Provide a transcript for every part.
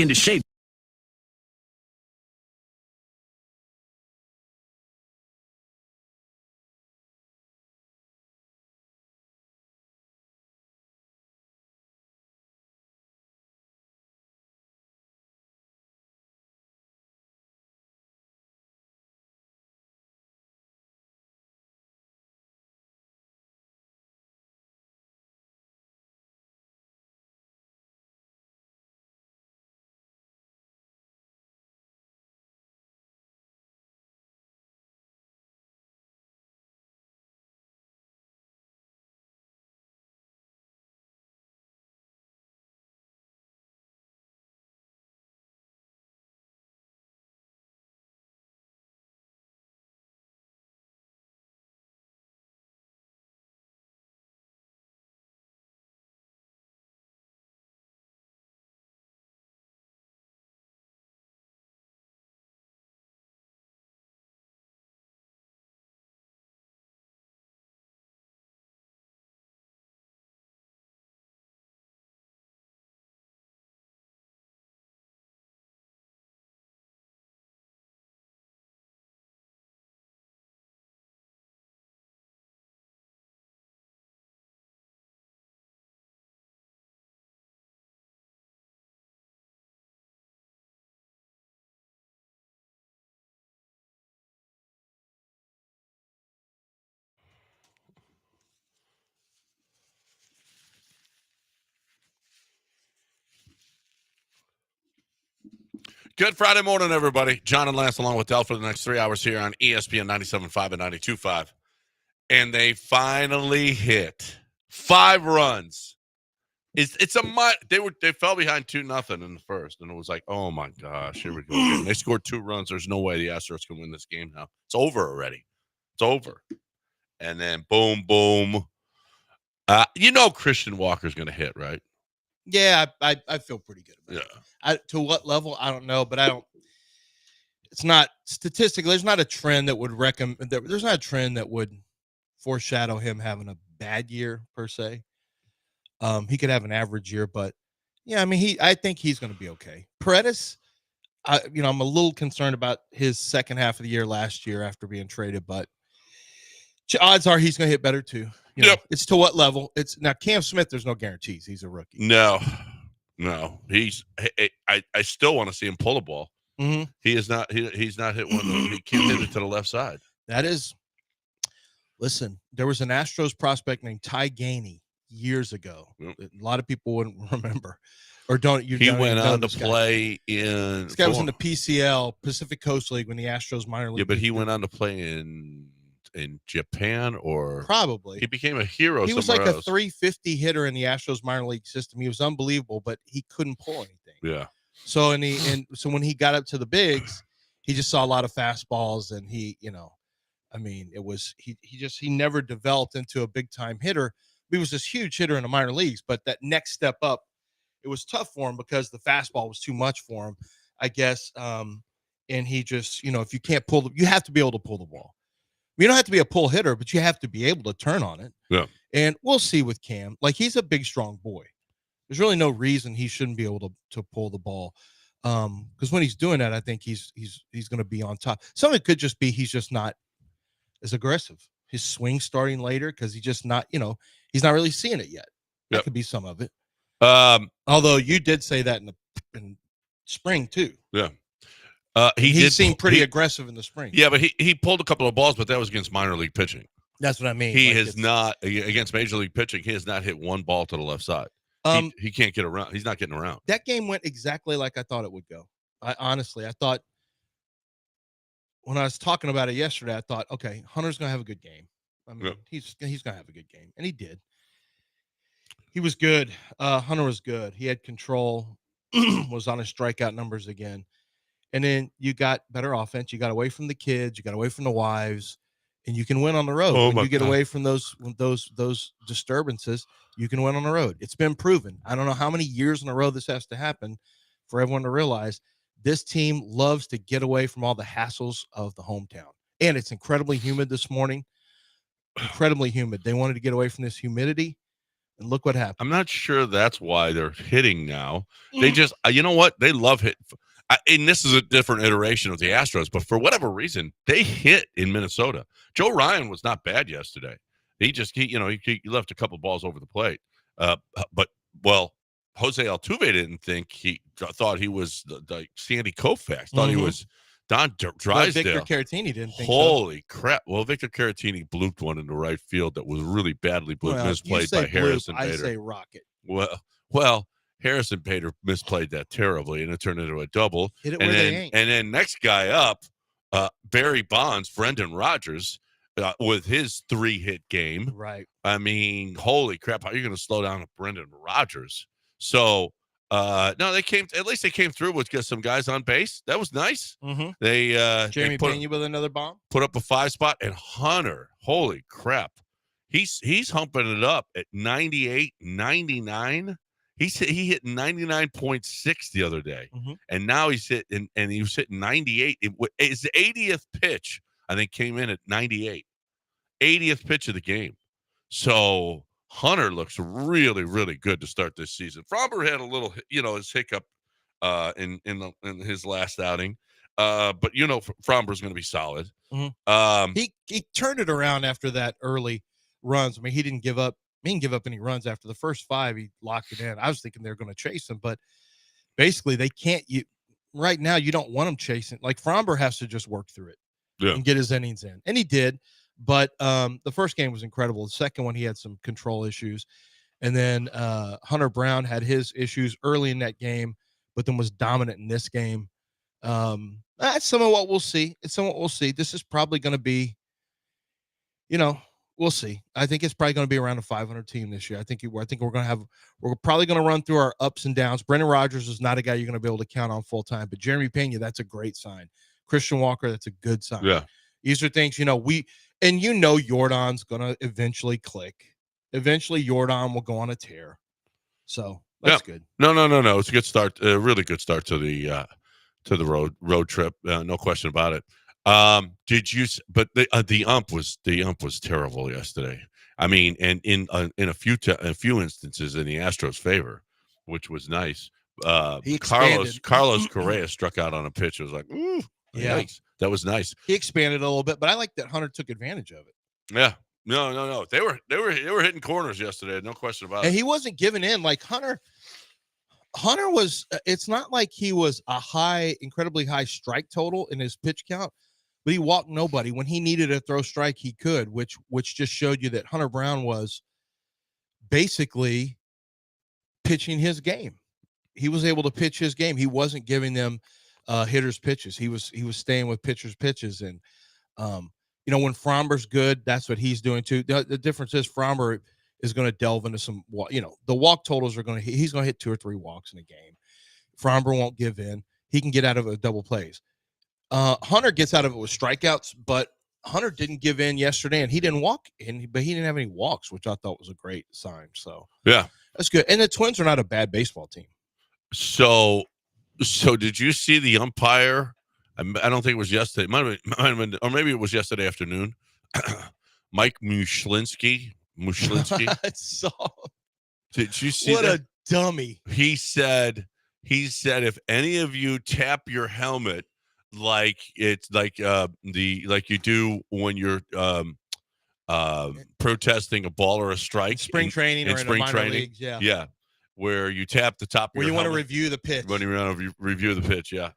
back into shape. Good Friday morning, everybody. John and Lance along with Del for the next 3 hours here on ESPN 97.5 and 92.5. And they finally hit 5 runs. It's a they fell behind 2-0 in the first, and it was like, oh my gosh, here we go again. They scored 2 runs. There's no way the Astros can win this game now. It's over already. It's over. And then boom, boom. Christian Walker's going to hit, right? Yeah, I feel pretty good about it. To what level, I don't know, but it's not statistically, there's not a trend that would there's not a trend that would foreshadow him having a bad year per se. He could have an average year, but yeah, I mean, I think he's going to be okay. Paredes, I'm a little concerned about his second half of the year last year after being traded, but odds are he's going to hit better too. It's to what level? It's now Cam Smith. There's no guarantees. He's a rookie. No. I still want to see him pull the ball. Mm-hmm. He is not. He's not hit one. He can't hit it to the left side. Listen, there was an Astros prospect named Ty Gainey years ago. Yep. A lot of people wouldn't remember, or don't. He went on to play in. This guy was in the PCL, Pacific Coast League, when the Astros minor league. Yeah, but he went on to play in Japan, or probably he became a hero. He was like a 350 hitter in the Astros minor league system. He was unbelievable, but he couldn't pull anything. Yeah. So so when he got up to the bigs, he just saw a lot of fastballs, and he never developed into a big time hitter. He was this huge hitter in the minor leagues, but that next step up, it was tough for him because the fastball was too much for him, I guess. And he just, if you can't you have to be able to pull the ball. You don't have to be a pull hitter, but you have to be able to turn on it. Yeah. And we'll see with Cam. Like, he's a big, strong boy. There's really no reason he shouldn't be able to pull the ball. Because when he's doing that, I think he's going to be on top. Some of it could just be he's just not as aggressive. His swing starting later because he's just not, he's not really seeing it yet. That could be some of it. Although you did say that in spring too. Yeah. He seemed pretty aggressive in the spring. Yeah, but he pulled a couple of balls, but that was against minor league pitching. That's what I mean. He has not, against major league pitching, he has not hit one ball to the left side. He can't get around. He's not getting around. That game went exactly like I thought it would go. I thought when I was talking about it yesterday, I thought, okay, Hunter's going to have a good game. I mean, he's going to have a good game. And he did. He was good. Hunter was good. He had control, was on his strikeout numbers again. And then you got better offense. You got away from the kids. You got away from the wives, and you can win on the road. When you get away from those disturbances, you can win on the road. It's been proven. I don't know how many years in a row this has to happen for everyone to realize this team loves to get away from all the hassles of the hometown. And it's incredibly humid this morning. Incredibly humid. They wanted to get away from this humidity. And look what happened. I'm not sure that's why they're hitting now. They just, you know what? They love hitting. And this is a different iteration of the Astros, but for whatever reason, they hit in Minnesota. Joe Ryan was not bad yesterday. He left a couple balls over the plate. But Jose Altuve didn't think thought he was the Sandy Koufax. Thought he was Don Drysdale. Victor Caratini didn't think Holy crap. Well, Victor Caratini blooped one into right field that was really badly misplayed by Harrison Bader. I say rocket. Well, Harrison Bader misplayed that terribly, and it turned into a double. Hit it where they ain't. And then next guy up, Barry Bonds, Brendan Rodgers, with his 3-hit game. Right. I mean, holy crap! How are you going to slow down Brendan Rodgers? So, no, they came through with some guys on base. That was nice. Mm-hmm. Jeremy Pena with another bomb. Put up a 5 spot, and Hunter, holy crap, he's humping it up at 98, 99. He hit 99.6 the other day, and now he's hitting, and he was hitting 98. His 80th pitch, I think, came in at 98. 80th pitch of the game. So Hunter looks really, really good to start this season. Fromber had a little, his hiccup in his last outing, but Fromber's going to be solid. He turned it around after that early runs. I mean, he didn't give up. He didn't give up any runs after the first 5. He locked it in. I was thinking they were going to chase him, but basically they can't. Right now, you don't want him chasing. Like Fromber has to just work through it and get his innings in, and he did. But the first game was incredible. The second one, he had some control issues, and then Hunter Brown had his issues early in that game, but then was dominant in this game. That's some of what we'll see. It's some of what we'll see. This is probably going to be, we'll see. I think it's probably going to be around a 500 team this year. I think we're probably going to run through our ups and downs. Brendan Rodgers is not a guy you're going to be able to count on full time, but Jeremy Pena, that's a great sign. Christian Walker, that's a good sign. Yeah. These are things, Yordan's going to eventually click. Eventually Yordan will go on a tear. So that's good. No. It's a good start. A really good start to the road trip. No question about it. But the ump was terrible yesterday. I mean, and in a few instances in the Astros' favor, which was nice. Carlos Correa struck out on a pitch. It was like, ooh, yikes. That was nice. He expanded a little bit, but I like that Hunter took advantage of it. Yeah. No. They were hitting corners yesterday. No question about it. And he wasn't giving in like Hunter. Hunter was. It's not like he was incredibly high strike total in his pitch count. But he walked nobody. When he needed a throw strike, he could, which just showed you that Hunter Brown was basically pitching his game. He was able to pitch his game. He wasn't giving them hitters pitches. He was staying with pitchers pitches. And, when Fromber's good, that's what he's doing too. The difference is Fromber is going to delve into some, the walk totals he's going to hit 2 or 3 walks in a game. Fromber won't give in. He can get out of it with double plays. Hunter gets out of it with strikeouts, but Hunter didn't give in yesterday, and he didn't walk but he didn't have any walks, which I thought was a great sign. So yeah, that's good. And the Twins are not a bad baseball team. So did you see the umpire? I don't think it was yesterday. It might have been, or maybe it was yesterday afternoon. Mike Mushlinsky. I saw. Did you see what that? A dummy. He said, if any of you tap your helmet like it's like you do when you're protesting a ball or a strike, spring training or in spring training, leagues, yeah, where you tap the top. Where of your you want to helmet review the pitch. When you want to review the pitch, yeah,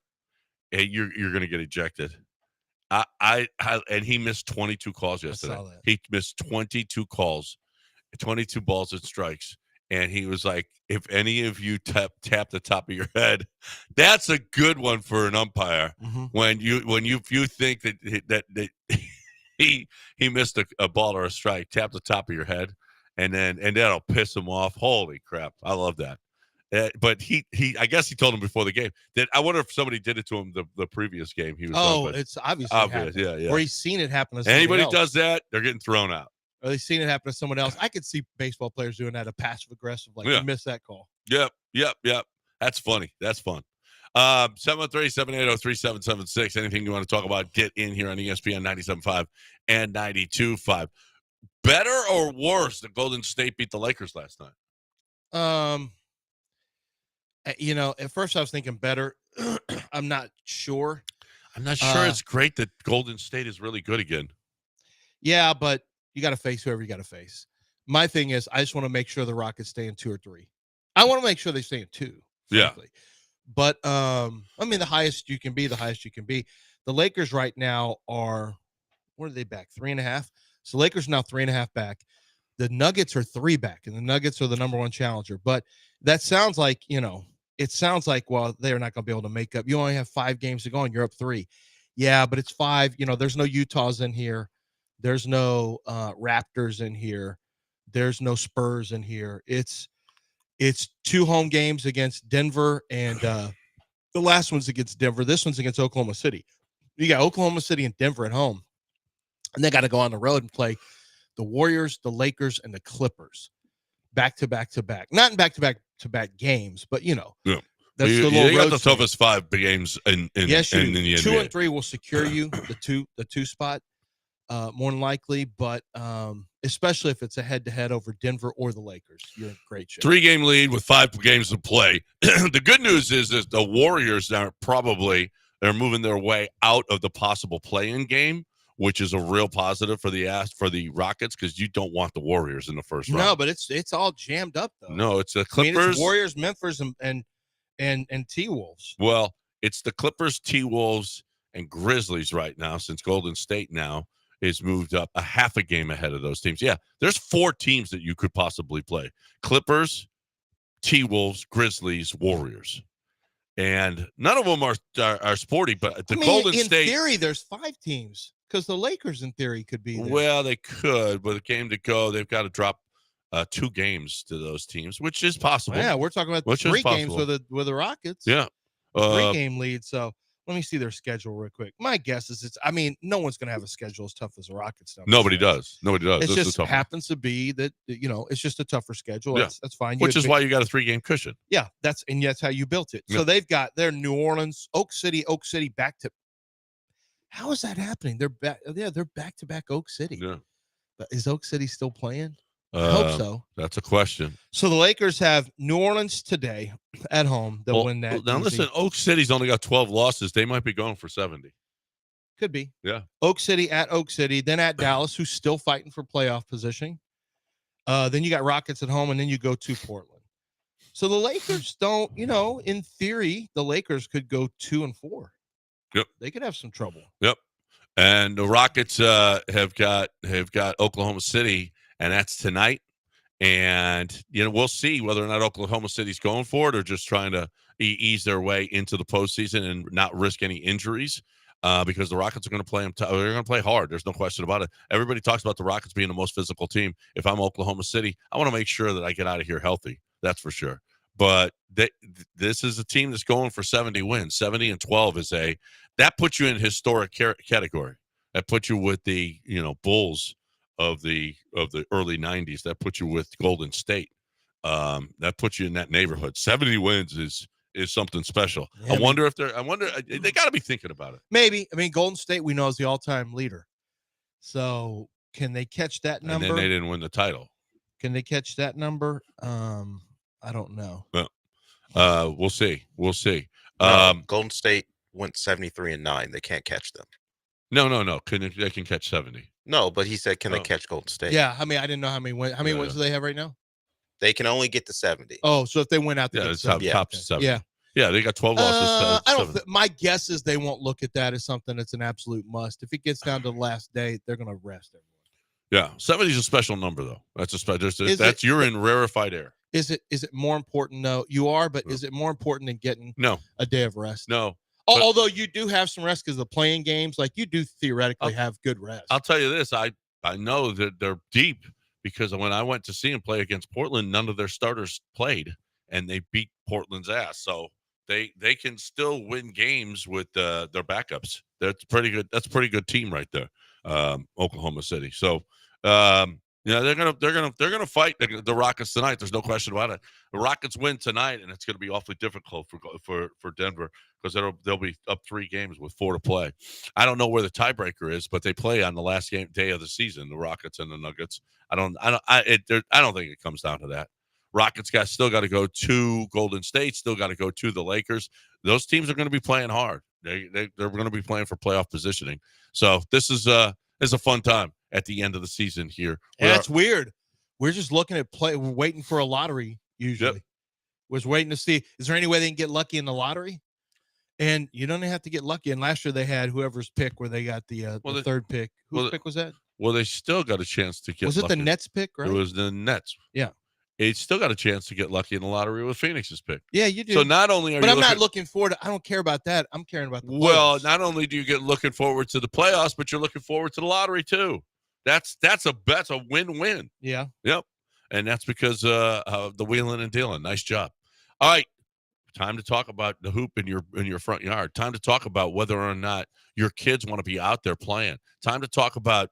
hey, you're going to get ejected. And he missed 22 calls yesterday. He missed 22 calls, 22 balls and strikes. And he was like, if any of you tap the top of your head, that's a good one for an umpire. Mm-hmm. When you think that he missed a ball or a strike, tap the top of your head, and that'll piss him off. Holy crap. I love that. But I guess he told him before the game that I wonder if somebody did it to him the previous game. He was it's obviously obvious. Yeah. Or he's seen it happen to anybody else. does that, they're getting thrown out. Or they've seen it happen to someone else. I could see baseball players doing that, a passive aggressive, like you missed that call. Yep. That's funny. That's fun. 713-780-3776. Anything you want to talk about, get in here on ESPN 97.5 and 92.5. Better or worse, the Golden State beat the Lakers last night? At first I was thinking better. I'm not sure. I'm not sure it's great that Golden State is really good again. Yeah, but you got to face whoever you got to face. My thing is, I just want to make sure the Rockets stay in 2 or 3. I want to make sure they stay in 2. Frankly. Yeah. But the highest you can be, the highest you can be. The Lakers right now are, what are they back? 3.5. So Lakers now 3.5 back. The Nuggets are 3 back, and the Nuggets are the number 1 challenger. But that sounds like, it sounds like, well, they're not going to be able to make up. You only have 5 games to go, and you're up 3. Yeah, but it's 5. There's no Utahs in here. There's no Raptors in here. There's no Spurs in here. It's 2 home games against Denver, and the last one's against Denver. This one's against Oklahoma City. You got Oklahoma City and Denver at home, and they got to go on the road and play the Warriors, the Lakers, and the Clippers back to back to back. Not in back to back games, but yeah. That's you got the toughest 5 games in yes, in the 2 NBA. and 3 will secure you the two spot more than likely, but especially if it's a head-to-head over Denver or the Lakers, you're in great shape. 3-game lead with 5 games to play. The good news is that the Warriors are they're moving their way out of the possible play-in game, which is a real positive for the Rockets, because you don't want the Warriors in the first round. No, but it's all jammed up though. No, it's the Clippers, it's Warriors, Memphis, and T-Wolves. Well, it's the Clippers, T-Wolves, and Grizzlies right now, since Golden State now is moved up a half a game ahead of those teams. Yeah, there's 4 teams that you could possibly play: Clippers, T-Wolves, Grizzlies, Warriors. And none of them are sporty, but Golden State. In theory, there's 5 teams, because the Lakers, in theory, could be there. Well, they could, but a game to go, they've got to drop 2 games to those teams, which is possible. Yeah, we're talking about 3 games with the Rockets. Yeah, 3-game lead. So let me see their schedule real quick. My guess is no one's going to have a schedule as tough as the Rockets. Nobody does. It just happens to be that, it's just a tougher schedule. Yeah. That's fine. Which is why you got a 3-game cushion. Yeah, that's how you built it. Yeah. So they've got their New Orleans, Oak City back to. How is that happening? They're back. Yeah, they're back to back Oak City. Yeah. But is Oak City still playing? I hope so. That's a question. So the Lakers have New Orleans today at home. They'll win that. Now listen, Oak City's only got 12 losses. They might be going for 70. Could be. Yeah. Oak City, then at Dallas, who's still fighting for playoff position. Then you got Rockets at home, and then you go to Portland. So the Lakers don't, in theory, the Lakers could go 2 and 4. Yep. They could have some trouble. Yep. And the Rockets have got Oklahoma City, and that's tonight. And we'll see whether or not Oklahoma City's going for it or just trying to ease their way into the postseason and not risk any injuries. Because the Rockets are going to play them. They're going to play hard. There's no question about it. Everybody talks about the Rockets being the most physical team. If I'm Oklahoma City, I want to make sure that I get out of here healthy. That's for sure. But this is a team that's going for 70 wins. 70-12 that puts you in historic category. That puts you with the Bulls of the early 90s. That puts you with Golden State. That puts you in that neighborhood. 70 wins is something special. Yeah, I wonder they got to be thinking about it. Maybe. Golden State we know is the all-time leader. So can they catch that number? And then they didn't win the title. Can they catch that number? I don't know. Well, we'll see. Golden State went 73-9. They can't catch them. No. They can catch 70. No, but he said, can they catch Golden State? Yeah, I didn't know how many wins. How many wins do they have right now? They can only get to 70. Oh, so if they win out, it's top 70. Yeah, they got 12 losses. My guess is they won't look at that as something that's an absolute must. If it gets down to the last day, they're going to rest everyone. Yeah, 70 is a special number, though. You're in rarefied air. Is it more important? No, you are, but is it more important than getting a day of rest? No. Although you do have some rest because of the playing games, like you do theoretically have good rest. I'll tell you this: I know that they're deep because when I went to see them play against Portland, none of their starters played, and they beat Portland's ass. So they can still win games with their backups. That's pretty good. That's a pretty good team right there, Oklahoma City. So. They're gonna fight the Rockets tonight. There's no question about it. The Rockets win tonight, and it's gonna be awfully difficult for Denver because they'll be up 3 games with 4 to play. I don't know where the tiebreaker is, but they play on the last day of the season. The Rockets and the Nuggets. I don't think it comes down to that. Rockets guys still got to go to Golden State, still got to go to the Lakers. Those teams are going to be playing hard. They're going to be playing for playoff positioning. So this is a fun time at the end of the season here. Yeah, it's weird. We're just looking at we're waiting for a lottery usually. Yep. Was waiting to see, is there any way they can get lucky in the lottery? And you don't have to get lucky. And last year they had whoever's pick where they got the third pick. Whose pick was that? Well, they still got a chance to get Was it lucky. the Nets pick, right? It was the Nets. Yeah. They still got a chance to get lucky in the lottery with Phoenix's pick. Yeah, you do. So not only are but you I'm not looking forward to, I don't care about that. I'm caring about the playoffs. Well, not only do you get looking forward to the playoffs, but you're looking forward to the lottery too. That's a win-win. Yeah. Yep. And that's because of the wheeling and dealing. Nice job. All right. Time to talk about the hoop in your front yard. Time to talk about whether or not your kids want to be out there playing. Time to talk about,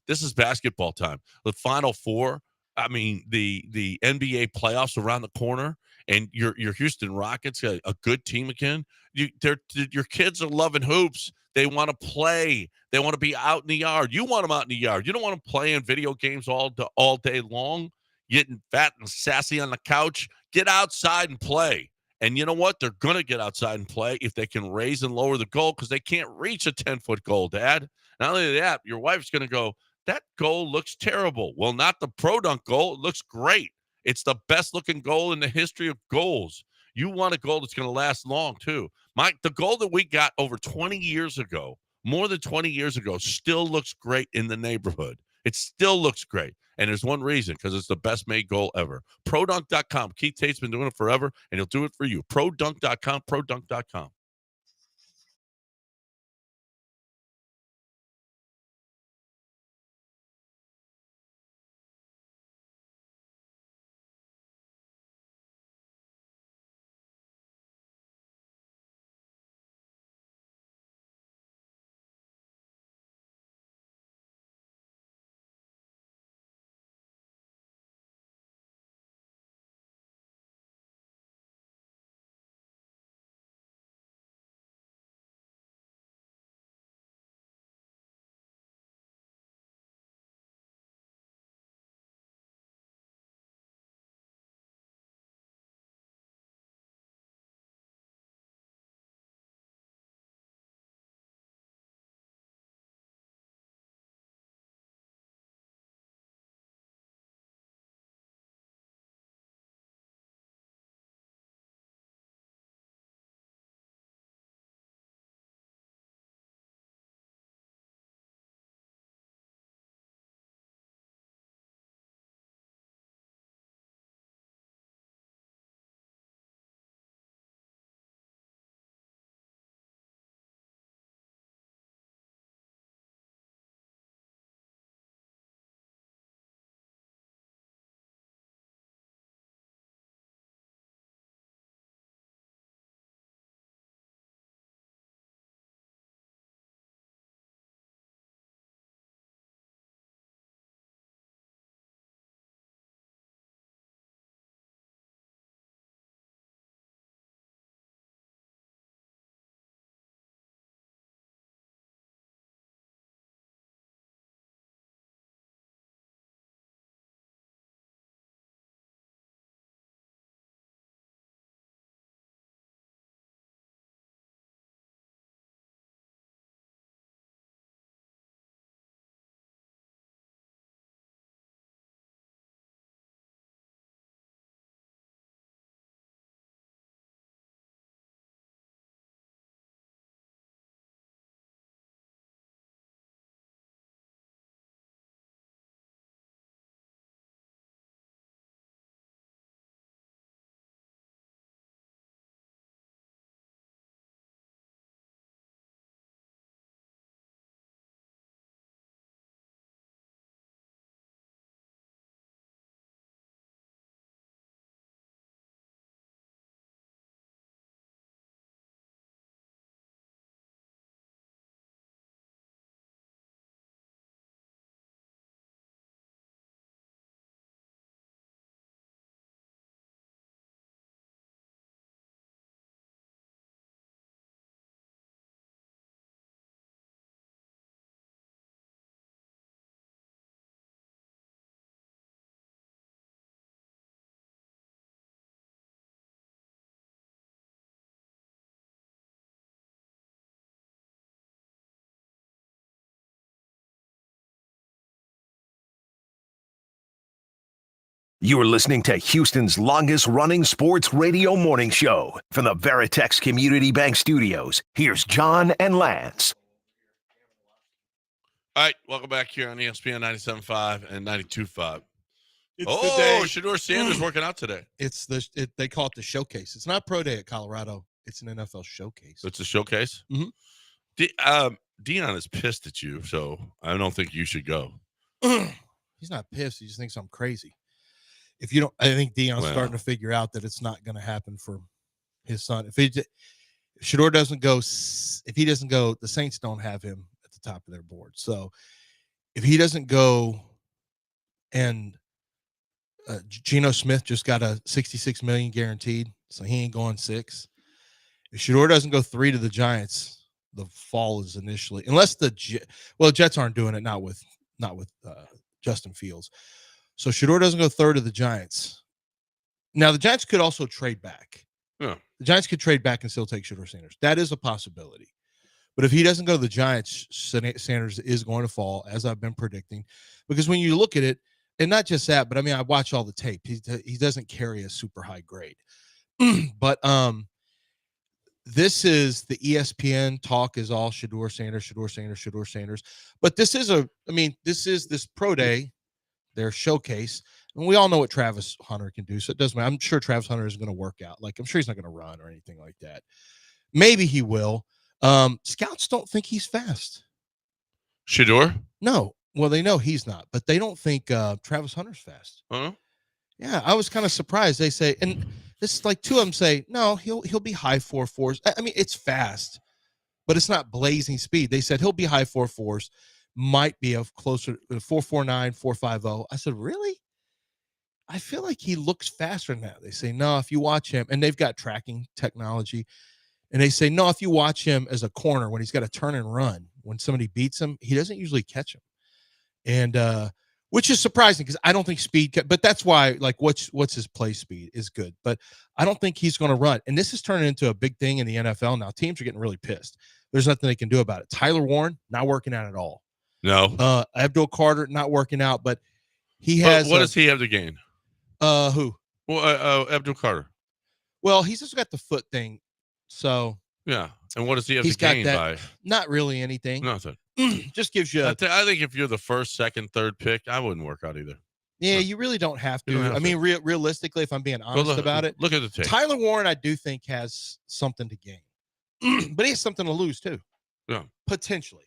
this is basketball time. The Final Four, I mean, the NBA playoffs around the corner, and your Houston Rockets, a good team again. Your kids are loving hoops. They want to play. They want to be out in the yard. You want them out in the yard. You don't want them playing video games all day long, getting fat and sassy on the couch. Get outside and play. And you know what? They're going to get outside and play if they can raise and lower the goal, because they can't reach a 10-foot goal, Dad. Not only that, your wife's going to go, that goal looks terrible. Well, not the Pro Dunk goal. It looks great. It's the best-looking goal in the history of goals. You want a goal that's going to last long, too. The goal that we got over 20 years ago, more than 20 years ago, still looks great in the neighborhood. It still looks great. And there's one reason, because it's the best made goal ever. ProDunk.com. Keith Tate's been doing it forever, and he'll do it for you. ProDunk.com, ProDunk.com. You're listening to Houston's longest-running sports radio morning show from the Veritex Community Bank Studios. Here's John and Lance. All right, welcome back here on ESPN 97.5 and 92.5. It's the day. Shador Sanders working out today. They call it the showcase. It's not pro day at Colorado. It's an NFL showcase. It's a showcase? Mhm. Dion is pissed at you, so I don't think you should go. He's not pissed. He just thinks I'm crazy. If you don't, I think Dion's starting to figure out that it's not going to happen for his son. If Shador doesn't go, if he doesn't go, the Saints don't have him at the top of their board. So if he doesn't go, and Geno Smith just got a $66 million guaranteed, so he ain't going 6. If Shador doesn't go 3 to the Giants, the fall is initially, unless the Jets aren't doing it, not with Justin Fields. So Shador doesn't go 3rd to the Giants. Now the Giants could also trade back. Yeah. The Giants could trade back and still take Shador Sanders. That is a possibility. But if he doesn't go to the Giants, Sanders is going to fall, as I've been predicting. Because when you look at it, and not just that, but I mean, I watch all the tape. He doesn't carry a super high grade. But this is the ESPN talk is all Shador Sanders. But this is this pro day, their showcase. And we all know what Travis Hunter can do. So it doesn't matter. I'm sure Travis Hunter is going to work out. Like, I'm sure he's not going to run or anything like that. Maybe he will. Scouts don't think he's fast. Shador? No. Well, they know he's not, but they don't think Travis Hunter's fast. Huh? Yeah, I was kind of surprised. They say, and this is like 2 of them say, no, he'll be high 4.4s. I mean, it's fast, but it's not blazing speed. They said he'll be high 4.4s, might be a closer 4.49, 4.50. I said, really? I feel like he looks faster than that. They say, no, if you watch him, and they've got tracking technology, and they say, no, if you watch him as a corner when he's got to turn and run, when somebody beats him, he doesn't usually catch him. And which is surprising because I don't think speed, but that's why, like, what's his play speed is good, but I don't think he's going to run. And this is turning into a big thing in the NFL now. Teams are getting really pissed. There's nothing they can do about it. Tyler Warren not working out at all. No. Abdul Carter not working out, but he has. What does he have to gain? Who? Well, Abdul Carter. Well, he's just got the foot thing. So yeah, and what does he have he's to gain got by? that, not really anything. Nothing. Just gives you. I think if you're the 1st, 2nd, 3rd pick, I wouldn't work out either. Yeah, No. you really don't have to. Don't have mean, realistically, if I'm being honest about it, look at the tape. Tyler Warren, I do think has something to gain, but he has something to lose too. Yeah, potentially.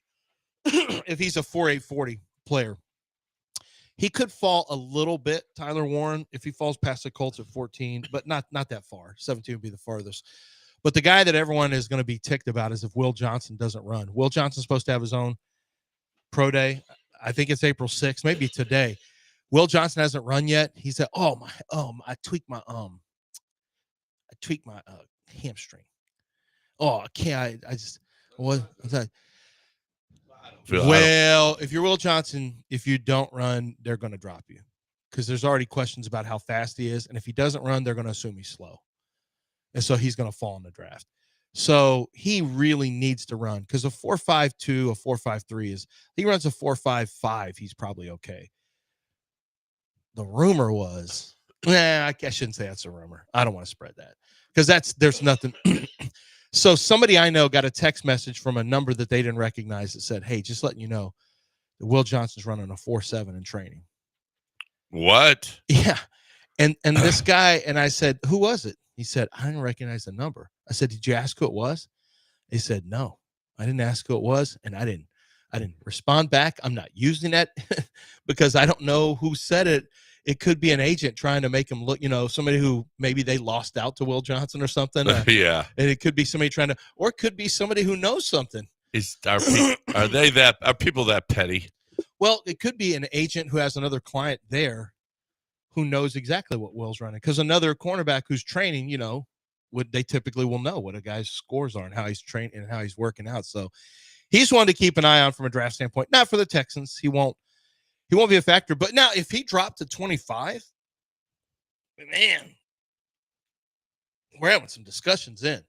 If he's a 4.8 40 player, he could fall a little bit. Tyler Warren, if he falls past the Colts at 14, but not that far. 17 would be the farthest. But the guy that everyone is going to be ticked about is if Will Johnson doesn't run. Will Johnson's supposed to have his own pro day. I think it's April 6th, maybe today. Will Johnson hasn't run yet. He said, I tweaked my hamstring. Oh, I can't. I just what was that? Well, if you're Will Johnson, if you don't run, they're going to drop you because there's already questions about how fast he is. And if he doesn't run, they're going to assume he's slow. And so he's going to fall in the draft. So he really needs to run because a 4.52, a 4.53 is, he runs a 4.55, he's probably okay. The rumor was, I shouldn't say that's a rumor. I don't want to spread that because there's nothing. So somebody I know got a text message from a number that they didn't recognize that said, hey, just letting you know that Will Johnson's running a 4.7 in training. What? Yeah. And this guy, and I said, who was it? He said, I didn't recognize the number. I said, did you ask who it was? He said, no, I didn't ask who it was. And I didn't respond back. I'm not using that because I don't know who said it. It could be an agent trying to make him look, somebody who maybe they lost out to Will Johnson or something. Yeah. And it could be somebody or it could be somebody who knows something. Are people that petty? Well, it could be an agent who has another client there who knows exactly what Will's running. Because another cornerback who's training, they typically will know what a guy's scores are and how he's training and how he's working out. So he's one to keep an eye on from a draft standpoint. Not for the Texans. He won't be a factor. But now if he dropped to 25, man, we're having some discussions in.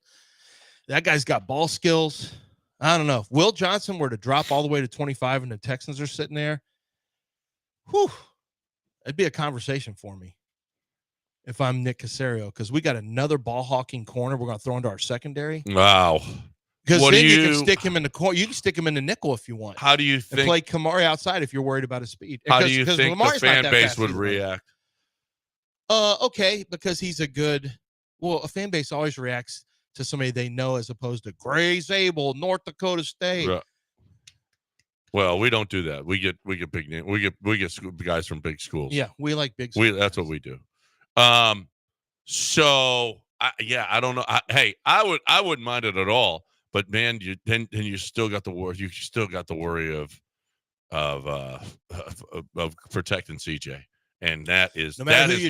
That guy's got ball skills. I don't know. If Will Johnson were to drop all the way to 25 and the Texans are sitting there, it'd be a conversation for me. if I'm Nick Caserio, because we got another ball hawking corner we're going to throw into our secondary. Wow. Because What then do you can you- stick him in the corner. You can stick him in the nickel if you want. How do you And think? play Kamari outside if you're worried about his speed. How do Because- you because think Lamar's the not fan that base fast would either. react? Okay, because he's a good. Well, a fan base always reacts to somebody they know as opposed to Gray Zabel, North Dakota State. Right. Well, we don't do that. We get big name. We get guys from big schools. Yeah, we like big. That's what we do. So I don't know. I wouldn't mind it at all. But man, you still got the worry. You still got the worry of protecting CJ, and that is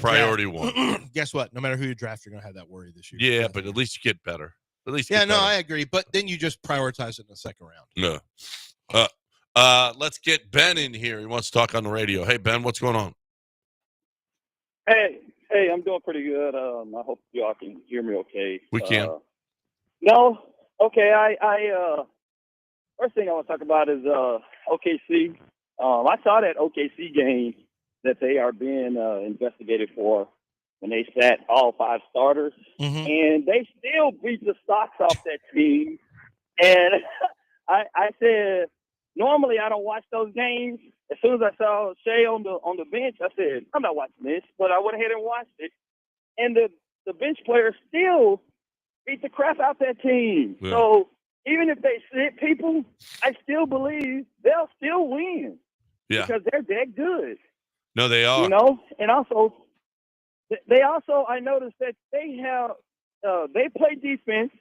priority one. Guess what? No matter who you draft, you're gonna have that worry this year. Yeah, but at least you get better. At least Yeah, get no, better. I agree. But then you just prioritize it in the second round. No. Let's get Ben in here. He wants to talk on the radio. Hey, Ben, what's going on? Hey, I'm doing pretty good. I hope y'all can hear me okay. We can. No? Okay, I first thing I want to talk about is OKC. I saw that OKC game that they are being investigated for when they sat all 5 starters. Mm-hmm. And they still beat the socks off that team. And I said, normally I don't watch those games. As soon as I saw Shea on the bench, I said, I'm not watching this. But I went ahead and watched it. And the bench players still beat the crap out that team. Yeah. So even if they sit people, I still believe they'll still win. Yeah. Because they're that good. No, they are. You know? And also, I noticed that they have, they play defense,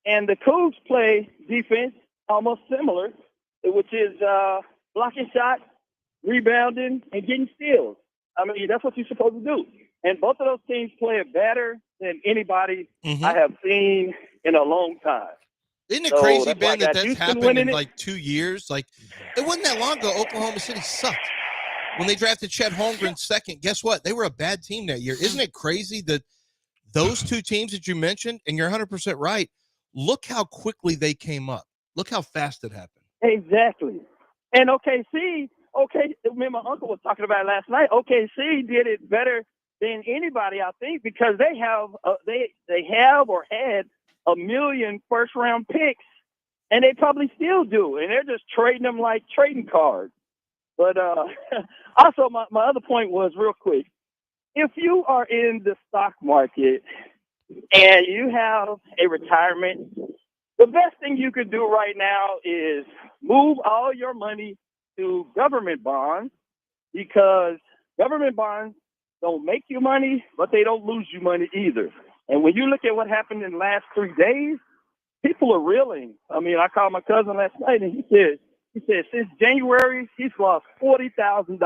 and the Cougs play defense almost similar, which is blocking shots, rebounding, and getting steals. I mean, that's what you're supposed to do. And both of those teams play it better than anybody I have seen in a long time. Isn't it So crazy, that's why I Ben, got that's Houston happened winning in it. like 2 years? Like, it wasn't that long ago. Oklahoma City sucked. When they drafted Chet Holmgren second, guess what? They were a bad team that year. Isn't it crazy that those two teams that you mentioned, and you're 100% right, look how quickly they came up. Look how fast it happened. Exactly. And OKC, me and my uncle was talking about it last night. OKC did it better than anybody, I think, because they have they have or had 1 million first-round picks, and they probably still do, and they're just trading them like trading cards. But also, my other point was, real quick, if you are in the stock market and you have a retirement, the best thing you could do right now is move all your money to government bonds, because government bonds don't make you money, but they don't lose you money either. And when you look at what happened in the last 3 days, people are reeling. I mean, I called my cousin last night, and he said since January, he's lost $40,000.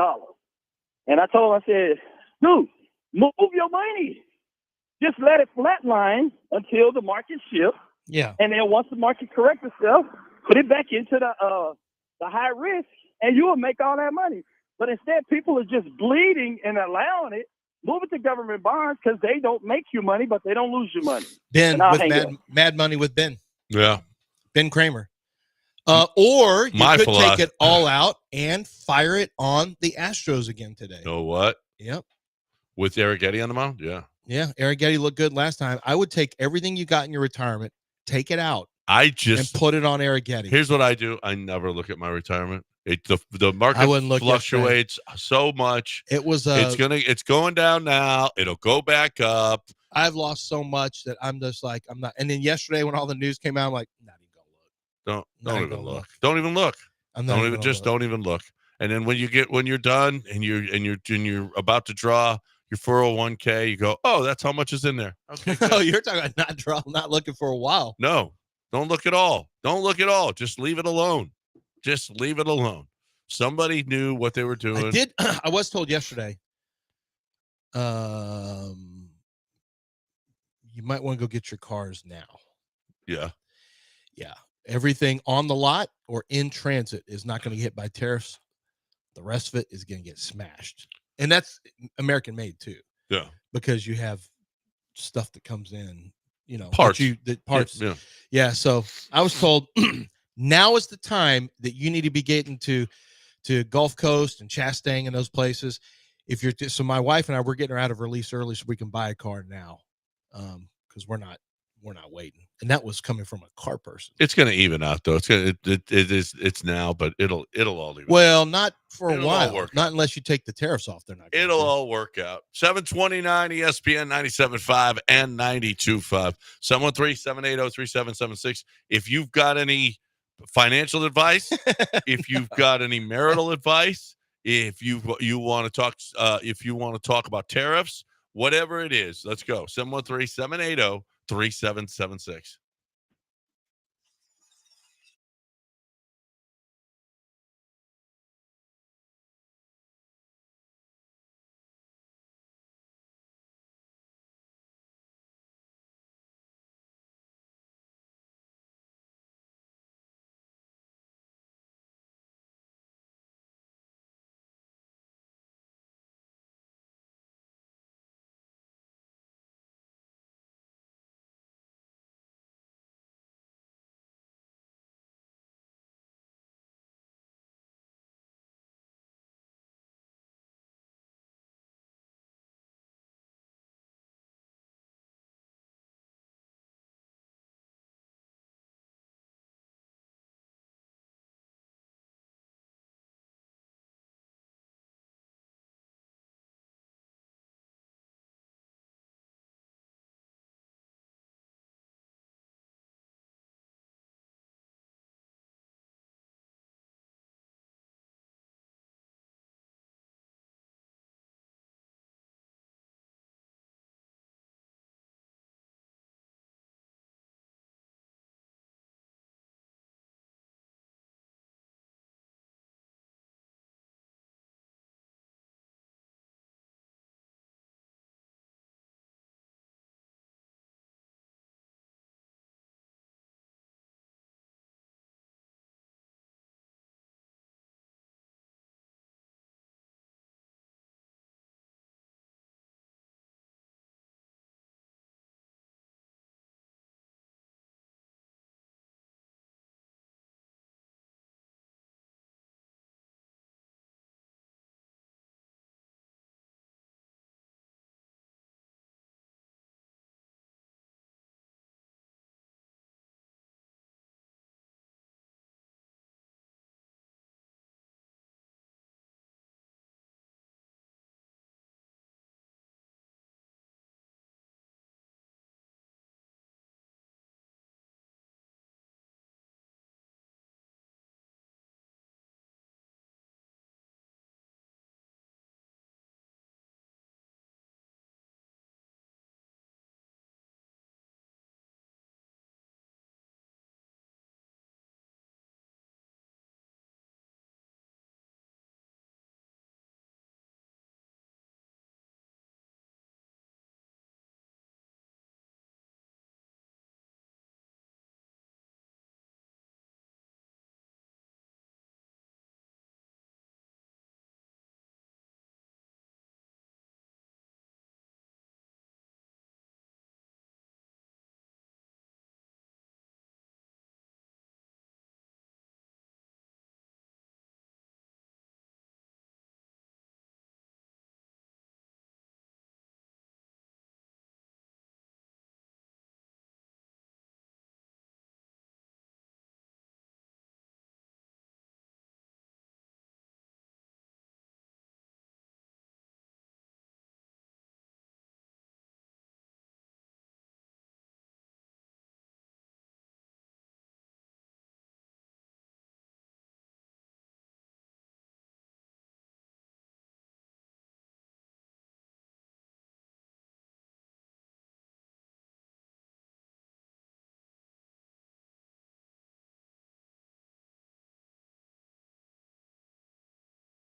And I told him, I said, dude, move your money. Just let it flatline until the market shifts. Yeah. And then once the market corrects itself, put it back into the high risk, and you will make all that money. But instead, people are just bleeding and allowing it. Move it to government bonds, because they don't make you money, but they don't lose you money. Ben And I'll with hang Mad Money with Ben. Yeah. Ben Kramer. Or you My could philosophy. take it all out and fire it on the Astros again today. Know what? Yep. With Eric Getty on the mound? Yeah. Yeah. Eric Getty looked good last time. I would take everything you got in your retirement, take it out, and put it on Eric Getty. Here's what I do. I never look at my retirement. The market I wouldn't look fluctuates so much. It was It's going down now. It'll go back up. I've lost so much that I'm just like, I'm not. And then yesterday when all the news came out, I'm like, not even gonna look. Don't Not even gonna look. look. Don't even look. I'm not even Don't even look. And then when you're done and you're about to draw your 401k, you go, oh, that's how much is in there. Okay. No, good. you're talking about not looking for a while. No, don't look at all. Don't look at all. Just leave it alone. Just leave it alone. Somebody knew what they were doing. I did. I was told yesterday. You might want to go get your cars now. Yeah. Yeah. Everything on the lot or in transit is not going to get hit by tariffs. The rest of it is going to get smashed. And that's American made too. Yeah. Because you have stuff that comes in, Parts. Parts. Yeah. Yeah. So I was told now is the time that you need to be getting to Gulf Coast and Chastang and those places. so my wife and I, we're getting her out of release early so we can buy a car now, because we're not waiting. And that was coming from a car person. It's going to even out though. It's now, but it'll all even. Well, not for a It'll all while. work Not out. unless you take the tariffs off. They're not. It'll all work out. 729 ESPN 97.5 and 92.5. 713-780-3776. If you've got any financial advice, if you've got any marital advice, if you want to talk about tariffs, whatever it is, let's go. 713-780-3776.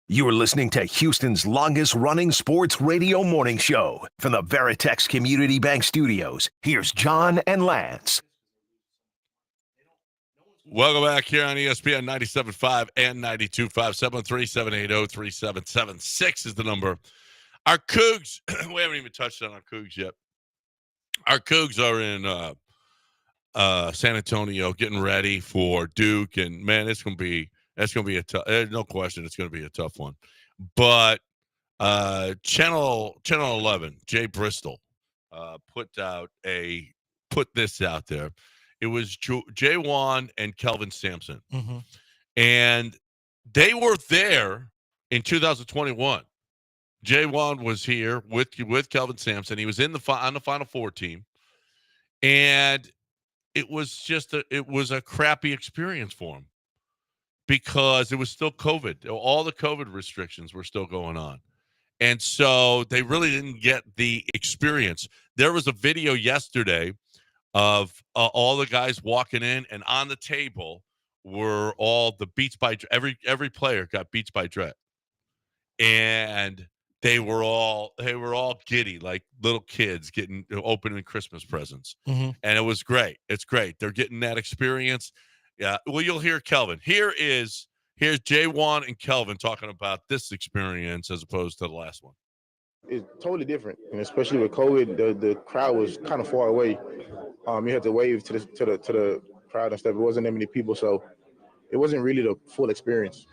You are listening to Houston's longest-running sports radio morning show from the Veritex Community Bank Studios. Here's John and Lance. Welcome back here on ESPN 97.5 and 92.5. 713-780-3776 is the number. Our Cougs, we haven't even touched on our Cougs yet. Our Cougs are in San Antonio getting ready for Duke, and man, that's going to be a tough. There's no question it's going to be a tough one. But Channel 11, Jay Bristol, put this out there. It was Jay Wan and Kelvin Sampson, and they were there in 2021. Jay Wan was here with Kelvin Sampson. He was on the Final Four team, and it was a crappy experience for him because it was still COVID. All the COVID restrictions were still going on. And so they really didn't get the experience. There was a video yesterday of all the guys walking in, and on the table were all the Beats by every player got Beats by Dre, and they were all giddy like little kids opening Christmas presents, and it was great. It's great. They're getting that experience. Yeah. Well, you'll hear Kelvin. Here's Jay Wan and Kelvin talking about this experience as opposed to the last one. It's totally different, and especially with COVID, the crowd was kind of far away. You had to wave to the crowd and stuff. It wasn't that many people, so it wasn't really the full experience.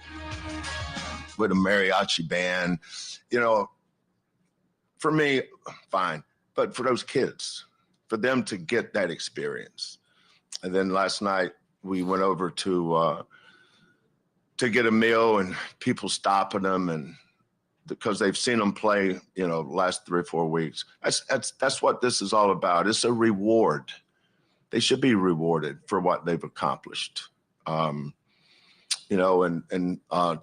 With a mariachi band, for me, fine, but for those kids, for them to get that experience. And then last night we went over to get a meal, and people stopping them, and because they've seen them play, last 3 or 4 weeks. That's what this is all about. It's a reward. They should be rewarded for what they've accomplished. And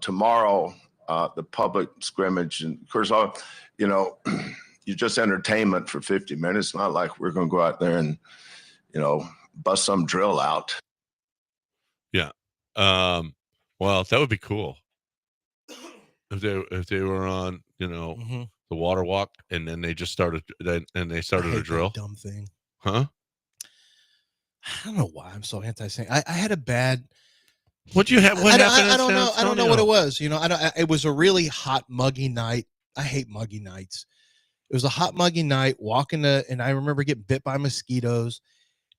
tomorrow, the public scrimmage, and of course, you're just entertainment for 50 minutes. It's not like we're going to go out there and, bust some drill out. Yeah. Well, that would be cool. If they were on, the water walk, and then they just started a drill. Dumb thing. Huh? I don't know why I'm so anti-saying. I had a bad. What you have? What happened? I don't know. I don't know what it was. It was a really hot, muggy night. I hate muggy nights. It was a hot, muggy night. And I remember getting bit by mosquitoes.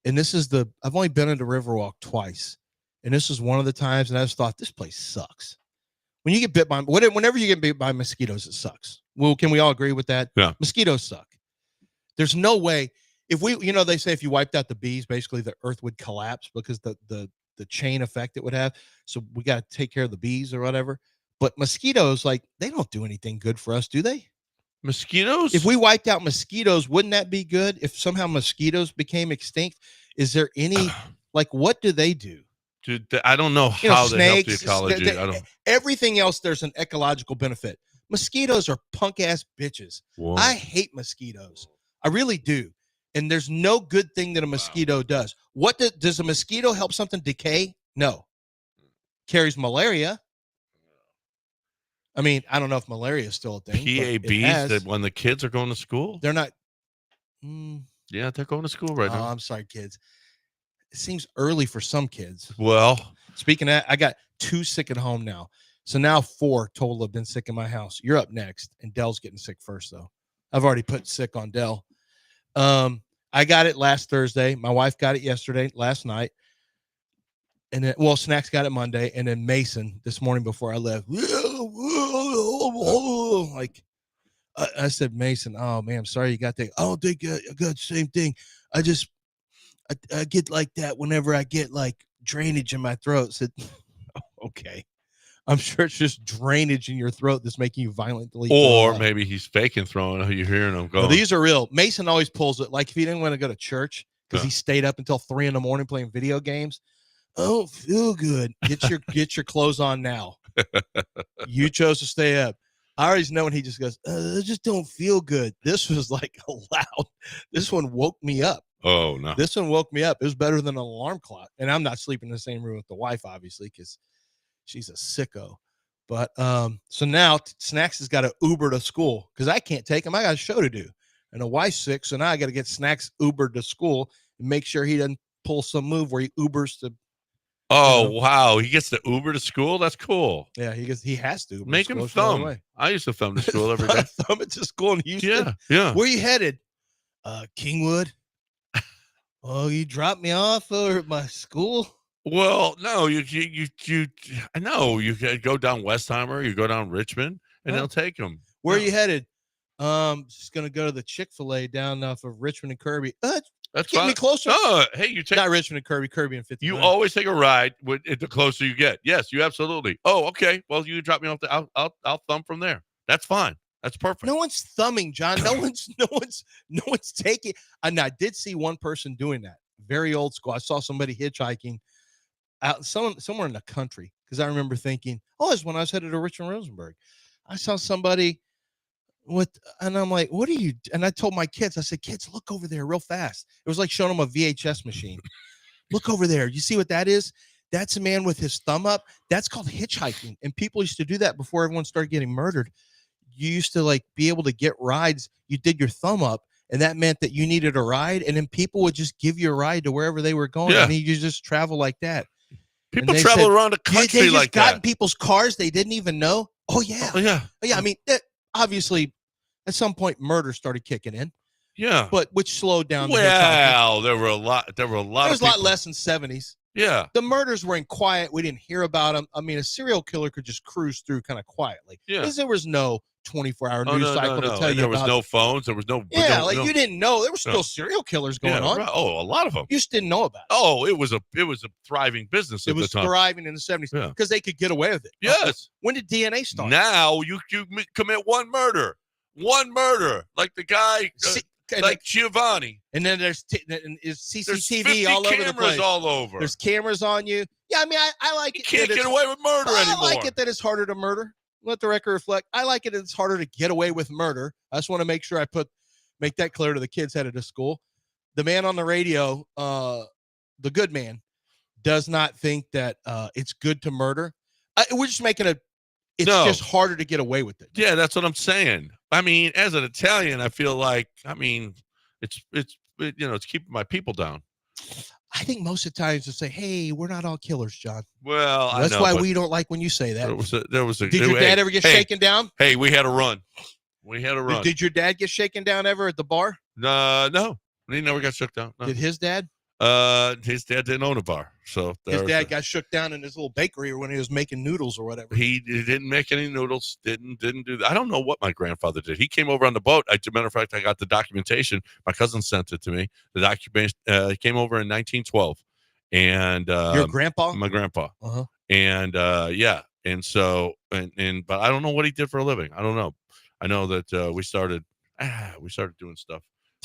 And I've only been into Riverwalk twice, and this is one of the times. And I just thought, this place sucks. When you get bit by, whenever you get bit by mosquitoes, it sucks. Well, can we all agree with that? Yeah. Mosquitoes suck. There's no way. If they say if you wiped out the bees, basically the earth would collapse because the chain effect it would have. So we got to take care of the bees or whatever. But mosquitoes, they don't do anything good for us, do they? Mosquitoes? If we wiped out mosquitoes, wouldn't that be good? If somehow mosquitoes became extinct, is there any, what do they do? Dude, I don't know how they help the snakes, ecology. Everything else, there's an ecological benefit. Mosquitoes are punk ass bitches. Whoa. I hate mosquitoes. I really do. And there's no good thing that a mosquito does. What does a mosquito help something decay? No. Carries malaria. I mean, I don't know if malaria is still a thing. PABs that when the kids are going to school? They're not. Yeah, they're going to school right now. I'm sorry, kids. It seems early for some kids. Well, speaking of that, I got 2 sick at home now. So now 4 total have been sick in my house. You're up next, and Dell's getting sick first, though. I've already put sick on Dell. I got it last Thursday. My wife got it last night. And then, Snacks got it Monday. And then Mason this morning before I left. I said, Mason, oh, man, I'm sorry you got that. I don't think I got the same thing. I get like that whenever I get drainage in my throat. I said, okay. I'm sure it's just drainage in your throat that's making you violently. Or maybe he's faking throwing. You're hearing him go. No, these are real. Mason always pulls it. Like if he didn't want to go to church because he stayed up until 3 a.m. playing video games. I don't feel good. Get your clothes on now. You chose to stay up. I always know when he just goes, I just don't feel good. This was loud. This one woke me up. Oh, no. This one woke me up. It was better than an alarm clock. And I'm not sleeping in the same room with the wife, obviously, because she's a sicko. But so now Snacks has got to Uber to school because I can't take him. I got a show to do. And the wife's sick. So now I got to get Snacks Uber to school and make sure he doesn't pull some move where he Ubers to. Oh, wow. He gets to Uber to school? That's cool. Yeah, he has to. Uber Make to him thumb. I used to thumb to school every day. Thumb it to school in Houston? Yeah. Where you headed? Kingwood. Oh, you dropped me off at my school? Well, no, I know you go down Westheimer, you go down Richmond, and they'll take them. Where are you headed? Just gonna go to the Chick-fil-A down off of Richmond and Kirby. That's Get fine. me closer. Oh, hey, you take Not Richmond and Kirby and 59. You always take a ride the closer you get. Yes, you absolutely. Oh, okay. Well, you drop me off. I'll thumb from there. That's fine. That's perfect. No one's thumbing, John. No one's taking. And I did see one person doing that. Very old school. I saw somebody hitchhiking out somewhere in the country, because I remember thinking, oh, it's when I was headed to Richmond Rosenberg. I saw somebody and I'm like, what are you? And I told my kids, I said, kids, look over there real fast. It was like showing them a VHS machine. Look over there. You see what that is? That's a man with his thumb up. That's called hitchhiking. And people used to do that before everyone started getting murdered. You used to like be able to get rides. You did your thumb up, and that meant that you needed a ride. And then people would just give you a ride to wherever they were going. Yeah. And you just travel like that. People travel around the country they just like got that. in people's cars they didn't even know. Oh yeah. Oh, yeah. Yeah. I mean, obviously, at some point, murder started kicking in. Yeah. But which slowed down. Well, there were a lot. There was a lot less in 70s. Yeah. The murders were in quiet. We didn't hear about them. I mean, a serial killer could just cruise through kind of quietly. Yeah. Because there was no 24-hour news cycle to tell you there was no phones. There was no. Yeah, you didn't know. There were still serial killers going on. Right. Oh, a lot of them. You just didn't know about it. Oh, it was a thriving business at the time. It was thriving in the 70s because they could get away with it. Yes. When did DNA start? Now you commit one murder, like the guy, like Giovanni. And then there's CCTV there's all over the place. All over. There's cameras on you. Yeah, I mean, I like it. You can't get away with murder anymore. I like it that it's harder to murder. Let the record reflect. I like it that it's harder to get away with murder. I just want to make sure make that clear to the kids headed to school. The man on the radio, the good man, does not think that it's good to murder. We're just making it's just harder to get away with it. Yeah, that's what I'm saying. I mean, as an Italian, I feel like, it's keeping my people down. I think most Italians will say, "Hey, we're not all killers, John." Well, that's why we don't like when you say that. There was a. Did your dad ever get shaken down? Hey, we had a run. Did your dad get shaken down ever at the bar? No, he never got shook down. No. Did his dad? His dad didn't own a bar, so his dad got shook down in his little bakery or when he was making noodles or whatever. He didn't make any noodles. Didn't do that. I don't know what my grandfather did. He came over on the boat. As a matter of fact, I got the documentation. My cousin sent it to me. The documentation. He came over in 1912, and your grandpa, my grandpa, and so but I don't know what he did for a living. I don't know. I know that we started doing stuff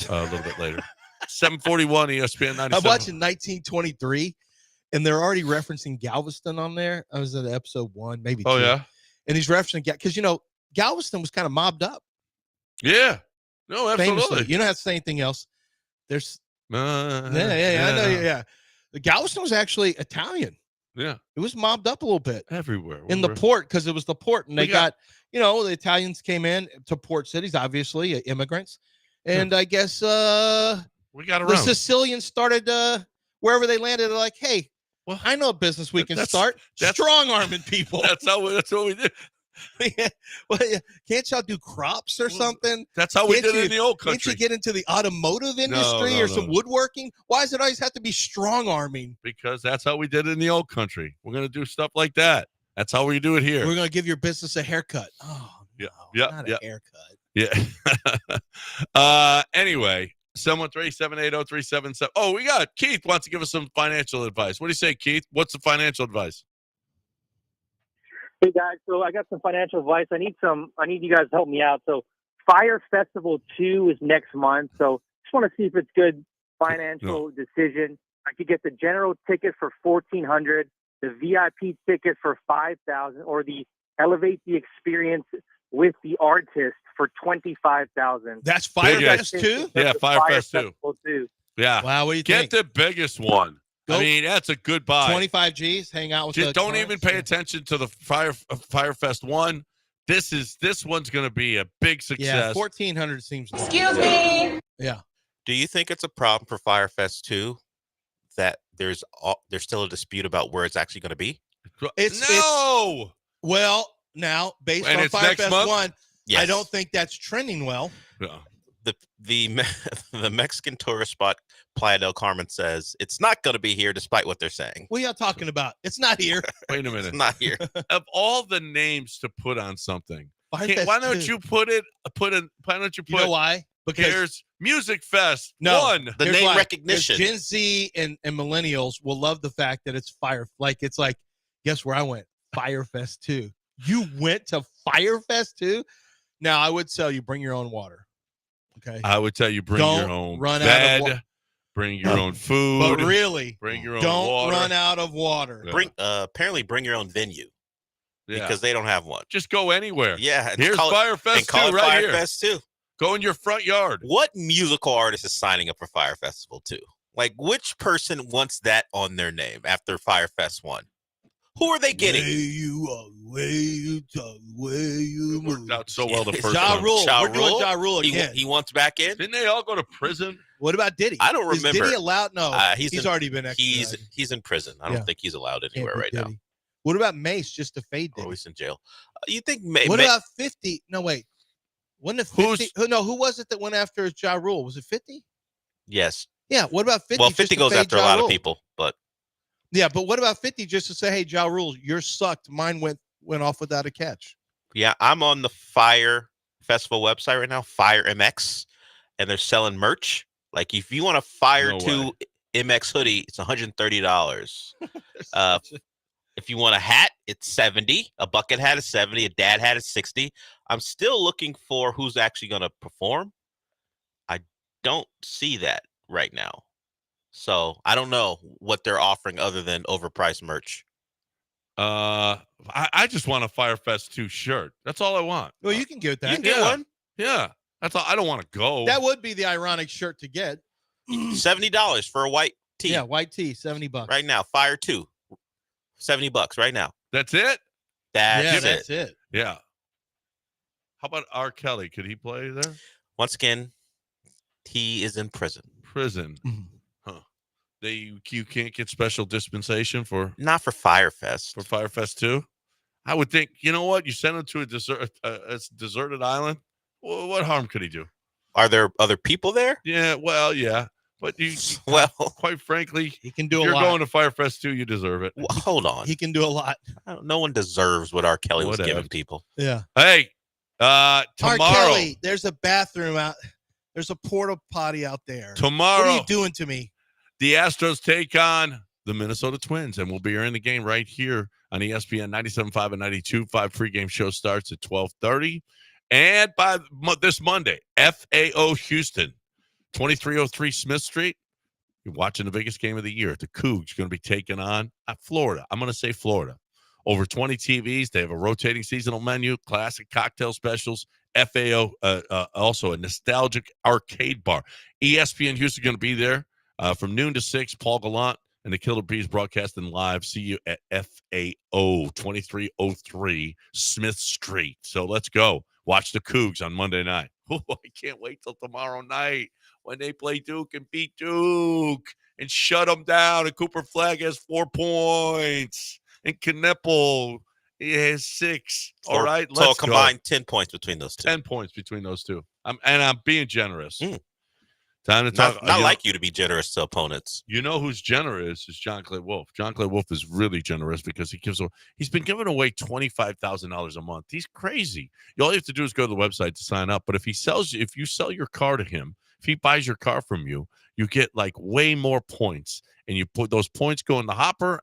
a little bit later. 741 ESPN 97. I'm watching 1923, and they're already referencing Galveston on there. I was at episode 1, maybe 2. Oh, yeah? And he's referencing, because, Galveston was kind of mobbed up. Yeah. No, absolutely. Famously. You don't have to say anything else. There's... I know. Yeah. The Galveston was actually Italian. Yeah. It was mobbed up a little bit. Everywhere. In the port, because it was the port. And they got the Italians came in to port cities, obviously, immigrants. And I guess... we got around. The Sicilians started wherever they landed. They're like, "Hey, well, I know a business we can start. Strong arming people." That's what we did. Well, can't y'all do crops or something? That's how we did it in the old country. Can't you get into the automotive industry or some woodworking? Why does it always have to be strong arming? Because that's how we did it in the old country. We're gonna do stuff like that. That's how we do it here. We're gonna give your business a haircut. Oh, no, not a haircut. Yeah. Anyway. 713-780-377. Oh, we got Keith wants to give us some financial advice. What do you say, Keith? What's the financial advice? Hey guys, so I got some financial advice. I need you guys to help me out. So Fire Festival 2 is next month. So just want to see if it's good financial decision. I could get the general ticket for $1,400, the VIP ticket for $5,000, or the Elevate the Experience with the artist for $25,000. That's Firefest 2? Yeah, Firefest 2. Yeah. Wow, what do you think? Get the biggest one. I mean, that's a good buy. 25 G's, hang out with Just don't even pay attention to the Firefest 1. This one's going to be a big success. Yeah, 1,400 seems low. Excuse me. Yeah. Do you think it's a problem for Firefest 2 that there's still a dispute about where it's actually going to be? Well, now, based on Firefest 1, yes. I don't think that's trending well. Yeah. The Mexican tourist spot Playa del Carmen says it's not going to be here despite what they're saying. What are you talking about? It's not here. Wait a minute. It's not here. Of all the names to put on something, Firefest Why don't 2. you put it? Why don't you You put? know why? Because Here's Music Fest No. 1. The here's name why. recognition. Because Gen Z and millennials will love the fact that it's fire. Like, it's like, guess where I went? Firefest 2. You went to Firefest 2? Now, I would tell you, bring your own water. Okay. I would tell you bring Don't your own run bed, out of bring your own food, But really, bring your own don't water. run out of water. Yeah. Apparently bring your own venue Yeah. because they don't have one. Just go anywhere. Yeah, and Here's call it- Firefest and call 2 it right Fire here. Fest 2. Go in your front yard. What musical artist is signing up for Fire Festival 2? Like, which person wants that on their name after Fire Fest 1? Who are they getting? Way you are, way you talk, way you It worked move. out so well the first Ja time. Rule. Ja We're doing Rule? Ja Rule He, again. he wants back in. Didn't they all go to prison? What about Diddy? I don't Is remember. Diddy allowed? No, He's already been extradited. He's in prison. I don't Yeah. think he's allowed Can't anywhere be right now. Diddy. What about Mace just to fade Or Diddy? he's in jail. You think What about 50? No, wait. Wasn't it 50? Who was it that went after Ja Rule? Was it 50? Yes. Yeah. What about 50? Well, just 50 to goes fade after a Ja lot Rule? of people, but Yeah, but what about 50 just to say, hey, Ja Rule, yours sucked. Mine went off without a catch. yeah, I'm on the Fire Festival website right now, Fire MX, and they're selling merch. Like, if you want a Fire No 2 way. MX hoodie, it's $130. If you want a hat, it's $70. A bucket hat is $70. A dad hat is $60. I'm still looking for who's actually going to perform. I don't see that right now. So I don't know what they're offering other than overpriced merch. I just want a Firefest 2 shirt. That's all I want. Well, you can get that. You can get Yeah. one. Yeah. That's all. I don't want to go. That would be the ironic shirt to get. $70 for a white tee. Yeah, white tee, $70. Right now. Fire 2. $70 right now. That's it? That's it. it. Yeah. How about R. Kelly? Could he play there? Once again, he is in prison. Prison. Mhm. Huh. You can't get special dispensation for Not for Firefest. Firefest 2? I would think, you know what? You send him to a deserted island. Well, what harm could he do? Are there other people there? Yeah, well, yeah. But Well, quite frankly, He can if do a you're lot. going to Firefest 2, you deserve it. hold on. He can do a lot. No one deserves what R. Kelly was Whatever. giving people. Yeah. Hey, R. tomorrow. Kelly, there's a bathroom out. There's a porta potty out there. Tomorrow. What are you doing to me? The Astros take on the Minnesota Twins, and we'll be in the game right here on ESPN 97.5 and 92.5. Pregame show starts at 12:30. And by this Monday, FAO Houston, 2303 Smith Street. You're watching the biggest game of the year. The Cougs going to be taking on Florida. I'm going to say Florida. Over 20 TVs. They have a rotating seasonal menu, classic cocktail specials. FAO, also a nostalgic arcade bar. ESPN Houston going to be there from noon to 6. Paul Gallant and the Killer Bees broadcasting live. See you at FAO 2303 Smith Street. So let's go. Watch the Cougs on Monday night. Oh, I can't wait till tomorrow night when they play Duke and beat Duke and shut them down. And Cooper Flagg has 4 points. And Kneppel has 6. All right, So let's combined go. 10 points between those two. 10 points between those two. I'm being generous. Mm. Time to talk. Not like you to be generous to opponents. You know who's generous is John Clay Wolf. John Clay Wolf is really generous because he's been giving away $25,000 a month. He's crazy. All you have to do is go to the website to sign up. But if you sell your car to him, if he buys your car from you, you get like way more points, and you put those points go in the hopper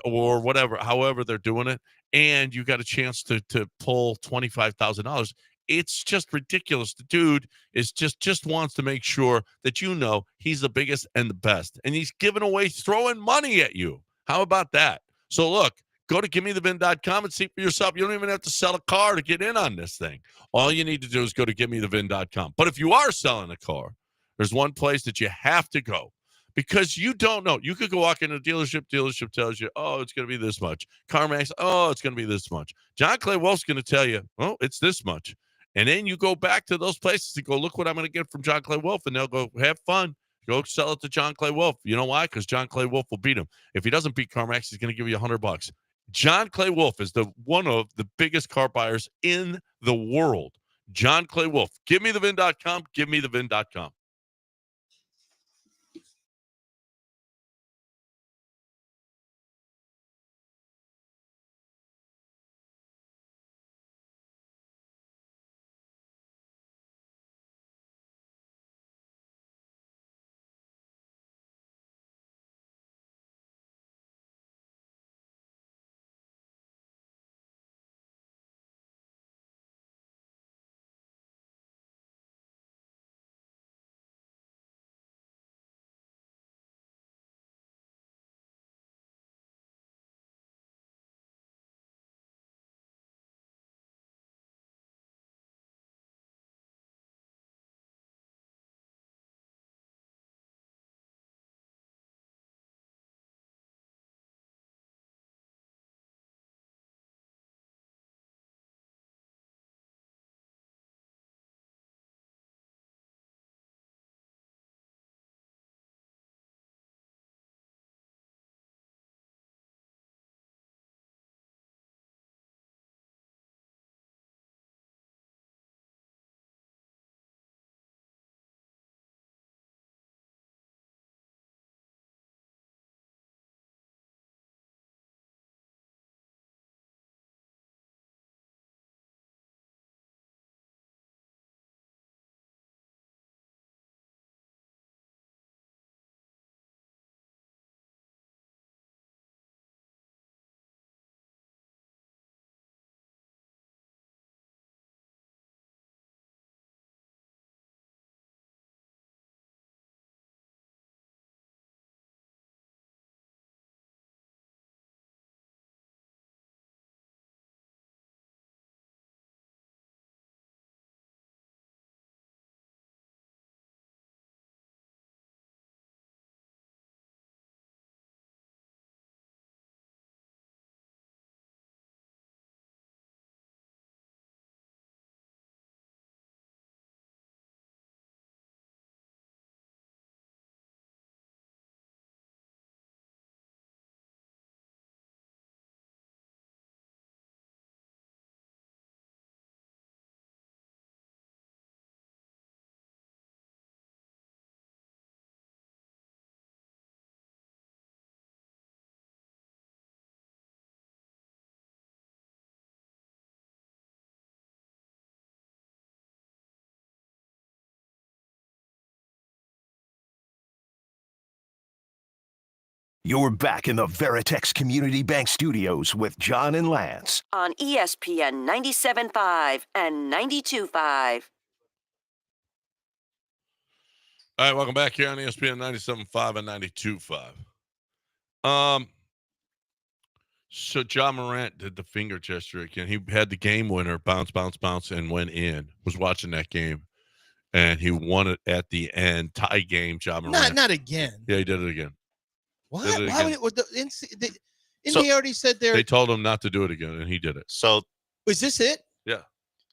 or whatever, however they're doing it, and you got a chance to pull $25,000. It's just ridiculous. The dude is just wants to make sure that you know he's the biggest and the best. And he's giving away, throwing money at you. How about that? So look, go to givemethevin.com and see for yourself. You don't even have to sell a car to get in on this thing. All you need to do is go to givemethevin.com. But if you are selling a car, there's one place that you have to go. Because you don't know. You could go walk in a dealership tells you, oh, it's going to be this much. CarMax, oh, it's going to be this much. John Clay Wolf's going to tell you, oh, it's this much. And then you go back to those places and go, look what I'm going to get from John Clay Wolf. And they'll go, have fun. Go sell it to John Clay Wolf. You know why? Because John Clay Wolf will beat him. If he doesn't beat CarMax, he's going to give you $100. John Clay Wolf is one of the biggest car buyers in the world. John Clay Wolf. GiveMeTheVin.com. GiveMeTheVin.com. You're back in the Veritex Community Bank Studios with John and Lance. On ESPN 97.5 and 92.5. All right, welcome back here on ESPN 97.5 and 92.5. So John Morant did the finger gesture again. He had the game winner, bounce, and went in. Was watching that game, and he won it at the end. Tie game, John Morant. Not again. Yeah, he did it again. What? Did it Why again. would NBA already said They told him not to do it again, and he did it. So was this it? Yeah.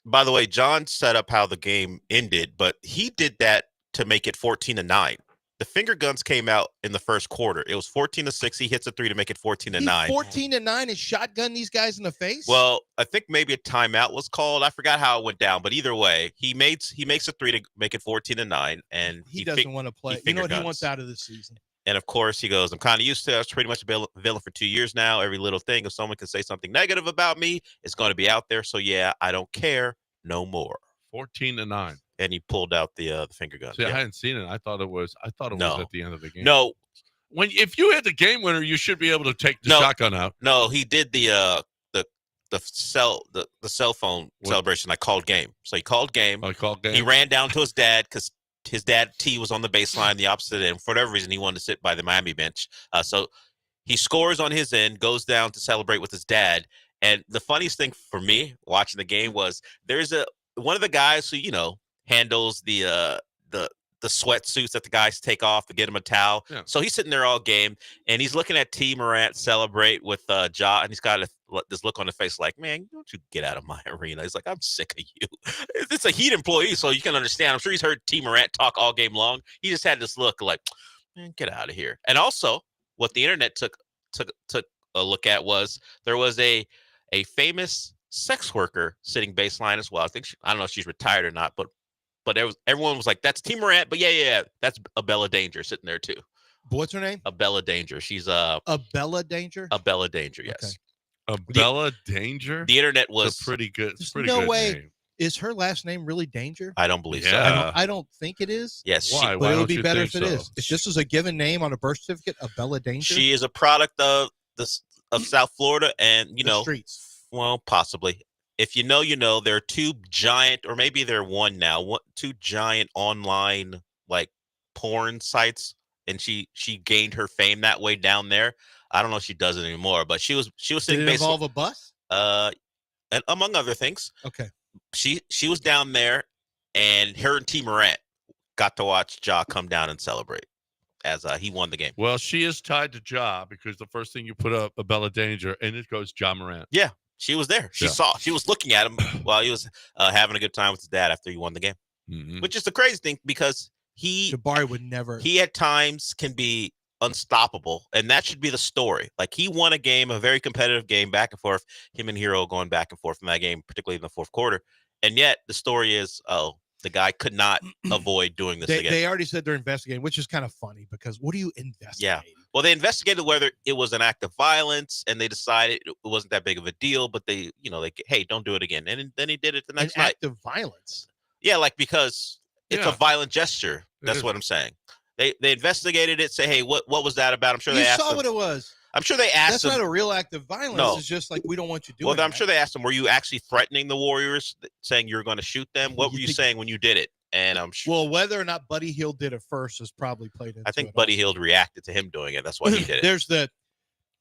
By the way, John set up how the game ended, but he did that to make it 14-9. The finger guns came out in the first quarter. It was 14-6. He hits a 3 to make it 14-9. 14-9 and shotgun these guys in the face. Well, I think maybe a timeout was called. I forgot how it went down, but either way, he makes a 3 to make it 14-9, and he doesn't want to play. You know what he wants out of this season? And of course, he goes, I'm kind of used to it. I was pretty much a villain for 2 years now. Every little thing, if someone can say something negative about me, it's going to be out there. So, yeah, I don't care no more. 14-9. And he pulled out the finger gun. See, yeah. I hadn't seen it. I thought it was at the end of the game. No. If you hit the game winner, you should be able to take the shotgun out. No, he did the cell phone celebration. I called game. So he called game. I called game. He ran down to his dad because his dad T was on the baseline, the opposite end. For whatever reason, he wanted to sit by the Miami bench. So he scores on his end, goes down to celebrate with his dad. And the funniest thing for me watching the game was there's one of the guys who handles the sweatsuits that the guys take off to get him a towel. Yeah. So he's sitting there all game, and he's looking at T. Morant celebrate with Ja, and he's got this look on the face like, man, don't you get out of my arena. He's like, I'm sick of you. It's a Heat employee, so you can understand. I'm sure he's heard T. Morant talk all game long. He just had this look like, man, get out of here. And also, what the internet took a look at was there was a famous sex worker sitting baseline as well. I don't know if she's retired or not, but everyone was like, that's T. Morant, but yeah, that's Abella Danger sitting there too. What's her name? Abella Danger. She's Abella Danger? Abella Danger, yes. Okay. Abella Danger? The internet was it's a pretty good. No way. Name. Is her last name really Danger? I don't believe so. I don't think it is. Yes. Why? But it would be better if it is. If this is a given name on a birth certificate, Abella Danger. She is a product of South Florida and the streets. Well, possibly. If you know, there are two giant, or maybe they're one now, two giant online like porn sites, and she gained her fame that way down there. I don't know if she does it anymore, but she was sitting. Did it involve a bus? And among other things. Okay. She was down there, and her and T. Morant got to watch Ja come down and celebrate as he won the game. Well, she is tied to Ja because the first thing you put up Abella Danger, and it goes Ja Morant. Yeah. She was there. She was looking at him while he was having a good time with his dad after he won the game, which is the crazy thing because Jabari would never. He at times can be unstoppable, and that should be the story. Like he won a game, a very competitive game, back and forth. Him and Hero going back and forth in that game, particularly in the fourth quarter. And yet the story is, the guy could not avoid doing this again. They already said they're investigating, which is kind of funny because what are you investigating? Yeah. Well, they investigated whether it was an act of violence, and they decided it wasn't that big of a deal. But they, hey, don't do it again. And then he did it the next night. Act of violence. Yeah, because it's a violent gesture. That's what I'm saying. They investigated it. Say, hey, what was that about? I'm sure they asked. You saw what it was. I'm sure they asked. That's not a real act of violence. No. It's just like we don't want you doing. Well, I'm that. sure they asked him, were you actually threatening the Warriors, saying you were going to shoot them? What were you saying when you did it? And I'm sure. Well, whether or not Buddy Hield did it first is probably played into I think Buddy Hield reacted to him doing it. That's why he did it. There's the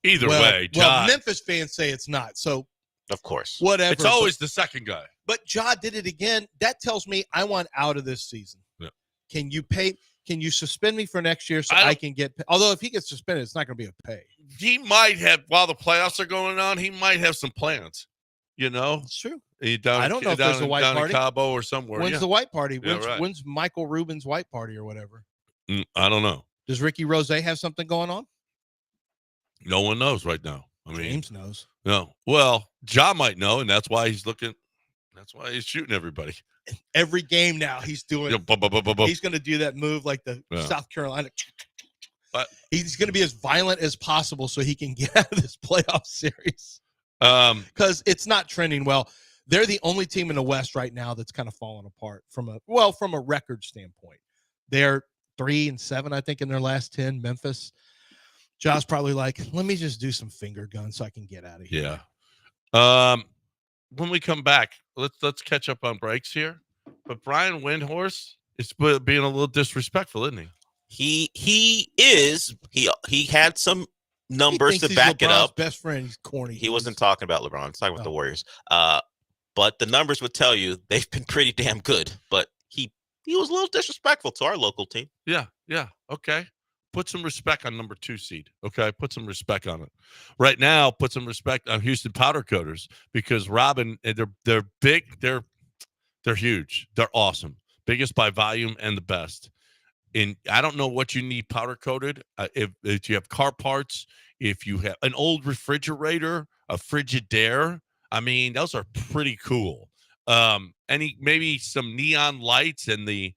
either way. Well, Memphis fans say it's not. So of course, whatever. It's always the second guy. But Ja did it again. That tells me I want out of this season. Yeah. Can you suspend me for next year so I can get? Although if he gets suspended, it's not going to be a pay. He might have, while the playoffs are going on, he might have some plans. It's true. I don't know if there's a white down party. In Cabo or somewhere. When's the white party? Right. When's Michael Rubin's white party or whatever? I don't know. Does Ricky Rose have something going on? No one knows right now. James knows. No. Well, Ja might know, and that's why he's looking. That's why he's shooting everybody. Every game now he's doing. He's going to do that move like the South Carolina. But he's going to be as violent as possible so he can get out of this playoff series. Because it's not trending well. They're the only team in the West right now that's kind of falling apart from a record standpoint. They're 3-7, I think, in their last 10. Memphis. Josh probably like, let me just do some finger guns so I can get out of here. Yeah. When we come back, let's catch up on breaks here. But Brian Windhorse is being a little disrespectful, isn't he? He is. He had some He numbers thinks to he's back it LeBron's up. best friend. He's corny. He wasn't talking about LeBron. He's talking about the Oh. Warriors. But the numbers would tell you they've been pretty damn good. But he was a little disrespectful to our local team. Yeah. Okay. Put some respect on number 2 seed. Okay. Put some respect on it. Right now, put some respect on Houston Powder Coaters because Robin, they're big. They're huge. They're awesome. Biggest by volume and the best. And I don't know what you need powder coated. If you have car parts, if you have an old refrigerator, a Frigidaire, I mean, those are pretty cool. Maybe some neon lights and the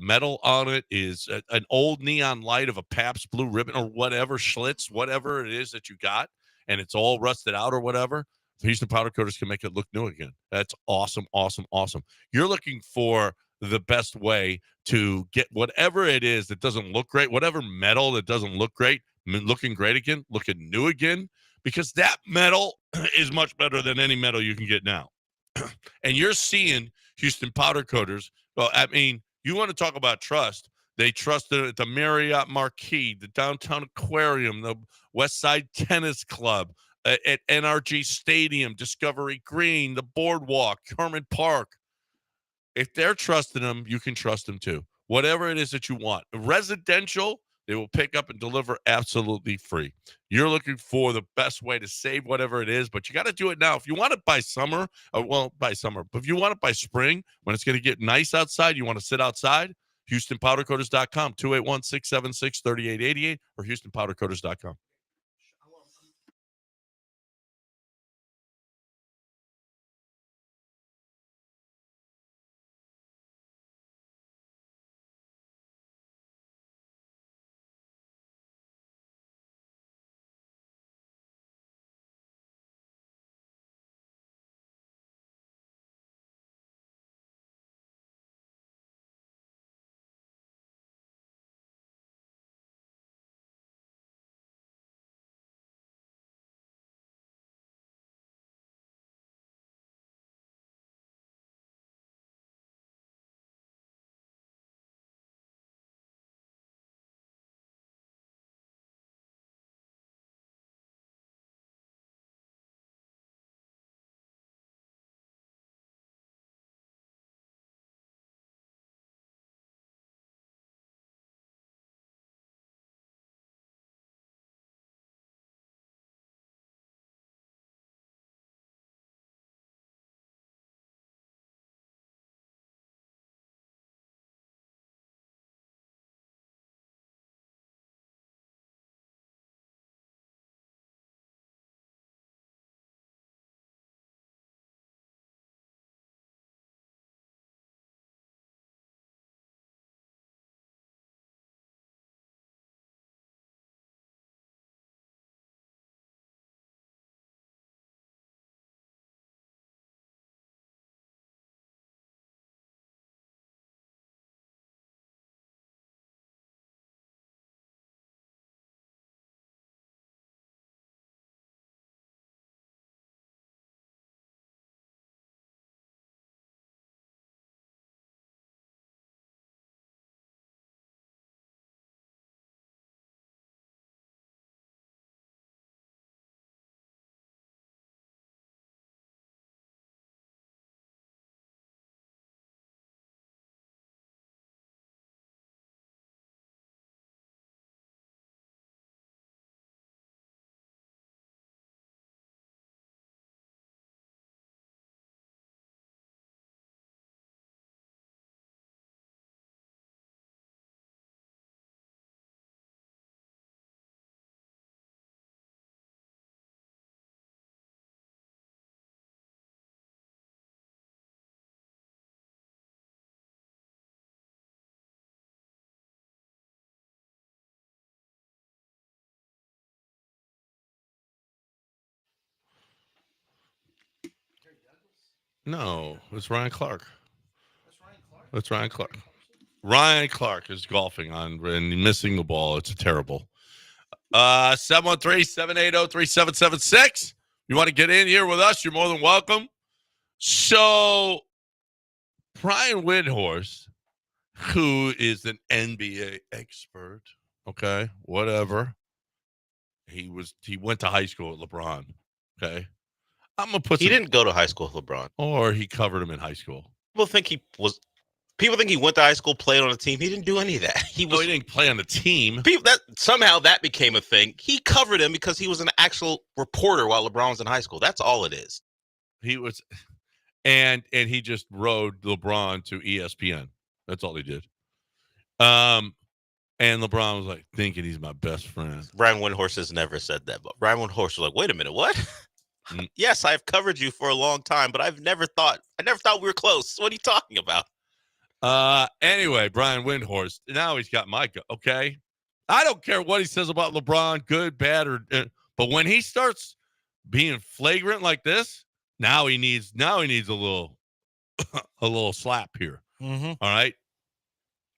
metal on it is an old neon light of a Pabst Blue Ribbon or whatever, Schlitz, whatever it is that you got, and it's all rusted out or whatever. Houston Powder Coaters can make it look new again. That's awesome. You're looking for the best way to get whatever it is that doesn't look great, whatever metal that doesn't look great, looking great again, looking new again, because that metal is much better than any metal you can get now. And you're seeing Houston Powder Coaters. Well, I mean, you want to talk about trust. They trusted at the Marriott Marquis, the Downtown Aquarium, the West Side Tennis Club, at NRG Stadium, Discovery Green, the Boardwalk, Herman Park. If they're trusting them, you can trust them too. Whatever it is that you want. Residential, they will pick up and deliver absolutely free. You're looking for the best way to save whatever it is, but you got to do it now. If you want it by summer, by summer, but if you want it by spring, when it's going to get nice outside, you want to sit outside, HoustonPowderCoaters.com, 281-676-3888 or HoustonPowderCoaters.com. No, it's Ryan Clark. That's Ryan Clark. Ryan Clark is golfing on and missing the ball. It's terrible. 713-780-3776. You want to get in here with us? You're more than welcome. So, Brian Windhorst, who is an NBA expert, okay, whatever. He went to high school with LeBron, okay? I'm going to put He didn't go to high school with LeBron. Or he covered him in high school. People think he went to high school, played on a team. He didn't do any of that. He didn't play on the team. Somehow that became a thing. He covered him because he was an actual reporter while LeBron was in high school. That's all it is. He was, and he just rode LeBron to ESPN. That's all he did. And LeBron was like thinking he's my best friend. Brian Windhorst has never said that, but Brian Windhorst was like, "Wait a minute, what? Yes, I've covered you for a long time, but I never thought we were close. What are you talking about?" Anyway, Brian Windhorst. Now he's got my okay. I don't care what he says about LeBron, good, bad, but when he starts being flagrant like this, now he needs a little a little slap here. Mm-hmm. All right.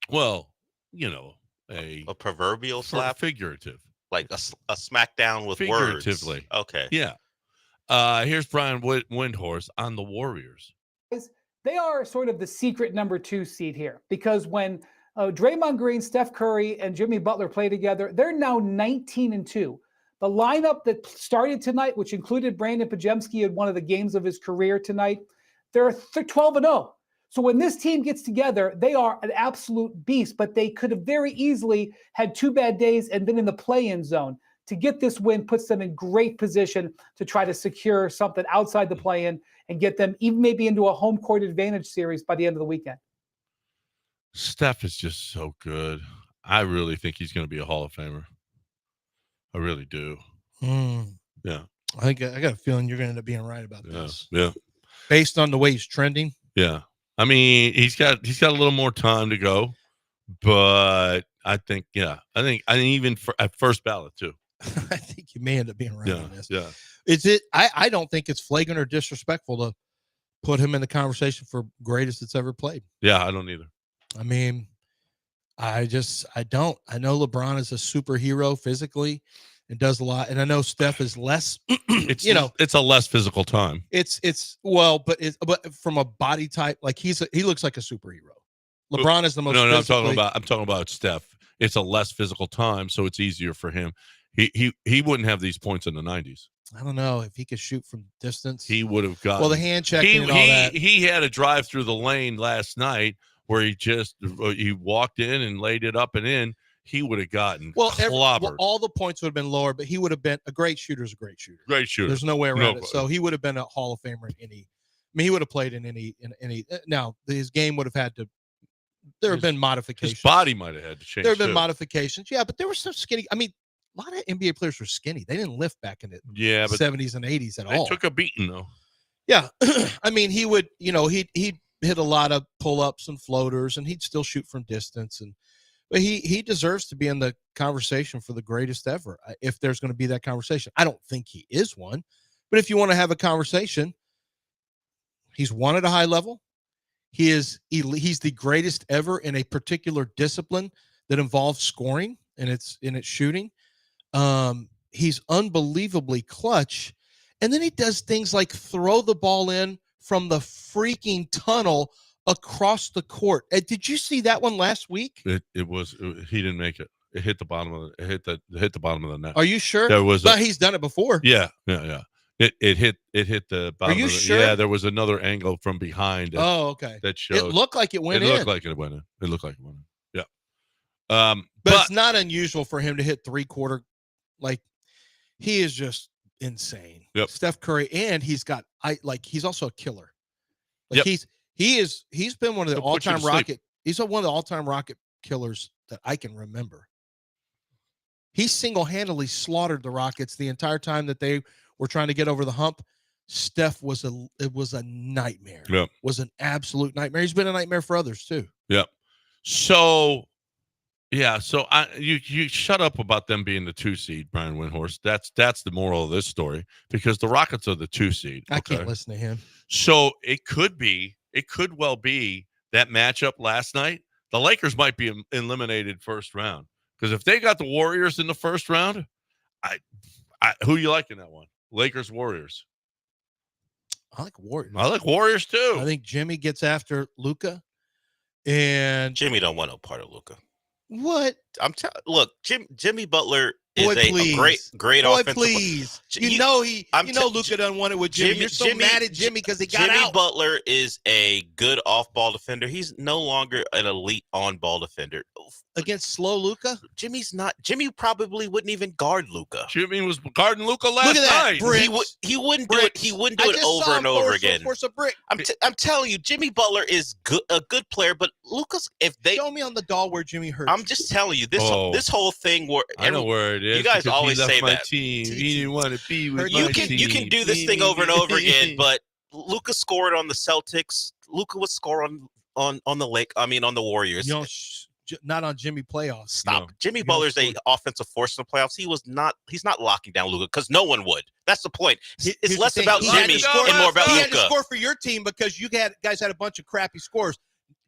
Well, a proverbial slap, figurative, like a smackdown with figuratively. Words. Okay. Yeah. Here's Brian Windhorst on the Warriors. They are sort of the secret number 2 seed here because when Draymond Green, Steph Curry, and Jimmy Butler play together, they're now 19-2. The lineup that started tonight, which included Brandon Pajemski in one of the games of his career tonight, they're 12-0. So when this team gets together, they are an absolute beast, but they could have very easily had 2 bad days and been in the play-in zone. To get this win puts them in great position to try to secure something outside the play-in and get them even maybe into a home court advantage series by the end of the weekend. Steph is just so good. I really think he's going to be a Hall of Famer. I really do. Yeah. I got a feeling you're going to end up being right about this. Yeah. Based on the way he's trending. Yeah. I mean, he's got a little more time to go, but I think even at first ballot too. I think you may end up being right on this. Yeah. I don't think it's flagrant or disrespectful to put him in the conversation for greatest that's ever played. Yeah, I don't either. I mean, I don't. I know LeBron is a superhero physically and does a lot. And I know Steph is less, it's a less physical time. But from a body type, like he looks like a superhero. LeBron is the most. No, I'm talking about Steph. It's a less physical time, so it's easier for him. He wouldn't have these points in the 90s. I don't know if he could shoot from distance. He would have got the hand checking and all that. He had a drive through the lane last night where he walked in and laid it up and in. He would have gotten clobbered. All the points would have been lower, but he would have been a great shooter. Great shooter. There's no way around it. So he would have been a Hall of Famer in any. I mean, he would have played in any. Now his game would have had to. There have been modifications. His body might have had to change. There have been modifications. Yeah, but there were some skinny. I mean, a lot of NBA players were skinny. They didn't lift back in the 70s and 80s at all. They took a beating though. Yeah, I mean, he would. He'd hit a lot of pull-ups and floaters, and he'd still shoot from distance. But he deserves to be in the conversation for the greatest ever. If there's going to be that conversation, I don't think he is one. But if you want to have a conversation, he's won at a high level. He's the greatest ever in a particular discipline that involves scoring and it's shooting. He's unbelievably clutch. And then he does things like throw the ball in from the freaking tunnel across the court. Did you see that one last week? He didn't make it. It hit the bottom of the bottom of the net. Are you sure? He's done it before. Yeah. It hit the bottom. Are you sure? Yeah, there was another angle from behind. Okay. That showed. It looked like it went in. It looked like it went in. Yeah. But it's not unusual for him to hit 3/4. Like, he is just insane. Yep. Steph Curry, and he's also a killer. Like he's been one of the all-time rocket. He's one of the all-time rocket killers that I can remember. He single-handedly slaughtered the Rockets the entire time that they were trying to get over the hump. Steph was a nightmare. Yeah. Was an absolute nightmare. He's been a nightmare for others too. Yeah. So you shut up about them being the 2 seed, Brian Windhorst. That's the moral of this story, because the Rockets are the 2 seed. I can't listen to him. So it could well be that matchup last night. the Lakers might be eliminated first round. Because if they got the Warriors in the first round, who you like in that one? Lakers, Warriors. I like Warriors. I like Warriors too. I think Jimmy gets after Luka, and Jimmy don't want no part of Luka. What? Look, Jimmy Butler is Boy, a great Boy, offensive. please. Luka doesn't want it with Jimmy. You're so mad at Jimmy because he got Jimmy out. Butler is a good off-ball defender. He's no longer an elite on-ball defender. Against slow Luka? Jimmy's not. Jimmy probably wouldn't even guard Luka. Jimmy was guarding Luka last Look at that, night. bricks. He wouldn't do it. He wouldn't do I it just over saw and him over force again. a brick. I'm telling you, Jimmy Butler is a good player, but Luka's Show me on the doll where Jimmy hurt. I'm just telling you, this whole thing where I know where it is. you guys because always he left say my that. team. He didn't want to be with You my can team. do this thing over and over again, but Luka scored on the Celtics. Luka would score on the Warriors. You know, not on Jimmy playoffs. Stop. No. Jimmy Butler's a offensive force in the playoffs. He's not locking down Luka because no one would. That's the point. It's Here's less the thing. about He had Jimmy to score. and more about He had to Luka. score for your team because you guys had a bunch of crappy scores.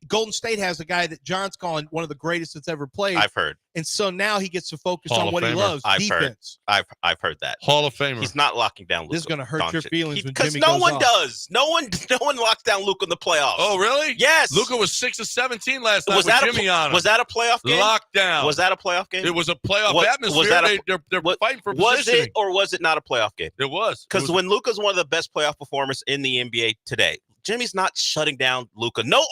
Golden State has a guy that John's calling one of the greatest that's ever played. I've heard. And so now he gets to focus Hall on of what he Famer. loves, I've defense. heard. I've heard that. Hall of Famer. He's not locking down Luka. This is going to hurt your feelings when Jimmy no goes one off. does. No one locks down Luka in the playoffs. Oh, really? Yes. Luka was 6 of 17 last night was with that Jimmy on him. Was that a playoff game? Lockdown. Was that a playoff game? It was a playoff Was atmosphere. that They're fighting for was positioning. it or was it not a playoff game? It was. Because when Luka's one of the best playoff performers in the NBA today, Jimmy's not shutting down Luka. No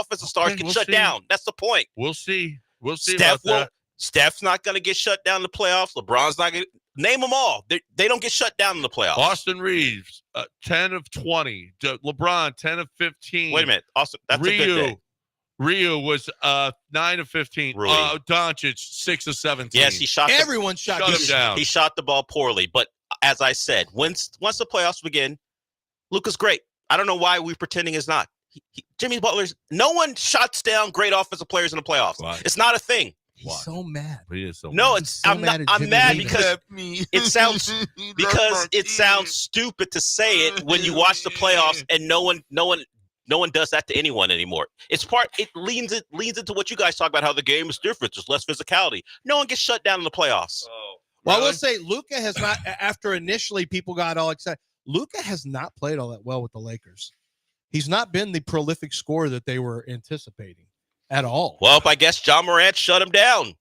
offensive stars can shut down. That's the point. We'll see. We'll see about that. Steph's not going to get shut down in the playoffs. LeBron's not going to. Name them all. They don't get shut down in the playoffs. Austin Reeves, 10 of 20. LeBron, 10 of 15. Wait a minute. Austin, that's a good day. Ryu was 9 of 15. Rui. Doncic, 6 of 17. Yes, he shot. Everyone shut him down. He shot the ball poorly. But as I said, once the playoffs begin, Luka's great. I don't know why we're pretending it's not. Jimmy Butler's. No one shuts down great offensive players in the playoffs. Why? It's not a thing. He's so mad. He is so No, mad. it's so I'm mad not. at I'm Jimmy mad leaving. because it sounds stupid to say it when you watch the playoffs and no one does that to anyone anymore. It leans into what you guys talk about, how the game is different. There's less physicality. No one gets shut down in the playoffs. Oh, Well, really? I will say Luka has not. After initially people got all excited, Luka has not played all that well with the Lakers. He's not been the prolific scorer that they were anticipating at all. Well, I guess John Morant shut him down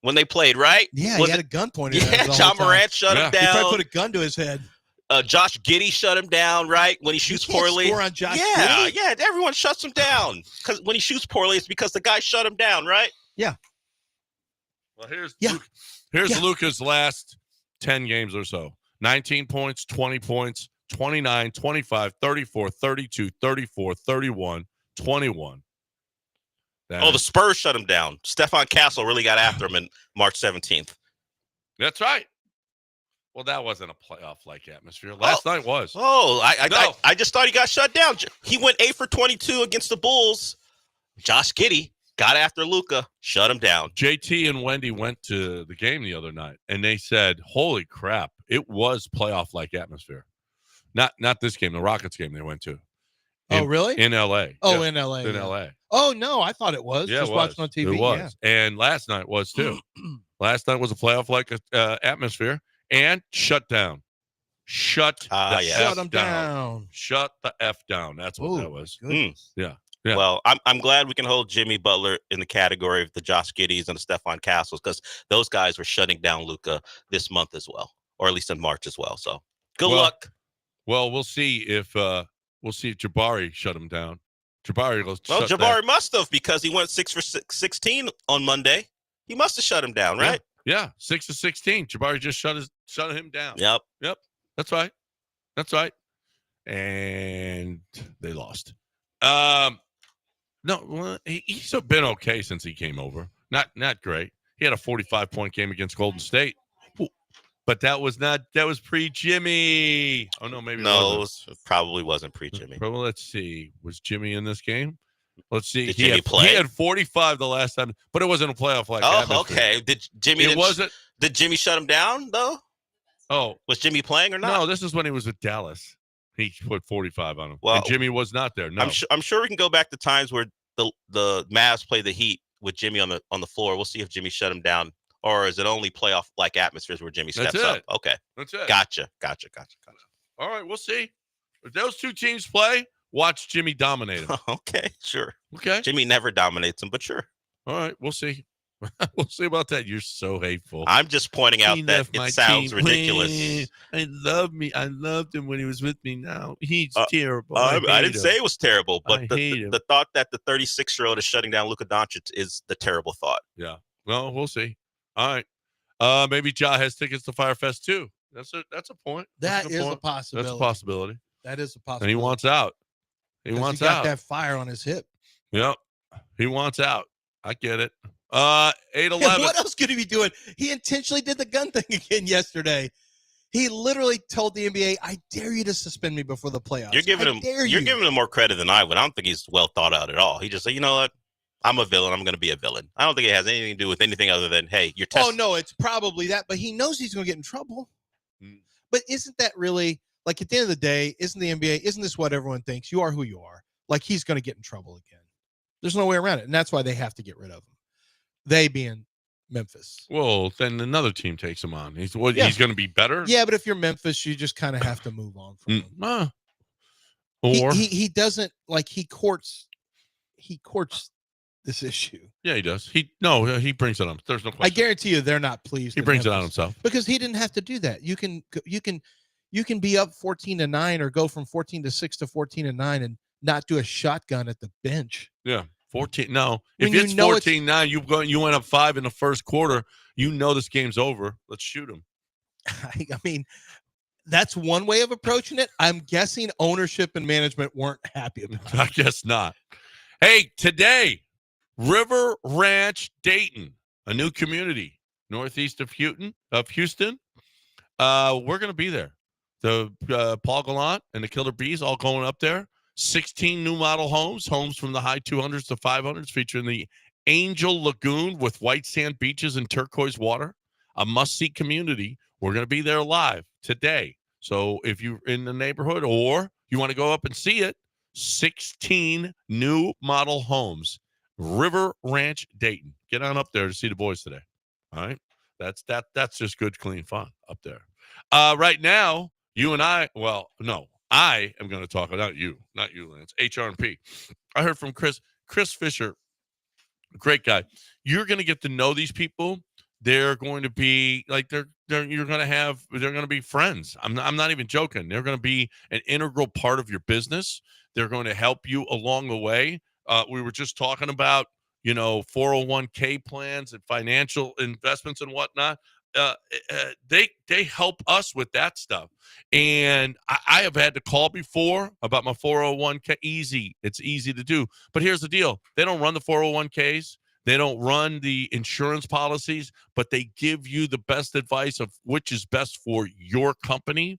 when they played, right? Yeah, Was he had it- a gun pointed at him. Yeah, the whole John time. Morant shut him He probably down. put a gun to his head. Josh Giddey shut him down, right? When he shoots can't poorly. score on Josh yeah, Giddey. yeah. Everyone shuts him down because when he shoots poorly, it's because the guy shut him down, right? Yeah. Well, here's Yeah. Luka's last 10 games or so. 19 points, 20 points, 29, 25, 34, 32, 34, 31, 21. Oh, the Spurs shut him down. Stephon Castle really got after him in March 17th. That's right. Well, that wasn't a playoff-like atmosphere. Last night was. Oh, No. I just thought he got shut down. He went 8 for 22 against the Bulls. Josh Giddey got after Luka, shut him down. JT and Wendy went to the game the other night, and they said, holy crap, it was playoff-like atmosphere. Not this game, the Rockets game they went to. Oh, really? In L.A. Oh, Yeah, in L.A. in yeah. L.A. Oh, no, I thought it was. Yeah, Just it was. watching on TV. It was. And last night was, too. Last night was a playoff-like atmosphere, and shut down. Shut the yeah. F Shut him down. Shut the F down. That's what that was. Goodness. Yeah. Well, I'm glad we can hold Jimmy Butler in the category of the Josh Giddeys and the Stephon Castles because those guys were shutting down Luka this month as well, or at least in March as well. So good luck. Well, we'll see if Jabari shut him down. Jabari goes. Well, Jabari must have because he went 6 for 16 on Monday. He must have shut him down, right? Yeah, 6 of 16. Jabari just shut him down. Yep. That's right. And they lost. No, well, he's been okay since he came over. Not great. He had a 45-point game against Golden State, but that was pre-Jimmy. Oh no, maybe it probably wasn't pre-Jimmy. Well, let's see. Was Jimmy in this game? Let's see. Did Jimmy play? He had 45 the last time, but it wasn't a playoff like Oh, atmosphere. okay. Did Jimmy shut him down though? Oh, was Jimmy playing or not? No, this is when he was with Dallas. He put 45 on him. Well, and Jimmy was not there. No, I'm sure we can go back to times where the Mavs play the Heat with Jimmy on the floor, we'll see if Jimmy shut him down, or is it only playoff like atmospheres where Jimmy steps up? Okay, That's it. Gotcha. All right, we'll see. If those two teams play, watch Jimmy dominate them. Okay, sure. Okay. Jimmy never dominates him, but sure. All right, we'll see. We'll see about that. You're so hateful. I'm just pointing out that it sounds ridiculous. I loved him when he was with me. Now he's terrible. I didn't say it was terrible, but I the hate him. thought that the 36-year-old is shutting down Luka Doncic is the terrible thought. Yeah. Well, we'll see. All right. Maybe Ja has tickets to Firefest too. That's a point. That That's is a point. possibility. That's a possibility. That is a possibility. And he wants out. He 'Cause wants he got out. that fire on his hip. Yep. He wants out. I get it. 8-11. What else could he be doing? He intentionally did the gun thing again yesterday. He literally told the NBA, "I dare you to suspend me before the playoffs." You're giving him more credit than I would. I don't think he's well thought out at all. He just said, "You know what? I'm a villain. I'm going to be a villain." I don't think it has anything to do with anything other than, hey, you're testing. Oh no, it's probably that, but he knows he's going to get in trouble. But isn't that really, like, at the end of the day, isn't the NBA, isn't this what everyone thinks? You are who you are. Like, he's going to get in trouble again. There's no way around it, and that's why they have to get rid of him. They being Memphis. Well, then another team takes him on. He's going to be better? Yeah, but if you're Memphis, you just kind of have to move on from him. Or he doesn't, like, he courts this issue. Yeah, he does. He brings it on. There's no question. I guarantee you they're not pleased. He brings it on himself. Because he didn't have to do that. You can be up 14-9 or go from 14-6 to 14-9 and not do a shotgun at the bench. Yeah. 14. No, When if it's you know 14-9, you went up 5 in the first quarter. You know this game's over. Let's shoot him. I mean, that's one way of approaching it. I'm guessing ownership and management weren't happy about it. I guess not. Hey, today, River Ranch, Dayton, a new community northeast of Houston. We're going to be there. The Paul Gallant and the Killer Bees all going up there. 16 new model homes from the high 200s to 500s, featuring the Angel Lagoon with white sand beaches and turquoise water. A must-see community. We're going to be there live today. So if you're in the neighborhood or you want to go up and see it, 16 new model homes. River Ranch, Dayton. Get on up there to see the boys today. All right? That's just good, clean fun up there. Right now, you and I am going to talk about you, Lance. HRP. I heard from Chris Fisher, great guy. You're going to get to know these people. They're going to be like they're going to be friends. I'm not even joking. They're going to be an integral part of your business. They're going to help you along the way. We were just talking about 401k plans and financial investments and whatnot. They help us with that stuff. And I have had to call before about my 401k. It's easy to do. But here's the deal. They don't run the 401ks. They don't run the insurance policies, but they give you the best advice of which is best for your company.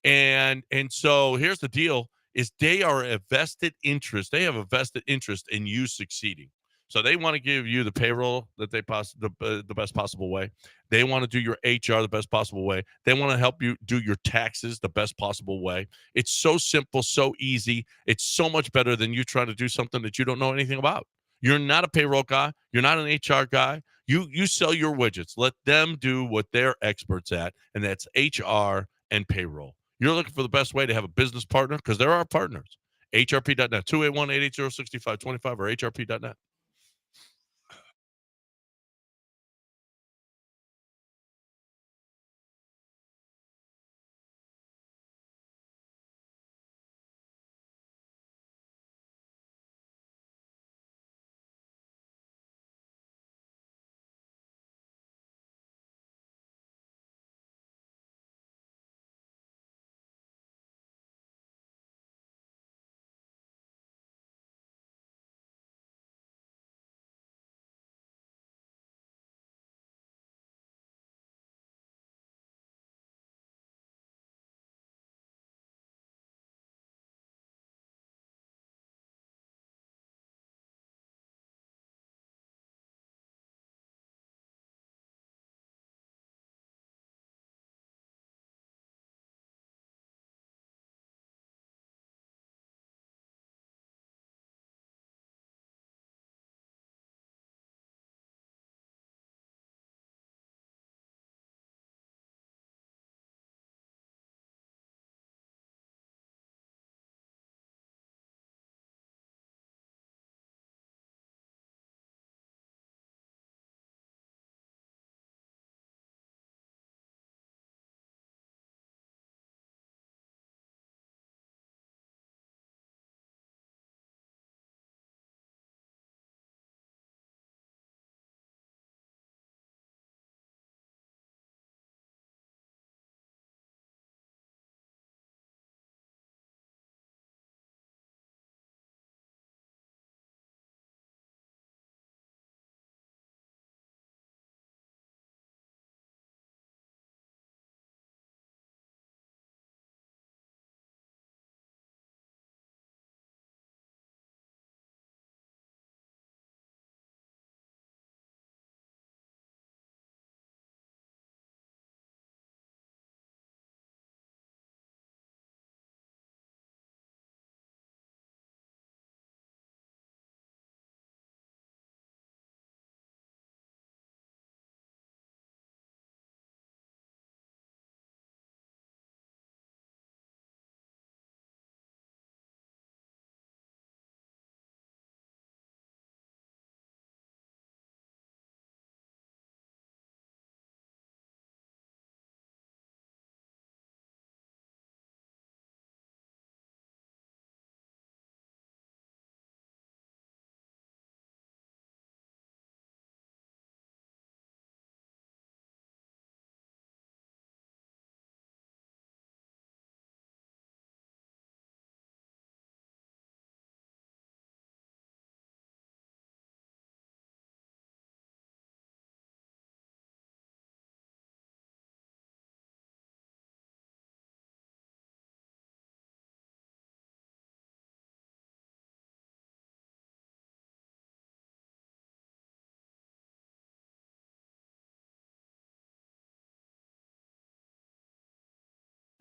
And so here's the deal is they are a vested interest. They have a vested interest in you succeeding. So they want to give you the payroll that the best possible way. They want to do your HR the best possible way. They want to help you do your taxes the best possible way. It's so simple, so easy. It's so much better than you trying to do something that you don't know anything about. You're not a payroll guy. You're not an HR guy. You sell your widgets. Let them do what they're experts at, and that's HR and payroll. You're looking for the best way to have a business partner because there are partners. HRP.net, 281-880-6525 or HRP.net.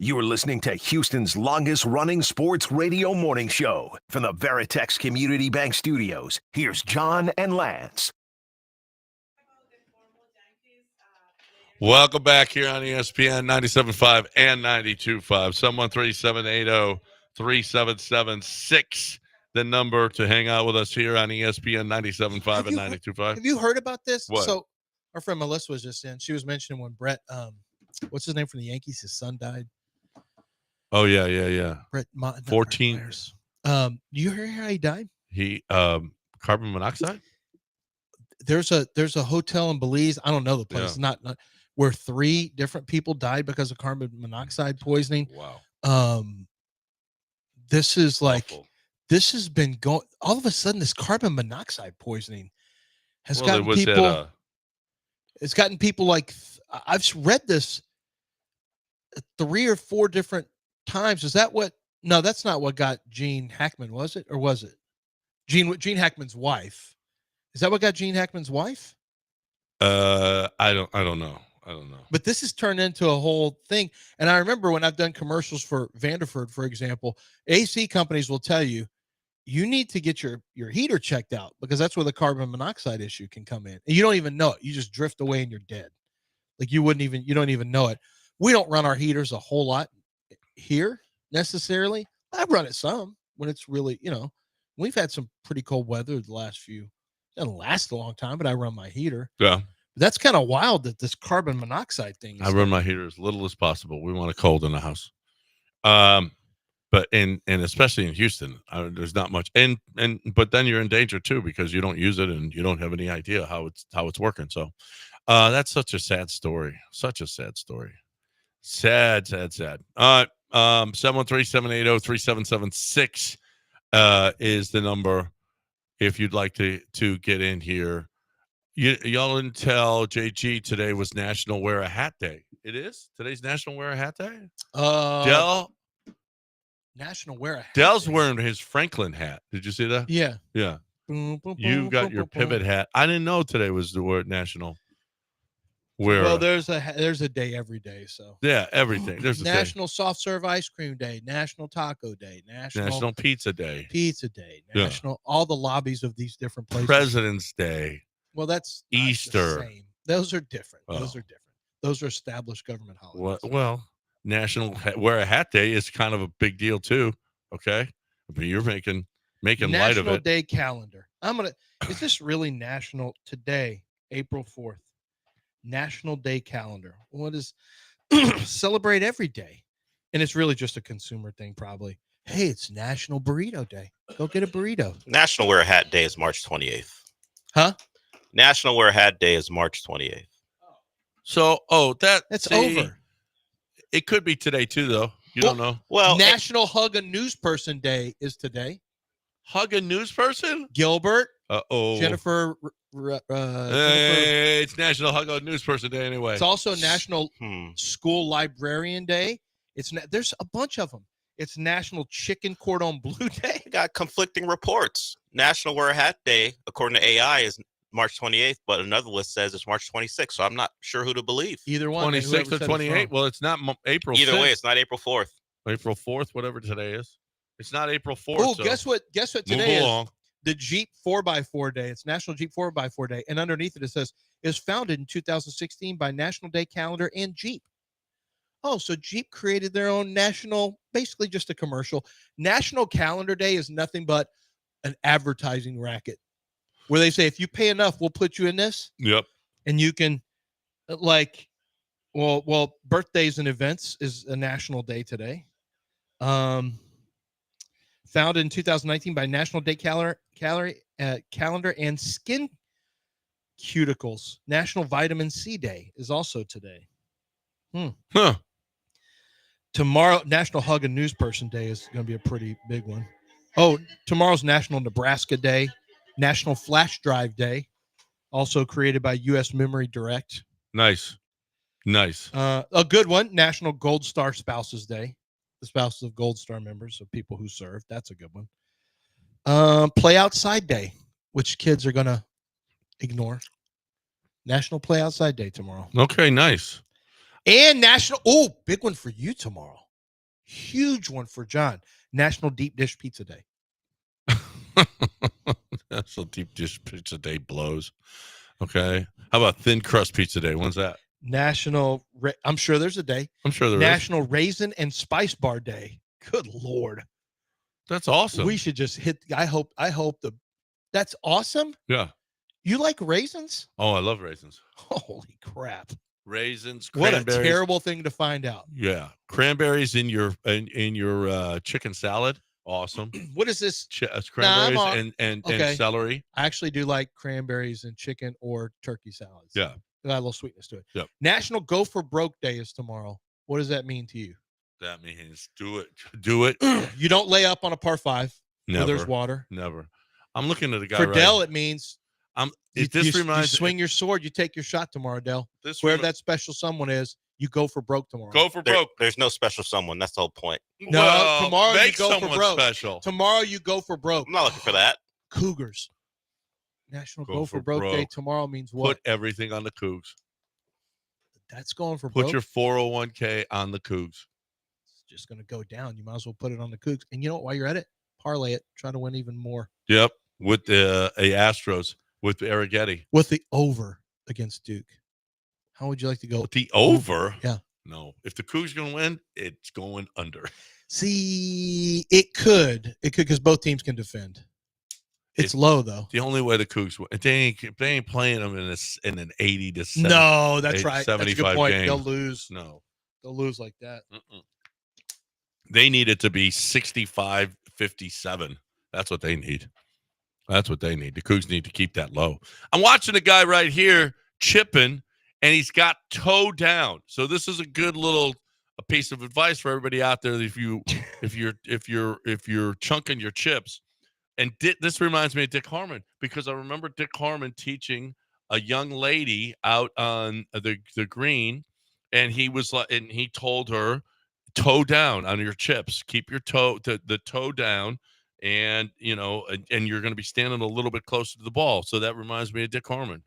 You're listening to Houston's longest running sports radio morning show from the Veritex Community Bank Studios. Here's John and Lance. Welcome back here on ESPN 97.5 and 92.5. 713-780-3776. The number to hang out with us here on ESPN 97.5 and 92.5. Have you heard about this? What? So our friend Melissa was just in. She was mentioning when Brett, what's his name from the Yankees? His son died. Oh, yeah. Brett, 14. You hear how he died? He carbon monoxide? There's a hotel in Belize. I don't know the place. Yeah. Not where 3 different people died because of carbon monoxide poisoning. Wow. This is like Awful. this has been going. All of a sudden, this carbon monoxide poisoning has Well, gotten people. It's gotten people like I've read this 3 or 4 different times. Is that what? No, that's not what got Gene Hackman, was it? Or was it Gene Hackman's wife? Is that what got Gene Hackman's wife? I don't know. But this has turned into a whole thing. And I remember when I've done commercials for Vanderford, for example, AC companies will tell you, you need to get your heater checked out because that's where the carbon monoxide issue can come in. And you don't even know it. You just drift away and you're dead. Like you don't even know it. We don't run our heaters a whole lot here necessarily. I run it some when it's really, we've had some pretty cold weather the last few. It doesn't last a long time, but I run my heater. Yeah. That's kind of wild that this carbon monoxide thing is. I run my heater as little as possible. We want it cold in the house. But and especially in Houston, there's not much. But then you're in danger too because you don't use it and you don't have any idea how it's working. So that's such a sad story. Such a sad story. Sad. All right. 713-780-3776 is the number if you'd like to get in here. Y'all didn't tell JG today was National Wear a Hat Day. It is? Today's National Wear a Hat Day? National Wear a Hat Dell's Day. wearing his Franklin hat. Did you see that? Yeah. Yeah. Boom, boom, You boom, got boom, your boom, pivot boom. hat. I didn't know today was the word National Wear. Well, there's a day every day. So yeah, everything. There's a National Soft Serve Ice Cream Day, National Taco Day, day. National Pizza Day. National Yeah. all the lobbies of these different places. President's Day. Well, that's not the Easter. same. Those are different. Oh. Those are established government holidays. Well, National Wear a Hat Day is kind of a big deal too. Okay, but you're making light of National it. Day calendar. Is this really national today, April 4th? National Day calendar. What is celebrate every day? And it's really just a consumer thing, probably. Hey, it's National Burrito Day. Go get a burrito. National Wear a Hat Day is March 28th. Huh? National Wear a Hat Day is March 28th. So, That's over. It could be today too, though. You don't know. Well, National Hug a News Person Day is today. Hug a news person? Gilbert, Uh-oh. Jennifer. Hey, it's National Hug a News Person Day anyway. It's also National Hmm. School Librarian Day. There's a bunch of them. It's National Chicken Cordon Bleu Day. We got conflicting reports. National Wear a Hat Day, according to AI, is March 28th, but another list says it's March 26th. So I'm not sure who to believe. Either one. 26 or 28? Well, it's not April Either 6th. way, it's not April 4th. April 4th, whatever today is. It's not April 4th. Oh, so guess what move today is? along. The Jeep 4x4 Day. It's National Jeep 4x4 Day. And underneath it says, is founded in 2016 by National Day Calendar and Jeep. Oh, so Jeep created their own national, basically just a commercial. National Calendar Day is nothing but an advertising racket where they say, if you pay enough, we'll put you in this. Yep. And you can birthdays and events is a national day today. Founded in 2019 by National Day Calendar and Skin Cuticles. National Vitamin C Day is also today. Huh. Tomorrow, National Hug a News Person Day is going to be a pretty big one. Oh, tomorrow's National Nebraska Day, National Flash Drive Day, also created by U.S. Memory Direct. Nice. A good one, National Gold Star Spouses Day. The spouses of Gold Star members, so people who serve. That's a good one. Play Outside Day, which kids are going to ignore. National Play Outside Day tomorrow. Okay, nice. And big one for you tomorrow. Huge one for John. National Deep Dish Pizza Day. National Deep Dish Pizza Day blows. Okay. How about Thin Crust Pizza Day? When's that? I'm sure there's a day. I'm sure there is. National Raisin and Spice Bar Day. Good Lord. That's awesome. We should just hit. I hope that's awesome. Yeah. You like raisins? Oh, I love raisins. Holy crap. Raisins, What cranberries. a terrible thing to find out. Yeah. Cranberries in your chicken salad. Awesome. What is this? Cranberries and celery. I actually do like cranberries and chicken or turkey salads. Yeah. Got a little sweetness to it. Yep. National Go for Broke Day is tomorrow. What does that mean to you? That means do it. Do it. You don't lay up on a par 5 Never. where there's water. Never. I'm looking at a guy For right Dell, it means you reminds swing your sword, you take your shot tomorrow, Dell. Whoever that special someone is, you go for broke tomorrow. Go for broke. There's no special someone. That's the whole point. No, well, tomorrow make you go for someone broke. special. Tomorrow you go for broke. I'm not looking for that. Cougars. National Go for Broke Day tomorrow means what? Put everything on the Cougs. That's going for broke. Put your 401k on the Cougs. It's just going to go down. You might as well put it on the Cougs. And you know what? While you're at it, parlay it. Try to win even more. Yep. With the Astros, with Arrighetti. With the over against Duke. How would you like to go? With the over? Yeah. No. If the Cougs going to win, it's going under. See, it could because both teams can defend. It's low though. The only way the Cougs win, they ain't playing them in an 80 to 70, no, that's right. 75 that's a good point. game. They'll lose. No, they'll lose like that. They need it to be 65-57. That's what they need. That's what they need. The Cougs need to keep that low. I'm watching a guy right here chipping, and he's got toe down. So this is a good little a piece of advice for everybody out there. If you're chunking your chips. And this reminds me of Dick Harmon, because I remember Dick Harmon teaching a young lady out on the green, and he told her, toe down on your chips. Keep your the toe down, and and you're going to be standing a little bit closer to the ball. So that reminds me of Dick Harmon,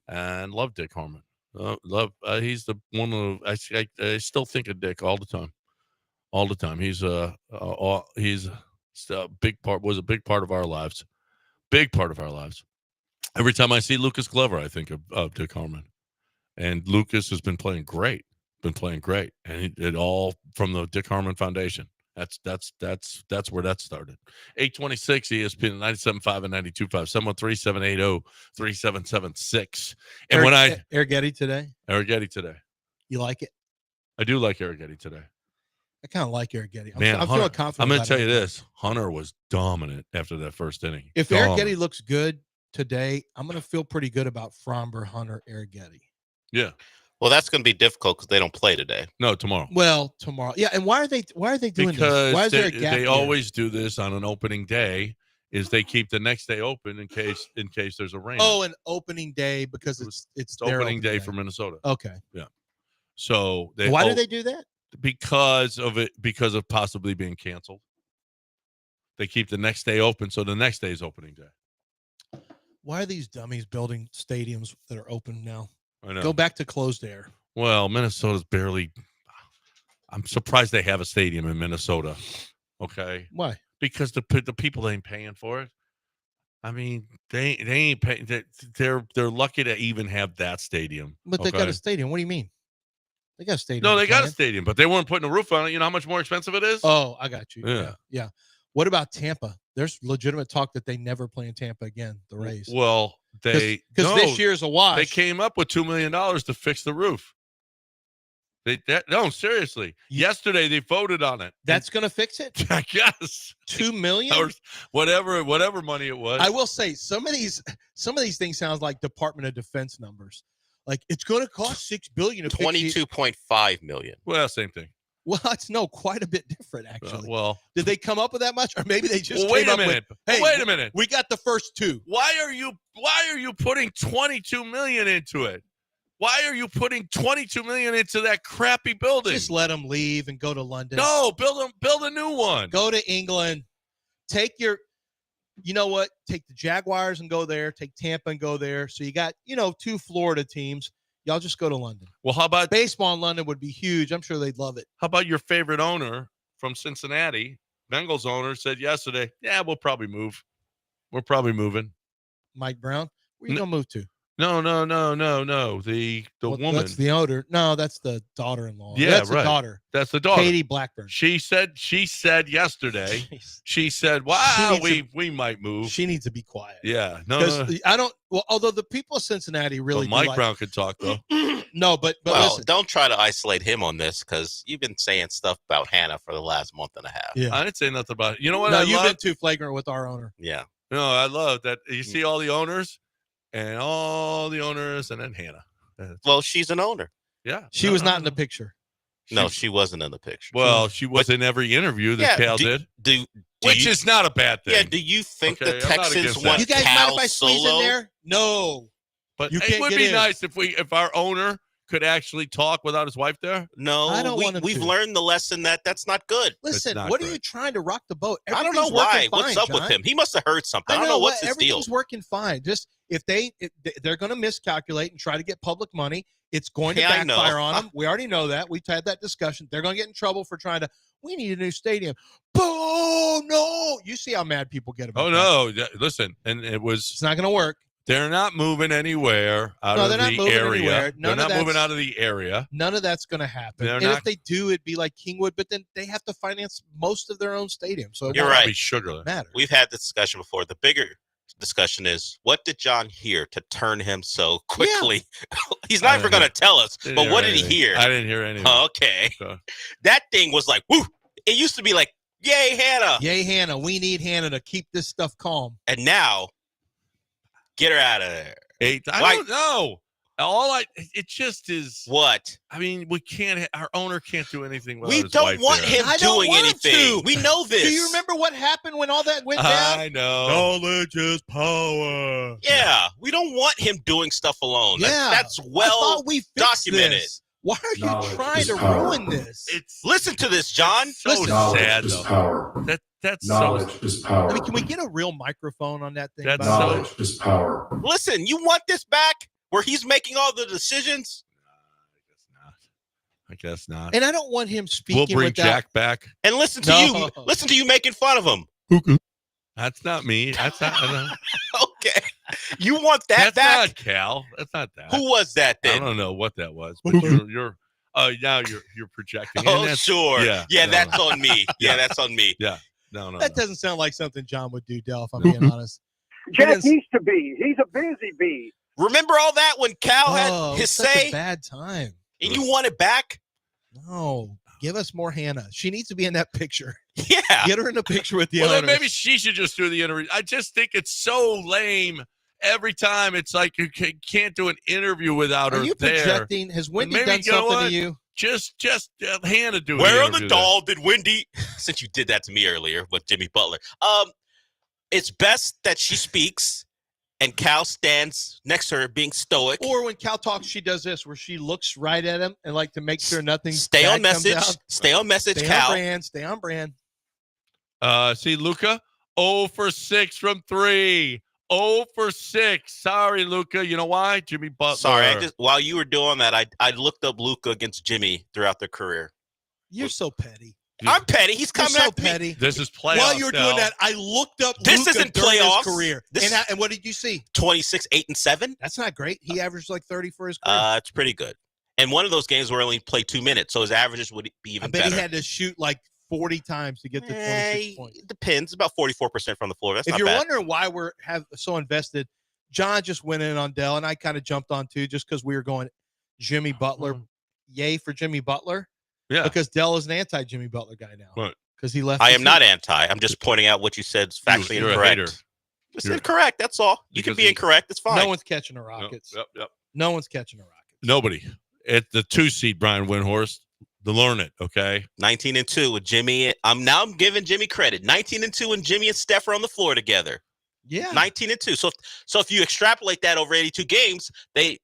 and love Dick Harmon. He's the one of I still think of Dick all the time. All the time. He's a big part of our lives. Big part of our lives. Every time I see Lucas Glover, I think of Dick Harmon. And Lucas has been playing great. And it all from the Dick Harmon Foundation. That's where that started. 826 ESPN 97.5 and 92.5 713-780-3776. And Arrighetti today. You like it? I do like Arrighetti today. I kind of like Arrighetti. Man, I'm feeling confident. I'm going to tell you this. Hunter was dominant after that first inning. If Arrighetti looks good today, I'm going to feel pretty good about Fromber, Hunter, Arrighetti. Yeah. Well, that's going to be difficult because they don't play today. No, tomorrow. Well, tomorrow. Yeah, and why are they doing this? Why is there a gap? They always do this on an opening day. Is they keep the next day open in case there's a rain. Oh, an opening day because it's their opening day for Minnesota. Okay. Yeah. So why do they do that? Because of possibly being canceled. They keep the next day open, so the next day is opening day. Why are these dummies building stadiums that are open now? I know. Go back to closed air. Well, Minnesota's barely. I'm surprised they have a stadium in Minnesota. Okay. Why? Because the people ain't paying for it. I mean, they ain't paying. They're lucky to even have that stadium. But they got a stadium. What do you mean? They got a stadium. No, they got a stadium, but they weren't putting a roof on it. You know how mumuch more expensive it is? Oh, I got you. Yeah. What about Tampa? There's legitimate talk that they never play in Tampa again, the Rays. Well, because this year's a wash. They came up with $2 million to fix the roof. No, seriously. Yesterday they voted on it. That's going to fix it? I guess. $2 million? Or whatever money it was. I will say some of these things sounds like Department of Defense numbers. Like it's going to cost $6 billion to $22.5 million. Well, same thing. Well, it's quite a bit different actually. Well, did they come up with that much, or maybe they just wait came a minute? Up with, hey, wait a minute. We got the first two. Why are you putting $22 million into it? Why are you putting $22 million into that crappy building? Just let them leave and go to London. No, build a new one. Go to England. Take the Jaguars and go there. Take Tampa and go there. So you got, two Florida teams. Y'all just go to London. Well, how about baseball in London would be huge. I'm sure they'd love it. How about your favorite owner from Cincinnati, Bengals owner, said yesterday, yeah, we'll probably move. We're probably moving. Mike Brown, where you gonna move to? No. The woman. That's the owner. No, that's the daughter-in-law. Yeah, that's right. the daughter. That's the daughter. Katie Blackburn. She said yesterday. She said, "Wow, we might move." She needs to be quiet. Yeah, I don't. Well, although the people of Cincinnati really, but Mike Brown could talk though. No, but well, listen. don't try to isolate him on this because you've been saying stuff about Hannah for the last month and a half. Yeah, I didn't say nothing about it. You know what? No, you've been too flagrant with our owner. Yeah. No, I love that. You see all the owners, and then Hannah. Well, she's an owner. Yeah, She was not in the picture. No, she wasn't in the picture. Well, she was in every interview that Cal did. Which is not a bad thing. Yeah, do you think the I'm not Texans against want You guys Cal mind if I squeeze solo? in there? No. But You it can't would get be in. nice if our owner could actually talk without his wife there. No, I don't want him we've to. learned the lesson that's not good. Listen, not what are great. you trying to rock the boat? I don't know Everything's why. working What's fine, up with John. him? He must have heard something. I don't know what's his deal. Everything's working fine. Just if they're going to miscalculate and try to get public money, it's going to Yeah, I know. backfire on them. We already know that. We've had that discussion. They're going to get in trouble for trying to. We need a new stadium. Boom! No, you see how mad people get about Oh that. no! Listen, and it was. It's not going to work. They're not moving anywhere out No, of they're not the moving area. anywhere. None They're of not moving that's- out of the area. None of that's going to happen. They're And not- if they do, it'd be like Kingwood, but then they have to finance most of their own stadium. So it You're won't right. Be Sugarland. matter. We've had this discussion before. The bigger discussion is what did John hear to turn him so quickly? He's not even going to tell us, Didn't but hear what did he anything. hear? I didn't hear anything. Okay. So- That thing was like, woo. It used to be like, yay, Hannah. Yay, Hannah. We need Hannah to keep this stuff calm. And now, get her out of there. I don't know. It just is. What? I mean, we can't. Our owner can't do anything without We his don't wife want there. him I don't doing want him anything. to. We know this. Do you remember what happened when all that went down? I know. Knowledge is power. Yeah, we don't want him doing stuff alone. Yeah. That's I well thought we fixed documented. this. Why are you Knowledge trying is to power. ruin this? Listen to this, John. So Knowledge sad is though. power. That's Knowledge so. is power. I mean, can we get a real microphone on that thing? That's by the way? Knowledge is power. Listen, you want this back where he's making all the decisions? I guess not. And I don't want him speaking We'll bring without. Jack back. And listen to No. you. Listen to you making fun of him. That's not me. That's not. Okay. You want that That's back? not Cal. That's not that. Who was that I then? don't know what that was. But you're now you're projecting. And Oh, that's- sure. Yeah. Yeah, no, that's no. on me. Yeah, that's on me. No. That doesn't sound like something John would do, Del, if I'm being honest. Jack is- needs to be. He's a busy bee. Remember all that when Cal Oh, had it his was such a say bad time. and you want it back? No, give us more Hannah. She needs to be in that picture. Yeah. Get her in the picture with the Well, then owners. maybe she should just do the interview. I just think it's so lame. Every time it's like you can't do an interview without Are her you there. projecting? Has Wendy maybe, done you know something what? to you? Just Hannah do. Where the on the interview doll did Wendy? Since you did that to me earlier with Jimmy Butler. It's best that she speaks and Cal stands next to her being stoic. Or when Cal talks, she does this, where she looks right at him and like to make sure nothing. Stay on bad comes message. out. Stay on message, Stay Cal. on brand. Stay on brand. See, Luca, 0 for 6 from 3. 0 for 6. Sorry, Luca. You know why? Jimmy Butler. Sorry, while you were doing that, I looked up Luka against Jimmy throughout their career. You're so petty. I'm petty. He's You're coming so after me. petty. This is playoffs. While you were doing Del. that, I looked up This Luka isn't during his playoffs. career. This- And what did you see? 26, 8, and 7. That's not great. He averaged like 30 for his career. It's pretty good. And one of those games where he only played 2 minutes, so his averages would be I even bet better. he had to shoot like 40 times to get to 26 points. It depends. About 44% from the floor. That's If not you're bad. wondering why we're so invested, John just went in on Dell, and I kind of jumped on too, just because we were going Jimmy Butler. Yay for Jimmy Butler. Yeah. Because Dell is an anti-Jimmy Butler guy now. Right. Because he left. I the am not team. anti. I'm just pointing out what you said is factually You're a incorrect. hater. It's You're- incorrect. That's all. You can Because be he- incorrect. It's fine. No one's catching the Rockets. Yep. No one's catching the Rockets. Nobody. At the 2 seed, Brian Windhorst. To learn it, okay? 19-2 with Jimmy. I'm giving Jimmy credit. 19-2 when Jimmy and Steph are on the floor together. Yeah. 19-2. So if you extrapolate that over 82 games, they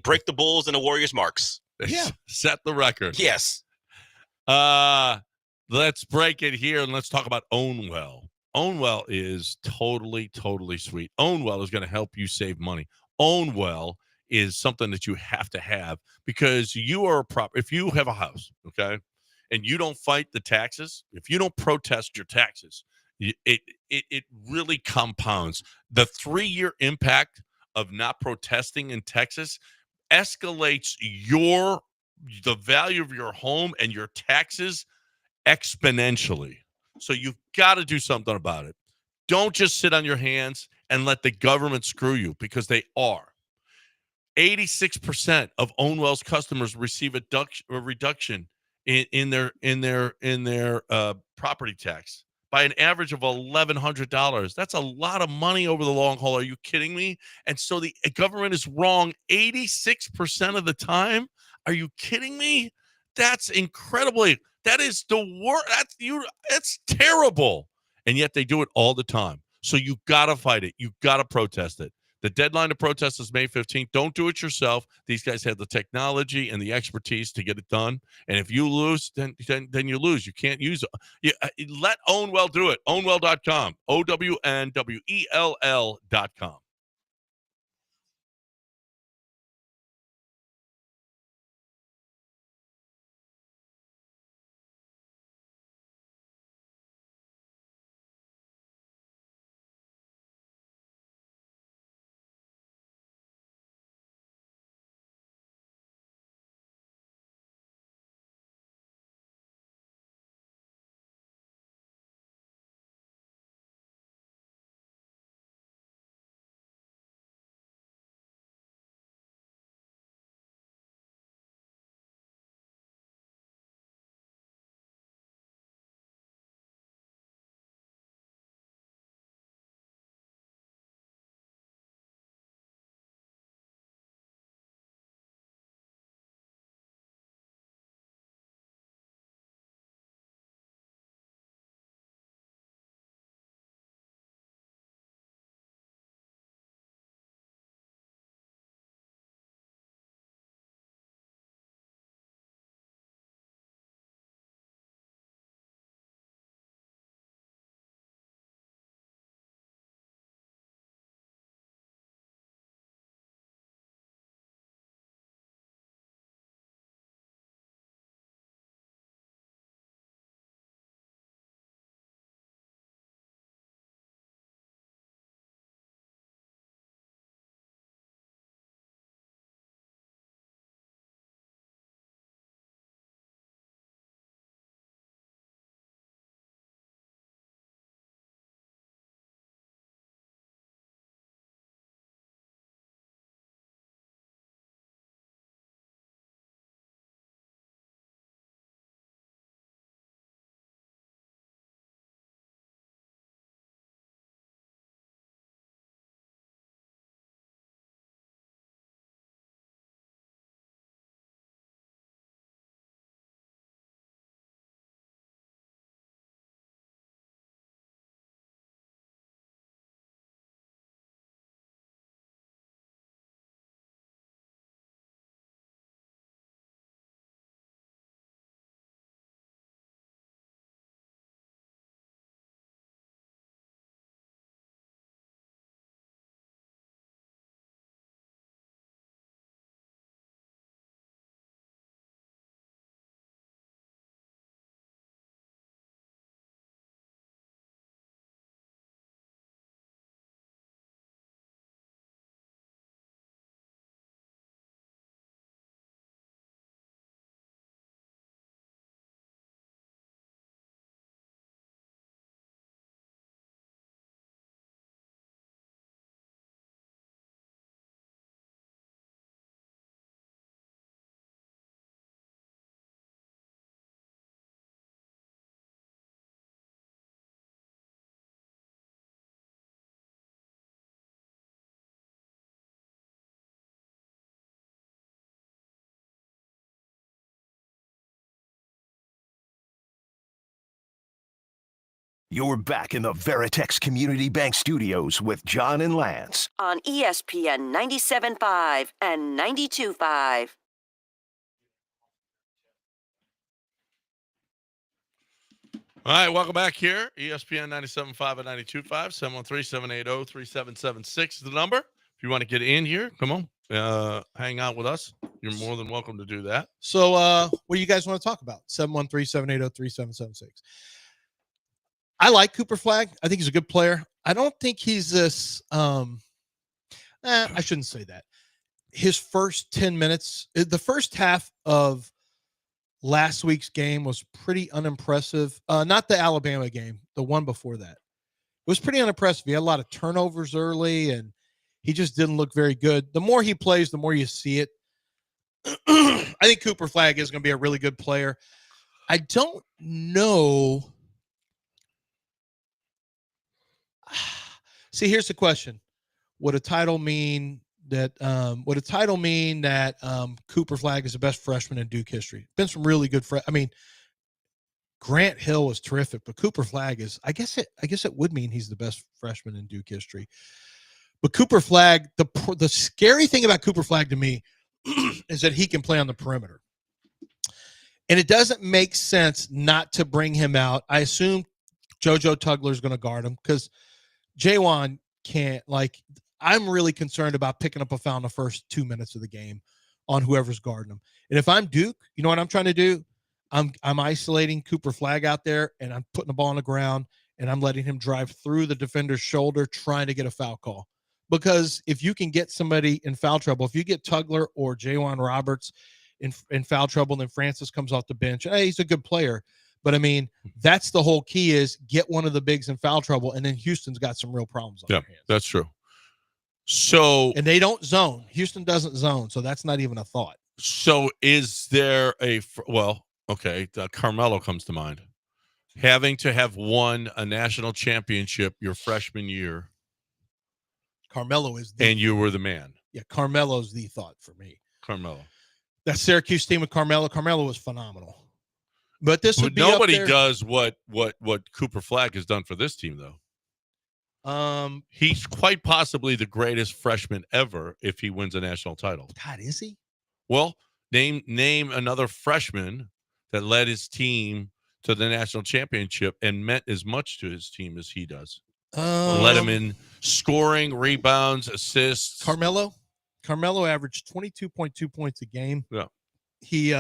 break the Bulls and the Warriors marks. Yeah. Set the record. Yes. Let's break it here and let's talk about Ownwell. Ownwell is totally sweet. Ownwell is going to help you save money. Ownwell is something that you have to have because you are if you have a house, okay, and you don't fight the taxes, if you don't protest your taxes, it really compounds. The 3-year impact of not protesting in Texas escalates the value of your home and your taxes exponentially. So you've got to do something about it. Don't just sit on your hands and let the government screw you, because they are. 86% of Ownwell's customers receive a reduction in their property tax by an average of $1,100. That's a lot of money over the long haul. Are you kidding me? And so the government is wrong 86% of the time. Are you kidding me? That's incredibly. That is the worst. That's terrible. And yet they do it all the time. So you got to fight it. You got to protest it. The deadline to protest is May 15th. Don't do it yourself. These guys have the technology and the expertise to get it done. And if you lose, then you lose. You can't use it. Let Ownwell do it. Ownwell.com. OWNWELL.com. You're back in the Veritex Community Bank Studios with John and Lance. On ESPN 97.5 and 92.5. All right, welcome back here. ESPN 97.5 and 92.5, 713-780-3776 is the number. If you want to get in here, come on. hang out with us, you're more than welcome to do that. So, what do you guys want to talk about? 713-780-3776. I like Cooper Flagg. I think he's a good player. I don't think he's this. I shouldn't say that. His first 10 minutes, the first half of last week's game was pretty unimpressive. Not the Alabama game, the one before that. It was pretty unimpressive. He had a lot of turnovers early, and he just didn't look very good. The more he plays, the more you see it. I think Cooper Flagg is going to be a really good player. I don't know. See, here's the question. Would a title mean that Cooper Flagg is the best freshman in Duke history? Been some really good Grant Hill was terrific, but Cooper Flagg is, I guess it would mean he's the best freshman in Duke history. But Cooper Flagg, the scary thing about Cooper Flagg to me is that he can play on the perimeter. And it doesn't make sense not to bring him out. I assume JoJo Tugler is going to guard him because Jaywan can't. I'm really concerned about picking up a foul in the first 2 minutes of the game on whoever's guarding him. And if I'm Duke, you know what I'm trying to do? I'm isolating Cooper Flagg out there, and I'm putting the ball on the ground, and I'm letting him drive through the defender's shoulder trying to get a foul call. Because if you can get somebody in foul trouble, if you get Tugler or Jaywan Roberts in foul trouble, and then Francis comes off the bench, hey, he's a good player. But, that's the whole key is get one of the bigs in foul trouble, and then Houston's got some real problems on their hands. That's true. So, and they don't zone. Houston doesn't zone, so that's not even a thought. So is there Carmelo comes to mind. Having to have won a national championship your freshman year. Carmelo is and you were the man. Yeah, Carmelo's the thought for me. Carmelo. That Syracuse team with Carmelo. Carmelo was phenomenal. But this would be nobody does what Cooper Flagg has done for this team, though. He's quite possibly the greatest freshman ever if he wins a national title. God, is he? Well, name another freshman that led his team to the national championship and meant as much to his team as he does. Led him in scoring, rebounds, assists. Carmelo averaged 22.2 points a game. Yeah. He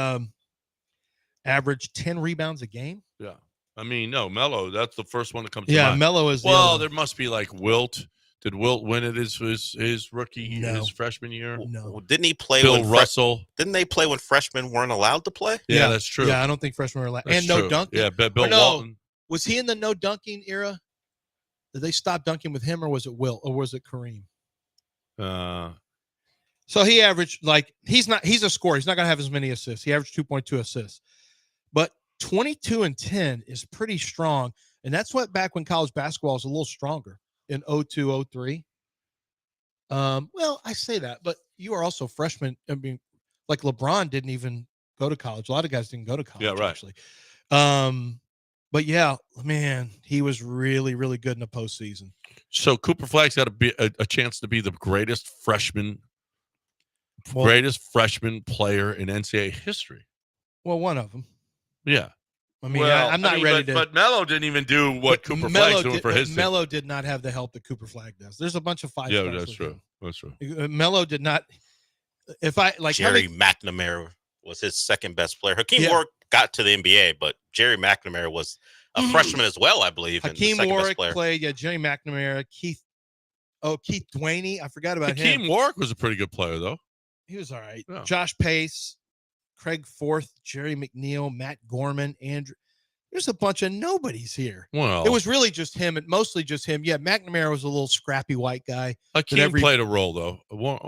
averaged 10 rebounds a game. Yeah. Melo, that's the first one that comes to mind. Yeah, Melo is there must be Wilt. Did Wilt win it his rookie his freshman year? No. Didn't he play Bill Russell? Didn't they play when freshmen weren't allowed to play? Yeah, that's true. Yeah, I don't think freshmen were allowed. That's and true. no dunking. Yeah, Bill Walton. Was he in the no dunking era? Did they stop dunking with him, or was it Wilt, or was it Kareem? So he averaged he's a scorer. He's not going to have as many assists. He averaged 2.2 assists. But 22 and 10 is pretty strong. And that's what back when college basketball was a little stronger in 02, 03. Well, I say that, but you are also freshmen. LeBron didn't even go to college. A lot of guys didn't go to college, actually. But yeah, man, he was really, really good in the postseason. So Cooper Flagg's got a chance to be the greatest freshman player in NCAA history. Well, one of them. Yeah. I'm not ready to. But Melo didn't even do what Cooper Flagg's doing for his team. Melo did not have the help that Cooper Flagg does. There's a bunch of 5 stars. Yeah, that's true. That's true. Melo did not. Jerry McNamara was his second best player. Hakeem Warwick got to the NBA, but Jerry McNamara was a freshman as well, I believe. Hakeem Warwick played. Yeah, Jerry McNamara, Keith Dwaney. I forgot about him. Hakeem Warwick was a pretty good player, though. He was all right. Yeah. Josh Pace, Craig Forth, Jerry McNeil, Matt Gorman, Andrew. There's a bunch of nobodies here. Well, it was really just him, and mostly just him. Yeah, McNamara was a little scrappy white guy. Hakeem played a role, though.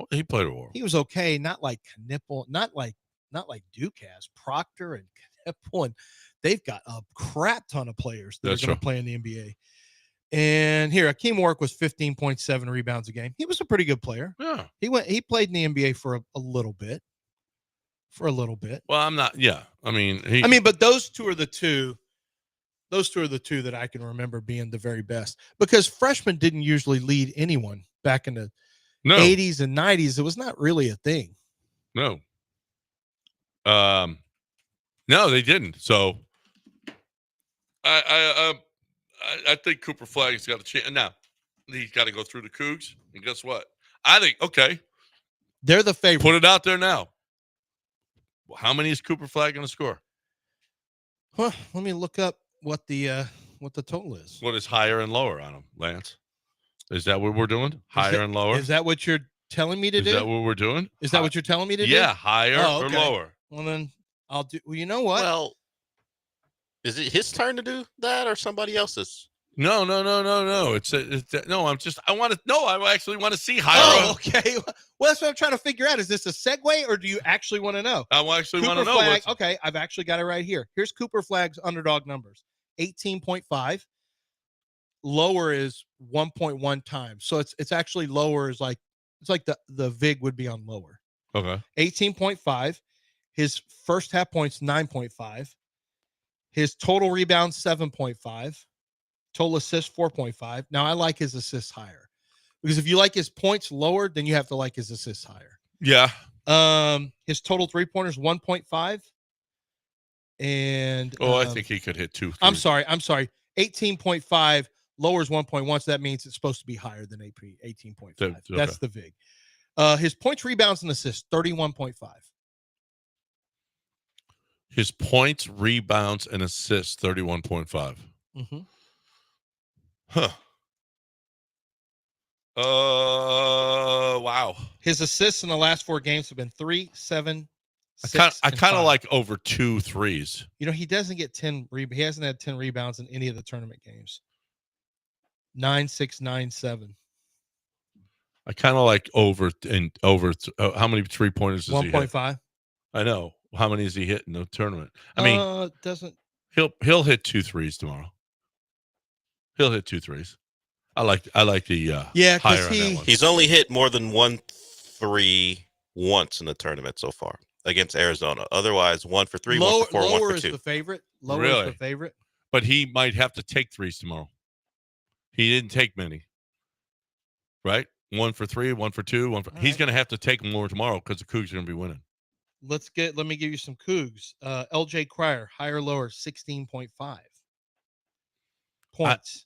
He played a role. He was okay, not like Knipple, not like Duke has. Proctor and Knipple, and they've got a crap ton of players that are going to play in the NBA. And here, Hakeem Warwick was 15.7 rebounds a game. He was a pretty good player. Yeah, he played in the NBA for a little bit. Well, I'm not. Yeah, but those two are the two. Those two are the two that I can remember being the very best, because freshmen didn't usually lead anyone back in the 80s and 90s. It was not really a thing. No, they didn't. So I think Cooper Flagg's got a chance. Now he's got to go through the Cougs, and guess what? I think They're the favorite. Put it out there now. How many is Cooper Flag going to score? Well, let me look up what the total is. What is higher and lower on them, Lance? Is that what we're doing? Higher and lower? Is that what you're telling me to do? Is that what we're doing? Is that what you're telling me to do? Yeah, higher or okay. lower. Well, then I'll do. Well, you know what? Well, is it his turn to do that or somebody else's? No. It's no. I actually want to see higher. Oh, okay. Well, that's what I'm trying to figure out. Is this a segue, or do you actually want to know? I actually want to Cooper know. Flag, okay, I've actually got it right here. Here's Cooper Flag's underdog numbers: 18.5. Lower is 1.1 times. So it's actually lower is like it's like the VIG would be on lower. Okay. 18.5. His first half points 9.5. His total rebounds 7.5. Total assists 4.5. Now I like his assists higher. Because if you like his points lower, then you have to like his assists higher. Yeah. His total 3-pointers 1.5. And I think he could hit 2. I'm sorry. 18.5 lowers 1.1, so that means it's supposed to be higher than 18.5. Okay. That's the VIG. His points, rebounds, and assists 31.5. His points, rebounds, and assists 31.5. Mm-hmm. Huh. Wow. His assists in the last 4 games have been 3, 7, 6. I kind of like over 2 threes. You know, he doesn't get 10. He hasn't had 10 rebounds in any of the tournament games. 9, 6, 9, 7. I kind of like over. How many 3-pointers does he hit? 1.5. I know. How many has he hit in the tournament? I mean, doesn't. He'll hit 2 threes tomorrow. He'll hit 2 threes. I like the higher on that one. He's only hit more than 1 3 once in the tournament so far against Arizona. Otherwise, 1 for 3, 1 for 4, 1 for 2. Lower is the favorite. Lower is the favorite. But he might have to take 3s tomorrow. He didn't take many. Right? 1 for 3, 1 for 2, 1 for. He's going to have to take more tomorrow because the Cougs are going to be winning. Let me give you some Cougs. LJ Cryer, higher, lower, 16.5 points.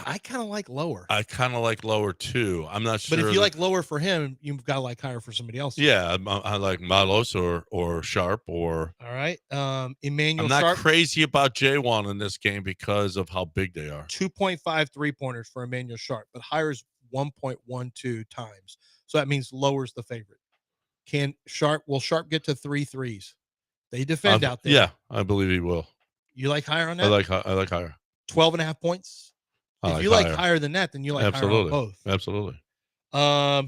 I kind of like lower. I kind of like lower too. I'm not sure. But if you like lower for him, you've got to like higher for somebody else. Yeah, I like Malos or Sharp or. All right, Emmanuel. I'm not Sharp, crazy about J1 in this game because of how big they are. 2.5 3-pointers for Emmanuel Sharp, but higher is 1.12 times. So that means lowers the favorite. Will Sharp get to 3 threes? They defend out there. Yeah, I believe he will. You like higher on that? I like higher. 12.5 points. If you like higher than that, then you like higher on both. Absolutely.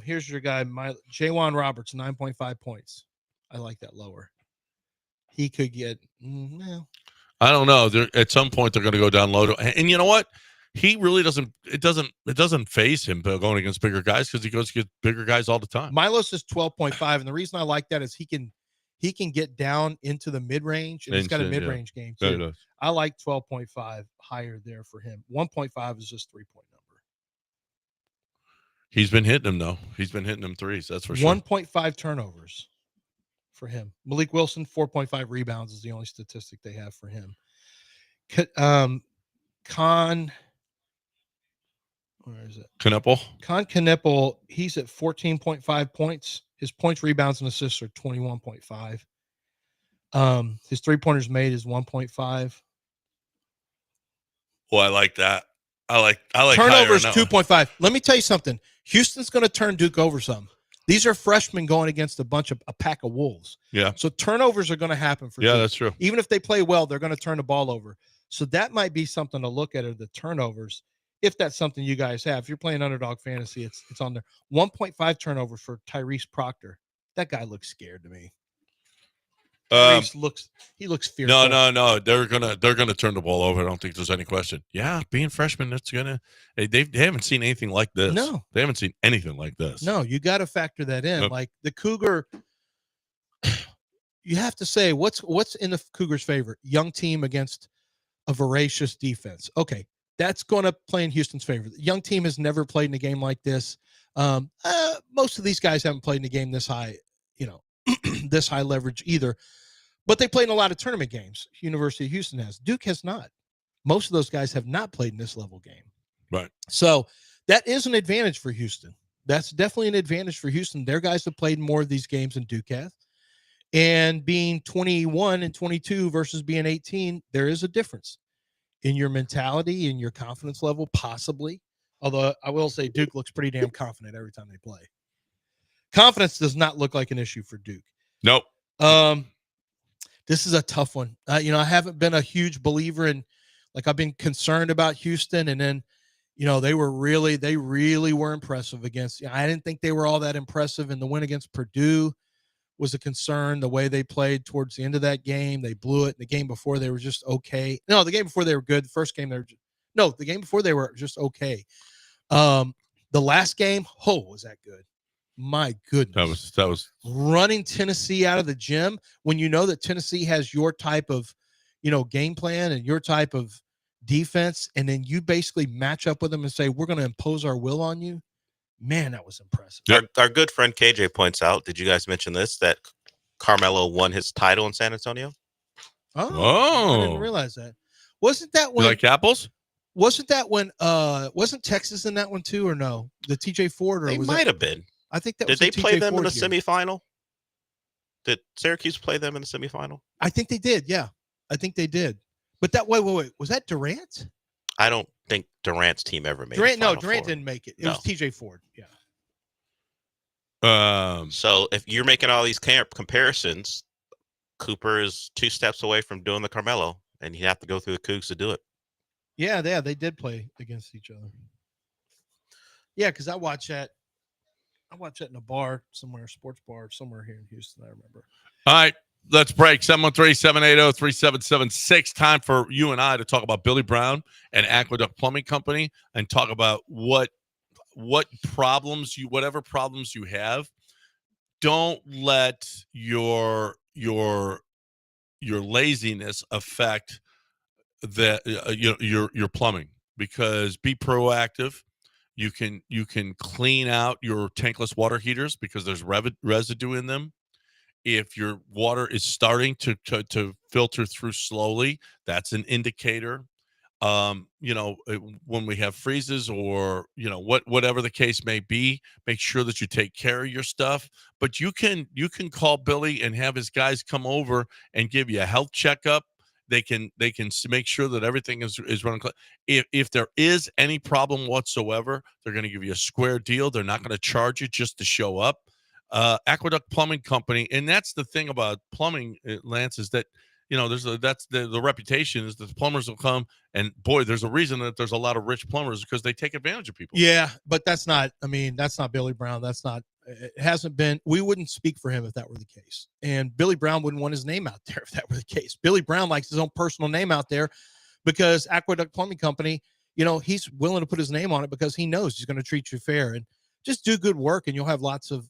Here's your guy, Jaywan Roberts, 9.5 points. I like that lower. He could get. I don't know. At some point, they're going to go down low. And you know what? He really doesn't. It doesn't phase him going against bigger guys because he goes against bigger guys all the time. Milos is 12.5, and the reason I like that is he can get down into the mid range, and he's got a mid range game too. Yeah, I like 12.5 higher there for him. 1.5 is just 3-point number. He's been hitting them though. He's been hitting them threes. That's for sure. 1.5 turnovers for him. Malik Wilson, 4.5 rebounds is the only statistic they have for him. Where is it? Kneppel. Con Kneppel, he's at 14.5 points. His points, rebounds, and assists are 21.5. His 3-pointers made is 1.5. Well, I like that. I like turnovers 2.5. Let me tell you something. Houston's going to turn Duke over some. These are freshmen going against a pack of wolves. Yeah. So turnovers are going to happen for Duke. Duke. That's true. Even if they play well, they're going to turn the ball over. So that might be something to look at, are the turnovers. If that's something you guys have. If you're playing underdog fantasy, it's on there. 1.5 turnovers for Tyrese Proctor. That guy looks scared to me. Tyrese looks fearful. No. They're gonna turn the ball over. I don't think there's any question. Yeah, being freshmen, that's gonna. They haven't seen anything like this. No, they haven't seen anything like this. No, you got to factor that in. Yep. Like the Cougar, you have to say what's in the Cougars' favor. Young team against a voracious defense. Okay. That's going to play in Houston's favor. The young team has never played in a game like this. Most of these guys haven't played in a game this high, this high leverage either. But they played in a lot of tournament games. University of Houston has. Duke has not. Most of those guys have not played in this level game. Right. So that is an advantage for Houston. That's definitely an advantage for Houston. Their guys have played more of these games than Duke has. And being 21 and 22 versus being 18, there is a difference in your mentality and your confidence level, possibly. Although I will say Duke looks pretty damn confident every time they play. Confidence does not look like an issue for Duke. Nope. This is a tough one. I haven't been a huge believer in, like, I've been concerned about Houston, and then, they really were impressive against. I didn't think they were all that impressive, and the win against Purdue was a concern. The way they played towards the end of that game, they blew it. The game before they were just okay. No, the game before they were good. The first game the game before they were just okay. The last game, was that good? My goodness. That was running Tennessee out of the gym when you know that Tennessee has your type of, game plan and your type of defense, and then you basically match up with them and say, we're going to impose our will on you. Man, that was impressive. Our good friend KJ points out, did you guys mention this, that Carmelo won his title in San Antonio? I didn't realize that. Wasn't that when you like apples? Wasn't that when wasn't Texas in that one too, or no? The TJ Ford, or They was might have been. I think that did was they the play TJ them Ford in the year. semifinal? Did Syracuse play them in the semifinal? I think they did. Yeah, I think they did. But that wait, was that Durant? I don't think Durant's team ever made Durant. it. No, Durant didn't make it. It was TJ Ford. Yeah. So if you're making all these comparisons, Cooper is 2 steps away from doing the Carmelo, and you have to go through the Cougs to do it. Yeah, they did play against each other. Yeah, because I watched that in a bar somewhere, sports bar somewhere here in Houston. I remember. All right, let's break. 713-780-3776. Time for you and I to talk about Billy Brown and Aqueduct Plumbing Company and talk about what problems whatever problems you have. Don't let your laziness affect your plumbing, because be proactive. You can clean out your tankless water heaters because there's residue in them. If your water is starting to filter through slowly, that's an indicator. When we have freezes or whatever the case may be, make sure that you take care of your stuff. But you can call Billy and have his guys come over and give you a health checkup. They can make sure that everything is running. If there is any problem whatsoever, they're going to give you a square deal. They're not going to charge you just to show up. Aqueduct Plumbing Company, and that's the thing about plumbing, Lance, is that that's the reputation is that the plumbers will come, and boy, there's a reason that there's a lot of rich plumbers, because they take advantage of people. Yeah, but that's not Billy Brown. It hasn't been. We wouldn't speak for him if that were the case, and Billy Brown wouldn't want his name out there if that were the case. Billy Brown likes his own personal name out there because Aqueduct Plumbing Company, he's willing to put his name on it because he knows he's going to treat you fair, and just do good work and you'll have lots of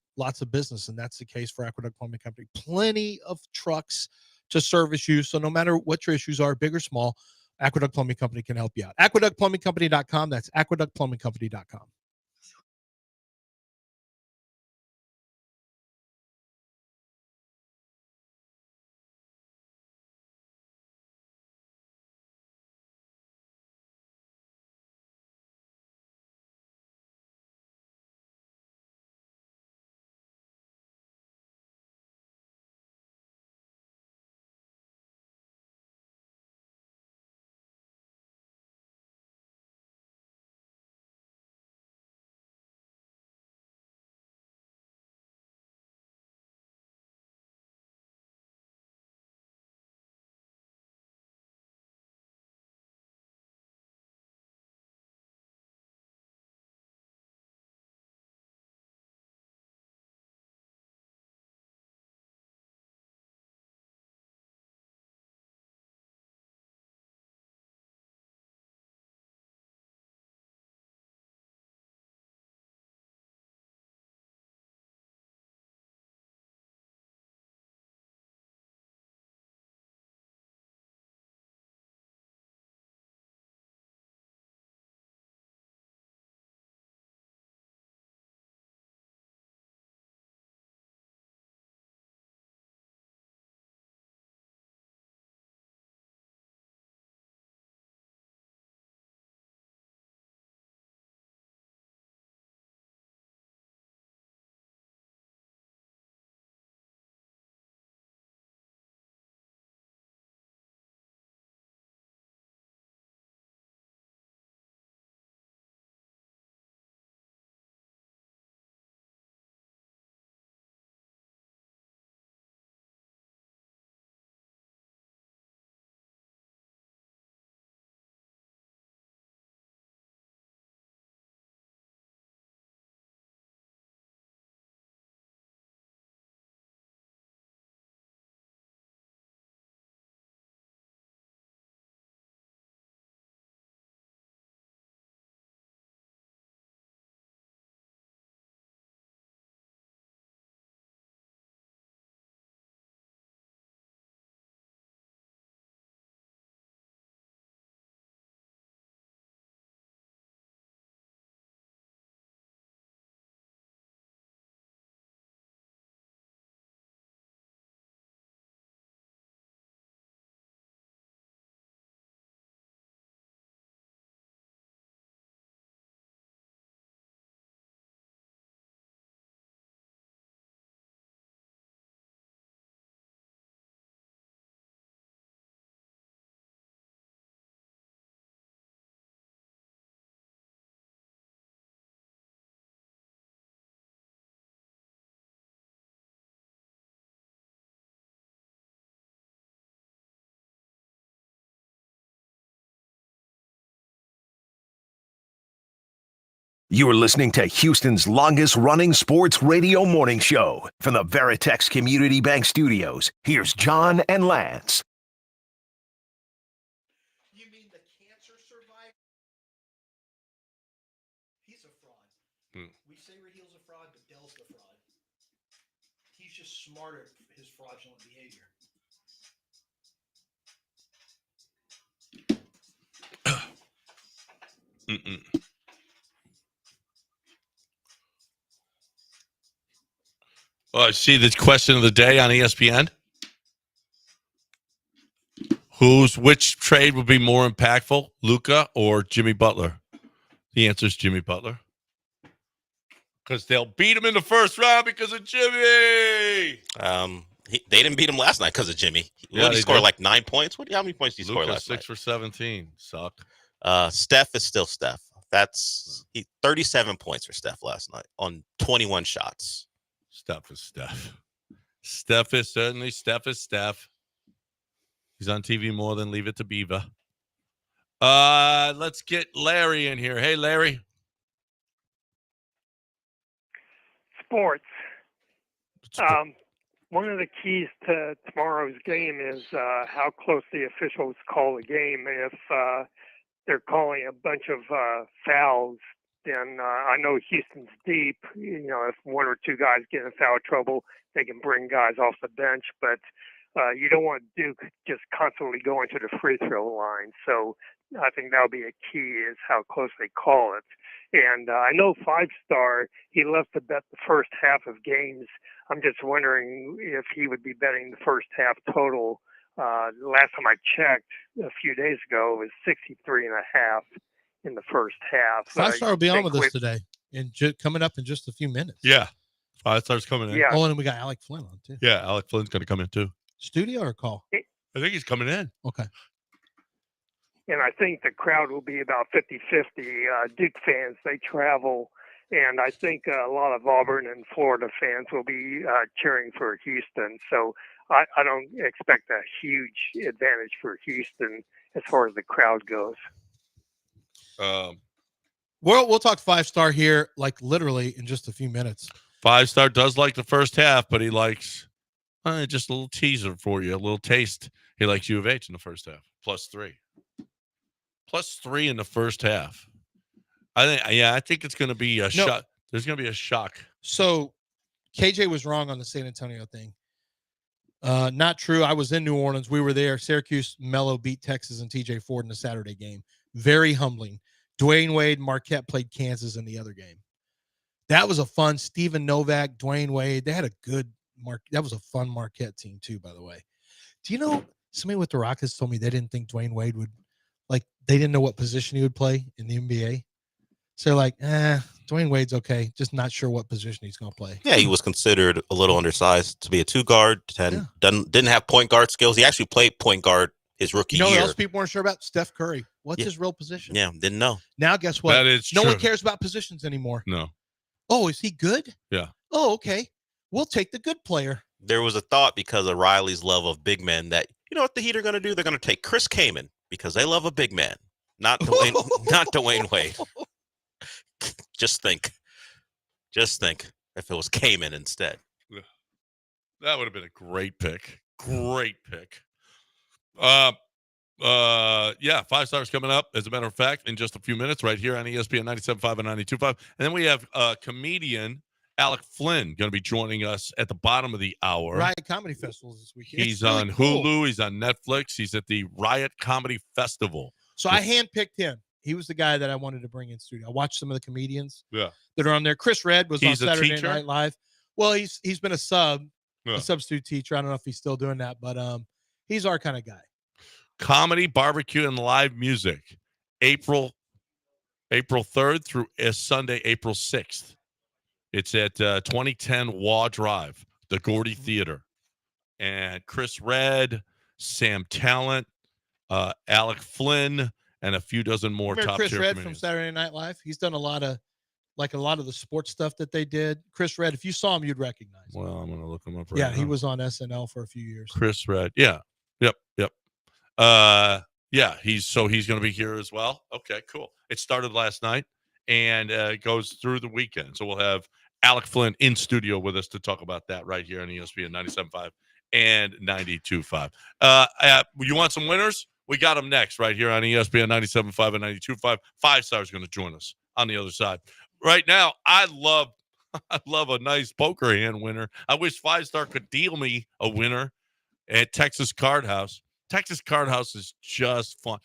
business. And that's the case for Aqueduct Plumbing Company. Plenty of trucks to service you. So no matter what your issues are, big or small, Aqueduct Plumbing Company can help you out. AqueductPlumbingCompany.com. That's AqueductPlumbingCompany.com. You're listening to Houston's longest-running sports radio morning show. From the Veritex Community Bank Studios, here's John and Lance. You mean the cancer survivor? He's a fraud. We say Rahil's a fraud, but Dell's the fraud. He's just smarter at his fraudulent behavior. I see the question of the day on ESPN. Which trade would be more impactful, Luka or Jimmy Butler? The answer is Jimmy Butler. Because they'll beat him in the first round because of Jimmy. They didn't beat him last night because of Jimmy. Yeah, He scored like 9 points. How many points did he score last 6 for 17. Suck. night? Steph is still Steph. 37 points for Steph last night on 21 shots. Steph is Steph. Steph is certainly Steph is Steph. He's on TV more than Leave It to Beaver. Let's get Larry in here. Hey, Larry. Sports. One of the keys to tomorrow's game is how close the officials call the game. If they're calling a bunch of fouls, then I know Houston's deep. If one or two guys get in foul trouble, they can bring guys off the bench. But you don't want Duke just constantly going to the free throw line. So I think that'll be a key is how close they call it. And I know 5-star, he loves to bet the first half of games. I'm just wondering if he would be betting the first half total. Last time I checked a few days ago, it was 63.5 in the first half. 5-star will be on with us today, and coming up in just a few minutes. Yeah. 5-star's coming in. Yeah. Oh, and we got Alec Flynn on, too. Yeah, Alec Flynn's going to come in, too. Studio or call? I think he's coming in. Okay. And I think the crowd will be about 50-50. Duke fans, they travel. And I think a lot of Auburn and Florida fans will be cheering for Houston. So I don't expect a huge advantage for Houston as far as the crowd goes. We'll talk 5-star here, like literally in just a few minutes. 5-star does like the first half, but he likes just a little teaser for you, a little taste. He likes U of H in the first half, +3. +3 in the first half. I think it's going to be a shock. There's going to be a shock. So KJ was wrong on the San Antonio thing. Not true. I was in New Orleans. We were there. Syracuse Melo beat Texas and TJ Ford in the Saturday game. Very humbling. Dwayne Wade, Marquette played Kansas in the other game. That was a fun Stephen Novak, Dwayne Wade. They had a good that was a fun Marquette team too, by the way. Do you know somebody with the Rockets told me they didn't think Dwayne Wade would they didn't know what position he would play in the NBA. So Dwayne Wade's okay, just not sure what position he's going to play. Yeah, he was considered a little undersized to be a 2-guard and didn't have point guard skills. He actually played point guard his rookie year. You know what else people weren't sure about? Steph Curry. What's his real position? Yeah, didn't know. Now guess what? That is no true. one cares about positions anymore. No. Oh, is he good? Yeah. Oh, okay. We'll take the good player. There was a thought because of Riley's love of big men that, you know what the Heat are going to do? They're going to take Chris Kaman because they love a big man, not Dwayne Wade. Just think if it was Kaman instead. That would have been a great pick. Great pick. 5-stars coming up, as a matter of fact, in just a few minutes right here on ESPN 97.5 and 92.5. And then we have comedian Alec Flynn going to be joining us at the bottom of the hour. Riot Comedy Festival this weekend. He's really on Hulu. He's on Netflix. He's at the Riot Comedy Festival. So I handpicked him. He was the guy that I wanted to bring in studio. I watched some of the comedians that are on there. Chris Redd was on Saturday Night Live. Well, he's been a substitute teacher. I don't know if he's still doing that, but he's our kind of guy. Comedy, barbecue, and live music. April 3rd through Sunday, April 6th. It's at 2010 Waugh Drive, the Gordy Theater. And Chris Redd, Sam Talent, Alec Flynn, and a few dozen more top Chris tier Redd comedians. from Saturday Night Live. He's done a lot of the sports stuff that they did. Chris Redd, if you saw him, you'd recognize him. Well, I'm going to look him up right now. Yeah, he was on SNL for a few years. Chris Redd. Yeah. Yep. He's going to be here as well. Okay, cool. It started last night, and it goes through the weekend. So we'll have Alec Flynn in studio with us to talk about that right here on ESPN 97.5 and 92.5. You want some winners? We got them next right here on ESPN 97.5 and 92.5. 5-Star is going to join us on the other side. Right now, I love a nice poker hand winner. I wish 5-Star could deal me a winner at Texas Card House. Texas Card House is just fun.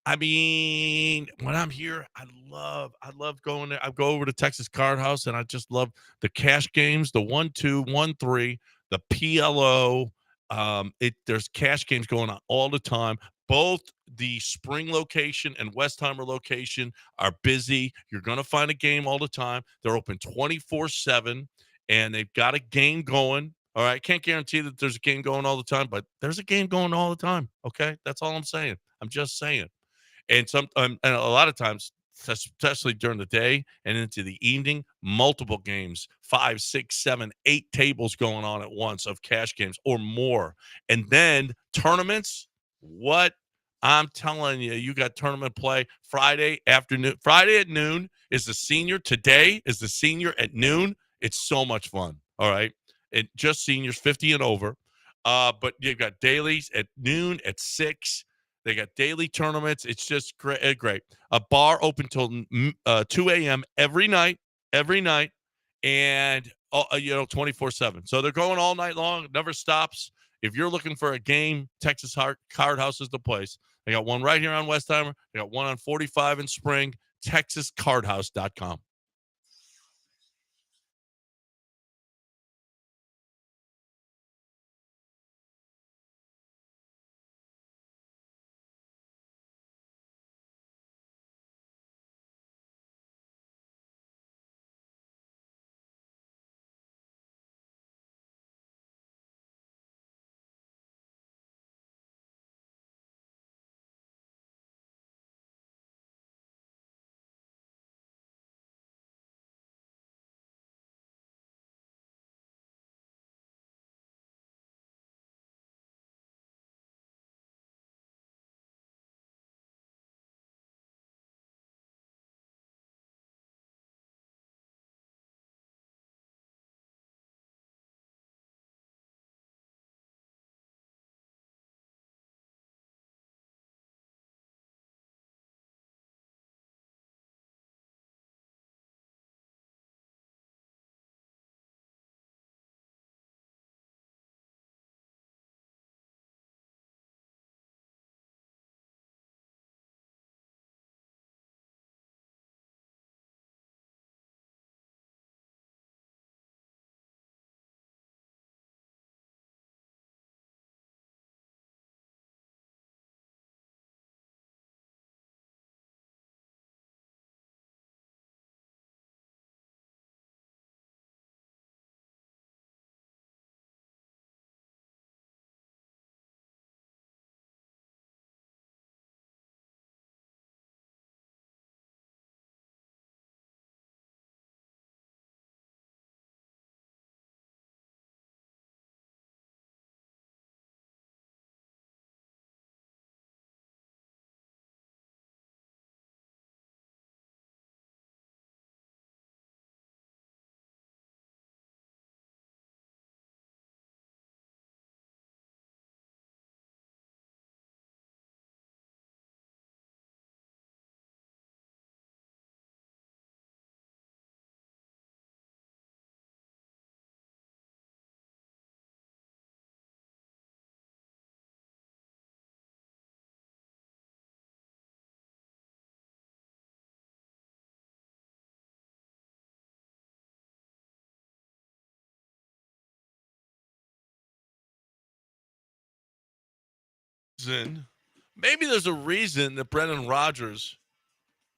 I mean, when I'm here, I love going there. I go over to Texas Card House, and I just love the cash games, the 1-2, 1-3, the PLO. There's cash games going on all the time. Both the Spring location and Westheimer location are busy. You're going to find a game all the time. They're open 24/7, and they've got a game going. All right, can't guarantee that there's a game going all the time, but there's a game going all the time. Okay, that's all I'm saying. I'm just saying. And and a lot of times, especially during the day and into the evening, multiple games, 5, 6, 7, 8 tables going on at once of cash games or more. And then tournaments, what I'm telling you, you got tournament play Friday afternoon. Friday at noon is the senior. Today is the senior at noon. It's so much fun. All right. And just seniors 50 and over. But you've got dailies at noon, at 6. They got daily tournaments. It's just great. A bar open till 2 a.m. every night, and 24/7. So they're going all night long. It never stops. If you're looking for a game, Texas Card House is the place. They got one right here on Westheimer. They got one on 45 in Spring. TexasCardHouse.com. Maybe there's a reason that Brendan Rodgers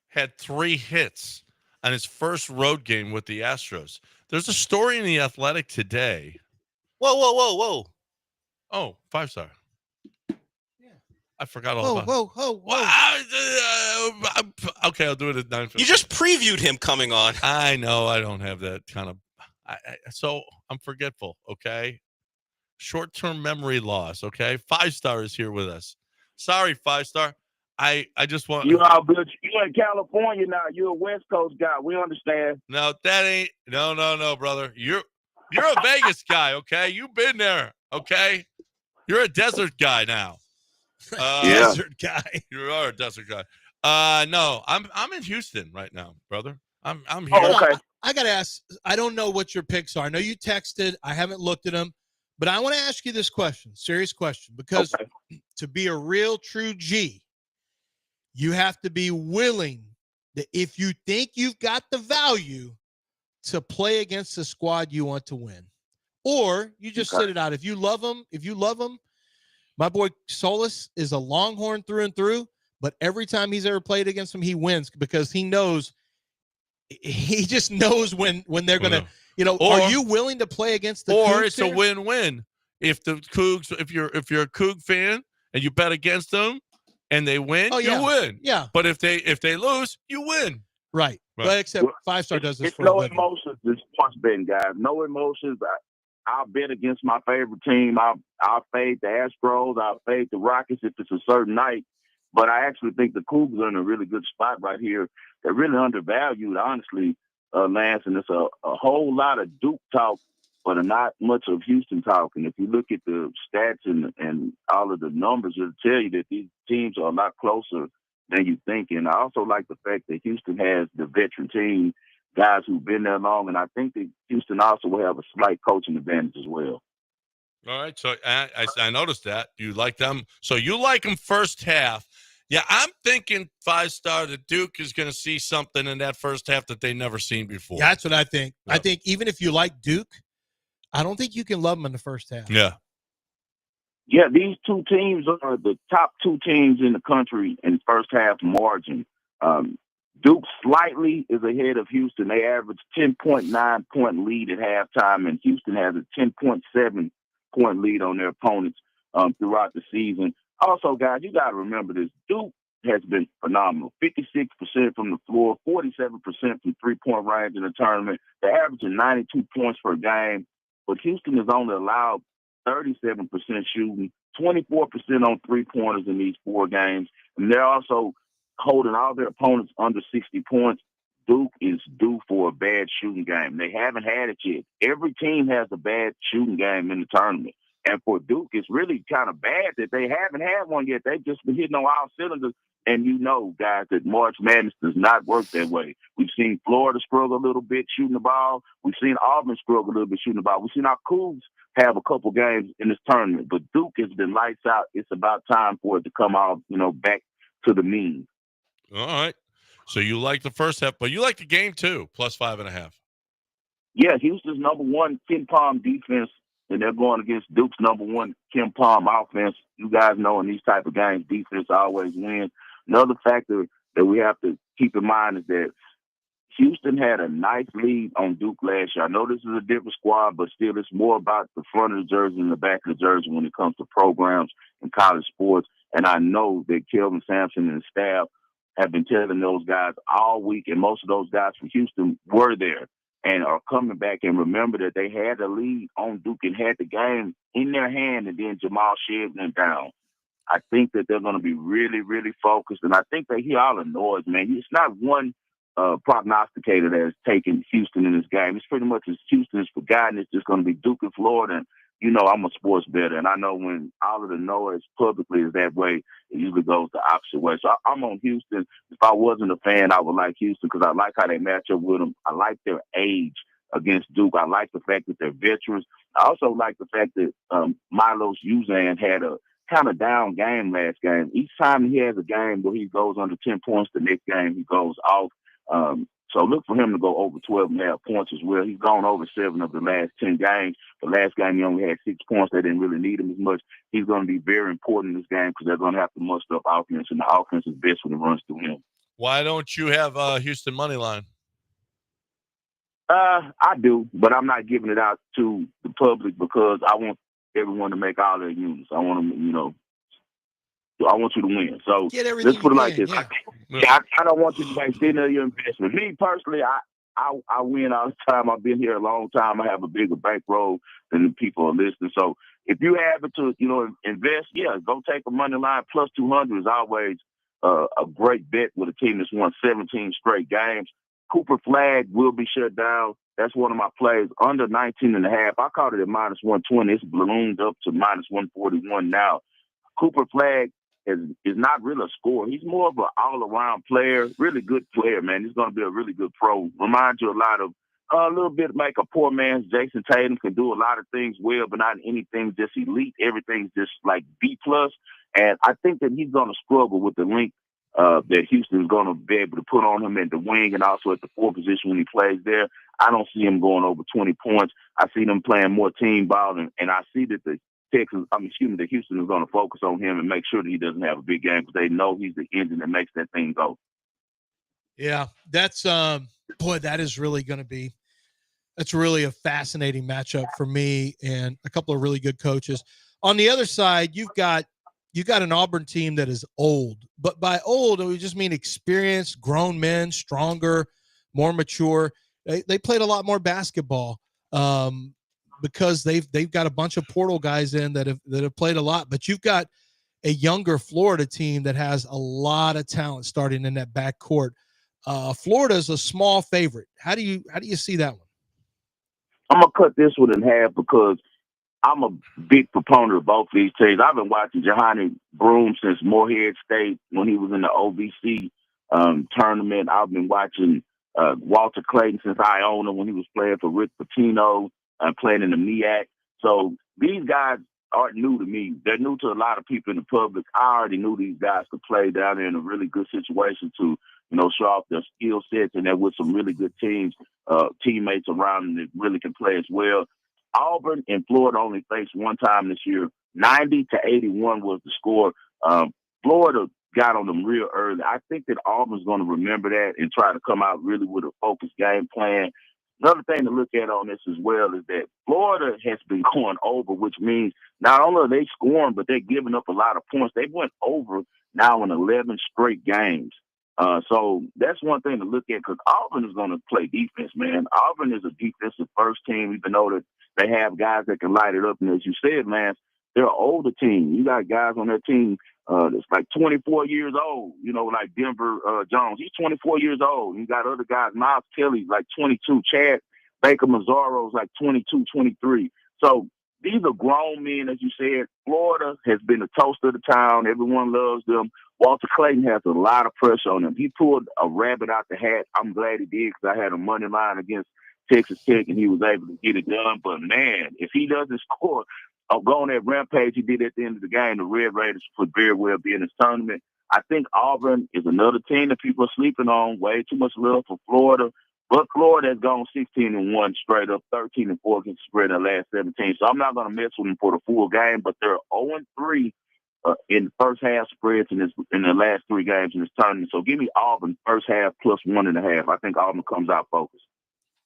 had 3 hits on his first road game with the Astros. There's a story in The Athletic today. Whoa. Oh, 5-Star. Yeah. I forgot all about it. Whoa. Okay, I'll do it at 9:15. You just previewed him coming on. I know I don't have that kind of so I'm forgetful, okay? Short-term memory loss, okay? 5-Star is here with us. Sorry, 5-Star. I just want You all good. You in California now. You're a West Coast guy. We understand. no, that ain't no, brother. You're a Vegas guy, okay? You've been there, okay? You're a desert guy now. Desert guy. You are a desert guy. No, I'm in Houston right now, brother. I'm here. Oh, okay. I got to ask. I don't know what your picks are. I know you texted. I haven't looked at them, but I want to ask you this question, serious question, because to be a real true G, you have to be willing that if you think you've got the value to play against the squad you want to win, or you just sit it out. If you love them, my boy Solis is a Longhorn through and through, but every time he's ever played against him, he wins because he just knows when they're going to, are you willing to play against the Cougs it's a win-win. If the Cougs, if you're a Coug fan and you bet against them and they win, you win. Yeah. But if they lose, you win. Right. But except 5-Star does this it's for no a living. emotions. It's sports betting, guys. No emotions. I'll bet against my favorite team. I'll fade the Astros. I'll fade the Rockets if it's a certain night. But I actually think the Cougars are in a really good spot right here. They're really undervalued, honestly, Lance. And it's a whole lot of Duke talk, but not much of Houston talk. And if you look at the stats and all of the numbers, it'll tell you that these teams are a lot closer than you think. And I also like the fact that Houston has the veteran team, guys who've been there long. And I think that Houston also will have a slight coaching advantage as well. All right. So I noticed that. You like them. So you like them first half. Yeah, I'm thinking 5-star that Duke is going to see something in that first half that they never seen before. Yeah, that's what I think. Yeah. I think even if you like Duke, I don't think you can love them in the first half. Yeah. Yeah, these two teams are the top two teams in the country in first half margin. Duke slightly is ahead of Houston. They average 10.9 point lead at halftime, and Houston has a 10.7 point lead on their opponents throughout the season. Also, guys, you got to remember this. Duke has been phenomenal. 56% from the floor, 47% from three-point range in the tournament. They're averaging 92 points per game, but Houston has only allowed 37% shooting, 24% on three-pointers in these 4 games, and they're also holding all their opponents under 60 points. Duke is due for a bad shooting game. They haven't had it yet. Every team has a bad shooting game in the tournament. And for Duke, it's really kind of bad that they haven't had one yet. They've just been hitting on all cylinders. And you know, guys, that March Madness does not work that way. We've seen Florida struggle a little bit shooting the ball. We've seen Auburn struggle a little bit shooting the ball. We've seen our Cougs have a couple games in this tournament. But Duke has been lights out. It's about time for it to come out, back to the mean. All right. So you like the first half, but you like the game too, plus 5.5. Yeah, Houston's number one Ken Palm defense, and they're going against Duke's number one Ken Palm offense. You guys know in these type of games, defense always wins. Another factor that we have to keep in mind is that Houston had a nice lead on Duke last year. I know this is a different squad, but still it's more about the front of the jersey and the back of the jersey when it comes to programs and college sports. And I know that Kelvin Sampson and the staff have been telling those guys all week, and most of those guys from Houston were there and are coming back and remember that they had the lead on Duke and had the game in their hand, and then Jamal Shead went down. I think that they're going to be really, really focused, and I think they hear all the noise, man. It's not one prognosticator that has taken Houston in this game. It's pretty much as Houston is forgotten. It's just going to be Duke and Florida, and I'm a sports bettor, and I know when all of the noise publicly is that way, it usually goes the opposite way. So I'm on Houston. If I wasn't a fan, I would like Houston because I like how they match up with them. I like their age against Duke. I like the fact that they're veterans. I also like the fact that Milos Uzan had a kind of down game last game. Each time he has a game where he goes under 10 points, the next game he goes off. So look for him to go over 12.5 points as well. He's gone over 7 of the last 10 games. The last game he only had 6 points. They didn't really need him as much. He's going to be very important in this game because they're going to have to muster up offense, and the offense is best when it runs through him. Why don't you have Houston money line? I do, but I'm not giving it out to the public because I want everyone to make all their units. I want them, I want you to win. So let's put it like this. Yeah. I don't want you to waste any of your investment. Me personally, I win all the time. I've been here a long time. I have a bigger bankroll than the people are listening. So if you have it to, invest, go take a money line. Plus 200 is always a great bet with a team that's won 17 straight games. Cooper Flag will be shut down. That's one of my plays. Under 19.5. I caught it at -120. It's ballooned up to -141 now. Cooper Flag is not really a scorer. He's more of an all-around player, really good player, man. He's going to be a really good pro. Reminds you a lot of a little bit like a poor man's Jason Tatum. Can do a lot of things well, but not anything just elite. Everything's just like B+. And I think that he's going to struggle with the length that Houston is going to be able to put on him at the wing and also at the 4 position when he plays there. I don't see him going over 20 points. I see them playing more team ball, and I see that the Houston is going to focus on him and make sure that he doesn't have a big game because they know he's the engine that makes that thing go. Yeah, that's that is really going to be. That's really a fascinating matchup for me and a couple of really good coaches. On the other side, you've got an Auburn team that is old, but by old, we just mean experienced, grown men, stronger, more mature. They played a lot more basketball because they've got a bunch of portal guys in that have played a lot. But you've got a younger Florida team that has a lot of talent starting in that backcourt. Florida's a small favorite. How do you see that one? I'm gonna cut this one in half because I'm a big proponent of both these teams. I've been watching Johanny Broome since Morehead State when he was in the OVC tournament. I've been watching Walter Clayton since Iona when he was playing for Rick Pitino and playing in the MEAC. So these guys aren't new to me. They're new to a lot of people in the public. I already knew these guys could play down there in a really good situation to, show off their skill sets, and they're with some really good teammates around them that really can play as well. Auburn and Florida only faced one time this year. 90-81 was the score. Florida got on them real early. I think that Auburn's going to remember that and try to come out really with a focused game plan. Another thing to look at on this as well is that Florida has been going over, which means not only are they scoring, but they're giving up a lot of points. They went over now in 11 straight games. So that's one thing to look at because Auburn is going to play defense, man. Auburn is a defensive first team, even though that they have guys that can light it up. And as you said, Lance, they're an older team. You got guys on their team that's like 24 years old, like Denver Jones. He's 24 years old. You got other guys, Miles Kelly's like 22. Chad Baker Mazzaro's like 22, 23. So these are grown men, as you said. Florida has been the toast of the town. Everyone loves them. Walter Clayton has a lot of pressure on him. He pulled a rabbit out the hat. I'm glad he did because I had a money line against Texas Tech, and he was able to get it done. But, man, if he doesn't score or go on that rampage he did at the end of the game, the Red Raiders could very well be in this tournament. I think Auburn is another team that people are sleeping on. Way too much love for Florida. But Florida has gone 16-1 straight up, 13-4 against the spread in the last 17. So I'm not going to mess with them for the full game, but they're 0-3 in the first half spreads in the last 3 games in this tournament. So give me Auburn first half plus 1.5. I think Auburn comes out focused.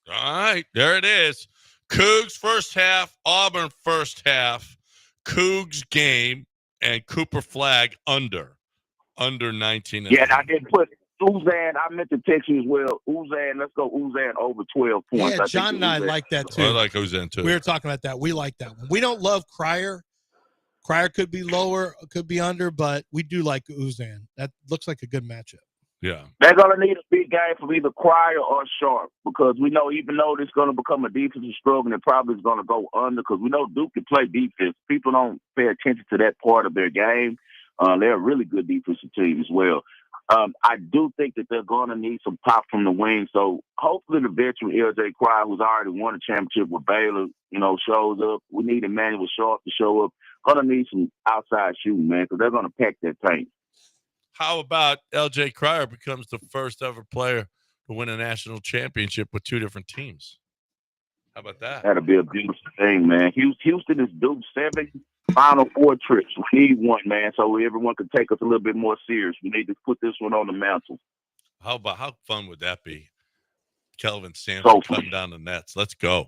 All right, there it is. Cougs first half, Auburn first half, Cougs game, and Cooper Flag under 19. Yeah, I did put Uzan. I meant to text you as well. Uzan, let's go Uzan over 12 points. Yeah, John and I like that too. I like Uzan too. We were talking about that. We like that one. We don't love Cryer. Cryer could be lower, could be under, but we do like Uzan. That looks like a good matchup. Yeah. They're going to need a big game from either Cryer or Sharp because we know even though it's going to become a defensive struggle, it probably is going to go under because we know Duke can play defense. People don't pay attention to that part of their game. They're a really good defensive team as well. I do think that they're going to need some pop from the wing. So hopefully the veteran LJ Cryer, who's already won a championship with Baylor, shows up. We need Emmanuel Sharp to show up. Going to need some outside shooting, man, because they're going to pack that paint. How about LJ Cryer becomes the first ever player to win a national championship with 2 different teams? How about that? That'll be a beautiful thing, man. Houston is due 7 Final 4 trips. We need one, man, so everyone can take us a little bit more serious. We need to put this one on the mantle. How fun would that be? Kelvin Sampson cutting down the nets. Let's go.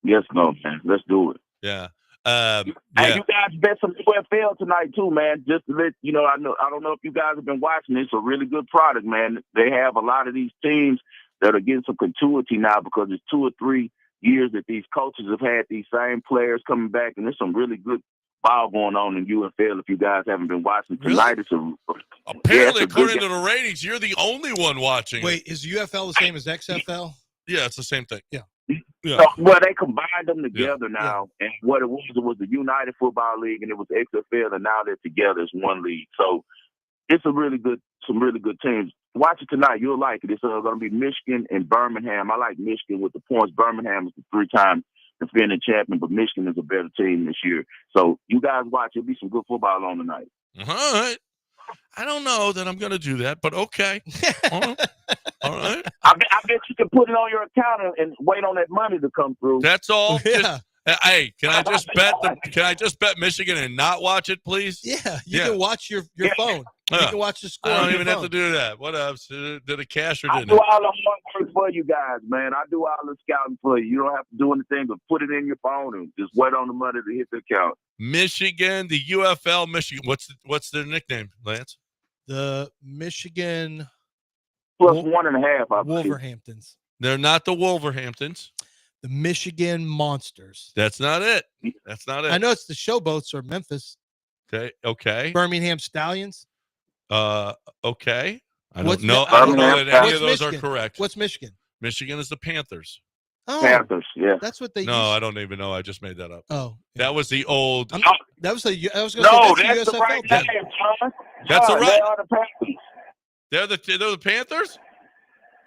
Yes, no, man. Let's do it. Yeah. Hey, you guys bet some UFL tonight too, man. Just to let you know, I don't know if you guys have been watching. It's a really good product, man. They have a lot of these teams that are getting some continuity now because it's 2 or 3 years that these coaches have had these same players coming back, and there's some really good ball going on in UFL. If you guys haven't been watching tonight, it's Apparently, it's a good according to the ratings, you're the only one watching. Wait, is UFL the same as XFL? Yeah, it's the same thing. Yeah. Yeah. So, well, they combined them together now, and what it was the United Football League, and it was XFL, and now they're together as one league. So it's some really good teams. Watch it tonight; you'll like it. It's going to be Michigan and Birmingham. I like Michigan with the points. Birmingham is the 3-time defending champion, but Michigan is a better team this year. So you guys watch; it'll be some good football on tonight. All right. I don't know that I'm going to do that, but okay. All right. All right. I bet you can put it on your account and wait on that money to come through. That's all. Yeah. Hey, can I just bet Michigan and not watch it, please? Yeah, you can watch your phone. You can watch the score. I on don't your even have phone. to do that. What else? Did it cash or I didn't do it? all the homework for you guys, man. I do all the scouting for you. You don't have to do anything but put it in your phone and just wait on the money to hit the account. Michigan, the UFL, Michigan. What's their nickname, Lance? The Michigan Plus 1.5. I believe. Wolverhamptons. They're not the Wolverhamptons. The Michigan Monsters. That's not it. That's not it. I know it's the Showboats or Memphis. Okay. Birmingham Stallions. Okay. I What's don't know. Mi- I don't know Birmingham- that any What's of those Michigan? are correct. What's Michigan? Michigan is the Panthers. Oh, Panthers, yeah. that's what they No, I used. don't even know. I just made that up. Oh, That was the old. that was a. I was going No, to say that's that's the the right USFL. name, John. That's John, the right- They are the Panthers. They're the Panthers.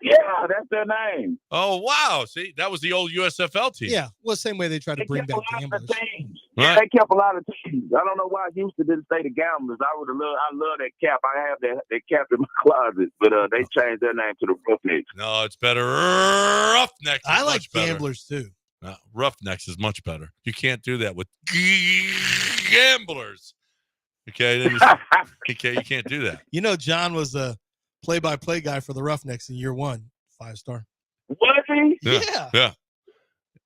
Yeah, that's their name. Oh wow! See, that was the old USFL team. Yeah, well, same way they tried to They bring kept back a lot gamblers. of teams. Right. They kept a lot of teams. I don't know why Houston didn't say the Gamblers. I love that cap. I have that cap in my closet, but they changed their name to the Roughnecks. No, it's better. Roughnecks. I is like much better. gamblers too. No, Roughnecks is much better. You can't do that with gamblers. Okay, okay, you can't do that. You know, John was the play-by-play guy for the Roughnecks in year 1, 5-star. Was he? Yeah.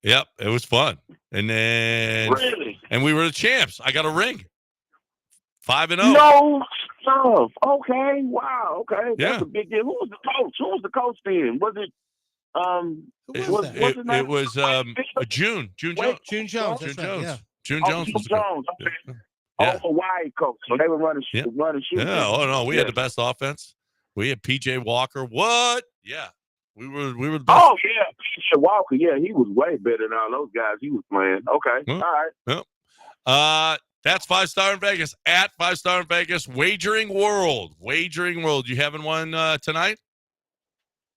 Yep. It was fun, and then Really? and we were the champs. I got a ring. 5-0. No stuff. Okay. Wow. Okay. Yeah. That's a big deal. Who was the coach? Who was the coach then? Was it? Who was that? what's his name? It was June Wait, June Jones. June That's right, Jones. yeah. June Oh, Jones June was the coach. Jones. Okay. Yeah. Hawaii coach. So they were running Yeah. shoot. Yeah. Oh no, we Yeah. had the best offense. We had PJ Walker. What? Yeah. We were the best. Oh yeah, P.J. Walker. Yeah, he was way better than all those guys he was playing. Okay, Huh. all right. That's 5-star in Vegas. At 5-star in Vegas, Wagering World. Wagering World. You having one tonight?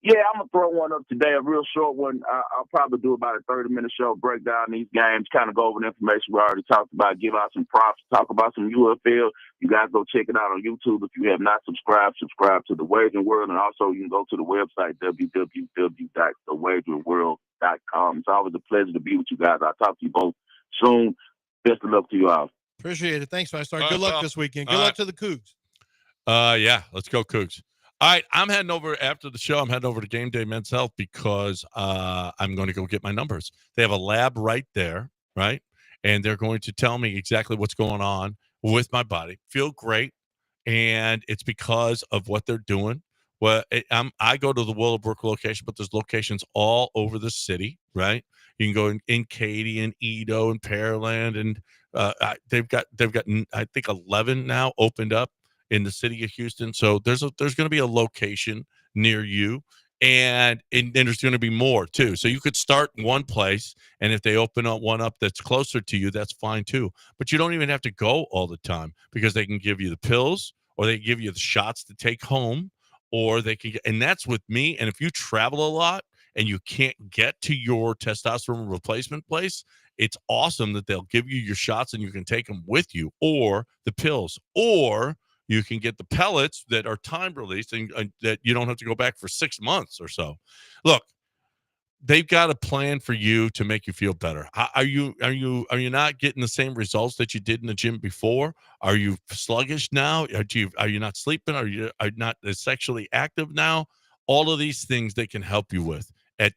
Yeah, I'm gonna throw one up today, a real short one. I'll probably do about a 30-minute show, break down these games, kind of go over the information we already talked about, give out some props, talk about some UFL. You guys go check it out on YouTube. If you have not subscribed to the Wagering World, and also you can go to the website www.thewageringworld.com. It's always a pleasure to be with you guys. I'll talk to you both soon. Best of luck to you all. Appreciate it. Thanks, 5-star. All Good right, luck pal. this weekend. All Good luck right. to the Cougs. Yeah, let's go Cougs. All right, I'm heading over after the show. I'm heading over to Game Day Men's Health because I'm going to go get my numbers. They have a lab right there, right? And they're going to tell me exactly what's going on with my body. Feel great, and it's because of what they're doing. Well, I go to the Willowbrook location, but there's locations all over the city, right? You can go in Katy and Edo and Pearland, and they've got I think 11 now opened up in the city of Houston. So there's going to be a location near you, and there's going to be more too. So you could start in one place, and if they open up one up that's closer to you, that's fine too. But you don't even have to go all the time because they can give you the pills, or they give you the shots to take home, or they can and that's with me. And if you travel a lot and you can't get to your testosterone replacement place, it's awesome that they'll give you your shots and you can take them with you, or the pills, or you can get the pellets that are time released and that you don't have to go back for 6 months or so. Look, they've got a plan for you to make you feel better. Are you not getting the same results that you did in the gym before? Are you sluggish now? Are you not sleeping? Are you not sexually active now? All of these things they can help you with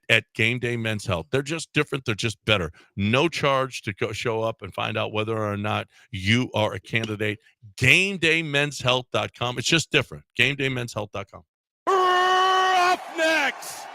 at Game Day Men's Health. They're just different. They're just better. No charge to go show up and find out whether or not you are a candidate. GameDayMen'sHealth.com. It's just different. GameDayMen'sHealth.com. Up next.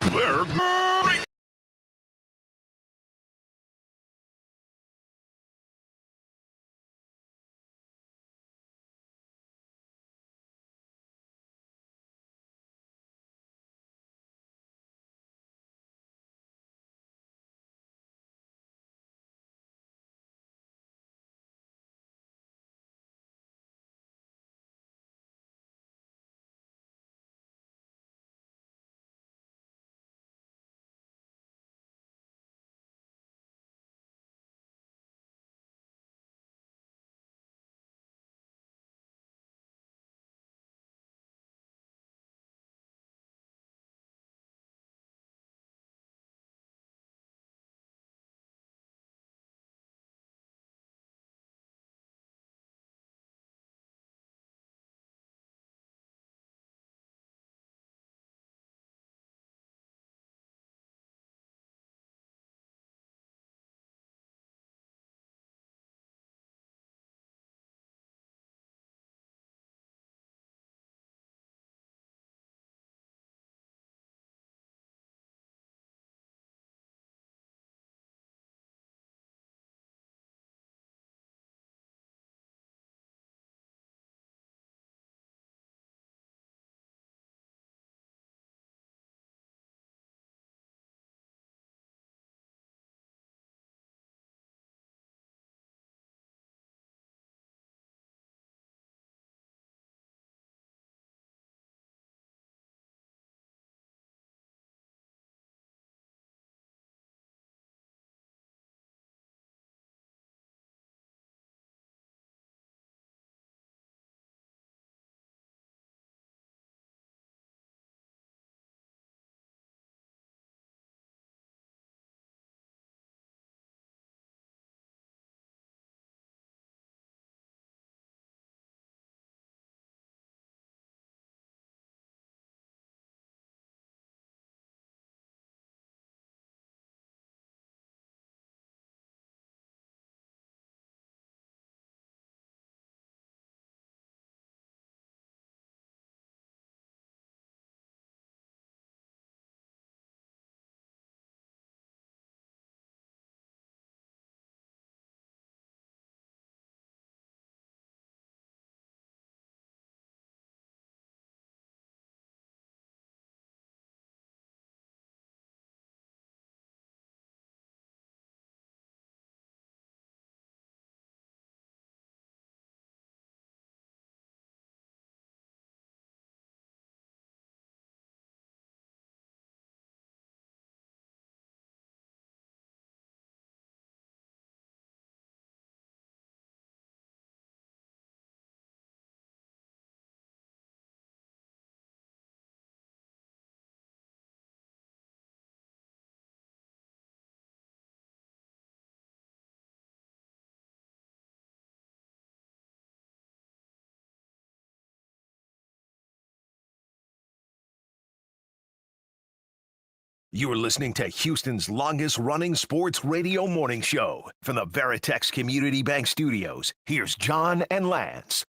You're listening to Houston's longest-running sports radio morning show. From the Veritex Community Bank Studios, here's John and Lance.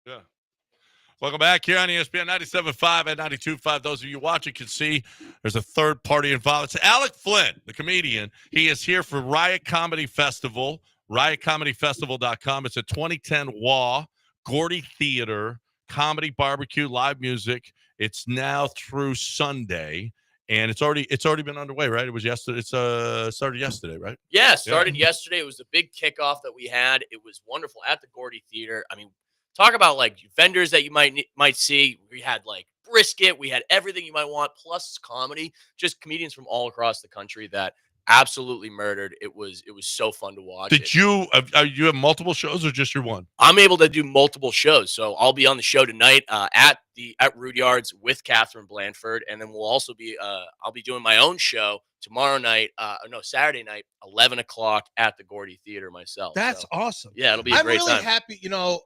Yeah. Welcome back here on ESPN 97.5 and 92.5. Those of you watching can see there's a third party involved. It's Alec Flynn, the comedian. He is here for Riot Comedy Festival, riotcomedyfestival.com. It's a 2010 WA, Gordy Theater, comedy, barbecue, live music. It's now through Sunday. And it's already been underway, right? It was yesterday. It's started yesterday, right? Yeah, started yesterday. It was a big kickoff that we had. It was wonderful at the Gordy Theater. I mean, talk about like vendors that you might see. We had like brisket. We had everything you might want, plus comedy. Just comedians from all across the country that absolutely murdered. It was so fun to watch. Did you have multiple shows or just your one? I'm able to do multiple shows, so I'll be on the show tonight at Rude Yards with Catherine Blanford, and then we'll also be I'll be doing my own show tomorrow night. Saturday night, 11 o'clock at the Gordy Theater myself. That's awesome. Yeah, it'll be a great time. I'm really happy. You know,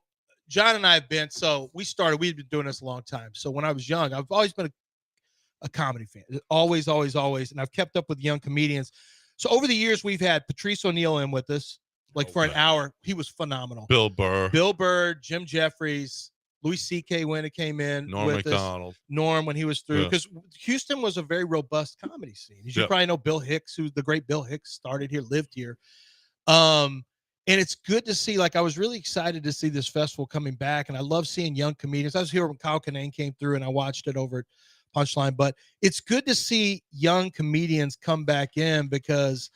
John and I have been. So we've been doing this a long time. So when I was young, I've always been a comedy fan. Always. And I've kept up with young comedians. So over the years, we've had Patrice O'Neal in with us, for an hour. He was phenomenal. Bill Burr, Jim Jeffries, Louis C.K. when it came in. Norm Macdonald. Norm when he was through. Because Houston was a very robust comedy scene. As you probably know, Bill Hicks, who's the great Bill Hicks, started here, lived here. And it's good to see, I was really excited to see this festival coming back. And I love seeing young comedians. I was here when Kyle Kinane came through and I watched it over at Punchline, but it's good to see young comedians come back in because,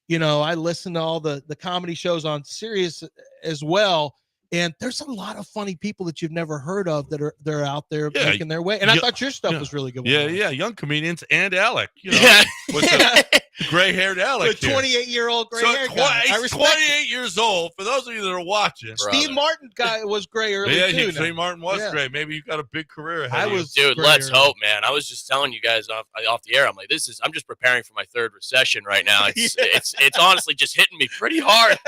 I listen to all the comedy shows on Sirius as well. And there's a lot of funny people that you've never heard of that are out there making their way. And I thought your stuff was really good. Yeah. Young comedians and Alec, with the gray-haired Alec, the 28-year-old gray-haired guy. He's 28 years old. For those of you that are watching, Steve Martin guy was gray early too. Steve Martin was gray. Maybe you've got a big career ahead of you. Dude, let's hope, man. I was just telling you guys off the air. I'm like, I'm just preparing for my third recession right now. It's honestly just hitting me pretty hard.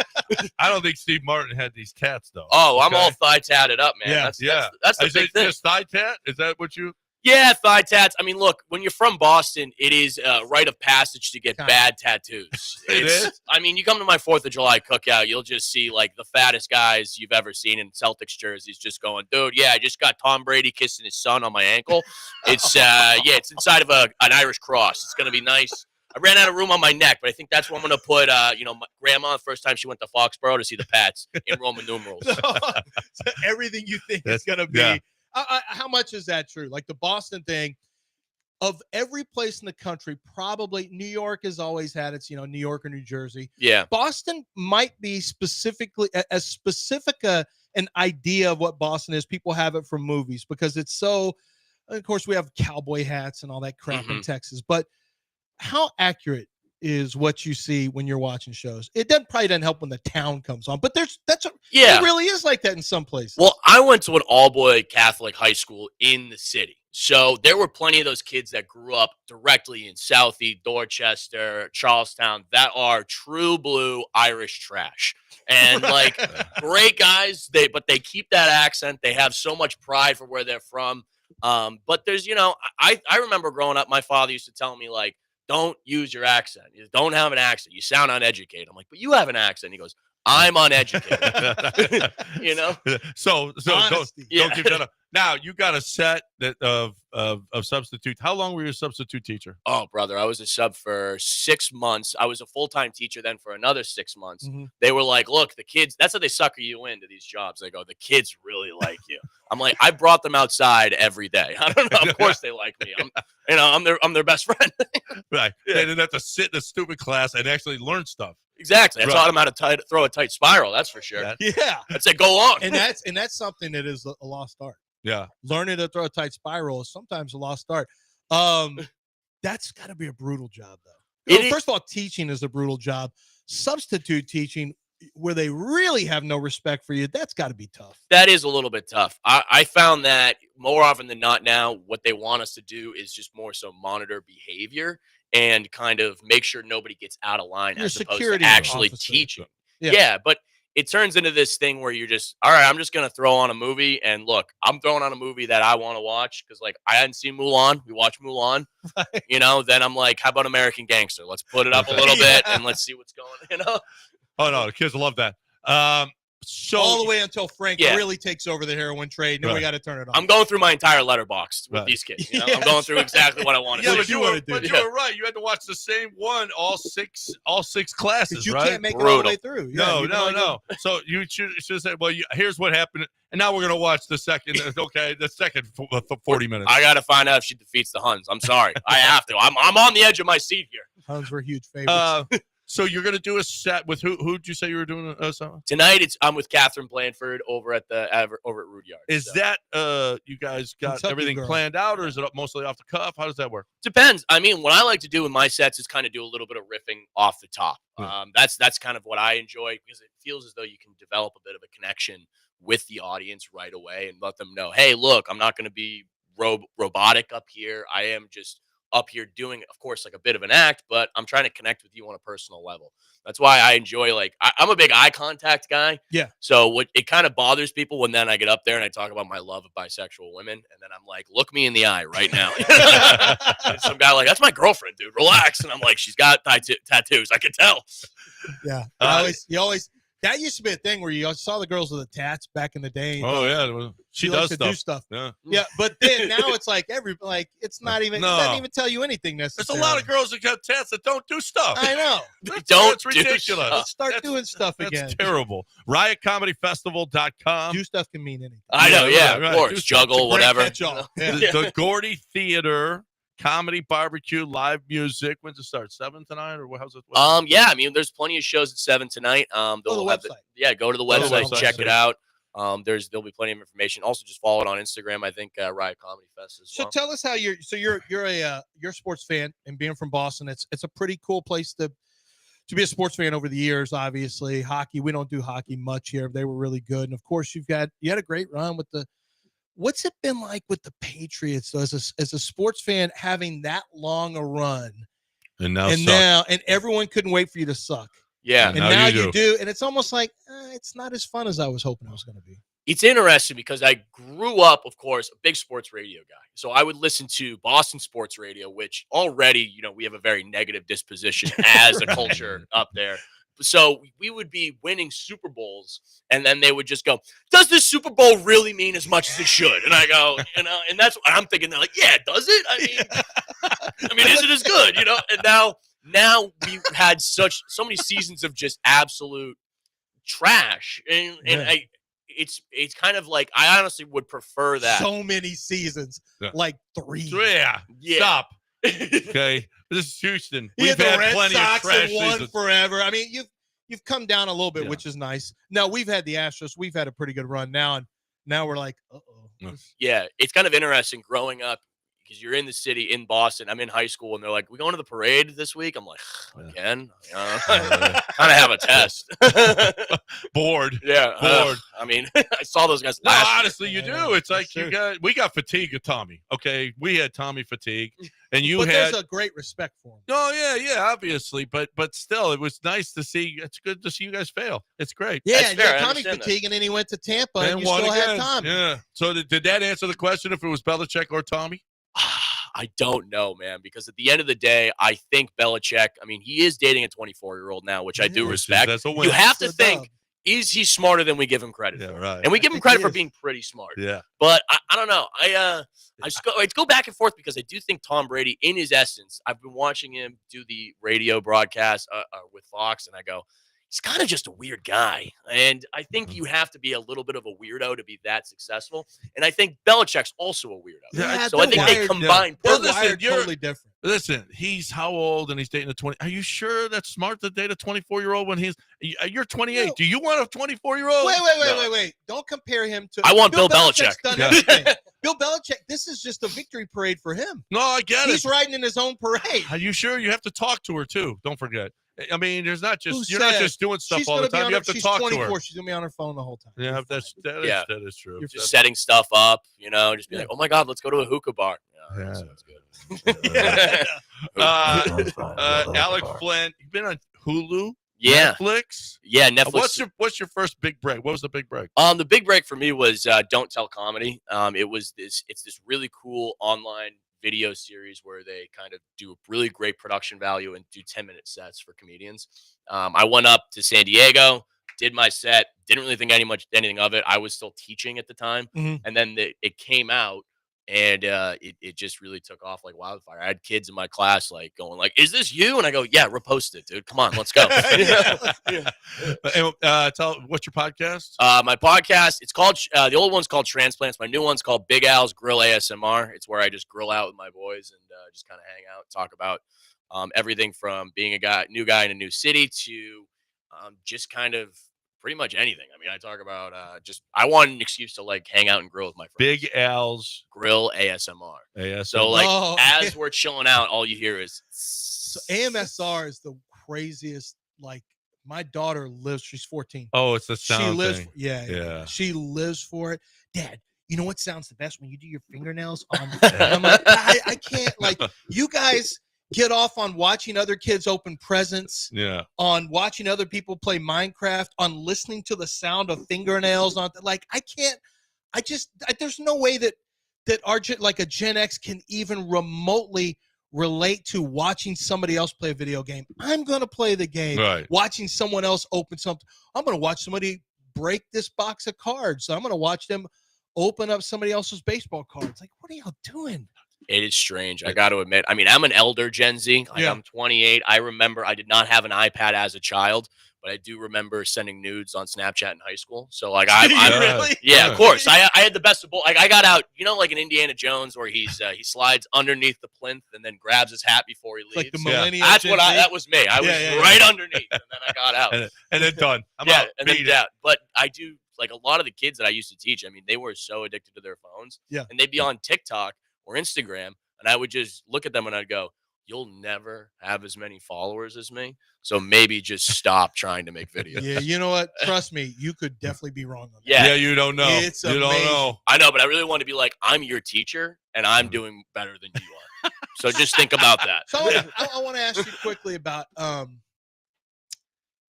I don't think Steve Martin had these tats though. Oh, I'm all thigh tatted up, man. That's the big thing. Just thigh tat? Is that what you? Yeah, thigh tats. I mean, look, when you're from Boston, it is a rite of passage to get bad tattoos. It is? I mean, you come to my 4th of July cookout, you'll just see, the fattest guys you've ever seen in Celtics jerseys just going, dude, I just got Tom Brady kissing his son on my ankle. It's, it's inside of an Irish cross. It's going to be nice. I ran out of room on my neck, but I think that's what I'm going to put, my grandma, the first time she went to Foxborough to see the Pats in Roman numerals. So everything you think is going to be. Yeah. How much is that true? The Boston thing, of every place in the country, probably New York has always had its, New York or New Jersey. Yeah. Boston might be specifically as specific an idea of what Boston is. People have it from movies because it's so, of course, we have cowboy hats and all that crap in Texas, but how accurate is what you see when you're watching shows? It probably doesn't help when the town comes on, but it really is like that in some places. Well, I went to an all-boy Catholic high school in the city. So there were plenty of those kids that grew up directly in Southie, Dorchester, Charlestown that are true blue Irish trash. And great guys, but they keep that accent. They have so much pride for where they're from. But there's, I remember growing up, my father used to tell me don't use your accent. You don't have an accent. You sound uneducated. I'm like, but you have an accent. He goes, I'm uneducated. So don't give that up. Now you got a set of substitute. How long were you a substitute teacher? Oh, brother, I was a sub for 6 months. I was a full-time teacher then for another 6 months. Mm-hmm. They were like, look, the kids, that's how they sucker you into these jobs. They go, the kids really like you. I'm like, I brought them outside every day. I don't know. Of course they like me. I'm their best friend. Right. Yeah. They didn't have to sit in a stupid class and actually learn stuff. Exactly. I taught them how to throw a tight spiral. That's for sure. I'd say go on. And that's something that is a lost art. Yeah. Learning to throw a tight spiral is sometimes a lost art. That's got to be a brutal job, though. First of all, teaching is a brutal job. Substitute teaching, where they really have no respect for you, that's got to be tough. That is a little bit tough. I found that more often than not now, what they want us to do is just more so monitor behavior and kind of make sure nobody gets out of line as opposed to actually teaching. Yeah, but it turns into this thing where you're just, all right, I'm just going to throw on a movie. And look, I'm throwing on a movie that I want to watch because, like, I hadn't seen Mulan. We watched Mulan. Right. You know, then I'm like, how about American Gangster? Let's put it up a little bit and let's see what's going on, you know? Oh, no, the kids love that. So all the way until Frank Yeah. really takes over the heroin trade, and then we got to turn it on. I'm going through my entire letterbox with Right. these kids. You know? Yeah, I'm going through exactly what I want to Yeah, see. but you wanna were, do. but you were right. You had to watch the same one, all six classes, you right? can't make it all the way through. Yeah, No, you no, can only no. So you should have said, well, here's what happened. And now we're going to watch the second, okay, the second 40 minutes. I got to find out if she defeats the Huns. I'm sorry. I have to. I'm on the edge of my seat here. Huns were huge favorites. So you're going to do a set with who'd you say you were doing? Tonight, I'm with Catherine Blanford over at Rudyard. Is that you guys got Kentucky everything girl. planned out, or is it mostly off the cuff? How does that work? Depends. I mean, what I like to do in my sets is kind of do a little bit of riffing off the top. That's kind of what I enjoy because it feels as though you can develop a bit of a connection with the audience right away and let them know, hey, look, I'm not going to be robotic up here. I am just up here doing, of course, like a bit of an act, but I'm trying to connect with you on a personal level. That's why I enjoy, like, I'm a big eye contact guy. Yeah. So it kind of bothers people when then I get up there and I talk about my love of bisexual women, and then I'm like, look me in the eye right now. And some guy like, that's my girlfriend, dude. Relax. And I'm like, she's got tattoos. I can tell. Yeah. You always. That used to be a thing where you saw the girls with the tats back in the day. Oh yeah, she likes does to do stuff. Yeah. Yeah, but then now it's like it's not even. No. It doesn't even tell you anything There's necessarily. a lot of girls that got tats that don't do stuff. I know. That's ridiculous. Let's start doing stuff again. That's terrible. RiotComedyFestival.com. Do stuff can mean anything. I know, yeah, right, of course. do Juggle, whatever. catch-all. Yeah. The Gordy Theater, comedy, barbecue, live music. When's it start? 7 tonight, or how's it? Yeah, I mean, there's plenty of shows at 7 tonight. Go to the website. Go to the Go to the website, website, check see. it out. There'll be plenty of information. Also, just follow it on Instagram. I think Riot Comedy Fest as well. So tell us how you're a sports fan, and being from Boston, it's a pretty cool place to be a sports fan over the years. Obviously, hockey, we don't do hockey much here. They were really good, and of course, you had a great run with the. What's it been like with the Patriots though, as a sports fan, having that long a run, and now everyone couldn't wait for you to suck. Yeah, and now you do, and it's almost like it's not as fun as I was hoping it was going to be. It's interesting because I grew up, of course, a big sports radio guy. So I would listen to Boston sports radio, which already, we have a very negative disposition as a culture up there. So we would be winning Super Bowls, and then they would just go, does this Super Bowl really mean as much as it should? And I go, and that's what I'm thinking. They're like, yeah, does it? I mean, is it as good? And now we've had so many seasons of just absolute trash. And it's kind of like, I honestly would prefer that. So many seasons, like 3. Yeah. Stop. Okay. This is Houston. We've the had Red plenty Sox of trash have won seasons. forever. I mean, you've come down a little bit, which is nice. Now we've had the Astros. We've had a pretty good run now, and now we're like, Yeah, it's kind of interesting growing up because you're in the city in Boston. I'm in high school, and they're like, "We going to the parade this week?" I'm like, "Again?" Kind of have a test. Bored. Yeah, bored. I mean, I saw those guys. No, last year. honestly, you do. It's like we got fatigue of Tommy. Okay, we had Tommy fatigue, and but there's a great respect for him. Oh yeah, obviously, but still, it was nice to see. It's good to see you guys fail. It's great. Yeah, Tommy fatigue, and then he went to Tampa, and you still had Tommy. Yeah. So did that answer the question? If it was Belichick or Tommy? I don't know, man, because at the end of the day, I think Belichick, I mean, he is dating a 24-year-old now, which I do respect. That's a win. You have to think, is he smarter than we give him credit for? Right. And we give him credit for being pretty smart. Yeah. But I don't know. I go back and forth because I do think Tom Brady, in his essence, I've been watching him do the radio broadcast with Fox, and I go, he's kind of just a weird guy. And I think you have to be a little bit of a weirdo to be that successful. And I think Belichick's also a weirdo. Yeah, so I think they combine. They're Listen, wired totally different. Listen, he's how old, and he's dating a 20. Are you sure that's smart to date a 24-year-old when you're 28? Do you want a 24-year-old? Wait. Don't compare him to. I want Bill Belichick. Done everything. Bill Belichick, this is just a victory parade for him. No, I get it. He's riding in his own parade. Are you sure? You have to talk to her too. Don't forget. I mean, you're not just doing stuff she's all the gonna time. You have to talk to her. She's gonna be on her phone the whole time. Yeah, that is true. You're just setting stuff up, just be like, oh my God, let's go to a hookah bar. Yeah. Sounds good. Alex Flynn, you've been on Hulu Yeah. Netflix? Yeah, Netflix. What's your first big break? What was the big break? The big break for me was Don't Tell Comedy. It's this really cool online video series where they kind of do a really great production value and do 10-minute sets for comedians. I went up to San Diego, did my set, didn't really think anything of it. I was still teaching at the time, and then it came out. And it just really took off like wildfire. I had kids in my class like going like, "Is this you?" And I go, "Yeah, repost it, dude. Come on, let's go." Tell what's your podcast? My podcast, it's called the old one's called Transplants. My new one's called Big Al's Grill ASMR. It's where I just grill out with my boys and just kind of hang out, talk about everything from being a new guy in a new city to just kind of pretty much anything. I mean, I talk about I want an excuse to like hang out and grill with my friends. Big Al's Grill ASMR. ASMR. So like as we're chilling out, all you hear is so AMSR is the craziest. Like my daughter lives, she's 14. Oh, it's the sound she lives thing. Yeah. She lives for it. Dad, you know what sounds the best when you do your fingernails on I'm like, I can't, like, you guys get off on watching other kids open presents, on watching other people play Minecraft, on listening to the sound of fingernails, on like there's no way that our like a Gen X can even remotely relate to watching somebody else play a video game. I'm going to play the game. Right. Watching someone else open something. I'm going to watch somebody break this box of cards. So I'm going to watch them open up somebody else's baseball cards. Like, what are y'all doing? It is strange. I got to admit. I mean, I'm an elder Gen Z. Like, I'm 28. I remember I did not have an iPad as a child, but I do remember sending nudes on Snapchat in high school. So, like, I'm really? Yeah, of course. I had the best of both. Like, I got out, like in Indiana Jones where he slides underneath the plinth and then grabs his hat before he leaves. Like the millennial. That was me. I was right underneath, and then I got out. and then done. I'm out. And then out. But I do, like, a lot of the kids that I used to teach, I mean, they were so addicted to their phones. Yeah. And they'd be on TikTok or Instagram, and I would just look at them and I'd go, "You'll never have as many followers as me, so maybe just stop trying to make videos." Yeah, you know what? Trust me, you could definitely be wrong on that. Yeah, you don't know. It's you amazing. don't know. I know, but I really want to be like, I'm your teacher, and I'm doing better than you are. So just think about that. So I want to ask you quickly about the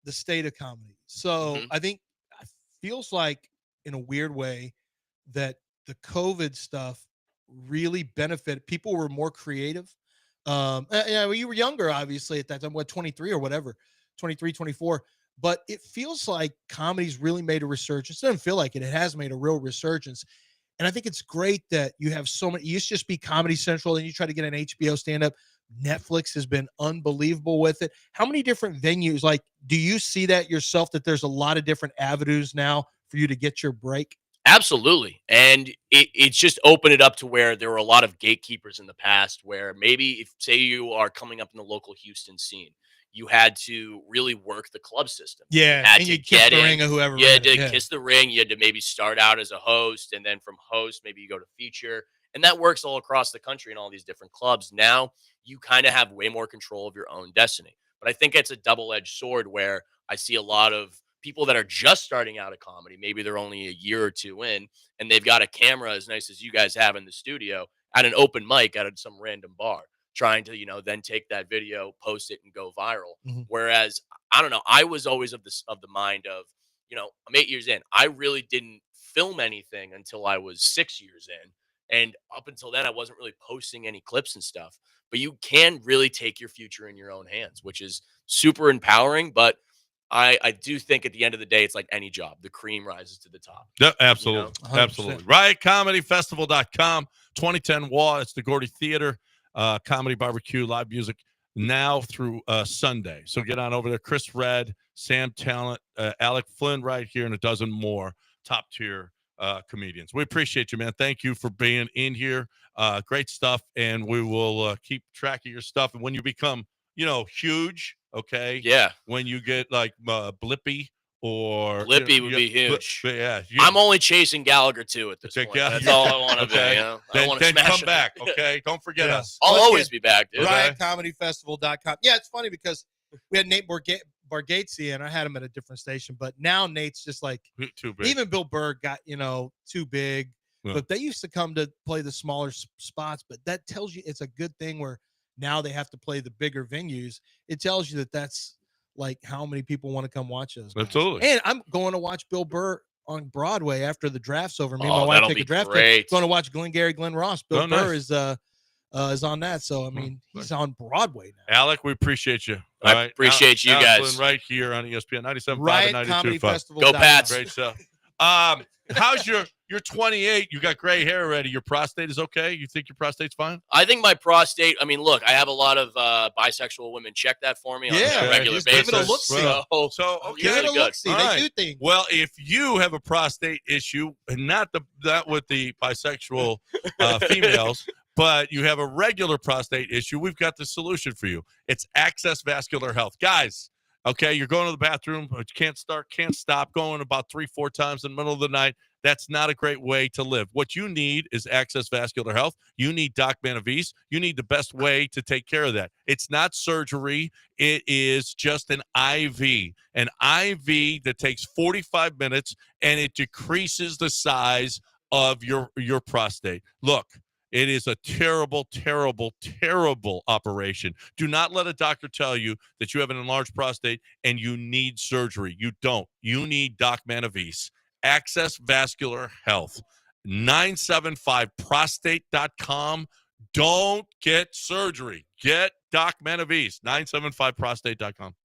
state of comedy. So I think it feels like, in a weird way, that the COVID stuff really benefited. People were more creative. You were younger, obviously, at that time, 23 or whatever, 23, 24. But it feels like comedy's really made a resurgence. It doesn't feel like it. It has made a real resurgence. And I think it's great that you have so many. You used to just be Comedy Central, and you try to get an HBO stand-up. Netflix has been unbelievable with it. How many different venues? Like, do you see that yourself, that there's a lot of different avenues now for you to get your break? Absolutely. And it's just opened it up to where there were a lot of gatekeepers in the past where maybe if, say, you are coming up in the local Houston scene, you had to really work the club system. Yeah, you had and to you kiss get the in. ring of whoever. You had to kiss the ring. You had to maybe start out as a host, and then from host, maybe you go to feature. And that works all across the country in all these different clubs. Now you kind of have way more control of your own destiny. But I think it's a double-edged sword where I see a lot of people that are just starting out at comedy. Maybe they're only a year or two in, and they've got a camera as nice as you guys have in the studio at an open mic at some random bar, trying to, then take that video, post it, and go viral. Whereas, I don't know, I was always of the mind of, I'm 8 years in. I really didn't film anything until I was 6 years in. And up until then, I wasn't really posting any clips and stuff. But you can really take your future in your own hands, which is super empowering. But I do think at the end of the day, it's like any job. The cream rises to the top. Yeah, absolutely. 100%. Absolutely. RiotComedyFestival.com, 2010 WA. It's the Gordy Theater, comedy barbecue, live music now through Sunday. So get on over there. Chris Redd, Sam Talent, Alec Flynn right here, and a dozen more top tier comedians. We appreciate you, man. Thank you for being in here. Great stuff. And we will keep track of your stuff. And when you become, huge, okay? Yeah. When you get like Blippy or Blippy would be huge. Yeah. I'm only chasing Gallagher too at this point. That's all I want to be. I want to then smash come it. back, okay? Don't forget us. I'll always be back, dude. RiotComedyFestival.com. Yeah, it's funny because we had Nate Bargatze, and I had him at a different station, but now Nate's just like too big. Even Bill Burr got too big, but they used to come to play the smaller spots. But that tells you it's a good thing where now they have to play the bigger venues. It tells you that that's like how many people want to come watch those guys. Absolutely. And I'm going to watch Bill Burr on Broadway after the draft's over. Me and my Oh, wife that'll take be a draft. great. Going to watch Glengarry Glen Ross. Bill Burr nice. is on that. So I mean, he's on Broadway now. Alec, we appreciate you. I appreciate you Alex guys. Lynn right here on ESPN 97.5 Riot and Comedy 92.5. Festival. Go Pats. Great stuff. How's you're 28, you got gray hair already. Your prostate is okay? You think your prostate's fine? I think my prostate, I mean, look, I have a lot of bisexual women check that for me on a regular just give basis. it a look-see. So I'm Give it usually a good. look-see. All They right. do things. Well, if you have a prostate issue, and not with the bisexual females, but you have a regular prostate issue, we've got the solution for you. It's Access Vascular Health. Guys, okay, you're going to the bathroom, but you can't stop going about 3-4 times in the middle of the night. That's not a great way to live. What you need is Access Vascular Health. You need Doc Manavis. You need the best way to take care of that. It's not surgery. It is just an IV that takes 45 minutes, and it decreases the size of your prostate. Look, it is a terrible, terrible, terrible operation. Do not let a doctor tell you that you have an enlarged prostate and you need surgery. You don't. You need Doc Manavis. Access Vascular Health. 975prostate.com. Don't get surgery. Get Doc Manavis. 975prostate.com.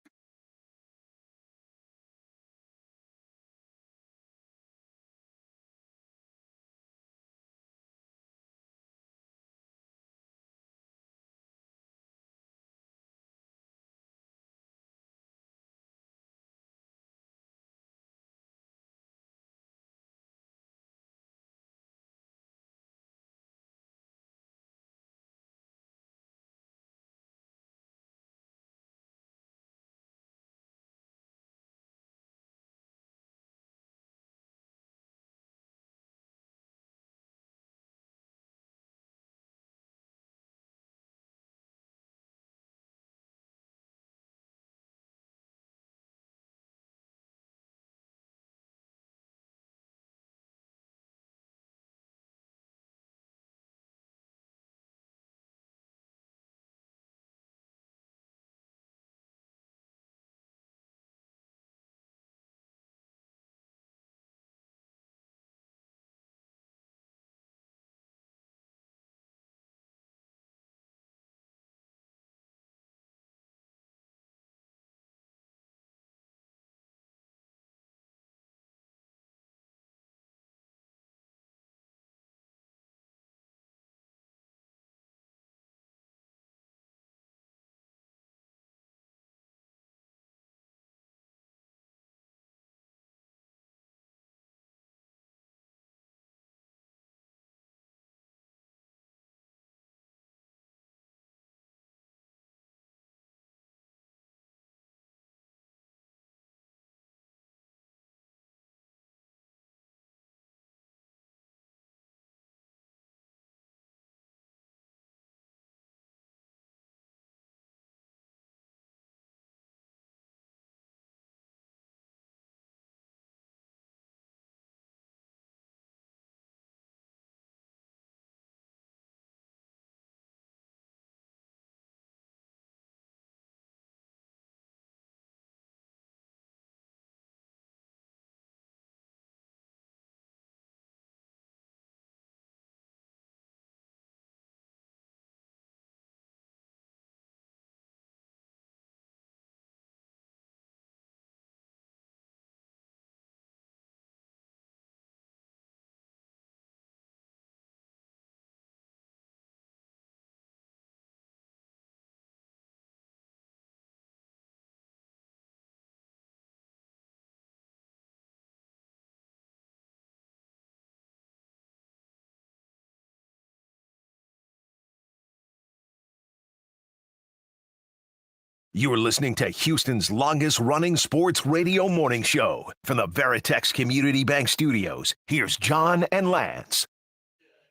You are listening to Houston's longest-running sports radio morning show. From the Veritex Community Bank Studios, here's John and Lance.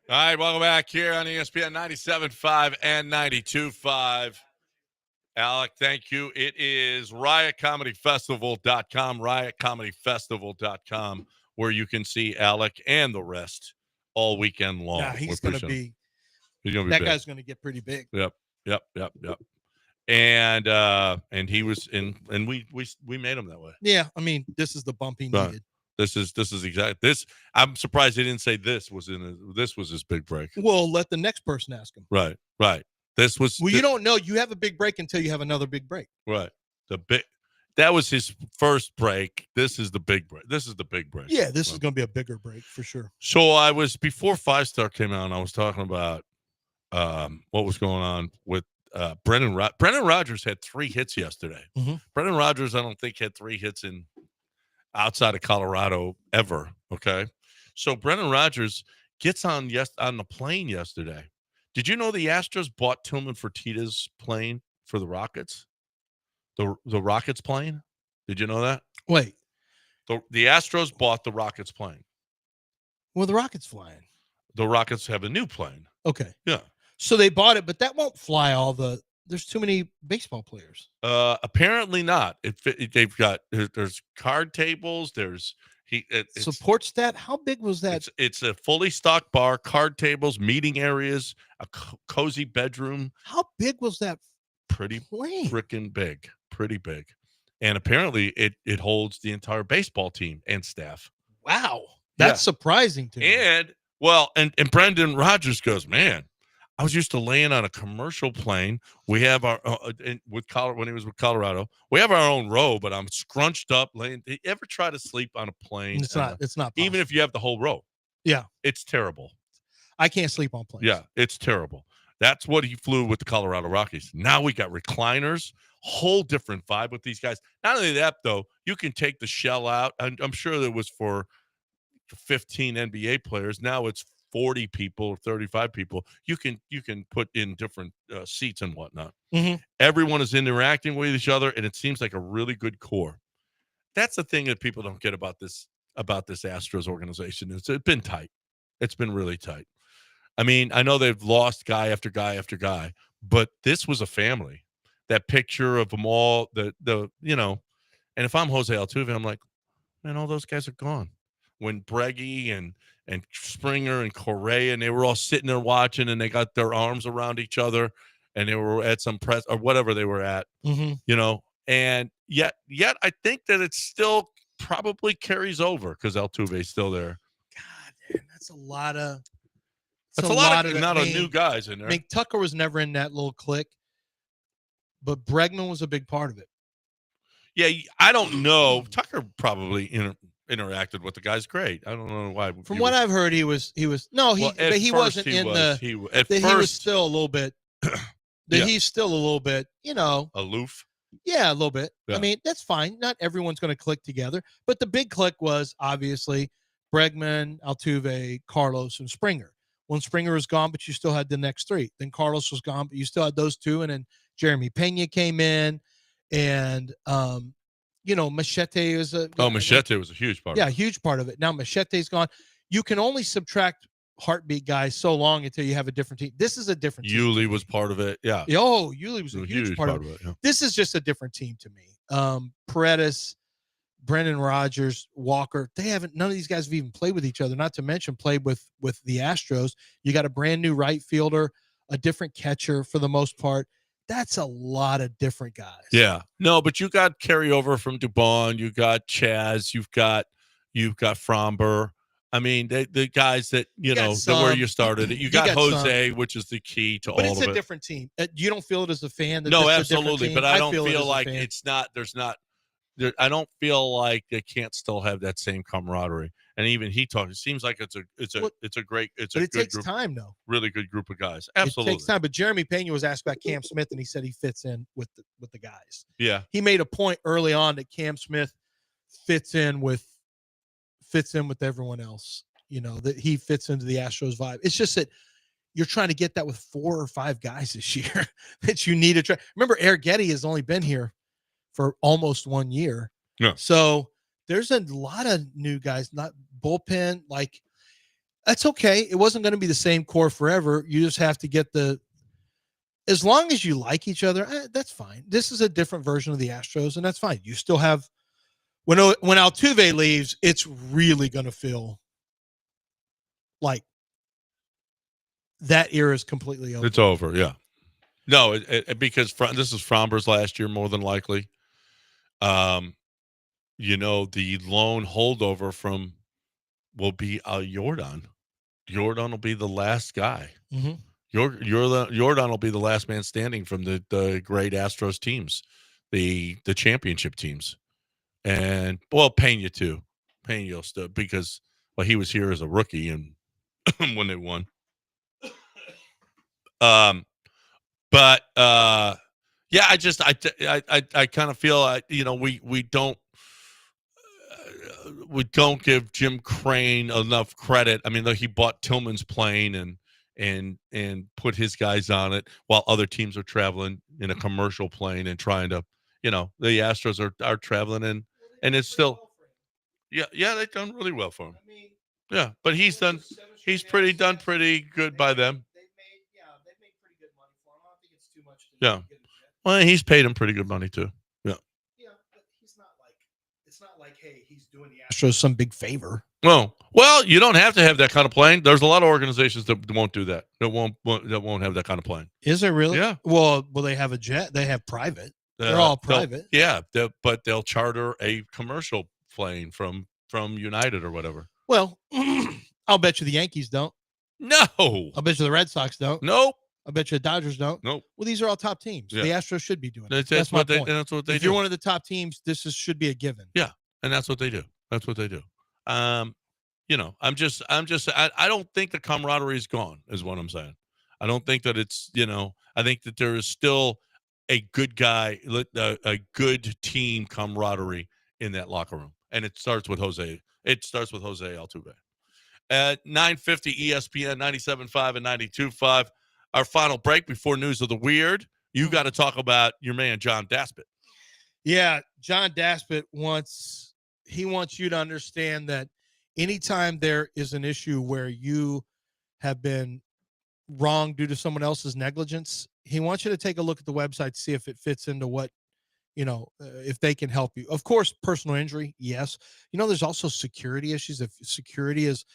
All right, welcome back here on ESPN 97.5 and 92.5. Alec, thank you. It is riotcomedyfestival.com, riotcomedyfestival.com, where you can see Alec and the rest all weekend long. Yeah, he's going to be He's gonna be that big. guy's going to get pretty big. Yep. and he was in, and we made him that way. Yeah, I mean, this is the bump he Right. needed. This is exactly this. I'm surprised he didn't say this was his big break. Well, let the next person ask him. Right. This was. Well, you don't know. You have a big break until you have another big break. Right. That was his first break. This is the big break. Yeah, this is going to be a bigger break for sure. So I was, before 5 Star came out, and I was talking about what was going on with Brendan. Brendan Rodgers had 3 hits yesterday. Mm-hmm. Brendan Rodgers, I don't think, had 3 hits in outside of Colorado ever. Okay, so Brendan Rodgers gets on the plane yesterday. Did you know the Astros bought Tillman Fertitta's plane for the Rockets? The Rockets plane? Did you know that? Wait. The Astros bought the Rockets plane. Well, the Rockets flying. The Rockets have a new plane. Okay. Yeah. So they bought it, but that won't fly there's too many baseball players. Apparently not. They've got, there's card tables. There's support staff. How big was that? It's a fully stocked bar, card tables, meeting areas, a cozy bedroom. How big was that? Pretty freaking big. Pretty big. And apparently it holds the entire baseball team and staff. Wow. That's surprising to me. And Brendan Rodgers goes, man, I was used to laying on a commercial plane. We have our when he was with Colorado, we have our own row, but I'm scrunched up laying. You ever try to sleep on a plane? It's not possible. Even if you have the whole row. Yeah. It's terrible. I can't sleep on planes. Yeah, it's terrible. That's what he flew with the Colorado Rockies. Now we got recliners, whole different vibe with these guys. Not only that, though, you can take the shell out. I'm sure there was for 15 NBA players. Now it's 40 people or 35 people. You can put in different seats and whatnot. Mm-hmm. Everyone is interacting with each other, and it seems like a really good core. That's the thing that people don't get about this Astros organization. It's been tight. It's been really tight. I mean, I know they've lost guy after guy after guy, but this was a family. That picture of them all, and if I'm Jose Altuve, I'm like, man, all those guys are gone. When Breggy and Springer and Correa, and they were all sitting there watching, and they got their arms around each other, and they were at some press or whatever they were at, and yet I think that it still probably carries over because Altuve's still there. God, man, that's a lot of new guys in there. I mean, Tucker was never in that little clique, but Bregman was a big part of it. Yeah, I don't know. Tucker probably interacted with the guys great. I don't know why. From what I've heard, he was still a little bit. He's still a little bit, aloof. Yeah, a little bit. Yeah. I mean, that's fine. Not everyone's going to click together, but the big click was obviously Bregman, Altuve, Carlos, and Springer. When Springer was gone, but you still had the next 3. Then Carlos was gone, but you still had those 2, and then Jeremy Pena came in, and Machete is Machete was a huge part. Yeah, a huge part of it. Now Machete's gone. You can only subtract heartbeat guys so long until you have a different team. This is a different team. Yuli was part of it. Yeah. Oh, Yuli was a huge part of it. Yeah. This is just a different team to me. Paredes, Brendan Rodgers, Walker, none of these guys have even played with each other, not to mention played with the Astros. You got a brand new right fielder, a different catcher for the most part. That's a lot of different guys. Yeah. No, but you got carryover from Dubon, you got Chaz, you've got Fromber. I mean, the guys that, where you started it. You got Jose, which is the key to all of it. But it's a different team. You don't feel it as a fan? No, absolutely. But I don't feel like I don't feel like they can't still have that same camaraderie. And even he talked. It seems like it's a good takes group, time though. Really good group of guys. Absolutely, it takes time. But Jeremy Pena was asked about Cam Smith, and he said he fits in with the guys. Yeah, he made a point early on that Cam Smith fits in with everyone else. That he fits into the Astros vibe. It's just that you're trying to get that with 4 or 5 guys this year that you need to try. Remember, Eric Getty has only been here for almost 1 year. Yeah. So there's a lot of new guys, not bullpen. Like, that's okay. It wasn't going to be the same core forever. You just have to get as long as you like each other, that's fine. This is a different version of the Astros, and that's fine. You still have, when Altuve leaves, it's really going to feel like that era is completely over. It's over. Yeah. No, because this is Fromber's last year, more than likely. The lone holdover from will be Jordan. Jordan will be the last guy. Mm-hmm. Jordan will be the last man standing from the great Astros teams, the championship teams, and Pena too. Pena still because he was here as a rookie and when they won. But yeah, I kind of feel we don't give Jim Crane enough credit. I mean, he bought Tillman's plane and put his guys on it while other teams are traveling in a commercial plane and trying to, the Astros are traveling and it's still, yeah, they've done really well for him. Yeah, but he's done pretty good by them. They've made pretty good money for him. I don't think it's too much. Yeah. Well, he's paid him pretty good money too. Yeah. Yeah, but it's not like, hey, he's doing the Astros some big favor. Well, you don't have to have that kind of plane. There's a lot of organizations that won't do that. That won't have that kind of plane. Is there really? Yeah. Well, they have a jet. They have private. They're all private. But they'll charter a commercial plane from United or whatever. Well, I'll bet you the Yankees don't. No. I'll bet you the Red Sox don't. Nope. I bet you the Dodgers don't. Nope. Well, these are all top teams. Yeah. The Astros should be doing it. That's my what point. That's what they do. If you're one of the top teams, should be a given. Yeah, and that's what they do. That's what they do. I don't think the camaraderie is gone, is what I'm saying. I don't think that it's, I think that there is still a good a good team camaraderie in that locker room. And it starts with Jose. It starts with Jose Altuve. At 9:50 ESPN 97.5 and 92.5. Our final break before News of the Weird. You got to talk about your man, John Daspit. Yeah, John Daspit wants you to understand that anytime there is an issue where you have been wrong due to someone else's negligence, he wants you to take a look at the website, see if it fits into what, if they can help you. Of course, personal injury, yes. There's also security issues. If security is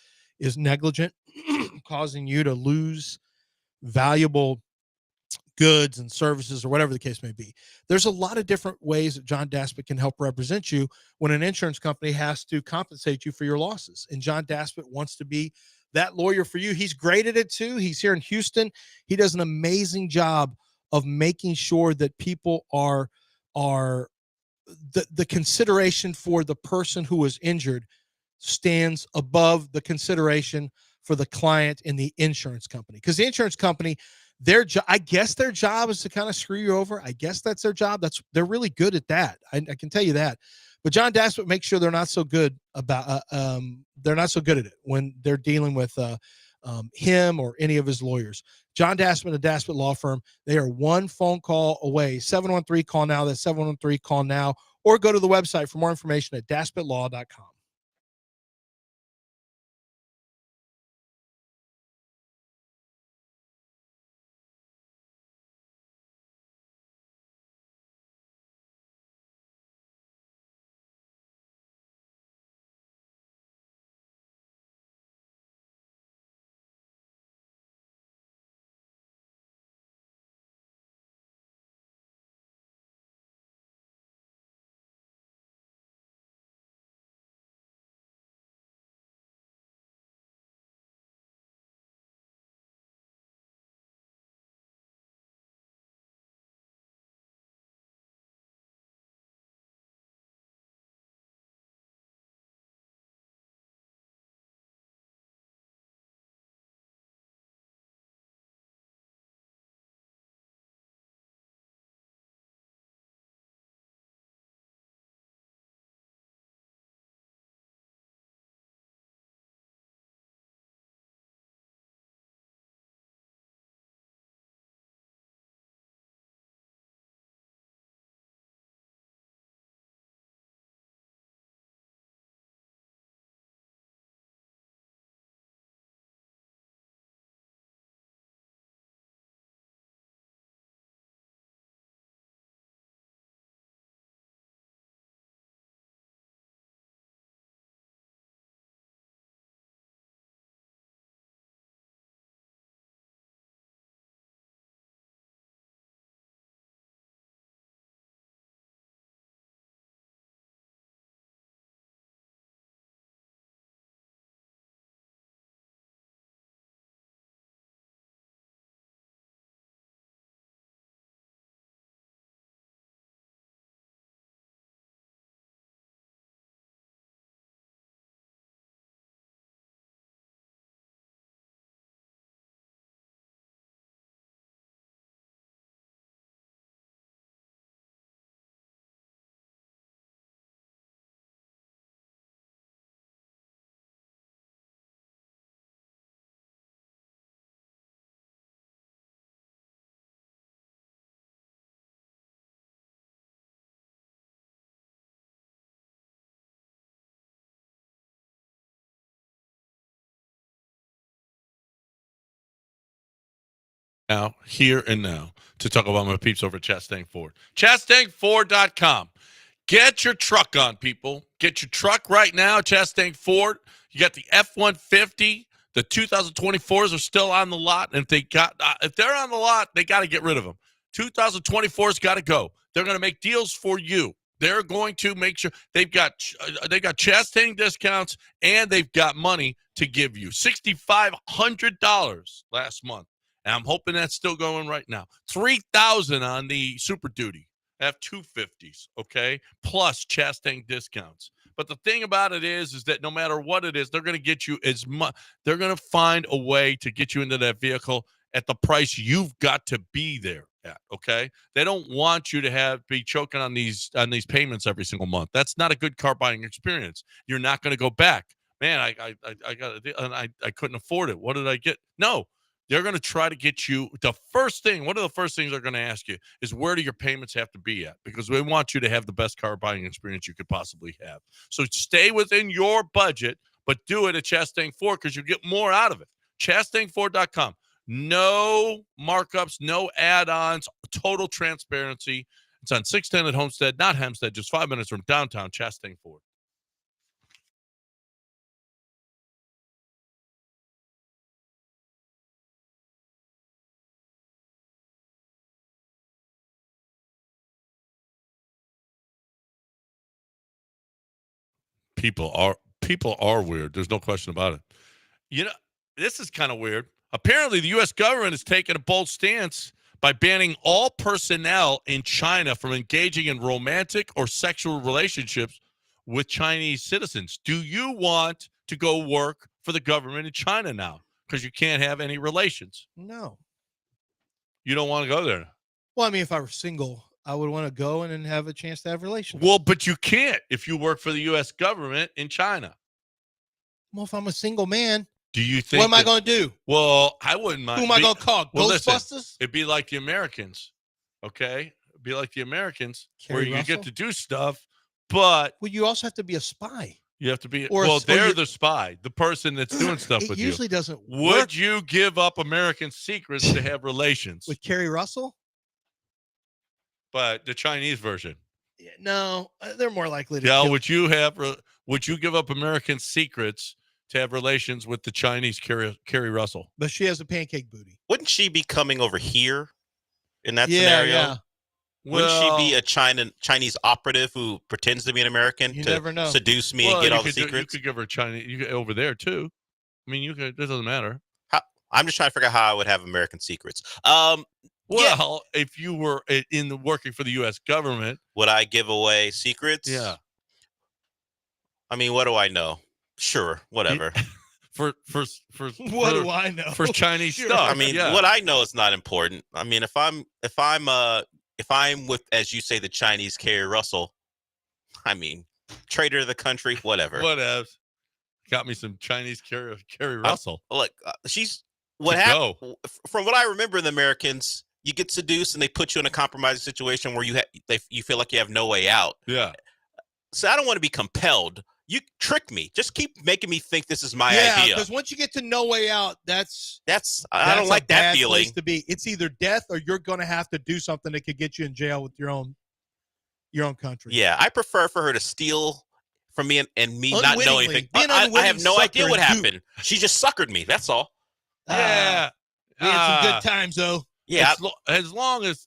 negligent, causing you to lose valuable goods and services or whatever the case may be. There's a lot of different ways that John Daspit can help represent you when an insurance company has to compensate you for your losses. And John Daspit wants to be that lawyer for you. He's great at it too. He's here in Houston. He does an amazing job of making sure that people are the consideration for the person who was injured stands above the consideration for the client and the insurance company. Because the insurance company, I guess their job is to kind of screw you over. I guess that's their job. They're really good at that. I can tell you that. But John Daspit makes sure they're not so good at it when they're dealing with him or any of his lawyers. John Daspit, a Daspit law firm, they are one phone call away. 713 call now. That's 713 call now. Or go to the website for more information at daspitlaw.com. now, here and now, to talk about my peeps over at Chastang Ford. ChastangFord.com. Get your truck on, people. Get your truck right now, Chastang Ford. You got the F-150. The 2024s are still on the lot, and if they're on the lot, they got to get rid of them. 2024s got to go. They're going to make deals for you. They're going to make sure they got Chastang discounts, and they've got money to give you. $6,500 last month, and I'm hoping that's still going right now. $3,000 on the Super Duty F-250s, okay, plus Chastang discounts. But the thing about it is that no matter what it is, they're going to get you as much. They're going to find a way to get you into that vehicle at the price you've got to be there at. Okay, they don't want you to be choking on these payments every single month. That's not a good car buying experience. You're not going to go back. Man, I got it, and I couldn't afford it. What did I get? No. They're going to try to get you. One of the first things they're going to ask you is, where do your payments have to be at? Because we want you to have the best car buying experience you could possibly have. So stay within your budget, but do it at Chastang Ford because you get more out of it. ChastangFord.com. No markups, no add-ons, total transparency. It's on 610 at Homestead, not Hempstead, just 5 minutes from downtown Chastang Ford. People are weird. There's no question about it. You know, this is kind of weird. Apparently, the U.S. government has taken a bold stance by banning all personnel in China from engaging in romantic or sexual relationships with Chinese citizens. Do you want to go work for the government in China now? Because you can't have any relations. No. You don't want to go there. Well, I mean, if I were single, I would want to go and then have a chance to have relations. Well, but you can't if you work for the U.S. government in China. Well, if I'm a single man, do you think? What am I going to do? Well, I wouldn't mind. Who am I going to call? Ghostbusters? Listen, it'd be like the Americans, okay? It'd be like the Americans, Kerry where you Russell? get to do stuff, but Well, you also have to be a spy. you have to be. Or- Well, or they're you- the spy, the person that's doing stuff It with usually you. doesn't Would work you give up American secrets to have relations? with Kerry Russell. But the Chinese version. Yeah, no, they're more likely to. Yeah, kill- would you give up American secrets to have relations with the Chinese Kerry Russell? But she has a pancake booty. Wouldn't she be coming over here in that Yeah, scenario? yeah. Wouldn't she be a Chinese operative who pretends to be an American You to never know. seduce me Well, and get you all the could you secrets? could give her Chinese. You could, over there too. I mean, you could. It doesn't matter. I'm just trying to figure out how I would have American secrets. Well, if you were working for the U.S. government, would I give away secrets? Yeah. I mean, what do I know? Sure, whatever. for What do I know? For Chinese Sure. stuff. I mean, yeah. what I know is not important. I mean, if I'm with, as you say, the Chinese Kerry Russell, I mean, traitor to the country, whatever. Whatever. Got me some Chinese Kerry Russell. Look, what happened Go. from what I remember, the Americans, you get seduced and they put you in a compromising situation where you feel like you have no way out. Yeah. So I don't want to be compelled. You trick me. Just keep making me think this is my Yeah, idea. because once you get to no way out, that's I don't like a that bad feeling. place to be. It's either death or you're going to have to do something that could get you in jail with your own country. Yeah, I prefer for her to steal from me and me not know Unwittingly. anything. Be an I have unwitting no idea sucker what and dupe. happened. She just suckered me. That's all. Yeah. We had some good times though. Yeah, As long as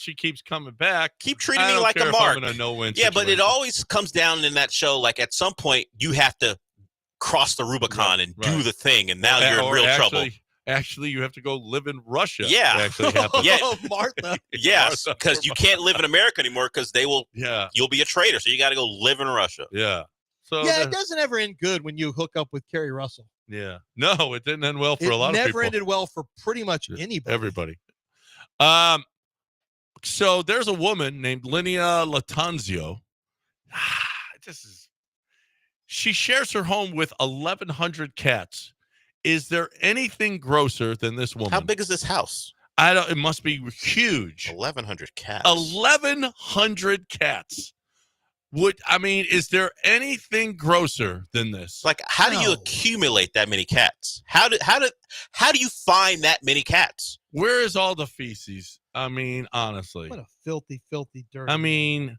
she keeps coming back, keep treating I me don't like care a if I'm mark. in a no-win Yeah, but it situation. always comes down in that show. Like at some point, you have to cross the Rubicon and do right. the thing, and now you're in Or real trouble. Actually, you have to go live in Russia. Yeah. to actually happen. Yeah. Oh, Martha. Yes, because you can't live in America anymore because they will. Yeah. You'll be a traitor, so you got to go live in Russia. Yeah. So Yeah, it doesn't ever end good when you hook up with Kerry Russell. yeah. No, it didn't end well for It a lot of never people. ended well for pretty much anybody. Everybody. So there's a woman named Linnea Latanzio. She shares her home with 1,100 cats. Is there anything grosser than this woman? How big is this house? It must be huge. 1,100 cats. 1,100 cats. Is there anything grosser than this? Like, how do you accumulate that many cats? How do you find that many cats? Where is all the feces? Honestly. What a filthy, filthy, dirty.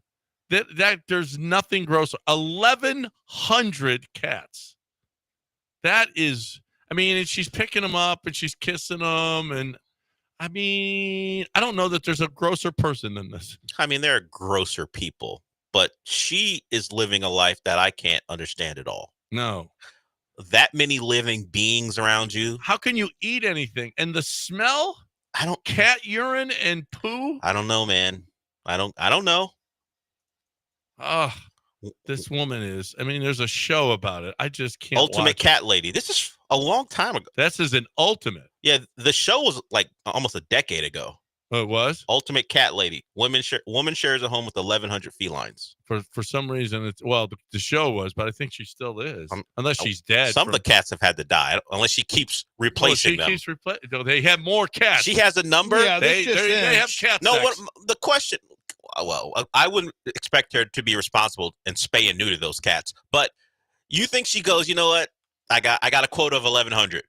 That there's nothing grosser. 1,100 cats. That is, and she's picking them up and she's kissing them, and I don't know that there's a grosser person than this. There are grosser people, but she is living a life that I can't understand at all. No. That many living beings around you. How can you eat anything? And the smell? Cat urine and poo? I don't know, man. I don't know. This woman is. There's a show about it. I just can't. Ultimate Cat Lady. This is a long time ago. This is an ultimate. Yeah, the show was like almost a decade ago. Oh, it was? Ultimate Cat Lady. Woman shares a home with 1,100 felines. For some reason, the show was, but I think she still is, unless she's dead. Some of the cats have had to die, unless she keeps replacing them. They have more cats. She has a number. Yeah, they have cats. No, the question? Well, I wouldn't expect her to be responsible and spay and neuter those cats. But you think she goes, you know what? I got a quota of 1,100.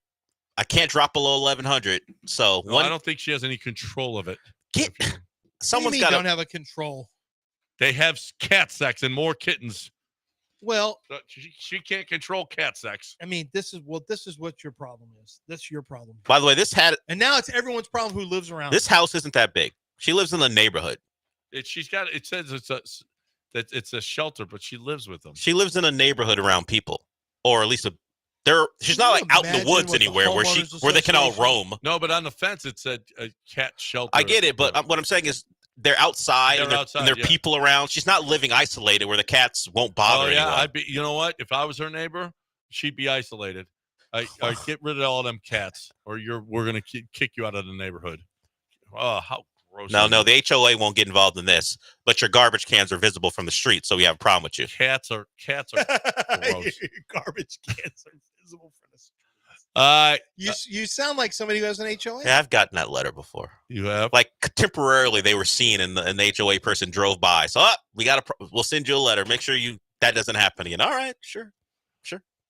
I can't drop below 1,100. So I don't think she has any control of it. Someone's got don't have a control. They have cat sex and more kittens. Well, she can't control cat sex. This is what your problem is. That's your problem. By the way, and now it's everyone's problem who lives around. This house isn't that big. She lives in the neighborhood. It says it's a shelter, but she lives with them. She lives in a neighborhood around people, or at least she's not like out in the woods anywhere where they can all roam. No, but on the fence it said a cat shelter. I get it, but what I'm saying is they're outside and there are people around. She's not living isolated where the cats won't bother anyone. You know what? If I was her neighbor, she'd be isolated. I get rid of all them cats, or we're gonna kick you out of the neighborhood. Oh, how gross! No, the HOA won't get involved in this. But your garbage cans are visible from the street, so we have a problem with you. Cats are gross. Garbage cans are visible from the street. You sound like somebody who has an HOA. Yeah, I've gotten that letter before. You have? Like temporarily, they were seen, and the HOA person drove by. So we'll send you a letter. Make sure that doesn't happen again. All right, sure.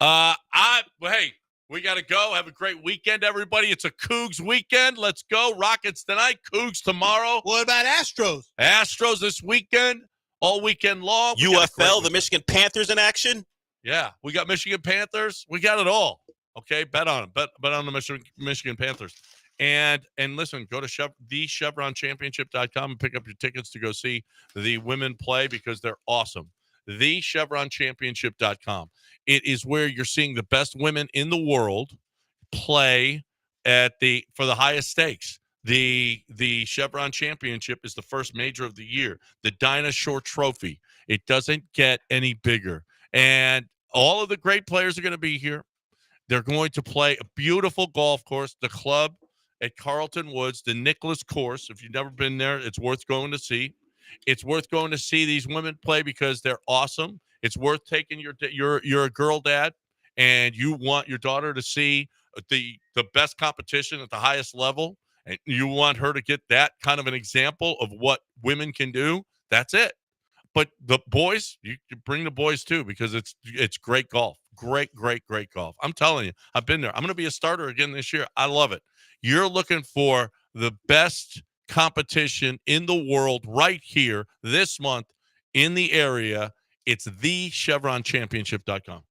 Hey, we got to go. Have a great weekend, everybody. It's a Cougs weekend. Let's go. Rockets tonight, Cougs tomorrow. What about Astros? Astros this weekend, all weekend long. UFL, the Michigan Panthers in action. Yeah, we got Michigan Panthers. We got it all. Okay, bet on them. Bet on the Michigan Panthers. And listen, go to thechevronchampionship.com and pick up your tickets to go see the women play because they're awesome. Thechevronchampionship.com. It is where you're seeing the best women in the world play for the highest stakes. The Chevron Championship is the first major of the year. The Dinah Shore Trophy. It doesn't get any bigger. And all of the great players are going to be here. They're going to play a beautiful golf course, the club at Carlton Woods, the Nicholas course. If you've never been there, it's worth going to see. It's worth going to see these women play because they're awesome. It's worth taking you're a girl dad and you want your daughter to see the best competition at the highest level, and you want her to get that kind of an example of what women can do. That's it. But the boys, you bring the boys too because it's great golf. Great golf. I'm telling you, I've been there. I'm going to be a starter again this year. I love it. You're looking for the best competition in the world right here this month in the area. It's thechevronchampionship.com.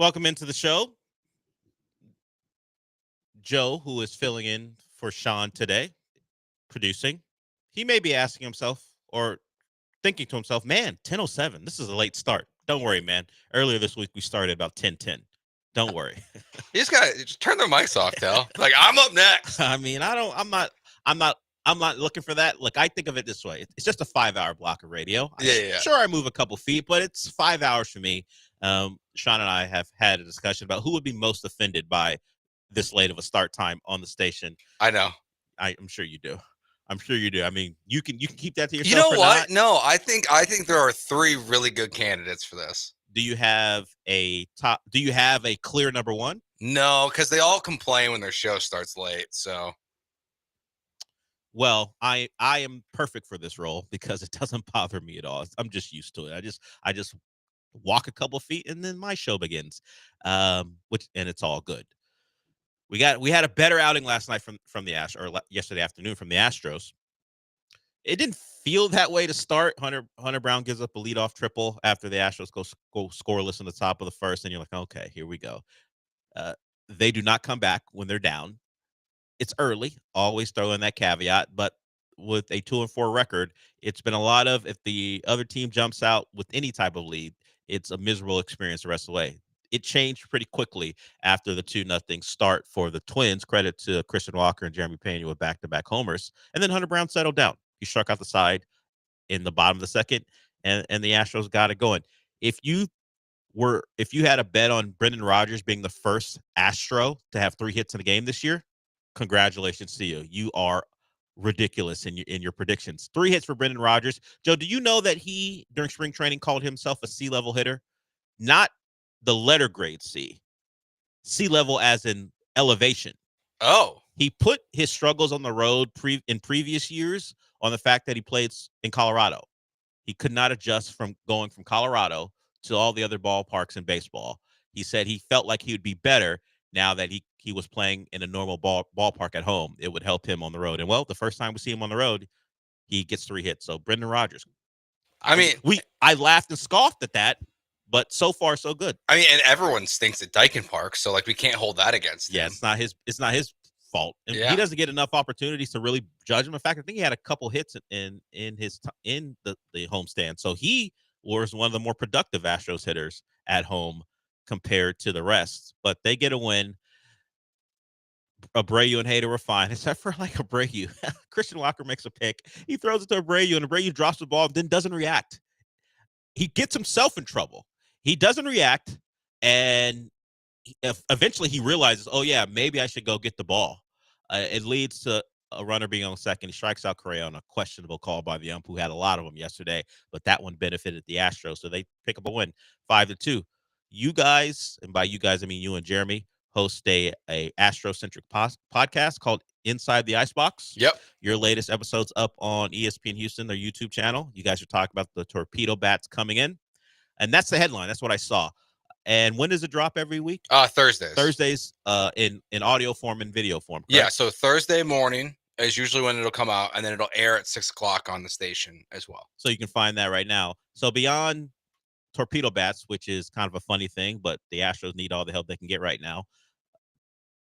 Welcome into the show, Joe, who is filling in for Sean today, producing. He may be asking himself or thinking to himself, man, 10:07, this is a late start. Don't worry, man. Earlier this week, we started about 10:10. Don't worry. You just gotta turn their mics off, Del. Like, I'm up next. I mean, I'm not looking for that. Look, I think of it this way. It's just a 5-hour block of radio. Yeah. Sure, I move a couple feet, but it's 5 hours for me. Sean and I have had a discussion about who would be most offended by this late of a start time on the station. I know. I'm sure you do. I'm sure you do. I mean, you can keep that to yourself. You know or what? not. No, I think there are 3 really good candidates for this. Do you have a top? Do you have a clear number one? No, because they all complain when their show starts late. So, well, I am perfect for this role because it doesn't bother me at all. I'm just used to it. I just walk a couple feet and then my show begins, and it's all good. We had a better outing last night from the Astros, or yesterday afternoon from the Astros. It didn't feel that way to start. Hunter Brown gives up a leadoff triple after the Astros go scoreless in the top of the first, and you're like, okay, here we go. They do not come back when they're down. It's early. Always throw in that caveat, but with a 2-4 record, it's been a lot of if the other team jumps out with any type of lead, it's a miserable experience the rest of the way. It changed pretty quickly after the 2-0 start for the Twins. Credit to Christian Walker and Jeremy Pena with back-to-back homers. And then Hunter Brown settled down. He struck out the side in the bottom of the second, and the Astros got it going. If you had a bet on Brendan Rodgers being the first Astro to have 3 hits in a game this year, congratulations to you. You are ridiculous in your predictions. 3 hits for Brendan Rodgers. Joe, do you know that he, during spring training, called himself a C-level hitter? Not the letter grade C level as in elevation. Oh, he put his struggles on the road in previous years on the fact that he played in Colorado. He could not adjust from going from Colorado to all the other ballparks in baseball. He said he felt like he would be better now that he was playing in a normal ballpark at home. It would help him on the road. And well, the first time we see him on the road, he gets 3 hits. So Brendan Rodgers. I mean, I laughed and scoffed at that. But so far, so good. I mean, and everyone stinks at Dyken Park, so like we can't hold that against him. Yeah, it's not his fault. And yeah. He doesn't get enough opportunities to really judge him. In fact, I think he had a couple hits in the homestand. So he was one of the more productive Astros hitters at home compared to the rest. But they get a win. Abreu and Hader were fine, except for like Abreu. Christian Walker makes a pick. He throws it to Abreu, and Abreu drops the ball and then doesn't react. He gets himself in trouble. He doesn't react, and eventually he realizes, oh, yeah, maybe I should go get the ball. It leads to a runner being on second. He strikes out Correa on a questionable call by the ump, who had a lot of them yesterday, but that one benefited the Astros, so they pick up a win, 5-2. You guys, and by you guys, I mean you and Jeremy, host a Astro-centric podcast called Inside the Icebox. Yep. Your latest episode's up on ESPN Houston, their YouTube channel. You guys are talking about the torpedo bats coming in. And that's the headline. That's what I saw. And when does it drop every week? Thursdays. Thursdays in audio form and video form. Correct? Yeah, so Thursday morning is usually when it'll come out, and then it'll air at 6 o'clock on the station as well. So you can find that right now. So beyond torpedo bats, which is kind of a funny thing, but the Astros need all the help they can get right now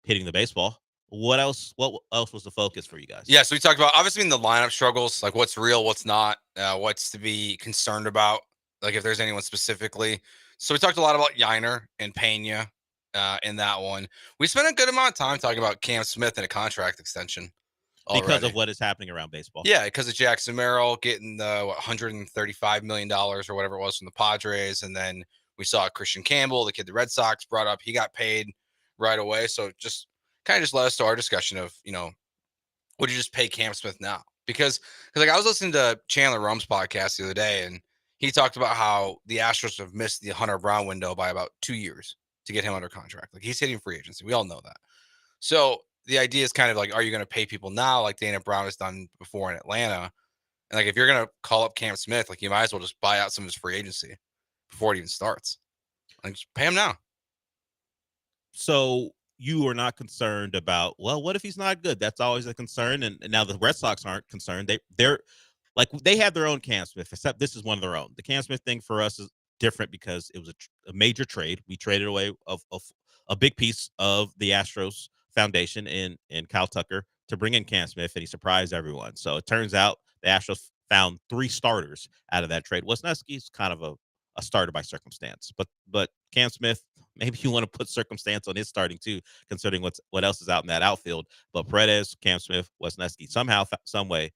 hitting the baseball. What else was the focus for you guys? Yeah, so we talked about obviously in the lineup struggles, like what's real, what's not, what's to be concerned about, like if there's anyone specifically. So we talked a lot about Yiner and Pena in that one. We spent a good amount of time talking about Cam Smith and a contract extension already. Because of what is happening around baseball. Yeah, because of Jackson Merrill getting the $135 million or whatever it was from the Padres. And then we saw Christian Campbell, the kid the Red Sox brought up. He got paid right away. So just kind of just led us to our discussion of, would you just pay Cam Smith now? Because like I was listening to Chandler Rum's podcast the other day, and he talked about how the Astros have missed the Hunter Brown window by about 2 years to get him under contract. Like he's hitting free agency. We all know that. So the idea is kind of like, are you going to pay people now like Dana Brown has done before in Atlanta? And like, if you're going to call up Cam Smith, like you might as well just buy out some of his free agency before it even starts. Like just pay him now. So you are not concerned about, well, what if he's not good? That's always a concern. And now the Red Sox aren't concerned. They're like, they have their own Cam Smith, except this is one of their own. The Cam Smith thing for us different because it was a major trade. We traded away of a big piece of the Astros foundation in Kyle Tucker to bring in Cam Smith, and he surprised everyone. So it turns out the Astros found 3 starters out of that trade. Wesneski's kind of a starter by circumstance, but Cam Smith, maybe you want to put circumstance on his starting too, considering what else is out in that outfield. But Paredes, Cam Smith, Wesneski, somehow, some way,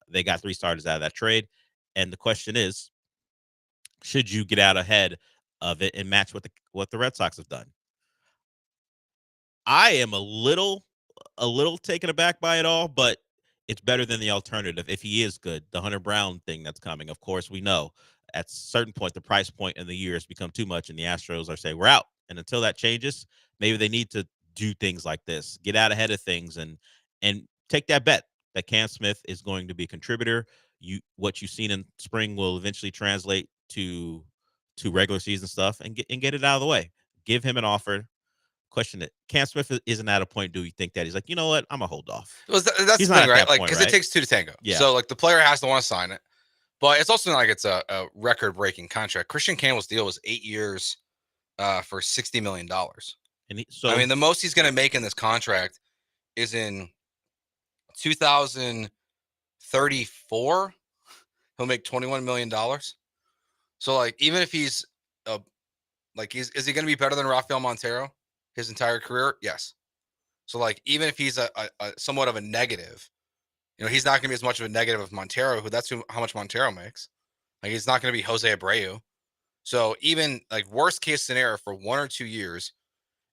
they got 3 starters out of that trade. And the question is, should you get out ahead of it and match what the Red Sox have done? I am a little taken aback by it all, but it's better than the alternative if he is good. The Hunter Brown thing that's coming. Of course, we know at a certain point the price point in the year has become too much, and the Astros are saying we're out. And until that changes, maybe they need to do things like this, get out ahead of things, and take that bet that Cam Smith is going to be a contributor. What you've seen in spring will eventually translate to regular season stuff, and get it out of the way. Give him an offer. Question it. Cam Smith isn't at a point. Do you think that he's like, you know what? I'm gonna hold off. Well, that's He's the not thing, at right? that Like, point, because right? it takes 2 to tango. Yeah. So, like, the player has to want to sign it, but it's also not like it's a record-breaking contract. Christian Campbell's deal was 8 years for $60 million. And I mean, the most he's going to make in this contract is in 2034. He'll make $21 million. So, like, even if he's is he going to be better than Rafael Montero his entire career? Yes. So, like, even if he's a somewhat of a negative, he's not going to be as much of a negative of Montero, how much Montero makes. Like, he's not going to be Jose Abreu. So, even like worst case scenario for 1 or 2 years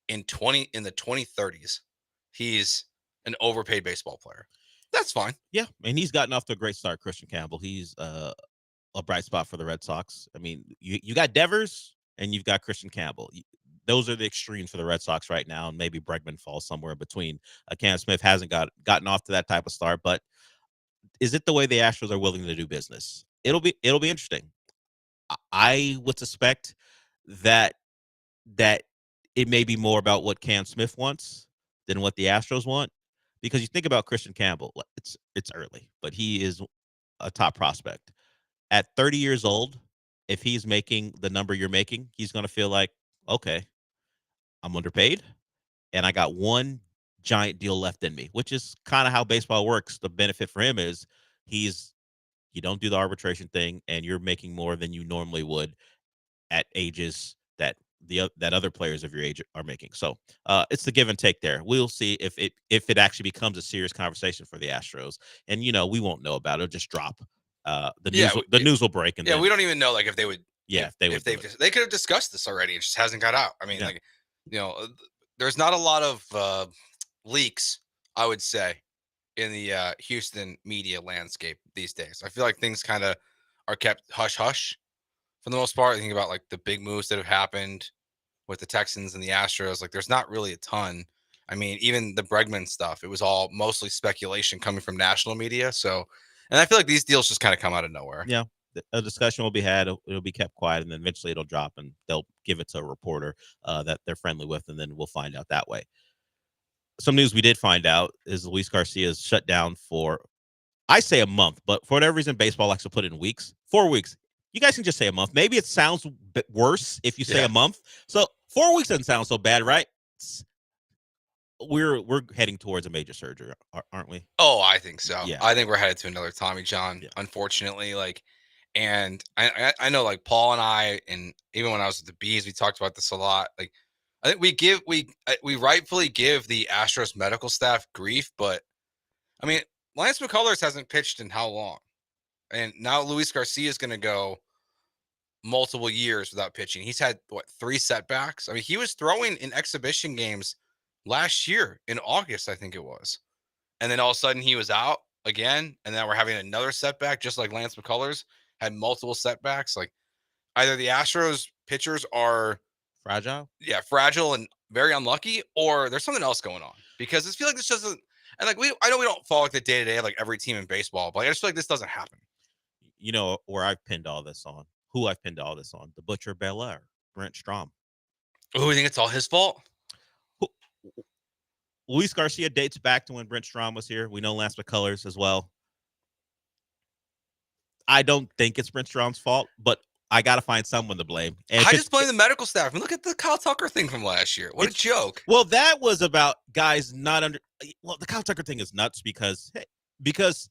in the 2030s, he's an overpaid baseball player. That's fine. Yeah, and he's gotten off to a great start, Christian Campbell. He's a bright spot for the Red Sox. I mean, you got Devers and you've got Christian Campbell. Those are the extremes for the Red Sox right now, and maybe Bregman falls somewhere between. Cam Smith hasn't gotten off to that type of start, but is it the way the Astros are willing to do business? It'll be interesting. I would suspect that it may be more about what Cam Smith wants than what the Astros want, because you think about Christian Campbell, it's early, but he is a top prospect. At 30 years old, if he's making the number you're making, he's going to feel like, okay, I'm underpaid, and I got one giant deal left in me, which is kind of how baseball works. The benefit for him is you don't do the arbitration thing, and you're making more than you normally would at ages that other players of your age are making. So it's the give and take there. We'll see if it actually becomes a serious conversation for the Astros, and we won't know about it. It'll just drop. The news will break, and we don't even know like if they would. Yeah, they could have discussed this already. It just hasn't got out. I mean, there's not a lot of leaks, I would say, in the Houston media landscape these days. I feel like things kind of are kept hush hush for the most part. I think about like the big moves that have happened with the Texans and the Astros. Like, there's not really a ton. I mean, even the Bregman stuff, it was all mostly speculation coming from national media. So, and I feel like these deals just kind of come out of nowhere. Yeah. A discussion will be had. It'll be kept quiet, and then eventually it'll drop, and they'll give it to a reporter that they're friendly with, and then we'll find out that way. Some news we did find out is Luis Garcia is shut down for, I say a month, but for whatever reason, baseball likes to put it in weeks. 4 weeks. You guys can just say a month. Maybe it sounds a bit worse if you say a month. So 4 weeks doesn't sound so bad, right? We're heading towards a major surgery, aren't we? Oh, I think so. Yeah. I think we're headed to another Tommy John, unfortunately. And I know, like, Paul and I, and even when I was with the Bees, we talked about this a lot. Like, I think we rightfully give the Astros medical staff grief, but I mean, Lance McCullers hasn't pitched in how long? And now Luis Garcia is going to go multiple years without pitching. He's had 3 setbacks. I mean, he was throwing in exhibition games last year in August, I think it was. And then all of a sudden he was out again. And now we're having another setback, just like Lance McCullers had multiple setbacks. Like, either the Astros pitchers are fragile. Yeah, fragile and very unlucky, or there's something else going on, because I feel like this doesn't, and like I know we don't follow like the day-to-day of like every team in baseball, but I just feel like this doesn't happen. You know where I've pinned all this on? Who I've pinned all this on? The Butcher Bel Air, Brent Strom. Oh, you think it's all his fault? Luis Garcia dates back to when Brent Strom was here. We know Lance McCullers as well. I don't think it's Brent Strom's fault, but I got to find someone to blame. And I just blame the medical staff. I mean, look at the Kyle Tucker thing from last year. What a joke. Well, that was about guys not under. Well, the Kyle Tucker thing is nuts because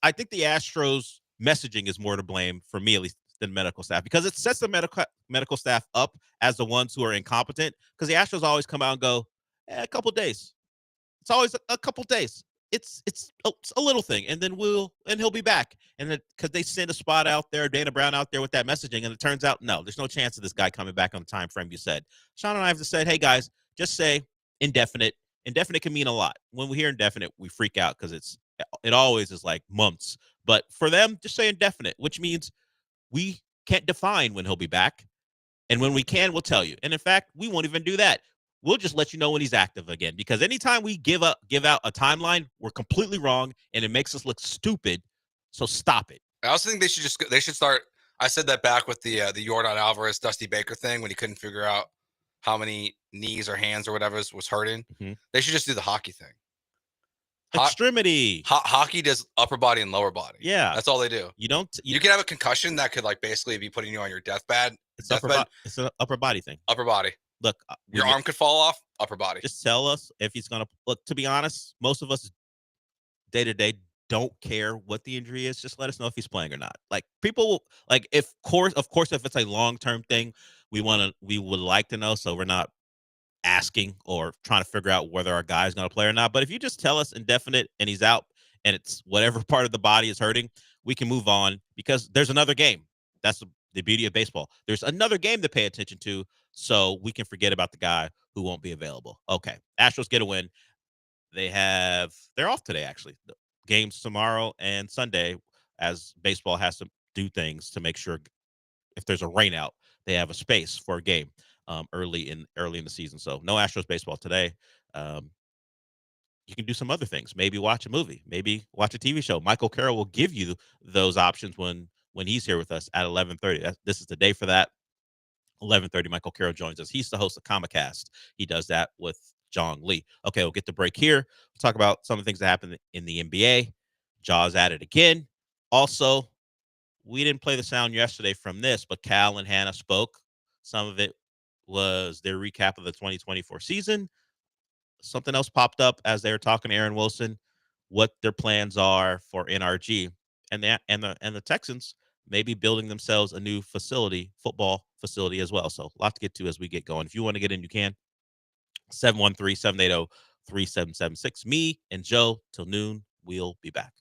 I think the Astros messaging is more to blame, for me at least, than medical staff, because it sets the medical staff up as the ones who are incompetent, because the Astros always come out and go, a couple days. It's always a couple days. It's a little thing, and then he'll be back. And then because they send a spot out there, Dana Brown out there with that messaging, and it turns out no, there's no chance of this guy coming back on the time frame you said. Sean and I have just said, hey guys, just say indefinite. Indefinite can mean a lot. When we hear indefinite, we freak out because it always is like months. But for them, just say indefinite, which means we can't define when he'll be back, and when we can, we'll tell you. And in fact, we won't even do that. We'll just let you know when he's active again, because anytime we give out a timeline, we're completely wrong, and it makes us look stupid. So stop it. I also think they should start. I said that back with the Yordan Alvarez Dusty Baker thing when he couldn't figure out how many knees or hands or whatever was hurting. Mm-hmm. They should just do the hockey thing. Extremity. Hockey does upper body and lower body. Yeah, that's all they do. You can have a concussion that could like basically be putting you on your deathbed. It's an upper body thing. Upper body. Look, your arm could fall off. Upper body. Just tell us if he's gonna look. To be honest, most of us day to day don't care what the injury is. Just let us know if he's playing or not. Like people, like of course, if it's a long term thing, we would like to know. So we're not asking or trying to figure out whether our guy's going to play or not. But if you just tell us indefinite and he's out and it's whatever part of the body is hurting, we can move on, because there's another game. That's the beauty of baseball. There's another game to pay attention to, so we can forget about the guy who won't be available. Okay, Astros get a win. They're off today, actually. The games tomorrow and Sunday, as baseball has to do things to make sure if there's a rain out, they have a space for a game early in the season. So no Astros baseball today. You can do some other things. Maybe watch a movie. Maybe watch a TV show. Michael Carroll will give you those options when he's here with us at 11:30. This is the day for that. 11:30, Michael Carroll joins us. He's the host of Comicast. He does that with John Lee. Okay, we'll get the break here. We'll talk about some of the things that happened in the NBA. Jaws at it again. Also, we didn't play the sound yesterday from this, but Cal and Hannah spoke. Some of it was their recap of the 2024 season. Something else popped up as they were talking to Aaron Wilson, what their plans are for NRG, and the Texans may be building themselves a new football facility as well. So a lot to get to as we get going. If you want to get in, you can. 713-780-3776. Me and Joe till noon. We'll be back.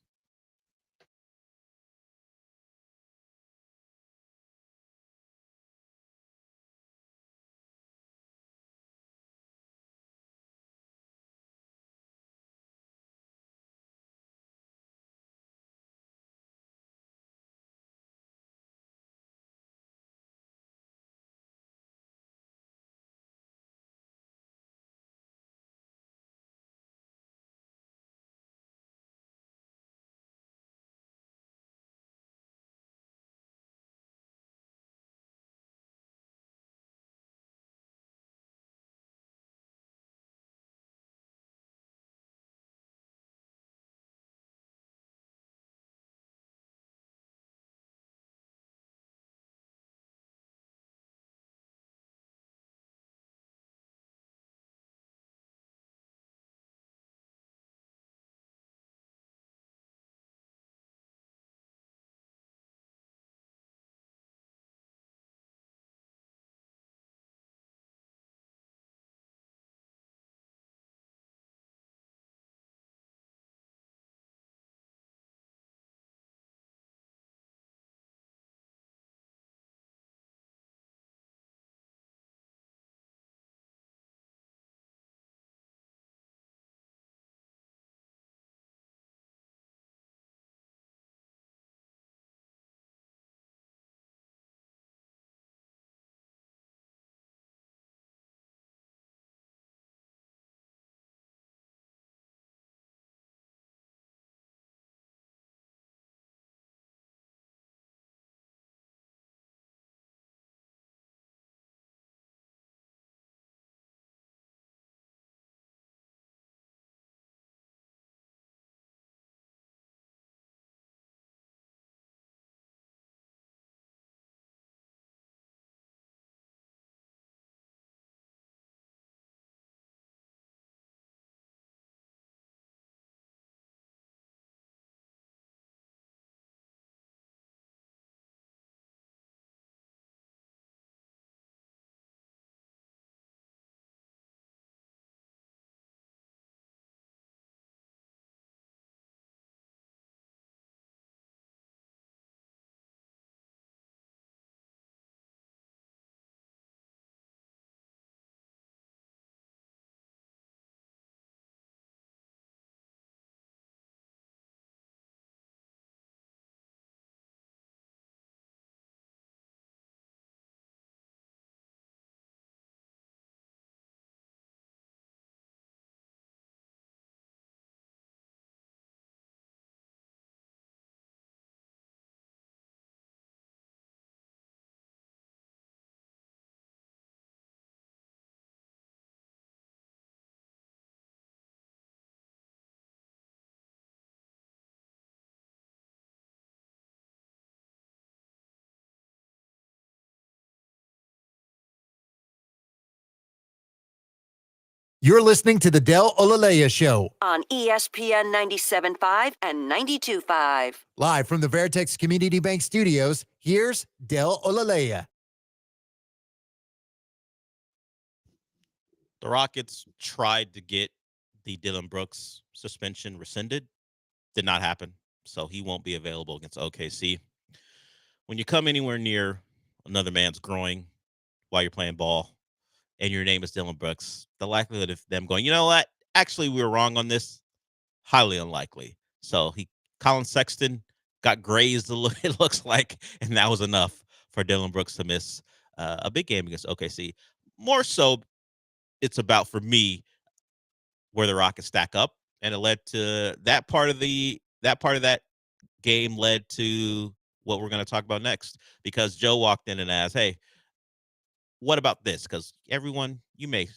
You're listening to the Del Olaleye Show, On ESPN 97.5 and 92.5. live from the Veritex Community Bank Studios. Here's Del Olaleye. The Rockets tried to get the Dylan Brooks suspension rescinded. Did not happen. So he won't be available against OKC. When you come anywhere near another man's groin while you're playing ball and your name is Dylan Brooks, the likelihood of them going, you know what? Actually, we were wrong on this. Highly unlikely. So Colin Sexton got grazed, it looks like, and that was enough for Dylan Brooks to miss a big game against OKC. More so, it's about, for me, where the Rockets stack up, and it led to that part of that game led to what we're going to talk about next, because Joe walked in and asked, hey, what about this? Because everyone, you may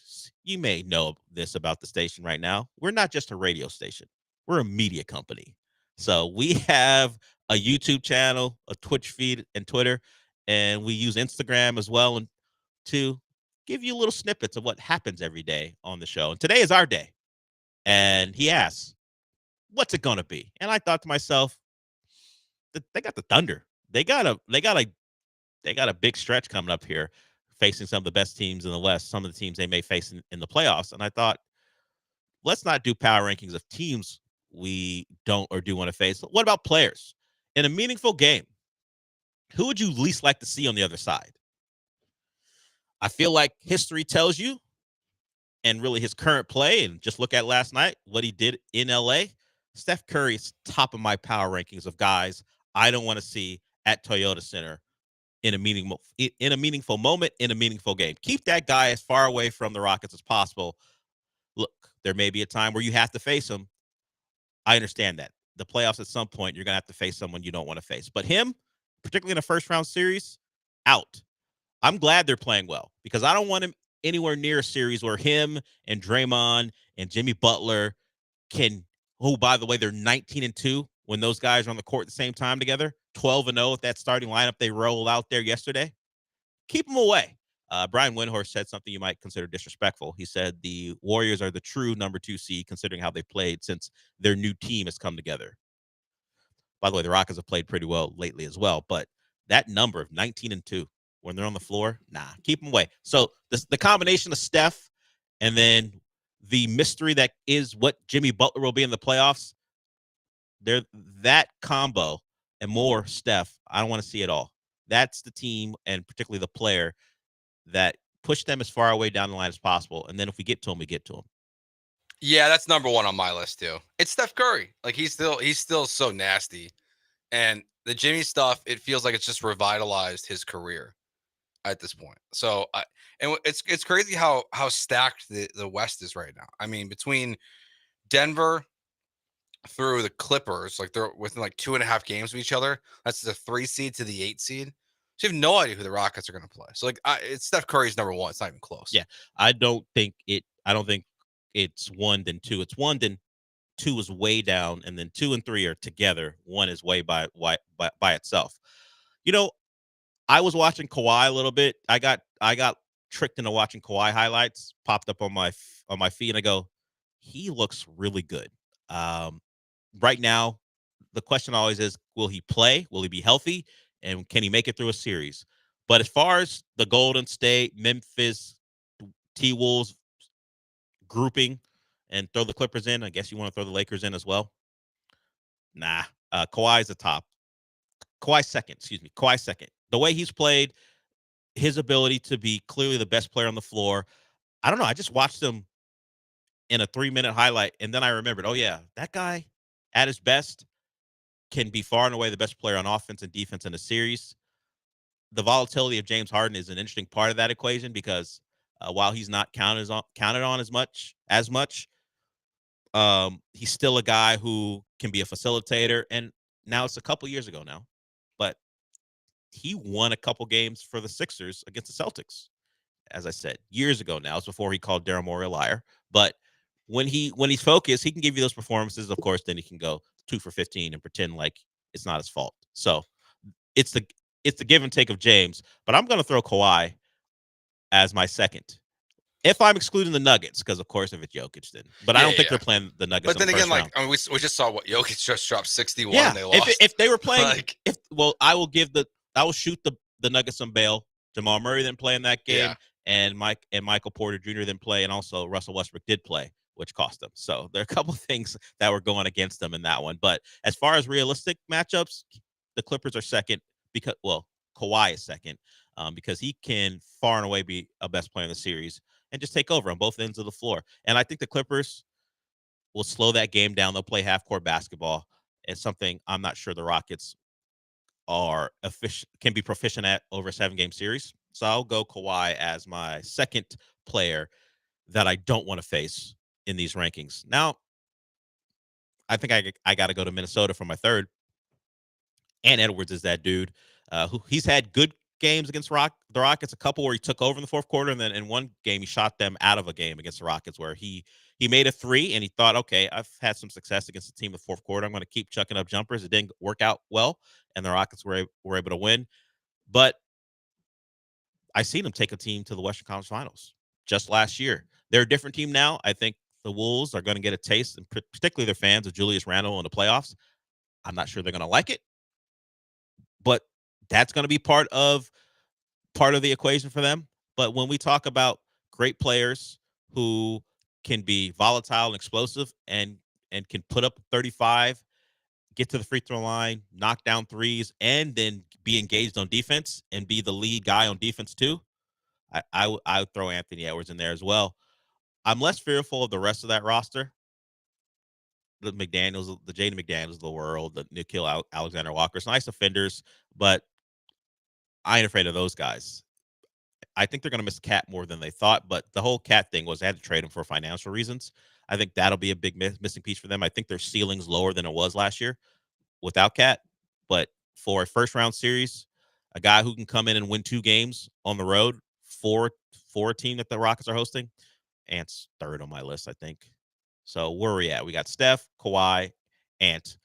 know this about the station right now. We're not just a radio station. We're a media company. So we have a YouTube channel, a Twitch feed, and Twitter, and we use Instagram as well, and to give you little snippets of what happens every day on the show. And today is our day. And he asks, what's it going to be? And I thought to myself, they got the Thunder. They got a big stretch coming up here, facing some of the best teams in the West, some of the teams they may face in the playoffs. And I thought, let's not do power rankings of teams we don't or do want to face. What about players? In a meaningful game, who would you least like to see on the other side? I feel like history tells you, and really his current play, and just look at last night, what he did in LA, Steph Curry is top of my power rankings of guys I don't want to see at Toyota Center in a meaningful moment, in a meaningful game. Keep that guy as far away from the Rockets as possible. Look, there may be a time where you have to face him. I understand that. The playoffs, at some point, you're going to have to face someone you don't want to face. But him, particularly in a first-round series, out. I'm glad they're playing well, because I don't want him anywhere near a series where him and Draymond and Jimmy Butler who, by the way, they're 19-2 when those guys are on the court at the same time together, 12-0 if that starting lineup they rolled out there yesterday. Keep them away. Brian Windhorst said something you might consider disrespectful. He said the Warriors are the true number 2 seed, considering how they played since their new team has come together. By the way, the Rockets have played pretty well lately as well, but that number of 19-2 when they're on the floor, keep them away. So the combination of Steph and then the mystery that is what Jimmy Butler will be in the playoffs, that combo and more Steph, I don't want to see it all. That's the team, and particularly the player, that push them as far away down the line as possible. And then if we get to them, we get to them. Yeah, that's number one on my list too. It's Steph Curry. Like he's still so nasty. And the Jimmy stuff, it feels like it's just revitalized his career at this point. So it's crazy how stacked the West is right now. I mean, between Denver through the Clippers, like they're within like 2.5 games of each other. That's the 3 seed to the 8 seed. So you have no idea who the Rockets are going to play. So like it's Steph Curry's number one. It's not even close. Yeah, I don't think it's 1 then 2. It's 1 then 2 is way down, and then 2 and 3 are together. 1 is way by itself. You know, I was watching Kawhi a little bit. I got tricked into watching Kawhi highlights. Popped up on my feed, and I go, he looks really good. Right now, the question always is, will he play? Will he be healthy? And can he make it through a series? But as far as the Golden State, Memphis, T-Wolves grouping and throw the Clippers in, I guess you want to throw the Lakers in as well? Nah. Kawhi's the top. Kawhi second. The way he's played, his ability to be clearly the best player on the floor. I don't know. I just watched him in a 3-minute highlight, and then I remembered, oh, yeah, that guy at his best can be far and away the best player on offense and defense in a series. The volatility of James Harden is an interesting part of that equation, because while he's not counted on as much, he's still a guy who can be a facilitator. And now it's a couple years ago now, but he won a couple games for the Sixers against the Celtics. As I said, years ago now. It's before he called Daryl Morey a liar. But when he's focused, he can give you those performances. Of course, then he can go 2 for 15 and pretend like it's not his fault. So it's the give and take of James. But I'm going to throw Kawhi as my second. If I'm excluding the Nuggets, because of course if it's Jokic, then. But I don't think they're playing the Nuggets. But then in the again, first round. I mean, we just saw what Jokic just dropped 61. Yeah, And they lost. if they were playing, Like- I will shoot the Nuggets some bail. Jamal Murray didn't play in that game, Yeah. and Michael Porter Jr. didn't play, and also Russell Westbrook did play, which cost them. So there are a couple things that were going against them in that one. But as far as realistic matchups, the Clippers are second because Kawhi is second because he can far and away be a best player in the series and just take over on both ends of the floor. And I think the Clippers will slow that game down. They'll play half-court basketball. It's something I'm not sure the Rockets can be proficient at over a 7-game series. So I'll go Kawhi as my second player that I don't want to face in these rankings. Now, I think I got to go to Minnesota for my third. And Edwards is that dude who he's had good games against the Rockets, a couple where he took over in the fourth quarter, and then in one game he shot them out of a game against the Rockets where he made a 3 and he thought, okay, I've had some success against the team in the fourth quarter. I'm going to keep chucking up jumpers. It didn't work out well, and the Rockets were able to win. But I seen them take a team to the Western Conference Finals just last year. They're a different team now. I think the Wolves are going to get a taste, and particularly their fans, of Julius Randle in the playoffs. I'm not sure they're going to like it, but that's going to be part of the equation for them. But when we talk about great players who can be volatile and explosive and can put up 35, get to the free throw line, knock down threes, and then be engaged on defense and be the lead guy on defense too, I would throw Anthony Edwards in there as well. I'm less fearful of the rest of that roster. The McDaniels, the Jaden McDaniels of the world, the Nikhil Alexander Walker's nice offenders, but I ain't afraid of those guys. I think they're going to miss Cat more than they thought, but the whole Cat thing was they had to trade him for financial reasons. I think that'll be a big missing piece for them. I think their ceiling's lower than it was last year without Cat, but for a first-round series, a guy who can come in and win 2 games on the road for a team that the Rockets are hosting, Ant's third on my list, I think. So where are we at? We got Steph, Kawhi, Ant,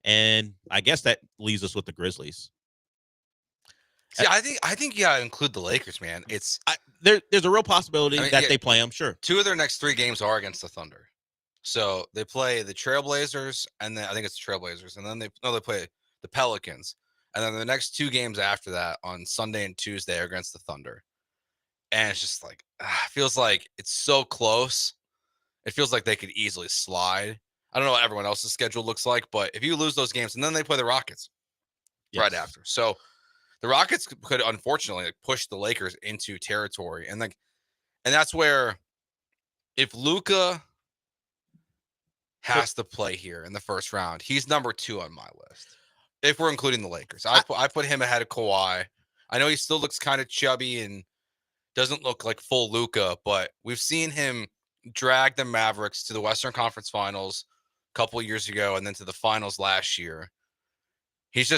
and I guess that leaves us with the Grizzlies. See, I think you gotta include the Lakers, man. There's a real possibility that they play them. Sure, 2 of their next 3 games are against the Thunder. So they play the Trailblazers, and then I think it's the Trailblazers, and then they play the Pelicans, and then the next 2 games after that on Sunday and Tuesday are against the Thunder. And it's just like feels like it's so close. It feels like they could easily slide. I don't know what everyone else's schedule looks like, but if you lose those games, and then they play the Rockets right after, so the Rockets could unfortunately push the Lakers into territory, and that's where if Luka has to play here in the first round, he's number 2 on my list. If we're including the Lakers, I put him ahead of Kawhi. I know he still looks kind of chubby and doesn't look like full Luka, but we've seen him drag the Mavericks to the Western Conference Finals a couple of years ago and then to the finals last year. He's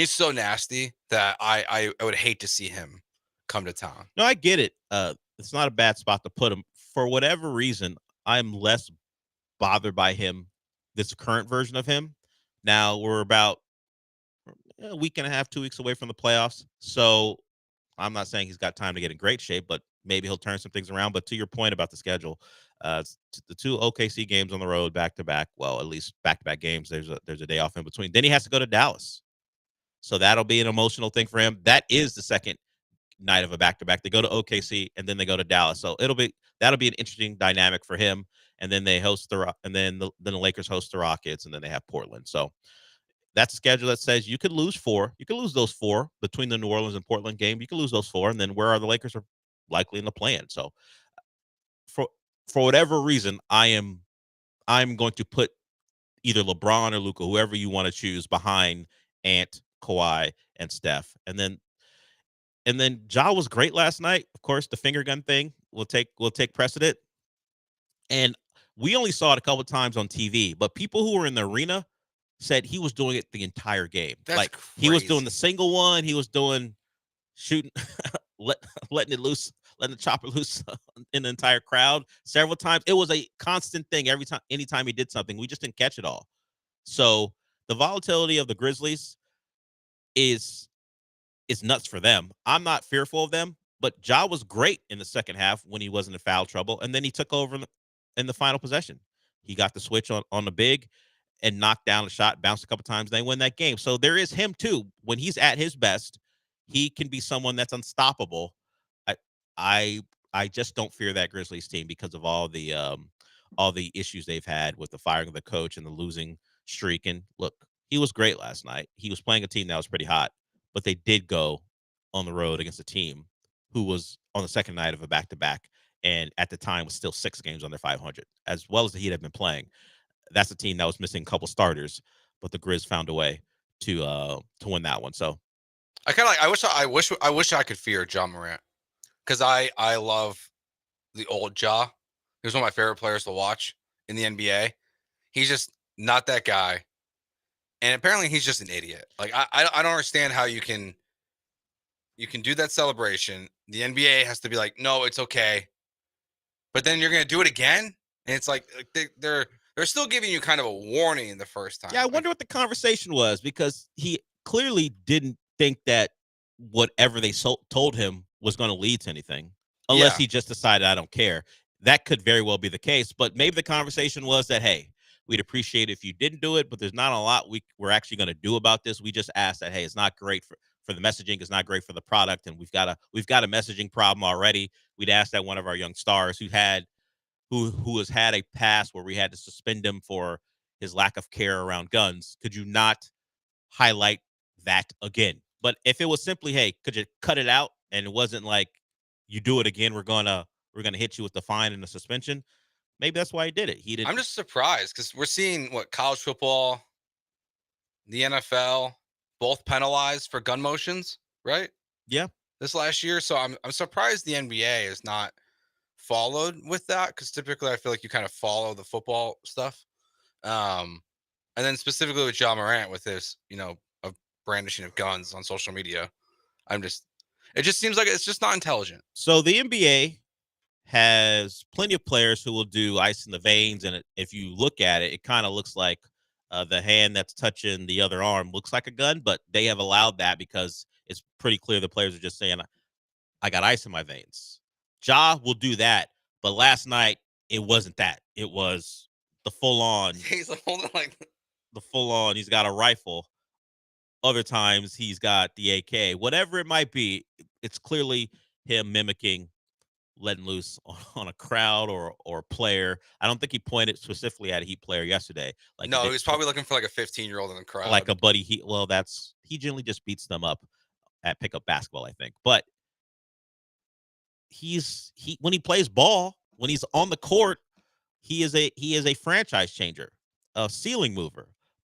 so nasty that I would hate to see him come to town. No, I get it. It's not a bad spot to put him. For whatever reason, I'm less bothered by him, this current version of him. Now we're about a week and a half, 2 weeks away from the playoffs. So I'm not saying he's got time to get in great shape, but maybe he'll turn some things around. But to your point about the schedule, the 2 OKC games on the road back-to-back, well, at least back-to-back games, there's a day off in between. Then he has to go to Dallas. So that'll be an emotional thing for him. That is the second night of a back-to-back. They go to OKC and then they go to Dallas. So that'll be an interesting dynamic for him. And then they host the Lakers host the Rockets, and then they have Portland. So that's a schedule that says you could lose 4. You could lose those 4 between the New Orleans and Portland game. You could lose those 4, and then where are the Lakers are likely in the play-in. So for whatever reason, I'm going to put either LeBron or Luka, whoever you want to choose, behind Ant, Kawhi, and Steph. And then Ja was great last night. Of course, the finger gun thing will take precedent. And we only saw it a couple of times on TV, but people who were in the arena said he was doing it the entire game. That's crazy. He was doing the single one. He was doing shooting, letting it loose, letting the chopper loose in the entire crowd several times. It was a constant thing anytime he did something. We just didn't catch it all. So the volatility of the Grizzlies is nuts for them. I'm not fearful of them. But Ja was great in the second half when he wasn't in foul trouble, and then he took over in the final possession. He got the switch on the big and knocked down a shot, bounced a couple times, and they win that game. So there is him too. When he's at his best, he can be someone that's unstoppable. I I I just don't fear that Grizzlies team because of all the issues they've had with the firing of the coach and the losing streak. And look, he was great last night. He was playing a team that was pretty hot, but they did go on the road against a team who was on the second night of a back-to-back, and at the time was still 6 games under 500, as well as the Heat have been playing. That's a team that was missing a couple starters, but the Grizz found a way to win that one. So I kind of like. I wish I could fear Ja Morant because I love the old Ja. He was one of my favorite players to watch in the NBA. He's just not that guy, and apparently he's just an idiot. Like I don't understand how you can do that celebration. The NBA has to be like, no, it's okay, but then you're gonna do it again, and it's like they're still giving you kind of a warning the first time. yeah, I wonder what the conversation was, because he clearly didn't think that whatever they told him was going to lead to anything, unless Yeah. he just decided I don't care. That could very well be the case, but maybe the conversation was that, hey, we'd appreciate if you didn't do it, but there's not a lot we're actually going to do about this. We just asked that, hey, it's not great for the messaging, it's not great for the product, and we've got a messaging problem already. We'd ask that one of our young stars who has had a past where we had to suspend him for his lack of care around guns, could you not highlight that again? But if it was simply, hey, could you cut it out, and it wasn't like, you do it again, we're gonna hit you with the fine and the suspension, maybe that's why he did it. He didn't. I'm just surprised because we're seeing what college football, the NFL, both penalized for gun motions, right? Yeah. This last year, so I'm surprised the NBA is not followed with that, because typically I feel like you kind of follow the football stuff. And then specifically with Ja Morant with this, of brandishing of guns on social media, it just seems like it's just not intelligent. So the NBA has plenty of players who will do ice in the veins, and if you look at it, it kind of looks like the hand that's touching the other arm looks like a gun, but they have allowed that because it's pretty clear the players are just saying, I got ice in my veins. Ja will do that, but last night it wasn't that. It was the full on. He's holding like the full on. He's got a rifle. Other times he's got the AK. Whatever it might be, it's clearly him mimicking letting loose on a crowd or a player. I don't think he pointed specifically at a Heat player yesterday. Like, no, he was probably looking for like a 15-year-old in the crowd, like a buddy. He generally just beats them up at pickup basketball, I think. But when he plays ball, when he's on the court, he is a franchise changer, a ceiling mover.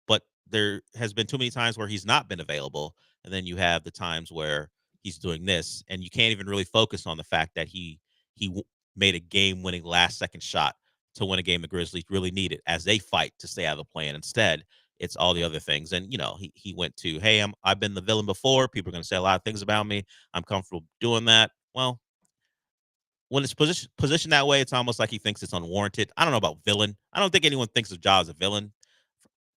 But there has been too many times where he's not been available, and then you have the times where he's doing this, and you can't even really focus on the fact that he made a game-winning last-second shot to win a game the Grizzlies really needed as they fight to stay out of the play. And instead, it's all the other things. And he went to, hey, I've been the villain before. People are going to say a lot of things about me. I'm comfortable doing that. Well, when it's positioned that way, it's almost like he thinks it's unwarranted. I don't know about villain. I don't think anyone thinks of Ja as a villain.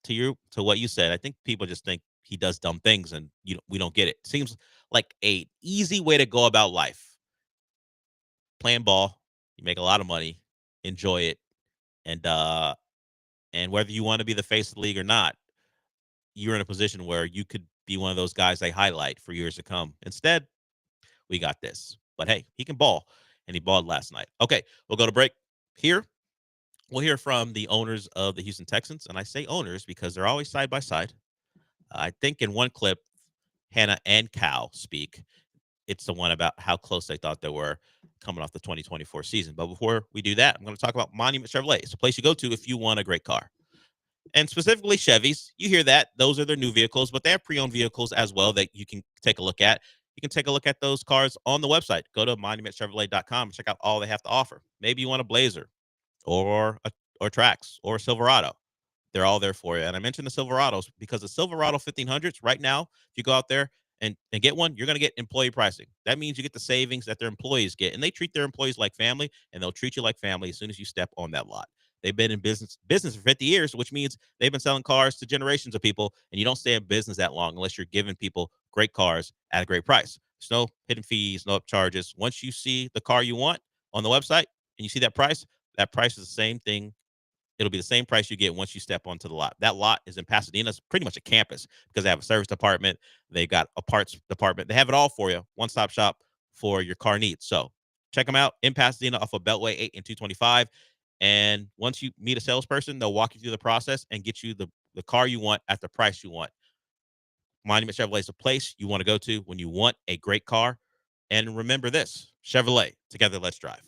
To what you said, I think people just think he does dumb things, and we don't get it. Seems like a easy way to go about life. Playing ball, you make a lot of money, enjoy it, and whether you want to be the face of the league or not, you're in a position where you could be one of those guys they highlight for years to come. Instead, we got this. But hey, he can ball, and he balled last night. Okay, we'll go to break here. We'll hear from the owners of the Houston Texans, and I say owners because they're always side by side. I think in one clip, Hannah and Cal speak. It's the one about how close they thought they were coming off the 2024 season. But before we do that, I'm going to talk about Monument Chevrolet. It's a place you go to if you want a great car. And specifically Chevys, you hear that. Those are their new vehicles, but they have pre-owned vehicles as well that you can take a look at. You can take a look at those cars on the website. Go to monumentchevrolet.com and check out all they have to offer. Maybe you want a Blazer or Trax or Silverado. They're all there for you. And I mentioned the Silverados because the Silverado 1500s right now, if you go out there and get one, you're going to get employee pricing. That means you get the savings that their employees get, and they treat their employees like family, and they'll treat you like family as soon as you step on that lot. They've been in business for 50 years, which means they've been selling cars to generations of people, and you don't stay in business that long unless you're giving people great cars at a great price. There's no hidden fees, no upcharges. Once you see the car you want on the website and you see that price is the same thing. It'll be the same price you get once you step onto the lot. That lot is in Pasadena. It's pretty much a campus because they have a service department. They got a parts department. They have it all for you. One-stop shop for your car needs. So check them out in Pasadena off of Beltway 8 and 225. And once you meet a salesperson, they'll walk you through the process and get you the car you want at the price you want. Monument Chevrolet is the place you want to go to when you want a great car. And remember this, Chevrolet, together let's drive.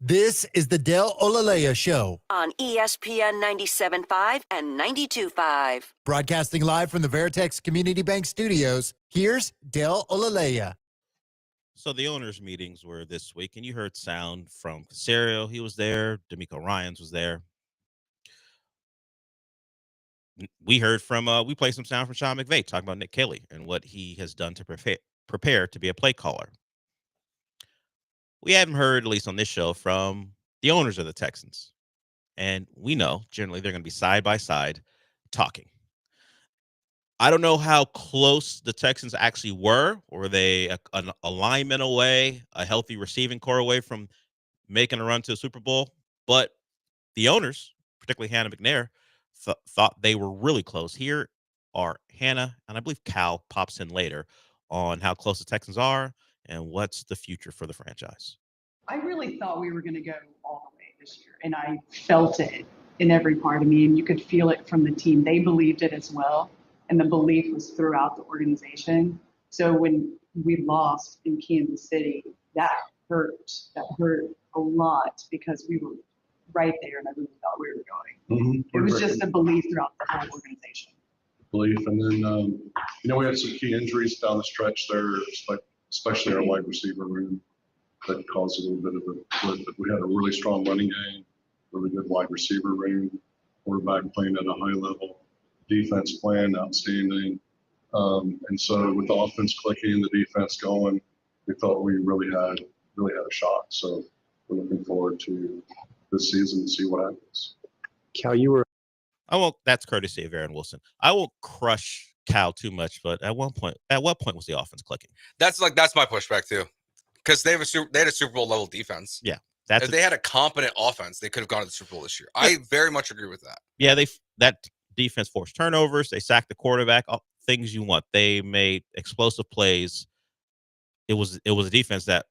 This is the Del Olaleye Show, on ESPN 97.5 and 92.5. broadcasting live from the Veritex Community Bank Studios. Here's Del Olaleye. So the owners' meetings were this week, and you heard sound from Casario. He was there. D'Amico Ryans was there. We heard from we played some sound from Sean McVay talking about Nick Kelly and what he has done to prepare to be a play caller. We haven't heard, at least on this show, from the owners of the Texans. And we know generally they're going to be side by side talking. I don't know how close the Texans actually were. Were they an alignment away, a healthy receiving core away from making a run to the Super Bowl? But the owners, particularly Hannah McNair, thought they were really close. Here are Hannah, and I believe Cal pops in later, on how close the Texans are and what's the future for the franchise. I really thought we were going to go all the way this year, and I felt it in every part of me, and you could feel it from the team. They believed it as well, and the belief was throughout the organization. So when we lost in Kansas City, that hurt. That hurt a lot because we were right there, and I really thought we were going. It was just a belief throughout the whole organization. Belief, and then we had some key injuries down the stretch there, especially our wide receiver room, that caused a little bit of a flip. But we had a really strong running game, really good wide receiver room, quarterback playing at a high level, defense playing outstanding, and so with the offense clicking, the defense going, we felt we really had a shot. So we're looking forward to this season to see what happens. Cal, you were. That's courtesy of Aaron Wilson. I won't crush Cal too much, but at what point was the offense clicking? That's my pushback too, because they had a Super Bowl level defense. Yeah, if they had a competent offense, they could have gone to the Super Bowl this year. I very much agree with that. Yeah, that defense forced turnovers. They sacked the quarterback. All things you want. They made explosive plays. It was a defense that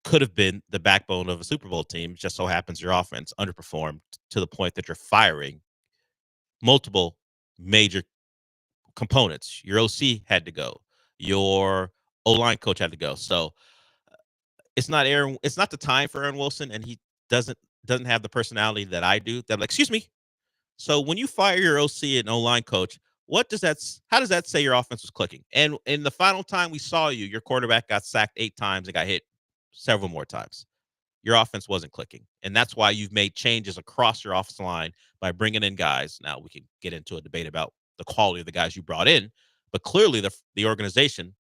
could have been the backbone of a Super Bowl team. It just so happens your offense underperformed to the point that you're firing multiple major components. Your OC had to go. Your O-line coach had to go. So it's not the time for Aaron Wilson, and he doesn't have the personality that I do. That, like, excuse me. So when you fire your OC and O-line coach, how does that say your offense was clicking? And in the final time we saw you, your quarterback got sacked 8 times and got hit several more times. Your offense wasn't clicking. And that's why you've made changes across your offensive line by bringing in guys. Now we can get into a debate about the quality of the guys you brought in, but clearly the organization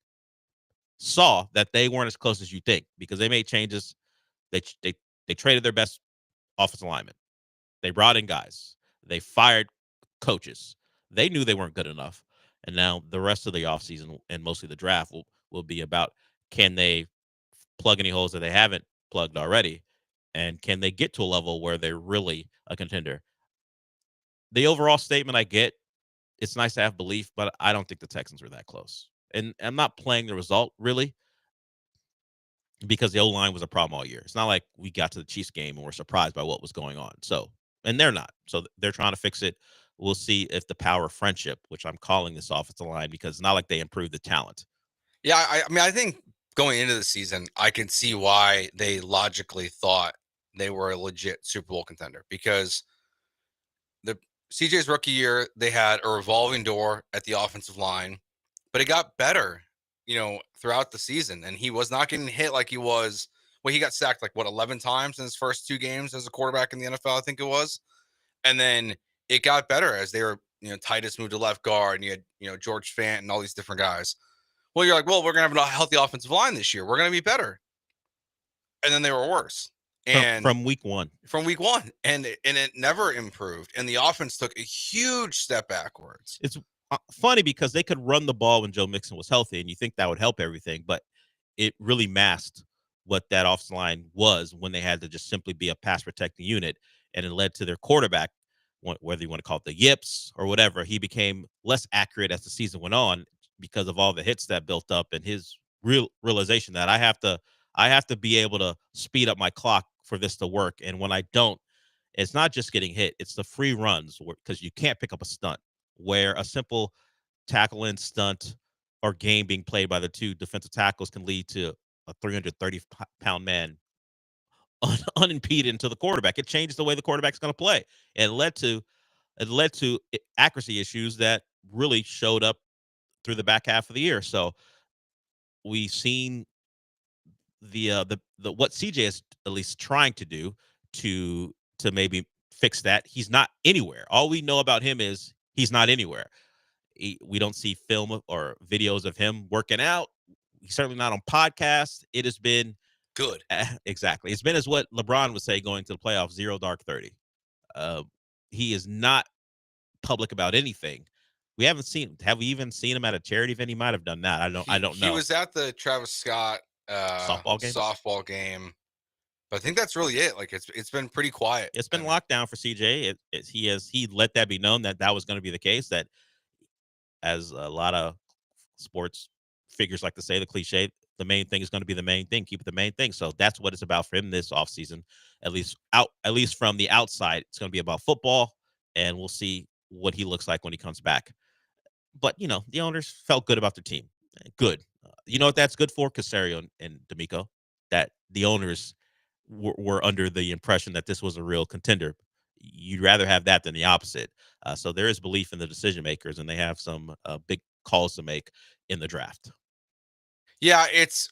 saw that they weren't as close as you think because they made changes. They traded their best offensive lineman. They brought in guys. They fired coaches. They knew they weren't good enough. And now the rest of the offseason and mostly the draft will be about, can they plug any holes that they haven't plugged already, and can they get to a level where they're really a contender? The overall statement I get, it's nice to have belief, but I don't think the Texans are that close. And I'm not playing the result really because the O-line was a problem all year. It's not like we got to the Chiefs game and we're surprised by what was going on. So, and they're not. So they're trying to fix it. We'll see if the power of friendship, which I'm calling this offensive line, because it's not like they improved the talent. Yeah, I think going into the season, I can see why they logically thought they were a legit Super Bowl contender, because the CJ's rookie year, they had a revolving door at the offensive line, but it got better, throughout the season. And he was not getting hit like he was. Well, he got sacked 11 times in his first 2 games as a quarterback in the NFL, I think it was. And then it got better as they were, Titus moved to left guard, and you had, George Fant and all these different guys. Well, you're like, well, we're going to have a healthy offensive line this year. We're going to be better. And then they were worse. And from week one. And it never improved. And the offense took a huge step backwards. It's funny because they could run the ball when Joe Mixon was healthy, and you think that would help everything, but it really masked what that offensive line was when they had to just simply be a pass protecting unit. And it led to their quarterback, whether you want to call it the yips or whatever, he became less accurate as the season went on because of all the hits that built up, and his realization that I have to be able to speed up my clock for this to work. And when I don't, it's not just getting hit, it's the free runs, because you can't pick up a stunt where a simple tackle in stunt or game being played by the 2 defensive tackles can lead to a 330-pound man unimpeded to the quarterback. It changed the way the quarterback's going to play. And it led to accuracy issues that really showed up through the back half of the year. So we've seen the what CJ is at least trying to do to maybe fix that. He's not anywhere. All we know about him is he's not anywhere. We don't see film or videos of him working out. He's certainly not on podcasts. It has been good. Exactly. It's been as what LeBron would say going to the playoffs, 0 dark 30. He is not public about anything. Have we even seen him at a charity event? He might have done that. I don't know. He was at the Travis Scott softball game. But I think that's really it. Like it's been pretty quiet. It's been locked down for CJ. He let that be known that was going to be the case. That, as a lot of sports figures like to say, the cliche, the main thing is going to be the main thing. Keep it the main thing. So that's what it's about for him this offseason. At least from the outside, it's going to be about football, and we'll see what he looks like when he comes back. But the owners felt good about their team. Good. You know what that's good for? Caserio and D'Amico. That the owners were under the impression that this was a real contender. You'd rather have that than the opposite. So there is belief in the decision makers, and they have some big calls to make in the draft. Yeah, it's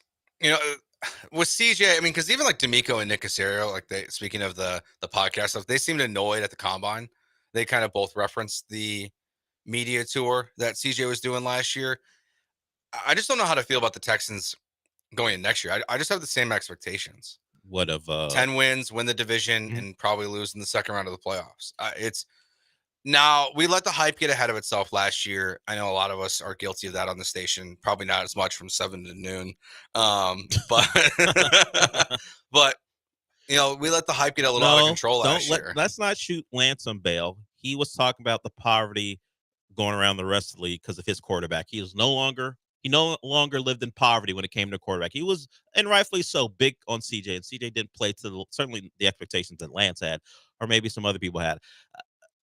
with CJ. I mean, because even like D'Amico and Nick Caserio, like speaking of the podcast stuff, they seemed annoyed at the combine. They kind of both referenced the media tour that CJ was doing last year. I just don't know how to feel about the Texans going in next year. I just have the same expectations. What of 10 wins, win the division, and probably lose in the second round of the playoffs. It's now we let the hype get ahead of itself last year. I know a lot of us are guilty of that on the station. Probably not as much from 7 to noon, but but we let the hype get a little out of control last year. Let's not shoot Lance on bail. He was talking about the poverty going around the rest of the league because of his quarterback. He no longer lived in poverty when it came to quarterback. He was, and rightfully so, big on CJ, and CJ didn't play to certainly the expectations that Lance had, or maybe some other people had.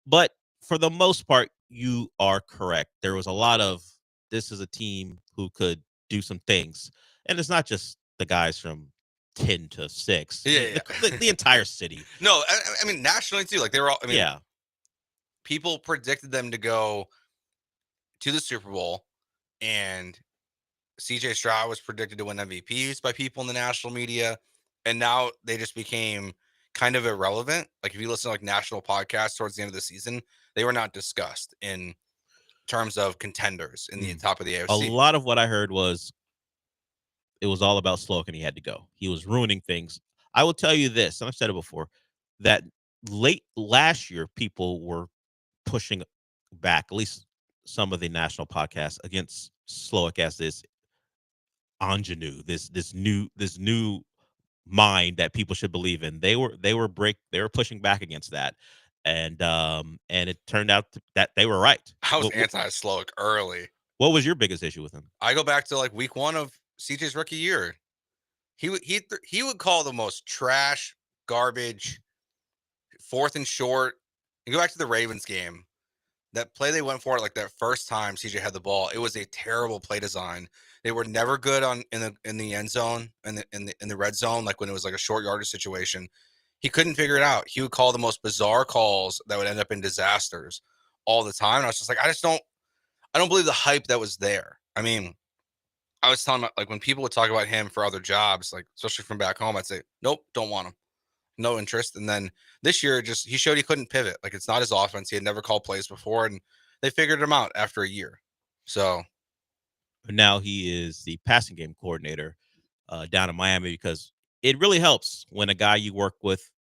But for the most part, you are correct. There was a lot of, this is a team who could do some things. And it's not just the guys from 10 to 6. Yeah. The entire city. No, I mean, nationally too. Like they were all, yeah. People predicted them to go to the Super Bowl, and CJ Stroud was predicted to win MVPs by people in the national media. And now they just became kind of irrelevant. Like if you listen to like national podcasts towards the end of the season, they were not discussed in terms of contenders in the top of the AFC. A lot of what I heard was it was all about Sloak and he had to go. He was ruining things. I will tell you this, and I've said it before, that late last year, people were pushing back, at least some of the national podcasts, against Sloak as this ingenue, this new mind that people should believe in. They were pushing back against that, and it turned out that they were right. I was anti-Sloak early. What was your biggest issue with him? I go back to like week 1 of CJ's rookie year. He would call the most trash, garbage, 4th and short. You go back to the Ravens game. That play they went for, like that first time CJ had the ball, it was a terrible play design. They were never good in the end zone in the red zone, like when it was like a short yardage situation. He couldn't figure it out. He would call the most bizarre calls that would end up in disasters all the time. And I was just like, I don't believe the hype that was there. I mean, I was telling like when people would talk about him for other jobs, like especially from back home, I'd say, nope, don't want him. No interest. And then this year, he showed he couldn't pivot. Like it's not his offense. He had never called plays before, and they figured him out after a year. So now he is the passing game coordinator down in Miami, because it really helps when a guy you work with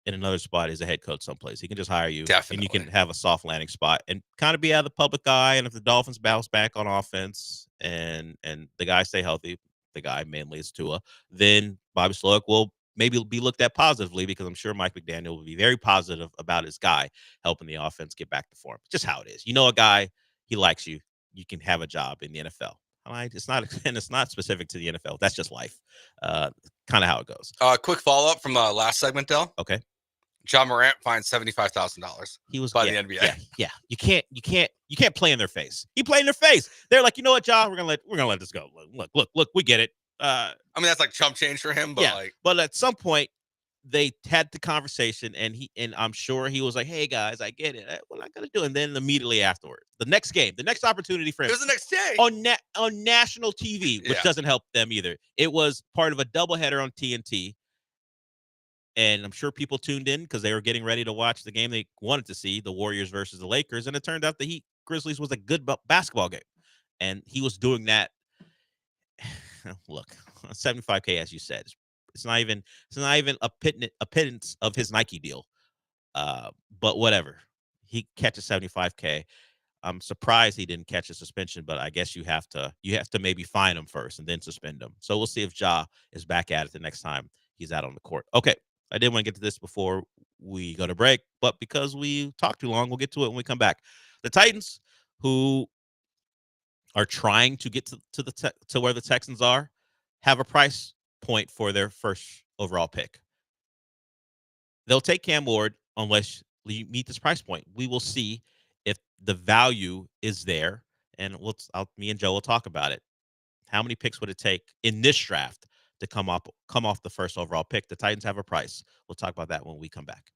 in another spot is a head coach someplace. He can just hire you. Definitely. And you can have a soft landing spot and kind of be out of the public eye. And if the Dolphins bounce back on offense and the guys stay healthy, the guy mainly is Tua, then Bobby Sloak will maybe be looked at positively, because I'm sure Mike McDaniel will be very positive about his guy helping the offense get back to form. Just how it is. You know, a guy, he likes you, you can have a job in the NFL. All right? It's not specific to the NFL. That's just life. Kind of how it goes. Quick follow-up from last segment, Del. Okay. John Morant fined $75,000. He was by the NBA. Yeah. You can't play in their face. He played in their face. They're like, you know what, John, we're gonna let this go. Look, we get it. I mean, that's like chump change for him, but but at some point, they had the conversation, and I'm sure he was like, "Hey guys, I get it. What am I gonna do?" And then immediately afterward, the next game, the next opportunity for him, It was the next day on national TV, which Yeah. doesn't help them either. It was part of a doubleheader on TNT, and I'm sure people tuned in because they were getting ready to watch the game they wanted to see, the Warriors versus the Lakers, and it turned out the Heat Grizzlies was a good basketball game, and he was doing that. Look, 75K, as you said, it's not even a pittance of his Nike deal. But whatever, he catches 75K. I'm surprised he didn't catch a suspension, but I guess you have to maybe fine him first and then suspend him. So we'll see if Ja is back at it the next time he's out on the court. Okay, I did want to get to this before we go to break, but because we talked too long, we'll get to it when we come back. The Titans, who are trying to get to where the Texans are, have a price point for their first overall pick. They'll take Cam Ward unless you meet this price point. We will see if the value is there, and me and Joe will talk about it. How many picks would it take in this draft to come off the first overall pick? The Titans have a price. We'll talk about that when we come back.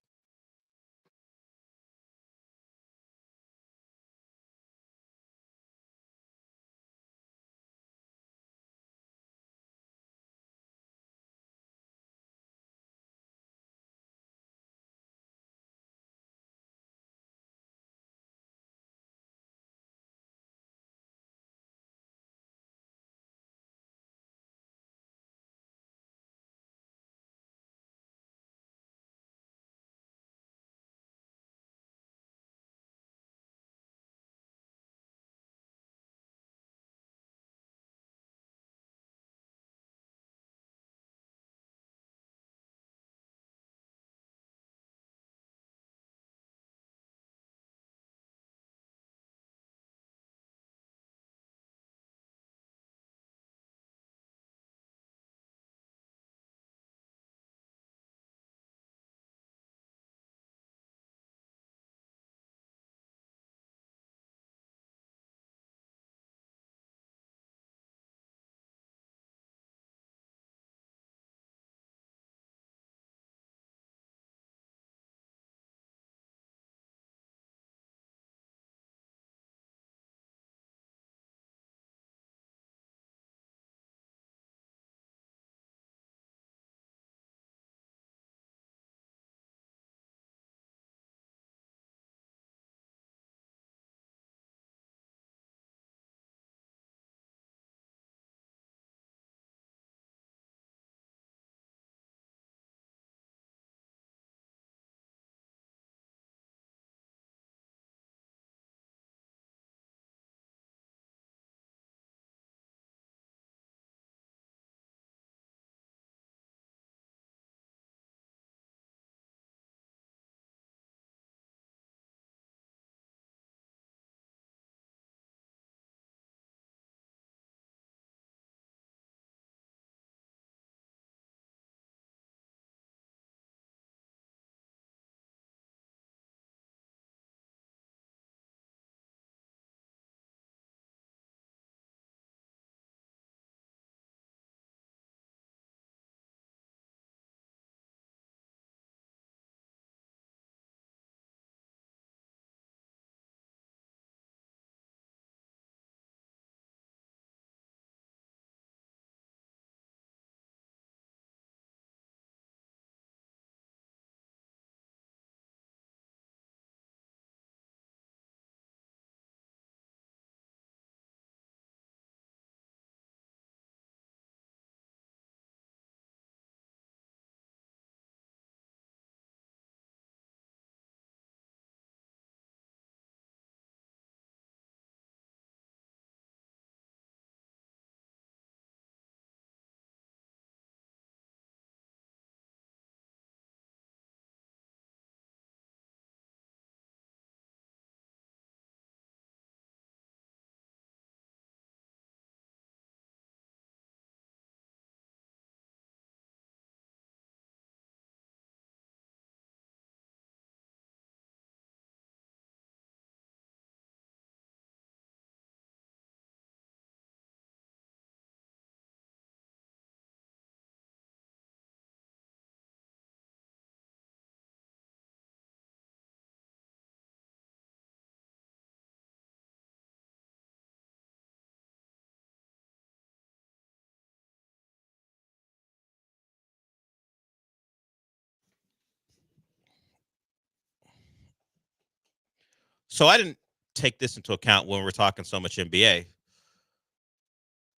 So I didn't take this into account when we're talking so much NBA.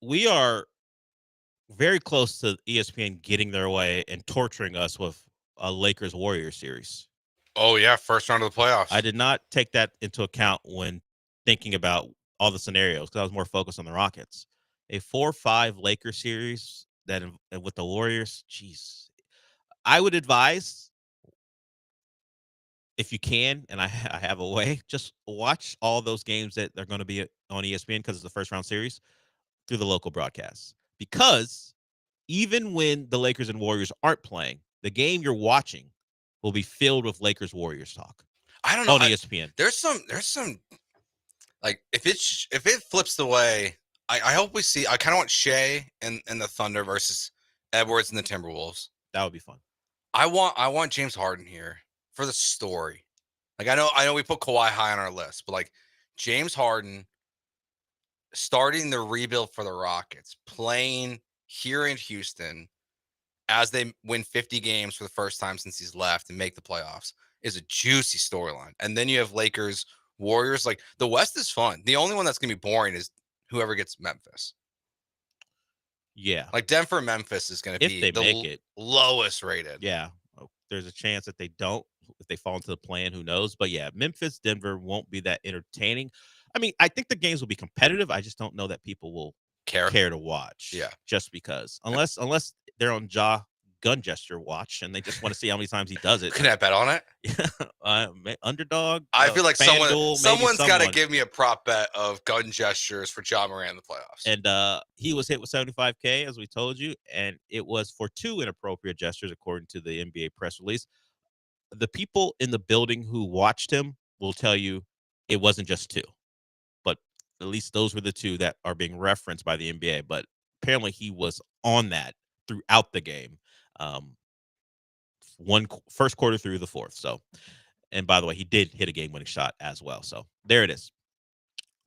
We are very close to ESPN getting their way and torturing us with a Lakers Warriors series. Oh yeah, first round of the playoffs. I did not take that into account when thinking about all the scenarios because I was more focused on the Rockets. A 4-5 Lakers series with the Warriors, jeez. I would advise, if you can, and I have a way, just watch all those games that are going to be on ESPN because it's the first round series through the local broadcasts. Because even when the Lakers and Warriors aren't playing, the game you're watching will be filled with Lakers Warriors talk. I don't know on ESPN. There's some like if it flips the way, I hope we see. I kind of want Shea and the Thunder versus Edwards and the Timberwolves. That would be fun. I want James Harden here for the story. Like I know we put Kawhi high on our list, but like James Harden starting the rebuild for the Rockets, playing here in Houston as they win 50 games for the first time since he's left and make the playoffs is a juicy storyline. And then you have Lakers, Warriors. Like the West is fun. The only one that's gonna be boring is whoever gets Memphis. Yeah, like Denver, Memphis is gonna be make it lowest rated. Yeah, there's a chance that they don't. If they fall into the plan, who knows? But yeah, Memphis, Denver won't be that entertaining. I mean, I think the games will be competitive. I just don't know that people will care to watch. Yeah, just because unless they're on gun gesture watch and they just want to see how many times he does it. Can I bet on it? Underdog. I feel like someone's got to someone. give me a prop bet of gun gestures for Ja Morant in the playoffs. And he was hit with $75K, as we told you, and it was for 2 inappropriate gestures, according to the NBA press release. The people in the building who watched him will tell you it wasn't just 2, but at least those were the 2 that are being referenced by the NBA. But apparently he was on that throughout the game. First quarter through the fourth. So, and by the way, he did hit a game-winning shot as well. So there it is.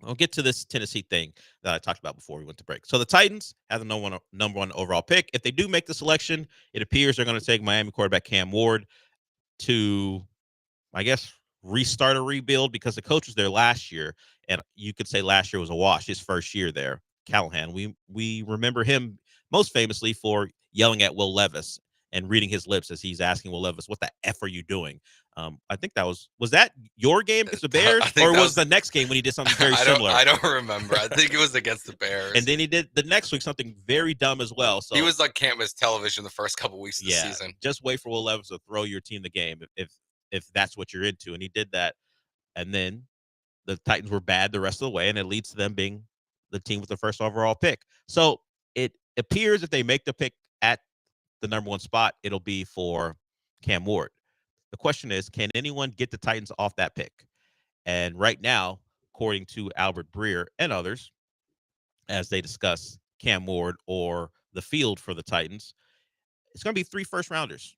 I'll get to this Tennessee thing that I talked about before we went to break. So the Titans have the number one overall pick. If they do make the selection, it appears they're going to take Miami quarterback Cam Ward to, I guess, restart a rebuild because the coach was there last year, and you could say last year was a wash. His first year there, Callahan. We remember him most famously for yelling at Will Levis and reading his lips as he's asking Will Levis, "What the F are you doing?" I think that was that your game against the Bears, or was the next game when he did something very similar? I don't remember. I think it was against the Bears. And then he did the next week something very dumb as well. So he was like can't miss television the first couple weeks of the season. Just wait for Will Levis to throw your team the game if that's what you're into, and he did that. And then the Titans were bad the rest of the way, and it leads to them being the team with the first overall pick. So it appears if they make the pick at the number 1 spot, it'll be for Cam Ward. The question is, can anyone get the Titans off that pick? And right now, according to Albert Breer and others, as they discuss Cam Ward or the field for the Titans, it's going to be 3 first-rounders.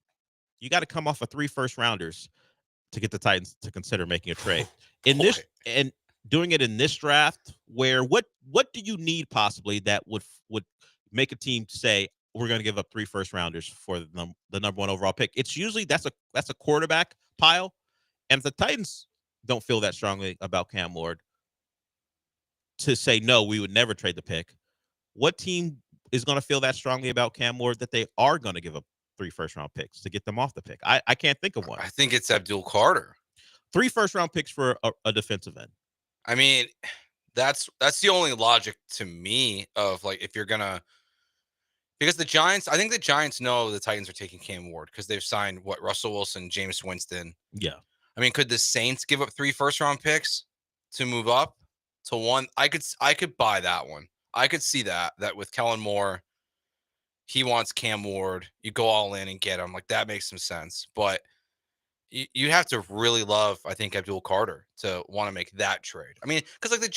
You got to come off of 3 first-rounders to get the Titans to consider making a trade. And doing it in this draft, where what do you need possibly that would make a team say, we're going to give up 3 first-rounders for the number 1 overall pick? It's usually that's a quarterback pile, and if the Titans don't feel that strongly about Cam Ward to say no, we would never trade the pick. What team is going to feel that strongly about Cam Ward that they are going to give up 3 first-round picks to get them off the pick? I can't think of one. I think it's Abdul Carter. 3 first-round picks for a defensive end. I mean, that's the only logic to me of like if you're gonna. Because the Giants, I think the Giants know the Titans are taking Cam Ward because they've signed Russell Wilson, James Winston. Yeah. I mean, could the Saints give up 3 first-round picks to move up to 1? I could buy that one. I could see that with Kellen Moore, he wants Cam Ward. You go all in and get him. Like that makes some sense. But you have to really love, I think, Abdul Carter to want to make that trade. I mean, because like the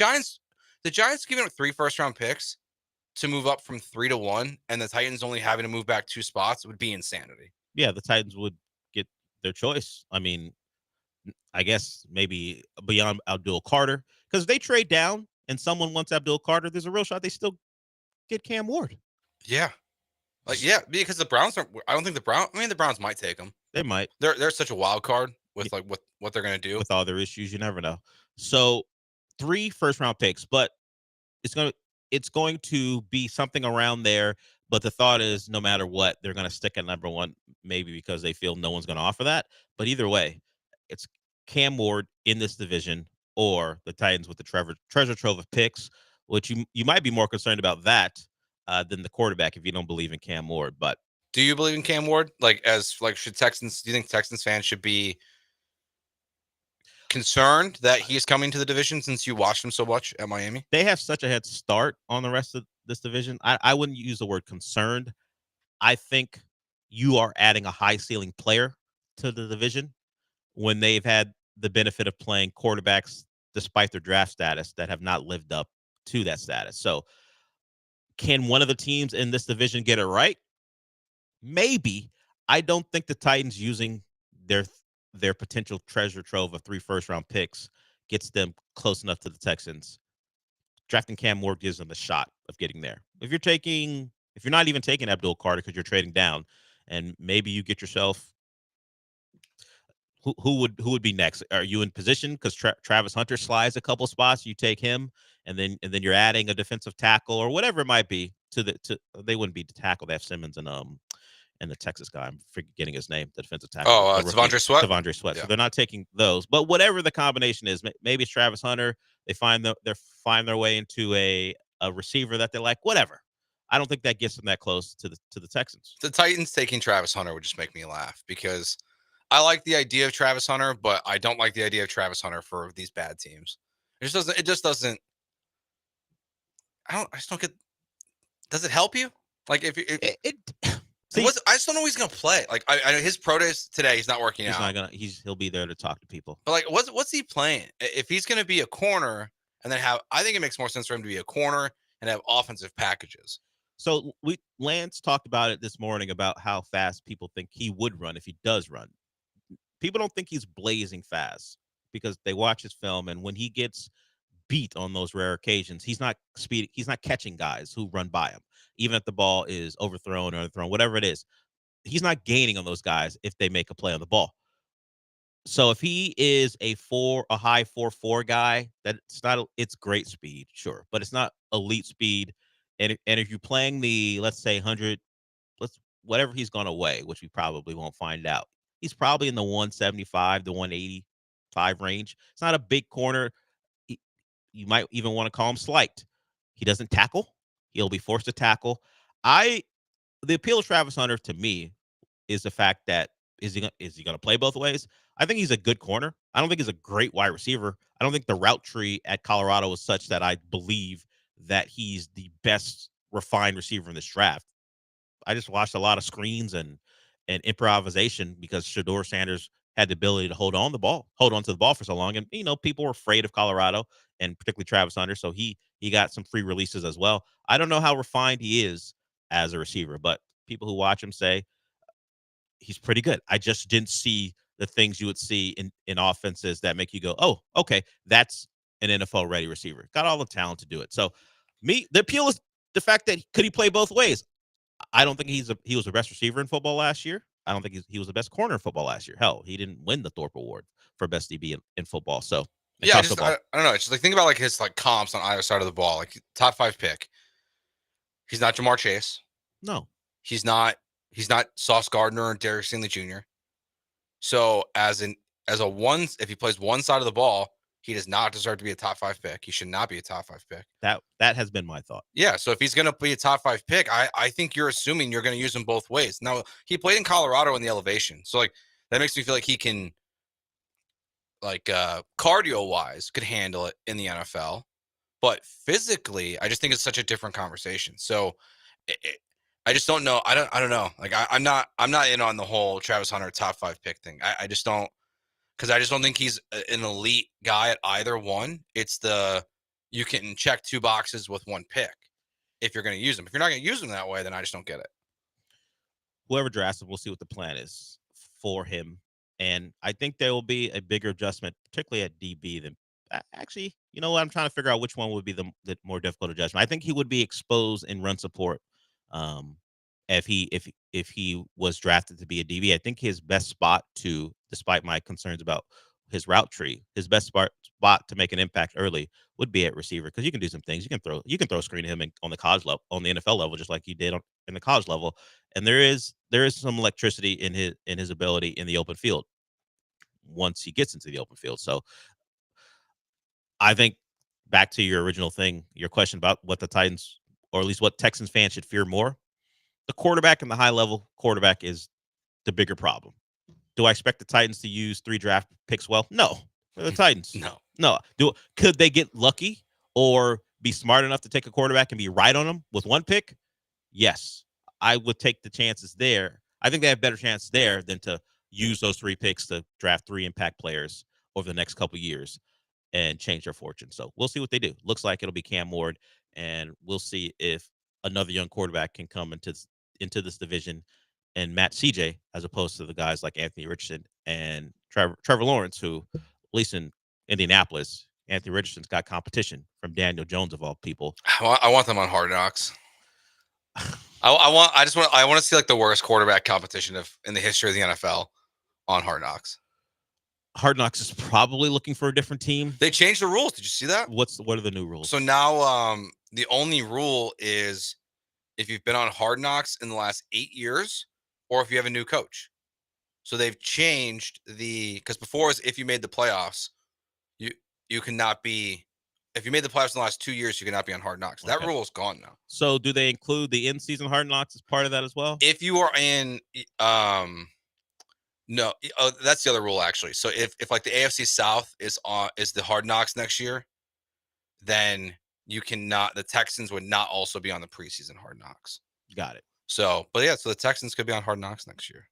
Giants giving up 3 first-round picks to move up from 3 to 1, and the Titans only having to move back 2 spots would be insanity. Yeah, the Titans would get their choice. I mean, I guess maybe beyond Abdul Carter, because if they trade down and someone wants Abdul Carter, there's a real shot they still get Cam Ward. Yeah, because the Browns aren't. I don't think the Browns. I mean, the Browns might take him. They might. They're such a wild card. with like what they're gonna do. With all their issues, you never know. So 3 first-round picks, but it's going to be something around there. But the thought is, no matter what, they're going to stick at number 1, maybe because they feel no one's going to offer that. But either way, it's Cam Ward in this division or the Titans with the treasure trove of picks, which you might be more concerned about that than the quarterback if you don't believe in Cam Ward. But do you believe in Cam Ward? Should Texans? Do you think Texans fans should be concerned that he's coming to the division since you watched him so much at Miami? They have such a head start on the rest of this division. I wouldn't use the word concerned. I think you are adding a high ceiling player to the division when they've had the benefit of playing quarterbacks despite their draft status that have not lived up to that status. So can one of the teams in this division get it right? Maybe. I don't think the Titans using their potential treasure trove of 3 first-round picks gets them close enough to the Texans. Drafting Cam Ward gives them a shot of getting there. If you're not even taking Abdul Carter because you're trading down, and maybe you get yourself who would be next? Are you in position because Travis Hunter slides a couple spots? You take him, and then you're adding a defensive tackle or whatever it might be they wouldn't be the tackle. They have Simmons and the Texas guy. I'm forgetting his name, the defensive tackle. T'Vondre Sweat. T'Vondre Sweat. Yeah. So they're not taking those. But whatever the combination is, maybe it's Travis Hunter. They find their way into a receiver that they like. Whatever. I don't think that gets them that close to the Texans. The Titans taking Travis Hunter would just make me laugh because I like the idea of Travis Hunter, but I don't like the idea of Travis Hunter for these bad teams. It just doesn't. I just don't get. Does it help you? Like if I just don't know he's gonna play. Like I know his pro days today, he's not working out. He'll be there to talk to people. But like, what's he playing? If he's gonna be a corner and then I think it makes more sense for him to be a corner and have offensive packages. So Lance talked about it this morning about how fast people think he would run if he does run. People don't think he's blazing fast because they watch his film, and when he gets beat on those rare occasions, he's not catching guys who run by him, even if the ball is overthrown or underthrown, whatever it is. He's not gaining on those guys if they make a play on the ball. So if he is a high 4.4 guy, it's great speed, sure, but it's not elite speed. And if you're playing the, let's say 100, whatever he's going to weigh, which we probably won't find out, he's probably in the 175 to 185 range. It's not a big corner. You might even want to call him slight. He doesn't tackle. He'll be forced to tackle. The appeal of Travis Hunter to me is the fact that is he going to play both ways? I think he's a good corner. I don't think he's a great wide receiver. I don't think the route tree at Colorado was such that I believe that he's the best refined receiver in this draft. I just watched a lot of screens and improvisation because Shedeur Sanders had the ability to hold on to the ball for so long. And, people were afraid of Colorado and particularly Travis Hunter. So he got some free releases as well. I don't know how refined he is as a receiver, but people who watch him say he's pretty good. I just didn't see the things you would see in offenses that make you go, oh, okay, that's an NFL ready receiver. Got all the talent to do it. So the appeal is the fact that could he play both ways? I don't think he was the best receiver in football last year. I don't think he was the best corner in football last year. Hell, he didn't win the Thorpe Award for best DB in football. So yeah, I don't know. It's just like think about like his like comps on either side of the ball. Like top 5 pick. He's not Jamar Chase. No, he's not Sauce Gardner or Derek Stingley Jr. So if he plays one side of the ball, he does not deserve to be a top 5 pick. He should not be a top 5 pick. That has been my thought. Yeah. So if he's going to be a top 5 pick, I think you're assuming you're going to use him both ways. Now he played in Colorado in the elevation. So like that makes me feel like he can cardio wise could handle it in the NFL, but physically, I just think it's such a different conversation. So I just don't know. I don't know. Like I'm not in on the whole Travis Hunter top 5 pick thing. I just don't. Because I just don't think he's an elite guy at either one. It's you can check 2 boxes with 1 pick if you're going to use him. If you're not going to use him that way, then I just don't get it. Whoever drafts him, we'll see what the plan is for him. And I think there will be a bigger adjustment, particularly at DB than actually, you know what? I'm trying to figure out which one would be the more difficult adjustment. I think he would be exposed in run support. If he was drafted to be a DB, I think his best spot to despite my concerns about his route tree. His best spot to make an impact early would be at receiver because you can do some things. You can throw a screen to him on the college level, on the NFL level, just like you did in the college level. And there is some electricity in his ability in the open field once he gets into the open field. So I think back to your original thing, your question about what the Titans, or at least what Texans fans should fear more, the quarterback and the high level quarterback is the bigger problem. Do I expect the Titans to use 3 draft picks well? No. For the Titans. No. Could they get lucky or be smart enough to take a quarterback and be right on them with 1 pick? Yes. I would take the chances there. I think they have better chance there than to use those 3 picks to draft 3 impact players over the next couple of years and change their fortune. So we'll see what they do. Looks like it'll be Cam Ward, and we'll see if another young quarterback can come into this division and match CJ as opposed to the guys like Anthony Richardson and Trevor Lawrence, who, at least in Indianapolis, Anthony Richardson's got competition from Daniel Jones of all people. I want them on Hard Knocks. I want to see like the worst quarterback competition in the history of the NFL on Hard Knocks. Hard Knocks is probably looking for a different team. They changed the rules. Did you see that? What are the new rules? So now the only rule is if you've been on Hard Knocks in the last 8 years or if you have a new coach. So they've changed because before it was if you made the playoffs, you cannot be. If you made the playoffs in the last 2 years, you cannot be on Hard Knocks. That rule is gone now. So do they include the in-season Hard Knocks as part of that as well? If you are in, no, that's the other rule actually. So if like the AFC South is the Hard Knocks next year, then you cannot. The Texans would not also be on the preseason Hard Knocks. Got it. So the Texans could be on Hard Knocks next year,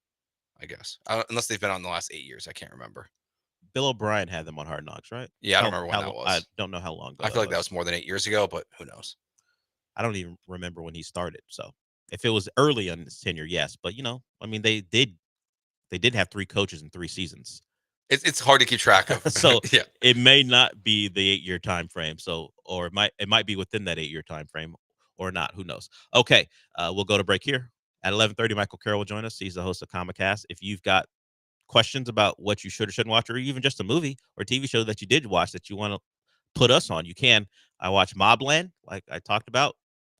I guess, unless they've been on the last 8 years. I can't remember. Bill O'Brien had them on Hard Knocks, right? Yeah, I don't remember when that was. I don't know how long ago. I feel like that was more than 8 years ago, but who knows? I don't even remember when he started. So if it was early in his tenure, yes. But I mean, they did have 3 coaches in 3 seasons. It's hard to keep track of. So yeah, it may not be the 8-year time frame. So or it might be within that 8-year time frame or not. Who knows? Okay, we'll go to break here at 11:30. Michael Carroll will join us. He's the host of Comicast. If you've got questions about what you should or shouldn't watch, or even just a movie or TV show that you did watch that you want to put us on, you can. I watch Mobland, like I talked about.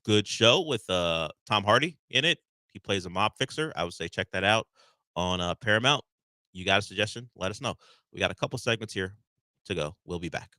Good show with Tom Hardy in it. He plays a mob fixer. I would say check that out on Paramount. You got a suggestion? Let us know. We got a couple segments here to go. We'll be back.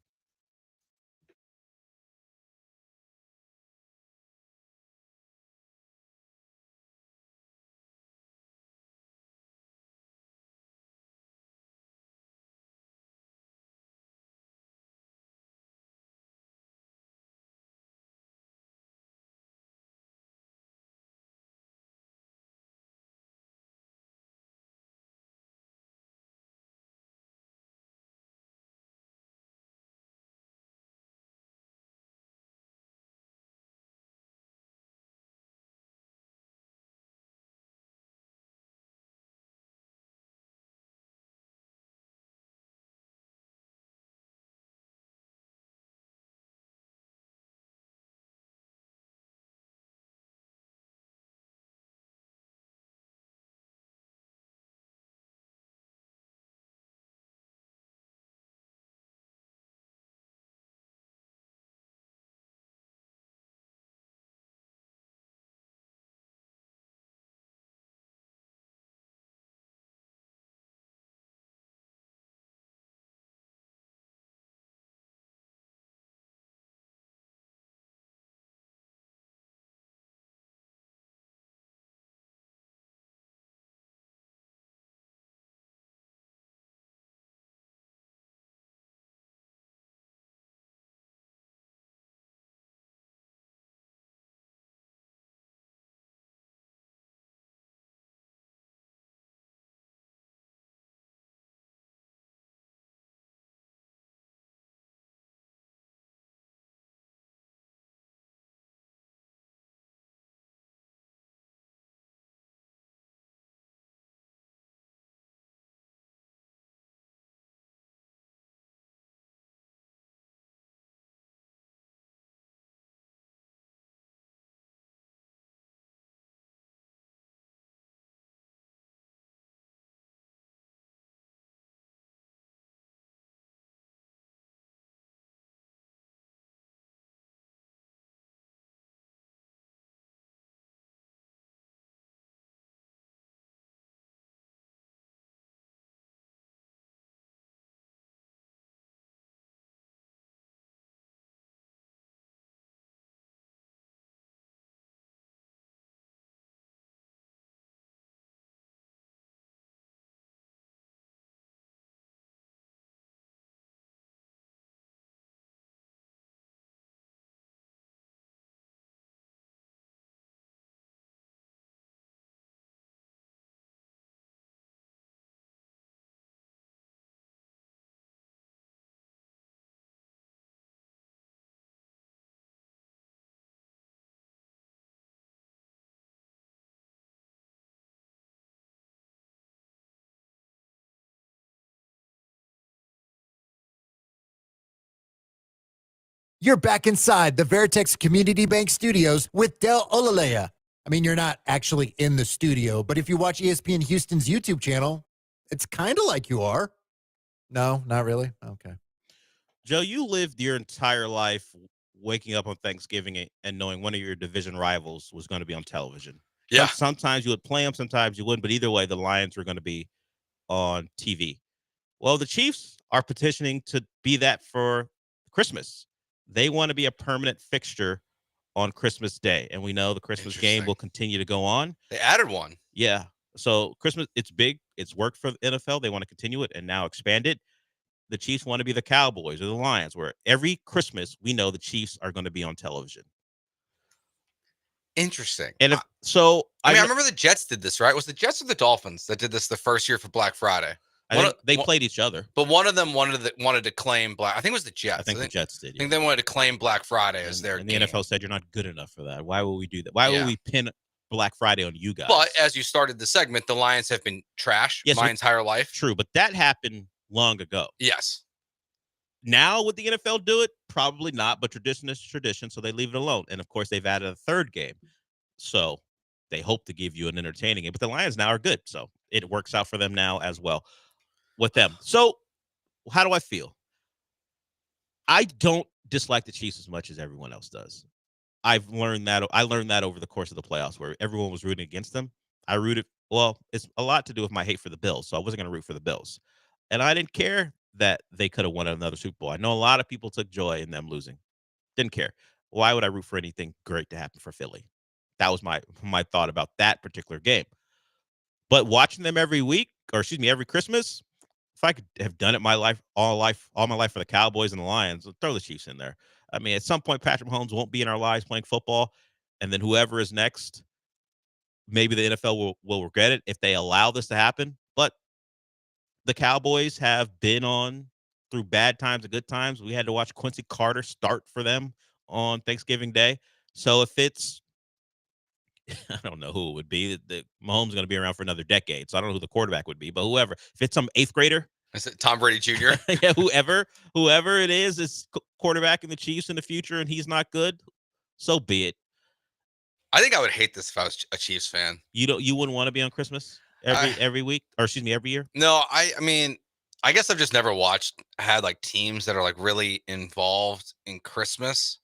You're back inside the Veritex Community Bank Studios with Del Olaleye. I mean, you're not actually in the studio, but if you watch ESPN Houston's YouTube channel, it's kind of like you are. No, not really? Okay. Joe, you lived your entire life waking up on Thanksgiving and knowing one of your division rivals was going to be on television. Yeah. Sometimes you would play them, sometimes you wouldn't, but either way, the Lions were going to be on TV. Well, the Chiefs are petitioning to be that for Christmas. They want to be a permanent fixture on Christmas Day, and we know the Christmas game will continue to go on. They added one. Yeah. So Christmas, it's big. It's worked for the NFL. They want to continue it and now expand it. The Chiefs want to be the Cowboys or the Lions, where every Christmas we know the Chiefs are going to be on television. Interesting. And I remember the Jets did this, right? Was the Jets or the Dolphins that did this the first year for Black Friday? They played each other, but one of them wanted to claim Black. I think it was the Jets. I think the Jets did. I think they wanted to claim Black Friday as their. And the game. NFL said you're not good enough for that. Why would we do that? Why would we pin Black Friday on you guys? But as you started the segment, the Lions have been trash my entire life. True, but that happened long ago. Yes. Now would the NFL do it? Probably not, but tradition is tradition, so they leave it alone. And of course, they've added a third game. So they hope to give you an entertaining game. But the Lions now are good, so it works out for them now as well with them. So how do I feel? I don't dislike the Chiefs as much as everyone else does. I learned that over the course of the playoffs where everyone was rooting against them. It's a lot to do with my hate for the Bills, so I wasn't going to root for the Bills. And I didn't care that they could have won another Super Bowl. I know a lot of people took joy in them losing. Didn't care. Why would I root for anything great to happen for Philly? That was my thought about that particular game. But watching them every Christmas, if I could have done it all my life for the Cowboys and the Lions, I'll throw the Chiefs in there. I mean, at some point, Patrick Mahomes won't be in our lives playing football, and then whoever is next, maybe the NFL will regret it if they allow this to happen. But the Cowboys have been on through bad times and good times. We had to watch Quincy Carter start for them on Thanksgiving Day. So if it's I don't know who it would be. The Mahomes is going to be around for another decade, so I don't know who the quarterback would be. But whoever, if it's some 8th grader, is it Tom Brady Jr.? Yeah, whoever it is quarterbacking the Chiefs in the future, and he's not good. So be it. I think I would hate this if I was a Chiefs fan. You wouldn't want to be on Christmas every week, or excuse me, every year. No, I mean, I guess I've just never had like teams that are like really involved in Christmas.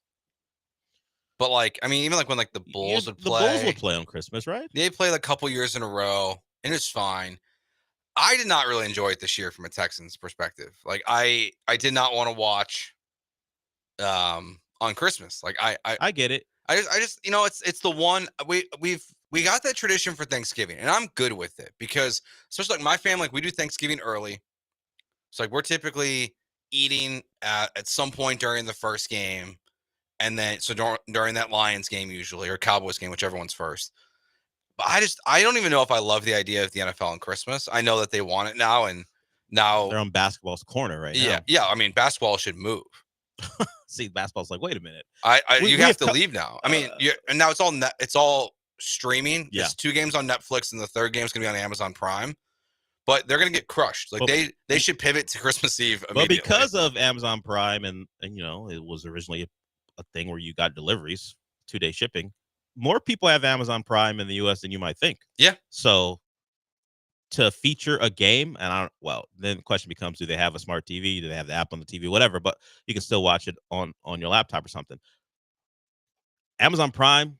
But like, I mean, even like when like the Bulls would play. The Bulls would play on Christmas, right? They played a couple years in a row, and it's fine. I did not really enjoy it this year from a Texans perspective. Like, I did not want to watch on Christmas. Like, I get it. I just it's the one we got that tradition for Thanksgiving, and I'm good with it because especially like my family, like we do Thanksgiving early. So like we're typically eating at some point during the first game. And then, so during that Lions game usually, or Cowboys game, whichever one's first. But I don't even know if I love the idea of the NFL on Christmas. I know that they want it now, and now they're on basketball's corner right now. Yeah. I mean, basketball should move. See, basketball's like, wait a minute. You have to leave now. I mean, and now it's all streaming. Yeah. There's 2 games on Netflix, and the third game's gonna be on Amazon Prime. But they're gonna get crushed. Like they should pivot to Christmas Eve immediately. But because of Amazon Prime and it was originally a thing where you got deliveries, 2-day shipping. More people have Amazon Prime in the U.S. than you might think. Yeah. So to feature a game, then the question becomes: do they have a smart TV? Do they have the app on the TV? Whatever. But you can still watch it on your laptop or something. Amazon Prime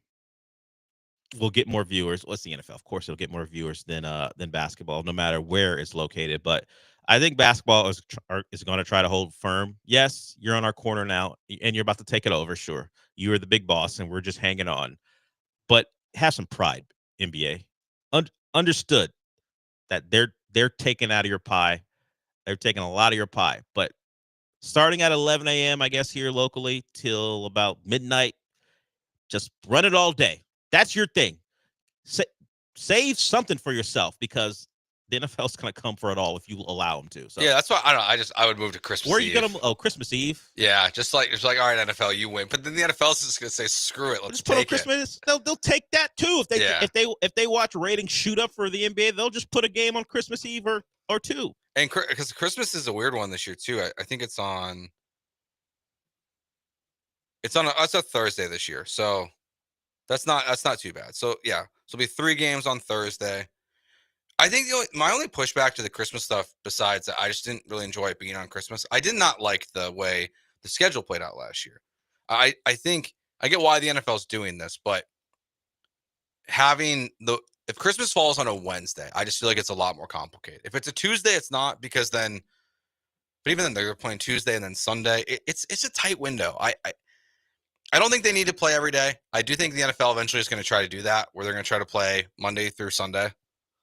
will get more viewers. What's the NFL? Of course, it'll get more viewers than basketball, no matter where it's located. But I think basketball is going to try to hold firm. Yes, you're on our corner now, and you're about to take it over. Sure, you are the big boss, and we're just hanging on. But have some pride, NBA. Understood that they're taking out of your pie. They're taking a lot of your pie. But starting at 11 a.m., I guess here locally till about midnight, just run it all day. That's your thing. Save something for yourself because the NFL's going to come for it all if you allow them to. So yeah, that's why I would move to Christmas. Where are Eve. you going to? Oh, Christmas Eve. Yeah, it's like all right, NFL, you win. But then the NFL's just going to say, screw it, let's just put take on Christmas. They'll take that too. If they watch ratings shoot up for the NBA, they'll just put a game on Christmas Eve or 2. And because Christmas is a weird one this year too. I think it's on. It's a Thursday this year, so that's not too bad. So yeah, so it'll be 3 games on Thursday. I think my only pushback to the Christmas stuff, besides that I just didn't really enjoy it being on Christmas. I did not like the way the schedule played out last year. I think I get why the NFL is doing this, but if Christmas falls on a Wednesday, I just feel like it's a lot more complicated. If it's a Tuesday, it's not, because then, but even then they're playing Tuesday and then Sunday. It's a tight window. I don't think they need to play every day. I do think the NFL eventually is going to try to do that, where they're going to try to play Monday through Sunday.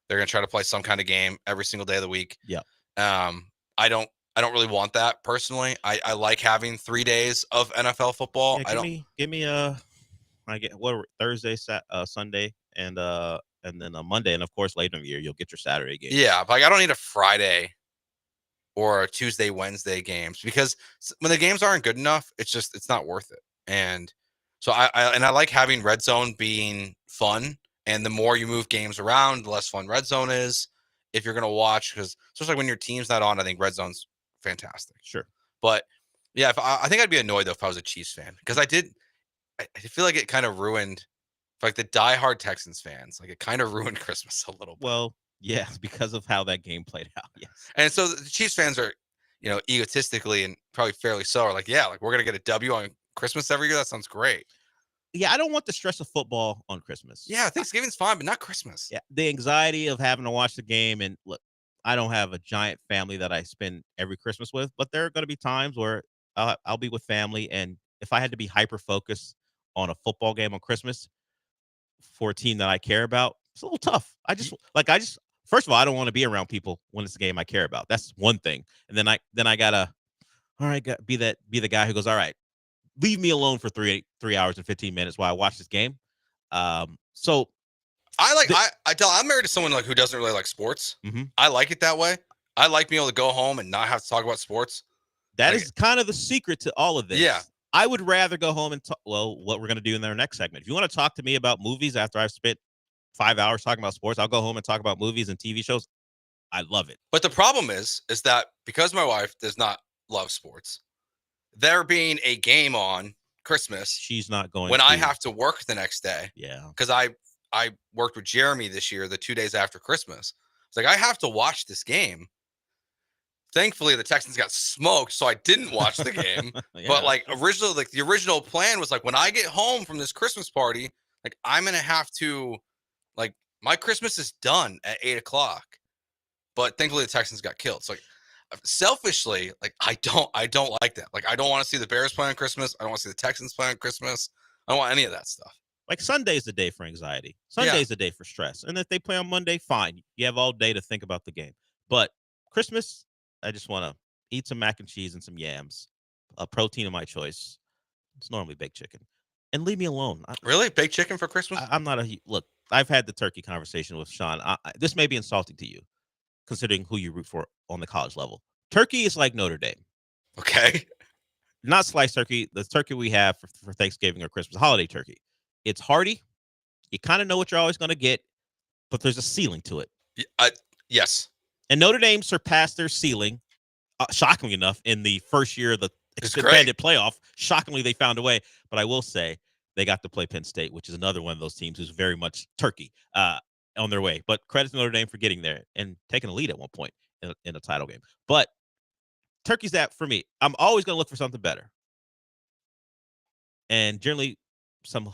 They're going to try to play some kind of game every single day of the week. Yeah. I don't really want that personally. I like having 3 days of NFL football. Yeah, give me I get Thursday, Sunday, and then a Monday, and of course later in the year you'll get your Saturday game. Yeah, but I don't need a Friday or a Tuesday, Wednesday games, because when the games aren't good enough, it's not worth it. And so I like having red zone being fun. And the more you move games around, the less fun red zone is if you're going to watch, because especially when your team's not on, I think red zone's fantastic. Sure. But yeah, I think I'd be annoyed though if I was a Chiefs fan, because I feel like it kind of ruined, like the diehard Texans fans, like it kind of ruined Christmas a little bit. Well, yeah, because of how that game played out. Yes. And so the Chiefs fans are, egotistically and probably fairly so, are like, yeah, like we're going to get a W on Christmas every year. That sounds great. Yeah, I don't want the stress of football on Christmas. Yeah, Thanksgiving's fine, but not Christmas. Yeah, the anxiety of having to watch the game. And look, I don't have a giant family that I spend every Christmas with, but there are going to be times where I'll be with family. And if I had to be hyper-focused on a football game on Christmas for a team that I care about, it's a little tough. First of all, I don't want to be around people when it's a game I care about. That's one thing. And then I gotta, be the guy who goes, all right, leave me alone for 3 hours and 15 minutes while I watch this game. So I'm married to someone like who doesn't really like sports. Mm-hmm. I like it that way. I like being able to go home and not have to talk about sports. That is kind of the secret to all of this. Yeah. I would rather go home and talk, what we're going to do in our next segment. If you want to talk to me about movies after I've spent 5 hours talking about sports, I'll go home and talk about movies and TV shows. I love it. But the problem is that because my wife does not love sports, there being a game on Christmas, she's not going when I have to work the next day. Yeah. Because I worked with Jeremy this year, the 2 days after Christmas. It's like, I have to watch this game. Thankfully, the Texans got smoked, so I didn't watch the game. Yeah. But the original plan was like, when I get home from this Christmas party, like I'm gonna have to, like, my Christmas is done at 8:00. But thankfully, the Texans got killed. So, like, selfishly, like I don't like that. Like, I don't want to see the Bears play on Christmas. I don't want to see the Texans play on Christmas. I don't want any of that stuff. Like, Sunday's the day for anxiety. Sunday's the day for stress. And if they play on Monday, fine. You have all day to think about the game. But Christmas, I just want to eat some mac and cheese and some yams, a protein of my choice. It's normally baked chicken. And leave me alone. Really? Baked chicken for Christmas? I'm not look, I've had the turkey conversation with Sean. This may be insulting to you, considering who you root for on the college level. Turkey is like Notre Dame. Okay. Not sliced turkey. The turkey we have for Thanksgiving or Christmas, holiday turkey. It's hearty. You kind of know what you're always going to get, but there's a ceiling to it. Yes. And Notre Dame surpassed their ceiling, shockingly enough, in the first year of the expanded playoff. Shockingly, they found a way. But I will say they got to play Penn State, which is another one of those teams who's very much turkey on their way. But credit to Notre Dame for getting there and taking a lead at one point in a title game. But turkey's that for me. I'm always going to look for something better. And generally, some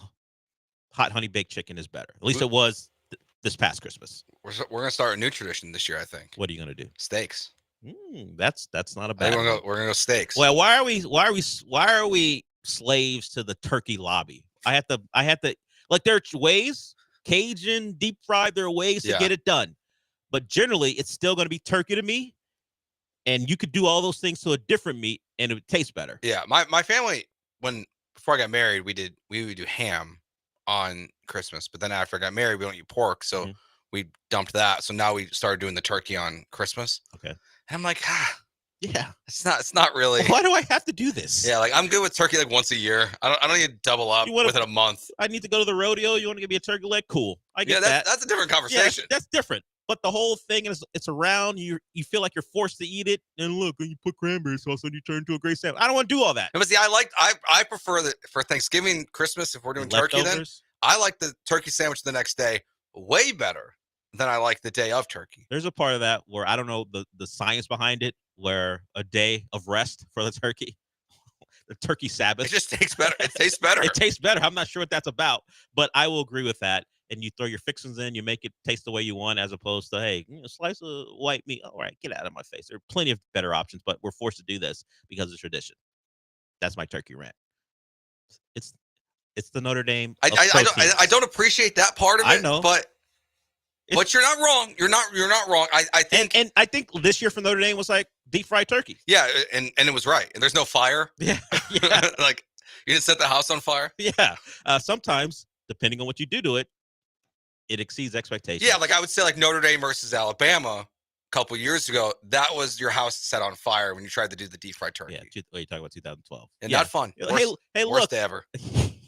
hot honey baked chicken is better. At least it was this past Christmas. We're going to start a new tradition this year, I think. What are you going to do? Steaks. That's not a bad one. We're going to go steaks. Well, why are we slaves to the turkey lobby? I have to like, there are ways, Cajun, deep fried, there are ways to get it done. But generally, it's still going to be turkey to me. And you could do all those things to a different meat and it would taste better. Yeah. My family, before I got married, we would do ham on Christmas, but then after I got married, we don't eat pork, so we dumped that. So now we started doing the turkey on Christmas. Okay. And I'm like, yeah, it's not really. Why do I have to do this? Yeah, like I'm good with turkey like once a year. I don't need to double up within a month. I need to go to the rodeo. You want to give me a turkey leg? Cool. I get that. That's a different conversation. Yeah, that's different. but the whole thing is it's around you. You feel like you're forced to eat it, and look, when you put cranberry sauce on, you turn into a great sandwich. I don't want to do all that. But see, I prefer that for Thanksgiving, Christmas. If we're doing turkey, then I like the turkey sandwich the next day way better than I like the day of turkey. There's a part of that where I don't know the science behind it, where a day of rest for the turkey, the turkey Sabbath. It just tastes better. It tastes better. It tastes better. I'm not sure what that's about, but I will agree with that. And you throw your fixings in, you make it taste the way you want, as opposed to, hey, slice of white meat. All right, get out of my face. There are plenty of better options, but we're forced to do this because of tradition. That's my turkey rant. It's the Notre Dame. I don't appreciate that part of it. I know, but you're not wrong. You're not wrong. I think and I think this year for Notre Dame was like deep fried turkey. Yeah, and it was right. And there's no fire. Yeah. Like you didn't set the house on fire. Yeah. Sometimes, depending on what you do to it, it exceeds expectations. Yeah, like I would say, like Notre Dame versus Alabama a couple years ago, that was your house set on fire when you tried to do the deep fried turkey. Yeah, you're talking about 2012. And not fun. Hey, worst look. day ever.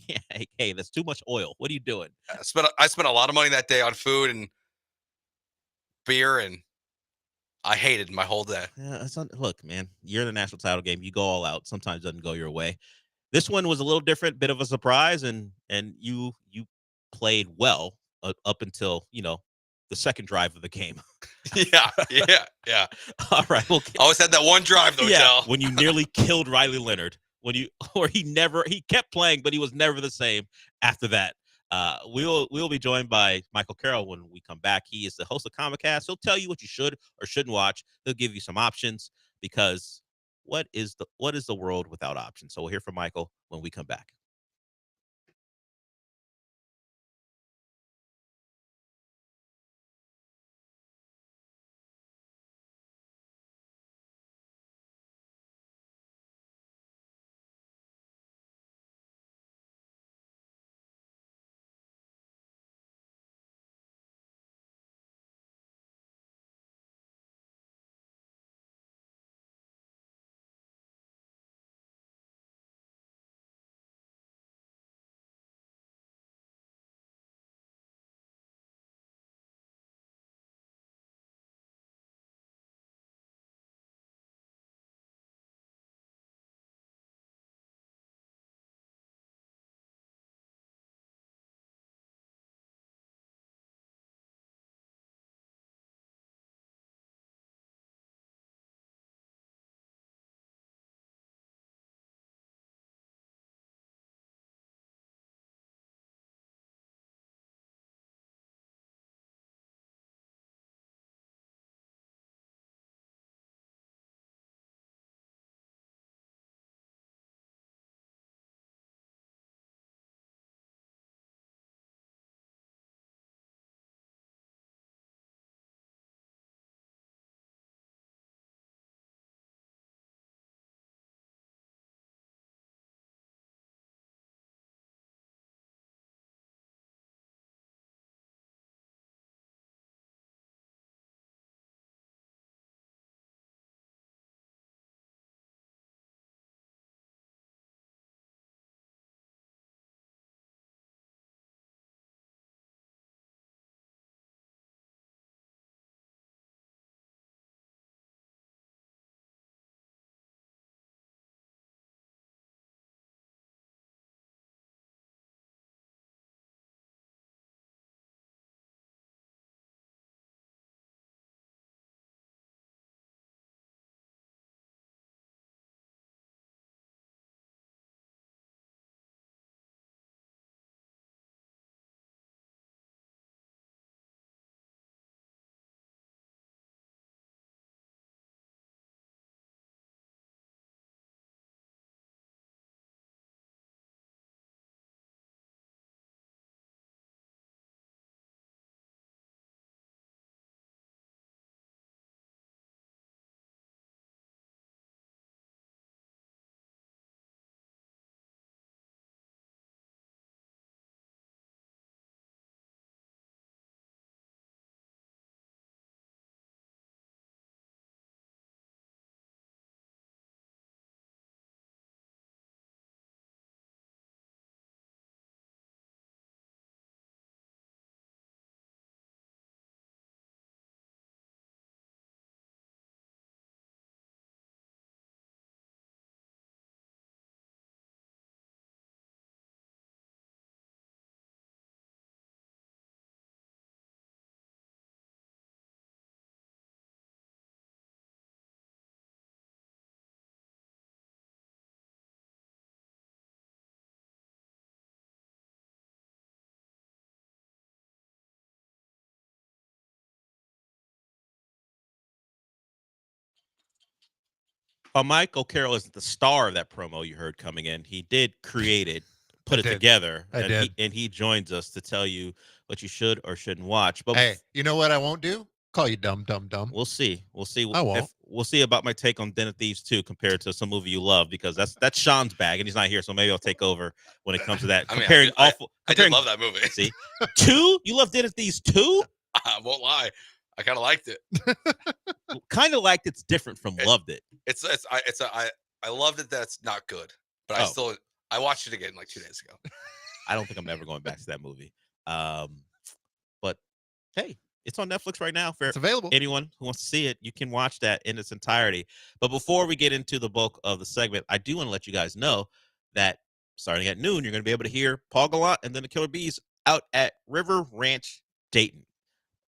Yeah, hey, that's too much oil. What are you doing? I spent a lot of money that day on food and beer, and I hated my whole day. Yeah, look, man, you're in the national title game. You go all out. Sometimes it doesn't go your way. This one was a little different, bit of a surprise, and you played well up until the second drive of the game. Yeah. All right, well, always had that one drive though, Del. when you nearly killed Riley Leonard, he kept playing, but he was never the same after that. We'll be joined by Michael Carroll when we come back. He is the host of Comicast. He'll tell you what you should or shouldn't watch. He'll give you some options, because what is the world without options? So we'll hear from Michael when we come back. Michael Carroll is the star of that promo you heard coming in. He did create it, put it did. together, I and did. he joins us to tell you what you should or shouldn't watch. But Hey, you know what I won't do? Call you dumb. we'll see. We'll see. I won't. We'll see about my take on Den of Thieves 2 compared to some movie you love, because that's Sean's bag and he's not here, so maybe I'll take over when it comes to that. I mean, Comparing I awful. did Comparing, love that movie. See, 2? You love Den of Thieves 2? I won't lie. I kind of liked it. Kind of liked it's different from loved it. I loved it. That's not good, but I watched it again like 2 days ago. I don't think I'm ever going back to that movie. But hey, it's on Netflix right now for It's available. anyone who wants to see it. You can watch that in its entirety. But before we get into the bulk of the segment, I do want to let you guys know that starting at noon, you're going to be able to hear Paul Gallant and then the Killer Bees out at River Ranch, Dayton.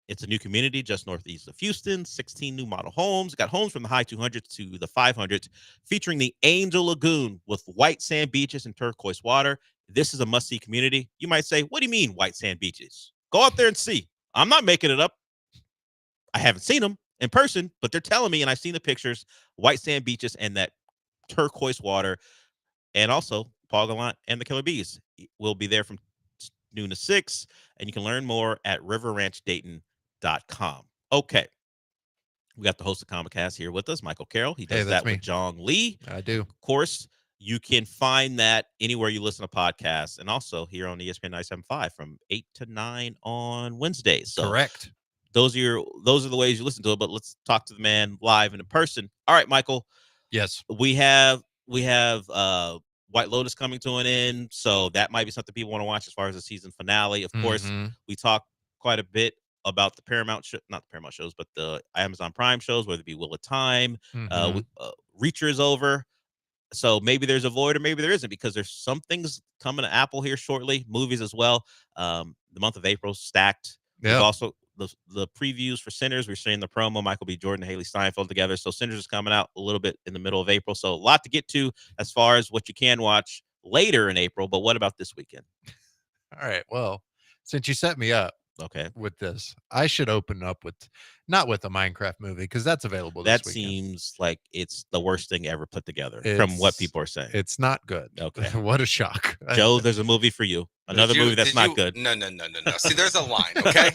It's a new community just northeast of Houston, 16 new model homes. Got homes from the high 200s to the 500s, featuring the Angel Lagoon with white sand beaches and turquoise water. This is a must-see community. You might say, what do you mean white sand beaches? Go out there and see. I'm not making it up. I haven't seen them in person, but they're telling me, and I've seen the pictures, white sand beaches and that turquoise water. And also, Paul Gallant and the Killer Bees will be there from noon to 6, and you can learn more at riverranchdayton.com. Okay. We got the host of Comicast here with us, Michael Carroll. He does that with John Lee. I do. Of course, you can find that anywhere you listen to podcasts, and also here on ESPN 97.5 from 8 to 9 on Wednesdays. So Correct. those are the ways you listen to it, but let's talk to the man live and in person. All right, Michael. Yes. We have White Lotus coming to an end, so that might be something people want to watch as far as the season finale. Of course, we talk quite a bit about the Paramount not the Paramount shows, but the Amazon Prime shows, whether it be Wheel of Time, Reacher is over. So maybe there's a void or maybe there isn't, because there's some things coming to Apple here shortly, movies as well. The month of April stacked. Yeah. We've also the previews for Sinners. We're seeing the promo, Michael B. Jordan and Haley Steinfeld together. So Sinners is coming out a little bit in the middle of April. So a lot to get to as far as what you can watch later in April. But what about this weekend? All right. Well, since you set me up with this, I should open up with not with a Minecraft movie, because that's available this That weekend. seems like it's the worst thing ever put together from what people are saying. It's not good. Okay. What a shock. Joe, there's a movie for you. Another movie that's not good. No. See, there's a line, okay?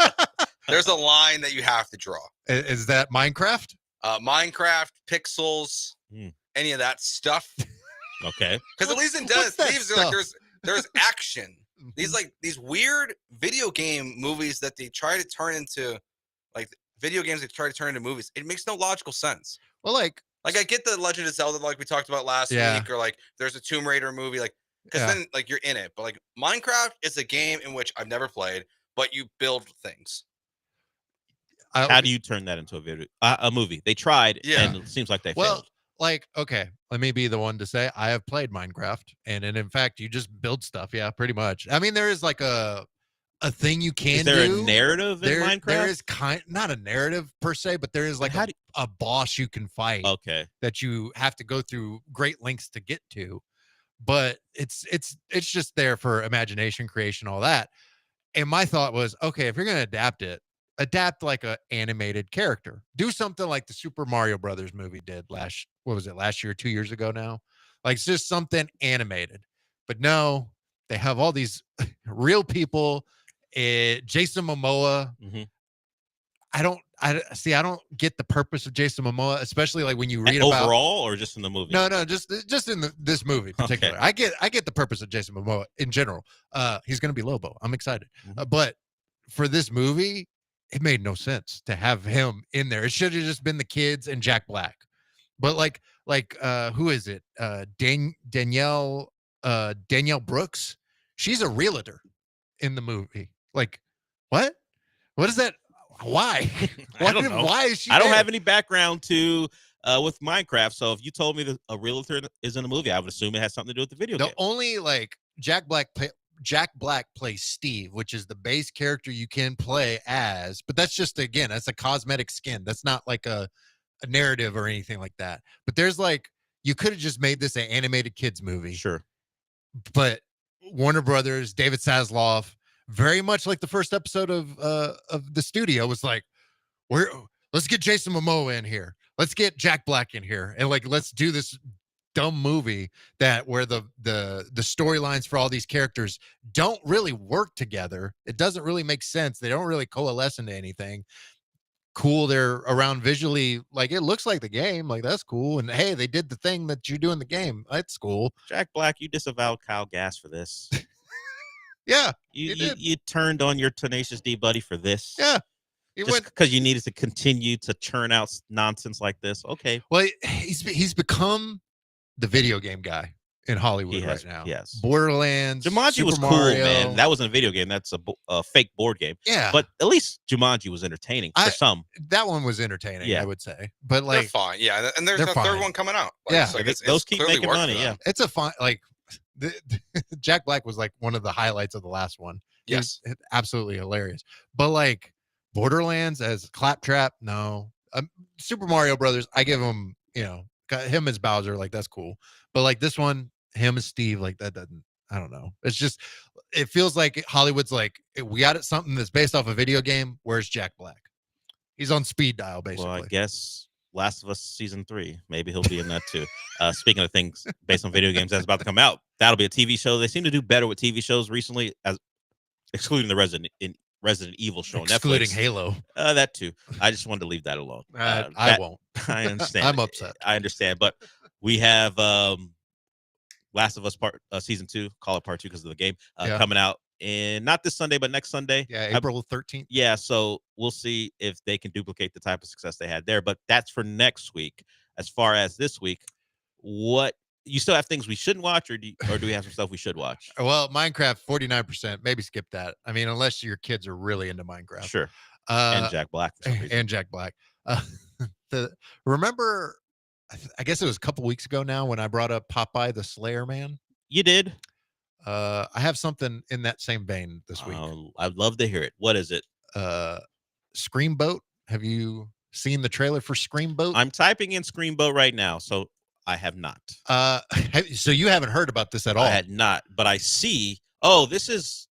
There's a line that you have to draw. Is that Minecraft? Minecraft, Pixels, any of that stuff. Okay. Because at least in Den of Thieves, like there's action. These weird video game movies that they try to turn into, like video games they try to turn into movies. It makes no logical sense. Well, like I get the Legend of Zelda, like we talked about last week, or like there's a Tomb Raider movie, like because then like you're in it. But like Minecraft is a game in which I've never played, but you build things. How do you turn that into a movie? They tried, and it seems like they failed. Like, okay, let me be the one to say I have played Minecraft, and in fact, you just build stuff. Yeah, pretty much. I mean, there is like a thing you can do. Is there a narrative in Minecraft? There is not a narrative per se, but there is like a boss you can fight. Okay. That you have to go through great lengths to get to, but it's just there for imagination, creation, all that. And my thought was, okay, if you're going to adapt like a animated character. Do something like the Super Mario Brothers movie did last year, 2 years ago now? Like it's just something animated. But no, they have all these real people. Jason Momoa. I don't get the purpose of Jason Momoa, especially like when you read about overall or just in the movie. No, just in this movie in particular. Okay. I get the purpose of Jason Momoa in general. He's going to be Lobo. I'm excited. But for this movie, it made no sense to have him in there. It should have just been the kids and Jack Black. But like who is it? Danielle Brooks. She's a realtor in the movie. Like, what? What is that? Why? I don't know. Why is she? I don't there? have any background with Minecraft. So if you told me that a realtor is in a movie, I would assume it has something to do with the video game. The only like Jack Black plays Steve, which is the base character you can play as, but that's just, again, that's a cosmetic skin. That's not like a narrative or anything like that. But there's like, you could have just made this an animated kids movie. Sure. But Warner Brothers, David Zasloff, very much like the first episode of the studio was like, let's get Jason Momoa in here. let's get Jack Black in here and like let's do this dumb movie where the storylines for all these characters don't really work together. It doesn't really make sense. They don't really coalesce into anything. Cool, they're around visually, like it looks like the game, like that's cool. And hey, they did the thing that you do in the game. That's cool. Jack Black, you disavowed Kyle Gass for this. Yeah, you turned on your Tenacious D buddy for this. Yeah, just because you needed to continue to churn out nonsense like this. Okay. Well, he's become the video game guy in Hollywood right now. Yes. Borderlands, Jumanji Super was cool, Mario. man. That wasn't a video game. That's a fake board game. Yeah. But at least Jumanji was entertaining for some. That one was entertaining, I would say. But like, they're fine. Yeah, and there's a third one coming out. Like, yeah, like those keep clearly making working money. for Yeah, them. it's a fun like. Jack Black was like one of the highlights of the last one. He was absolutely hilarious. But like Borderlands as Claptrap, no. Super Mario Brothers, I give him, him as Bowser, like that's cool. But like this one, him as Steve, like that doesn't. I don't know. It's just, it feels like Hollywood's like, we got something that's based off a video game. Where's Jack Black? He's on speed dial, basically. Well, I guess Last of Us season 3, maybe he'll be in that too. Speaking of things based on video games that's about to come out, that'll be a TV show. They seem to do better with TV shows recently, as excluding the Resident Evil show on excluding Netflix. Halo. That too. I just wanted to leave that alone. I won't. I understand. I'm upset. I understand, but we have Last of Us season 2, call it part 2 because of the game coming out. And not this Sunday, but next Sunday. Yeah, April 13th. Yeah, so we'll see if they can duplicate the type of success they had there. But that's for next week. As far as this week, what you still have things we shouldn't watch, or do we have some stuff we should watch? Well, Minecraft 49%. Maybe skip that. I mean, unless your kids are really into Minecraft. Sure. And Jack Black. For some reason. And Jack Black. Remember, I guess it was a couple weeks ago now when I brought up Popeye the Slayer Man. You did. I have something in that same vein this week. I'd love to hear it. What is it? Screamboat. Have you seen the trailer for Screamboat? I'm typing in Screamboat right now, so I have not. So you haven't heard about this at all? I had not, but I see. Oh, this is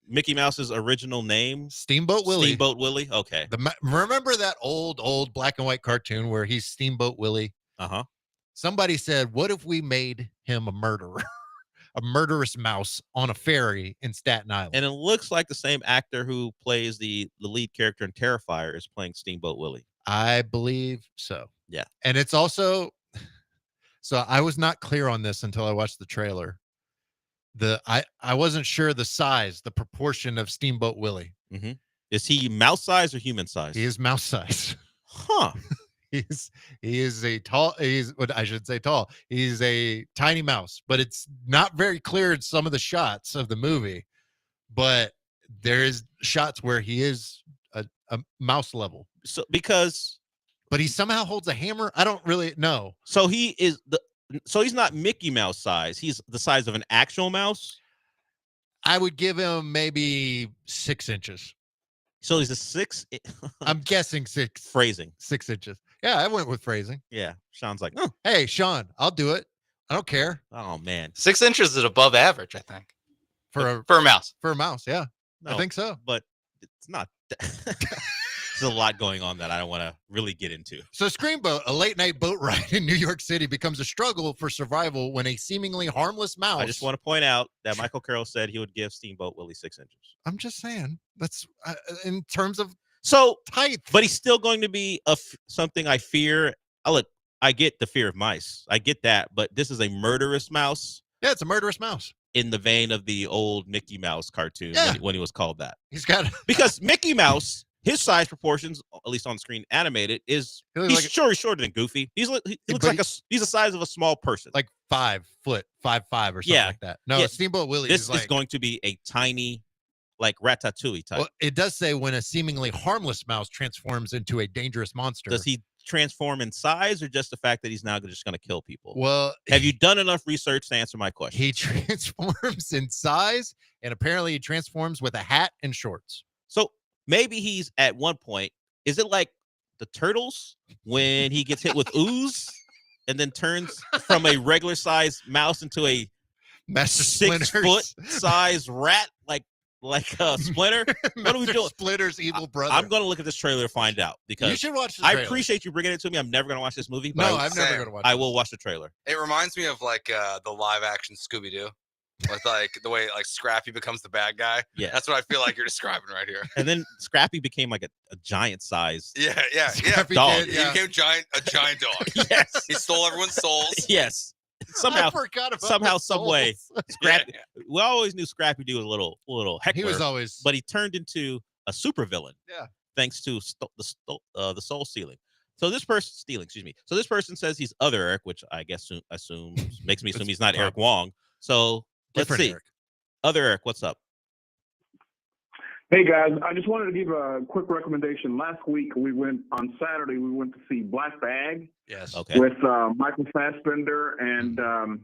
Mickey Mouse's original name, Steamboat Willie. Steamboat Willie. Okay. Remember that old black and white cartoon where he's Steamboat Willie? Uh-huh. Somebody said, "What if we made him a murderer?" A murderous mouse on a ferry in Staten Island. And it looks like the same actor who plays the lead character in Terrifier is playing Steamboat Willie. I believe so. Yeah. And it's also, so I was not clear on this until I watched the trailer. I wasn't sure the size, the proportion of Steamboat Willie. Mm-hmm. Is he mouse size or human size? He is mouse size. Huh. He's a tiny mouse, but it's not very clear in some of the shots of the movie. But there is shots where he is a mouse level. So but he somehow holds a hammer. I don't really know. So he's not Mickey Mouse size. He's the size of an actual mouse. I would give him maybe 6 inches. So he's a 6. I'm guessing 6. Phrasing. 6 inches. Yeah, I went with phrasing. Yeah. Sean's like, oh. Hey, Sean, I'll do it. I don't care. Oh, man. 6 inches is above average, I think. For a mouse. For a mouse, yeah. No, I think so. But it's not. There's a lot going on that I don't want to really get into. So Screamboat, a late night boat ride in New York City, becomes a struggle for survival when a seemingly harmless mouse. I just want to point out that Michael Carroll said he would give Steamboat Willie 6 inches. I'm just saying that's in terms of height, but he's still going to be something I fear. I get the fear of mice. I get that, but this is a murderous mouse. Yeah, it's a murderous mouse. In the vein of the old Mickey Mouse cartoon when he was called that. He's got because Mickey Mouse, his size proportions, at least on screen animated, he's shorter than Goofy. He looks like he's the size of a small person, like 5 foot, 5'5" or something like that. No, Steamboat Willie. This is going to be a tiny, like Ratatouille type. Well, it does say when a seemingly harmless mouse transforms into a dangerous monster. Does he transform in size, or just the fact that he's now just going to kill people? Well, have you done enough research to answer my question? He transforms in size, and apparently he transforms with a hat and shorts. So maybe he's at one point. Is it like the Turtles when he gets hit with ooze and then turns from a regular size mouse into a Master 6 foot size rat? Like Splinter? What are we Mr. doing? Splinter's evil brother. I'm going to look at this trailer to find out because You should watch the I trailer. appreciate you bringing it to me. I'm never going to watch this movie. But No, I'm never going to watch it. I will watch the trailer. It reminds me of like the live action Scooby Doo, with like the way like Scrappy becomes the bad guy. Yeah, that's what I feel like you're describing right here. And then Scrappy became like a giant size. Yeah. Dog. He became a giant dog. Yes, he stole everyone's souls. Yes. Somehow, I forgot about somehow, the some way, souls. Scrappy. We always knew Scrappy Doo was a little heckler. He was always, but he turned into a supervillain. Yeah. Thanks to the soul stealing. So this person excuse me. So this person says he's other Eric, which I guess assumes makes me assume he's not Eric Wong. So let's Different see. Eric. Other Eric, what's up? Hey guys, I just wanted to give a quick recommendation. Last week on Saturday we went to see Black Bag. Yes. Okay. With Michael Fassbender and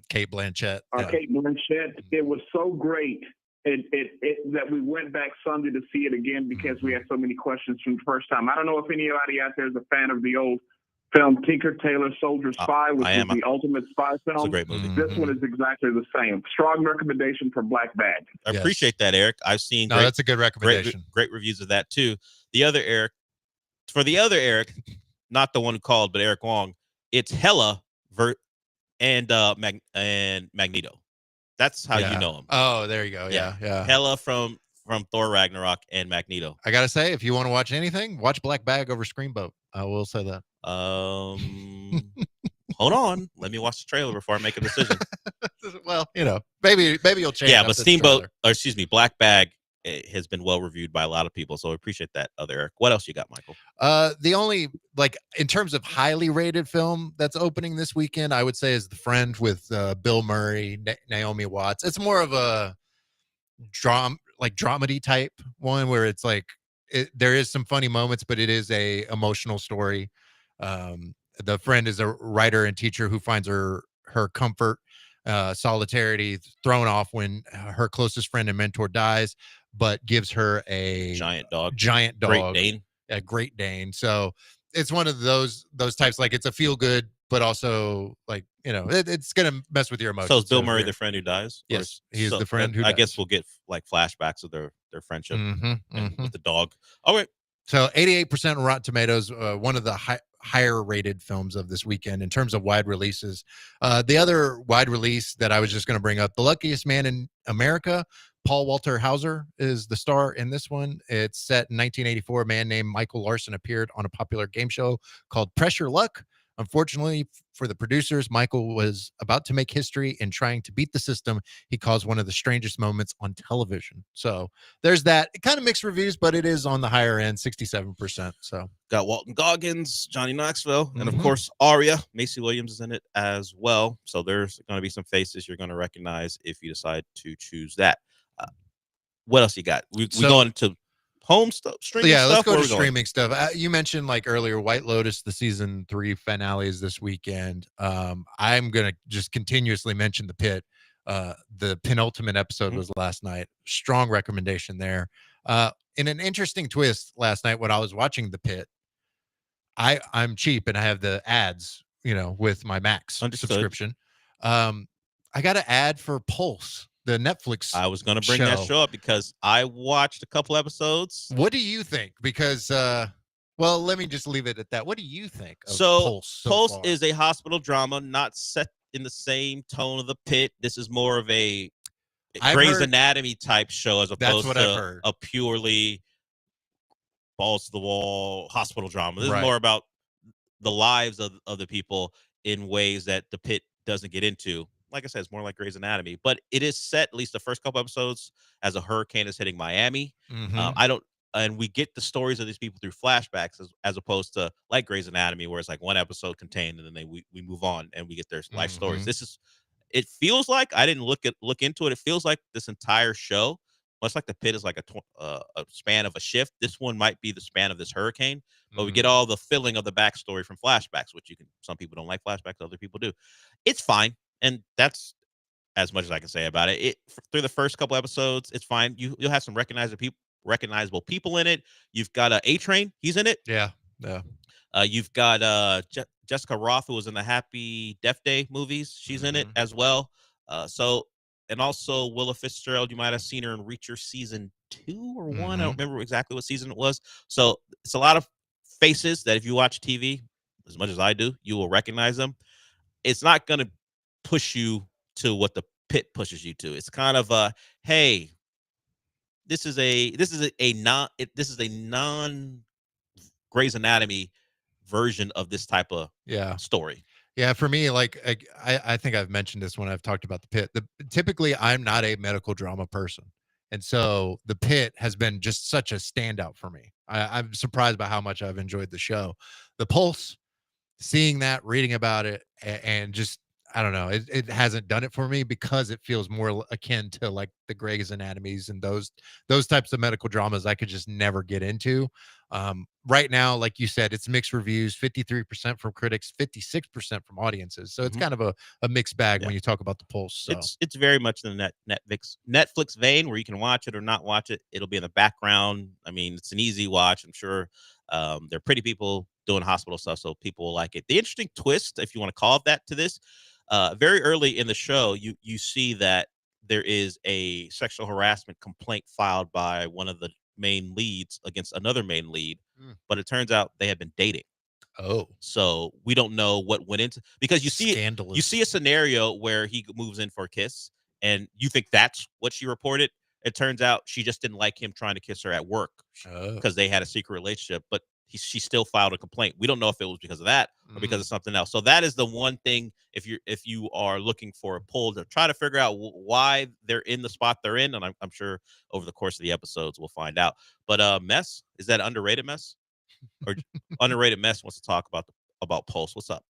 Kate Blanchett. Kate Blanchett. It was so great that we went back Sunday to see it again because we had so many questions from the first time. I don't know if anybody out there is a fan of the old film Tinker Tailor Soldier Spy, which is the ultimate spy film. It's a great movie. This one is exactly the same. Strong recommendation for Black Bag. I appreciate that, Eric. I've seen No, that's a good recommendation. Great reviews of that too. The other Eric, not the one who called, but Eric Wong. It's Hella and Magneto. That's how you know him. Oh, there you go. Yeah. Hella from Thor Ragnarok and Magneto. I gotta say, if you want to watch anything, watch Black Bag over Screamboat. I will say that. Hold on. Let me watch the trailer before I make a decision. Well, maybe you'll change. Yeah, up but this trailer. Black Bag has been well reviewed by a lot of people, so I appreciate that. Other Eric, what else you got, Michael? The only in terms of highly rated film that's opening this weekend, I would say is The Friend with Bill Murray, Naomi Watts. It's more of a dramedy type one where it's there is some funny moments, but it is a emotional story. The friend is a writer and teacher who finds her comfort, solidarity thrown off when her closest friend and mentor dies, but gives her a giant dog, Great Dane. A Great Dane. So it's one of those types. It's a feel good, but also it's gonna mess with your emotions. So is Bill Murray the friend who dies? Yes, he's the friend who I dies. guess we'll get flashbacks of their friendship with the dog. All right. So 88% Rotten Tomatoes, one of the higher rated films of this weekend in terms of wide releases. The other wide release that I was just going to bring up, The Luckiest Man in America, Paul Walter Hauser is the star in this one. It's set in 1984. A man named Michael Larson appeared on a popular game show called Pressure Luck. Unfortunately for the producers, Michael was about to make history in trying to beat the system. He caused one of the strangest moments on television. So there's that. It kind of mixed reviews, but it is on the higher end, 67%. So got Walton Goggins, Johnny Knoxville, and of course Aria. Macy Williams is in it as well. So there's going to be some faces you're going to recognize if you decide to choose that. What else you got? We going to home stuff, streaming stuff? Let's go to streaming stuff. You mentioned earlier White Lotus, the season 3 finale is this weekend. I'm gonna just continuously mention The Pit. The penultimate episode was last night. Strong recommendation there. In an interesting twist last night when I was watching The Pit, I'm cheap and I have the ads with my Max subscription. I got an ad for Pulse, the Netflix. I was going to bring that show up because I watched a couple episodes. What do you think? Because, well, let me just leave it at that. What do you think of Pulse? Pulse is a hospital drama, not set in the same tone of The Pit. This is more of a Grey's Anatomy type show as opposed to a purely balls to the wall hospital drama. This is more about the lives of the people in ways that The Pit doesn't get into. Like I said, it's more like Grey's Anatomy, but it is set, at least the first couple episodes, as a hurricane is hitting Miami. And we get the stories of these people through flashbacks as opposed to like Grey's Anatomy, where it's like one episode contained and then we move on and we get their life stories. It feels like, I didn't look into it. It feels like this entire show, much like The Pit is like a span of a shift. This one might be the span of this hurricane, but we get all the filling of the backstory from flashbacks, which some people don't like flashbacks, other people do. It's fine. And that's as much as I can say about it. Through the first couple episodes, it's fine. You'll have some recognizable people in it. You've got A-Train. He's in it. Yeah. You've got Jessica Roth, who was in the Happy Death Day movies. She's in it as well. And also Willa Fitzgerald. You might have seen her in Reacher season 2 or 1. I don't remember exactly what season it was. So it's a lot of faces that if you watch TV as much as I do, you will recognize them. It's not going to push you to what the pit pushes you to. It's kind of a, hey, this is a non Grey's Anatomy version of this type of story. Yeah, for me, like I think I've mentioned this when I've talked about the pit. Typically, I'm not a medical drama person, and so the pit has been just such a standout for me. I'm surprised by how much I've enjoyed the show. The Pulse, seeing that, reading about it, and just I don't know, it hasn't done it for me because it feels more akin to like the Grey's Anatomies and those types of medical dramas I could just never get into. Right now, like you said, it's mixed reviews, 53% from critics, 56% from audiences. So it's kind of a mixed bag when you talk about the Pulse. So. It's very much in the Netflix vein where you can watch it or not watch it. It'll be in the background. I mean, it's an easy watch. I'm sure there are pretty people doing hospital stuff, so people will like it. The interesting twist, if you want to call it that, to this, very early in the show, you see that there is a sexual harassment complaint filed by one of the main leads against another main lead, but it turns out they had been dating. Oh, so we don't know what went into, because you see a scenario where he moves in for a kiss and you think that's what she reported. It turns out she just didn't like him trying to kiss her at work because they had a secret relationship, but she still filed a complaint. We don't know if it was because of that or because of something else. So that is the one thing, if you are looking for a pull to try to figure out why they're in the spot they're in, and I'm sure over the course of the episodes we'll find out. But Mess, is that underrated Mess? Or underrated Mess wants to talk about Pulse. What's up?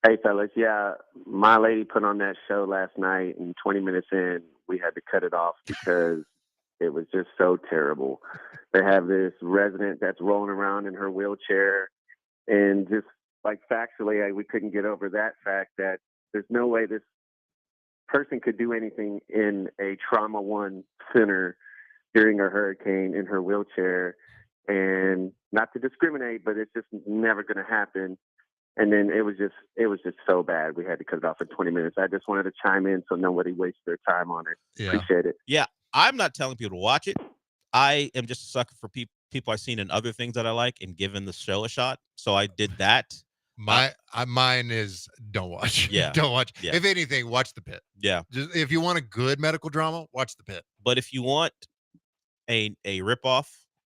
Hey fellas, yeah, my lady put on that show last night, and 20 minutes in, we had to cut it off because it was just so terrible. They have this resident that's rolling around in her wheelchair, and just like factually, we couldn't get over that fact that there's no way this person could do anything in a Trauma One center during a hurricane in her wheelchair. And not to discriminate, but it's just never going to happen. And then it was just so bad. We had to cut it off in 20 minutes. I just wanted to chime in so nobody wastes their time on it. Yeah. Appreciate it. Yeah, I'm not telling people to watch it. I am just a sucker for people I've seen in other things that I like and given the show a shot. So I did that. Mine is don't watch. Yeah. Don't watch. Yeah. If anything, watch The Pit. Yeah. Just, if you want a good medical drama, watch The Pit. But if you want a ripoff,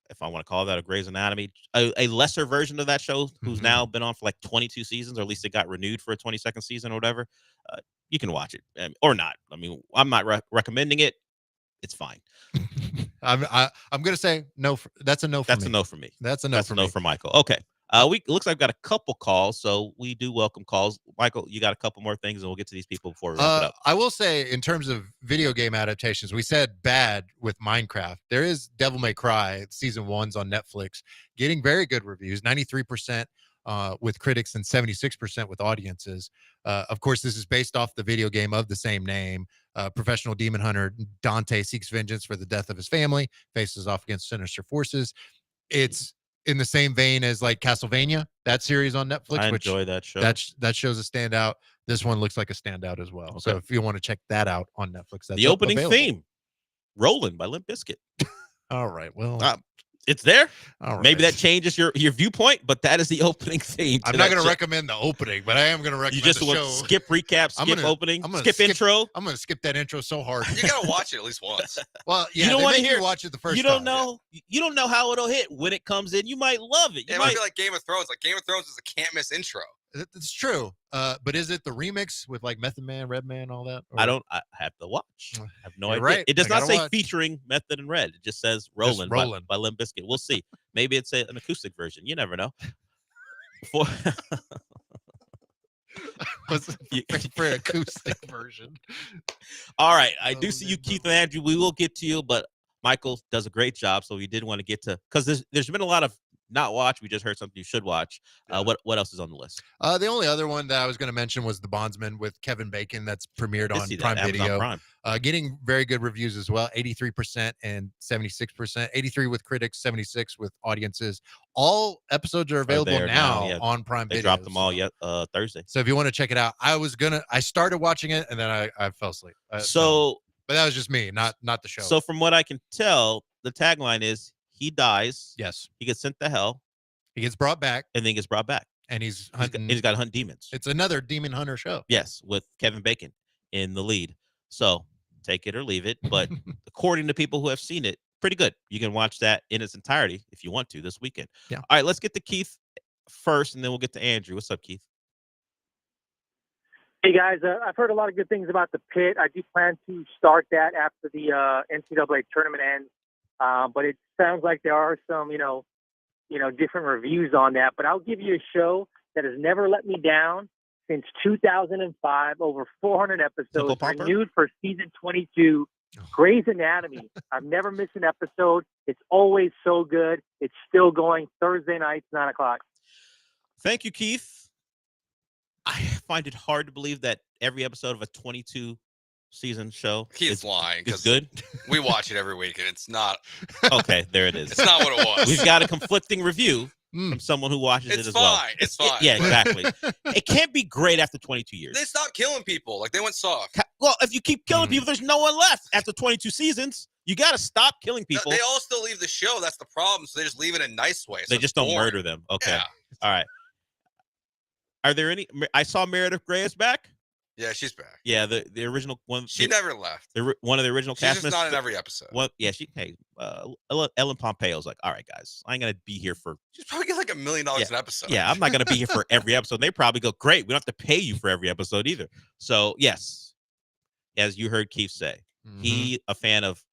if I want to call that a Grey's Anatomy, a lesser version of that show, who's now been on for like 22 seasons, or at least it got renewed for a 22nd season or whatever, you can watch it or not. I mean, I'm not recommending it. It's fine. I'm gonna say no. That's a no for me. That's a no for me. That's a no That's for a no me. for Michael. Okay. Looks like I've got a couple calls, so we do welcome calls. Michael, you got a couple more things, and we'll get to these people before we wrap it up. I will say, in terms of video game adaptations, we said bad with Minecraft. There is Devil May Cry, season 1's on Netflix, getting very good reviews, 93% with critics and 76% with audiences. Of course, this is based off the video game of the same name. Professional demon hunter Dante seeks vengeance for the death of his family, faces off against sinister forces. It's in the same vein as like Castlevania, that series on Netflix. I enjoy that show. That show's a standout. This one looks like a standout as well. Okay. So if you want to check that out on Netflix, that's The opening available. theme, "Rolling" by Limp Bizkit. All right. Well, it's there. All right. Maybe that changes your viewpoint, but that is the opening theme. I'm not going to recommend the opening, but I am going to recommend You just the want show. to skip recap, skip opening, skip intro. I'm going to skip that intro so hard. You gotta watch it at least once. Well, yeah, you don't want to hear watch it the first You don't know. You don't know how it'll hit when it comes in. You might love it. It might be like Game of Thrones. Like Game of Thrones is a can't miss intro. It's true. But is it the remix with like Method Man, Red Man, all that? Or? I have to watch. I have no idea. Right. It does I not gotta say watch. featuring Method and Red. It just says "Rolling" by Limp Bizkit. We'll see. Maybe it's an acoustic version. You never know. For an acoustic version. All right. I do see you, Keith and Andrew. We will get to you, but Michael does a great job. So we did want to get to, because there's been a lot of not watch. We just heard something you should watch. What else is on the list? The only other one that I was going to mention was The Bondsman with Kevin Bacon. That's premiered on Prime Amazon Video. Prime. Getting very good reviews as well. 83% and 76%. 83 with critics, 76 with audiences. All episodes are available now on Prime Video. They dropped them all Thursday. So if you want to check it out, I started watching it and then I fell asleep. So But that was just me, not the show. So from what I can tell, the tagline is he dies. Yes. He gets sent to hell. He gets brought back. And then gets brought back. And he's hunting. He's got to hunt demons. It's another demon hunter show. Yes, with Kevin Bacon in the lead. So take it or leave it. But according to people who have seen it, pretty good. You can watch that in its entirety if you want to this weekend. Yeah. All right, let's get to Keith first, and then we'll get to Andrew. What's up, Keith? Hey guys, I've heard a lot of good things about the pit. I do plan to start that after the NCAA tournament ends, but it sounds like there are some, different reviews on that. But I'll give you a show that has never let me down since 2005. Over 400 episodes, renewed for season 22. Grey's Anatomy. I've never missed an episode. It's always so good. It's still going Thursday nights, 9:00. Thank you, Keith. I find it hard to believe that every episode of a 22 season show He's lying. is good. We watch it every week, and it's not. Okay, there it is. It's not what it was. We've got a conflicting review from someone who watches it as well. It's fine. Yeah, exactly. It can't be great after 22 years. They stopped killing people. Like, they went soft. Well, if you keep killing people, there's no one left after 22 seasons. You got to stop killing people. They all still leave the show. That's the problem. So they just leave it in a nice way. So They just don't murder them. Okay. Yeah. All right. Are there any? I saw Meredith Grey is back. Yeah, she's back. Yeah, the original one. She never left. One of the original She's cast just members. not in every episode. What? Yeah, Ellen Pompeo's like, all right, guys, I ain't gonna be here for. She's probably get like $1 million an episode. Yeah, I'm not gonna be here for every episode. They probably go, great. We don't have to pay you for every episode either. So yes, as you heard Keith say, he a fan of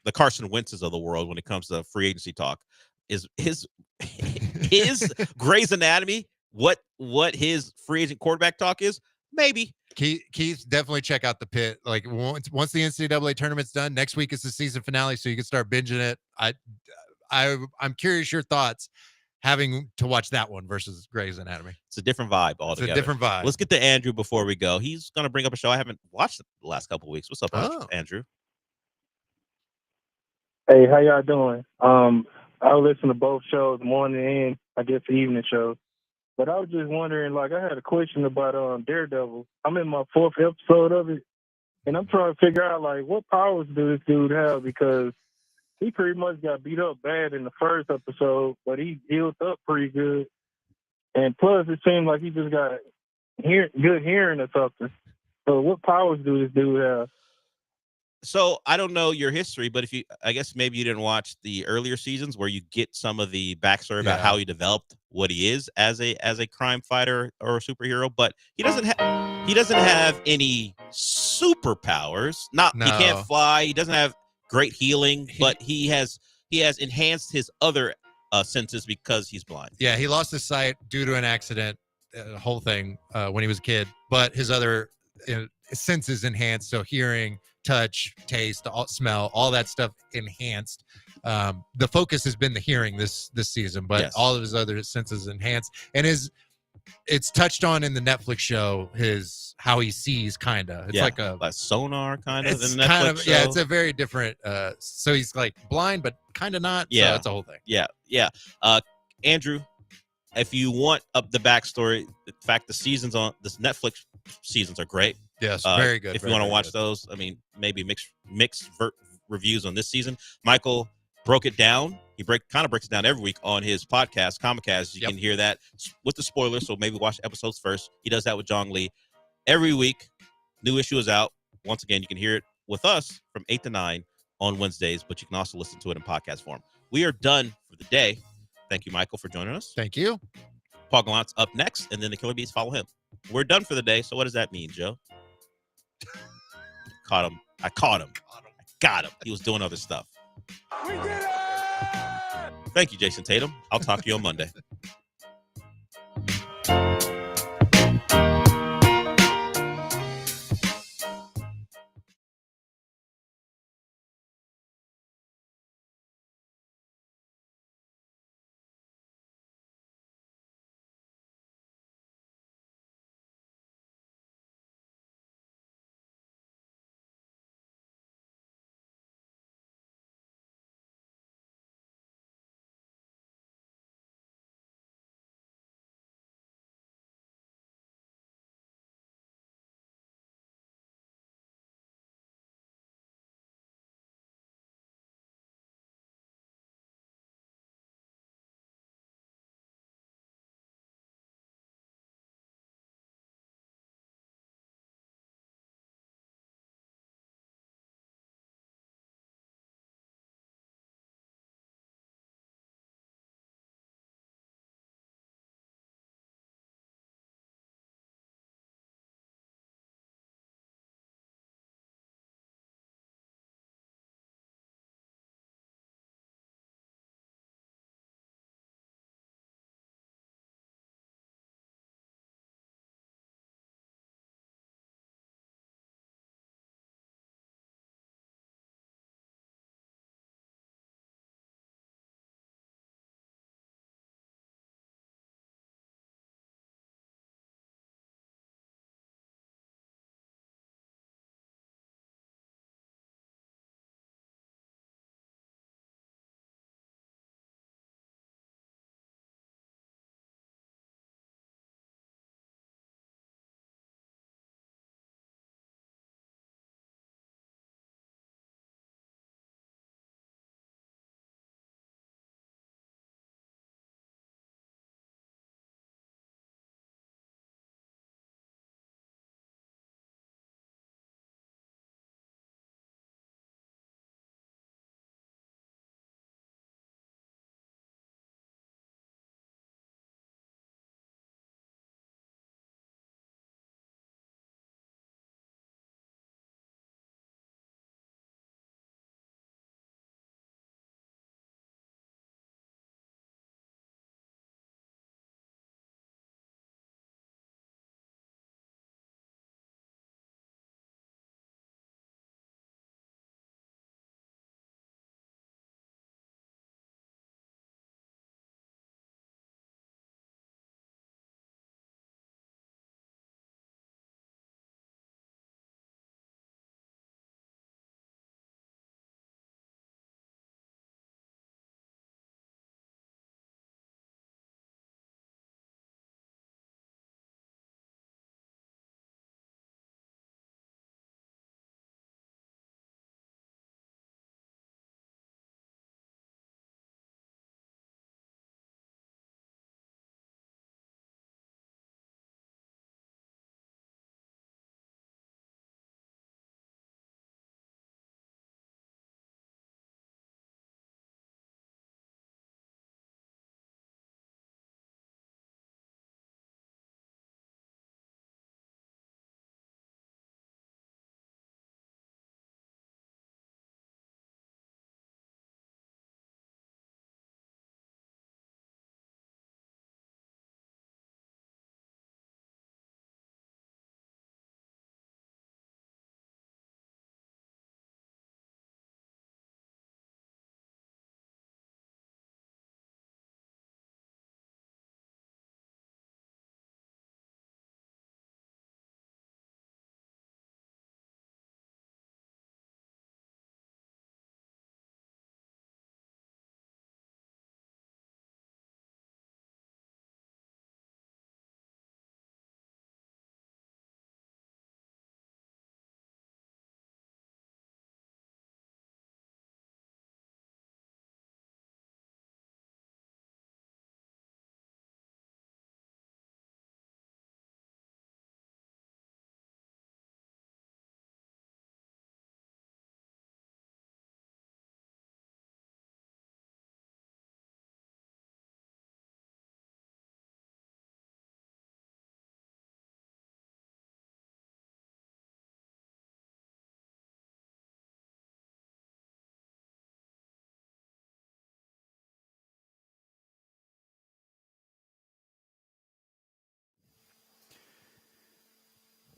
the Carson Wentz's of the world when it comes to free agency talk. Is his Grey's Anatomy what his free agent quarterback talk is? Maybe. Keith, definitely check out the pit. Like once the NCAA tournament's done, next week is the season finale, so you can start binging it. I'm curious your thoughts having to watch that one versus Grey's Anatomy. It's a different vibe altogether. It's a different vibe. Let's get to Andrew before we go. He's gonna bring up a show I haven't watched the last couple of weeks. What's up, Andrew? Hey, how y'all doing? I listen to both shows, morning and I guess the evening show. But I was just wondering, like, I had a question about Daredevil. I'm in my 4th episode of it, and I'm trying to figure out, like, what powers do this dude have? Because he pretty much got beat up bad in the first episode, but he healed up pretty good. And plus, it seemed like he just got good hearing or something. So what powers do this dude have? So I don't know your history, but I guess maybe you didn't watch the earlier seasons where you get some of the backstory about how he developed what he is as a crime fighter or a superhero. But he doesn't have any superpowers. He can't fly. He doesn't have great healing, but he has enhanced his other senses because he's blind. Yeah, he lost his sight due to an accident, the whole thing when he was a kid. But his other senses enhanced, so hearing, touch, taste, smell, all that stuff enhanced. The focus has been the hearing this season, but all of his other senses enhanced. And it's touched on in the Netflix show, how he sees, kind of. It's like a sonar kind of. It's in the kind Netflix of show. Yeah, it's a very different. So he's like blind, but kind of not. Yeah, so it's a whole thing. Yeah. Andrew, if you want up the backstory, in fact, the seasons on this Netflix seasons are great. Yes, very good. If you want to watch those, I mean, maybe mixed reviews on this season. Michael broke it down. He kind of breaks it down every week on his podcast, Comicast. You can hear that with the spoilers, so maybe watch episodes first. He does that with Jong Lee. Every week, new issue is out. Once again, you can hear it with us from 8 to 9 on Wednesdays, but you can also listen to it in podcast form. We are done for the day. Thank you, Michael, for joining us. Thank you. Paul Gallant's up next, and then the Killer Bees follow him. We're done for the day, so what does that mean, Joe? Caught him. I caught him. I got him. He was doing other stuff. We did it! Thank you, Jason Tatum. I'll talk to you on Monday.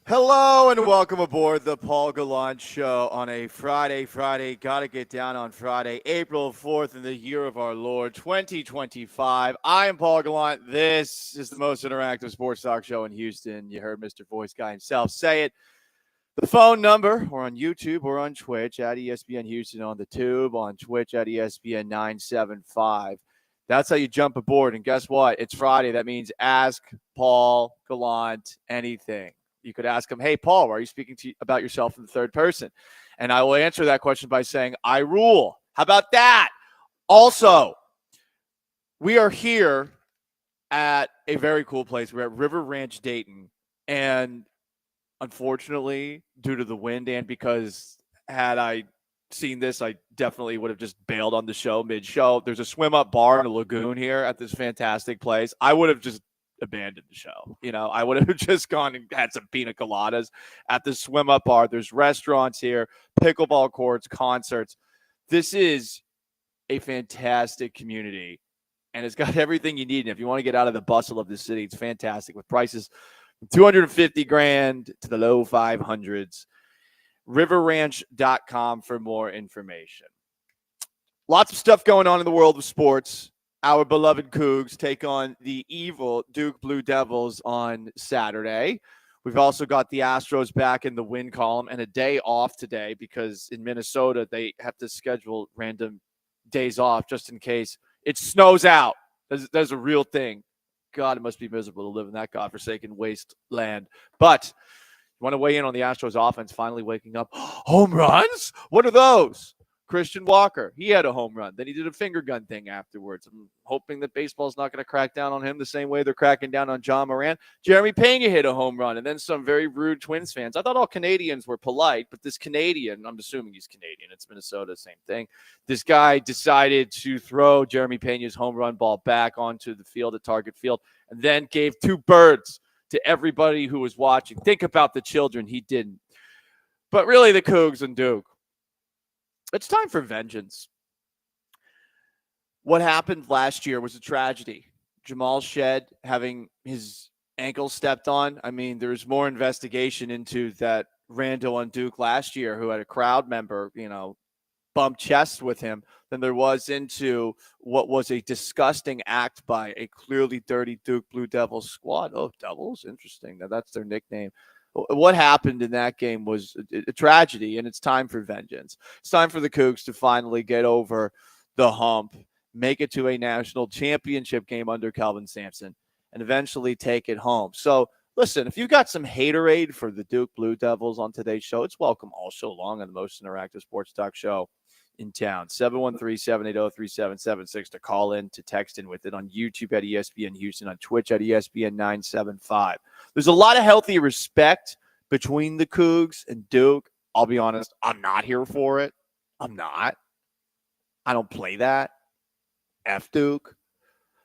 Hello and welcome aboard the Paul Gallant Show on a Friday. Gotta get down on Friday, April 4th in the year of our Lord, 2025. I am Paul Gallant. This is the most interactive sports talk show in Houston. You heard Mr. Voice Guy himself say it. The phone number, we're on YouTube, we're on Twitch at ESPN Houston, on the tube, on Twitch at ESPN 975. That's how you jump aboard. And guess what? It's Friday. That means ask Paul Gallant anything. You could ask him, hey, Paul, why are you speaking about yourself in the third person? And I will answer that question by saying, I rule. How about that? Also, we are here at a very cool place. We're at River Ranch, Dayton. And unfortunately, due to the wind and because had I seen this, I definitely would have just bailed on the show mid-show. There's a swim-up bar in a lagoon here at this fantastic place. I would have just abandoned the show. I would have just gone and had some pina coladas at the swim-up bar. There's restaurants here, pickleball courts, concerts. This is a fantastic community, and it's got everything you need. And if you want to get out of the bustle of the city, it's fantastic with prices from $250,000 to the low 500s. riverranch.com for more information. Lots of stuff going on in the world of sports. Our beloved Cougs take on the evil Duke Blue Devils on Saturday. We've also got the Astros back in the win column and a day off today because in Minnesota they have to schedule random days off just in case it snows out. There's a real thing. God, it must be miserable to live in that godforsaken wasteland. But you want to weigh in on the Astros offense finally waking up? Home runs? What are those? Christian Walker, he had a home run. Then he did a finger gun thing afterwards. I'm hoping that baseball's not going to crack down on him the same way they're cracking down on John Moran. Jeremy Pena hit a home run, and then some very rude Twins fans. I thought all Canadians were polite, but this Canadian, I'm assuming he's Canadian. It's Minnesota, same thing. This guy decided to throw Jeremy Pena's home run ball back onto the field at Target Field and then gave two birds to everybody who was watching. Think about the children. He didn't. But really, the Cougs and Duke. It's time for vengeance. What happened last year was a tragedy. Jamal Shed having his ankle stepped on. I mean, there's more investigation into that rando on Duke last year who had a crowd member, bump chests with him than there was into what was a disgusting act by a clearly dirty Duke Blue Devils squad. Oh, Devils? Interesting. Now that's their nickname. What happened in that game was a tragedy, and it's time for vengeance. It's time for the Cougs to finally get over the hump, make it to a national championship game under Kelvin Sampson, and eventually take it home. So, listen, if you got some haterade for the Duke Blue Devils on today's show, it's welcome all show long on the most interactive sports talk show in town. 713-780-3776 to call in, to text in with it on YouTube at ESPN Houston, on Twitch at ESPN 975. There's a lot of healthy respect between the Cougs and Duke. I'll be honest, I'm not here for it. I'm not. I don't play that. F Duke.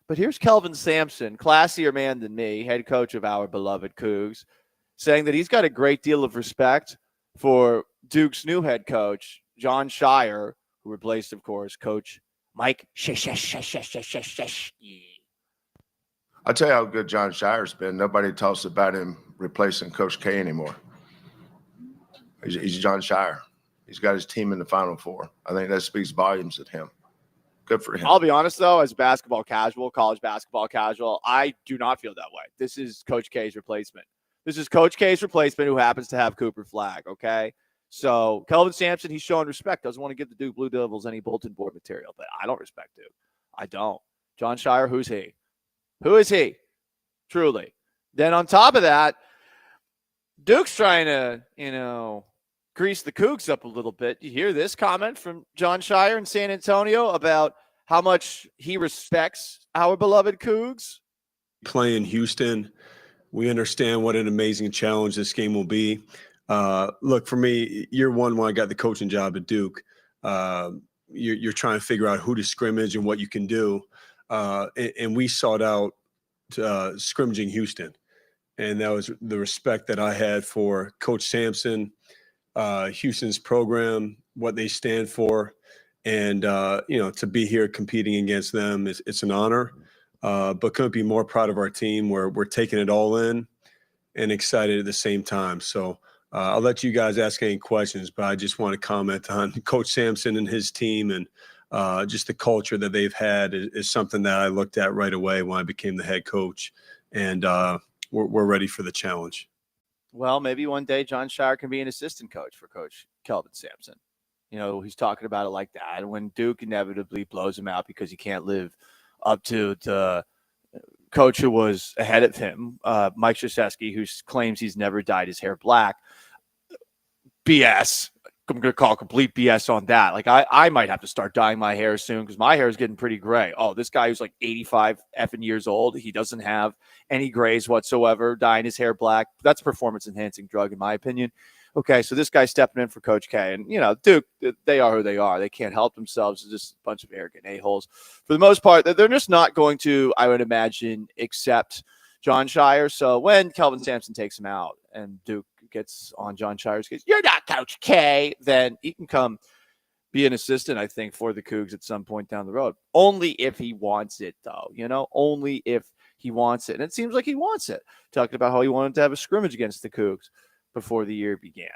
But here's Kelvin Sampson, classier man than me, head coach of our beloved Cougs, saying that he's got a great deal of respect for Duke's new head coach, John Shire, who replaced, of course, Coach Mike I'll tell you how good John Shire's been. Nobody talks about him replacing Coach K anymore. He's John Shire. He's got his team in the Final Four. I think that speaks volumes of him. Good for him. I'll be honest, though, as college basketball casual, I do not feel that way. This is Coach K's replacement. This is Coach K's replacement who happens to have Cooper Flagg, okay? So Kelvin Sampson, he's showing respect. Doesn't want to give the Duke Blue Devils any bulletin board material, but I don't respect Duke. I don't. John Shire, who's he? Who is he? Truly. Then on top of that, Duke's trying to, grease the Cougs up a little bit. You hear this comment from John Shire in San Antonio about how much he respects our beloved Cougs? Play in Houston. We understand what an amazing challenge this game will be. Look, for me, year one, when I got the coaching job at Duke, you're trying to figure out who to scrimmage and what you can do. And we sought out scrimmaging Houston. And that was the respect that I had for Coach Sampson, Houston's program, what they stand for. And, to be here competing against them, it's an honor. But couldn't be more proud of our team. We're taking it all in. and excited at the same time. So I'll let you guys ask any questions, but I just want to comment on Coach Sampson and his team, and just the culture that they've had is something that I looked at right away when I became the head coach, and we're ready for the challenge. Well, maybe one day John Shire can be an assistant coach for Coach Kelvin Sampson. He's talking about it like that. And when Duke inevitably blows him out because he can't live up to the coach who was ahead of him, Mike Krzyzewski, who claims he's never dyed his hair black, BS. I'm going to call complete BS on that. Like, I might have to start dyeing my hair soon because my hair is getting pretty gray. Oh, this guy who's like 85 effing years old, he doesn't have any grays whatsoever, dyeing his hair black. That's a performance-enhancing drug, in my opinion. Okay, so this guy's stepping in for Coach K. And, Duke, they are who they are. They can't help themselves. They're just a bunch of arrogant a-holes. For the most part, they're just not going to, I would imagine, accept John Shire. So when Kelvin Sampson takes him out and Duke gets on John Shire's case, you're not Coach K, then he can come be an assistant, I think, for the Cougs at some point down the road. Only if he wants it, though, only if he wants it. And it seems like he wants it. Talking about how he wanted to have a scrimmage against the Cougs before the year began.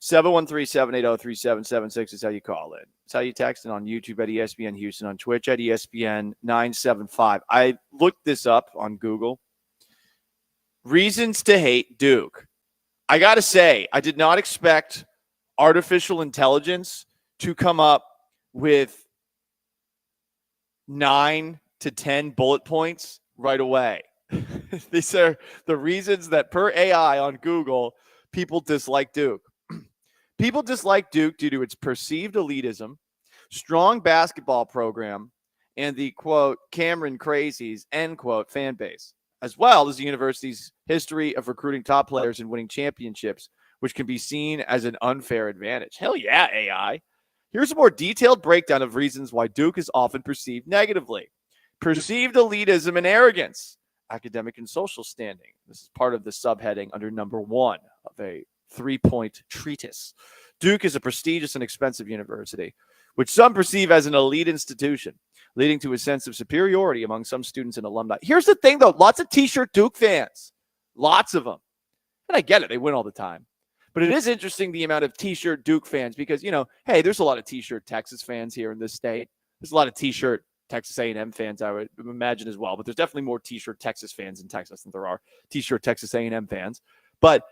713-780-3776 is how you call in. It's how you text it on YouTube at ESPN Houston, on Twitch at ESPN 975. I looked this up on Google. Reasons to hate Duke. I got to say, I did not expect artificial intelligence to come up with 9 to 10 bullet points right away. These are the reasons that per AI on Google, people dislike Duke. People dislike Duke due to its perceived elitism, strong basketball program, and the, quote, Cameron Crazies, end quote, fan base, as well as the university's history of recruiting top players and winning championships, which can be seen as an unfair advantage. Hell yeah, AI. Here's a more detailed breakdown of reasons why Duke is often perceived negatively. Perceived elitism and arrogance, academic and social standing. This is part of the subheading under number 1 of a 3-point treatise. Duke is a prestigious and expensive university, which some perceive as an elite institution, leading to a sense of superiority among some students and alumni. Here's the thing, though. Lots of T-shirt Duke fans. Lots of them. And I get it. They win all the time. But it is interesting the amount of T-shirt Duke fans because, hey, there's a lot of T-shirt Texas fans here in this state. There's a lot of T-shirt Texas A&M fans, I would imagine, as well. But there's definitely more T-shirt Texas fans in Texas than there are T-shirt Texas A&M fans. But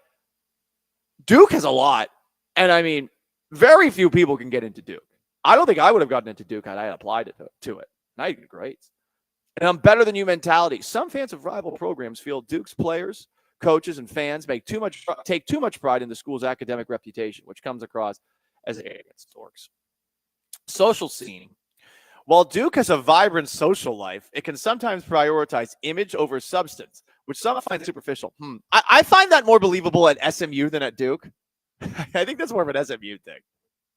Duke has a lot. And, I mean, very few people can get into Duke. I don't think I would have gotten into Duke had I applied to it. Not even grades. And I'm better than you mentality. Some fans of rival programs feel Duke's players, coaches, and fans take too much pride in the school's academic reputation, which comes across as arrogance. Dorks. Social scene. While Duke has a vibrant social life, it can sometimes prioritize image over substance, which some find superficial. I find that more believable at SMU than at Duke. I think that's more of an SMU thing.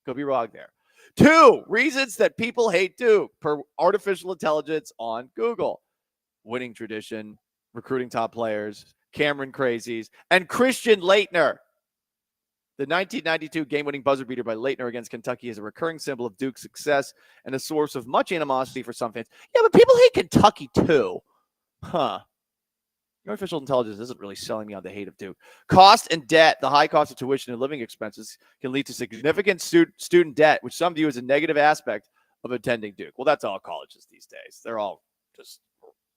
Could be wrong there. 2 reasons that people hate Duke per artificial intelligence on Google. Winning tradition, recruiting top players, Cameron Crazies, and Christian Laettner. The 1992 game-winning buzzer beater by Laettner against Kentucky is a recurring symbol of Duke's success and a source of much animosity for some fans. Yeah, but people hate Kentucky too. Huh. Artificial intelligence isn't really selling me on the hate of Duke. Cost and debt. The high cost of tuition and living expenses can lead to significant student debt, which some view as a negative aspect of attending Duke. Well, that's all colleges these days. They're all just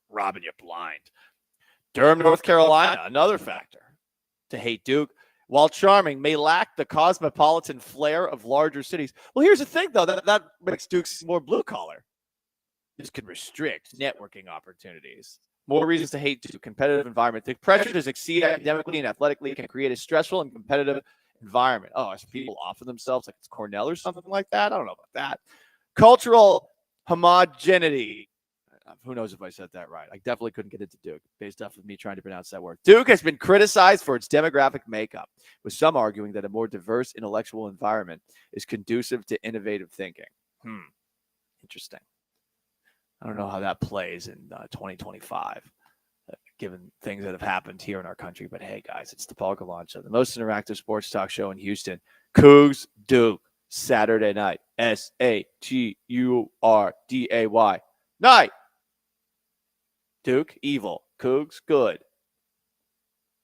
robbing you blind. Durham, North Carolina, another factor to hate Duke. While charming, may lack the cosmopolitan flair of larger cities. Well, here's the thing, though. That makes Duke more blue-collar. This could restrict networking opportunities. More reasons to hate Duke. Competitive environment. The pressure to succeed academically and athletically can create a stressful and competitive environment. Oh, as people offer themselves like it's Cornell or something like that? I don't know about that. Cultural homogeneity. Who knows if I said that right? I definitely couldn't get into Duke based off of me trying to pronounce that word. Duke has been criticized for its demographic makeup, with some arguing that a more diverse intellectual environment is conducive to innovative thinking. Interesting. I don't know how that plays in 2025, given things that have happened here in our country. But hey, guys, it's the Paul Gallant Show, the most interactive sports talk show in Houston. Cougs Duke, Saturday night. Saturday night. Duke, evil. Cougs, good.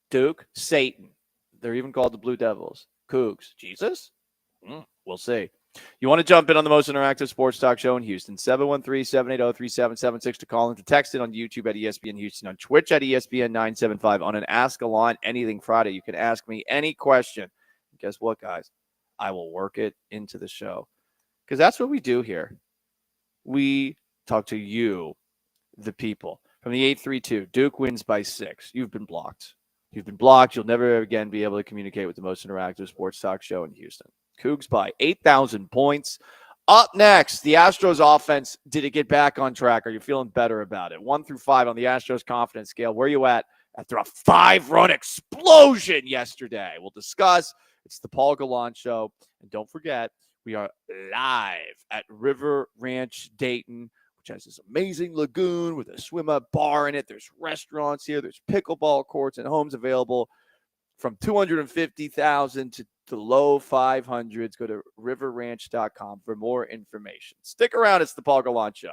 Duke, Satan. They're even called the Blue Devils. Cougs, Jesus? We'll see. You want to jump in on the most interactive sports talk show in Houston, 713-780-3776 to call in, to text it on YouTube at ESPN Houston, on Twitch at ESPN 975, on an Ask Gallant Anything Friday. You can ask me any question. Guess what, guys? I will work it into the show because that's what we do here. We talk to you, the people. From the 832, Duke wins by 6. You've been blocked. You've been blocked. You'll never again be able to communicate with the most interactive sports talk show in Houston. Cougs by 8,000 points. Up next, the Astros offense. Did it get back on track? Are you feeling better about it? 1 through 5 on the Astros confidence scale. Where are you at after a 5-run explosion yesterday? We'll discuss. It's the Paul Gallant Show. And don't forget, we are live at River Ranch Dayton, which has this amazing lagoon with a swim-up bar in it. There's restaurants here. There's pickleball courts and homes available from $250,000 to the low 500s. Go to riverranch.com for more information. Stick around. It's the Paul Gallant Show.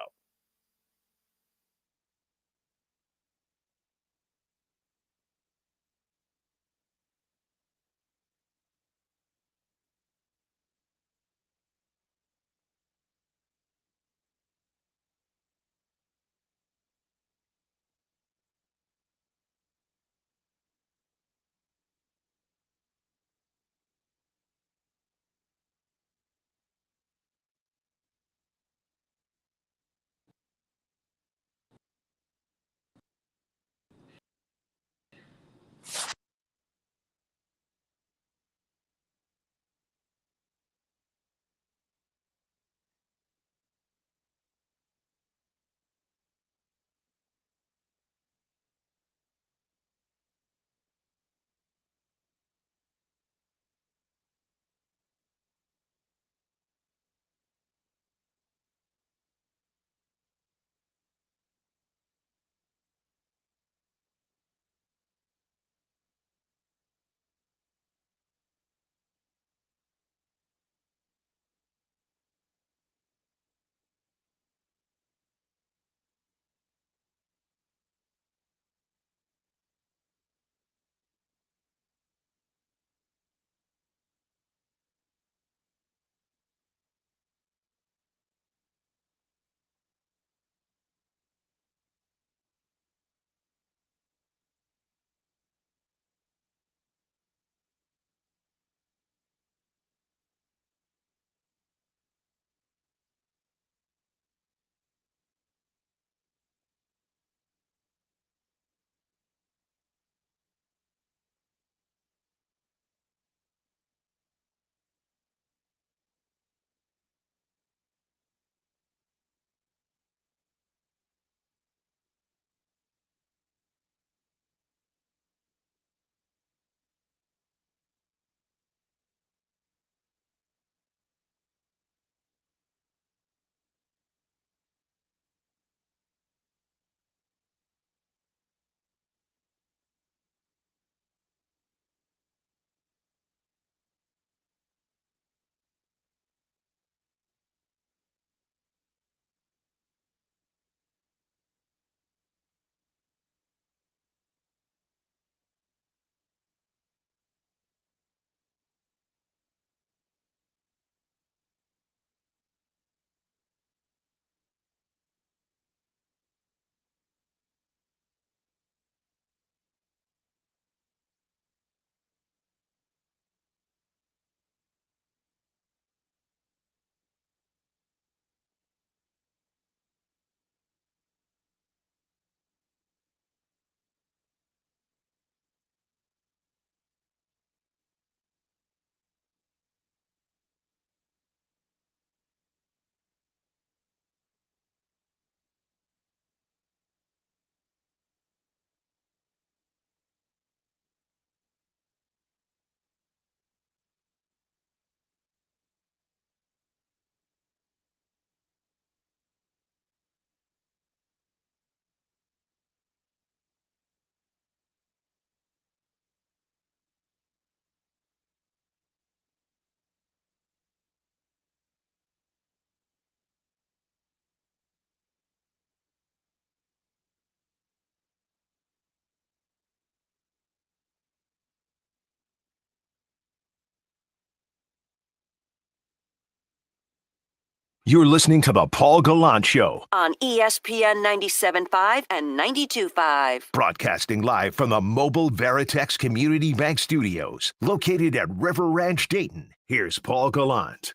You're listening to the Paul Gallant Show, On ESPN 97.5 and 92.5. broadcasting live from the mobile Veritex Community Bank Studios, located at River Ranch, Dayton. Here's Paul Gallant.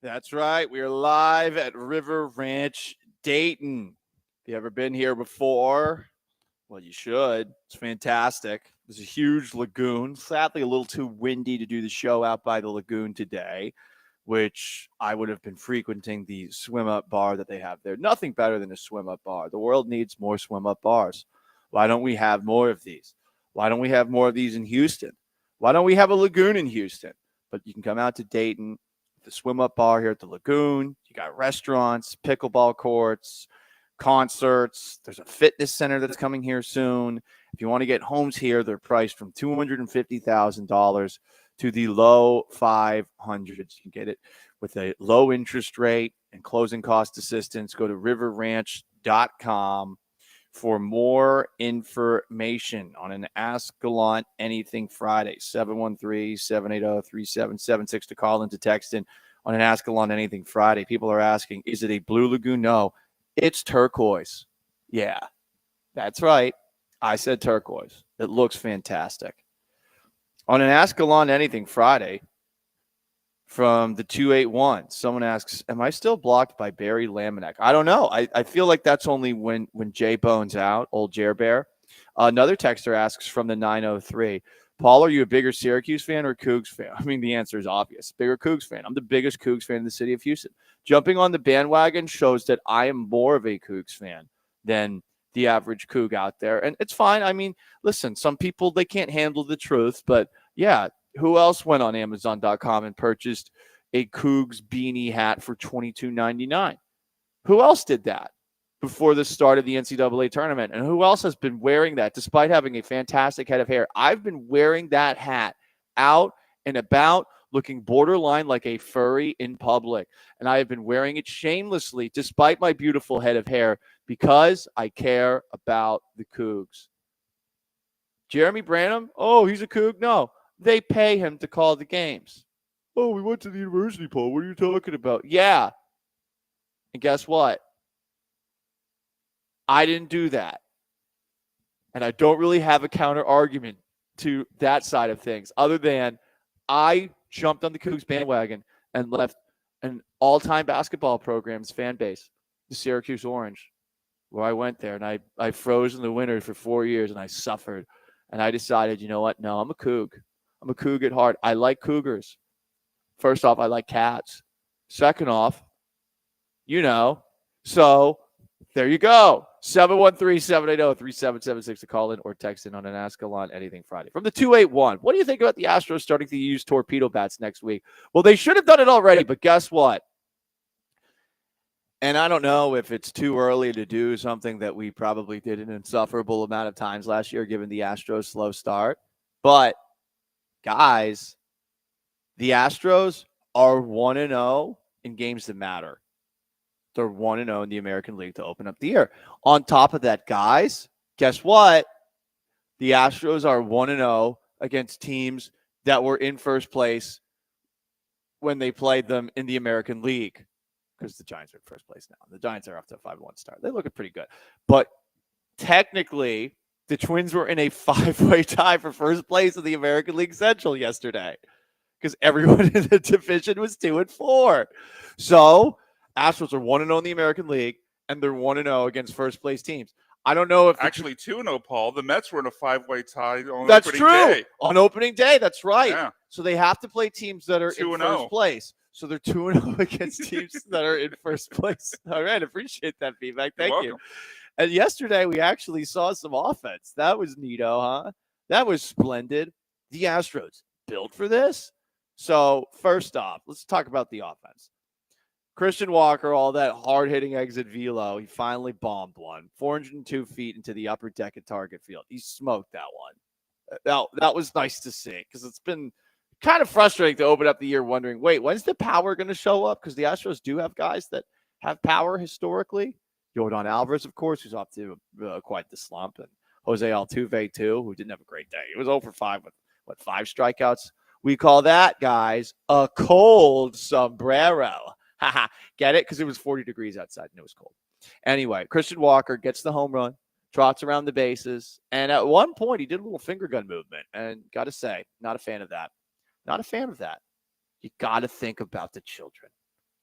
That's right. We are live at River Ranch, Dayton. If you ever been here before, well, you should. It's fantastic. There's a huge lagoon. Sadly, a little too windy to do the show out by the lagoon today, which I would have been frequenting the swim-up bar that they have there. Nothing better than a swim-up bar. The world needs more swim-up bars. Why don't we have more of these? Why don't we have more of these in Houston? Why don't we have a lagoon in Houston? But you can come out to Dayton, the swim-up bar here at the lagoon. You got restaurants, pickleball courts, concerts. There's a fitness center that's coming here soon. If you want to get homes here, they're priced from $250,000 to the low 500s. You can get it with a low interest rate and closing cost assistance. Go to riverranch.com for more information on an Ask Gallant Anything Friday. 713-780-3776 to call in, to text in on an Ask Gallant Anything Friday. People are asking, is it a blue lagoon? No, it's turquoise. Yeah, that's right. I said turquoise. It looks fantastic. On an Ask Gallant Anything Friday from the 281, someone asks, am I still blocked by Barry Laminack? I don't know. I feel like that's only when Jay Bone's out, old Jer Bear. Another texter asks from the 903, Paul, are you a bigger Syracuse fan or Cougs fan? I mean, the answer is obvious. Bigger Cougs fan. I'm the biggest Cougs fan in the city of Houston. Jumping on the bandwagon shows that I am more of a Cougs fan than the average Coug out there. And it's fine. I mean, listen, some people, they can't handle the truth. But, yeah, who else went on Amazon.com and purchased a Cougs beanie hat for $22.99? Who else did that before the start of the NCAA tournament? And who else has been wearing that despite having a fantastic head of hair? I've been wearing that hat out and about, looking borderline like a furry in public. And I have been wearing it shamelessly despite my beautiful head of hair because I care about the Cougs. Jeremy Branham? Oh, he's a Coug? No. They pay him to call the games. Oh, we went to the university, Paul. What are you talking about? Yeah. And guess what? I didn't do that. And I don't really have a counter argument to that side of things other than I jumped on the Cougs bandwagon and left an all-time basketball program's fan base, the Syracuse Orange, where I went there and I froze in the winter for 4 years and I suffered. And I decided, you know what? No, I'm a Coug. I'm a Coug at heart. I like Cougars. First off, I like cats. Second off, so there you go. 713-780-3776 to call in or text in on an Ask Gallant Anything Friday. From the 281, what do you think about the Astros starting to use torpedo bats next week? Well, they should have done it already, but guess what? And I don't know if it's too early to do something that we probably did an insufferable amount of times last year, given the Astros' slow start. But, guys, the Astros are 1-0 in games that matter. They're 1-0 in the American League to open up the year. On top of that, guys, guess what? The Astros are 1-0 against teams that were in first place when they played them in the American League, because the Giants are in first place now. The Giants are off to a 5-1 start. They're looking pretty good. But technically, the Twins were in a 5-way tie for first place in the American League Central yesterday because everyone in the division was 2-4. So Astros are 1-0 in the American League, and they're 1-0 against first-place teams. I don't know if actually 2-0, Paul. The Mets were in a 5-way tie on that's opening true. day. On opening day, that's right. Yeah. So they have to play teams that are in 2-0. first place. So they're 2-0 against teams that are in first place. All right, appreciate that feedback. Thank you. And yesterday we actually saw some offense. That was neato, huh? That was splendid. The Astros built for this. So first off, let's talk about the offense. Christian Walker, all that hard-hitting exit velo, he finally bombed one. 402 feet into the upper deck at Target Field. He smoked that one. That was nice to see because it's been kind of frustrating to open up the year wondering, wait, when's the power going to show up? Because the Astros do have guys that have power historically. Yordan Alvarez, of course, who's off to quite the slump. And Jose Altuve, too, who didn't have a great day. He was 0 for 5 with, 5 strikeouts? We call that, guys, a cold sombrero. Haha. Get it? Because it was 40 degrees outside and it was cold. Anyway, Christian Walker gets the home run, trots around the bases, and at one point he did a little finger gun movement. And got to say, not a fan of that. Not a fan of that. You got to think about the children.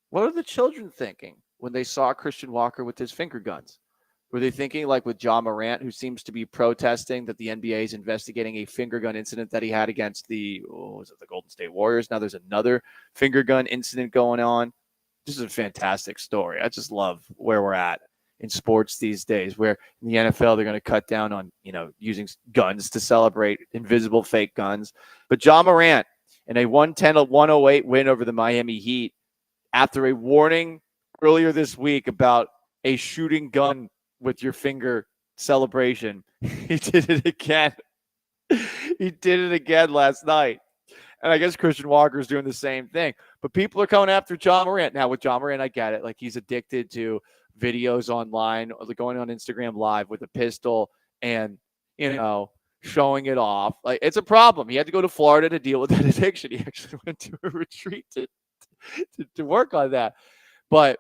What are the children thinking when they saw Christian Walker with his finger guns? Were they thinking like with John Morant, who seems to be protesting that the NBA is investigating a finger gun incident that he had against the Golden State Warriors? Now there's another finger gun incident going on. This is a fantastic story. I just love where we're at in sports these days, where in the NFL they're going to cut down on, using guns to celebrate invisible fake guns. But John Morant in a 110-108 win over the Miami Heat after a warning earlier this week about a shooting gun with your finger celebration, he did it again. He did it again last night. And I guess Christian Walker is doing the same thing. But people are coming after John Morant. Now, with John Morant, I get it. Like, he's addicted to videos online, going on Instagram Live with a pistol and, showing it off. Like, it's a problem. He had to go to Florida to deal with that addiction. He actually went to a retreat to work on that. But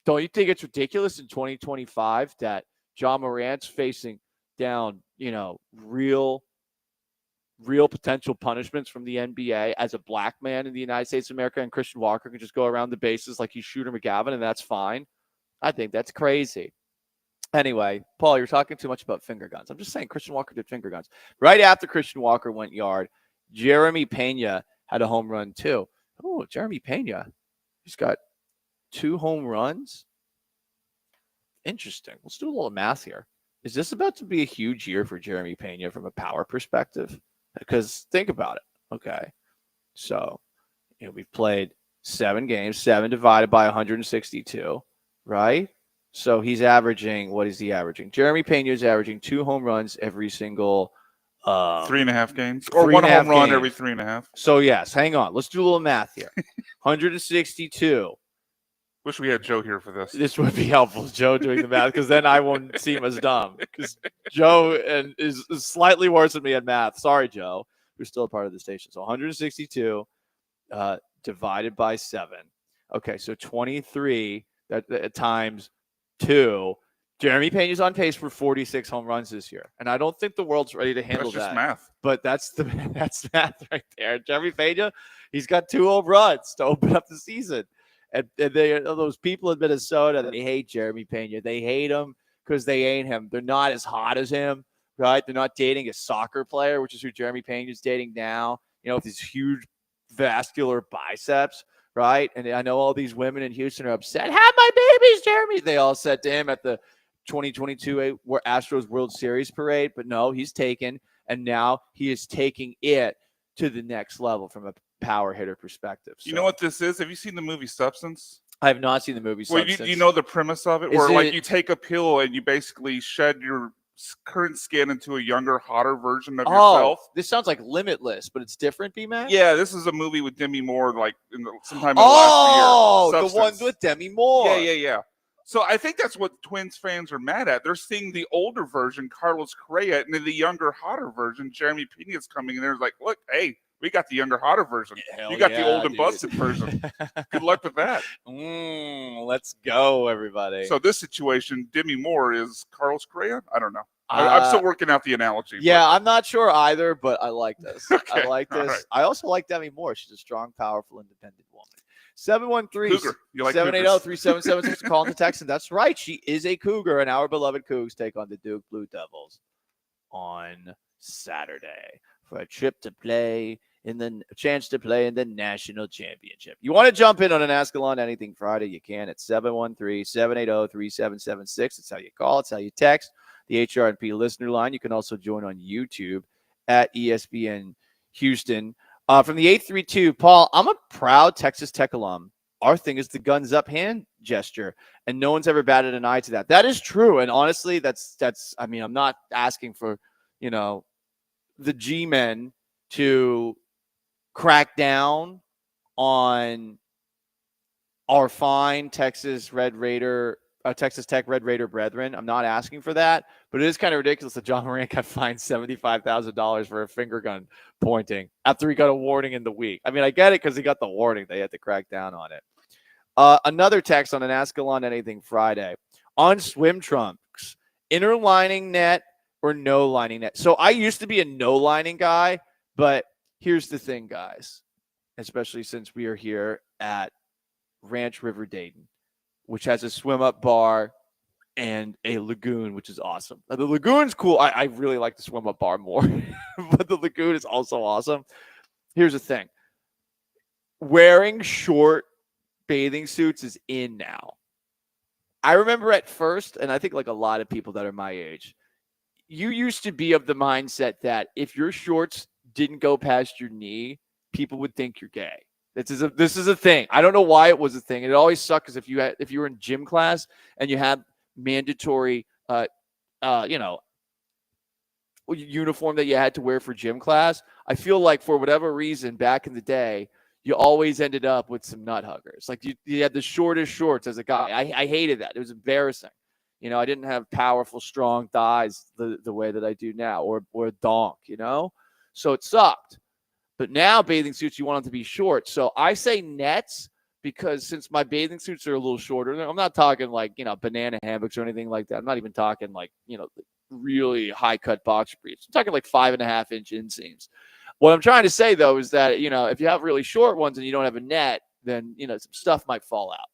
don't you think it's ridiculous in 2025 that John Morant's facing down, real potential punishments from the NBA as a black man in the United States of America, and Christian Walker can just go around the bases like he's Shooter McGavin, and that's fine? I think that's crazy. Anyway, Paul, you're talking too much about finger guns. I'm just saying Christian Walker did finger guns. Right after Christian Walker went yard, Jeremy Pena had a home run too. Oh, Jeremy Pena. He's got 2 home runs. Interesting. Let's do a little math here. Is this about to be a huge year for Jeremy Pena from a power perspective? Because think about it. Okay. So, we've played 7 games, 7 divided by 162, right? So he's averaging, what is he averaging? Jeremy Pena is averaging 2 home runs every single 3.5 games, or 1 home run every 3.5. So yes, hang on. Let's do a little math here. 162. Wish we had Joe here for this. This would be helpful, Joe, doing the math, because then I won't seem as dumb. Because Joe is slightly worse than me at math. Sorry, Joe. You're still a part of the station. So 162 divided by 7. Okay, so 23 that times 2. Jeremy Pena's on pace for 46 home runs this year, and I don't think the world's ready to handle That's just that. math. But that's math right there. Jeremy Pena, he's got 2 home runs to open up the season. And those people in Minnesota, they hate Jeremy Pena. They hate him because they ain't him. They're not as hot as him, right? They're not dating a soccer player, which is who Jeremy Pena is dating now, with these huge vascular biceps, right? And I know all these women in Houston are upset. Have my babies, Jeremy. They all said to him at the 2022 Astros World Series parade, but no, he's taken, and now he is taking it to the next level from a power hitter perspective. So, You know what this is? Have you seen the movie Substance? I have not seen the movie Substance. Well, you know the premise of it, Is where it- you take a pill and you basically shed your current skin into a younger, hotter version of yourself. This sounds like Limitless, but it's different, B-Mac? Yeah, this is a movie with Demi Moore, sometime in the last year. Oh, the one Substance. with Demi Moore. Yeah. So I think that's what Twins fans are mad at. They're seeing the older version, Carlos Correa, and then the younger, hotter version, Jeremy Pena, is coming in there. Like, look, hey, we got the younger, hotter version. Hell You got the yeah, old and dude. busted version. Good luck with that. Let's go, everybody. So this situation, Demi Moore is Carlos Correa? I don't know. I'm still working out the analogy. Yeah, I'm not sure either, but I like this. Okay, I like all this. right. I also like Demi Moore. She's a strong, powerful, independent woman. 713 Cougar. You like 780-3776. Calling the Texan. That's right. She is a Cougar, and our beloved Cougs take on the Duke Blue Devils on Saturday for a chance to play in the national championship. You want to jump in on an Ask Gallant Anything Friday? You can at 713-780-3776. It's how you call. It's how you text. The HRP listener line. You can also join on YouTube at ESPN Houston. From the 832, Paul, I'm a proud Texas Tech alum. Our thing is the guns up hand gesture, and no one's ever batted an eye to that. That is true, and honestly, that's. I mean, I'm not asking for, the G-men to crack down on our fine Texas Tech Red Raider brethren. I'm not asking for that, but it is kind of ridiculous that John Morant got fined $75,000 for a finger gun pointing after he got a warning in the week. I mean, I get it because he got the warning. They had to crack down on it. Another text on an Ask Gallant Anything Friday. On swim trunks, inner lining net or no lining net? So I used to be a no lining guy, but here's the thing, guys, especially since we are here at Ranch River Dayton, which has a swim up bar and a lagoon, which is awesome. Now, the lagoon's cool. I really like the swim up bar more, but the lagoon is also awesome. Here's the thing. Wearing short bathing suits is in now. I remember at first, and I think like a lot of people that are my age, you used to be of the mindset that if your shorts didn't go past your knee, people would think you're gay. This is a thing. I don't know why it was a thing. It always sucked because if you were in gym class and you had mandatory uniform that you had to wear for gym class, I feel like for whatever reason back in the day, you always ended up with some nut huggers. Like you had the shortest shorts as a guy. I hated that. It was embarrassing. I didn't have powerful, strong thighs the way that I do now, or a donk, so it sucked. But now bathing suits, you want them to be short. So I say nets because since my bathing suits are a little shorter, I'm not talking like, banana hammocks or anything like that. I'm not even talking like, really high cut boxer briefs. I'm talking like 5.5-inch inseams. What I'm trying to say though, is that, if you have really short ones and you don't have a net, then, some stuff might fall out.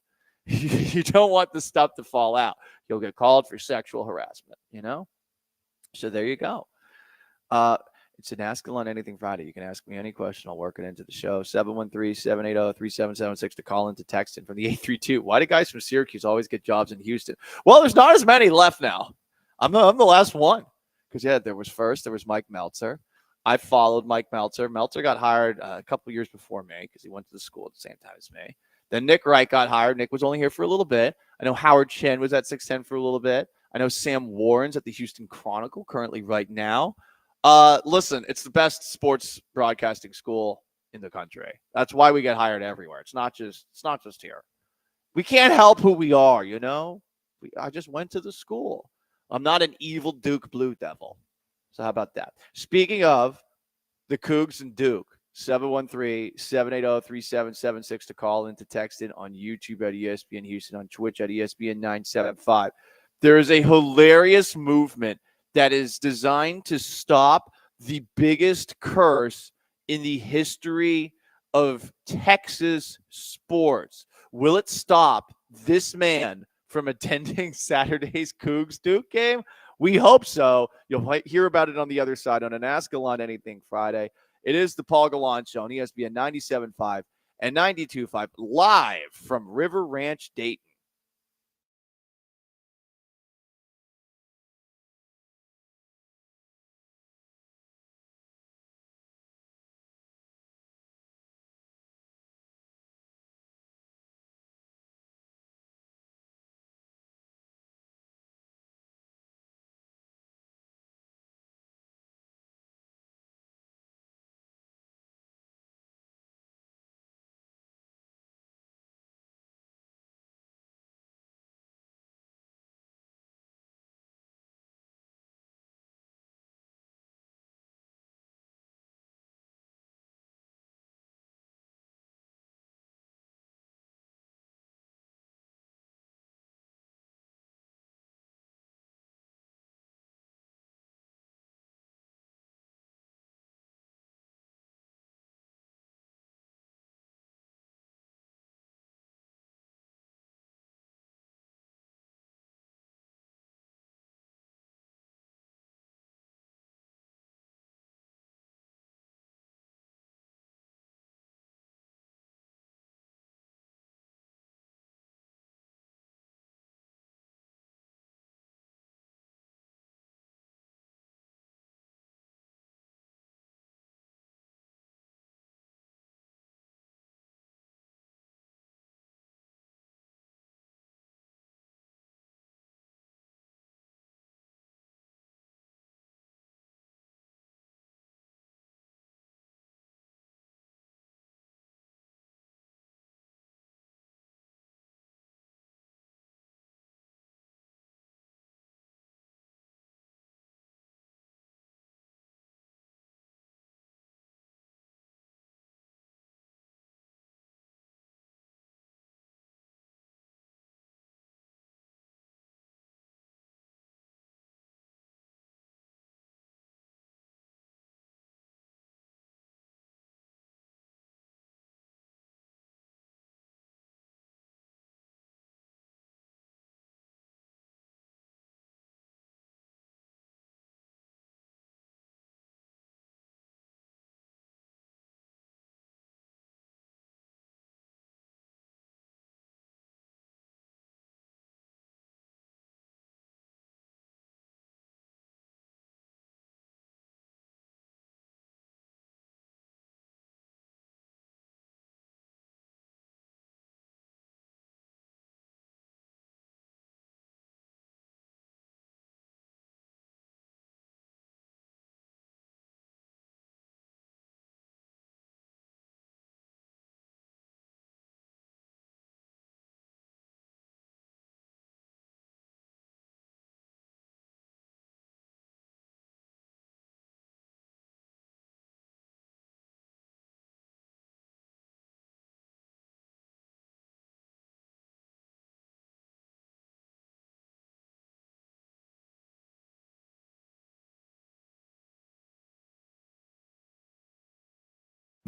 You don't want the stuff to fall out. You'll get called for sexual harassment, So there you go. It's an Ask Gallant Anything Friday. You can ask me any question. I'll work it into the show. 713-780-3776 to call into text in from the 832. Why do guys from Syracuse always get jobs in Houston? Well, there's not as many left now. I'm the last one. Because, there was Mike Meltzer. I followed Mike Meltzer. Meltzer got hired a couple years before me because he went to the school at the same time as me. Then Nick Wright got hired. Nick was only here for a little bit. I know Howard Chen was at 610 for a little bit. I know Sam Warren's at the Houston Chronicle currently right now. Listen, it's the best sports broadcasting school in the country. That's why we get hired everywhere. It's not just here. We can't help who we are, I just went to the school. I'm not an evil Duke Blue Devil. So how about that? Speaking of the Cougs and Duke, 713-780-3776 to call in, to text in on YouTube at ESPN Houston, on Twitch at ESPN 975. There is a hilarious movement that is designed to stop the biggest curse in the history of Texas sports. Will it stop this man from attending Saturday's Cougs Duke game? We hope so. You'll hear about it on the other side on an Ask Gallant Anything Friday. It is the Paul Gallant Show on ESPN 97.5 and 92.5, live from River Ranch, Dayton.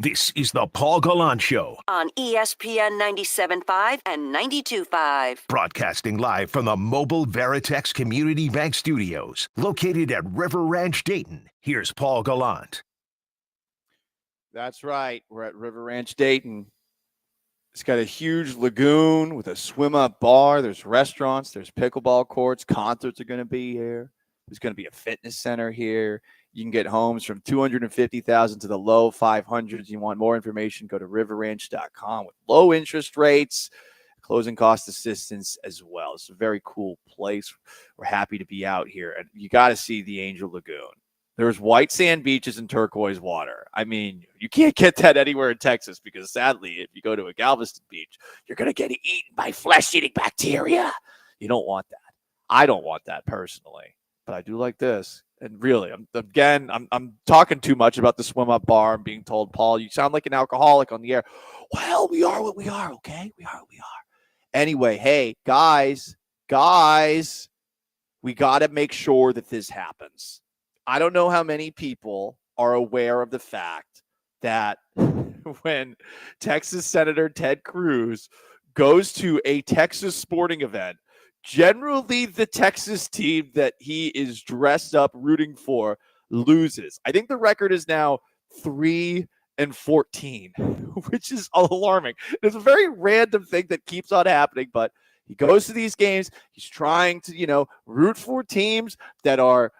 This is the Paul Gallant Show, On ESPN 97.5 and 92.5. broadcasting live from the mobile Veritex Community Bank Studios, located at River Ranch, Dayton. Here's Paul Gallant. That's right. We're at River Ranch, Dayton. It's got a huge lagoon with a swim-up bar. There's restaurants. There's pickleball courts. Concerts are going to be here. There's going to be a fitness center here. You can get homes from $250,000 to the low 500s. You want more information, go to riverranch.com with low interest rates, closing cost assistance as well. It's a very cool place. We're happy to be out here. And you got to see the Angel Lagoon. There's white sand beaches and turquoise water. I mean, you can't get that anywhere in Texas because sadly, if you go to a Galveston beach, you're going to get eaten by flesh-eating bacteria. You don't want that. I don't want that personally, but I do like this. And really, I'm talking too much about the swim-up bar. I'm being told, Paul, you sound like an alcoholic on the air. Well, we are what we are, okay? We are what we are. Anyway, hey, guys, we got to make sure that this happens. I don't know how many people are aware of the fact that when Texas Senator Ted Cruz goes to a Texas sporting event, generally the Texas team that he is dressed up rooting for loses. I think the record is now 3-14, which is alarming. It's a very random thing that keeps on happening, but he goes to these games. He's trying to, root for teams that are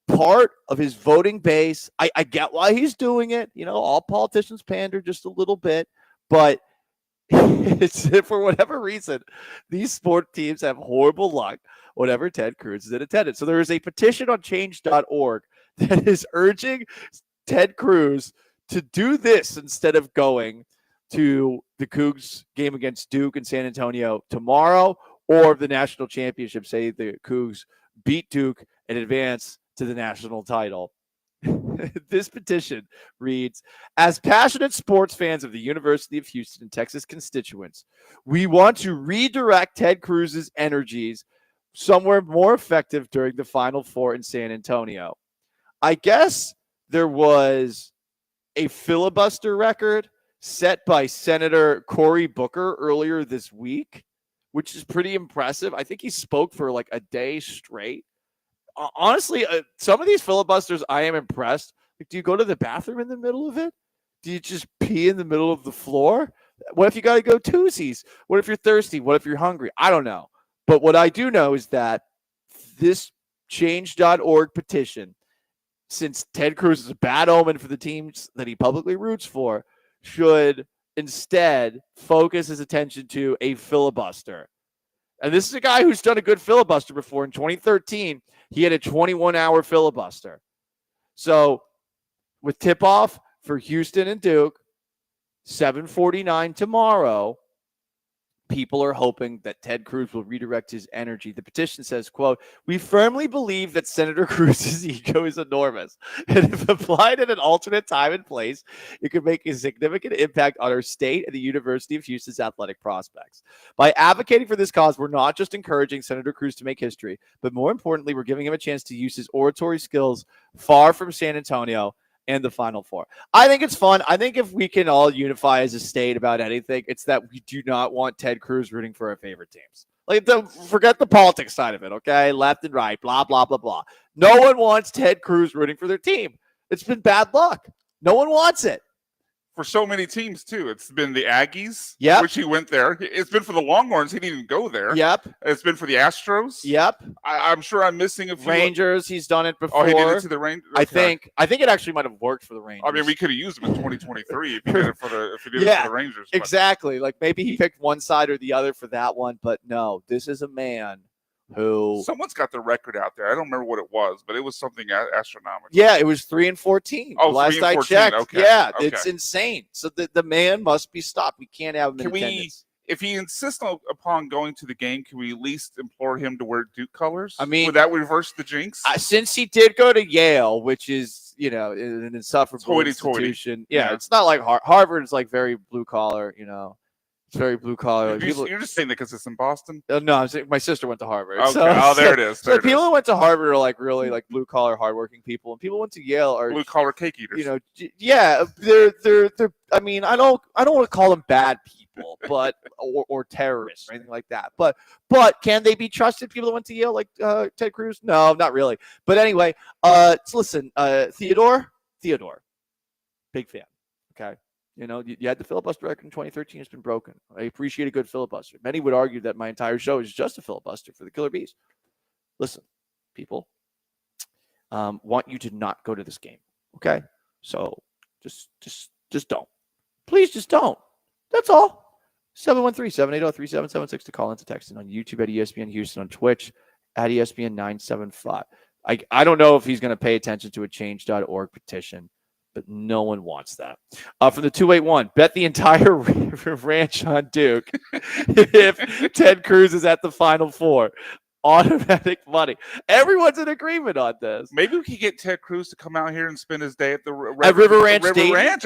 part of his voting base. I get why he's doing it. All politicians pander just a little bit, but it's for whatever reason, these sport teams have horrible luck whenever Ted Cruz is in attendance. So there is a petition on change.org that is urging Ted Cruz to do this instead of going to the Cougs game against Duke in San Antonio tomorrow, or the national championship. Say the Cougs beat Duke and advance to the national title. This petition reads, as passionate sports fans of the University of Houston and Texas constituents, we want to redirect Ted Cruz's energies somewhere more effective during the Final Four in San Antonio. I guess there was a filibuster record set by Senator Cory Booker earlier this week, which is pretty impressive. I think he spoke for like a day straight. Honestly, some of these filibusters, I am impressed. Like, do you go to the bathroom in the middle of it? Do you just pee in the middle of the floor? What if you got to go twosies? What if you're thirsty? What if you're hungry? I don't know. But what I do know is that this change.org petition, since Ted Cruz is a bad omen for the teams that he publicly roots for, should instead focus his attention to a filibuster. And this is a guy who's done a good filibuster before. In 2013, he had a 21-hour filibuster. So with tip-off for Houston and Duke, 7:49 tomorrow, people are hoping that Ted Cruz will redirect his energy. The petition says, quote, we firmly believe that Senator Cruz's ego is enormous, and if applied at an alternate time and place, it could make a significant impact on our state and the University of Houston's athletic prospects. By advocating for this cause, we're not just encouraging Senator Cruz to make history, but more importantly, we're giving him a chance to use his oratory skills far from San Antonio and the Final Four. I think it's fun. I think if we can all unify as a state about anything, it's that we do not want Ted Cruz rooting for our favorite teams. Forget the politics side of it, okay? Left and right, blah, blah, blah, blah. No one wants Ted Cruz rooting for their team. It's been bad luck. No one wants it. For so many teams, too. It's been the Aggies, Yep. which he went there. It's been for the Longhorns. He didn't even go there. Yep. It's been for the Astros. Yep. I'm sure I'm missing a few. Rangers, he's done it before. Oh, he did it to the Rangers? Okay. I think it actually might have worked for the Rangers. I mean, we could have used him in 2023 if he did it for the it for the Rangers. But Exactly. Like maybe he picked one side or the other for that one, but no, this is a man who someone's got the record out there. I don't remember what it was, but it was something astronomical. Yeah, it was 3-14. Oh, last 3-14. I checked. Okay. Yeah, Okay. it's insane. So the man must be stopped. We can't have him in attendance. If he insists upon going to the game, can we at least implore him to wear Duke colors? I mean, would that reverse the jinx? Since he did go to Yale, which is, an insufferable Hoity-toity. institution. Yeah, it's not like Harvard is like very blue collar, It's very blue collar. Like, You're just saying that because it's in Boston. No, I'm saying my sister went to Harvard. Okay. So, There it is. So people who went to Harvard are like really like blue collar, hardworking people, and people who went to Yale are blue collar cake eaters. You know, yeah, they're. I mean, I don't want to call them bad people, but or terrorists or anything like that. But can they be trusted? People that went to Yale, like Ted Cruz? No, not really. But anyway, so listen, Theodore, big fan. Okay. You know, you had the filibuster record in 2013. It's been broken. I appreciate a good filibuster. Many would argue that my entire show is just a filibuster for the Killer Bees. Listen, people, want you to not go to this game. Okay, so just don't. Please, just don't. That's all. 713-780-3776 to call in, to text in on YouTube at ESPN Houston, on Twitch at ESPN 975. I don't know if he's going to pay attention to a change.org petition, but no one wants that. From the 281, bet the entire ranch on Duke if Ted Cruz is at the Final Four. Automatic money. Everyone's in agreement on this. Maybe we could get Ted Cruz to come out here and spend his day at the River Ranch at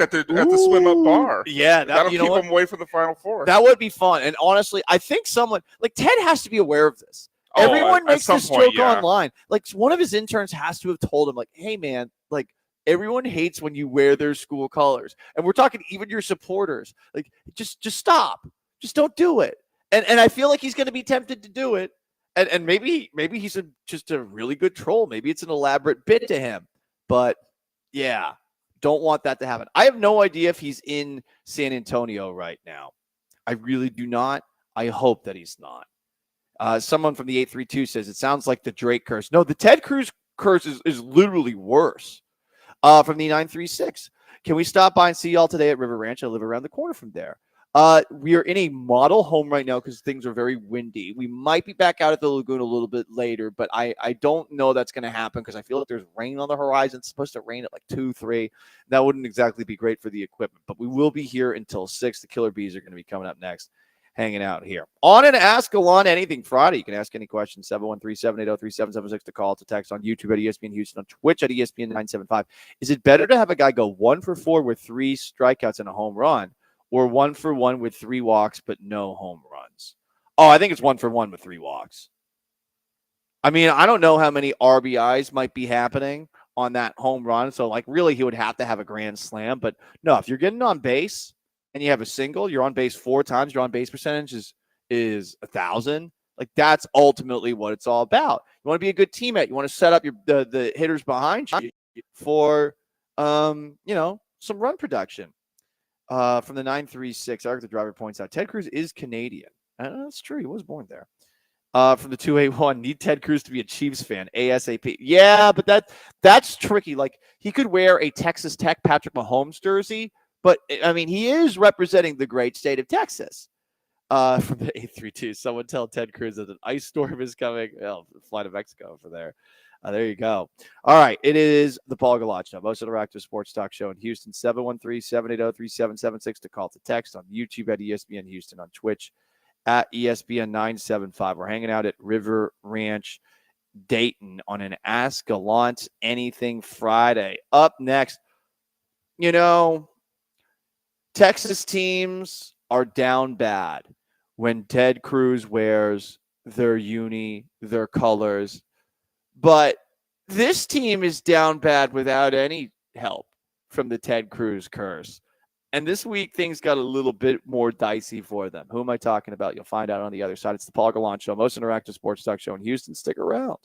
the swim up bar. Yeah, that'll you keep know him away from the Final Four. That would be fun. And honestly, I think someone like Ted has to be aware of this. Oh, Everyone makes some this point, joke online. Like one of his interns has to have told him, like, "Hey, man, like everyone hates when you wear their school colors." And we're talking even your supporters. Like, just stop. Just don't do it. And I feel like he's going to be tempted to do it. And maybe he's just a really good troll. Maybe it's an elaborate bit to him. But yeah, don't want that to happen. I have no idea if he's in San Antonio right now. I really do not. I hope that he's not. Someone from the 832 says it sounds like the Drake curse. No, the Ted Cruz curse is literally worse. From the 936, can we stop by and see y'all today at River Ranch? I live around the corner from there. We are in a model home right now because things are very windy. We might be back out at the lagoon a little bit later, but I don't know that's going to happen because I feel like there's rain on the horizon. It's supposed to rain at like 2, 3. That wouldn't exactly be great for the equipment, but we will be here until 6. The Killer Bees are going to be coming up next, hanging out here. On and Ask Gallant Anything Friday. You can ask any questions, 713-780-3776 to call, to text on YouTube at ESPN Houston, on Twitch at ESPN 975. Is it better to have a guy go 1 for 4 with 3 strikeouts and a home run, or 1 for 1 with 3 walks but no home runs? Oh, I think it's 1 for 1 with 3 walks. I mean, I don't know how many RBIs might be happening on that home run. So, like, really, he would have to have a grand slam. But no, if you're getting on base and you have a single, you're on base 4 times, your on base percentage is 1,000. Like, that's ultimately what it's all about. You want to be a good teammate. You want to set up the hitters behind you for some run production. From the 936, Eric the driver points out Ted Cruz is Canadian. That's true. He was born there. From the 281, need Ted Cruz to be a Chiefs fan ASAP. Yeah, but that's tricky. Like, he could wear a Texas Tech Patrick Mahomes jersey, but I mean, he is representing the great state of Texas. From the 832, someone tell Ted Cruz that an ice storm is coming. Well, fly to Mexico for there. There you go. All right. It is the Paul Gallant Show, most interactive sports talk show in Houston. 713-780-3776 to call, to text, on YouTube at ESPN Houston, on Twitch at ESPN 975. We're hanging out at River Ranch, Dayton, on an Ask Gallant Anything Friday. Up next, Texas teams are down bad when Ted Cruz wears their uni, their colors. But this team is down bad without any help from the Ted Cruz curse. And this week, things got a little bit more dicey for them. Who am I talking about? You'll find out on the other side. It's the Paul Gallant Show, most interactive sports talk show in Houston. Stick around.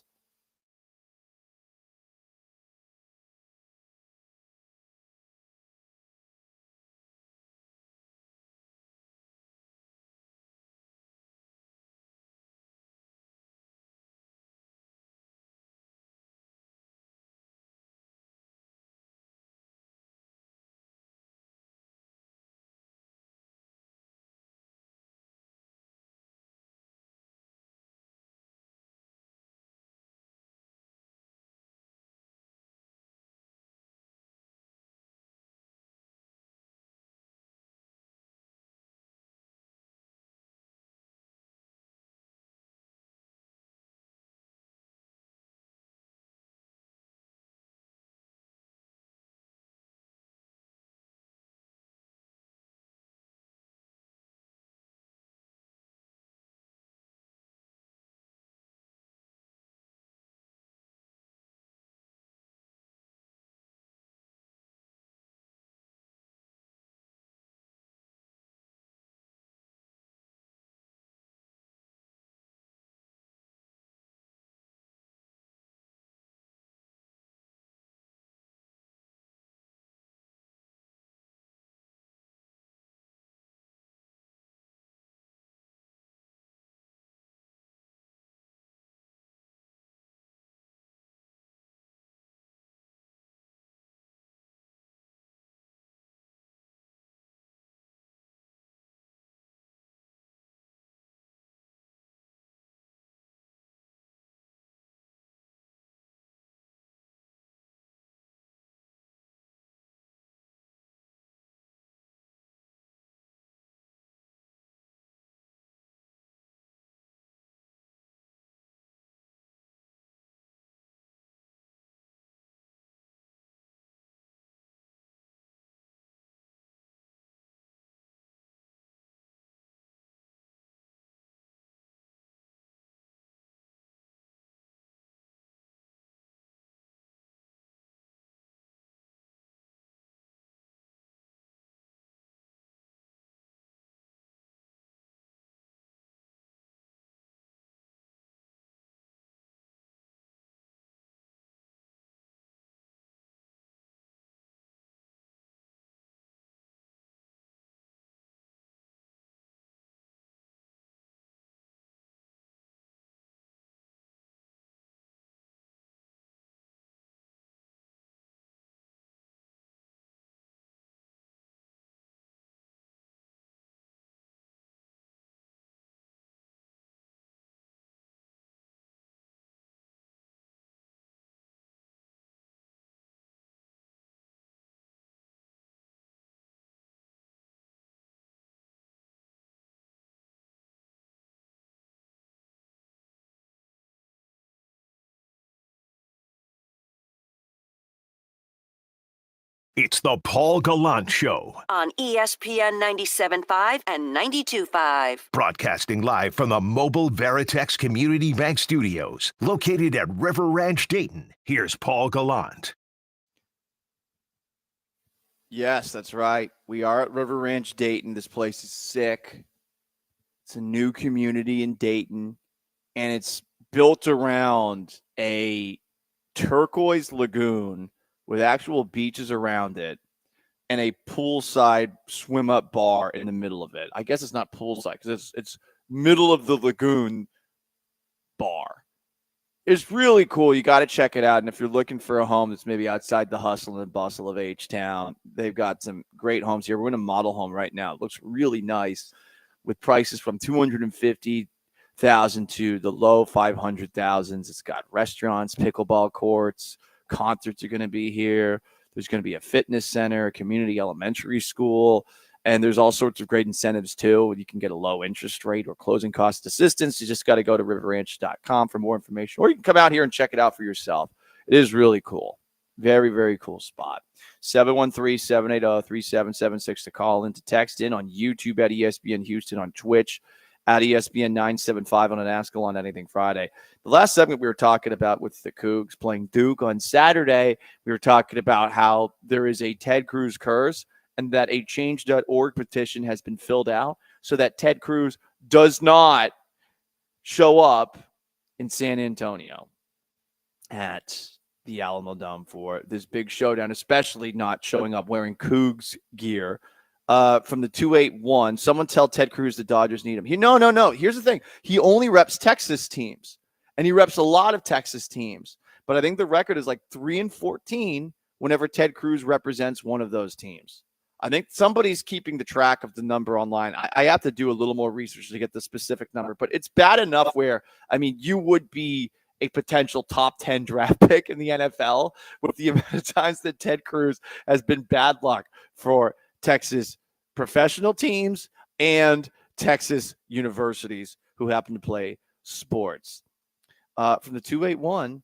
It's the Paul Gallant Show, on ESPN 97.5 and 92.5. broadcasting live from the mobile Veritex Community Bank Studios, located at River Ranch, Dayton. Here's Paul Gallant. Yes, that's right. We are at River Ranch, Dayton. This place is sick. It's a new community in Dayton, and it's built around a turquoise lagoon with actual beaches around it and a poolside swim-up bar in the middle of it. I guess it's not poolside because it's middle of the lagoon bar. It's really cool. You got to check it out. And if you're looking for a home that's maybe outside the hustle and bustle of H-Town, they've got some great homes here. We're in a model home right now. It looks really nice with prices from $250,000 to the low $500,000s. It's got restaurants, pickleball courts, concerts are going to be here. There's going to be a fitness center, a community elementary school, and there's all sorts of great incentives too. You can get a low interest rate or closing cost assistance. You just got to go to riverranch.com for more information, or you can come out here and check it out for yourself. It is really cool. Very, very cool spot. 713-780-3776 to call in, to text in on YouTube at ESPN Houston, on Twitch at ESPN 975 on an Ask on Anything Friday. The last segment we were talking about with the Cougs playing Duke on Saturday, we were talking about how there is a Ted Cruz curse and that a change.org petition has been filled out so that Ted Cruz does not show up in San Antonio at the Alamo Dome for this big showdown, especially not showing up wearing Cougs gear. From the 281, someone tell Ted Cruz the Dodgers need him. No. Here's the thing. He only reps Texas teams, and he reps a lot of Texas teams. But I think the record is like 3-14 whenever Ted Cruz represents one of those teams. I think somebody's keeping the track of the number online. I have to do a little more research to get the specific number, but it's bad enough where, I mean, you would be a potential top 10 draft pick in the NFL with the amount of times that Ted Cruz has been bad luck for Texas professional teams and Texas universities who happen to play sports. From the 281,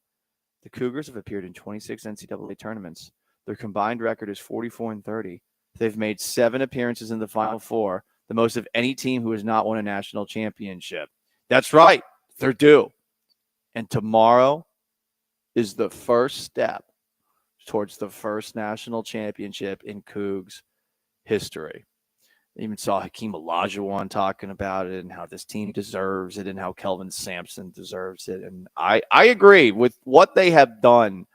the Cougars have appeared in 26 NCAA tournaments. Their combined record is 44-30. They've made 7 appearances in the Final Four, the most of any team who has not won a national championship. That's right. They're due. And tomorrow is the first step towards the first national championship in Cougs history. I even saw Hakeem Olajuwon talking about it and how this team deserves it and how Kelvin Sampson deserves it. And I agree with what they have done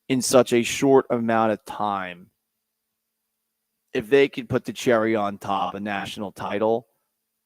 in such a short amount of time. If they could put the cherry on top, a national title,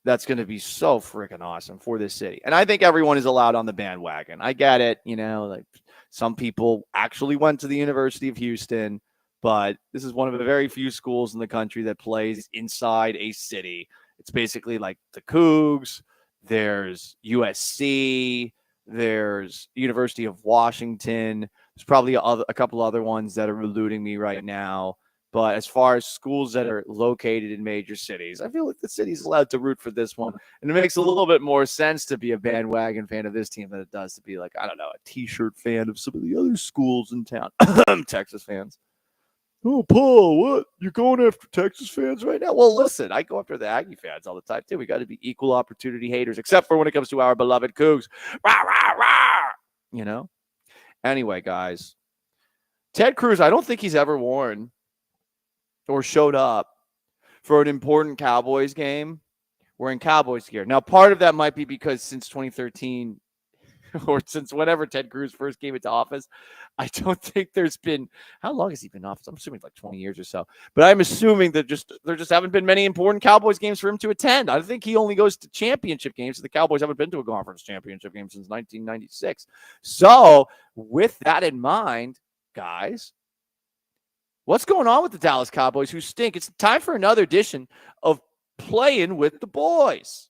that's going to be so freaking awesome for this city. And I think everyone is allowed on the bandwagon. I get it. Like some people actually went to the University of Houston, but this is one of the very few schools in the country that plays inside a city. It's basically like the Cougs, there's USC, there's University of Washington. There's probably a couple other ones that are eluding me right now. But as far as schools that are located in major cities, I feel like the city's allowed to root for this one. And it makes a little bit more sense to be a bandwagon fan of this team than it does to be like, I don't know, a T-shirt fan of some of the other schools in town. Texas fans. Oh, Paul, what? You're going after Texas fans right now? Well, listen, I go after the Aggie fans all the time, too. We got to be equal opportunity haters, except for when it comes to our beloved Cougs. Rah, rah, rah! Anyway, guys, Ted Cruz, I don't think he's ever worn or showed up for an important Cowboys game wearing Cowboys gear. Now, part of that might be because since 2013 or since whenever Ted Cruz first came into office, I don't think there's been, how long has he been in office? I'm assuming like 20 years or so. But I'm assuming that there just haven't been many important Cowboys games for him to attend. I think he only goes to championship games. So the Cowboys haven't been to a conference championship game since 1996. So with that in mind, guys, what's going on with the Dallas Cowboys who stink? It's time for another edition of Playing with the Boys.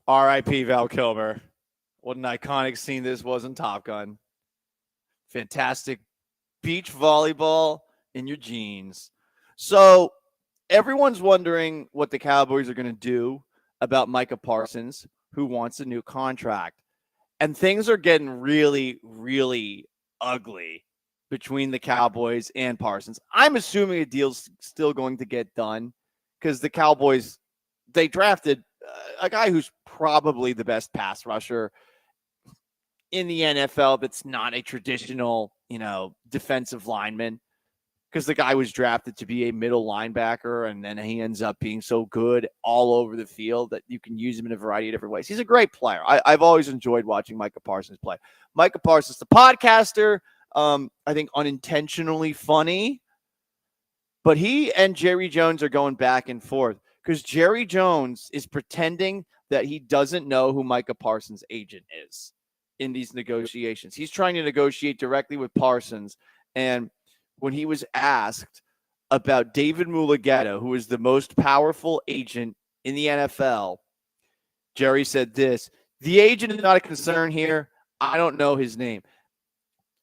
R.I.P. Val Kilmer. What an iconic scene this was in Top Gun. Fantastic beach volleyball in your jeans. So everyone's wondering what the Cowboys are going to do about Micah Parsons, who wants a new contract. And things are getting really, really ugly between the Cowboys and Parsons. I'm assuming a deal's still going to get done because the Cowboys, they drafted a guy who's probably the best pass rusher in the NFL that's not a traditional, defensive lineman, because the guy was drafted to be a middle linebacker, and then he ends up being so good all over the field that you can use him in a variety of different ways. He's a great player. I've always enjoyed watching Micah Parsons play. Micah Parsons, the podcaster, I think unintentionally funny, but he and Jerry Jones are going back and forth because Jerry Jones is pretending that he doesn't know who Micah Parsons' agent is in these negotiations. He's trying to negotiate directly with Parsons, and when he was asked about David Mulugeta, who is the most powerful agent in the NFL, Jerry said this: "The agent is not a concern here. I don't know his name."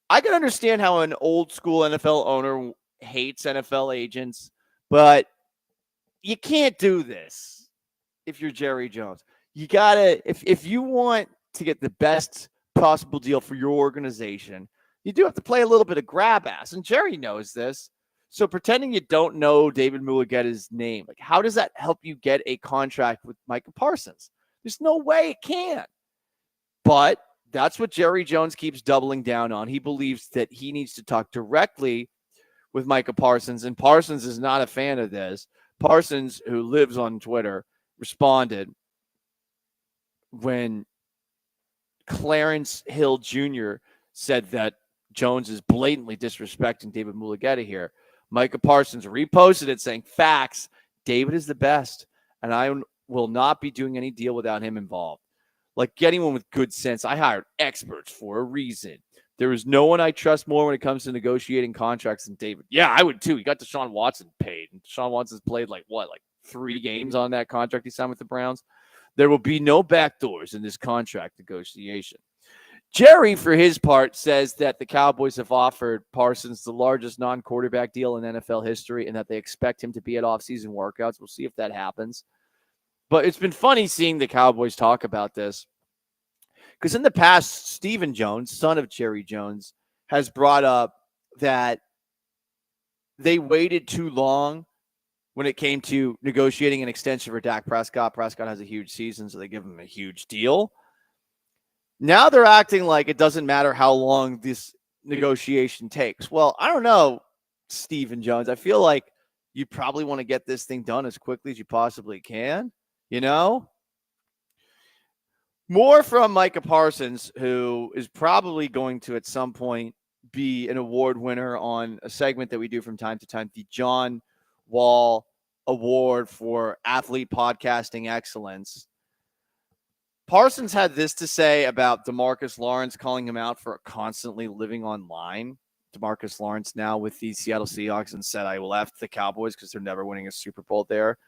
I can understand how an old school NFL owner hates NFL agents, but you can't do this if you're Jerry Jones. You gotta, if you want to get the best possible deal for your organization, you do have to play a little bit of grab ass, and Jerry knows this. So pretending you don't know David Mulugeta's name, like, how does that help you get a contract with Micah Parsons? There's no way it can. But that's what Jerry Jones keeps doubling down on. He believes that he needs to talk directly with Micah Parsons, and Parsons is not a fan of this. Parsons, who lives on Twitter, responded when Clarence Hill Jr. said that Jones is blatantly disrespecting David Mulugeta here. Micah Parsons reposted it saying, "Facts, David is the best, and I will not be doing any deal without him involved. Like anyone with good sense, I hired experts for a reason. There is no one I trust more when it comes to negotiating contracts than David." Yeah, I would too. He got Deshaun Watson paid. And Deshaun Watson's played like 3 games on that contract he signed with the Browns. There will be no backdoors in this contract negotiation. Jerry, for his part, says that the Cowboys have offered Parsons the largest non-quarterback deal in NFL history and that they expect him to be at off-season workouts. We'll see if that happens. But it's been funny seeing the Cowboys talk about this because in the past, Stephen Jones, son of Jerry Jones, has brought up that they waited too long when it came to negotiating an extension for Dak Prescott. Prescott has a huge season, so they give him a huge deal. Now they're acting like it doesn't matter how long this negotiation takes. Well, I don't know, Stephen Jones. I feel like you probably want to get this thing done as quickly as you possibly can, More from Micah Parsons, who is probably going to at some point be an award winner on a segment that we do from time to time, the John Wall Award for Athlete Podcasting Excellence. Parsons had this to say about DeMarcus Lawrence, calling him out for constantly living online. DeMarcus Lawrence now with the Seattle Seahawks and said, "I left the Cowboys because they're never winning a Super Bowl there."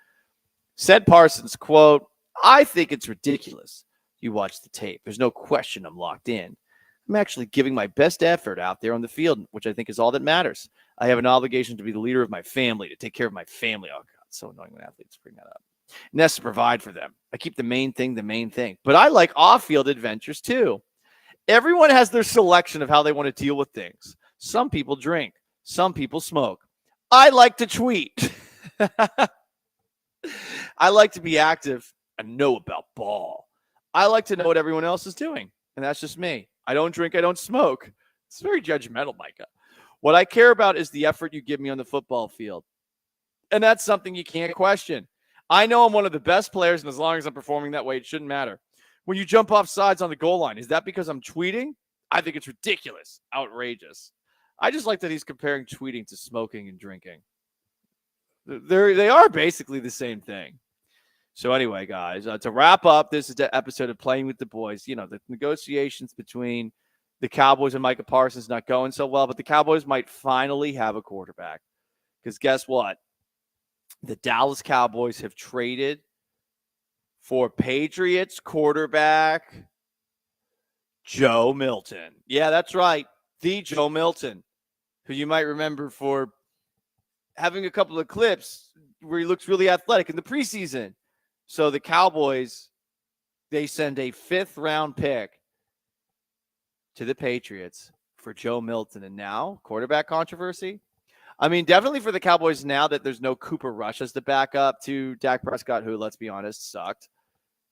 Said Parsons, quote, "I think it's ridiculous. You watch the tape. There's no question I'm locked in. I'm actually giving my best effort out there on the field, which I think is all that matters. I have an obligation to be the leader of my family, to take care of my family." Oh, God, it's so annoying when athletes bring that up. And that's to provide for them. I keep the main thing the main thing. But I like off-field adventures too. Everyone has their selection of how they want to deal with things. Some people drink. Some people smoke. I like to tweet. I like to be active and know about ball. I like to know what everyone else is doing. And that's just me. I don't drink. I don't smoke. It's very judgmental, Micah. What I care about is the effort you give me on the football field. And that's something you can't question. I know I'm one of the best players, and as long as I'm performing that way, it shouldn't matter. When you jump off sides on the goal line, is that because I'm tweeting? I think it's ridiculous, outrageous. I just like that he's comparing tweeting to smoking and drinking. They are basically the same thing. So anyway, guys, to wrap up this episode of Playing with the Boys, the negotiations between the Cowboys and Micah Parsons not going so well, but the Cowboys might finally have a quarterback. Because guess what? The Dallas Cowboys have traded for Patriots quarterback Joe Milton. Yeah, that's right. The Joe Milton, who you might remember for having a couple of clips where he looks really athletic in the preseason. So the Cowboys, they send a 5th-round pick to the Patriots for Joe Milton. And now, quarterback controversy. I mean, definitely for the Cowboys now that there's no Cooper Rush as the backup to Dak Prescott, who, let's be honest, sucked.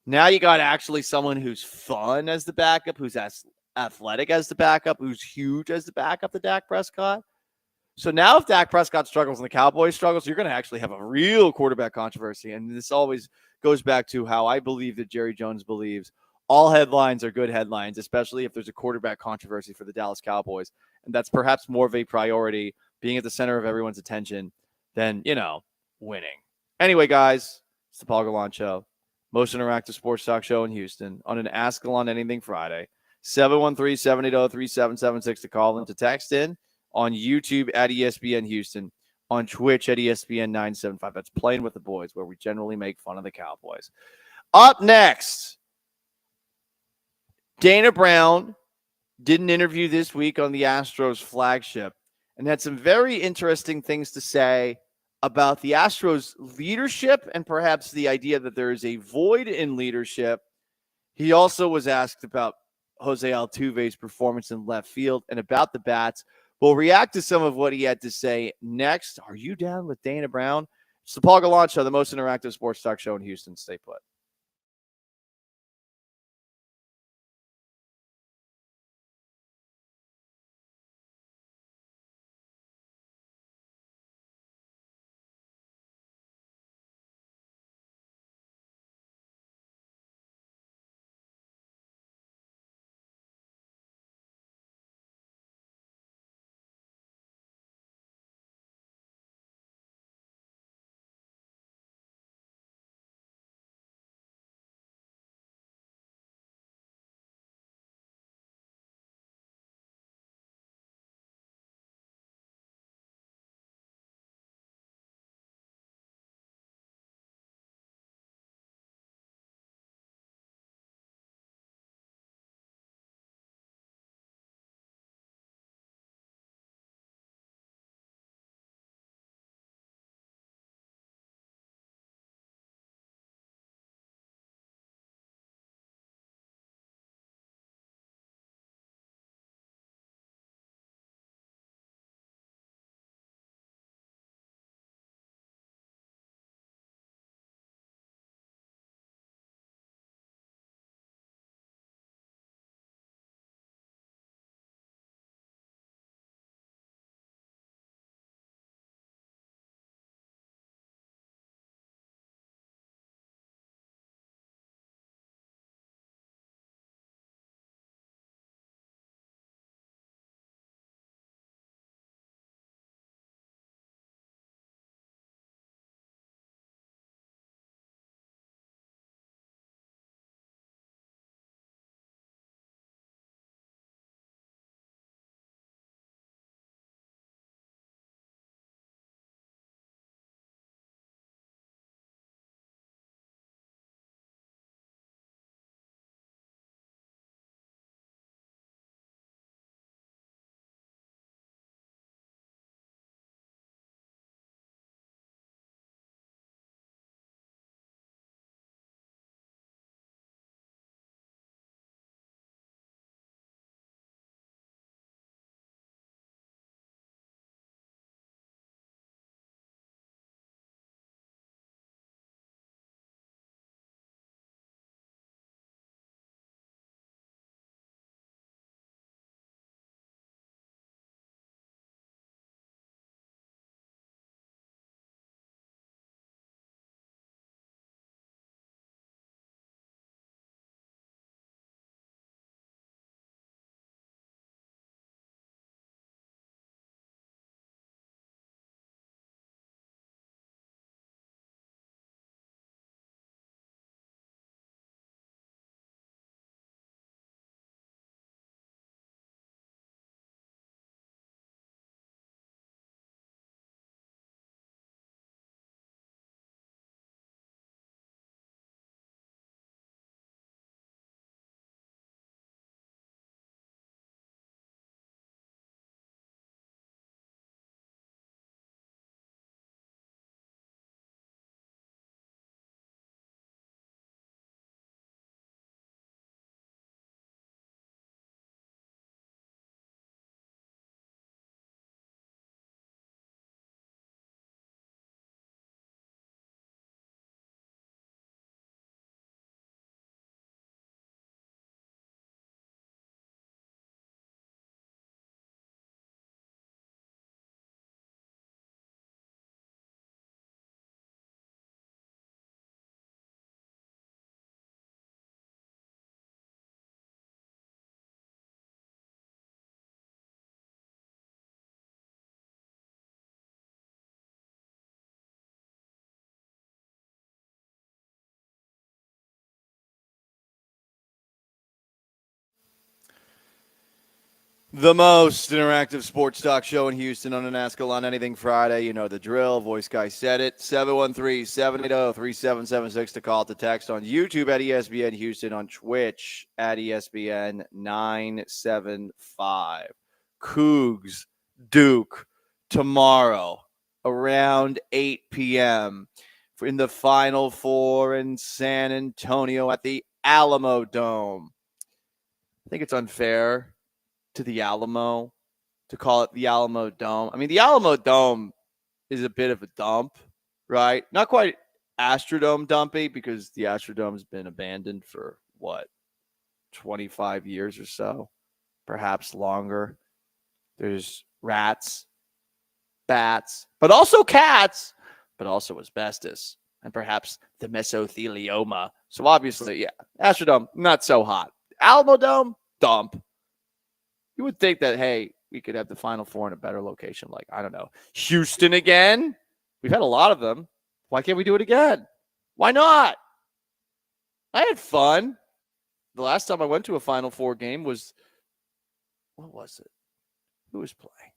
Now you got actually someone who's fun as the backup, who's as athletic as the backup, who's huge as the backup to Dak Prescott. So now if Dak Prescott struggles and the Cowboys struggles, you're going to actually have a real quarterback controversy. And this always goes back to how I believe that Jerry Jones believes all headlines are good headlines, especially if there's a quarterback controversy for the Dallas Cowboys. And that's perhaps more of a priority, being at the center of everyone's attention, than, winning. Anyway, guys, it's the Paul Gallant Show, most interactive sports talk show in Houston, on an Ask Gallant Anything Friday. 713-780-3776 to call in, to text in, on YouTube at ESPN Houston, on Twitch at ESPN 975. That's Playing with the Boys, where we generally make fun of the Cowboys. Up next, Dana Brown did an interview this week on the Astros flagship and had some very interesting things to say about the Astros leadership and perhaps the idea that there is a void in leadership. He also was asked about Jose Altuve's performance in left field and about the bats. We'll react to some of what he had to say next. Are you down with Dana Brown? It's the Paul Gallant Show, the most interactive sports talk show in Houston. Stay put. The most interactive sports talk show in Houston on an Ask Gallant Anything Friday. You know the drill. Voice guy said it. 713-780-3776 to call, to text on YouTube at ESPN Houston, on Twitch at ESPN 975. Cougs, Duke, tomorrow around 8 p.m. in the Final Four in San Antonio at the Alamo Dome. I think it's unfair to the Alamo to call it the Alamo Dome. I mean, the Alamo Dome is a bit of a dump, right? Not quite Astrodome dumpy, because the Astrodome's been abandoned for 25 years or so, perhaps longer. There's rats, bats, but also cats, but also asbestos, and perhaps the mesothelioma. So obviously, yeah, Astrodome, not so hot. Alamo Dome, dump. You would think that, hey, we could have the Final Four in a better location, like, I don't know, Houston again. We've had a lot of them. Why can't we do it again? Why not? I had fun. The last time I went to a Final Four game was, what was it? Who was playing?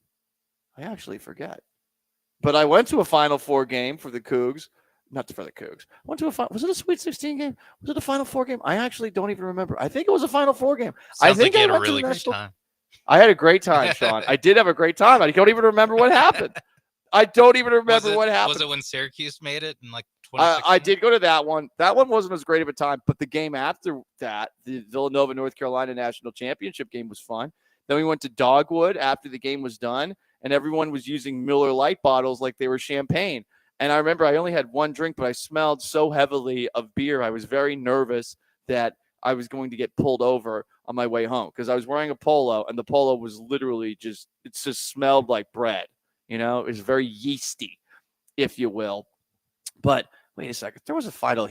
I actually forget. But I went to a Final Four game for the Cougs. Not for the Cougs. I went to was it a Sweet 16 game? Was it a Final Four game? I actually don't even remember. I think it was a Final Four game. I think you I had a went to really the great national time. I had a great time, Sean. I did have a great time. I don't even remember what happened. I don't even remember what happened. Was it when Syracuse made it in like 2016? I did go to that one. That one wasn't as great of a time, but the game after that, the Villanova, North Carolina national championship game, was fun. Then we went to Dogwood after the game was done, and everyone was using Miller Lite bottles like they were champagne. And I remember I only had one drink, but I smelled so heavily of beer. I was very nervous that I was going to get pulled over on my way home, because I was wearing a polo, and the polo was literally it just smelled like bread. You know, it was very yeasty, if you will. But wait a second, there was a Final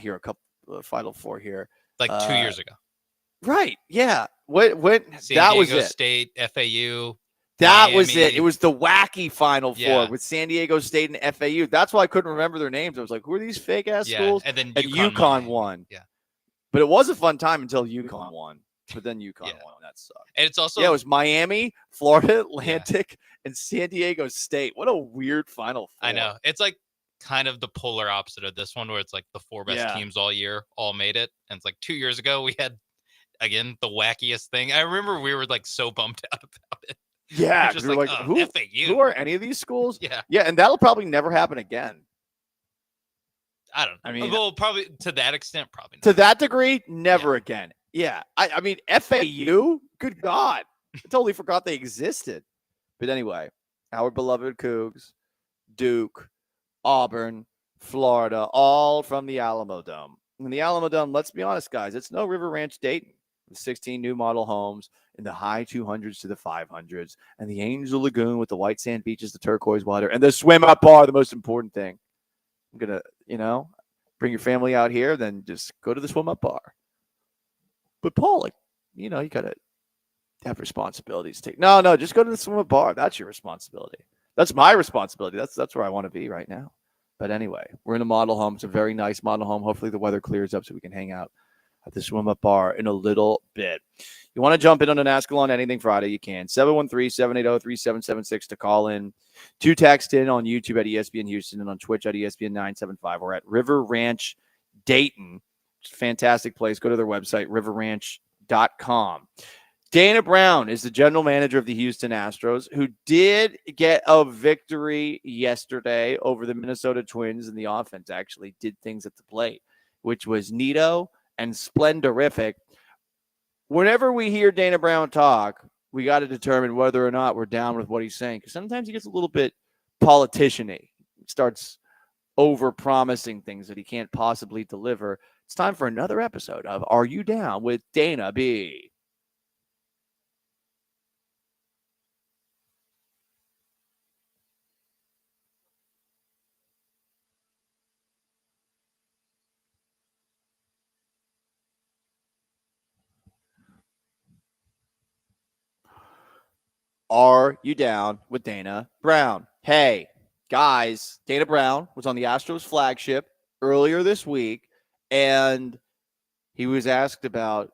Four here. Like 2 years ago. Right. Yeah. What San that Diego was it. State, FAU. That was Miami. it. It was the wacky Final Yeah. Four with San Diego State and FAU. That's why I couldn't remember their names. I was like, who are these fake ass schools? And then UConn won. Yeah. But it was a fun time until UConn won. But then UConn won. That sucked. And it's also it was Miami, Florida Atlantic, and San Diego State. What a weird Final Four. I know. It's like kind of the polar opposite of this one, where it's like the four best teams all year all made it. And it's like 2 years ago we had, again, the wackiest thing. I remember we were like so bummed out about it. Yeah, just we're like, like, oh, who are any of these schools? Yeah. Yeah, and that'll probably never happen again. I don't know. I mean, well, probably to that extent, probably not. To that degree, never again. Yeah. I mean, FAU, good God. I totally forgot they existed. But anyway, our beloved Cougs, Duke, Auburn, Florida, all from the Alamo Dome. And the Alamo Dome, let's be honest, guys, it's no River Ranch Dayton. With 16 new model homes in the high 200s to the 500s, and the Angel Lagoon with the white sand beaches, the turquoise water, and the swim-up bar, the most important thing. I'm going to, bring your family out here, then just go to the swim-up bar. But, Paul, you got to have responsibilities. No, just go to the swim-up bar. That's your responsibility. That's my responsibility. That's where I want to be right now. But anyway, we're in a model home. It's a very nice model home. Hopefully the weather clears up so we can hang out at the swim-up bar in a little bit. You want to jump in on an Ask Gallant Anything Friday, you can. 713-780-3776 to call in. To text in on YouTube at ESPN Houston and on Twitch at ESPN 975. We're at River Ranch Dayton. It's a fantastic place. Go to their website, riverranch.com. Dana Brown is the general manager of the Houston Astros, who did get a victory yesterday over the Minnesota Twins, and the offense actually did things at the plate, which was neato and splendorific. Whenever we hear Dana Brown talk, we got to determine whether or not we're down with what he's saying, because sometimes he gets a little bit politician-y. He starts over-promising things that he can't possibly deliver. It's time for another episode of Are You Down with Dana B? Are you down with Dana Brown? Hey, guys, Dana Brown was on the Astros flagship earlier this week, and he was asked about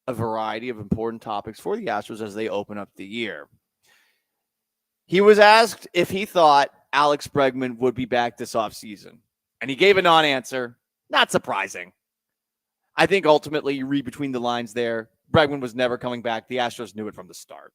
a variety of important topics for the Astros as they open up the year. He was asked if he thought Alex Bregman would be back this offseason, and he gave a non-answer. Not surprising. I think ultimately you read between the lines there. Bregman was never coming back. The Astros knew it from the start.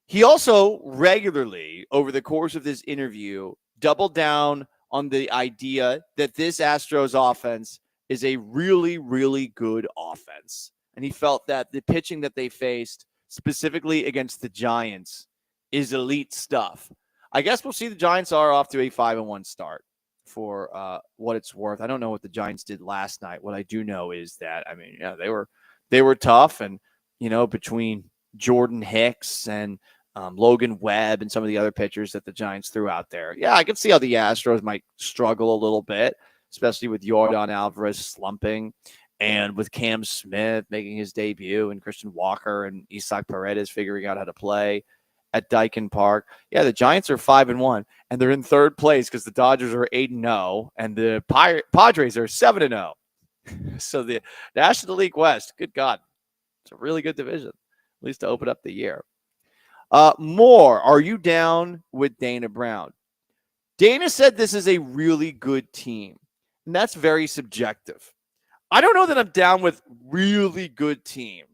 He also regularly, over the course of this interview, doubled down on the idea that this Astros offense is a really, really good offense. And he felt that the pitching that they faced, specifically against the Giants, is elite stuff. I guess we'll see. The Giants are off to a 5-1 start for what it's worth. I don't know what the Giants did last night. What I do know is that, I mean, yeah, they were tough. And, you know, between Jordan Hicks and Logan Webb and some of the other pitchers that the Giants threw out there, yeah, I can see how the Astros might struggle a little bit, especially with Yordan Alvarez slumping and with Cam Smith making his debut and Christian Walker and Isaac Paredes figuring out how to play at Daikin Park. Yeah, the Giants are 5-1, and they're in third place because the Dodgers are 8-0, and the Padres are 7-0. So the National League West, good God, it's a really good division, at least to open up the year. More, are you down with Dana Brown? Dana said this is a really good team, and that's very subjective. I don't know that I'm down with really good team.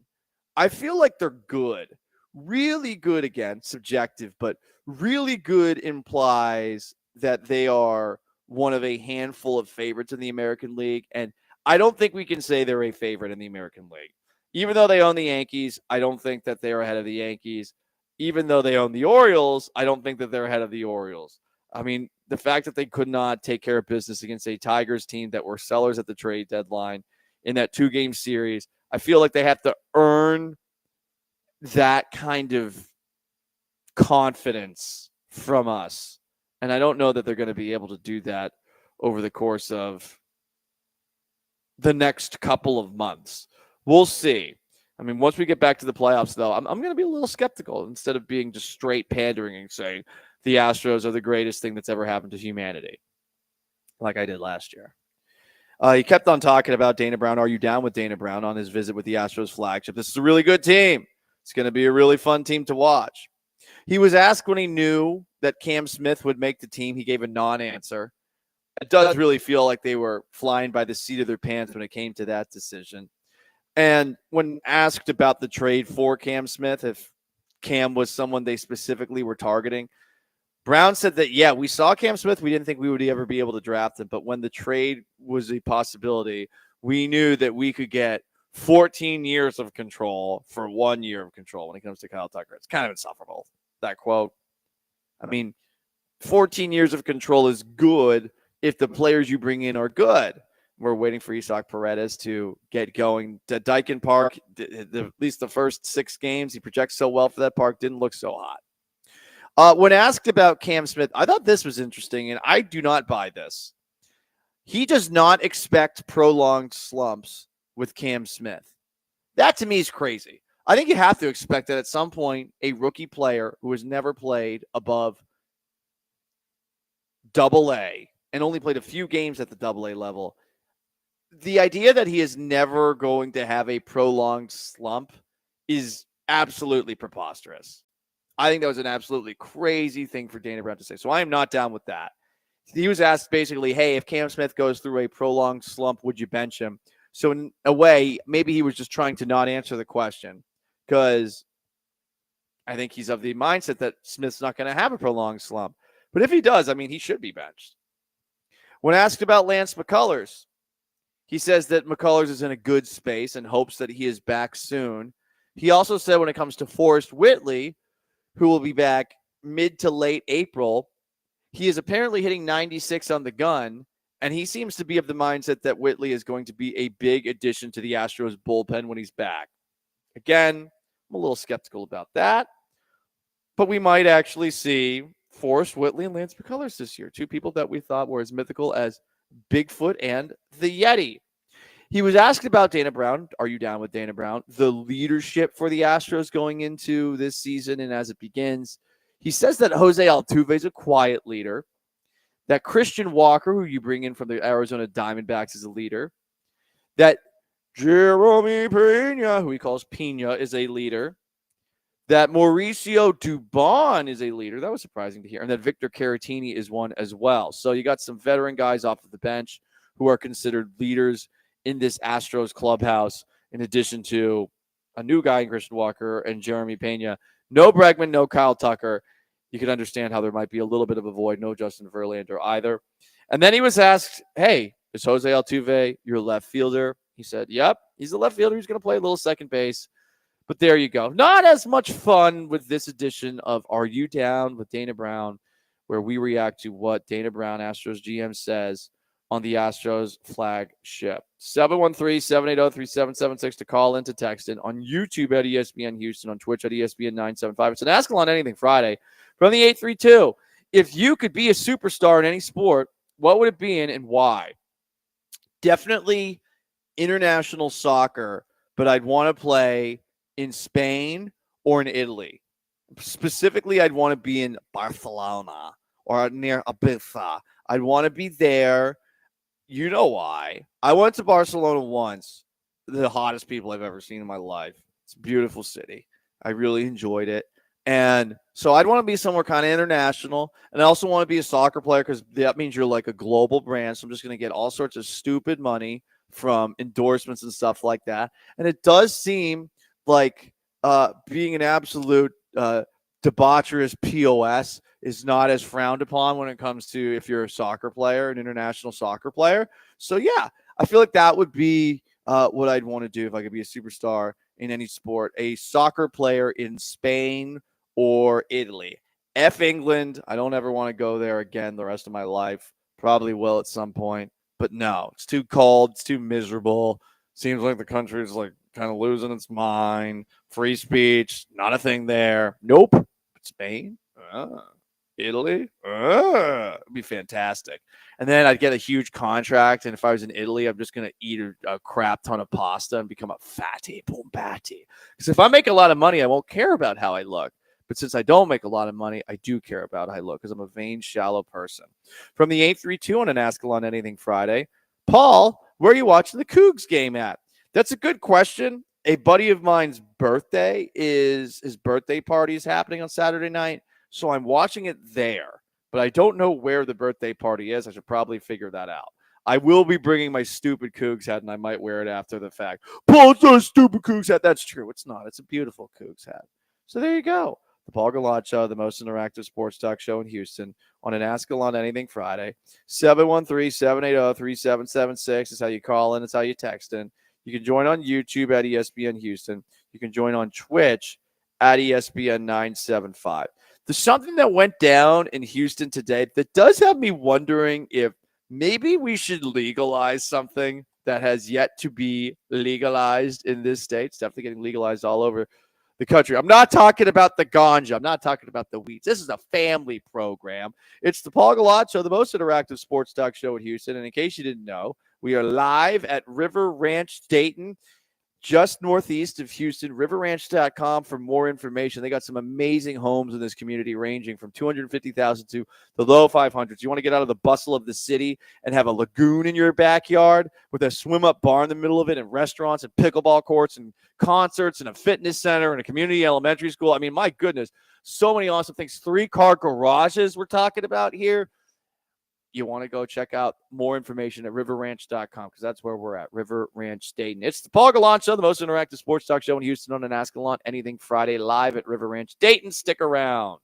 I feel like they're good. Really good, again, subjective, but really good implies that they are one of a handful of favorites in the American League, and I don't think we can say they're a favorite in the American League. Even though they own the Yankees, I don't think that they're ahead of the Yankees. Even though they own the Orioles, I don't think that they're ahead of the Orioles. I mean, the fact that they could not take care of business against a Tigers team that were sellers at the trade deadline in that 2-game series, I feel like they have to earn that kind of confidence from us. And I don't know that they're going to be able to do that over the course of the next couple of months. We'll see. I mean, once we get back to the playoffs, though, I'm going to be a little skeptical instead of being just straight pandering and saying the Astros are the greatest thing that's ever happened to humanity, like I did last year. He kept on talking about Dana Brown. Are you down with Dana Brown on his visit with the Astros flagship? This is a really good team. It's going to be a really fun team to watch. He was asked when he knew that Cam Smith would make the team. He gave a non-answer. It does really feel like they were flying by the seat of their pants when it came to that decision. And when asked about the trade for Cam Smith, if Cam was someone they specifically were targeting, Brown said that, yeah, we saw Cam Smith. We didn't think we would ever be able to draft him. But when the trade was a possibility, we knew that we could get 14 years of control for 1 year of control when it comes to Kyle Tucker. It's kind of insufferable, that quote. I mean, 14 years of control is good if the players you bring in are good. We're waiting for Isaac Paredes to get going. To Daikin Park, at least the first 6 games, he projects so well for that park, didn't look so hot. When asked about Cam Smith, I thought this was interesting, and I do not buy this. He does not expect prolonged slumps with Cam Smith. That to me is crazy. I think you have to expect that at some point a rookie player who has never played above Double-A and only played a few games at the Double-A level, the idea that he is never going to have a prolonged slump is absolutely preposterous. I think that was an absolutely crazy thing for Dana Brown to say. So I am not down with that. He was asked basically, hey, if Cam Smith goes through a prolonged slump, would you bench him? So in a way, maybe he was just trying to not answer the question because I think he's of the mindset that Smith's not going to have a prolonged slump. But if he does, I mean, he should be benched. When asked about Lance McCullers, he says that McCullers is in a good space and hopes that he is back soon. He also said when it comes to Forrest Whitley, who will be back mid to late April, he is apparently hitting 96 on the gun, and he seems to be of the mindset that Whitley is going to be a big addition to the Astros bullpen when he's back. Again, I'm a little skeptical about that, but we might actually see Forrest Whitley and Lance McCullers this year, 2 people that we thought were as mythical as Bigfoot and the Yeti. He was asked about Dana Brown. Are you down with Dana Brown? The leadership for the Astros going into this season and as it begins. He says that Jose Altuve is a quiet leader, that Christian Walker, who you bring in from the Arizona Diamondbacks, is a leader, that Jeremy Pena, who he calls Pena, is a leader. That Mauricio Dubon is a leader. That was surprising to hear. And that Victor Caratini is one as well. So you got some veteran guys off of the bench who are considered leaders in this Astros clubhouse, in addition to a new guy in Christian Walker and Jeremy Pena. No Bregman, no Kyle Tucker. You can understand how there might be a little bit of a void. No Justin Verlander either. And then he was asked, hey, is Jose Altuve your left fielder? He said, yep, he's a left fielder. He's going to play a little second base. But there you go. Not as much fun with this edition of Are You Down with Dana Brown, where we react to what Dana Brown, Astros GM, says on the Astros flagship. 713-780-3776 to call in, to text in. On YouTube at ESPN Houston, on Twitch at ESPN 975. It's an Ask Alon Anything Friday from the 832. If you could be a superstar in any sport, what would it be in and why? Definitely international soccer, but I'd want to play in Spain or in Italy. Specifically, I'd want to be in Barcelona or near Ibiza. I'd want to be there. You know why? I went to Barcelona once. The hottest people I've ever seen in my life. It's a beautiful city. I really enjoyed it. And so I'd want to be somewhere kind of international. And I also want to be a soccer player because that means you're like a global brand. So I'm just going to get all sorts of stupid money from endorsements and stuff like that. And it does seem like being an absolute debaucherous POS is not as frowned upon when it comes to if you're a soccer player, an international soccer player. So, yeah, I feel like that would be what I'd want to do if I could be a superstar in any sport, a soccer player in Spain or Italy. F England. I don't ever want to go there again the rest of my life. Probably will at some point. But no, it's too cold. It's too miserable. Seems like the country is like kind of losing its mind. Free speech, not a thing there. Nope. Spain, Italy, it'd be fantastic. And then I'd get a huge contract. And if I was in Italy, I'm just going to eat a crap ton of pasta and become a fatty bombati. Because if I make a lot of money, I won't care about how I look. But since I don't make a lot of money, I do care about how I look because I'm a vain, shallow person. From the 832 on an Ask Alon Anything Friday, Paul, where are you watching the Cougs game at? That's a good question. A buddy of mine's birthday his birthday party is happening on Saturday night. So I'm watching it there, but I don't know where the birthday party is. I should probably figure that out. I will be bringing my stupid Cougs hat, and I might wear it after the fact. Paul, it's not a stupid Cougs hat. That's true. It's not. It's a beautiful Cougs hat. So there you go. The Paul Gallant Show, the most interactive sports talk show in Houston, on an Ask Gallant Anything Friday. 713-780-3776 is how you call in. It's how you text in. You can join on YouTube at ESPN Houston. You can join on Twitch at ESPN 975. There's something that went down in Houston today that does have me wondering if maybe we should legalize something that has yet to be legalized in this state. It's definitely getting legalized all over the country. I'm not talking about the ganja. I'm not talking about the weeds. This is a family program. It's the Paul Gallant Show, the most interactive sports talk show in Houston. And in case you didn't know, we are live at River Ranch, Dayton, just northeast of Houston. riverranch.com for more information. They got some amazing homes in this community ranging from $250,000 to the low 500s. You want to get out of the bustle of the city and have a lagoon in your backyard with a swim-up bar in the middle of it and restaurants and pickleball courts and concerts and a fitness center and a community elementary school. I mean, my goodness, so many awesome things. 3-car garages we're talking about here. You want to go check out more information at riverranch.com because that's where we're at, River Ranch, Dayton. It's the Paul Gallant Show, the most interactive sports talk show in Houston on an Ask Gallant Anything Friday, live at River Ranch, Dayton. Stick around.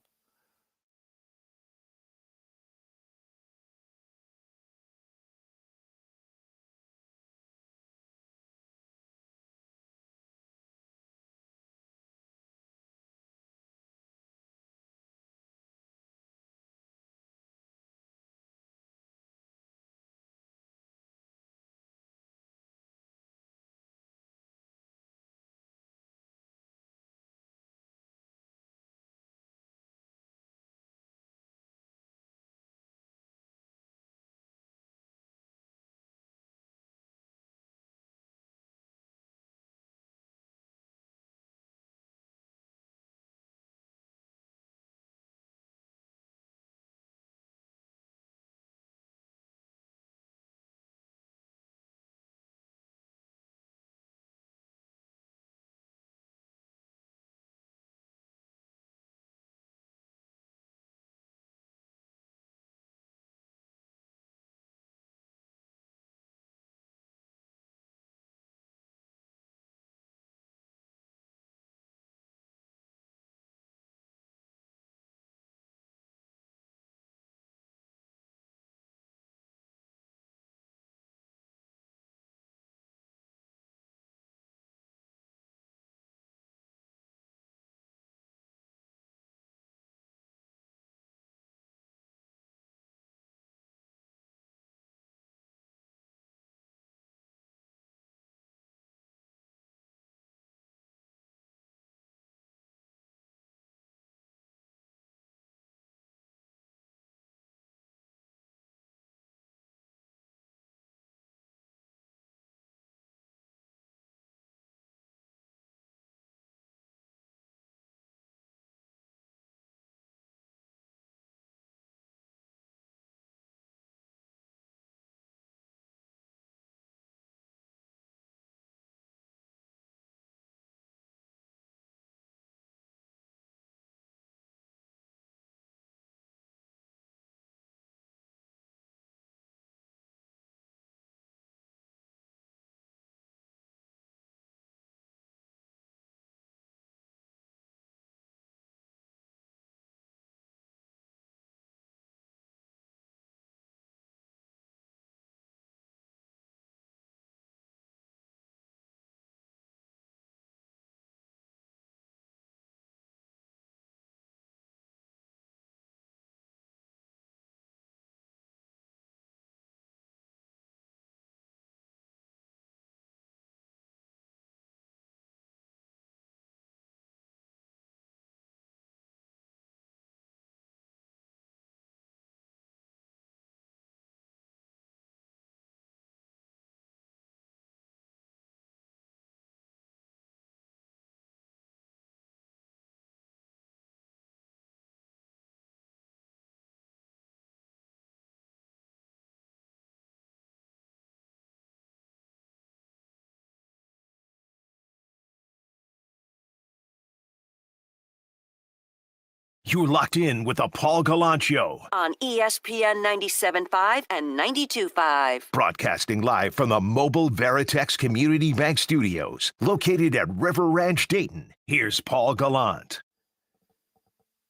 You're locked in with the Paul Gallant Show, On ESPN 97.5 and 92.5. broadcasting live from the mobile Veritex Community Bank Studios, located at River Ranch, Dayton. Here's Paul Gallant.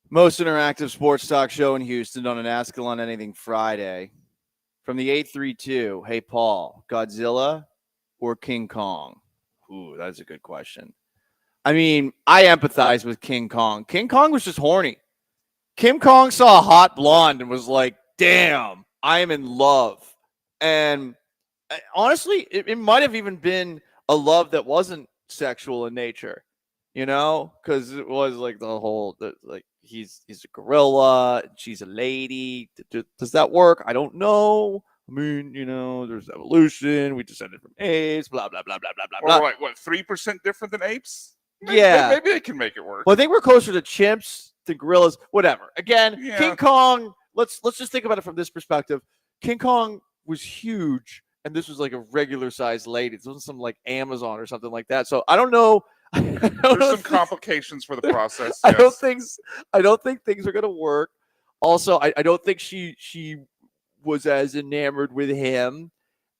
Most interactive sports talk show in Houston on an Ask Gallant Anything Friday. From the 832, hey, Paul, Godzilla or King Kong? Ooh, that's a good question. I mean, I empathize with King Kong. King Kong was just horny. King Kong saw a hot blonde and was like, damn, I am in love. And honestly, it might have even been a love that wasn't sexual in nature, because it was like the whole, like, he's a gorilla, she's a lady. Does that work? I don't know. I mean, there's evolution. We descended from apes, blah, blah, blah, blah, blah, blah, blah. Or like, what, 3% different than apes? Yeah. Maybe they can make it work. Well, I think we're closer to chimps, to gorillas, whatever. Again, Yeah. King Kong, let's just think about it from this perspective. King Kong was huge, and this was like a regular sized lady. This wasn't some like Amazon or something like that. So I don't know. There's some complications for the process. I Yes. don't think things are gonna work. Also, I don't think she was as enamored with him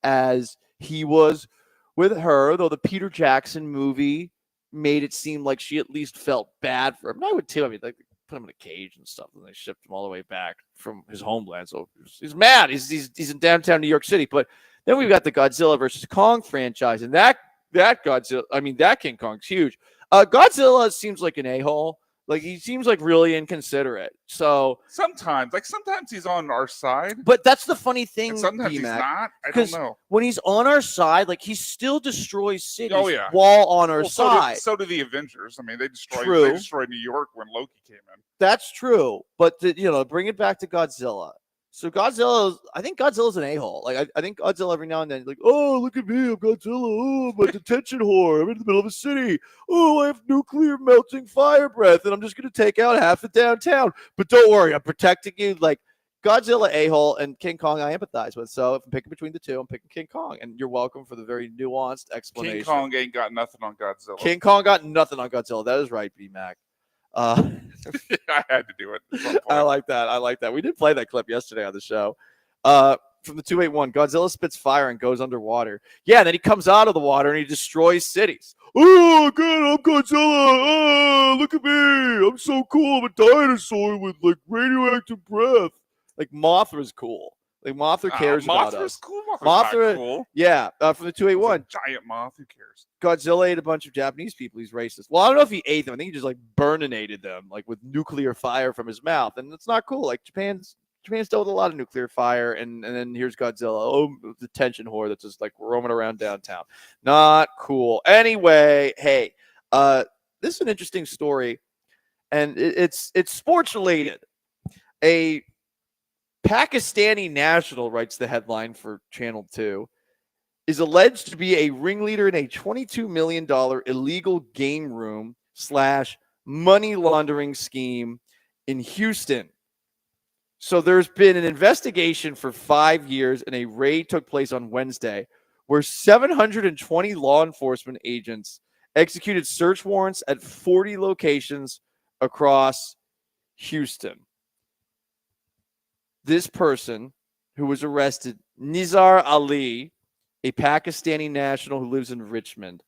as he was with her, though the Peter Jackson movie made it seem like she at least felt bad for him. And I would too. I mean, like, put him in a cage and stuff, and they shipped him all the way back from his homeland. So he's mad. He's in downtown New York City. But then we've got the Godzilla versus Kong franchise, and that Godzilla, I mean, that King Kong's huge. Godzilla seems like an a-hole. Like, he seems like really inconsiderate. So sometimes he's on our side. But that's the funny thing. And sometimes he's B-Mac, not. I don't know. When he's on our side, like, he still destroys cities Oh, yeah. while on our Well, side. So do the Avengers. I mean, they destroyed New York when Loki came in. That's true. But, bring it back to Godzilla. So I think Godzilla's an a-hole. Like, I think Godzilla every now and then, like, oh, look at me, I'm Godzilla. Oh, I'm a detention whore. I'm in the middle of a city. Oh, I have nuclear melting fire breath, and I'm just going to take out half of downtown. But don't worry, I'm protecting you. Like, Godzilla, a-hole, and King Kong I empathize with. So if I'm picking between the two, I'm picking King Kong. And you're welcome for the very nuanced explanation. King Kong ain't got nothing on Godzilla. King Kong got nothing on Godzilla. That is right, B-Mac. I had to do it. I like that. We did play that clip yesterday on the show. From the 281, Godzilla spits fire and goes underwater. Yeah, then he comes out of the water and he destroys cities. Oh, God, I'm Godzilla. Oh, look at me. I'm so cool. I'm a dinosaur with, like, radioactive breath. Like, Mothra's cool. Like, Mothra cares about us. Mothra's cool. Mothra's not cool. Yeah, from the 281. Giant moth. Who cares? Godzilla ate a bunch of Japanese people. He's racist. Well, I don't know if he ate them. I think he just, like, burninated them, like, with nuclear fire from his mouth. And it's not cool. Like, Japan's dealt with a lot of nuclear fire. And then here's Godzilla. Oh, the detention whore that's just, like, roaming around downtown. Not cool. Anyway, hey, this is an interesting story. And it's sports related. A Pakistani national, writes the headline for Channel 2, is alleged to be a ringleader in a $22 million illegal game room / money laundering scheme in Houston. So there's been an investigation for 5 years, and a raid took place on Wednesday where 720 law enforcement agents executed search warrants at 40 locations across Houston. This person who was arrested, Nizar Ali, a Pakistani national who lives in Richmond,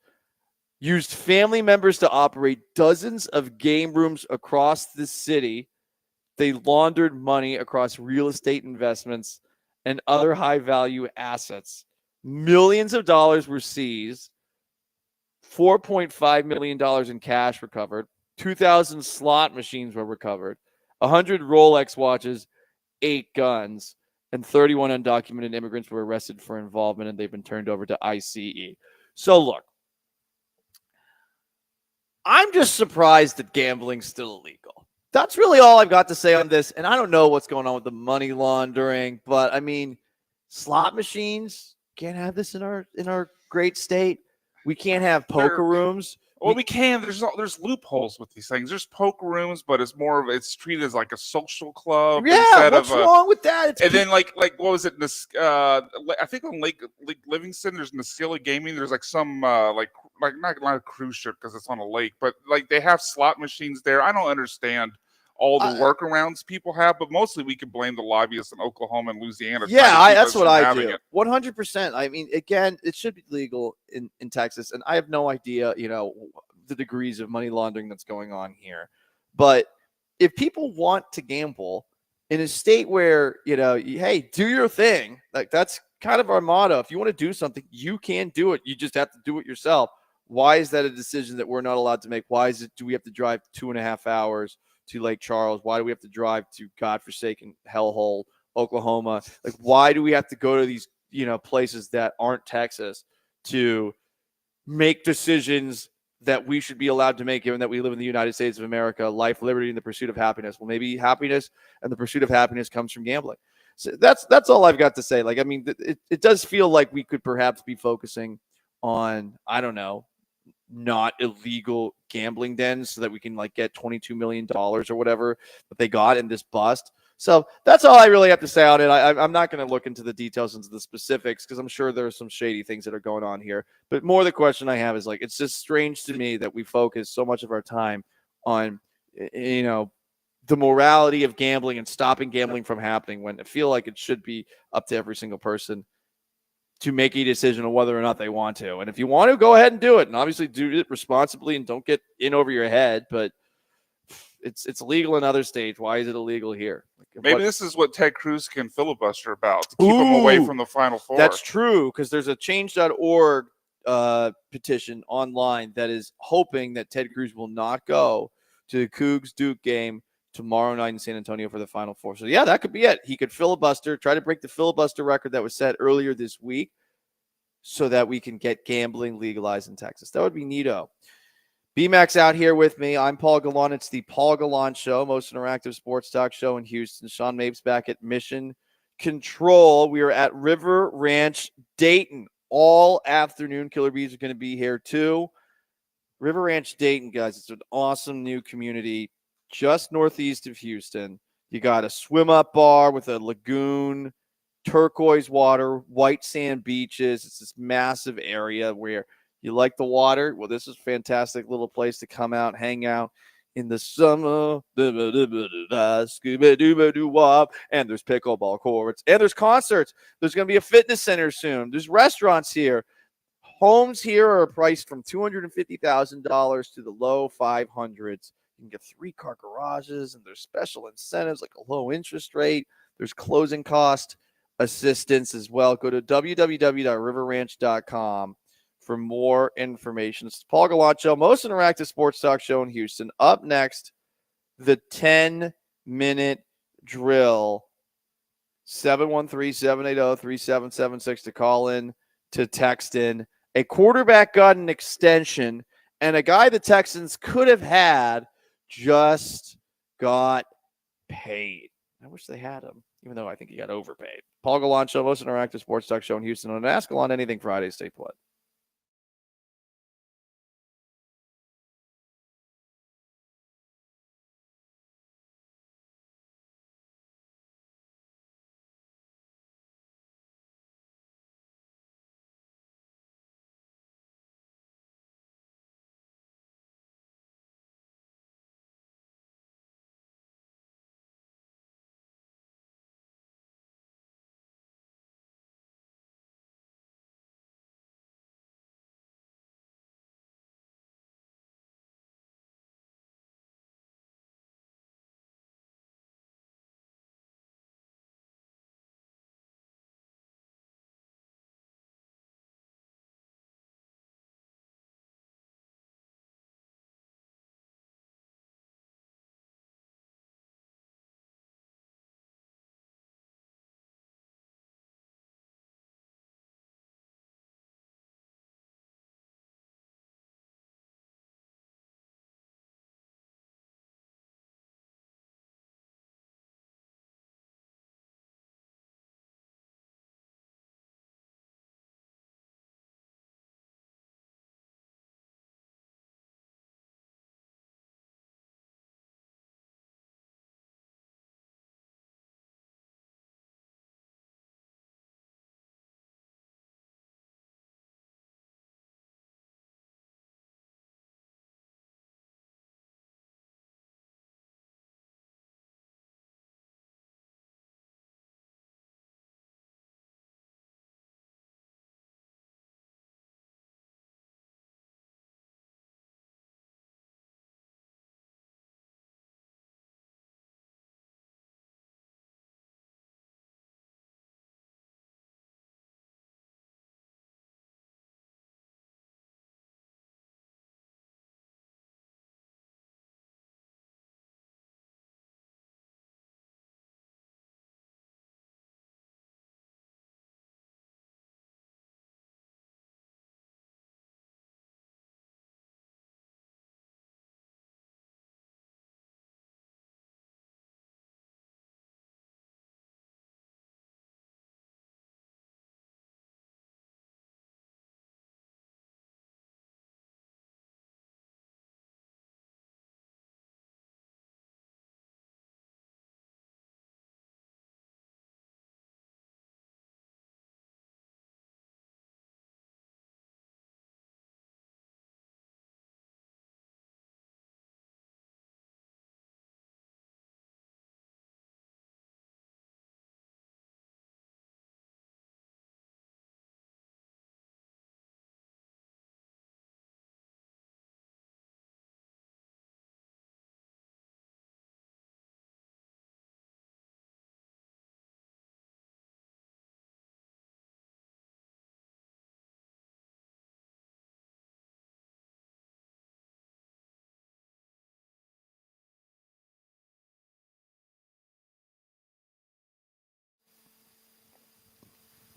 used family members to operate dozens of game rooms across the city. They laundered money across real estate investments and other high-value assets. Millions of dollars were seized. $4.5 million in cash recovered. 2,000 slot machines were recovered. 100 Rolex watches, 8 guns, and 31 undocumented immigrants were arrested for involvement, and they've been turned over to ICE. So look, I'm just surprised that gambling's still illegal. That's really all I've got to say on this. And I don't know what's going on with the money laundering, but I mean, slot machines, can't have this in our great state. We can't have poker rooms. Well, we can. There's loopholes with these things. There's poker rooms, but it's treated as like a social club. Yeah, instead what's of wrong with that? And then like what was it? I think on Lake Livingston, there's Nasilla Gaming. There's like some like not a cruise ship because it's on a lake, but like they have slot machines there. I don't understand all the workarounds people have, but mostly we can blame the lobbyists in Oklahoma and Louisiana. Yeah, trying to keep that's us what from I having do. it. 100%. I mean, again, it should be legal in Texas, and I have no idea, the degrees of money laundering that's going on here. But if people want to gamble in a state where, hey, do your thing, like that's kind of our motto. If you want to do something, you can do it. You just have to do it yourself. Why is that a decision that we're not allowed to make? Why do we have to drive 2.5 hours to Lake Charles? Why do we have to drive to godforsaken hellhole Oklahoma? Like, why do we have to go to these, places that aren't Texas to make decisions that we should be allowed to make, given that we live in the United States of America, life, liberty, and the pursuit of happiness? Well, maybe happiness and the pursuit of happiness comes from gambling. So that's all I've got to say. Like, I mean, it does feel like we could perhaps be focusing on, I don't know, not illegal gambling dens so that we can like get $22 million or whatever that they got in this bust. So that's all I really have to say on it. I'm not going to look into the details, into the specifics, because I'm sure there are some shady things that are going on here. But more the question I have is like, it's just strange to me that we focus so much of our time on, the morality of gambling and stopping gambling from happening, when I feel like it should be up to every single person to make a decision on whether or not they want to. And if you want to, go ahead and do it. And obviously do it responsibly and don't get in over your head. But it's legal in other states. Why is it illegal here? Maybe this is what Ted Cruz can filibuster about, to keep him away from the Final Four. That's true, because there's a change.org petition online that is hoping that Ted Cruz will not go to the Cougs-Duke game tomorrow night in San Antonio for the Final Four. So, yeah, that could be it. He could filibuster, try to break the filibuster record that was set earlier this week so that we can get gambling legalized in Texas. That would be neato. B-Max out here with me. I'm Paul Gallant. It's the Paul Gallant Show, most interactive sports talk show in Houston. Sean Mapes back at Mission Control. We are at River Ranch, Dayton, all afternoon. Killer Bees are going to be here too. River Ranch, Dayton, guys. It's an awesome new community just northeast of Houston. You got a swim-up bar with a lagoon, turquoise water, white sand beaches. It's this massive area where you like the water. Well, this is a fantastic little place to come out, hang out in the summer. And there's pickleball courts. And there's concerts. There's going to be a fitness center soon. There's restaurants here. Homes here are priced from $250,000 to the low 500s. You can get 3-car garages, and there's special incentives like a low interest rate. There's closing cost assistance as well. Go to www.riverranch.com for more information. It's the Paul Gallant Show, most interactive sports talk show in Houston. Up next, the 10-minute drill. 713-780-3776 to call in, to text in. A quarterback got an extension, and a guy the Texans could have had just got paid. I wish they had him, even though I think he got overpaid. Paul Gallant Show, most interactive sports talk show in Houston. On Ask Gallant Anything Friday, stay put.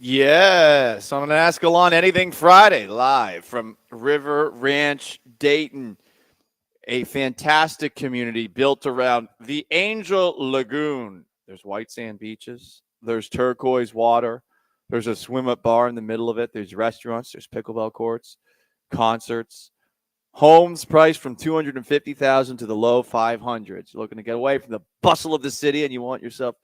Yes, I'm going to ask Gallant Anything Friday, live from River Ranch, Dayton. A fantastic community built around the Angel Lagoon. There's white sand beaches. There's turquoise water. There's a swim-up bar in the middle of it. There's restaurants. There's pickleball courts, concerts. Homes priced from $250,000 to the low 500s. You're looking to get away from the bustle of the city and you want yourself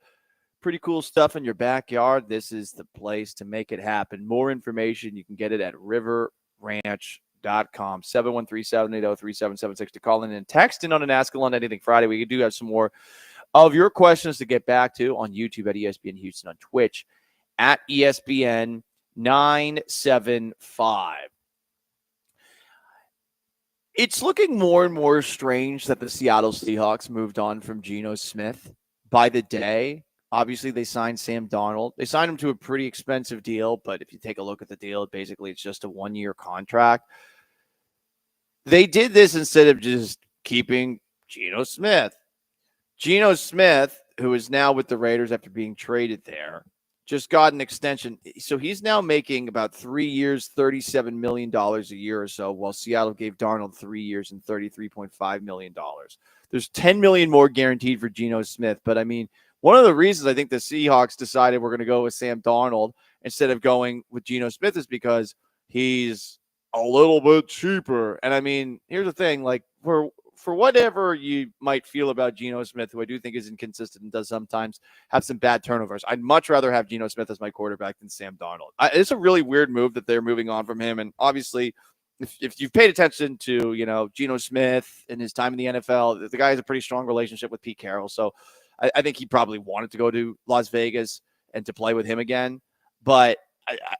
pretty cool stuff in your backyard. This is the place to make it happen. More information, you can get it at riverranch.com. 713-780-3776 to call in and text in on an Ask Gallant Anything Friday. We do have some more of your questions to get back to on YouTube at ESPN Houston, on Twitch at ESPN 975. It's looking more and more strange that the Seattle Seahawks moved on from Geno Smith by the day. Obviously, they signed Sam Darnold. They signed him to a pretty expensive deal, but if you take a look at the deal, basically it's just a one-year contract. They did this instead of just keeping Geno Smith. Geno Smith, who is now with the Raiders after being traded there, just got an extension. So he's now making about 3 years, $37 million a year or so, while Seattle gave Darnold 3 years and $33.5 million. There's $10 million more guaranteed for Geno Smith. But, I mean, one of the reasons I think the Seahawks decided we're going to go with Sam Darnold instead of going with Geno Smith is because he's a little bit cheaper. And, I mean, here's the thing. Like, for whatever you might feel about Geno Smith, who I do think is inconsistent and does sometimes have some bad turnovers, I'd much rather have Geno Smith as my quarterback than Sam Darnold. It's a really weird move that they're moving on from him. And obviously, if you've paid attention to, Geno Smith and his time in the NFL, the guy has a pretty strong relationship with Pete Carroll. So I think he probably wanted to go to Las Vegas and to play with him again. But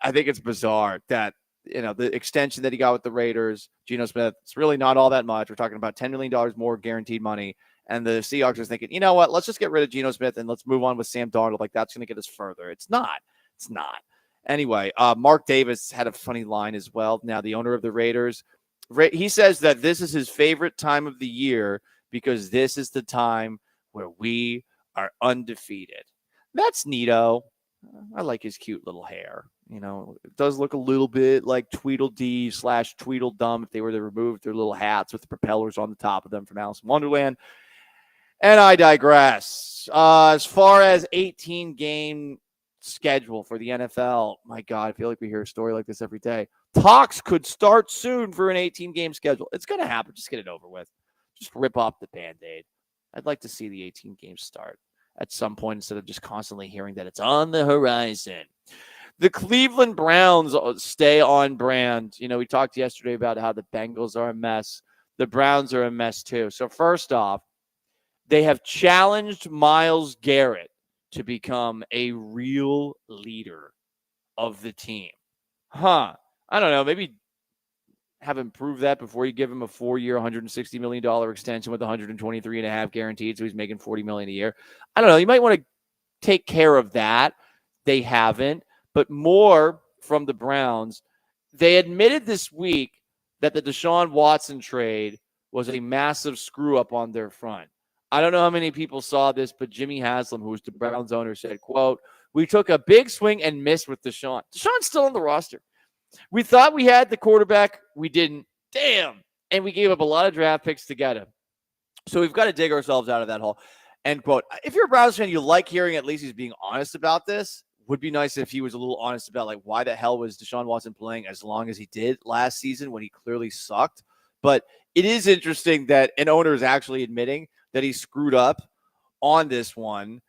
I think it's bizarre that, the extension that he got with the Raiders, Geno Smith, it's really not all that much. We're talking about $10 million more guaranteed money. And the Seahawks are thinking, you know what? Let's just get rid of Geno Smith and let's move on with Sam Darnold. Like, that's going to get us further. It's not. It's not. Anyway, Mark Davis had a funny line as well. Now, the owner of the Raiders, he says that this is his favorite time of the year because this is the time where we are undefeated. That's neato. I like his cute little hair. It does look a little bit like Tweedledee / Tweedledum if they were to remove their little hats with the propellers on the top of them from Alice in Wonderland. And I digress. As far as 18-game schedule for the NFL, my God, I feel like we hear a story like this every day. Talks could start soon for an 18-game schedule. It's going to happen. Just get it over with. Just rip off the Band-Aid. I'd like to see the 18 games start at some point instead of just constantly hearing that it's on the horizon. The Cleveland Browns stay on brand. We talked yesterday about how the Bengals are a mess. The Browns are a mess too. So first off, they have challenged Myles Garrett to become a real leader of the team. I don't know. Maybe have him prove that before you give him a 4-year, $160 million extension with $123.5 guaranteed, so he's making $40 million a year. I don't know. You might want to take care of that. They haven't. But more from the Browns, they admitted this week that the Deshaun Watson trade was a massive screw-up on their front. I don't know how many people saw this, but Jimmy Haslam, who was the Browns owner, said, quote, "We took a big swing and missed with Deshaun." Deshaun's still on the roster. We thought we had the quarterback. We didn't. Damn. And we gave up a lot of draft picks to get him. So we've got to dig ourselves out of that hole. End quote. If you're a Browns fan, you like hearing at least he's being honest about this. Would be nice if he was a little honest about, like, why the hell was Deshaun Watson playing as long as he did last season when he clearly sucked. But it is interesting that an owner is actually admitting that he screwed up on this one.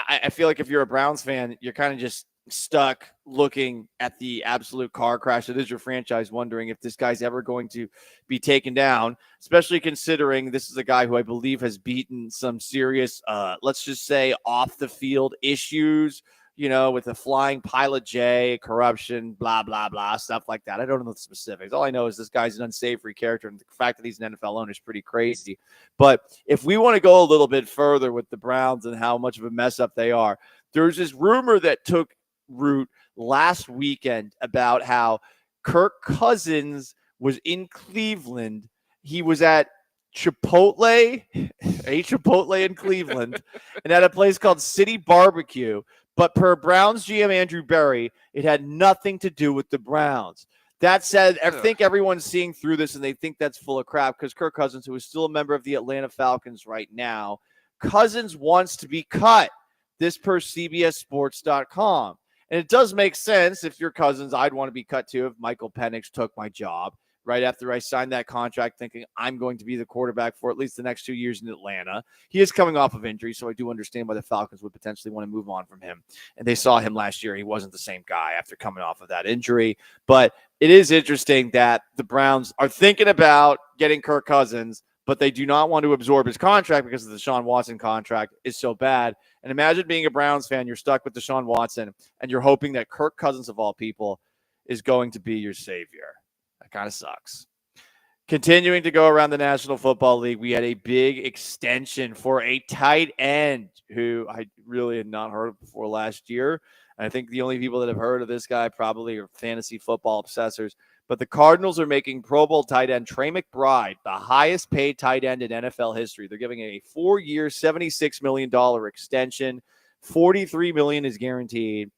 I feel like if you're a Browns fan, you're kind of just stuck looking at the absolute car crash that is your franchise, wondering if this guy's ever going to be taken down, especially considering this is a guy who I believe has beaten some serious, let's just say, off the field issues, with a flying pilot J, corruption, blah, blah, blah, stuff like that. I don't know the specifics. All I know is this guy's an unsavory character, and the fact that he's an NFL owner is pretty crazy. But if we want to go a little bit further with the Browns and how much of a mess up they are, there's this rumor that took root last weekend about how Kirk Cousins was in Cleveland. He was at Chipotle, a Chipotle in Cleveland, and at a place called City Barbecue. But per Browns GM Andrew Berry, it had nothing to do with the Browns. That said, I think everyone's seeing through this and they think that's full of crap because Kirk Cousins, who is still a member of the Atlanta Falcons right now, Cousins wants to be cut. This per CBSSports.com. And it does make sense if you're Cousins, I'd want to be cut too if Michael Penix took my job right after I signed that contract thinking I'm going to be the quarterback for at least the next 2 years in Atlanta. He is coming off of injury, so I do understand why the Falcons would potentially want to move on from him. And they saw him last year. He wasn't the same guy after coming off of that injury. But it is interesting that the Browns are thinking about getting Kirk Cousins, but they do not want to absorb his contract because the Deshaun Watson contract is so bad. And imagine being a Browns fan, you're stuck with Deshaun Watson, and you're hoping that Kirk Cousins, of all people, is going to be your savior. That kind of sucks. Continuing to go around the National Football League, we had a big extension for a tight end who I really had not heard of before last year. And I think the only people that have heard of this guy probably are fantasy football obsessors. But the Cardinals are making Pro Bowl tight end Trey McBride the highest paid tight end in NFL history. They're giving a 4-year, $76 million extension. $43 million is guaranteed.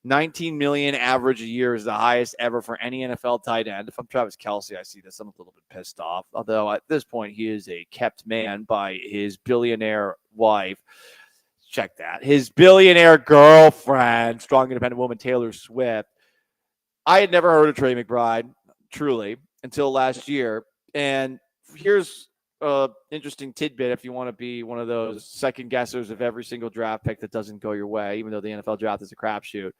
$19 million average a year is the highest ever for any NFL tight end. If I'm Travis Kelce, I see this. I'm a little bit pissed off. Although at this point, he is a kept man by his billionaire wife. Check that. His billionaire girlfriend, strong independent woman, Taylor Swift. I had never heard of Trey McBride, truly, until last year. And here's an interesting tidbit if you want to be one of those second guessers of every single draft pick that doesn't go your way, even though the NFL draft is a crapshoot.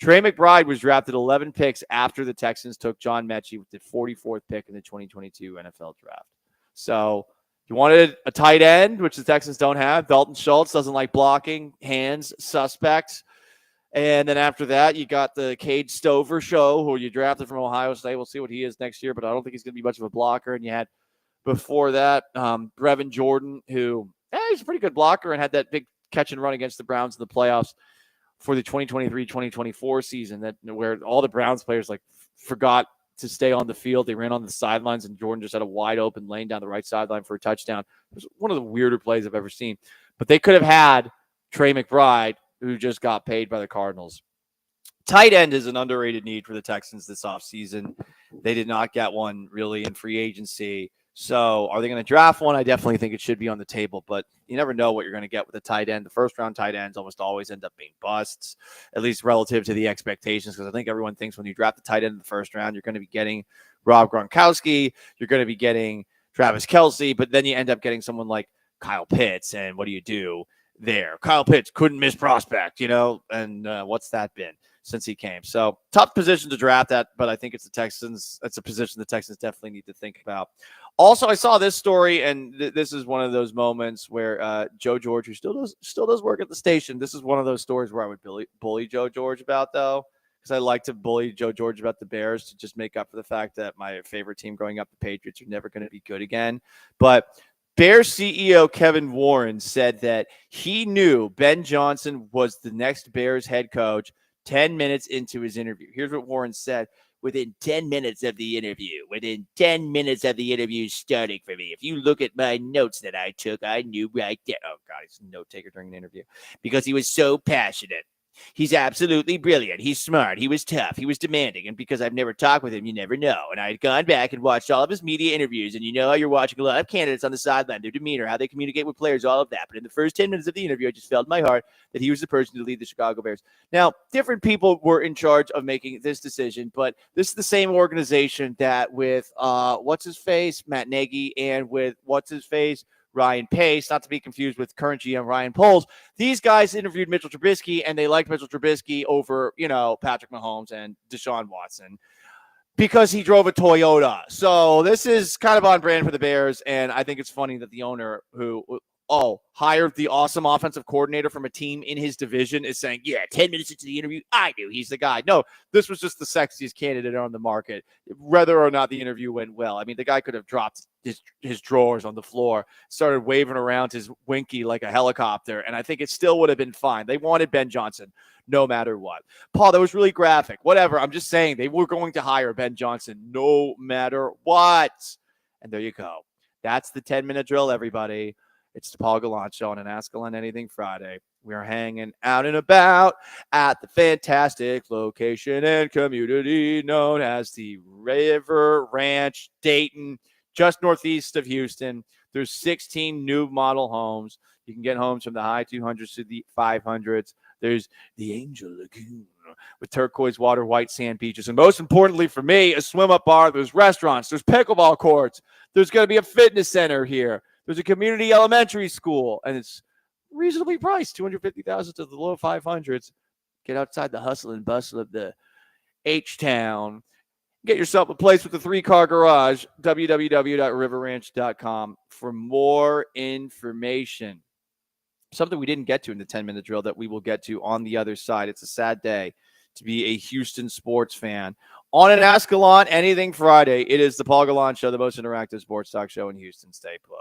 Trey McBride was drafted 11 picks after the Texans took John Mechie with the 44th pick in the 2022 NFL draft. So you wanted a tight end, which the Texans don't have. Dalton Schultz doesn't like blocking, hands, suspect. And then after that, you got the Cade Stover show, who you drafted from Ohio State. We'll see what he is next year, but I don't think he's going to be much of a blocker. And you had before that, Brevin Jordan, who he's a pretty good blocker and had that big catch and run against the Browns in the playoffs for the 2023-2024 season, that where all the Browns players forgot to stay on the field. They ran on the sidelines, and Jordan just had a wide open lane down the right sideline for a touchdown. It was one of the weirder plays I've ever seen. But they could have had Trey McBride, who just got paid by the Cardinals. Tight end is an underrated need for the Texans this offseason. They did not get one really in free agency. So are they going to draft one? I definitely think it should be on the table, but you never know what you're going to get with a tight end. The first-round tight ends almost always end up being busts, at least relative to the expectations, because I think everyone thinks when you draft the tight end in the first round, you're going to be getting Rob Gronkowski, you're going to be getting Travis Kelce, but then you end up getting someone like Kyle Pitts, and what do you do there? Kyle Pitts couldn't miss prospect, and what's that been since he came? So tough position to draft at, but I think it's the Texans. That's a position the Texans definitely need to think about. Also, I saw this story, and this is one of those moments where Joe George, who still does work at the station, this is one of those stories where I would bully Joe George about, though, because I like to bully Joe George about the Bears to just make up for the fact that my favorite team growing up, the Patriots, are never going to be good again. But Bears CEO Kevin Warren said that he knew Ben Johnson was the next Bears head coach 10 minutes into his interview. Here's what Warren said. Within 10 minutes of the interview starting for me. If you look at my notes that I took, I knew right there. Oh, God, he's a note taker during an interview because he was so passionate. He's absolutely brilliant. He's smart. He was tough. He was demanding. And because I've never talked with him, you never know. And I had gone back and watched all of his media interviews. And you know how you're watching a lot of candidates on the sideline, their demeanor, how they communicate with players, all of that. But in the first 10 minutes of the interview, I just felt in my heart that he was the person to lead the Chicago Bears. Now, different people were in charge of making this decision, but this is the same organization that with what's-his-face, Matt Nagy, and with what's-his-face, Ryan Pace, not to be confused with current GM Ryan Poles. These guys interviewed Mitchell Trubisky, and they liked Mitchell Trubisky over, Patrick Mahomes and Deshaun Watson because he drove a Toyota. So this is kind of on brand for the Bears, and I think it's funny that the owner who hired the awesome offensive coordinator from a team in his division is saying, 10 minutes into the interview, I knew he's the guy. No, this was just the sexiest candidate on the market, whether or not the interview went well. I mean, the guy could have dropped his drawers on the floor, started waving around his winky like a helicopter, and I think it still would have been fine. They wanted Ben Johnson no matter what. Paul, that was really graphic. Whatever. I'm just saying they were going to hire Ben Johnson no matter what. And there you go. That's the 10-minute drill, everybody. It's the Paul Gallant Show on an Ask Gallant Anything Friday. We are hanging out and about at the fantastic location and community known as the River Ranch, Dayton, just northeast of Houston. There's 16 new model homes. You can get homes from the high 200s to the 500s. There's the Angel Lagoon with turquoise water, white sand beaches, and most importantly for me, a swim-up bar. There's restaurants. There's pickleball courts. There's going to be a fitness center here. There's a community elementary school, and it's reasonably priced, $250,000 to the low 500s. Get outside the hustle and bustle of the H-Town. Get yourself a place with a 3-car garage, www.riverranch.com for more information. Something we didn't get to in the 10-minute drill that we will get to on the other side. It's a sad day to be a Houston sports fan. On an Ask Gallant Anything Friday, it is the Paul Gallant Show, the most interactive sports talk show in Houston. Stay put.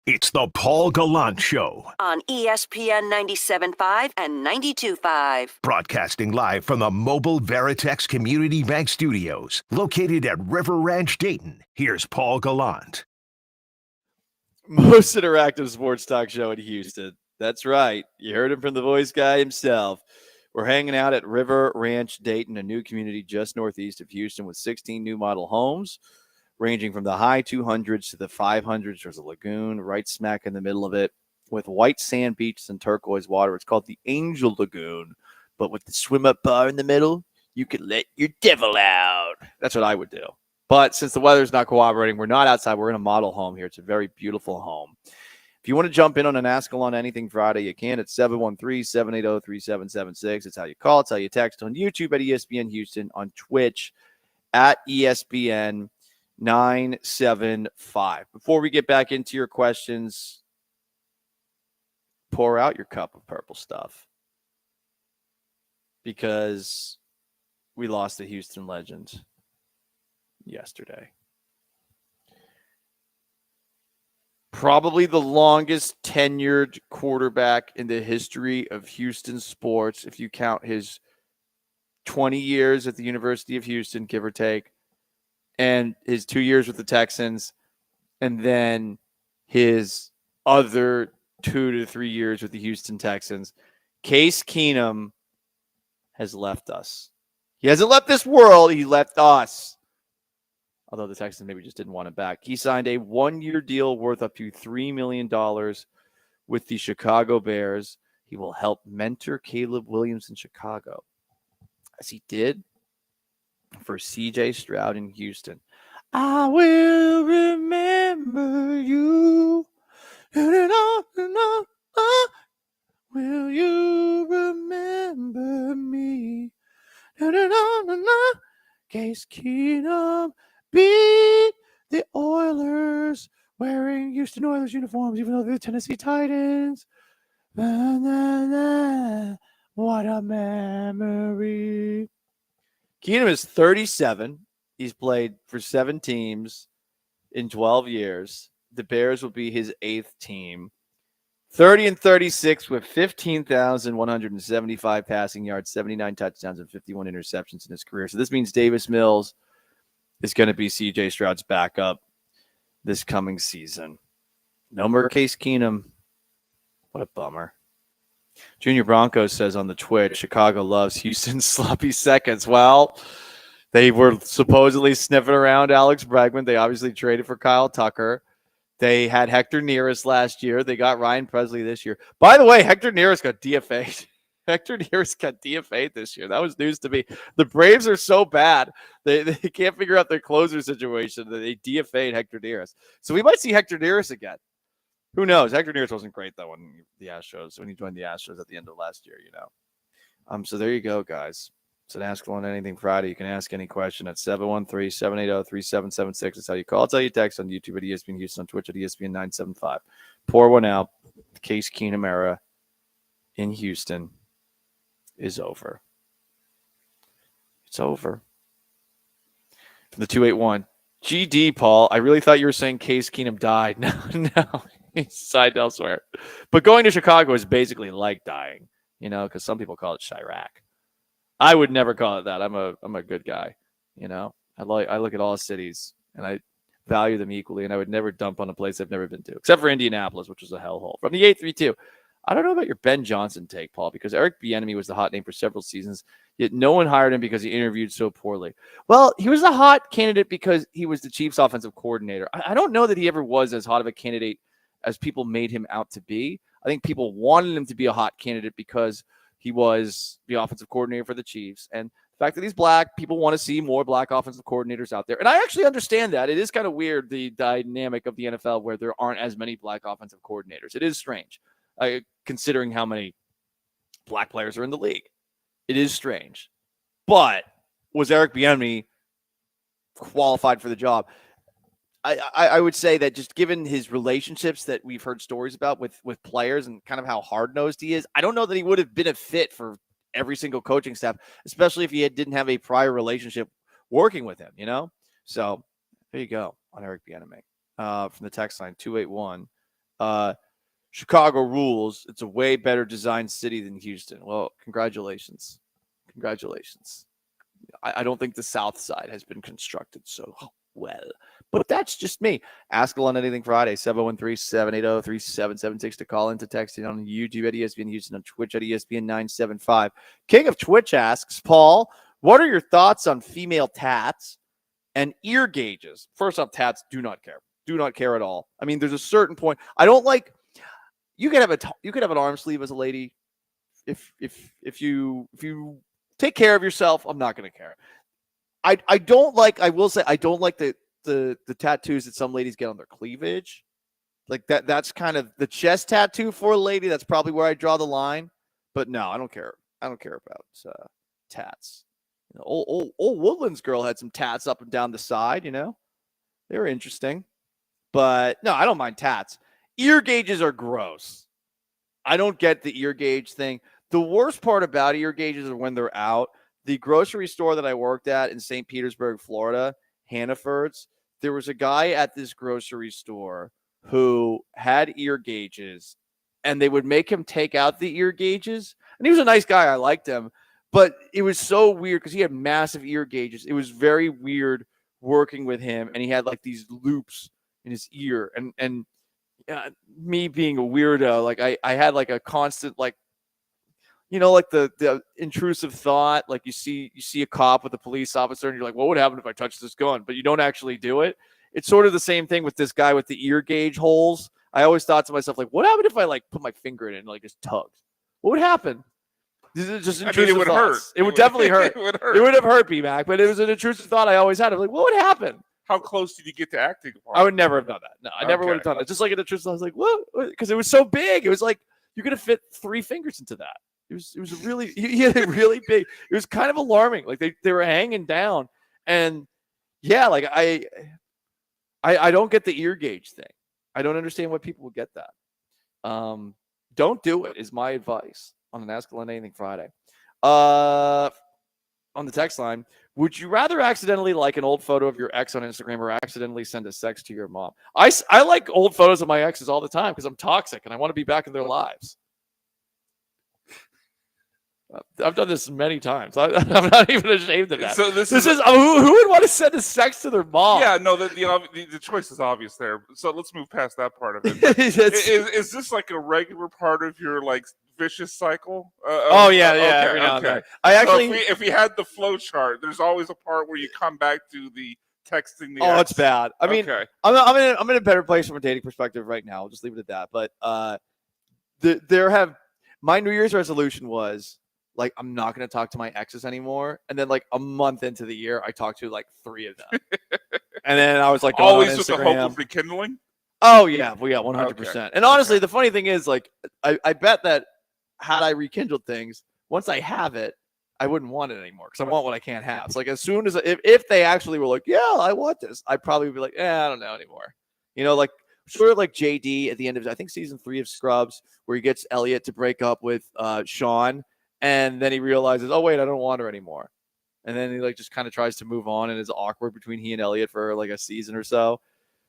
It's the Paul Gallant Show. On ESPN 97.5 and 92.5. Broadcasting live from the mobile Veritex Community Bank Studios, located at River Ranch, Dayton. Here's Paul Gallant. Most interactive sports talk show in Houston. That's right. You heard him from the voice guy himself. We're hanging out at River Ranch, Dayton, a new community just northeast of Houston with 16 new model homes. ranging from the high 200s to the 500s. There's a lagoon right smack in the middle of it with white sand beaches and turquoise water. It's called the Angel Lagoon, but with the swim-up bar in the middle, you can let your devil out. That's what I would do. But since the weather's not cooperating, we're not outside. We're in a model home here. It's a very beautiful home. If you want to jump in on an Ask Gallant Anything Friday, you can at 713-780-3776. It's how you call. It's how you text. On YouTube at ESPN Houston. On Twitch at ESPN 975. Before we get back into your questions, pour out your cup of purple stuff. Because we lost the Houston Legends yesterday. Probably the longest tenured quarterback in the history of Houston sports, if you count his 20 years at the University of Houston, give or take, and his 2 years with the Texans, and then his other 2 to 3 years with the Houston Texans. Case Keenum has left us. He hasn't left this world. He left us. Although the Texans maybe just didn't want him back. He signed a 1-year deal worth up to $3 million with the Chicago Bears. He will help mentor Caleb Williams in Chicago, as he did for C.J. Stroud in Houston. I will remember you. Will you remember me? Case Keenum beat the Oilers wearing Houston Oilers uniforms, even though they're the Tennessee Titans. What a memory. Keenum is 37. He's played for 7 teams in 12 years. The Bears will be his 8th team. 30-36 with 15,175 passing yards, 79 touchdowns, and 51 interceptions in his career. So this means Davis Mills is going to be C.J. Stroud's backup this coming season. No more Case Keenum. What a bummer. Junior Broncos says on the Twitch, Chicago loves Houston's sloppy seconds. Well, they were supposedly sniffing around Alex Bregman. They obviously traded for Kyle Tucker. They had Hector Neris last year. They got Ryan Presley this year. By the way, Hector Neris got DFA'd. Hector Neris got DFA'd this year. That was news to me. The Braves are so bad. They can't figure out their closer situation that they DFA'd Hector Neris. So we might see Hector Neris again. Who knows? Hector Neris wasn't great, though, when he joined the Astros at the end of last year, So there you go, guys. It's an Ask Gallant Anything Friday. You can ask any question at 713-780-3776. That's how you call. It's how you text on YouTube at ESPN Houston, on Twitch at ESPN 975. Pour one out. The Case Keenum era in Houston is over. It's over. From the 281. GD, Paul. I really thought you were saying Case Keenum died. No. He signed elsewhere. But going to Chicago is basically like dying, because some people call it Chirac. I would never call it that. I'm a good guy, I look at all cities and I value them equally, and I would never dump on a place I've never been to, except for Indianapolis, which was a hellhole. From the 832, I don't know about your Ben Johnson take, Paul, because Eric Bieniemy was the hot name for several seasons, yet no one hired him because he interviewed so poorly. Well, he was a hot candidate because he was the Chiefs' offensive coordinator. I don't know that he ever was as hot of a candidate as people made him out to be. I think people wanted him to be a hot candidate because he was the offensive coordinator for the Chiefs. And the fact that he's black, people want to see more black offensive coordinators out there. And I actually understand that. It is kind of weird, the dynamic of the NFL where there aren't as many black offensive coordinators. It is strange, considering how many black players are in the league. It is strange. But was Eric Bieniemy qualified for the job? I would say that just given his relationships that we've heard stories about with players and kind of how hard-nosed he is, I don't know that he would have been a fit for every single coaching staff, especially if he didn't have a prior relationship working with him, So there you go on Eric Bieniemy. From the text line 281. Chicago rules. It's a way better designed city than Houston. Well, congratulations. I don't think the South Side has been constructed so well. But that's just me. Ask Gallant Anything Friday, 713-780-3776 to call in, to text in on YouTube at ESPN Houston, on Twitch at ESPN 975. King of Twitch asks, Paul, what are your thoughts on female tats And ear gauges. First off, tats do not care. Do not care at all. I mean, there's a certain point. I don't like. You could have an arm sleeve as a lady. If you take care of yourself, I'm not going to care. I don't like. I will say I don't like the tattoos that some ladies get on their cleavage. Like that. That's kind of the chest tattoo for a lady. That's probably where I draw the line. But no, I don't care. I don't care about tats. You know, old Woodlands girl had some tats up and down the side. You know, they were interesting. But no, I don't mind tats. Ear gauges are gross. I don't get the ear gauge thing. The worst part about ear gauges are when they're out. The grocery store that I worked at in St. Petersburg, Florida, Hannaford's, there was a guy at this grocery store who had ear gauges, and they would make him take out the ear gauges. And he was a nice guy. I liked him. But it was so weird because he had massive ear gauges. It was very weird working with him, and he had like these loops in his ear. And me being a weirdo, like I had like a constant, like, you know, like the intrusive thought, like you see a cop with a police officer and you're like, what would happen if I touched this gun? But you don't actually do it. It's sort of the same thing with this guy with the ear gauge holes. I always thought to myself, like, what happened if I like put my finger in it and like just tugged? What would happen? This is just intrusive it would thoughts. hurt. It would definitely hurt. It would hurt. It would have hurt me, Mac, but it was an intrusive thought I always had. I'm like, what would happen? How close did you get to acting? I would never have done that. No, I never would have done that. Just like an intrusive, I was like, what? Because it was so big. It was like you could have fit 3 fingers into that. It was a really, he had a really big. It was kind of alarming. Like they were hanging down, and yeah, like I don't get the ear gauge thing. I don't understand why people would get that. Don't do it is my advice on an Ask Gallant Anything Friday. On the text line, would you rather accidentally like an old photo of your ex on Instagram or accidentally send a sext to your mom? I like old photos of my exes all the time because I'm toxic and I want to be back in their lives. I've done this many times. I'm not even ashamed of that. So this is is who would want to send a sext to their mom? Yeah, no, the choice is obvious there. So let's move past that part of it. Is this like a regular part of your like vicious cycle? Oh yeah, every now and then. I actually, so if we had the flow chart, there's always a part where you come back to the texting the. Oh, ex. it's bad. I mean, Okay. I'm in a better place from a dating perspective right now. I'll just leave it at that. But my New Year's resolution was, like, I'm not going to talk to my exes anymore. And then, like, a month into the year, I talked to, like, 3 of them. And then I was, like, going always on with the hope Instagram. of rekindling? Oh, yeah. Well, yeah, 100%. Okay. And honestly, the funny thing is, like, I bet that had I rekindled things, once I have it, I wouldn't want it anymore because I want what I can't have. So, like, as soon as, if they actually were like, yeah, I want this, I'd probably be like, I don't know anymore. You know, like, sort of like JD at the end of, I think, season 3 of Scrubs, where he gets Elliot to break up with Sean. And then he realizes, oh, wait, I don't want her anymore. And then he like just kind of tries to move on and is awkward between he and Elliot for like a season or so.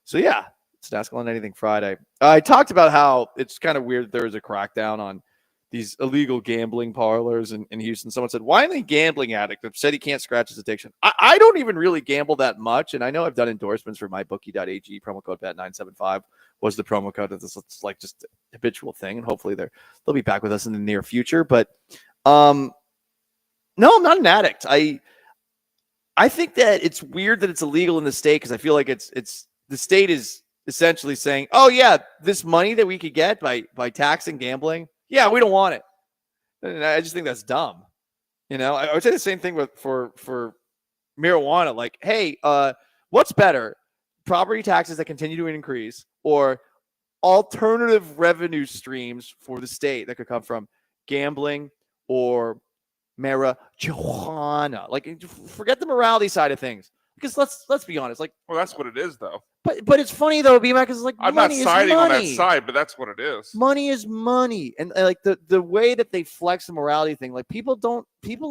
So, yeah, it's Ask Gallant Anything Friday. I talked about how it's kind of weird there is a crackdown on these illegal gambling parlors in Houston. Someone said, why are they gambling addict? That said he can't scratch his addiction. I don't even really gamble that much. And I know I've done endorsements for mybookie.ag. Promo code BET975 was the promo code. It's like just a habitual thing. And hopefully they'll be back with us in the near future. But no, I'm not an addict. I think that it's weird that it's illegal in the state because I feel like it's the state is essentially saying, oh yeah, this money that we could get by taxing gambling, yeah, we don't want it. And I just think that's dumb. You know, I would say the same thing for marijuana. Like, hey, what's better, property taxes that continue to increase or alternative revenue streams for the state that could come from gambling or marijuana? Like, forget the morality side of things, because let's be honest. Like, well, that's what it is, though. But it's funny though, BMAC, is like, I'm not money siding is on money. that side, but that's what it is. Money is money, and like the way that they flex the morality thing, like people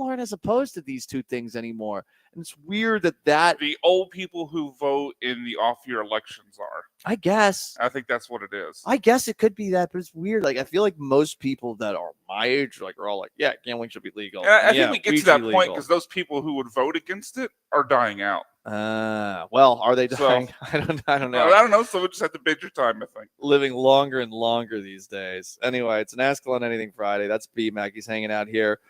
aren't as opposed to these two things anymore, and it's weird that the old people who vote in the off-year elections are. I guess. I think that's what it is. I guess it could be that, but it's weird. Like, I feel like most people that are my age, like, are all like, yeah, gambling should be legal. And I yeah, think we get weed to that should be point legal. because those people who would vote against it are dying out. Well, are they dying? So, I don't know. I don't know. So we just have to bid your time, I think. Living longer and longer these days. Anyway, it's an Ask Gallant Anything Friday. That's B Mac. He's hanging out here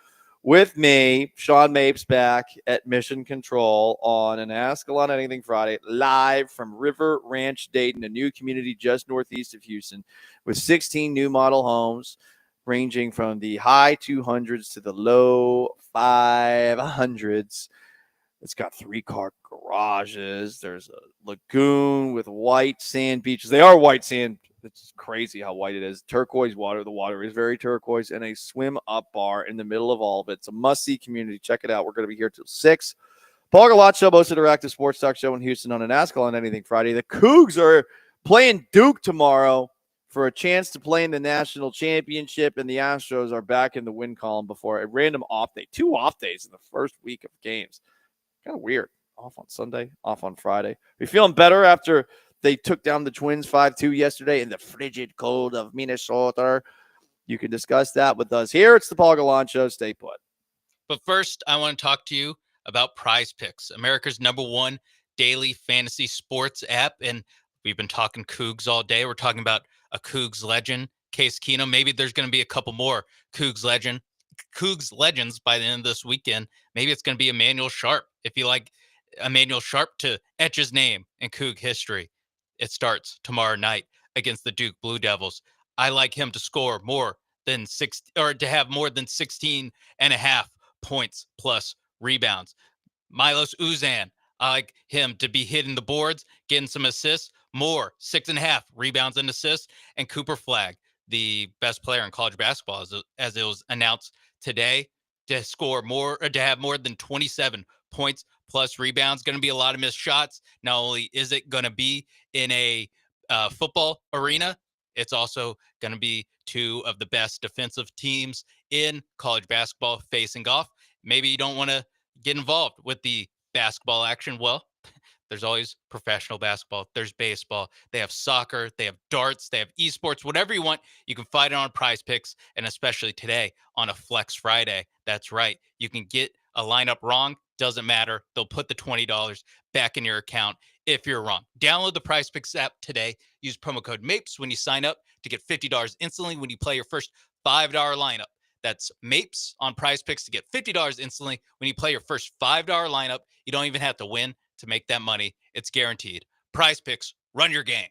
with me, Sean Mapes, back at Mission Control on an Ask Gallant Anything Friday, live from River Ranch, Dayton, a new community just northeast of Houston, with 16 new model homes ranging from the high 200s to the low 500s. It's got 3-car garages. There's a lagoon with white sand beaches. They are white sand. It's crazy how white it is. Turquoise water. The water is very turquoise, and a swim up bar in the middle of all of it. It's a must-see community. Check it out. We're going to be here till 6. Paul Gallant Show, most interactive sports talk show in Houston on an Ask Gallant Anything Friday. The Cougs are playing Duke tomorrow for a chance to play in the national championship, and the Astros are back in the win column before a random off day. 2 off days in the first week of games. Kind of weird. Off on Sunday, off on Friday. Are you feeling better after they took down the Twins 5-2 yesterday in the frigid cold of Minnesota? You can discuss that with us here. It's the Paul Gallant Show. Stay put. But first, I want to talk to you about Prize Picks, America's #1 daily fantasy sports app. And we've been talking Cougs all day. We're talking about a Cougs legend, Case Keenum. Maybe there's going to be a couple more Cougs legends by the end of this weekend. Maybe it's going to be Emmanuel Sharp. If you like Emmanuel Sharp to etch his name in Coug history, it starts tomorrow night against the Duke Blue Devils. I like him to score more than 6 or to have more than 16.5 points plus rebounds. Milos Uzan, I like him to be hitting the boards, getting some assists, more 6.5 rebounds and assists. And Cooper Flagg, the best player in college basketball, as it was announced today, to score more or to have more than 27 points plus rebounds. Going to be a lot of missed shots. Not only is it going to be in a football arena, it's also going to be 2 of the best defensive teams in college basketball facing off. Maybe you don't want to get involved with the basketball action. Well, there's always professional basketball. There's baseball. They have soccer. They have darts. They have esports. Whatever you want, you can find it on Prize Picks, and especially today on a Flex Friday. That's right. You can get a lineup wrong. Doesn't matter. They'll put the $20 back in your account if you're wrong. Download the Prize Picks app today. Use promo code MAPES when you sign up to get $50 instantly when you play your first $5 lineup. That's MAPES on Prize Picks to get $50 instantly when you play your first $5 lineup. You don't even have to win to make that money. It's guaranteed. Prize Picks, run your game.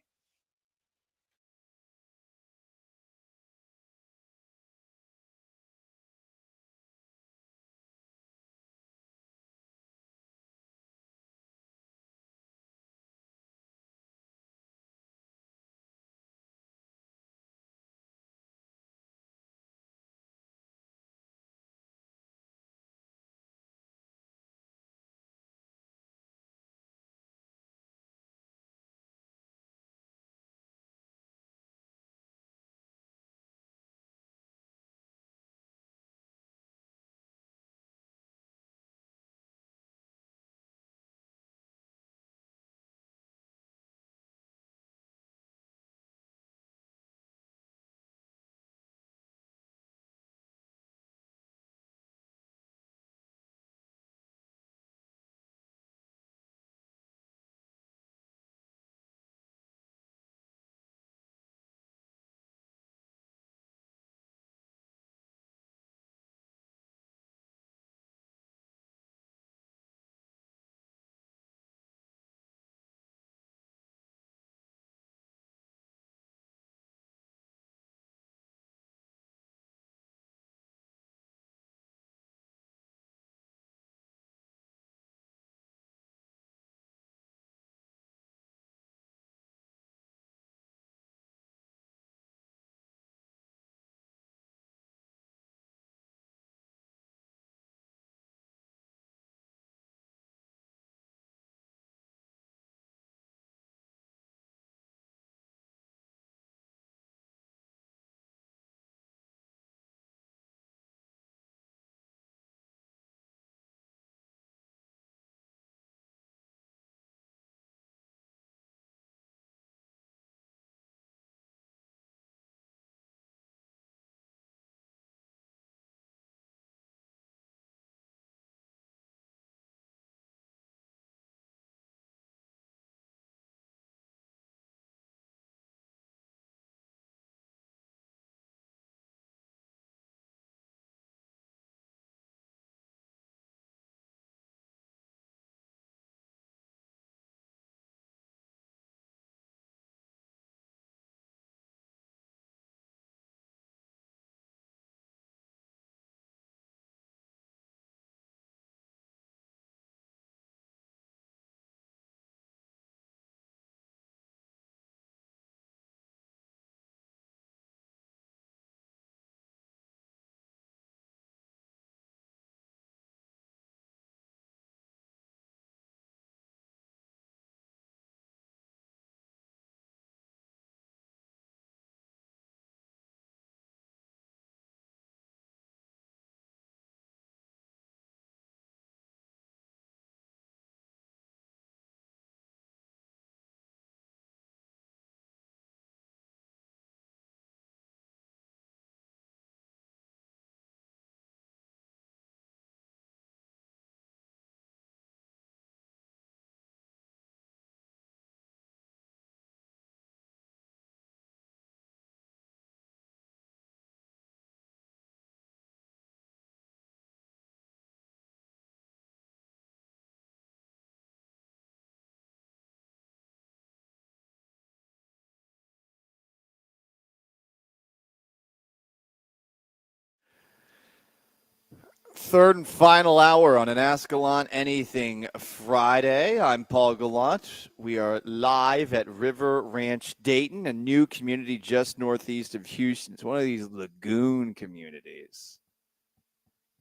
Third and final hour on an Ask Gallant Anything Friday. I'm Paul Gallant. We are live at River Ranch, Dayton, a new community just northeast of Houston. It's one of these lagoon communities,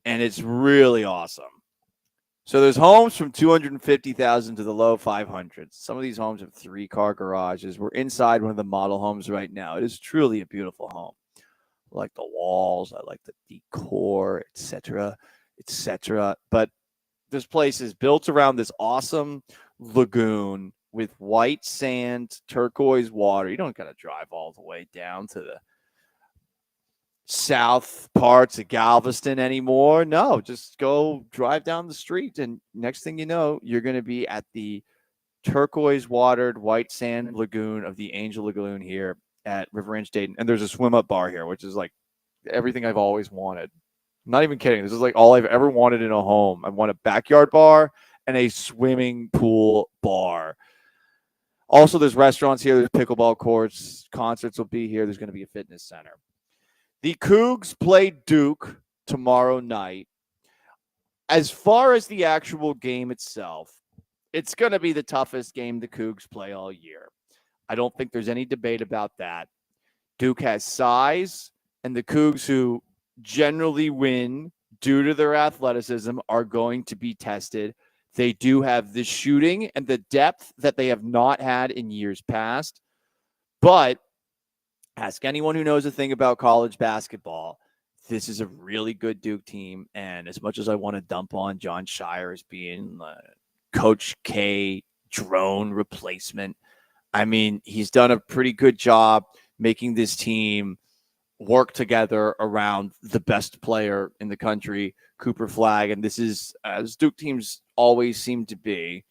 and it's really awesome. So there's homes from 250,000 to the low 500s. Some of these homes have 3-car garages. We're inside one of the model homes right now. It is truly a beautiful home. I like the walls, I like the decor, etc., etc. But this place is built around this awesome lagoon with white sand, turquoise water. You don't got to drive all the way down to the south parts of Galveston anymore. No, just go drive down the street, and next thing you know, you're going to be at the turquoise watered white sand lagoon of the Angel Lagoon here at River Ranch Dayton. And there's a swim up bar here, which is like everything I've always wanted. I'm not even kidding. This is like all I've ever wanted in a home. I want a backyard bar and a swimming pool bar. Also, there's restaurants here. There's pickleball courts. Concerts will be here. There's going to be a fitness center. The Cougs play Duke tomorrow night. As far as the actual game itself, it's going to be the toughest game the Cougs play all year. I don't think there's any debate about that. Duke has size, and the Cougs, who generally win due to their athleticism, are going to be tested. They do have the shooting and the depth that they have not had in years past. But ask anyone who knows a thing about college basketball, this is a really good Duke team. And as much as I want to dump on John Shire as being Coach K drone replacement, I mean, he's done a pretty good job making this team work together around the best player in the country, Cooper Flagg. And this is, as Duke teams always seem to be,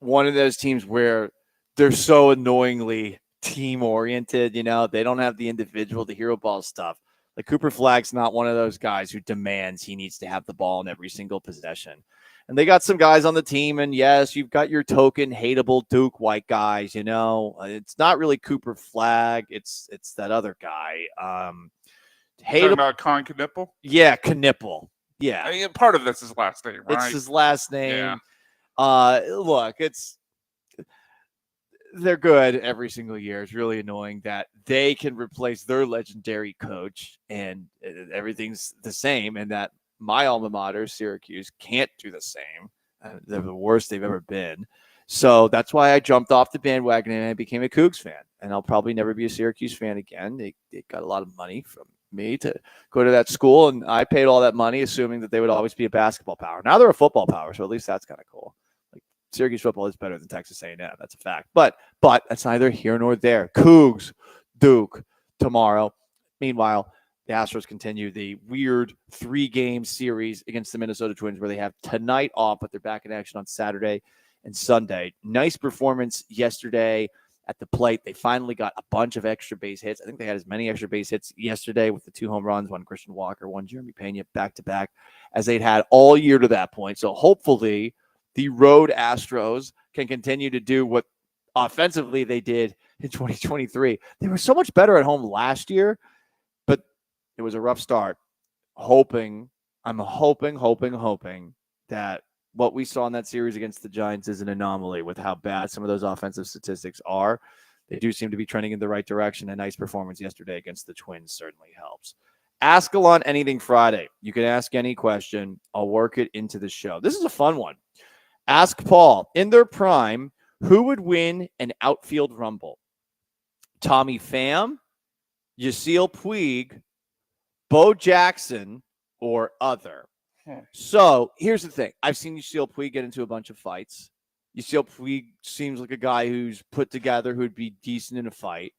one of those teams where they're so annoyingly team-oriented. You know, they don't have the individual, the hero ball stuff. Like Cooper Flagg's not one of those guys who demands he needs to have the ball in every single possession. And they got some guys on the team, and yes, you've got your token hateable Duke white guys. You know, it's not really Cooper Flagg; it's that other guy. Talking about Con Knipple? Yeah, Knipple. Yeah, I mean, part of that's his last name, right? It's his last name. Yeah. Look, they're good every single year. It's really annoying that they can replace their legendary coach, and everything's the same, and that my alma mater, Syracuse, can't do the same. They're the worst they've ever been. So that's why I jumped off the bandwagon and I became a Cougs fan. And I'll probably never be a Syracuse fan again. They got a lot of money from me to go to that school, and I paid all that money assuming that they would always be a basketball power. Now they're a football power, so at least that's kind of cool. Like Syracuse football is better than Texas A&M. That's a fact. But that's neither here nor there. Cougs, Duke tomorrow. Meanwhile, the Astros continue the weird 3-game series against the Minnesota Twins where they have tonight off, but they're back in action on Saturday and Sunday. Nice performance yesterday at the plate. They finally got a bunch of extra base hits. I think they had as many extra base hits yesterday with the 2 home runs, one Christian Walker, one Jeremy Pena, back-to-back, as they'd had all year to that point. So hopefully the road Astros can continue to do what offensively they did in 2023. They were so much better at home last year, but it was a rough start. I'm hoping that what we saw in that series against the Giants is an anomaly with how bad some of those offensive statistics are. They do seem to be trending in the right direction. A nice performance yesterday against the Twins certainly helps. Ask Gallant Anything Friday. You can ask any question. I'll work it into the show. This is a fun one. Ask Paul, in their prime, who would win an outfield rumble? Tommy Pham, Yasiel Puig, Bo Jackson, or other? So here's the thing. I've seen Yasiel Puig get into a bunch of fights. Yasiel Puig seems like a guy who's put together, who'd be decent in a fight.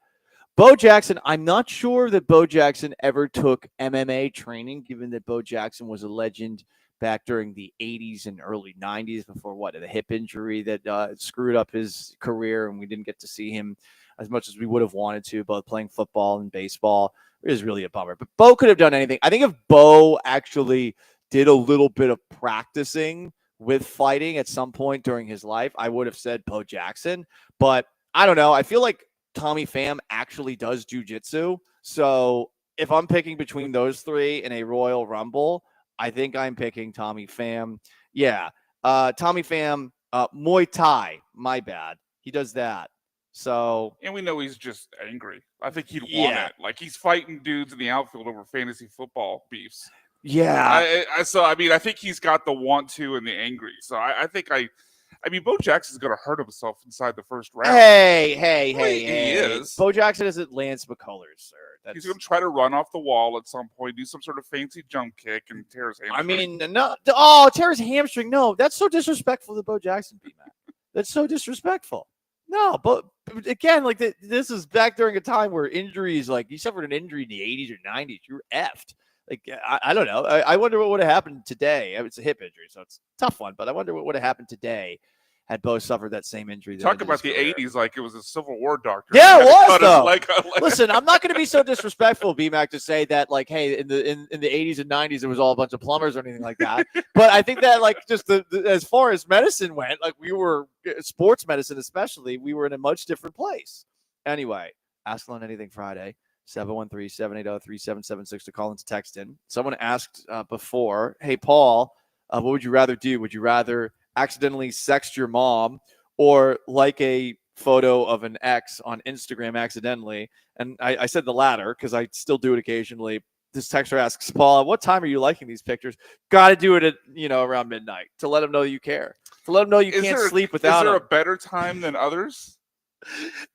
Bo Jackson, I'm not sure that Bo Jackson ever took MMA training, given that Bo Jackson was a legend back during the 80s and early 90s before the hip injury that screwed up his career, and we didn't get to see him as much as we would have wanted to, both playing football and baseball. It is really a bummer. But Bo could have done anything. I think if Bo actually did a little bit of practicing with fighting at some point during his life, I would have said Bo Jackson. But I don't know. I feel like Tommy Pham actually does jiu-jitsu. So if I'm picking between those three in a Royal Rumble, I think I'm picking Tommy Pham. Yeah. Tommy Pham, Muay Thai. My bad. He does that. So. And we know he's just angry. I think he'd want Yeah. it. Like he's fighting dudes in the outfield over fantasy football beefs. Yeah. So I mean, I think he's got the want to and the angry. So I think Bo Jackson's going to hurt himself inside the first round. Hey. He is. Bo Jackson isn't Lance McCullers, sir. He's going to try to run off the wall at some point, do some sort of fancy jump kick, and tear his hamstring. I mean, no. Oh, tear his hamstring. No, that's so disrespectful to Bo Jackson, B-Mac. That's so disrespectful. No, but again, like this is back during a time where injuries, like you suffered an injury in the 80s or 90s, you were effed. Like, I don't know. I wonder what would have happened today. It's a hip injury, so it's a tough one, but I wonder what would have happened today had Bo suffered that same injury. Talk about the 80s like it was a Civil War doctor. Yeah, it was, though. Listen, I'm not going to be so disrespectful, B-Mac, to say that, like, hey, in the 80s and 90s, it was all a bunch of plumbers or anything like that. But I think that, like, just as far as medicine went, like, we were, sports medicine especially, we were in a much different place. Anyway, Ask on Anything Friday. 713-780-3776 to call and to text in. Someone asked before, hey, Paul, what would you rather do? Would you rather accidentally sext your mom or like a photo of an ex on Instagram accidentally? And I said the latter because I still do it occasionally. This texter asks, Paul, what time are you liking these pictures? Got to do it at, around midnight to let them know you care. To let them know you can't sleep without Is there them. a better time than others?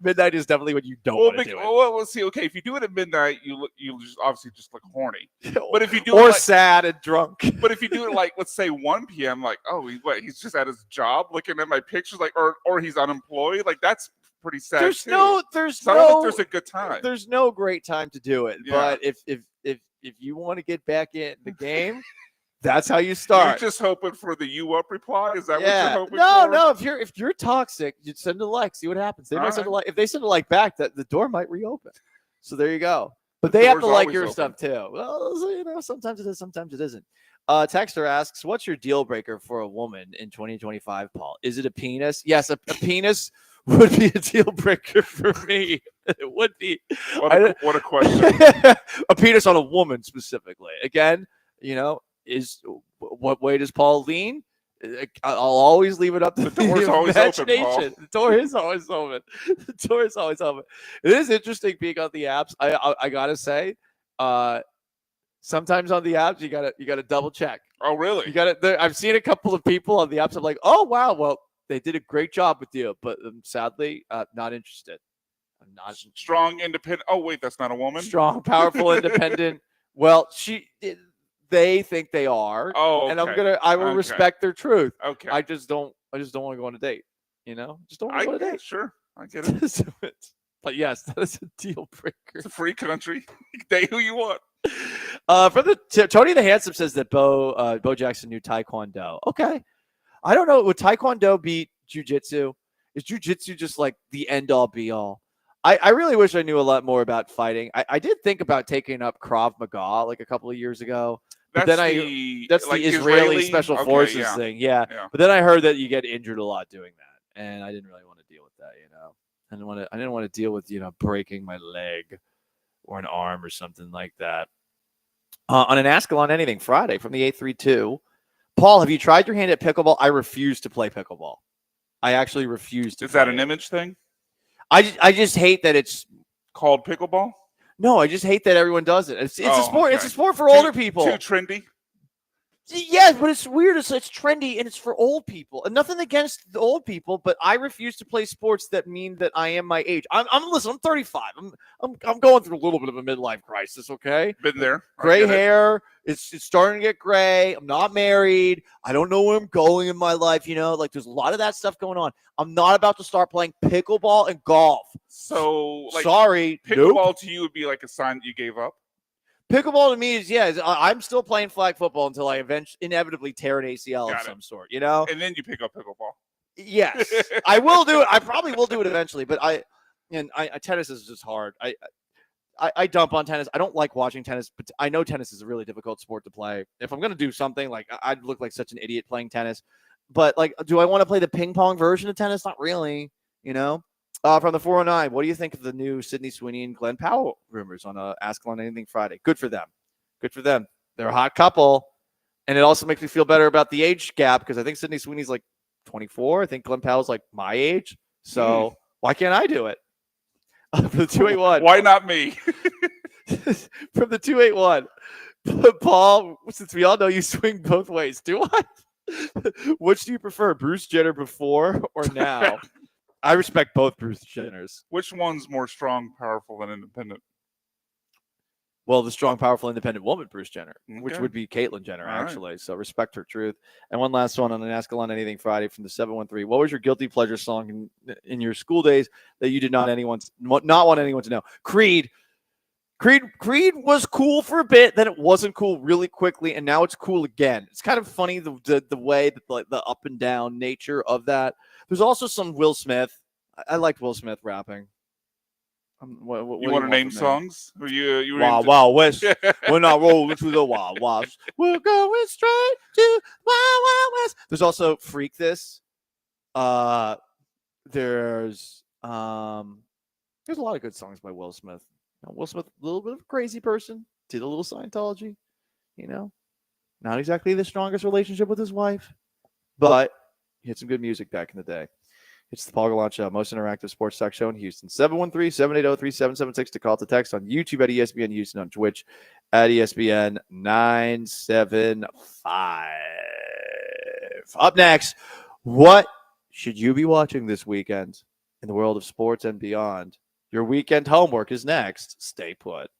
Midnight is definitely when you don't want to do it. Well, see, okay, if you do it at midnight, you just obviously just look horny. But if you do or it sad and drunk. But if you do it like, let's say 1 p.m., like, oh, he's just at his job looking at my pictures, like, or he's unemployed, like that's pretty sad. There's too. no So I don't think there's a good time. There's no great time to do it. Yeah. But if you want to get back in the game, that's how you start. You're just hoping for the "you up" reply. Is that what you're hoping for? No. If you're toxic, you send a like. See what happens. They might send a like. If they send a like back, that the door might reopen. So there you go. But they have to like your stuff too. Well, sometimes it is, sometimes it isn't. Texter asks, "What's your deal breaker for a woman in 2025, Paul? Is it a penis? Yes, a penis would be a deal breaker for me. It would be. What a question. A penis on a woman specifically. Again, what way does Paul lean? I'll always leave it up to the door's always open, Paul. The door is always open. The door is always open. It is interesting being on the apps. I gotta say, sometimes on the apps you gotta double check. Oh, really? You gotta. I've seen a couple of people on the apps. I'm like, oh wow, well they did a great job with you, but sadly, not interested. I'm not strong, independent. Oh wait, that's not a woman. Strong, powerful, independent. Well, they think they are. Oh, and okay. I will respect their truth. Okay. I just don't want to go on a date. Just don't want to go on a date. Sure, I get it. But yes, that is a deal breaker. It's a free country. You can date who you want. Tony the Handsome says that Bo Jackson knew Taekwondo. Okay, I don't know. Would Taekwondo beat jiu-jitsu? Is jiu-jitsu just like the end all be all? I really wish I knew a lot more about fighting. I did think about taking up Krav Maga like a couple of years ago. But That's then the the Israeli Special Forces yeah. thing. Yeah. But then I heard that you get injured a lot doing that. And I didn't really want to deal with that, I didn't want to deal with, breaking my leg or an arm or something like that. On an Ask on Anything Friday from the 832, Paul, have you tried your hand at pickleball? I refuse to play pickleball. I actually refuse to. Is that an image thing? I just hate that it's called pickleball. No, I just hate that everyone does it. It's a sport. Okay. It's a sport for older people. Too trendy. Yes, but it's weird. It's trendy and it's for old people. And nothing against the old people, but I refuse to play sports that mean that I am my age. Listen, I'm 35. I'm going through a little bit of a midlife crisis. Okay, been there. Gray hair. It's starting to get gray. I'm not married. I don't know where I'm going in my life. Like there's a lot of that stuff going on. I'm not about to start playing pickleball and golf. So, sorry, pickleball to you would be like a sign that you gave up. Pickleball to me is I'm still playing flag football until I inevitably tear an ACL of some sort, And then you pick up pickleball. Yes, I will do it. I probably will do it eventually, but tennis is just hard. I dump on tennis. I don't like watching tennis, but I know tennis is a really difficult sport to play. If I'm going to do something, like I'd look like such an idiot playing tennis, but like, do I want to play the ping pong version of tennis? Not really, From the 409, what do you think of the new Sydney Sweeney and Glenn Powell rumors on Ask on Anything Friday? Good for them. Good for them. They're a hot couple. And it also makes me feel better about the age gap because I think Sydney Sweeney's like 24. I think Glenn Powell's like my age. So why can't I do it? From the 281. Why not me? From the 281. Paul, since we all know you swing both ways, do I? Which do you prefer, Bruce Jenner before or now? I respect both Bruce Jenners. Which one's more strong, powerful, and independent? Well, the strong, powerful, independent woman, Bruce Jenner, which Okay. would be Caitlyn Jenner, All right. actually. So respect her truth. And one last one on an Ask Gallant Anything Friday from the 713. What was your guilty pleasure song in your school days that you did not want anyone to know? Creed. Creed was cool for a bit, then it wasn't cool really quickly, and now it's cool again. It's kind of funny the way that the up and down nature of that. There's also some Will Smith. I liked Will Smith rapping. What You want to name songs? Or you were Wow, into- wow, West. We're not rolling through the Wild West. We're going straight to Wild Wild West. There's also Freak This. There's a lot of good songs by Will Smith. Will Smith, a little bit of a crazy person, did a little Scientology, not exactly the strongest relationship with his wife, but he had some good music back in the day. It's the Paul Gallant Show, most interactive sports talk show in Houston. 713-780-3776 to call to text on YouTube at ESPN Houston, on Twitch at ESPN 975. Up next, what should you be watching this weekend in the world of sports and beyond? Your weekend homework is next. Stay put.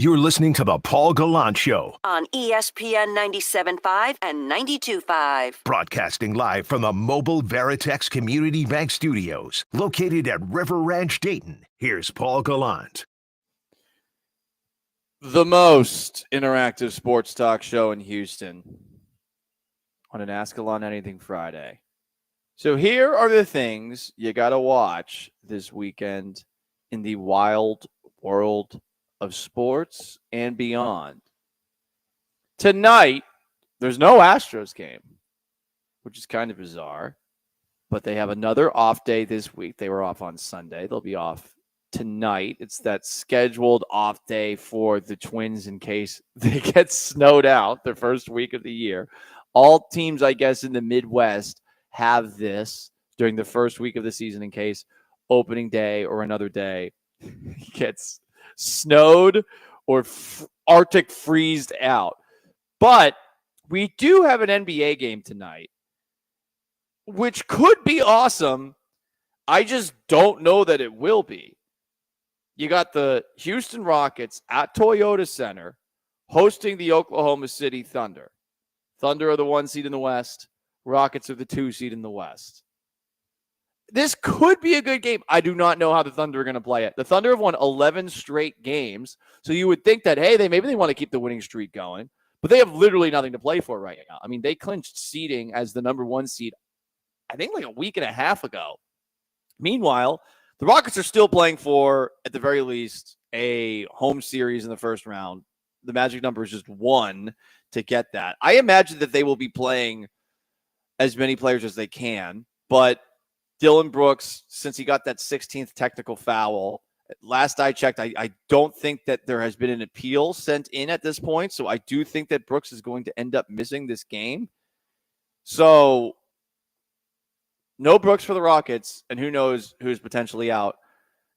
You're listening to the Paul Gallant Show, on ESPN 97.5 and 92.5. broadcasting live from the mobile Veritex Community Bank Studios, located at River Ranch, Dayton. Here's Paul Gallant. The most interactive sports talk show in Houston on an Ask Gallant Anything Friday. So here are the things you got to watch this weekend in the wild world of sports and beyond. Tonight, there's no Astros game, which is kind of bizarre, but they have another off day this week. They were off on Sunday. They'll be off tonight. It's that scheduled off day for the Twins in case they get snowed out their first week of the year. All teams, I guess, in the Midwest have this during the first week of the season in case opening day or another day gets snowed or Arctic freezed out. But we do have an NBA game tonight, which could be awesome. I just don't know that it will be. You got the Houston Rockets at Toyota Center hosting the Oklahoma City Thunder. Thunder are the 1 seed in the West. Rockets are the 2 seed in the West. This could be a good game. I do not know how the Thunder are going to play it. The Thunder have won 11 straight games, so you would think that, hey, maybe they want to keep the winning streak going, but they have literally nothing to play for right now. I mean, they clinched seeding as the number 1 seed, I think like a week and a half ago. Meanwhile, the Rockets are still playing for, at the very least, a home series in the first round. The magic number is just 1 to get that. I imagine that they will be playing as many players as they can, but Dylan Brooks, since he got that 16th technical foul, last I checked, I don't think that there has been an appeal sent in at this point. So I do think that Brooks is going to end up missing this game. So no Brooks for the Rockets, and who knows who's potentially out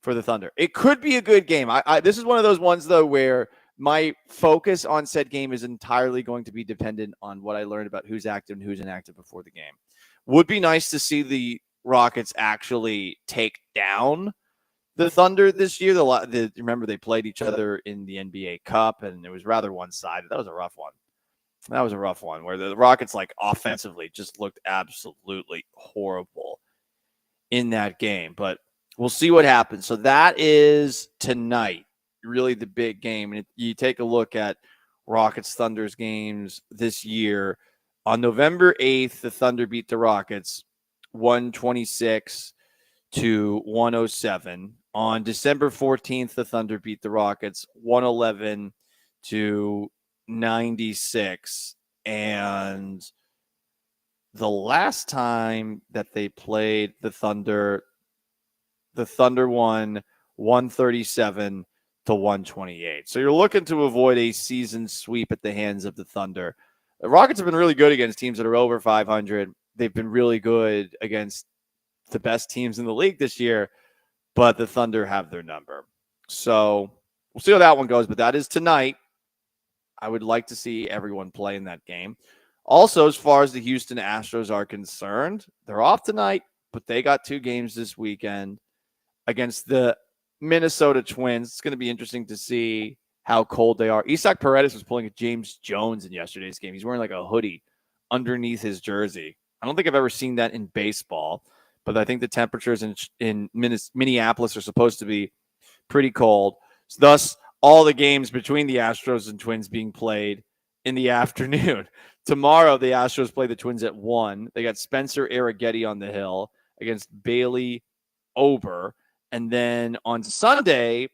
for the Thunder. It could be a good game. This is one of those ones, though, where my focus on said game is entirely going to be dependent on what I learned about who's active and who's inactive before the game. Would be nice to see the Rockets actually take down the Thunder this year. Remember, they played each other in the NBA Cup, and it was rather one-sided. That was a rough one. Where the Rockets, like, offensively just looked absolutely horrible in that game. But we'll see what happens. So that is tonight, really the big game. And you take a look at Rockets-Thunder's games this year. On November 8th, the Thunder beat the Rockets 126 to 107. On December 14th, the Thunder beat the Rockets 111 to 96. And the last time that they played the Thunder won 137 to 128. So you're looking to avoid a season sweep at the hands of the Thunder. The Rockets have been really good against teams that are over 500. They've been really good against the best teams in the league this year, but the Thunder have their number. So we'll see how that one goes, but that is tonight. I would like to see everyone play in that game. Also, as far as the Houston Astros are concerned, they're off tonight, but they got 2 games this weekend against the Minnesota Twins. It's going to be interesting to see how cold they are. Isaac Paredes was pulling a James Jones in yesterday's game. He's wearing like a hoodie underneath his jersey. I don't think I've ever seen that in baseball, but I think the temperatures in Minneapolis are supposed to be pretty cold. So thus, all the games between the Astros and Twins being played in the afternoon. Tomorrow, the Astros play the Twins at 1. They got Spencer Arrighetti on the hill against Bailey Ober. And then on Sunday,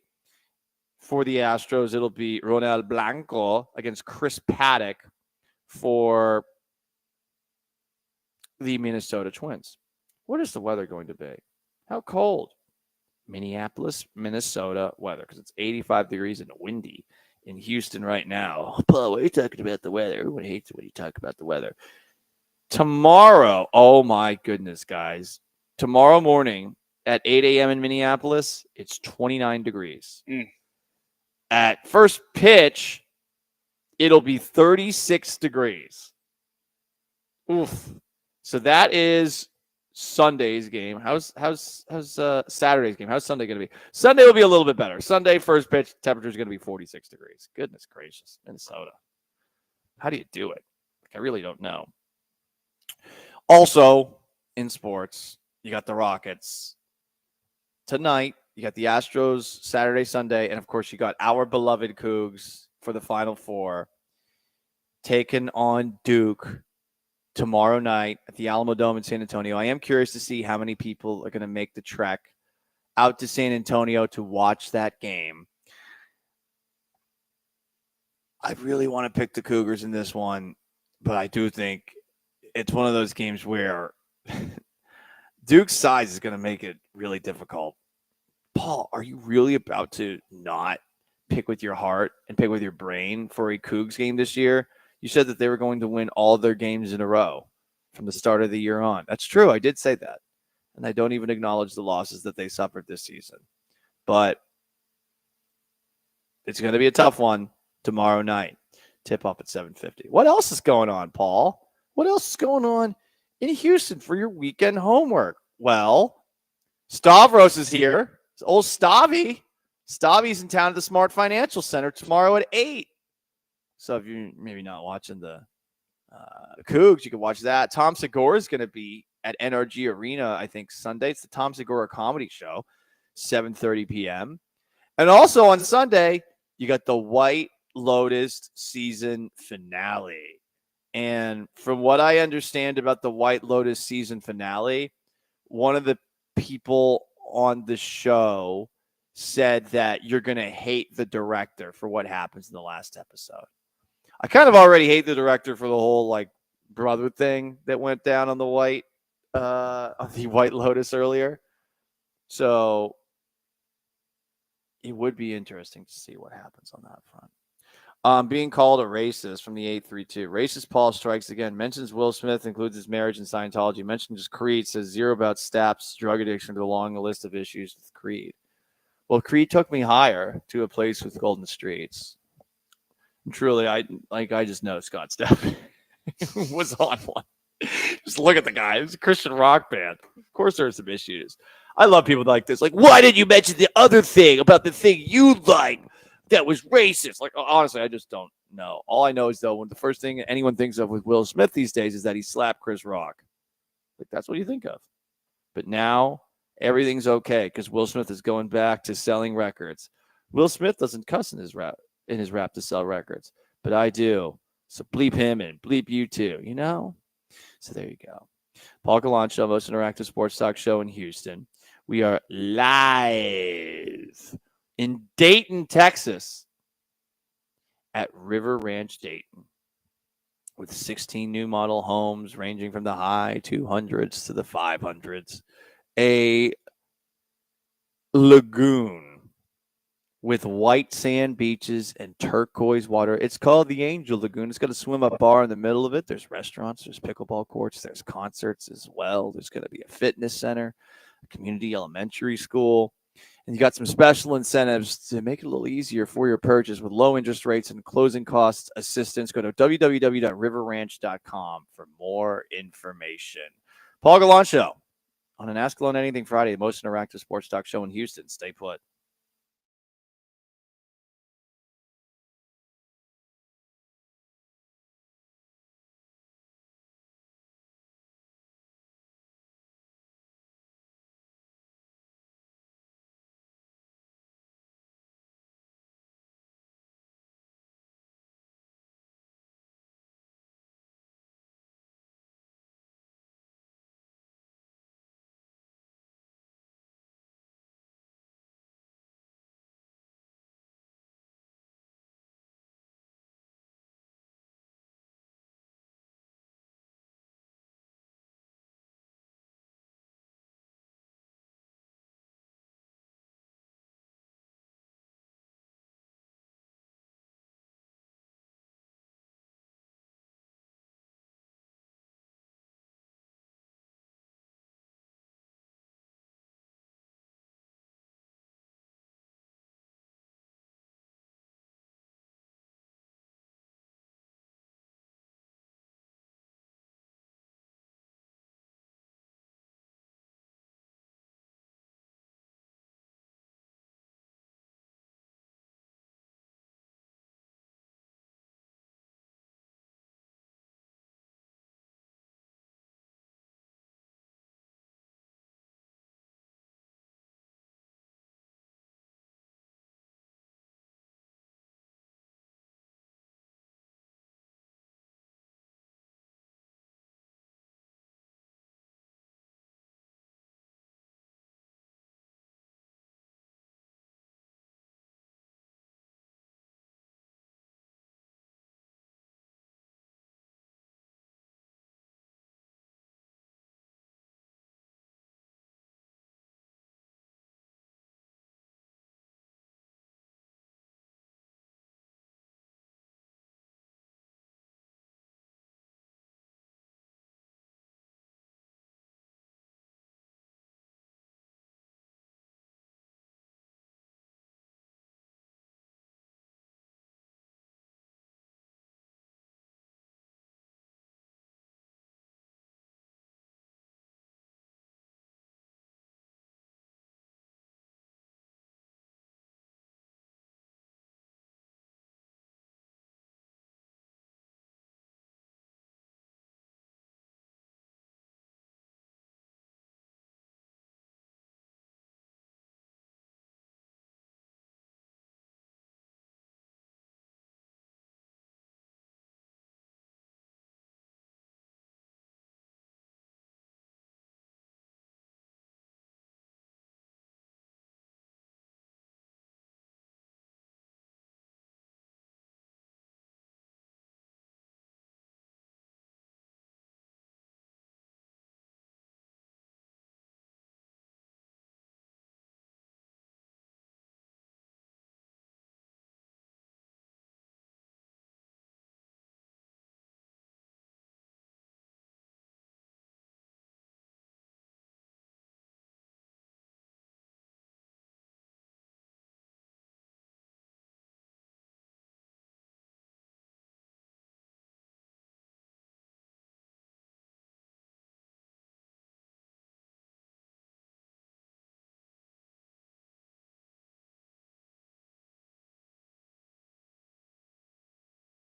for the Astros, it'll be Ronel Blanco against Chris Paddock for the Minnesota Twins. What is the weather going to be? How cold? Minneapolis, Minnesota weather, because it's 85 degrees and windy in Houston right now. Paul, what are you talking about the weather? Everyone hates it when you talk about the weather. Tomorrow, oh my goodness, guys. Tomorrow morning at 8 a.m. in Minneapolis, it's 29 degrees. At first pitch, it'll be 36 degrees. Oof. So that is Sunday's game. How's Saturday's game? How's Sunday going to be? Sunday will be a little bit better. Sunday first pitch temperature is going to be 46 degrees. Goodness gracious, Minnesota. How do you do it? I really don't know. Also, in sports, you got the Rockets tonight. You got the Astros Saturday, Sunday, and of course, you got our beloved Cougs for the Final Four taking on Duke tomorrow night at the Alamo Dome in San Antonio. I am curious to see how many people are going to make the trek out to San Antonio to watch that game. I really want to pick the Cougars in this one, but I do think it's one of those games where Duke's size is going to make it really difficult. Paul, are you really about to not pick with your heart and pick with your brain for a Cougs game this year? You said that they were going to win all their games in a row from the start of the year on. That's true. I did say that. And I don't even acknowledge the losses that they suffered this season. But it's going to be a tough one tomorrow night. Tip off at 7:50. What else is going on, Paul? What else is going on in Houston for your weekend homework? Well, Stavros is here. It's old Stavi. Stavi's in town at the Smart Financial Center tomorrow at 8. So if you're maybe not watching the Cougs, you can watch that. Tom Segura is going to be at NRG Arena, I think, Sunday. It's the Tom Segura Comedy Show, 7:30 p.m. And also on Sunday, you got the White Lotus season finale. And from what I understand about the White Lotus season finale, one of the people on the show said that you're going to hate the director for what happens in the last episode. I kind of already hate the director for the whole like brother thing that went down on the White Lotus earlier. So it would be interesting to see what happens on that front. Being called a racist from the 832. Racist Paul strikes again. Mentions Will Smith, includes his marriage in Scientology. Mentions Creed, says zero about Stapp's drug addiction along a list of issues with Creed. Well, Creed took me higher to a place with golden streets. And truly, I just know Scott Stapp was on one. Just look at the guy. It's a Christian rock band. Of course, there are some issues. I love people like this. Like, why didn't you mention the other thing about the thing you like that was racist? Like, honestly, I just don't know. All I know is, though, when the first thing anyone thinks of with Will Smith these days is that he slapped Chris Rock. Like, that's what you think of. But now everything's okay because Will Smith is going back to selling records. Will Smith doesn't cuss in his rap to sell records, but I do. So bleep him and bleep you too, you know? So there you go. Paul Gallant Show, most interactive sports talk show in Houston. We are live in Dayton, Texas at River Ranch Dayton with 16 new model homes ranging from the high 200s to the 500s. A lagoon with white sand beaches and turquoise water. It's called the Angel Lagoon. It's got a swim-up bar in the middle of it. There's restaurants. There's pickleball courts. There's concerts as well. There's going to be a fitness center, a community elementary school. And you got some special incentives to make it a little easier for your purchase with low interest rates and closing costs assistance. Go to www.riverranch.com for more information. Paul Gallant Show on an Ask Alone Anything Friday, the most interactive sports talk show in Houston. Stay put.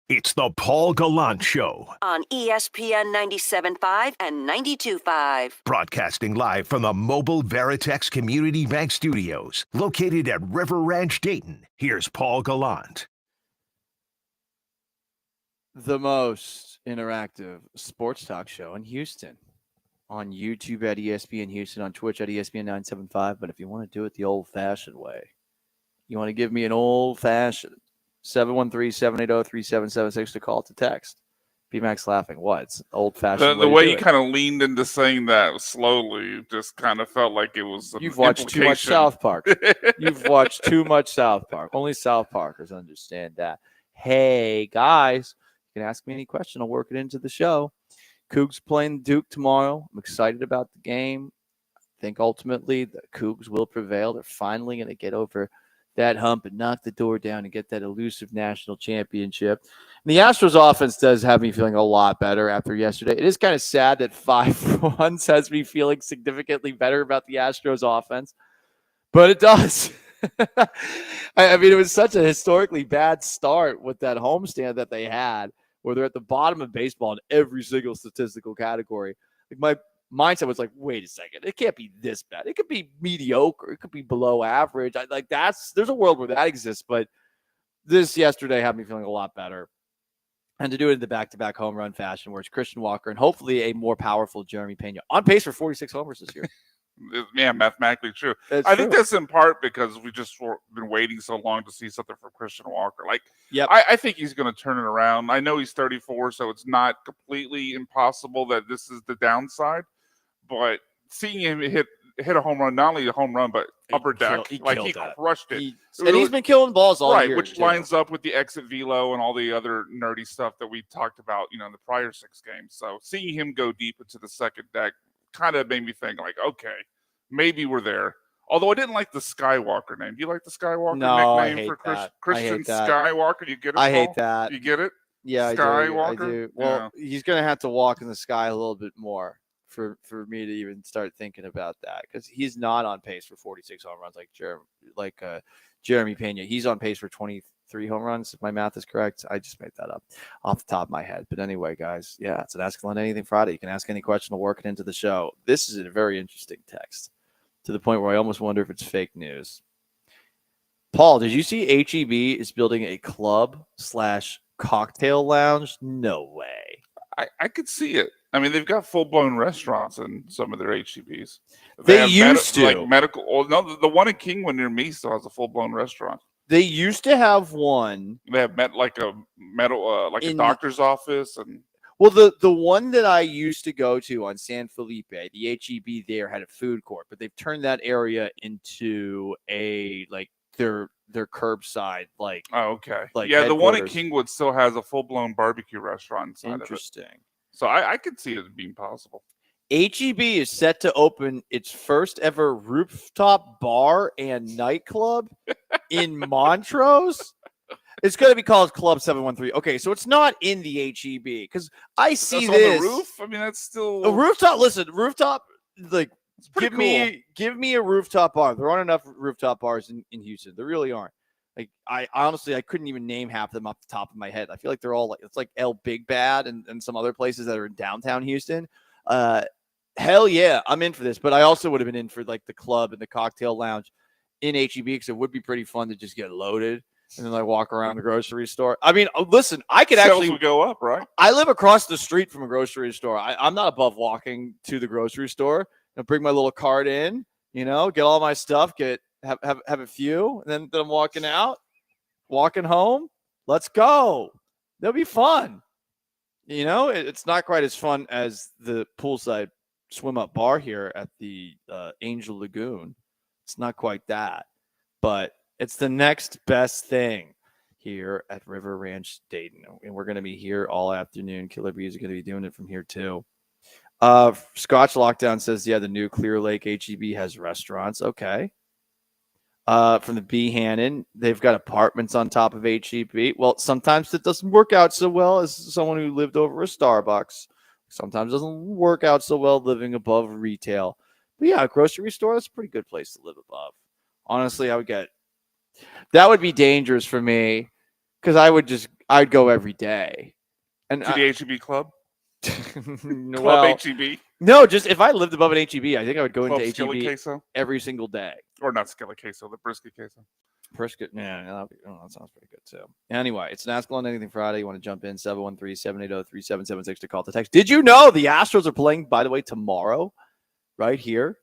It's the Paul Gallant Show, on ESPN 97.5 and 92.5. broadcasting live from the mobile Veritex Community Bank Studios, located at River Ranch, Dayton. Here's Paul Gallant. The most interactive sports talk show in Houston. On YouTube at ESPN Houston, on Twitch at ESPN 975. But if you want to do it the old-fashioned way, you want to give me an old-fashioned 713-780-3776 to call to text. B-Max laughing. What? It's old-fashioned The way to you do it. kind of leaned into saying that slowly just kind of felt like it was an You've watched too much implication. South Park. You've watched too much South Park. Only South Parkers understand that. Hey, guys, you can ask me any question. I'll work it into the show. Cougs playing Duke tomorrow. I'm excited about the game. I think ultimately the Cougs will prevail. They're finally going to get over that hump and knock the door down and get that elusive national championship. And the Astros offense does have me feeling a lot better after yesterday. It is kind of sad that 5 runs has me feeling significantly better about the Astros offense, but it does. I mean, it was such a historically bad start with that homestand that they had, where they're at the bottom of baseball in every single statistical category. Like my mindset was like, wait a second, it can't be this bad. It could be mediocre. It could be below average. There's a world where that exists, but this yesterday had me feeling a lot better. And to do it in the back-to-back home run fashion, where it's Christian Walker and hopefully a more powerful Jeremy Pena on pace for 46 homers this year. Yeah, mathematically true. That's I think true. that's in part because we just been waiting so long to see something from Christian Walker. Like, Yep. I think he's going to turn it around. I know he's 34, so it's not completely impossible that this is the downside. But seeing him hit a home run, not only a home run, but upper deck, he like killed he that. crushed it. And he's been killing balls all right, year, which too. lines up with the exit velo and all the other nerdy stuff that we talked about, in the prior 6 games. So seeing him go deep into the second deck kind of made me think, like, okay, maybe we're there. Although I didn't like the Skywalker name. Do you like the Skywalker No, I nickname hate for that. Christian I hate that. Skywalker? Do you get it? I hate Paul? that. You get it? Yeah, Skywalker? I do. Well, he's going to have to walk in the sky a little bit more for me to even start thinking about that, because he's not on pace for 46 home runs like Jeremy Pena. He's on pace for 23 home runs, if my math is correct. I just made that up off the top of my head. But anyway, guys, yeah, it's an Ask Gallant Anything Friday. You can ask any question to work it into the show. This is a very interesting text, to the point where I almost wonder if it's fake news. Paul, did you see HEB is building a club/cocktail lounge? No way. I could see it. I mean, they've got full-blown restaurants in some of their HEBs. They have used to. like medical. Oh no, the one in Kingwood near me still has a full-blown restaurant. They used to have one. They have like a a doctor's office, and Well, the one that I used to go to on San Felipe, the HEB there had a food court, but they've turned that area into their curbside, oh, okay. like Yeah, the one in headquarters. Kingwood still has a full-blown barbecue restaurant inside of it. Interesting. So I could see it being possible. HEB is set to open its first ever rooftop bar and nightclub in Montrose. It's going to be called Club 713. Okay, so it's not in the HEB, because I see That's this on the roof. I mean, that's still a rooftop. Listen, rooftop. Like, pretty give me a rooftop bar. There aren't enough rooftop bars in Houston. There really aren't. Like, I honestly couldn't even name half of them off the top of my head. I feel like they're all it's like El Big Bad and some other places that are in downtown Houston. Hell yeah, I'm in for this. But I also would have been in for like the club and the cocktail lounge in HEB, because it would be pretty fun to just get loaded and then walk around the grocery store. I mean, listen, I could Sales actually would go up, right? I live across the street from a grocery store. I'm not above walking to the grocery store and bring my little cart in, get all my stuff, have a few, and then I'm walking home. Let's go. That'll be fun. It's not quite as fun as the poolside swim up bar here at the Angel Lagoon. It's not quite that, but it's the next best thing here at River Ranch, Dayton. And we're going to be here all afternoon. Killer Bees are going to be doing it from here too. Scotch Lockdown says, yeah, the new Clear Lake HEB has restaurants. Okay. From the B. Hannon, they've got apartments on top of HEB. Well, sometimes it doesn't work out so well as someone who lived over a Starbucks. Sometimes it doesn't work out so well living above retail. But yeah, a grocery store, that's a pretty good place to live above. Honestly, that would be dangerous for me, because I'd go every day. And To the HEB club? well, Club HEB? No, just if I lived above an HEB, I think I would go Club into skillet HEB queso? every single day. Or not skillet queso, the brisket queso. Brisket, that sounds pretty good too. Anyway, it's an Ask Gallant Anything Friday. You want to jump in, 713-780-3776 to call the text. Did you know the Astros are playing, by the way, tomorrow, right here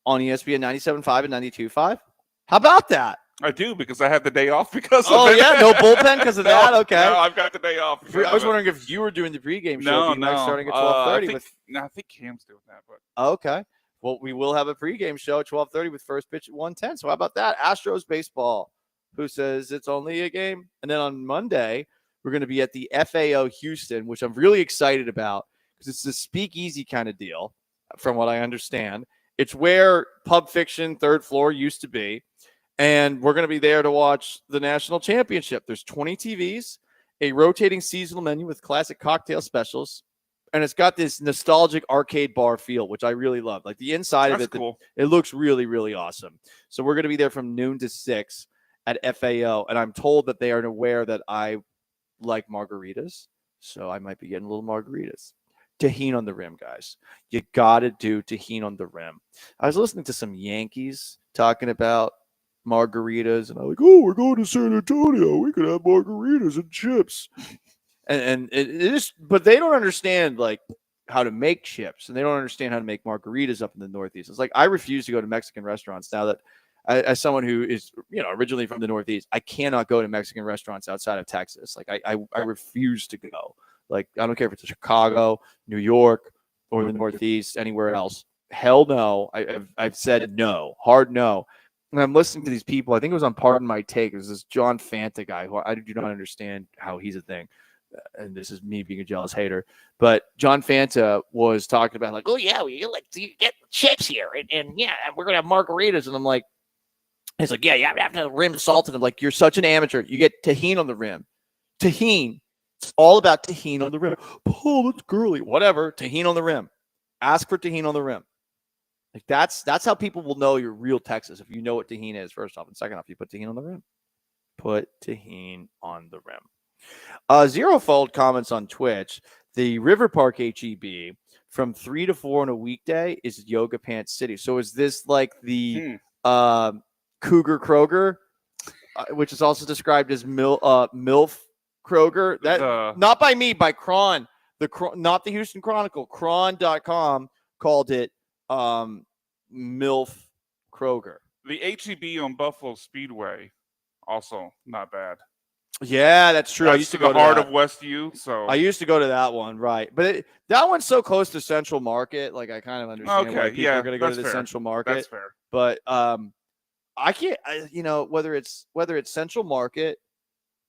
on ESPN 97.5 and 92.5? How about that? I do, because I had the day off because Oh, of it. yeah? No bullpen because of that? Okay. No, I've got the day off. I was wondering if you were doing the pregame show. No. Starting at 12:30. I think Cam's doing that. But Okay. Well, we will have a pregame show at 12:30 with first pitch at 1:10. So how about that? Astros baseball. Who says it's only a game? And then on Monday, we're going to be at the FAO Houston, which I'm really excited about because it's a speakeasy kind of deal, from what I understand. It's where Pub Fiction third floor used to be. And we're going to be there to watch the national championship. There's 20 TVs, a rotating seasonal menu with classic cocktail specials, and it's got this nostalgic arcade bar feel, which I really love. Like the inside of it, cool. It looks really, really awesome. So we're going to be there from noon to 6 at FAO, and I'm told that they are aware that I like margaritas, so I might be getting a little margaritas. Tahini on the rim, guys. You got to do tahini on the rim. I was listening to some Yankees talking about margaritas, and I'm like, oh, we're going to San Antonio. We could have margaritas and chips. and it is, but they don't understand like how to make chips, and they don't understand how to make margaritas up in the Northeast. It's like I refuse to go to Mexican restaurants now that as someone who is, originally from the Northeast, I cannot go to Mexican restaurants outside of Texas. Like I refuse to go. Like I don't care if it's Chicago, New York, or the Northeast, anywhere else. Hell no. I've said no, hard no. And I'm listening to these people. I think it was on Pardon My Take. It was this John Fanta guy who I do not understand how he's a thing. And this is me being a jealous hater. But John Fanta was talking about like, oh yeah, you get chips here, and yeah, we're gonna have margaritas. And I'm like, he's like, yeah, you have to have rim salted. I'm like, you're such an amateur. You get tahini on the rim. Tahini. It's all about tahini on the rim. Oh, that's girly. Whatever. Tahini on the rim. Ask for tahini on the rim. Like that's how people will know you're real Texas, if you know what tahini is, first off. And second off, you put tahini on the rim. Put tahini on the rim. Zero Fold comments on Twitch. The River Park HEB from 3 to 4 on a weekday is Yoga Pants City. So is this like the Cougar Kroger, which is also described as MILF Kroger? That not by me, by Cron. Not the Houston Chronicle. Cron.com called it MILF Kroger. the HEB on Buffalo Speedway, also not bad. Yeah, that's true. I used to go the to heart that. of West U. So I used to go to that one, right? But that one's so close to Central Market. Like I kind of understand why people are going to go to the Central Market. That's fair. But I can't. Whether it's Central Market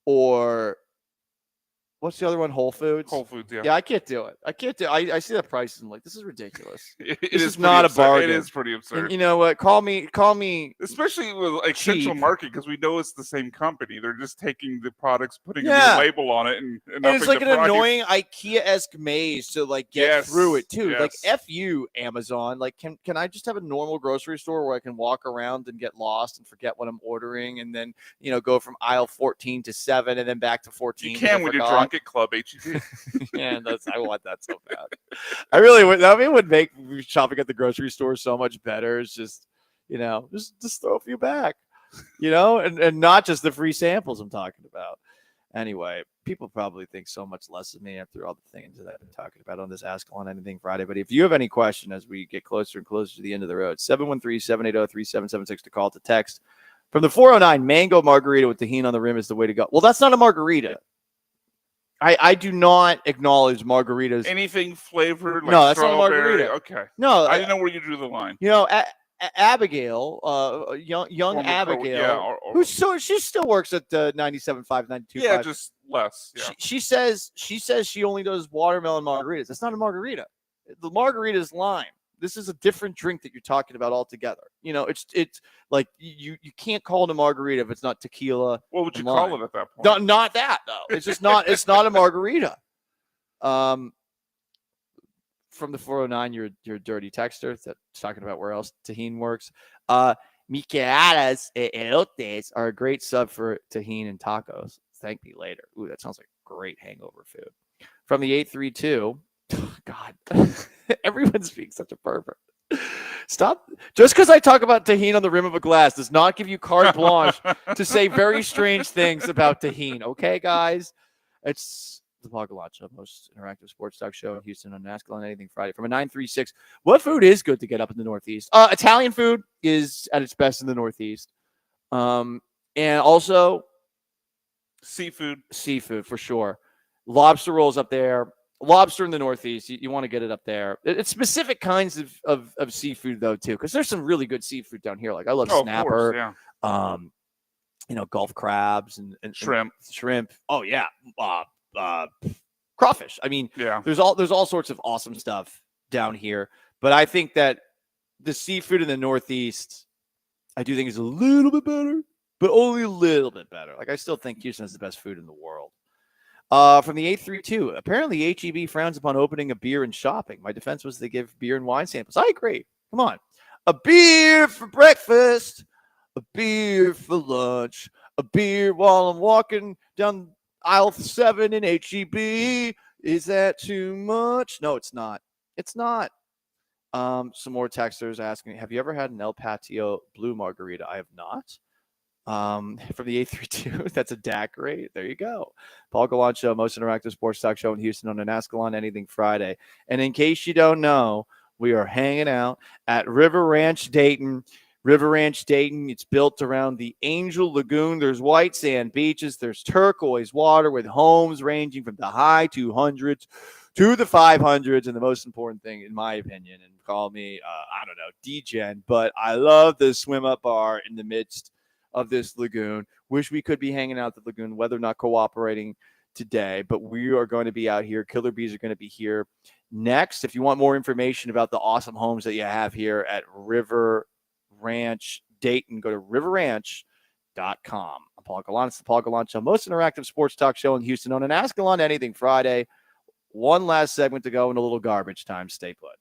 or what's the other one? Whole Foods. Whole Foods. Yeah. Yeah, I can't do it. I can't do. I see the prices and I'm like, this is ridiculous. It is not a bargain. It is pretty absurd. And you know what? Call me. Especially with like cheap. Central Market, because we know it's the same company. They're just taking the products, putting a Yeah. new label on it, and it's like upping an the price. annoying IKEA-esque maze to like get Yes, through it too. Like yes. F you, Amazon. Like can I just have a normal grocery store where I can walk around and get lost and forget what I'm ordering, and then go from aisle 14 to 7 and then back to 14. You can when you're drunk at Club HEB. Yeah, I want that so bad. I really would. That would make shopping at the grocery store so much better. It's just, just throw a few back, and not just the free samples I'm talking about. Anyway, people probably think so much less of me after all the things that I've been talking about on this Ask on Anything Friday. But if you have any question as we get closer and closer to the end of the road, 713-780-3776 to call, to text. From the 409, mango margarita with tahini on the rim is the way to go. Well, that's not a margarita. I do not acknowledge margaritas. Anything flavored like no, that's not a strawberry. margarita. Okay. No, I didn't know where you drew the line. Abigail, young Former Abigail, she still works at 97.5, 92.5. Yeah, just less. Yeah. She says she only does watermelon margaritas. That's not a margarita. The margarita is lime. This is a different drink that you're talking about altogether. It's like you can't call it a margarita if it's not tequila. What would you lime. call it at that point? Not that though. It's just not. It's not a margarita. From the 409, you're a dirty texter that's talking about where else tahini works. Micheladas and elotes are a great sub for tahini and tacos. Thank me later. Ooh, that sounds like great hangover food. From the 832, God, everyone's being such a pervert. Stop. Just because I talk about Tahine on the rim of a glass does not give you carte blanche to say very strange things about Tahine. Okay, guys? It's the Paul Gallant Show, most interactive sports talk show in Houston on Ask on Anything Friday. From a 936, what food is good to get up in the Northeast? Italian food is at its best in the Northeast. And also seafood for sure. Lobster rolls up there. Lobster in the Northeast, you want to get it up there. It's specific kinds of seafood though too, because there's some really good seafood down here. Like I love snapper, of course, yeah. Gulf crabs and shrimp. Oh yeah, crawfish. I mean, yeah, there's all sorts of awesome stuff down here. But I think that the seafood in the Northeast, I do think is a little bit better, but only a little bit better. Like I still think Houston has the best food in the world. From the 832, apparently HEB frowns upon opening a beer and shopping. My defense was they give beer and wine samples. I agree. Come on. A beer for breakfast, a beer for lunch, a beer while I'm walking down aisle 7 in HEB. Is that too much? No, it's not. It's not. Some more texters asking, have you ever had an El Patio blue margarita? I have not. From the 832, that's a daiquiri. There you go. Paul Gallant Show, most interactive sports talk show in Houston on an Ask Gallant Anything Friday. And in case you don't know, we are hanging out at River Ranch Dayton. River Ranch Dayton, it's built around the Angel Lagoon. There's white sand beaches. There's turquoise water with homes ranging from the high 200s to the 500s. And the most important thing, in my opinion, and call me, I don't know, D-Gen, but I love the swim-up bar in the midst of this lagoon. Wish we could be hanging out at the lagoon. Weather not cooperating today, but we are going to be out here. Killer Bees are going to be here next. If you want more information about the awesome homes that you have here at River Ranch Dayton, go to riverranch.com. I'm Paul Gallant. It's the Paul Gallant Show, most interactive sports talk show in Houston on an Ask Gallant Anything Friday. One last segment to go and a little garbage time. Stay put.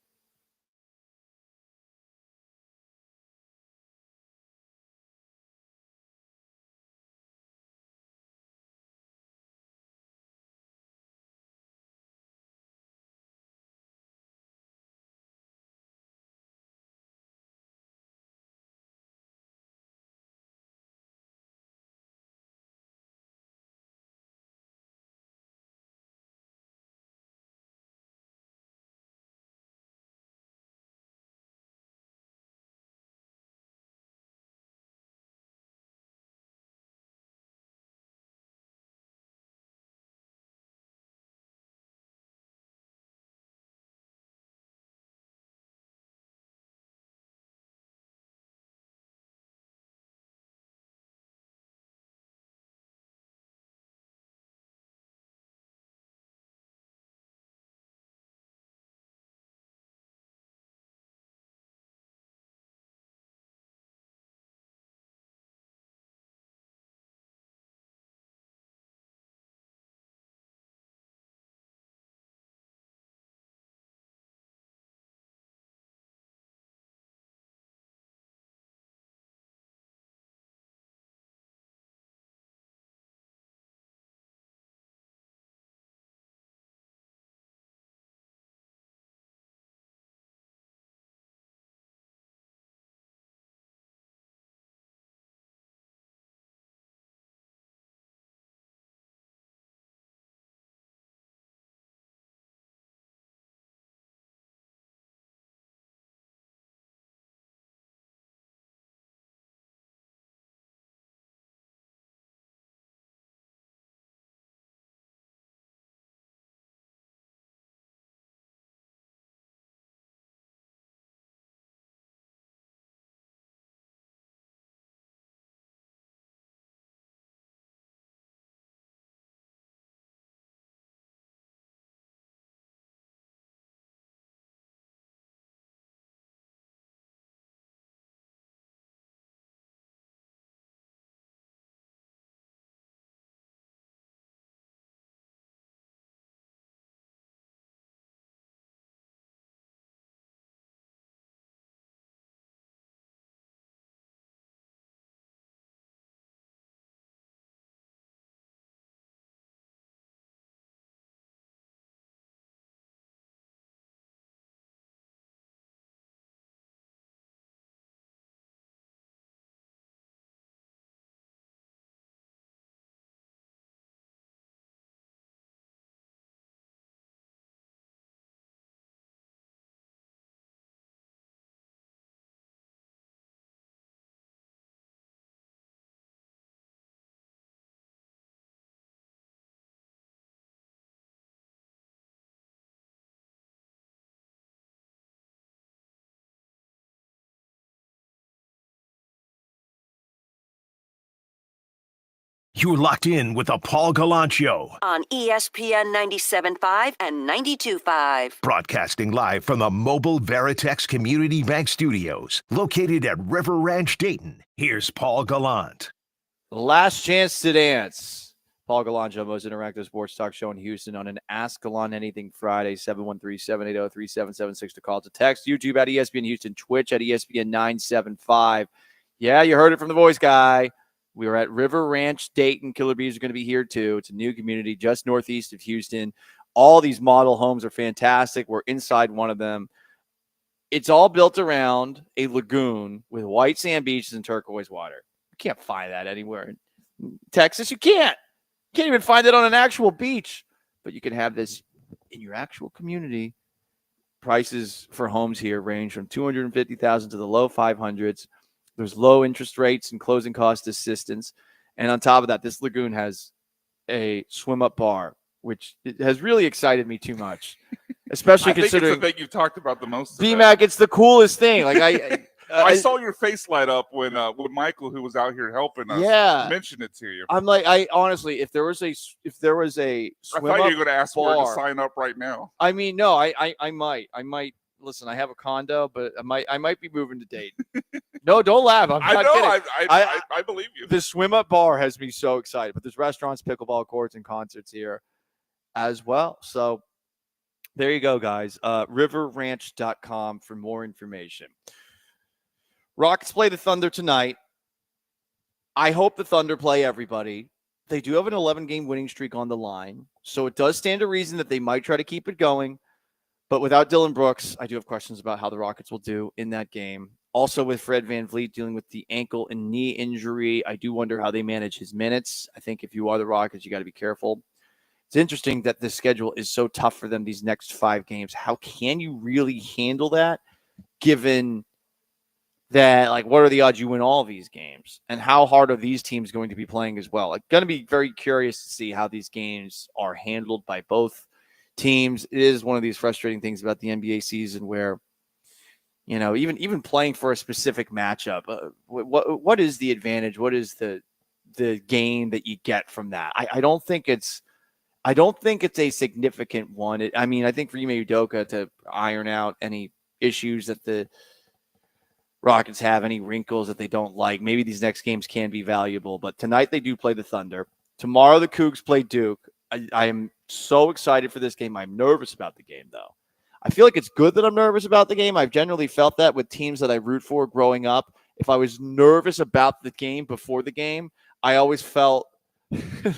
You're locked in with the Paul Gallant Show, On ESPN 97.5 and 92.5. broadcasting live from the mobile Veritex Community Bank Studios, located at River Ranch, Dayton. Here's Paul Gallant. Last chance to dance. Paul Gallant, most interactive sports talk show in Houston on an Ask Gallant Anything Friday, 713-780-3776 to call to text. YouTube at ESPN Houston, Twitch at ESPN 975. Yeah, you heard it from the voice guy. We are at River Ranch, Dayton. Killer Bees are going to be here too. It's a new community just northeast of Houston. All these model homes are fantastic. We're inside one of them. It's all built around a lagoon with white sand beaches and turquoise water. You can't find that anywhere in Texas. You can't even find it on an actual beach. But you can have this in your actual community. Prices for homes here range from $250,000 to the low 500s. There's low interest rates and closing cost assistance. And on top of that, this lagoon has a swim-up bar, which has really excited me too much, especially I think considering it's the thing you've talked about the most. BMAC, it's the coolest thing. Like I saw your face light up when Michael, who was out here helping us, mentioned it to you. I'm like, I honestly, if there was a I thought you were going to ask where to sign up right now. I mean, no, I might. Listen, I have a condo, but I might be moving to Dayton. No, don't laugh. I'm not kidding. I believe you. The swim up bar has me so excited, but there's restaurants, pickleball courts, and concerts here as well. So there you go, guys. Riverranch.com for more information. Rockets play the Thunder tonight. I hope the Thunder play everybody. They do have an 11-game winning streak on the line, so it does stand to reason that they might try to keep it going. But without Dylan Brooks, I do have questions about how the Rockets will do in that game. Also, with Fred VanVleet dealing with the ankle and knee injury, I do wonder how they manage his minutes. I think if you are the Rockets, you got to be careful. It's interesting that the schedule is so tough for them these next 5 games. How can you really handle that, given that, like, what are the odds you win all of these games? And how hard are these teams going to be playing as well? Like, going to be very curious to see how these games are handled by both teams. It is one of these frustrating things about the NBA season where, you know, even playing for a specific matchup, what is the advantage? What is the gain that you get from that? I don't think it's a significant one. I mean, I think for Ime Udoka to iron out any issues that the Rockets have, any wrinkles that they don't like, maybe these next games can be valuable. But tonight they do play the Thunder. Tomorrow the Cougs play Duke. I am so excited for this game. I'm nervous about the game, though. I feel like it's good that I'm nervous about the game. I've generally felt that with teams that I root for growing up. If I was nervous about the game before the game, I always felt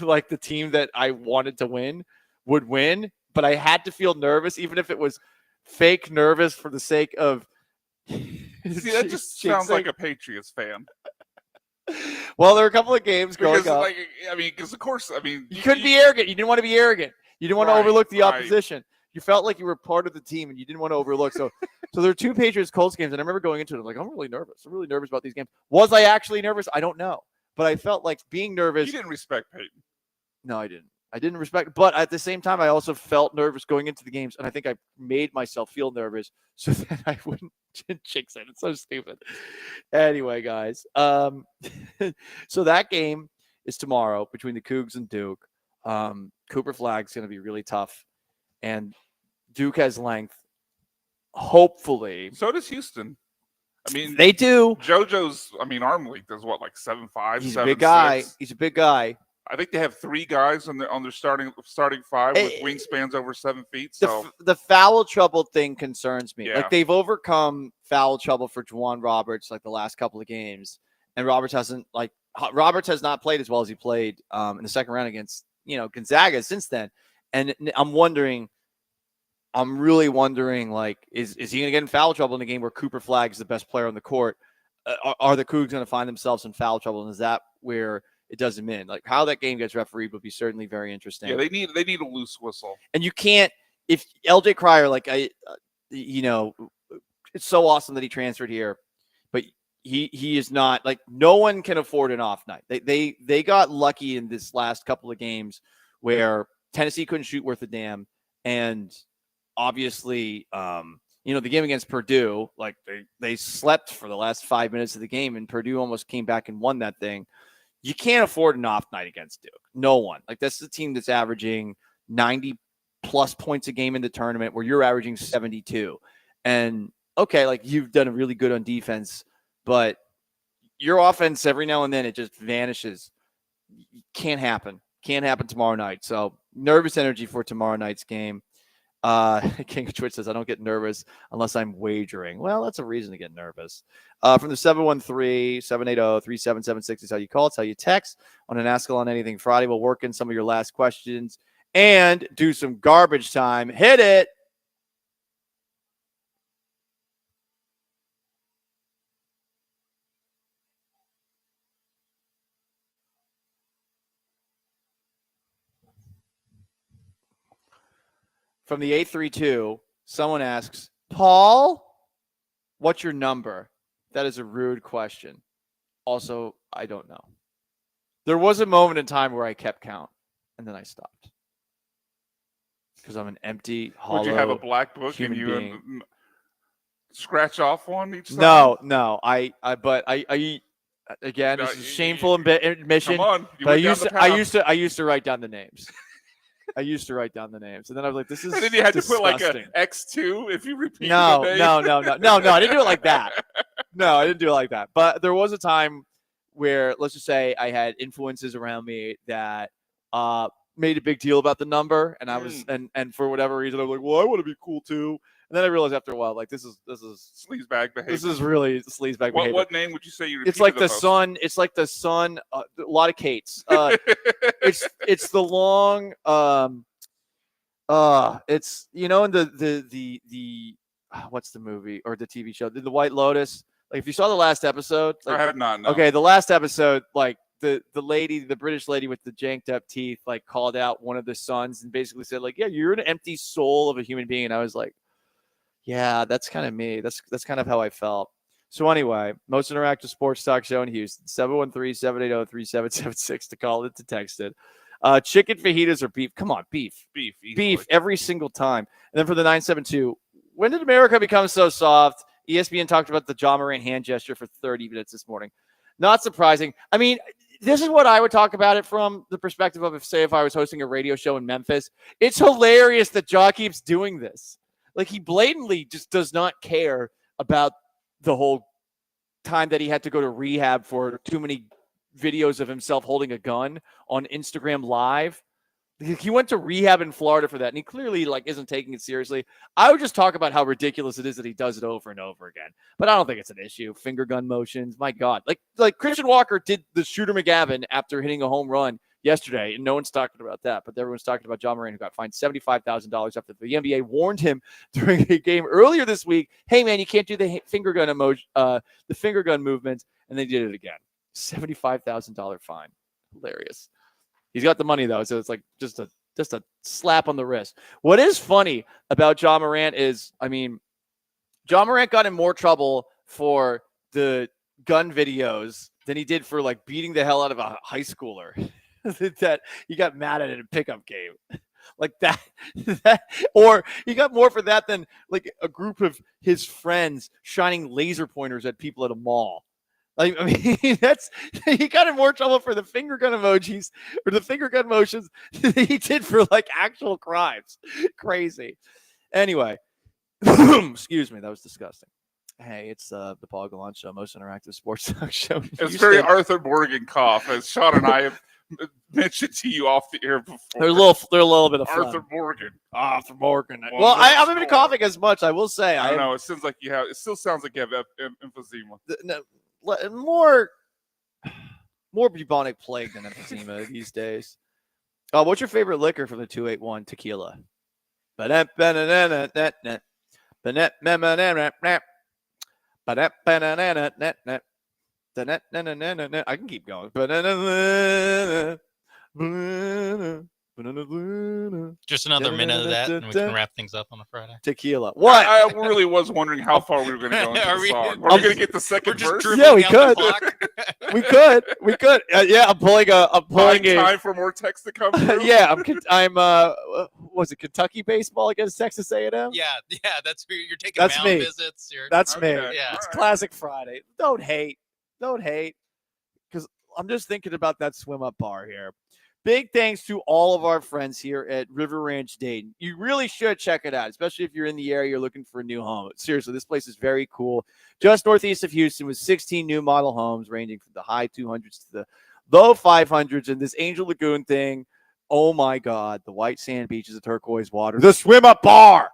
like the team that I wanted to win would win, but I had to feel nervous, even if it was fake nervous for the sake of. See, that just sounds like a Patriots fan. Well, there are a couple of games growing up. Because of course, you couldn't be arrogant. You didn't want to be arrogant. You didn't want to overlook the opposition. You felt like you were part of the team, and you didn't want to overlook. So there are 2 Patriots-Colts games, and I remember going into it. I'm like, I'm really nervous. I'm really nervous about these games. Was I actually nervous? I don't know, but I felt like being nervous. You didn't respect Peyton. No, I didn't. I didn't respect, but at the same time, I also felt nervous going into the games, and I think I made myself feel nervous so that I wouldn't jinx it. It's so stupid. Anyway, guys, so that game is tomorrow between the Cougs and Duke. Cooper Flag's going to be really tough, and Duke has length. Hopefully, so does Houston. I mean, they do. JoJo's, arm length is what, like 7'5", He's a big guy. He's a big guy. I think they have 3 guys on their starting 5 with wingspans over 7 feet. So the foul trouble thing concerns me. Yeah. Like, they've overcome foul trouble for Juwan Roberts like the last couple of games, and Roberts has not played as well as he played in the second round against Gonzaga since then. And I'm really wondering, like, is he going to get in foul trouble in a game where Cooper Flag is the best player on the court? Are the Cougs going to find themselves in foul trouble, and is that where it does him in? Like, how that game gets refereed would be certainly very interesting. Yeah, they need a loose whistle. And you can't, if LJ Cryer, like, it's so awesome that he transferred here, but he is not, like, no one can afford an off night. They got lucky in this last couple of games where Tennessee couldn't shoot worth a damn, and obviously, the game against Purdue, like, they slept for the last 5 minutes of the game, and Purdue almost came back and won that thing. you can't afford an off night against Duke. No one. Like, this is a team that's averaging 90-plus points a game in the tournament where you're averaging 72. And, okay, like, you've done really good on defense, but your offense, every now and then, it just vanishes. Can't happen. Can't happen tomorrow night. So, nervous energy for tomorrow night's game. King of Twitch says, I don't get nervous unless I'm wagering. Well, that's a reason to get nervous. From the 713-780-3776 is how you call. It's how you text on an Ask on Anything Friday. We'll work in some of your last questions and do some garbage time. Hit it. From the 832, someone asks, Paul, what's your number? That is a rude question. Also, I don't know. There was a moment in time where I kept count, and then I stopped. Because I'm an empty, hollow Would you have a black book and human you being. scratch off one each time? No. I again, this is a shameful admission. Come on, you But went down the I used to write down the names. I used to write down the names, and then I was like, "This is." And then you had disgusting. to put like a X2 if you repeat No, the name. no. I didn't do it like that. No, I didn't do it like that. But there was a time where, let's just say, I had influences around me that made a big deal about the number, and I was, and for whatever reason, I was like, "Well, I want to be cool too." And then I realized after a while, like, this is sleazebag behavior. This is really sleazebag behavior. What name would you say you? It's like repeated the most? sun. It's like the sun. A lot of Kates. It's the long. It's in the what's the movie or the TV show? The White Lotus. Like, if you saw the last episode, like, I have not. No. Okay, the last episode, like the lady, the British lady with the janked up teeth, like, called out one of the sons and basically said, like, yeah, you're an empty soul of a human being. And I was like, yeah, that's kind of me. That's kind of how I felt. So anyway, most interactive sports talk show in Houston, 713-780-3776 to call it, to text it. Chicken fajitas or beef? Come on, beef. Beef every single time. And then for the 972, when did America become so soft? ESPN talked about the John Morant hand gesture for 30 minutes this morning. Not surprising. I mean, this is what I would talk about it from the perspective of, if I was hosting a radio show in Memphis. It's hilarious that Ja keeps doing this. Like, he blatantly just does not care about the whole time that he had to go to rehab for too many videos of himself holding a gun on Instagram Live. He went to rehab in Florida for that, and he clearly, like, isn't taking it seriously. I would just talk about how ridiculous it is that he does it over and over again. But I don't think it's an issue. Finger gun motions, my God. Like Christian Walker did the Shooter McGavin after hitting a home run yesterday, and no one's talking about that. But everyone's talking about John Morant, who got fined $75,000 after the NBA warned him during a game earlier this week, hey, man, you can't do the finger gun the finger gun movements, and they did it again. $75,000 fine. Hilarious. He's got the money, though, so it's like just a slap on the wrist. What is funny about John Morant is, I mean, John Morant got in more trouble for the gun videos than he did for, like, beating the hell out of a high schooler that he got mad at in a pickup game. Like that, or he got more for that than, like, a group of his friends shining laser pointers at people at a mall. Like, I mean, he got in more trouble for the finger gun emojis or the finger gun motions than he did for, like, actual crimes. Crazy. Anyway, excuse me, that was disgusting. Hey, it's the Paul Gallant Show, most interactive sports talk show. It's very Arthur Morgan cough, as Sean and I have mentioned to you off the air before. They're a little bit of fun. Arthur Morgan. Arthur Morgan. Well, I haven't been coughing as much, I will say. I don't know. It sounds like you have. It still sounds like you have emphysema. No, more bubonic plague than emphysema these days. What's your favorite liquor from the 281? Tequila. I can keep going. Just another minute of that, and we can wrap things up on a Friday. Tequila. What? I really was wondering how far we were going to go into the song. Are we going to get the second verse? Yeah, we could. We could. Yeah, I'm pulling time for more text to come through. Yeah, I'm was it Kentucky baseball against Texas A&M? Yeah, that's who you're taking. That's mound me. Visits. That's me. Yeah, it's classic Friday. Don't hate. Because I'm just thinking about that swim up bar here. Big thanks to all of our friends here at River Ranch Dayton. You really should check it out, especially if you're in the area, you're looking for a new home. Seriously, this place is very cool. Just northeast of Houston with 16 new model homes ranging from the high 200s to the low 500s. And this Angel Lagoon thing, oh my God, the white sand beaches, the turquoise water, the swim up bar.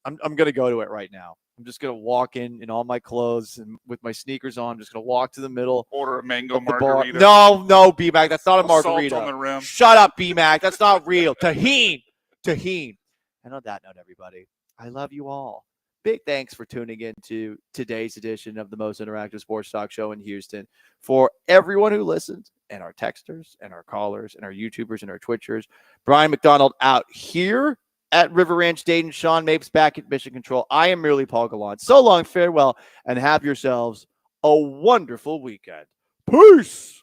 I'm going to go to it right now. I'm just going to walk in all my clothes and with my sneakers on. I'm just going to walk to the middle. Order a mango of the bar. margarita. No, B-Mac. That's not a margarita. Salt on the rim. Shut up, B-Mac. That's not real. Tahine. And on that note, everybody, I love you all. Big thanks for tuning in to today's edition of the most interactive sports talk show in Houston. For everyone who listens, and our texters, and our callers, and our YouTubers, and our Twitchers, Brian McDonald out here at River Ranch Dayton, Sean Mapes back at Mission Control. I am merely Paul Gallant. So long, farewell, and have yourselves a wonderful weekend. Peace.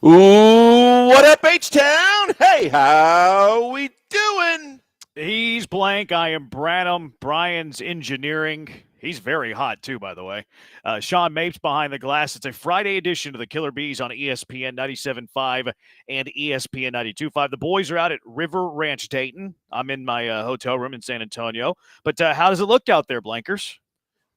Ooh, what up, H-Town? Hey, how we doing? He's blank. I am Branham. Brian's engineering. He's very hot, too, by the way. Sean Mapes behind the glass. It's a Friday edition of the Killer Bees on ESPN 97.5 and ESPN 92.5. The boys are out at River Ranch, Dayton. I'm in my hotel room in San Antonio. But how does it look out there, Blankers?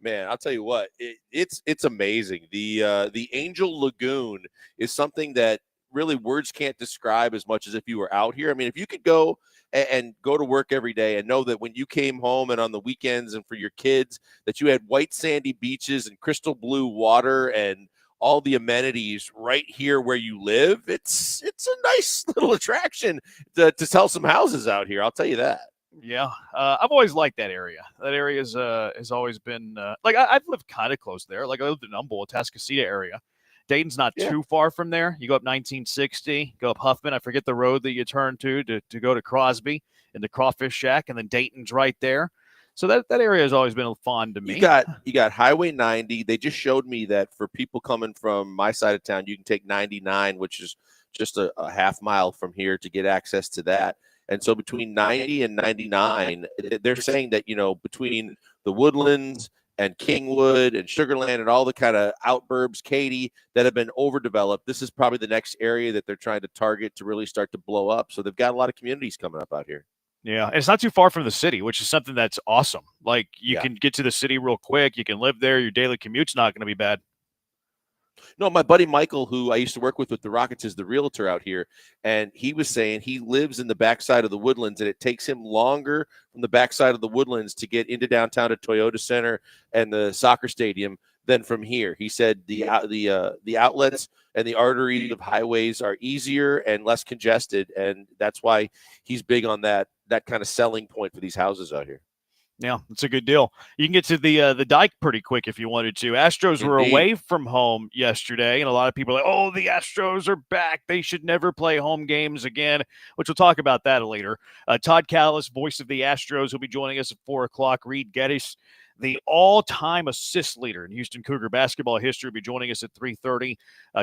Man, I'll tell you what, it's amazing. The Angel Lagoon is something that really words can't describe as much as if you were out here. I mean, if you could go and go to work every day and know that when you came home and on the weekends and for your kids that you had white sandy beaches and crystal blue water and all the amenities right here where you live, it's a nice little attraction to sell some houses out here. I'll tell you that. Yeah, I've always liked that area. That area has always been I've lived kind of close there. Like I lived in Humboldt, Atascocita area. Dayton's not too far from there. You go up 1960, go up Huffman. I forget the road that you turn to go to Crosby and the Crawfish Shack, and then Dayton's right there. So that area has always been fun to me. You got Highway 90. They just showed me that for people coming from my side of town, you can take 99, which is just a half mile from here to get access to that. And so between 90 and 99, they're saying that, between the Woodlands and Kingwood and Sugarland and all the kind of outburbs, Katy, that have been overdeveloped, this is probably the next area that they're trying to target to really start to blow up. So they've got a lot of communities coming up out here. Yeah, and it's not too far from the city, which is something that's awesome. Like you can get to the city real quick. You can live there. Your daily commute's not going to be bad. No, my buddy Michael, who I used to work with the Rockets, is the realtor out here, and he was saying he lives in the backside of the Woodlands, and it takes him longer from the backside of the Woodlands to get into downtown to Toyota Center and the soccer stadium than from here. He said the outlets and the arteries of highways are easier and less congested, and that's why he's big on that kind of selling point for these houses out here. Yeah, it's a good deal. You can get to the dike pretty quick if you wanted to. Astros were away from home yesterday, and a lot of people are like, oh, the Astros are back. They should never play home games again, which we'll talk about that later. Todd Callis, voice of the Astros, will be joining us at 4 o'clock. Reed Geddes, the all-time assist leader in Houston Cougar basketball history, will be joining us at 3:30.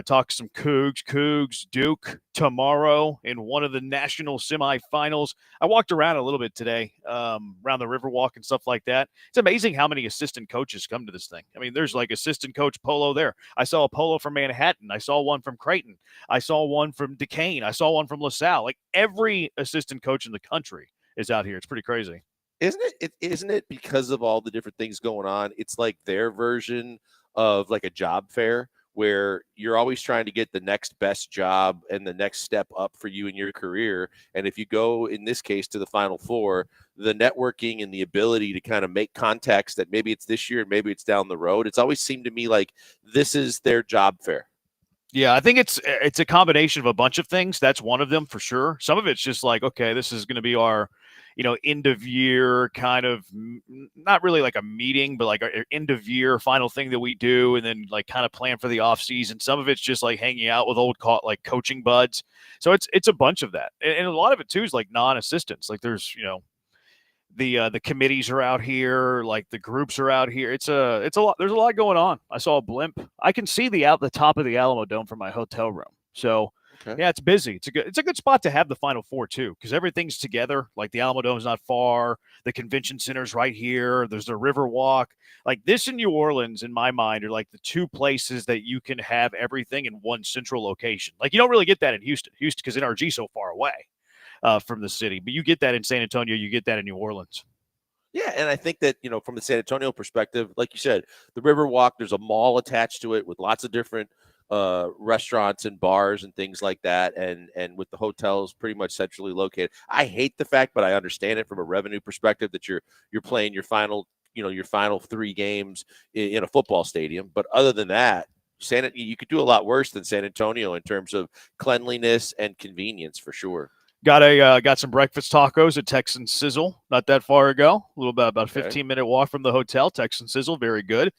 Talk some Cougs, Duke tomorrow in one of the national semifinals. I walked around a little bit today, around the Riverwalk and stuff like that. It's amazing how many assistant coaches come to this thing. I mean, there's like assistant coach Polo there. I saw a Polo from Manhattan. I saw one from Creighton. I saw one from Duquesne. I saw one from LaSalle. Like every assistant coach in the country is out here. It's pretty crazy. Isn't it because of all the different things going on? It's like their version of like a job fair where you're always trying to get the next best job and the next step up for you in your career. And if you go, in this case, to the Final Four, the networking and the ability to kind of make contacts that maybe it's this year and maybe it's down the road, it's always seemed to me like this is their job fair. Yeah, I think it's a combination of a bunch of things. That's one of them for sure. Some of it's just like, okay, this is going to be our end of year kind of, not really like a meeting, but like our end of year final thing that we do, and then like kind of plan for the off season. Some of it's just like hanging out with old like coaching buds. So it's a bunch of that, and a lot of it too is like non-assistants. Like there's the committees are out here, like the groups are out here. It's a lot. There's a lot going on. I saw a blimp. I can see the top of the Alamo Dome from my hotel room. So. Okay. Yeah, it's busy. It's a good spot to have the Final Four too, because everything's together. Like the Alamo Dome's not far, the convention center's right here. There's the Riverwalk. Like this in New Orleans, in my mind, are like the two places that you can have everything in one central location. Like you don't really get that in Houston, because NRG's so far away from the city, but you get that in San Antonio. You get that in New Orleans. Yeah, and I think that, from the San Antonio perspective, like you said, the Riverwalk, there's a mall attached to it with lots of different restaurants and bars and things like that, and with the hotels pretty much centrally located. I hate the fact, but I understand it from a revenue perspective, that you're playing your final 3 games in a football stadium. But other than that, you could do a lot worse than San Antonio in terms of cleanliness and convenience for sure. Got some breakfast tacos at Texan Sizzle not that far ago. A little bit, about a 15-minute walk from the hotel. Texan Sizzle, very good.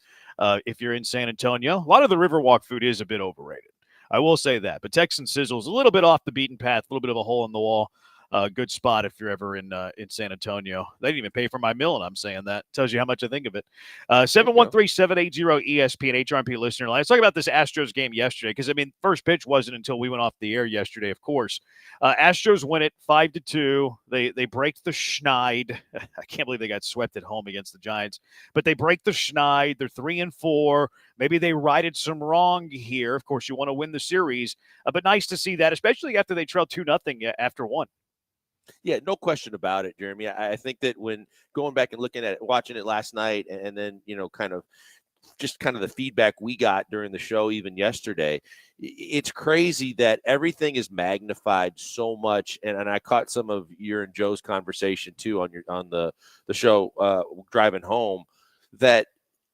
If you're in San Antonio, a lot of the Riverwalk food is a bit overrated. I will say that, but Texan Sizzle is a little bit off the beaten path, a little bit of a hole in the wall. Good spot if you're ever in San Antonio. They didn't even pay for my meal, and I'm saying that. Tells you how much I think of it. 713-780-ESPN HRP listener line. Let's talk about this Astros game yesterday, because, I mean, first pitch wasn't until we went off the air yesterday, of course. Astros win it 5-2. They break the schneid. I can't believe they got swept at home against the Giants, but they break the schneid. They're 3-4. Maybe they righted some wrong here. Of course, you want to win the series, but nice to see that, especially after they trailed 2-0 after one. Yeah, no question about it, Jeremy. I think that when going back and looking at it, watching it last night, and then, kind of the feedback we got during the show, even yesterday, it's crazy that everything is magnified so much. And I caught some of your and Joe's conversation too on the show driving home, that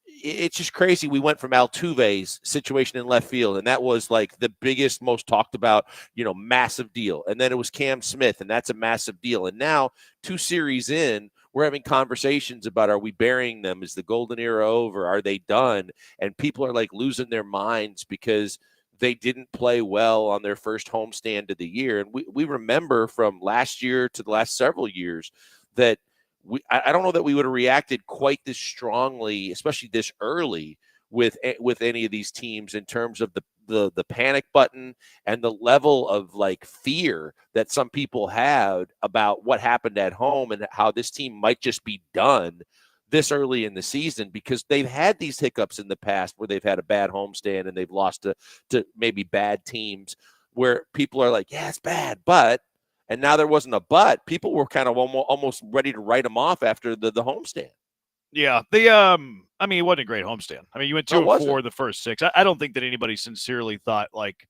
it's just crazy. We went from Altuve's situation in left field, and that was like the biggest, most talked about, massive deal. And then it was Cam Smith, and that's a massive deal. And now 2 series in, we're having conversations about, are we burying them? Is the golden era over? Are they done? And people are like losing their minds because they didn't play well on their first homestand of the year. And we remember from last year to the last several years that I don't know that we would have reacted quite this strongly, especially this early, with any of these teams in terms of the panic button and the level of like fear that some people had about what happened at home and how this team might just be done this early in the season, because they've had these hiccups in the past where they've had a bad homestand and they've lost to maybe bad teams where people are like, yeah, it's bad, but. And now there wasn't a but. People were kind of almost ready to write them off after the homestand. Yeah, I mean, it wasn't a great homestand. I mean, you went 2-4 the first 6. I don't think that anybody sincerely thought like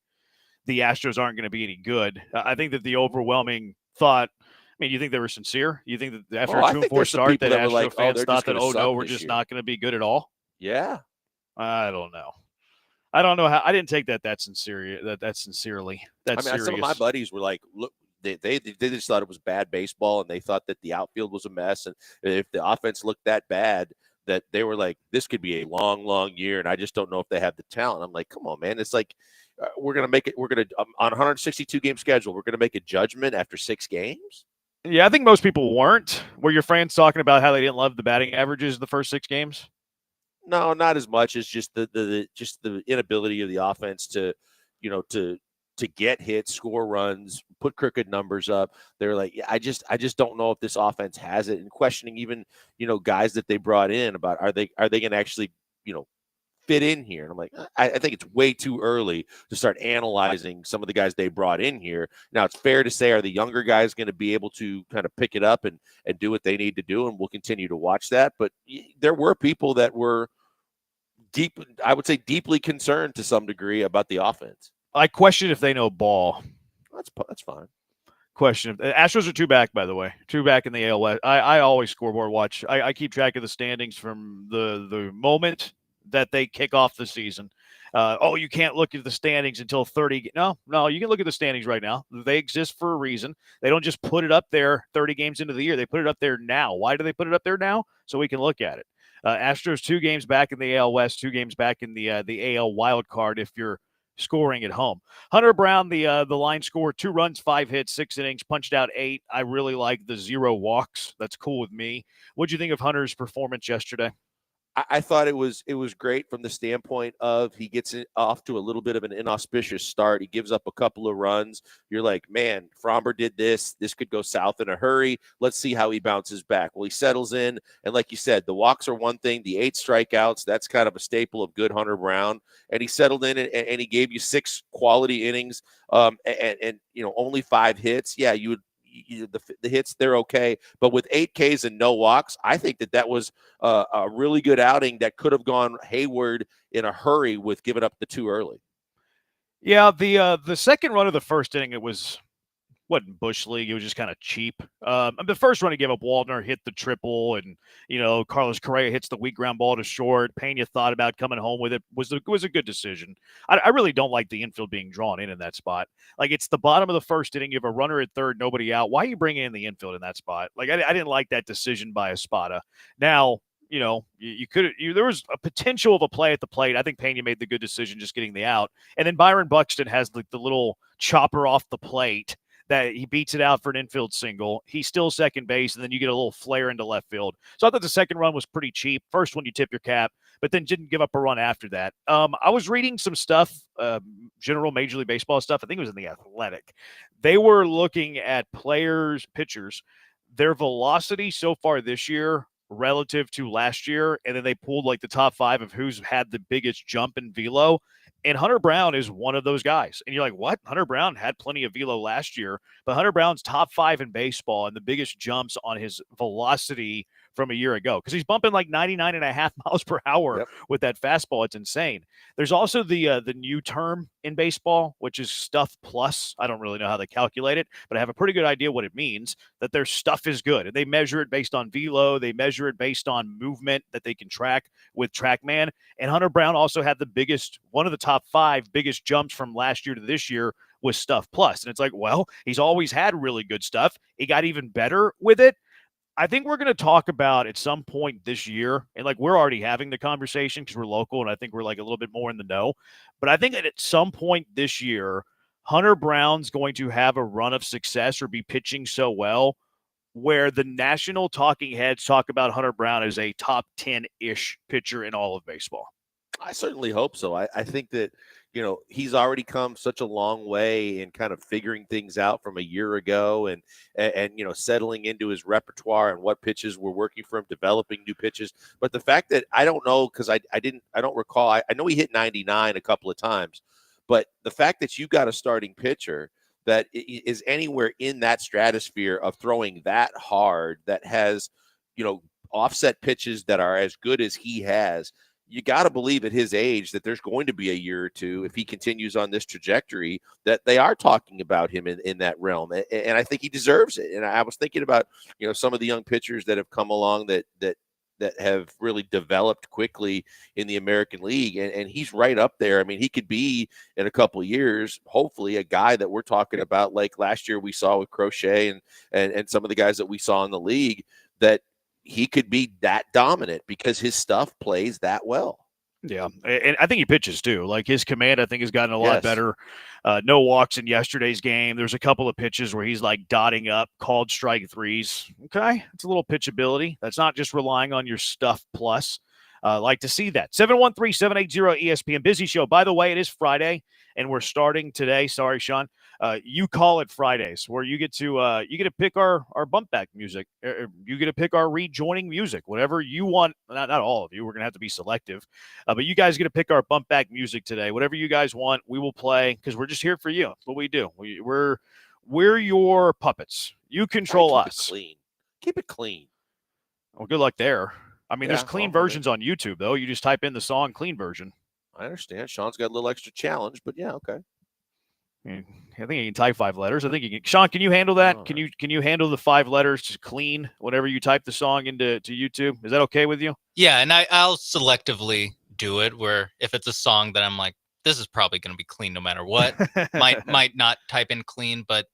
the Astros aren't going to be any good. I think that the overwhelming thought. I mean, you think they were sincere? You think that after a 2-4 start, that Astro fans thought that, oh no, we're just not going to be good at all? Yeah, I don't know. I don't know how. I didn't take that sincerely. Some of my buddies were like, look. They just thought it was bad baseball, and they thought that the outfield was a mess. And if the offense looked that bad, that they were like, this could be a long, long year. And I just don't know if they have the talent. I'm like, come on, man. It's like, we're going to make it. We're going to, on a 162 game schedule, we're going to make a judgment after 6 games. Yeah, I think most people weren't. Were your friends talking about how they didn't love the batting averages in the first 6 games? No, not as much as just the inability of the offense to get hits, score runs, put crooked numbers up. They're like, I just don't know if this offense has it, and questioning even, guys that they brought in about, are they going to actually, fit in here? And I'm like, I think it's way too early to start analyzing some of the guys they brought in here. Now, it's fair to say, are the younger guys going to be able to kind of pick it up and do what they need to do? And we'll continue to watch that. But there were people that were deeply concerned to some degree about the offense. I question if they know ball. That's fine. Question. Astros are 2 back, by the way. 2 back in the AL West. I always scoreboard watch. I keep track of the standings from the moment that they kick off the season. You can't look at the standings until 30. No, you can look at the standings right now. They exist for a reason. They don't just put it up there 30 games into the year. They put it up there now. Why do they put it up there now? So we can look at it. Astros 2 games back in the AL West, 2 games back in the AL wild card if you're scoring at home. Hunter Brown, the line score, 2 runs, 5 hits, 6 innings, punched out 8. I really like the 0 walks. That's cool with me. What'd you think of Hunter's performance yesterday? I thought it was great from the standpoint of he gets it off to a little bit of an inauspicious start. He gives up a couple of runs. You're like, man, Fromber did this. This could go south in a hurry. Let's see how he bounces back. Well, he settles in. And like you said, the walks are one thing. The 8 strikeouts, that's kind of a staple of good Hunter Brown. And he settled in and he gave you 6 quality innings and only 5 hits. Yeah, you would. The hits, they're okay, but with 8 Ks and no walks, I think that was a really good outing that could have gone hayward in a hurry with giving up the 2 early. Yeah, the second run of the first inning, it wasn't Bush League. It was just kind of cheap. The first run he gave up, Waldner hit the triple, and Carlos Correa hits the weak ground ball to short. Pena thought about coming home with it. Was a good decision. I really don't like the infield being drawn in that spot. Like, it's the bottom of the first inning. You have a runner at third, nobody out. Why are you bringing in the infield in that spot? Like, I didn't like that decision by Espada. Now, there was a potential of a play at the plate. I think Pena made the good decision just getting the out. And then Byron Buxton has the little chopper off the plate that he beats it out for an infield single. He's still second base, and then you get a little flare into left field. So I thought the second run was pretty cheap. First one, you tip your cap, but then didn't give up a run after that. I was reading some stuff, general Major League Baseball stuff. I think it was in The Athletic. They were looking at pitchers, their velocity so far this year relative to last year, and then they pulled like the top 5 of who's had the biggest jump in velo. And Hunter Brown is one of those guys. And you're like, what? Hunter Brown had plenty of velo last year, but Hunter Brown's top 5 in baseball and the biggest jumps on his velocity from a year ago, because he's bumping like 99.5 miles per hour with that fastball. It's insane. There's also the new term in baseball, which is stuff plus. I don't really know how they calculate it, but I have a pretty good idea what it means, that their stuff is good. And they measure it based on velo. They measure it based on movement that they can track with TrackMan. And Hunter Brown also had one of the top 5 biggest jumps from last year to this year was stuff plus. And it's like, well, he's always had really good stuff. He got even better with it. I think we're going to talk about at some point this year, and like we're already having the conversation because we're local, and I think we're like a little bit more in the know. But I think that at some point this year, Hunter Brown's going to have a run of success or be pitching so well where the national talking heads talk about Hunter Brown as a top 10-ish pitcher in all of baseball. I certainly hope so. I think that, he's already come such a long way in kind of figuring things out from a year ago and settling into his repertoire and what pitches were working for him, developing new pitches. But the fact that I don't know, because I don't recall, I know he hit 99 a couple of times, but the fact that you got a starting pitcher that is anywhere in that stratosphere of throwing that hard, that has, offset pitches that are as good as he has, you got to believe at his age that there's going to be a year or two, if he continues on this trajectory, that they are talking about him in that realm. And I think he deserves it. And I was thinking about, some of the young pitchers that have come along that have really developed quickly in the American League. And he's right up there. I mean, he could be in a couple of years, hopefully, a guy that we're talking about, like last year we saw with Crochet and some of the guys that we saw in the league, that he could be that dominant because his stuff plays that well. Yeah, and I think he pitches too. Like his command, I think, has gotten a lot better. No walks in yesterday's game. There's a couple of pitches where he's like dotting up, called strike threes. Okay, it's a little pitchability. That's not just relying on your stuff plus. Like to see that. 713-780-ESPN. Busy show. By the way, it is Friday, and we're starting today. Sorry, Sean. You call it Fridays, where you get to pick our bump back music. You get to pick our rejoining music, whatever you want. Not all of you. We're gonna have to be selective, but you guys get to pick our bump back music today. Whatever you guys want, we will play because we're just here for you. That's what we do. We're your puppets. You control us. Keep it clean. Well, good luck there. I mean, there's clean versions on YouTube, though. You just type in the song clean version. I understand. Sean's got a little extra challenge, but yeah, okay. I think you can type 5 letters. I think you can. Sean, can you handle that? Can you handle the 5 letters to clean whenever you type the song into YouTube? Is that okay with you? Yeah, and I'll selectively do it where if it's a song that I'm like, this is probably going to be clean no matter what. might not type in clean, but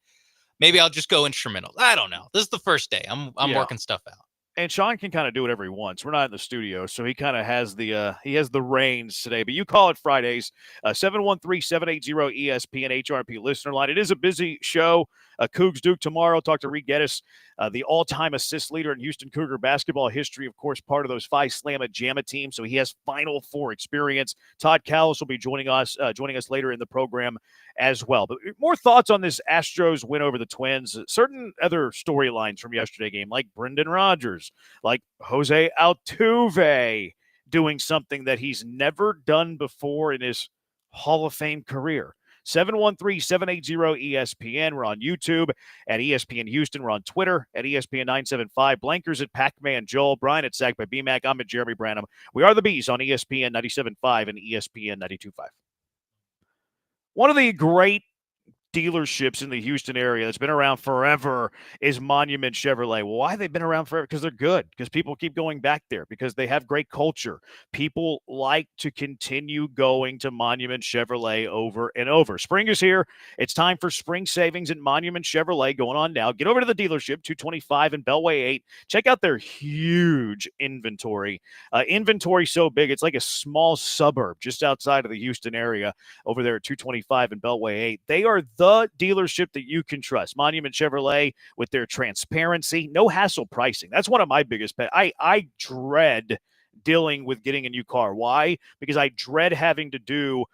maybe I'll just go instrumental. I don't know. This is the first day. I'm working stuff out. And Sean can kind of do whatever he wants. We're not in the studio, so he kind of has the reins today. But you call it Fridays, 713-780-ESPN HRP listener line. It is a busy show. Cougs Duke tomorrow. Talk to Reed Geddes, the all-time assist leader in Houston Cougar basketball history. Of course, part of those Phi Slamma Jamma team, so he has Final Four experience. Todd Callis will be joining us later in the program as well. But more thoughts on this Astros win over the Twins. Certain other storylines from yesterday's game, like Brendan Rodgers, like Jose Altuve doing something that he's never done before in his Hall of Fame career. 713-780-ESPN. We're on YouTube at ESPN Houston. We're on Twitter at ESPN975. Blankers at Pac-Man Joel. Brian at Zach by BMAC. I'm at Jeremy Branham. We are the Bees on ESPN 97.5 and ESPN 92.5. One of the great dealerships in the Houston area that's been around forever is Monument Chevrolet. Well, why have they been around forever? Because they're good. Because people keep going back there. Because they have great culture. People like to continue going to Monument Chevrolet over and over. Spring is here. It's time for spring savings at Monument Chevrolet going on now. Get over to the dealership, 225 and Beltway 8. Check out their huge inventory. Inventory so big, it's like a small suburb just outside of the Houston area over there at 225 and Beltway 8. They are the dealership that you can trust. Monument Chevrolet, with their transparency, no hassle pricing. That's one of my biggest pets. I dread dealing with getting a new car. Why? Because I dread having to deal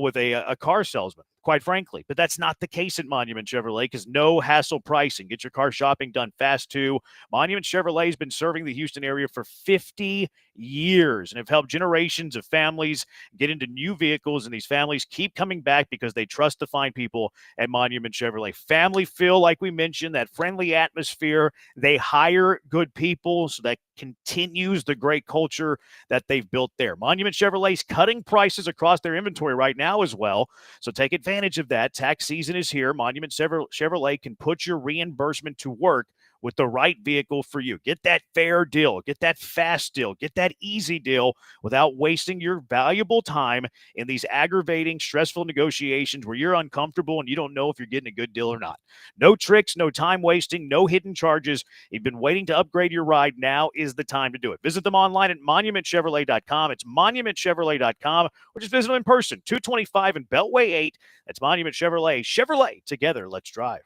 with a car salesman, quite frankly. But that's not the case at Monument Chevrolet, because no hassle pricing. Get your car shopping done fast, too. Monument Chevrolet has been serving the Houston area for 50 years and have helped generations of families get into new vehicles, and these families keep coming back because they trust the fine people at Monument Chevrolet. Family feel, like we mentioned, that friendly atmosphere. They hire good people, so that continues the great culture that they've built there. Monument Chevrolet's cutting prices across their inventory right now as well, so take advantage of that. Tax season is here. Monument Chevrolet can put your reimbursement to work with the right vehicle for you. Get that fair deal, get that fast deal, get that easy deal without wasting your valuable time in these aggravating, stressful negotiations where you're uncomfortable and you don't know if you're getting a good deal or not. No tricks, no time wasting, no hidden charges. You've been waiting to upgrade your ride. Now is the time to do it. Visit them online at monumentchevrolet.com. It's monumentchevrolet.com, or just visit them in person, 225 and Beltway 8. That's Monument Chevrolet. Chevrolet, together, let's drive.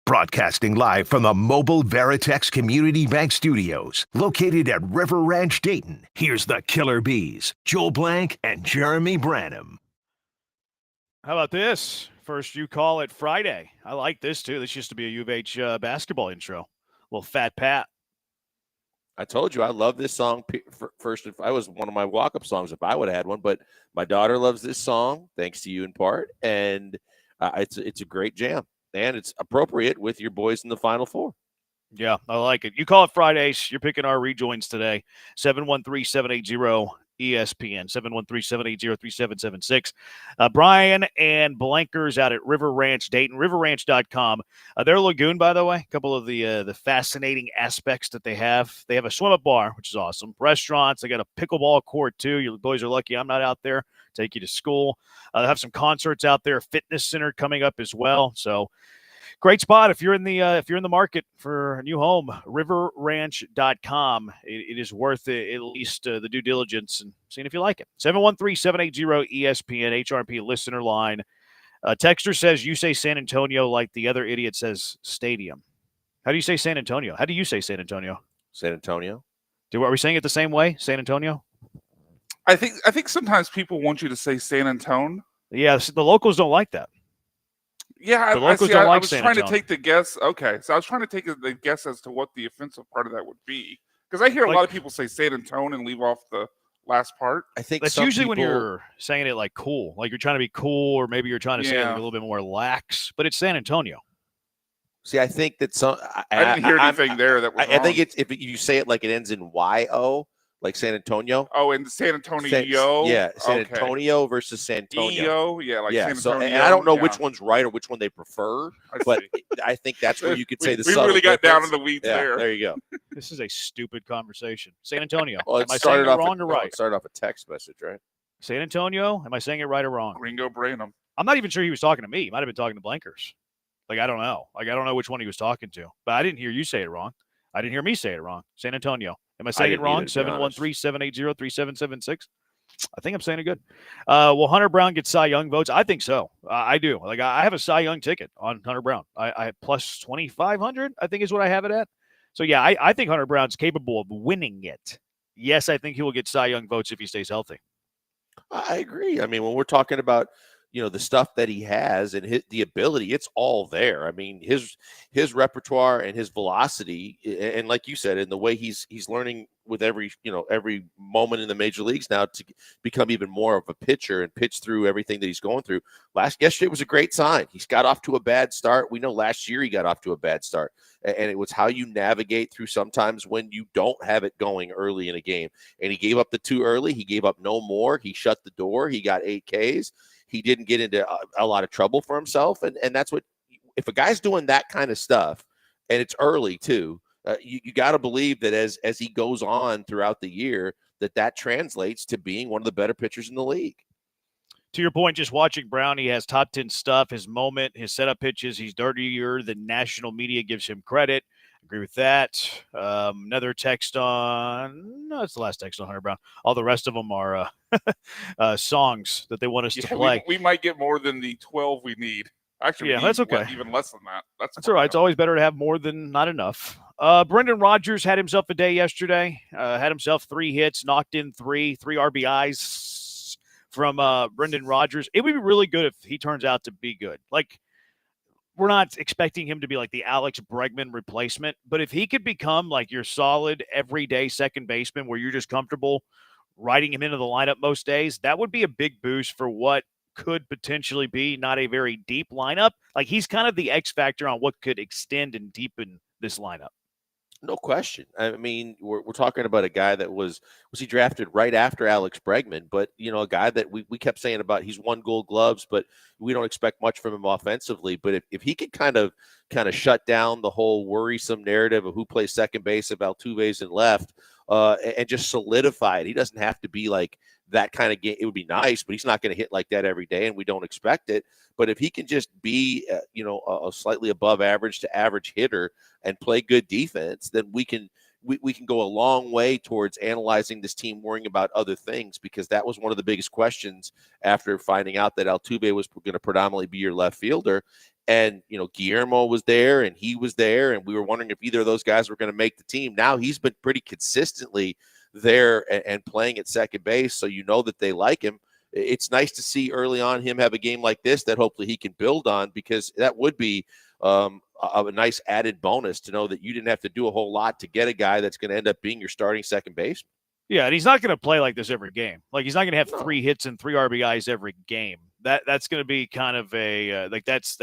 Broadcasting live from the mobile Veritex Community Bank Studios, located at River Ranch, Dayton. Here's the Killer Bees, Joel Blank and Jeremy Branham. How about this? First you call it Friday. I like this, too. This used to be a U of H basketball intro. Little Fat Pat. I told you I love this song. First, I was one of my walk-up songs if I would have had one, but my daughter loves this song, thanks to you in part, and it's a great jam, and it's appropriate with your boys in the Final Four. Yeah, I like it. You call it Fridays. You're picking our rejoins today. 713-780 ESPN, 713-780-3776. Brian and Blankers out at River Ranch, Dayton, riverranch.com. Their lagoon, by the way, a couple of the fascinating aspects that they have. They have a swim-up bar, which is awesome. Restaurants. They got a pickleball court, too. You boys are lucky I'm not out there. Take you to school. They have some concerts out there. Fitness center coming up as well. So Great spot if you're in the market for a new home. riverranch.com. It is worth at least the due diligence and seeing if you like it. 713-780-ESPN HRP listener line. Texter says you say San Antonio like the other idiot says stadium. How do you say San Antonio? How do you say San Antonio? San Antonio. Are we saying it the same way? San Antonio? I think sometimes people want you to say San Antonio. Yeah, the locals don't like that. Yeah, The locals I don't like was San trying to Antonio. take the guess. Okay, so I was trying to take the guess as to what the offensive part of that would be, because I hear a lot of people say San Antonio and leave off the last part. I think that's usually when you're saying it like cool, like you're trying to be cool, or maybe you're trying to say it like a little bit more lax. But it's San Antonio. See, I think that I didn't hear anything there that was I think wrong. it's if you say it like it ends in Y-O, like San Antonio. Oh, and San Antonio. San Okay. Antonio versus San Antonio. EO, yeah, like San So, Antonio. and I don't know yeah. which one's right or which one they prefer, but I think that's where you could say the we subtle really got down difference. in the weeds Yeah, there. There you go. This is a stupid conversation. San Antonio. Well, Am I saying it wrong or right? It started off a text message, right? San Antonio. Am I saying it right or wrong? Gringo Branham. I'm not even sure he was talking to me. He might have been talking to Blankers. Like, I don't know. Like, I don't know which one he was talking to. But I didn't hear you say it wrong. I didn't hear me say it wrong. San Antonio. Am I saying it didn't wrong? either, to be honest. 713-780-3776. I think I'm saying it good. Will Hunter Brown get Cy Young votes? I think so. I do. Like, I have a Cy Young ticket on Hunter Brown. I plus 2,500, I think is what I have it at. So, yeah, I think Hunter Brown's capable of winning it. Yes, I think he will get Cy Young votes if he stays healthy. I agree. I mean, when we're talking about the stuff that he has and the ability, it's all there. I mean, his repertoire and his velocity, and like you said, and the way he's learning with every moment in the major leagues now to become even more of a pitcher and pitch through everything that he's going through. Yesterday was a great sign. He's got off to a bad start. We know last year he got off to a bad start, and it was how you navigate through sometimes when you don't have it going early in a game. And he gave up the 2 early. He gave up no more. He shut the door. He got 8 Ks. He didn't get into a lot of trouble for himself. And that's what, if a guy's doing that kind of stuff and it's early too, you got to believe that as he goes on throughout the year, that translates to being one of the better pitchers in the league. To your point, just watching Brown, he has top 10 stuff, his moment, his setup pitches. He's dirtier than national media gives him credit. Agree with that. Another text on, no, it's the last text on Hunter Brown. All the rest of them are songs that they want us to play. We might get more than the 12 we need. Actually, yeah, we that's need okay. Even less than that. That's all right. It's always better to have more than not enough. Brendan Rodgers had himself a day yesterday. Had himself 3 hits, knocked in 3 RBIs from Brendan Rodgers. It would be really good if he turns out to be good. Like, we're not expecting him to be like the Alex Bregman replacement, but if he could become like your solid everyday second baseman where you're just comfortable riding him into the lineup most days, that would be a big boost for what could potentially be not a very deep lineup. Like, he's kind of the X factor on what could extend and deepen this lineup. No question. I mean, we're talking about a guy that was he drafted right after Alex Bregman, but a guy that we kept saying about he's won Gold Gloves, but we don't expect much from him offensively. But if he could kind of shut down the whole worrisome narrative of who plays second base if Altuve's in left, and just solidify it, he doesn't have to be like that kind of game. It would be nice, but he's not going to hit like that every day, and we don't expect it. But if he can just be, a slightly above average to average hitter and play good defense, then we can go a long way towards analyzing this team, worrying about other things, because that was one of the biggest questions after finding out that Altuve was going to predominantly be your left fielder. And, Guillermo was there and he was there, and we were wondering if either of those guys were going to make the team. Now he's been pretty consistently there and playing at second base, so that they like him. It's nice to see early on him have a game like this that hopefully he can build on, because that would be a nice added bonus to know that you didn't have to do a whole lot to get a guy that's going to end up being your starting second baseman. Yeah, and he's not going to play like this every game. Like, he's not going to have 3 hits and 3 RBIs every game. That's going to be kind of a that's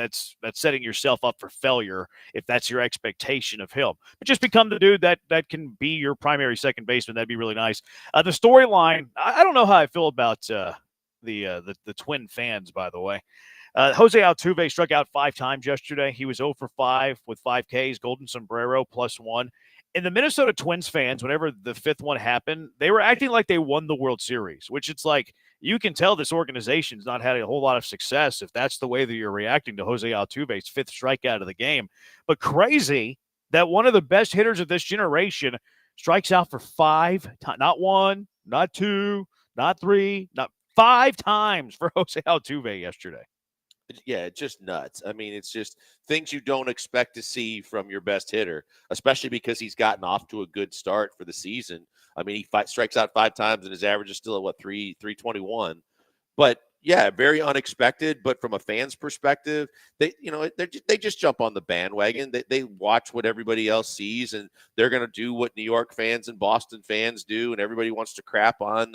setting yourself up for failure if that's your expectation of him. But just become the dude that can be your primary second baseman. That'd be really nice. The storyline, I don't know how I feel about the Twin fans, by the way. Jose Altuve struck out 5 times yesterday. He was 0 for 5 with 5 Ks, golden sombrero, +1. And the Minnesota Twins fans, whenever the 5th one happened, they were acting like they won the World Series, which it's like, you can tell this organization's not had a whole lot of success if that's the way that you're reacting to Jose Altuve's 5th strikeout of the game. But crazy that one of the best hitters of this generation strikes out for 5 times, not 1, not 2, not 3, not 5 times for Jose Altuve yesterday. Yeah, it's just nuts. I mean, it's just things you don't expect to see from your best hitter, especially because he's gotten off to a good start for the season. I mean, he strikes out 5 times and his average is still at what, 321. But yeah, very unexpected. But from a fan's perspective, they just jump on the bandwagon. They watch what everybody else sees, and they're going to do what New York fans and Boston fans do, and everybody wants to crap on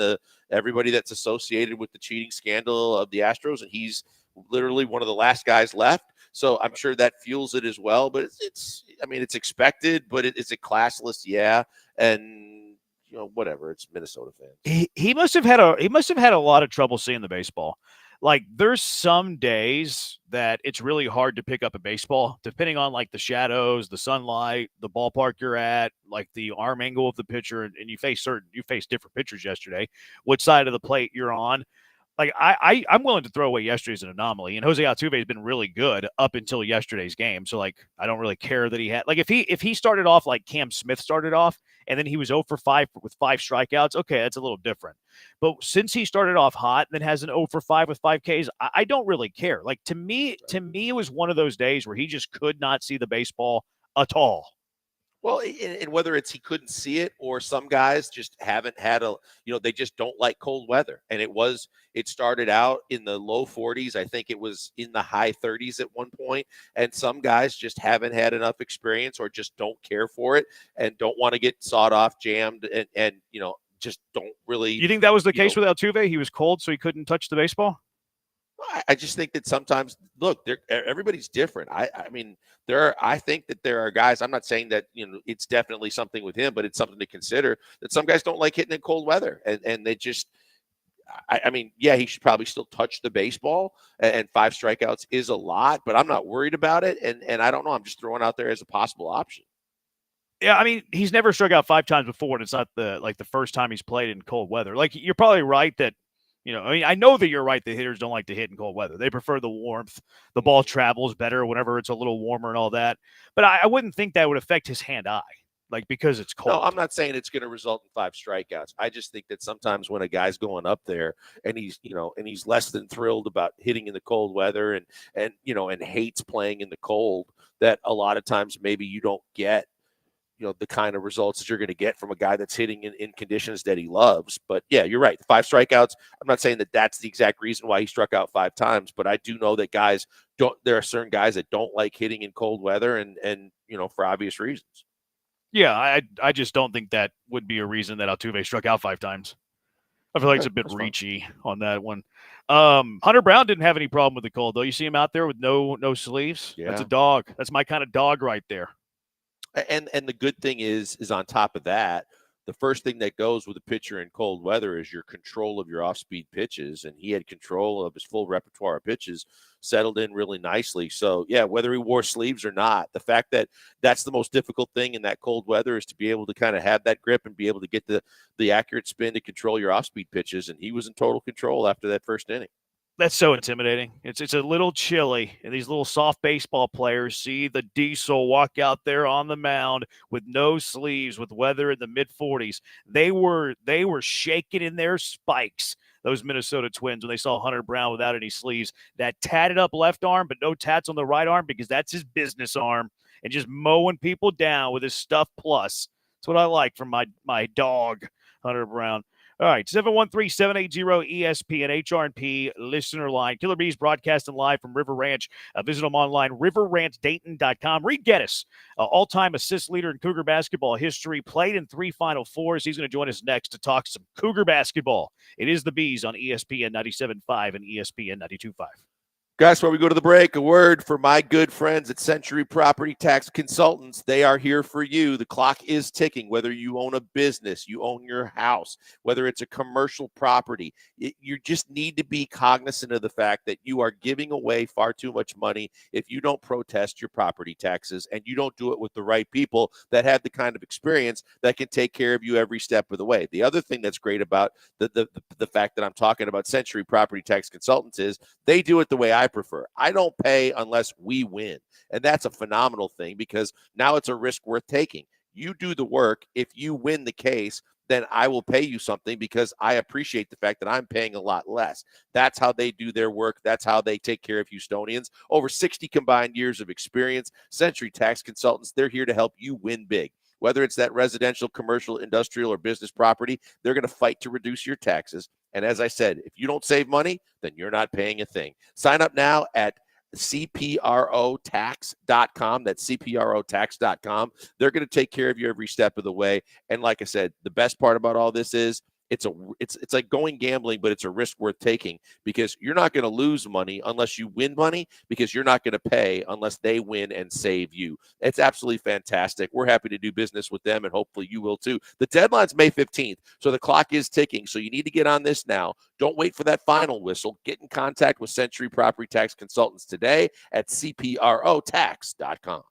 everybody that's associated with the cheating scandal of the Astros, and he's literally one of the last guys left. So I'm sure that fuels it as well. But it's expected, but it's a classless, yeah, and whatever. It's Minnesota fans. He must have had a lot of trouble seeing the baseball. Like, there's some days that it's really hard to pick up a baseball, depending on like the shadows, the sunlight, the ballpark you're at, like the arm angle of the pitcher, and you face different pitchers yesterday, what side of the plate you're on. Like, I'm willing to throw away yesterday's an anomaly, and Jose Altuve has been really good up until yesterday's game. So, like, I don't really care that he had, like, if he started off like Cam Smith started off, and then he was 0 for 5 with 5 strikeouts, okay, that's a little different. But since he started off hot and then has an 0 for 5 with 5 Ks, I don't really care. Like, to me, it was one of those days where he just could not see the baseball at all. Well, and whether it's he couldn't see it or some guys just haven't had they just don't like cold weather. And it started out in the low 40s. I think it was in the high 30s at one point. And some guys just haven't had enough experience or just don't care for it and don't want to get sawed off, jammed, and just don't really. You think that was the case with Altuve? He was cold, so he couldn't touch the baseball? I just think that sometimes, look, everybody's different. I think that there are guys. I'm not saying that it's definitely something with him, but it's something to consider that some guys don't like hitting in cold weather, and they just. Yeah, he should probably still touch the baseball, and 5 strikeouts is a lot, but I'm not worried about it, and I don't know. I'm just throwing out there as a possible option. Yeah, I mean, he's never struck out 5 times before, and it's not the first time he's played in cold weather. Like, you're probably right that. I know that you're right. The hitters don't like to hit in cold weather. They prefer the warmth. The ball travels better whenever it's a little warmer and all that. But I wouldn't think that would affect his hand-eye, like, because it's cold. No, I'm not saying it's going to result in 5 strikeouts. I just think that sometimes when a guy's going up there and he's less than thrilled about hitting in the cold weather and hates playing in the cold, that a lot of times maybe you don't get the kind of results that you're going to get from a guy that's hitting in conditions that he loves. But yeah, you're right. 5 strikeouts. I'm not saying that that's the exact reason why he struck out 5 times, but I do know that there are certain guys that don't like hitting in cold weather and for obvious reasons. Yeah, I just don't think that would be a reason that Altuve struck out 5 times. I feel like it's a bit reachy on that one. Hunter Brown didn't have any problem with the cold, though. You see him out there with no sleeves? Yeah. That's a dog. That's my kind of dog right there. And the good thing is on top of that, the first thing that goes with a pitcher in cold weather is your control of your off-speed pitches, and he had control of his full repertoire of pitches, settled in really nicely. So, yeah, whether he wore sleeves or not, the fact that that's the most difficult thing in that cold weather is to be able to kind of have that grip and be able to get the accurate spin to control your off-speed pitches, and he was in total control after that first inning. That's so intimidating. It's a little chilly, and these little soft baseball players see the Diesel walk out there on the mound with no sleeves, with weather in the mid-40s. They were shaking in their spikes, those Minnesota Twins, when they saw Hunter Brown without any sleeves. That tatted up left arm, but no tats on the right arm because that's his business arm, and just mowing people down with his Stuff Plus. That's what I like from my dog, Hunter Brown. All right, 713-780-ESPN, HRP listener line. Killer Bees broadcasting live from River Ranch. Visit them online, riverranchdayton.com. Reed Geddes, all-time assist leader in Cougar basketball history, played in 3 Final Fours. He's going to join us next to talk some Cougar basketball. It is the Bees on ESPN 97.5 and ESPN 92.5. Guys, before we go to the break, a word for my good friends at Century Property Tax Consultants. They are here for you. The clock is ticking. Whether you own a business, you own your house, whether it's a commercial property, you just need to be cognizant of the fact that you are giving away far too much money if you don't protest your property taxes and you don't do it with the right people that have the kind of experience that can take care of you every step of the way. The other thing that's great about the fact that I'm talking about Century Property Tax Consultants is they do it the way I prefer. I don't pay unless we win. And that's a phenomenal thing because now it's a risk worth taking. You do the work. If you win the case, then I will pay you something because I appreciate the fact that I'm paying a lot less. That's how they do their work. That's how they take care of Houstonians. Over 60 combined years of experience. Century Tax Consultants, they're here to help you win big. Whether it's that residential, commercial, industrial, or business property, they're going to fight to reduce your taxes. And as I said, if you don't save money, then you're not paying a thing. Sign up now at cprotax.com. That's cprotax.com. They're going to take care of you every step of the way. And like I said, the best part about all this is it's like going gambling, but it's a risk worth taking because you're not going to lose money unless you win money because you're not going to pay unless they win and save you. It's absolutely fantastic. We're happy to do business with them, and hopefully you will too. The deadline's May 15th, so the clock is ticking. So you need to get on this now. Don't wait for that final whistle. Get in contact with Century Property Tax Consultants today at cprotax.com.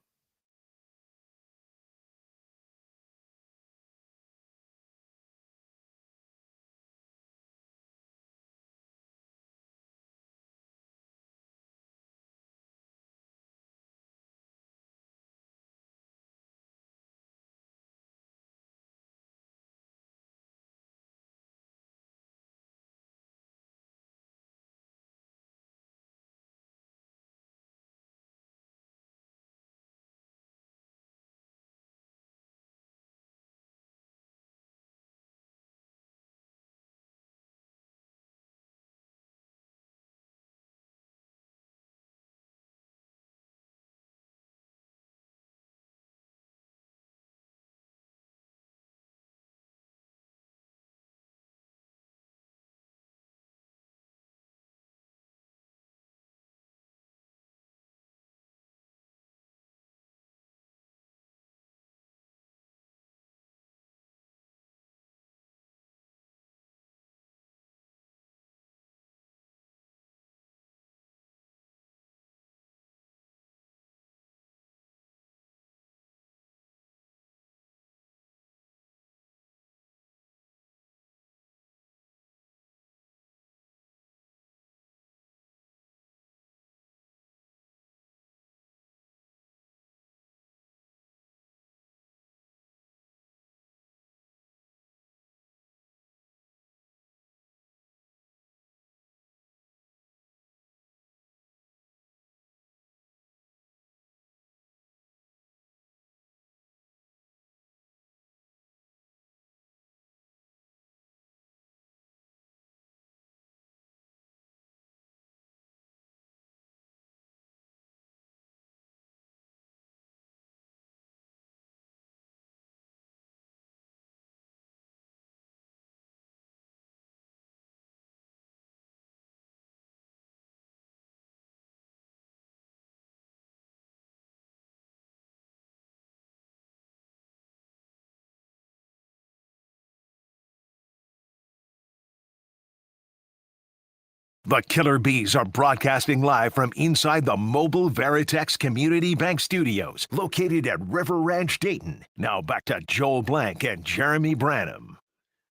The Killer Bees are broadcasting live from inside the mobile Veritex Community Bank Studios, located at River Ranch, Dayton. Now back to Joel Blank and Jeremy Branham.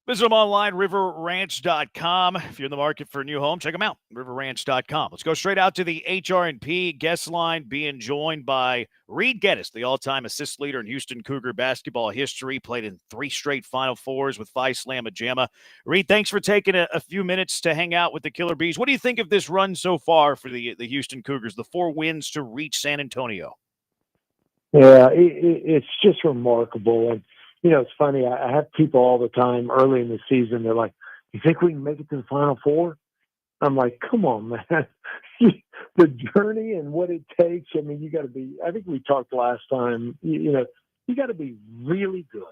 Visit them online, riverranch.com. If you're in the market for a new home, check them out, riverranch.com. Let's go straight out to the HR&P guest line, being joined by Reed Geddes, the all-time assist leader in Houston Cougar basketball history, played in 3 straight Final Fours with Phi Slamma Jamma. Reed, thanks for taking a few minutes to hang out with the Killer Bees. What do you think of this run so far for the Houston Cougars, the 4 wins to reach San Antonio? Yeah, it's just remarkable. And, you know, it's funny. I have people all the time early in the season. They're like, you think we can make it to the Final Four? I'm like, come on, man. The journey and what it takes. I mean, you got to be, I think we talked last time, you know, you got to be really good.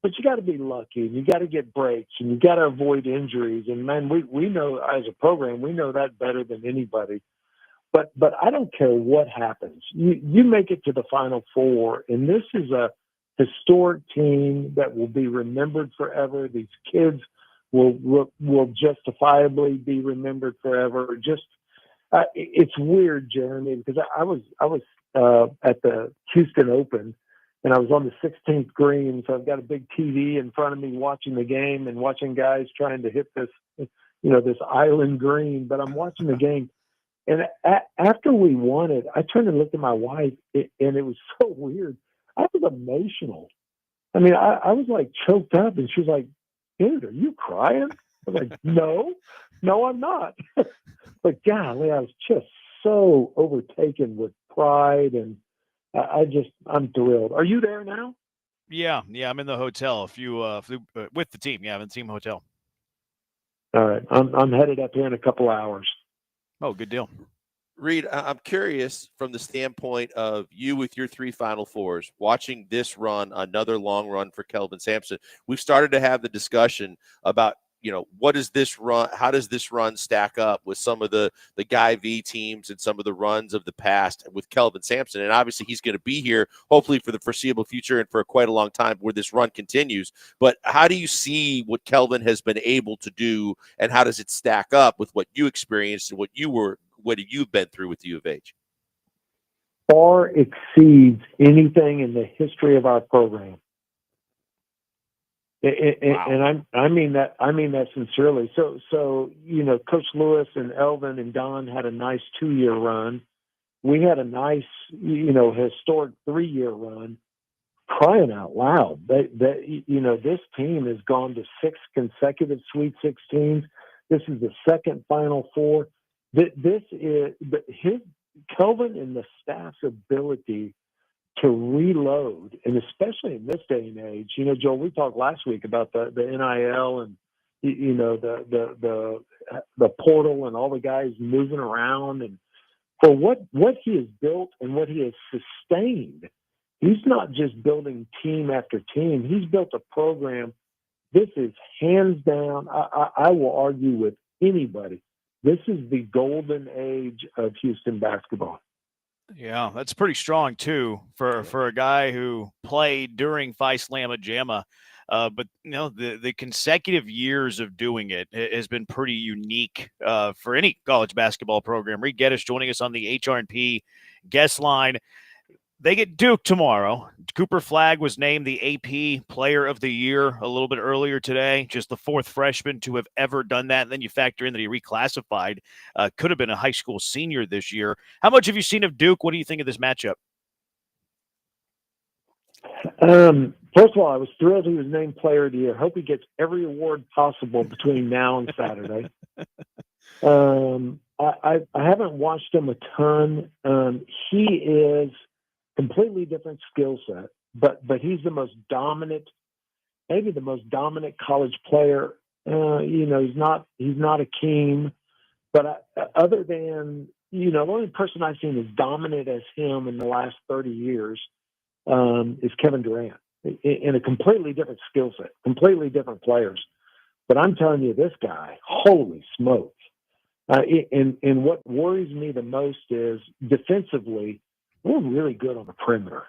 But you got to be lucky, and you got to get breaks, and you got to avoid injuries. And, man, we know as a program, we know that better than anybody. But I don't care what happens. You make it to the Final Four, and this is a historic team that will be remembered forever. These kids will justifiably be remembered forever. Just it's weird, Jeremy, because I was at the Houston Open, and I was on the 16th green, so I've got a big TV in front of me watching the game and watching guys trying to hit this, this island green. But I'm watching the game, and after we won it, I turned and looked at my wife, and it was so weird. I was emotional. I mean, I was like choked up, and she was like, "Dude, are you crying?" I was like, "No, I'm not." But golly, I was just so overtaken with pride, and I'm thrilled. Are you there now? Yeah, I'm in the hotel. If you flew with the team, I'm in the team hotel. All right, I'm headed up here in a couple hours. Oh, good deal. Reed, I'm curious from the standpoint of you with your 3 Final Fours, watching this run, another long run for Kelvin Sampson. We've started to have the discussion about, what is this run? How does this run stack up with some of the Guy V teams and some of the runs of the past with Kelvin Sampson? And obviously he's going to be here hopefully for the foreseeable future and for quite a long time where this run continues. But how do you see what Kelvin has been able to do, and how does it stack up with what you experienced and what you've been through with the U of H? Far exceeds anything in the history of our program. And I mean that sincerely. So Coach Lewis and Elvin and Don had a nice 2-year run. We had a nice, historic 3-year run. Crying out loud, this team has gone to 6 consecutive Sweet 16s. This is the second Final Four. This is Kelvin and the staff's ability to reload, and especially in this day and age. Joel, we talked last week about the NIL and the portal and all the guys moving around, and for what he has built and what he has sustained. He's not just building team after team. He's built a program. This is hands down. I will argue with anybody. This is the golden age of Houston basketball. Yeah, that's pretty strong too for a guy who played during Phi Slamma Jamma. But the consecutive years of doing it has been pretty unique for any college basketball program. Reed Geddes joining us on the HR&P guest line. They get Duke tomorrow. Cooper Flagg was named the AP Player of the Year a little bit earlier today, just the 4th freshman to have ever done that. And then you factor in that he reclassified, could have been a high school senior this year. How much have you seen of Duke? What do you think of this matchup? First of all, I was thrilled he was named Player of the Year. Hope he gets every award possible between now and Saturday. I haven't watched him a ton. He is completely different skill set, but he's the most dominant, maybe the most dominant college player. He's not Akeem, but other than the only person I've seen as dominant as him in the last 30 years is Kevin Durant, in a completely different skill set, completely different players. But I'm telling you, this guy, holy smokes! And what worries me the most is defensively, we're really good on the perimeter.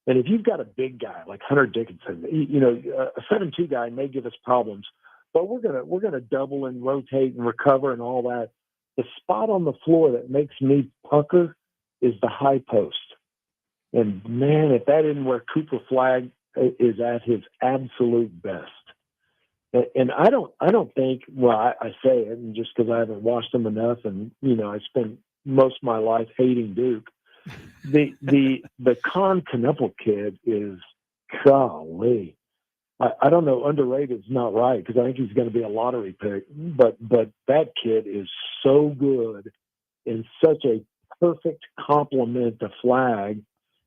And if you've got a big guy like Hunter Dickinson, a 7'2" guy may give us problems, but we're gonna double and rotate and recover and all that. The spot on the floor that makes me pucker is the high post. And man, if that isn't where Cooper Flagg is at his absolute best. And I don't think, I say it, and just because I haven't watched them enough, and I spent most of my life hating Duke. The Con Knuppel kid is, golly, I don't know, underrated is not right, because I think he's going to be a lottery pick, but that kid is so good and such a perfect complement to Flagg.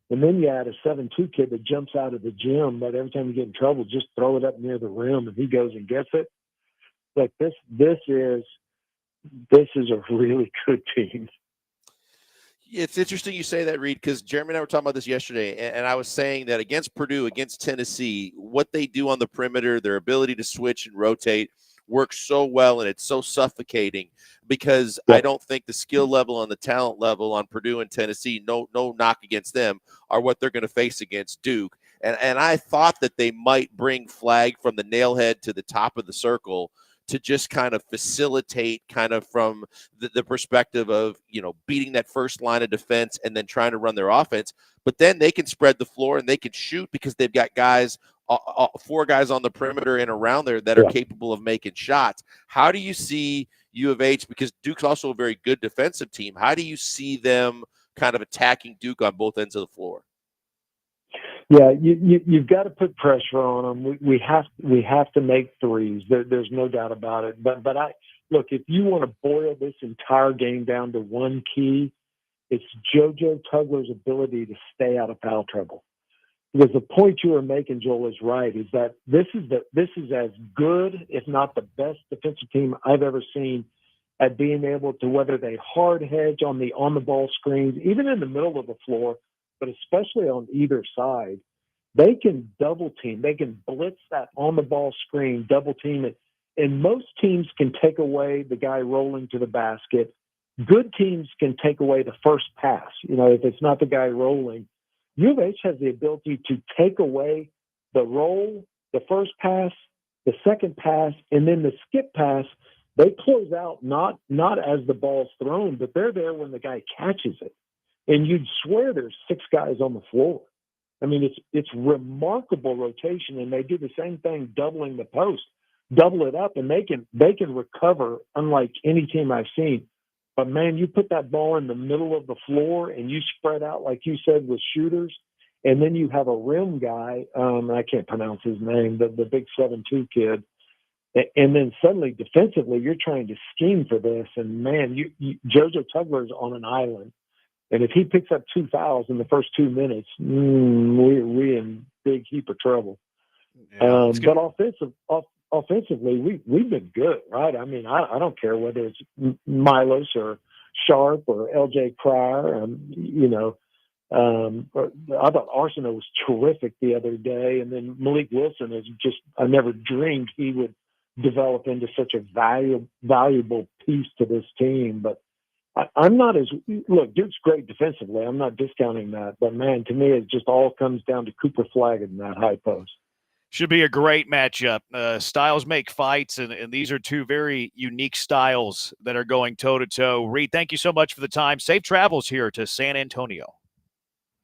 And then you add a 7'2" kid that jumps out of the gym, but every time you get in trouble, just throw it up near the rim and he goes and gets it. Like this is a really good team. It's interesting you say that, Reed, because Jeremy and I were talking about this yesterday, and I was saying that against Purdue, against Tennessee, what they do on the perimeter, their ability to switch and rotate works so well and it's so suffocating because I don't think the skill level and the talent level on Purdue and Tennessee, no knock against them, are what they're going to face against Duke. And I thought that they might bring Flag from the nailhead to the top of the circle to just kind of facilitate kind of from the perspective of, beating that first line of defense and then trying to run their offense. But then they can spread the floor and they can shoot because they've got guys, 4 guys on the perimeter and around there that are capable of making shots. How do you see U of H, because Duke's also a very good defensive team, how do you see them kind of attacking Duke on both ends of the floor? Yeah, you've got to put pressure on them. We have to make threes. There's no doubt about it. But look, if you want to boil this entire game down to one key, it's JoJo Tugler's ability to stay out of foul trouble. Because the point you were making, Joel, is right. Is that this is as good, if not the best, defensive team I've ever seen at being able to, whether they hard hedge on the ball screens, even in the middle of the floor, but especially on either side, they can double team. They can blitz that on the ball screen, double team it. And most teams can take away the guy rolling to the basket. Good teams can take away the first pass. If it's not the guy rolling, U of H has the ability to take away the roll, the first pass, the second pass, and then the skip pass. They close out not as the ball's thrown, but they're there when the guy catches it. And you'd swear there's 6 guys on the floor. I mean, it's remarkable rotation, and they do the same thing, doubling the post, double it up, and they can recover unlike any team I've seen. But man, you put that ball in the middle of the floor and you spread out like you said with shooters, and then you have a rim guy. I can't pronounce his name, the big 7'2" kid. And then suddenly defensively, you're trying to scheme for this, and man, JoJo Tugler's on an island. And if he picks up 2 fouls in the first 2 minutes, we're in big heap of trouble. Yeah, but offensively, we've been good, right? I mean, I don't care whether it's Milos or Sharp or LJ Cryer. I thought Arsenault was terrific the other day. And then Malik Wilson is I never dreamed he would develop into such a valuable piece to this team. But I'm not look, Duke's great defensively. I'm not discounting that. But, man, to me, it just all comes down to Cooper Flagg in that high post. Should be a great matchup. Styles make fights, and these are 2 very unique styles that are going toe-to-toe. Reed, thank you so much for the time. Safe travels here to San Antonio.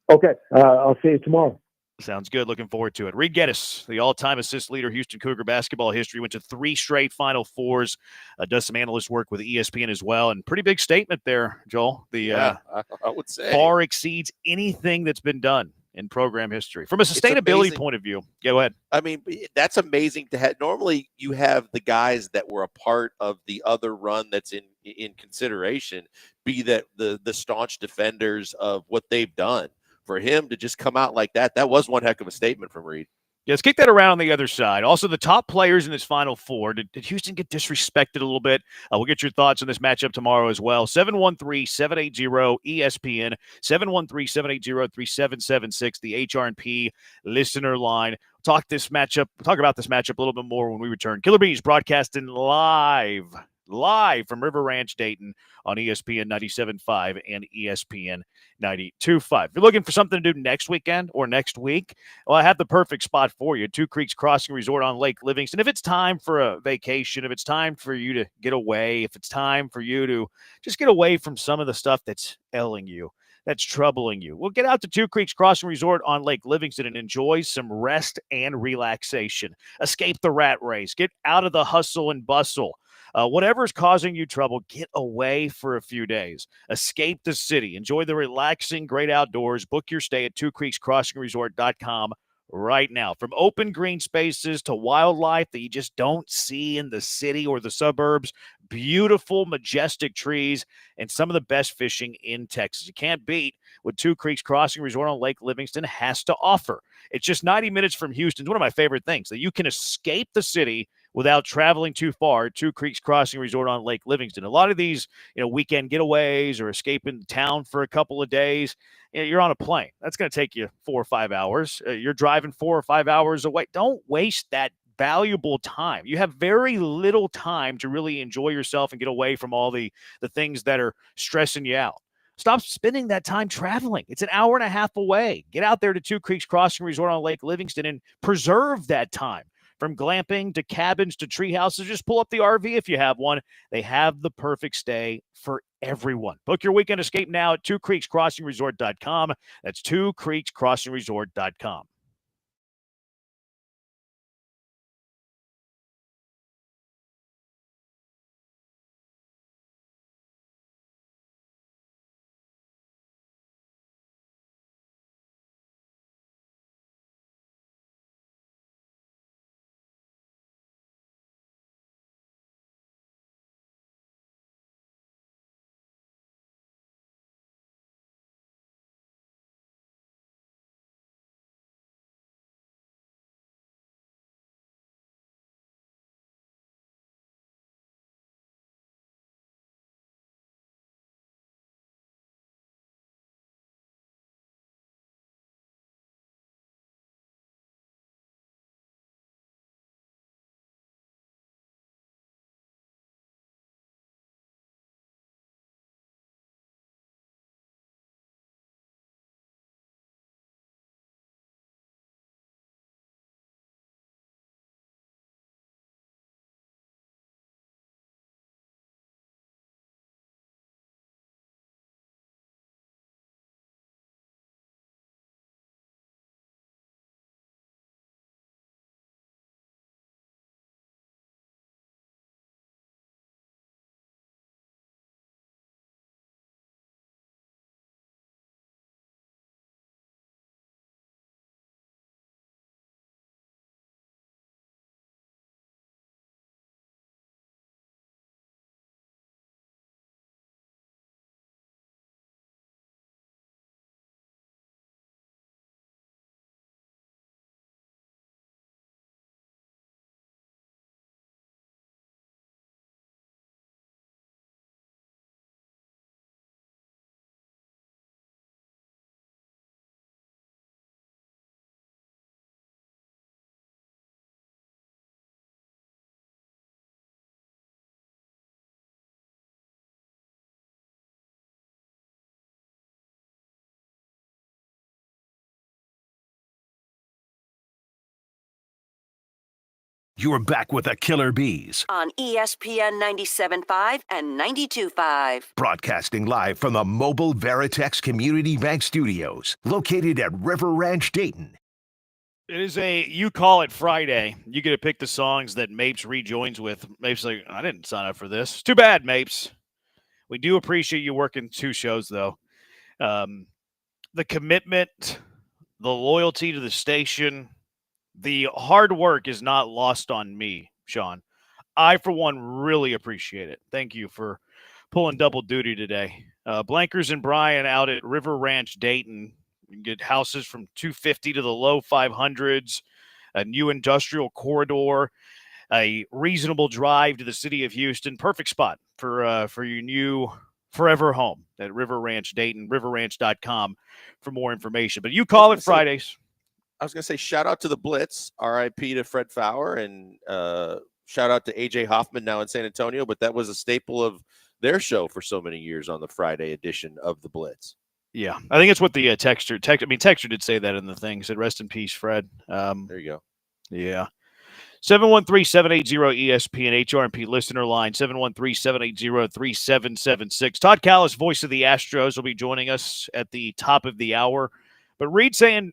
Okay. I'll see you tomorrow. Sounds good. Looking forward to it. Reed Geddes, the all-time assist leader, Houston Cougar basketball history, went to 3 straight Final Fours, does some analyst work with ESPN as well, and pretty big statement there, Joel. I would say. Far exceeds anything that's been done in program history. From a sustainability point of view, go ahead. I mean, that's amazing to have. Normally, you have the guys that were a part of the other run that's in consideration be that the staunch defenders of what they've done. For him to just come out like that was one heck of a statement from Reed. Yeah, let's kick that around on the other side. Also, the top players in this Final Four. Did Houston get disrespected a little bit? We'll get your thoughts on this matchup tomorrow as well. 713-780-ESPN, 713-780-3776, the HRP listener line. Talk about this matchup a little bit more when we return. Killer Bees broadcasting live from River Ranch, Dayton on ESPN 97.5 and ESPN 92.5. If you're looking for something to do next weekend or next week, well, I have the perfect spot for you. 2 Creeks Crossing Resort on Lake Livingston. If it's time for a vacation, if it's time for you to get away, if it's time for you to just get away from some of the stuff that's ailing you, that's troubling you, well, get out to 2 Creeks Crossing Resort on Lake Livingston and enjoy some rest and relaxation. Escape the rat race. Get out of the hustle and bustle. Whatever's causing you trouble, get away for a few days. Escape the city. Enjoy the relaxing, great outdoors. Book your stay at 2creekscrossingresort.com right now. From open green spaces to wildlife that you just don't see in the city or the suburbs, beautiful, majestic trees, and some of the best fishing in Texas. You can't beat what 2 Creeks Crossing Resort on Lake Livingston has to offer. It's just 90 minutes from Houston. It's one of my favorite things, that you can escape the city without traveling too far. 2 Creeks Crossing Resort on Lake Livingston. A lot of these, weekend getaways or escaping town for a couple of days, you're on a plane. That's going to take you 4 or 5 hours. You're driving 4 or 5 hours away. Don't waste that valuable time. You have very little time to really enjoy yourself and get away from all the things that are stressing you out. Stop spending that time traveling. It's an hour and a half away. Get out there to Two Creeks Crossing Resort on Lake Livingston and preserve that time. From glamping to cabins to tree houses, just pull up the RV if you have one. They have the perfect stay for everyone. Book your weekend escape now at twocreekscrossingresort.com. That's twocreekscrossingresort.com. You're back with the Killer Bees, On ESPN 97.5 and 92.5. broadcasting live from the Mobile Veritex Community Bank Studios, located at River Ranch, Dayton. It is You Call It Friday. You get to pick the songs that Mapes rejoins with. Mapes like, I didn't sign up for this. It's too bad, Mapes. We do appreciate you working 2 shows, though. The commitment, the loyalty to the station, the hard work is not lost on me, Sean. I, for one, really appreciate it. Thank you for pulling double duty today. Blankers and Brian out at River Ranch, Dayton. You can get houses from $250 to the low 500s, a new industrial corridor, a reasonable drive to the city of Houston. Perfect spot for your new forever home at River Ranch, Dayton, riverranch.com for more information. But You Call It Fridays. I was going to say, shout out to the Blitz, RIP to Fred Fowler, and shout out to AJ Hoffman now in San Antonio. But that was a staple of their show for so many years on the Friday edition of the Blitz. Yeah, I think it's what the Texture did say that in the thing. He said, rest in peace, Fred. There you go. Yeah. 713-780-ESPN, HRMP listener line, 713-780-3776. Todd Callis, voice of the Astros, will be joining us at the top of the hour. But Reed saying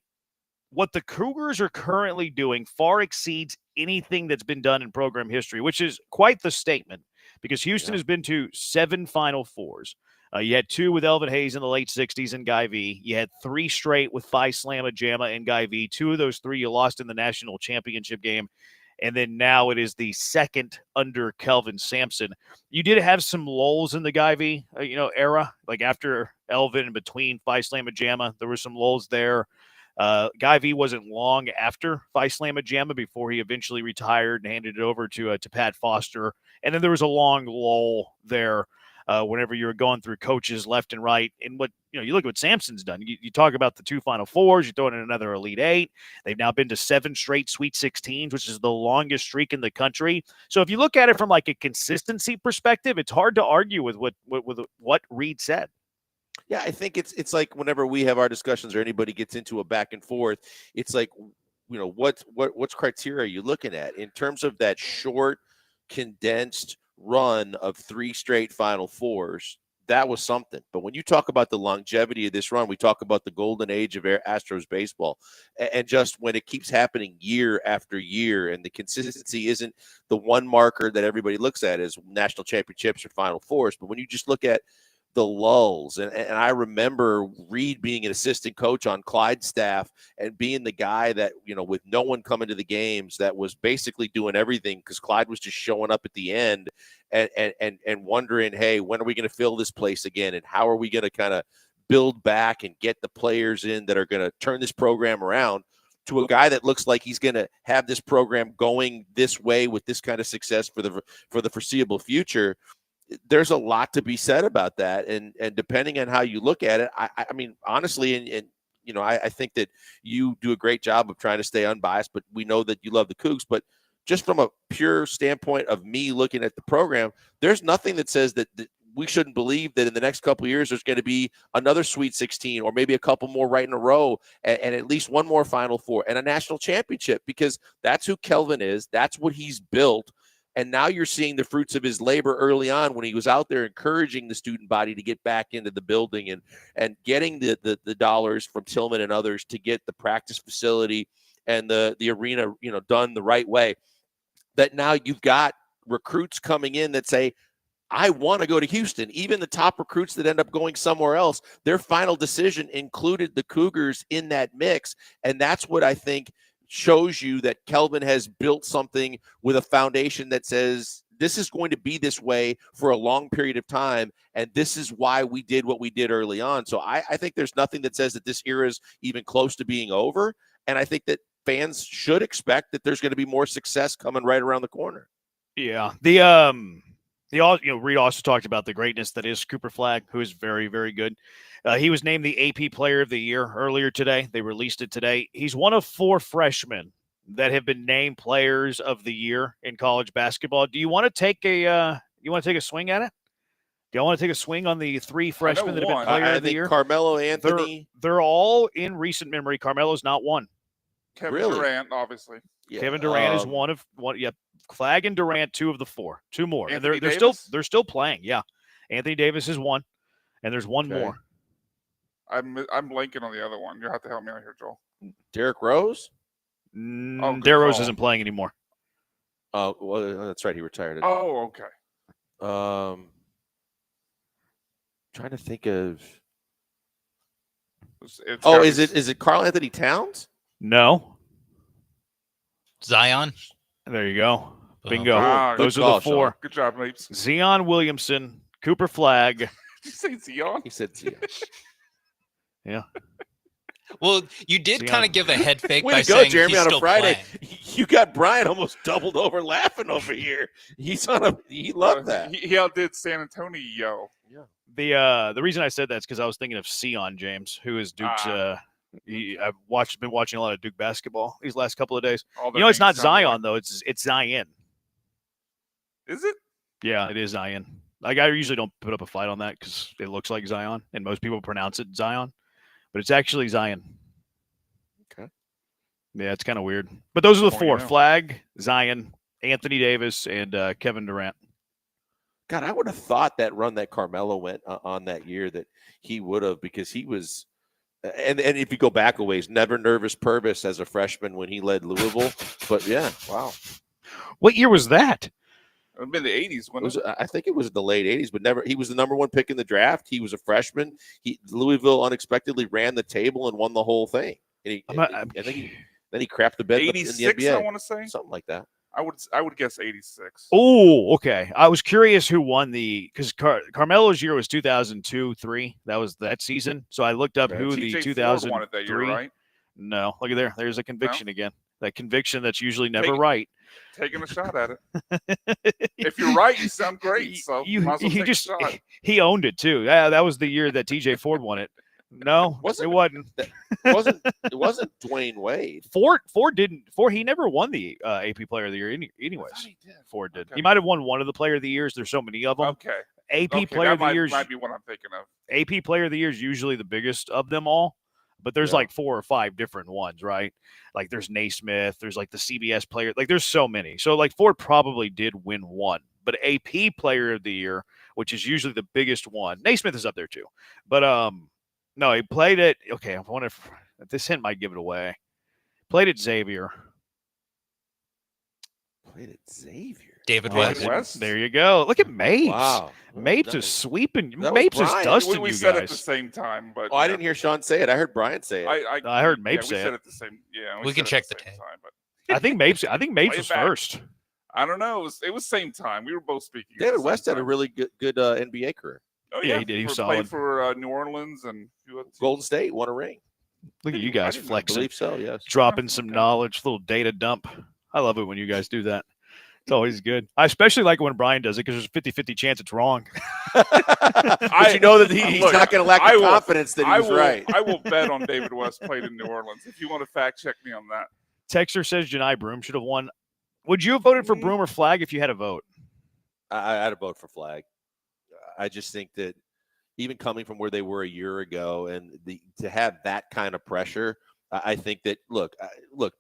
what the Cougars are currently doing far exceeds anything that's been done in program history, which is quite the statement because Houston has been to 7 Final Fours. You had 2 with Elvin Hayes in the late 60s and Guy V. You had 3 straight with Phi Slamma Jamma and Guy V. 2 of those 3 you lost in the national championship game. And then now it is the second under Kelvin Sampson. You did have some lulls in the Guy V, era, like after Elvin and between Phi Slamma Jamma. There were some lulls there. Guy V wasn't long after Phi Slamma Jamma before he eventually retired and handed it over to Pat Foster. And then there was a long lull there whenever you're going through coaches left and right. And what, you look at what Samson's done. You talk about the 2 Final Fours, you throw in another Elite Eight. They've now been to 7 straight Sweet 16s, which is the longest streak in the country. So if you look at it from like a consistency perspective, it's hard to argue with what Reed said. Yeah, I think it's like whenever we have our discussions or anybody gets into a back and forth, it's like, what's criteria are you looking at in terms of that short, condensed run of 3 straight Final Fours? That was something. But when you talk about the longevity of this run, we talk about the golden age of Astros baseball, and just when it keeps happening year after year, and the consistency isn't the one marker that everybody looks at as national championships or Final Fours, but when you just look at the lulls, and I remember Reed being an assistant coach on Clyde's staff and being the guy that, with no one coming to the games, that was basically doing everything because Clyde was just showing up at the end and wondering, hey, when are we going to fill this place again? And how are we going to kind of build back and get the players in that are going to turn this program around, to a guy that looks like he's going to have this program going this way with this kind of success for the foreseeable future. There's a lot to be said about that. And depending on how you look at it, I mean, honestly, I think that you do a great job of trying to stay unbiased, but we know that you love the Cougs. But just from a pure standpoint of me looking at the program, there's nothing that says that we shouldn't believe that in the next couple of years, there's going to be another Sweet 16 or maybe a couple more right in a row and at least one more Final Four and a national championship, because that's who Kelvin is. That's what he's built. And now you're seeing the fruits of his labor early on when he was out there encouraging the student body to get back into the building and getting the dollars from Tillman and others to get the practice facility and the arena, done the right way. That now you've got recruits coming in that say, I want to go to Houston. Even the top recruits that end up going somewhere else, their final decision included the Cougars in that mix. And that's what I think shows you that Kelvin has built something with a foundation that says this is going to be this way for a long period of time, and this is why we did what we did early on. So I think there's nothing that says that this era is even close to being over, and I think that fans should expect that there's going to be more success coming right around the corner. Yeah. Reed also talked about the greatness that is Cooper Flagg, who is very, very good. He was named the AP Player of the Year earlier today. They released it today. He's one of 4 freshmen that have been named Players of the Year in college basketball. Do you want to take a swing at it? Do you want to take a swing on the 3 freshmen that have been Player of the Year? Carmelo Anthony. They're all in recent memory. Carmelo's not one. Kevin Durant, obviously. Yeah. Kevin Durant is one of one. Yep. Flagg and Durant, 2 of the 4. 2 more. Anthony And they're still playing. Yeah. Anthony Davis is 1, and there's 1 more. I'm blanking on the other one. You'll have to help me out here, Joel. Derrick Rose? Derrick Rose isn't playing anymore. Oh, well, that's right. He retired. Oh, okay. Trying to think of. Is it Karl Anthony Towns? No. Zion. There you go. Bingo. Wow, Those are the 4. Sean. Good job, mates. Zion Williamson, Cooper Flagg. Did you say Zion? He said Zion. Yeah. Well, you did kind of give a head fake Way by to go, saying Jeremy, he's on a still Friday. playing. You got Brian almost doubled over laughing over here. He loved that. He outdid San Antonio. Yeah. The reason I said that is because I was thinking of Sion James, who is Duke's. I've been watching a lot of Duke basketball these last couple of days. It's not Zion though. It's Zion. Is it? Yeah, it is Zion. Like, I usually don't put up a fight on that because it looks like Zion, and most people pronounce it Zion, but it's actually Zion. Okay. Yeah, it's kind of weird. But those are the 4: Yeah. Flagg, Zion, Anthony Davis, and Kevin Durant. God, I would have thought that run that Carmelo went on that year that he would have, because he was and if you go back a ways, never nervous Purvis as a freshman when he led Louisville. But yeah, wow. What year was that? It would have been the 80s. I think it was the late 80s, but he was the number 1 pick in the draft. He was a freshman. Louisville unexpectedly ran the table and won the whole thing. And then he crapped the bed in the 86, NBA. I want to say. Something like that. I would guess 86. Oh, okay. I was curious who won because Carmelo's year was 2002-03. That was that season. So I looked up who the 2003 won it that year, right? No, look at there. There's a conviction again. That conviction that's usually never right. taking a shot at it. If you're right, you sound great. So you might as well take a shot. He owned it too. Yeah, that was the year that TJ Ford won it. No, it wasn't. It wasn't Dwayne Wade. Ford didn't. He never won the AP Player of the Year. Anyways, Ford did. Okay. He might have won one of the Player of the Years. There's so many of them. Okay. AP Player of the Year might be what I'm thinking of. AP Player of the Year is usually the biggest of them all, but there's like 4 or 5 different ones, right? Like there's Naismith, there's like the CBS Player, like there's so many. So like Ford probably did win one, but AP Player of the Year, which is usually the biggest one, Naismith is up there too. But no, he played it. Okay, I wonder if this hint might give it away. Played at Xavier. Played at Xavier. David West. There you go. Look at Mapes. Wow. Mapes is sweeping. That was Mapes is Brian. dusting We you said guys. it at the same time, but I didn't hear Sean say it. I heard Brian say it. I heard Mapes we say said it. at the same. Yeah, We can said it check at the same tape. time, but I think Mapes Play was it back. first. I don't know. It was same time. We were both speaking. at the David same West had a time. really good NBA career. Oh, Yeah, he did. He was played solid. for New Orleans and Golden State won a ring. Look at you guys I flexing. believe so, yes. Dropping some knowledge, little data dump. I love it when you guys do that. It's always good. I especially like it when Brian does it because there's a 50-50 chance it's wrong. But you know that he's Look, not going to lack I the will- confidence that he was right. I will bet on David West played in New Orleans. If you want to fact check me on that. Texter says Janai Broom should have won. Would you have voted for Broom or Flag if you had a vote? I had a vote for Flag. I just think that even coming from where they were a year ago and to have that kind of pressure, I think that look,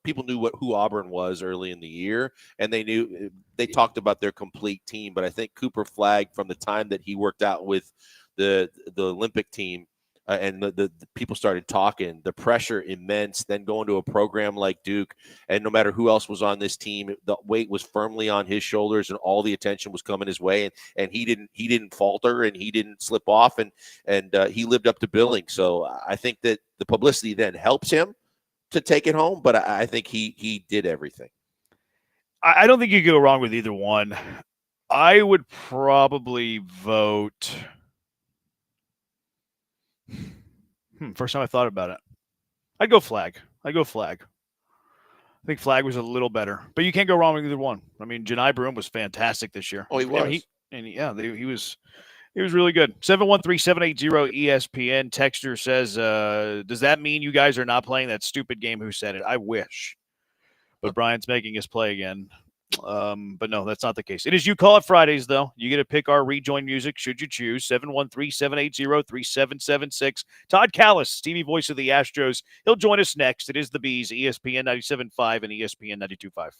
people knew who Auburn was early in the year, and they talked about their complete team. But I think Cooper Flag, from the time that he worked out with the Olympic team, and the people started talking, the pressure immense. Then going to a program like Duke, and no matter who else was on this team, the weight was firmly on his shoulders, and all the attention was coming his way. And he didn't falter, and he didn't slip off, and he lived up to billing. So I think that the publicity then helps him to take it home, but I think he did everything. I don't think you could go wrong with either one. I would probably vote. First time I thought about it. I'd go Flag. I think Flag was a little better, but you can't go wrong with either one. I mean, Janai Broom was fantastic this year. Oh, he was. He was really good. 713-780 ESPN. Texter says, does that mean you guys are not playing that stupid game? Who said it? I wish. But Brian's making us play again. But no, that's not the case. It is You Call It Fridays, though. You get to pick our rejoin music should you choose. 713-780-3776. Todd Callis, TV voice of the Astros. He'll join us next. It is the Bees, ESPN 97.5 and ESPN 92.5.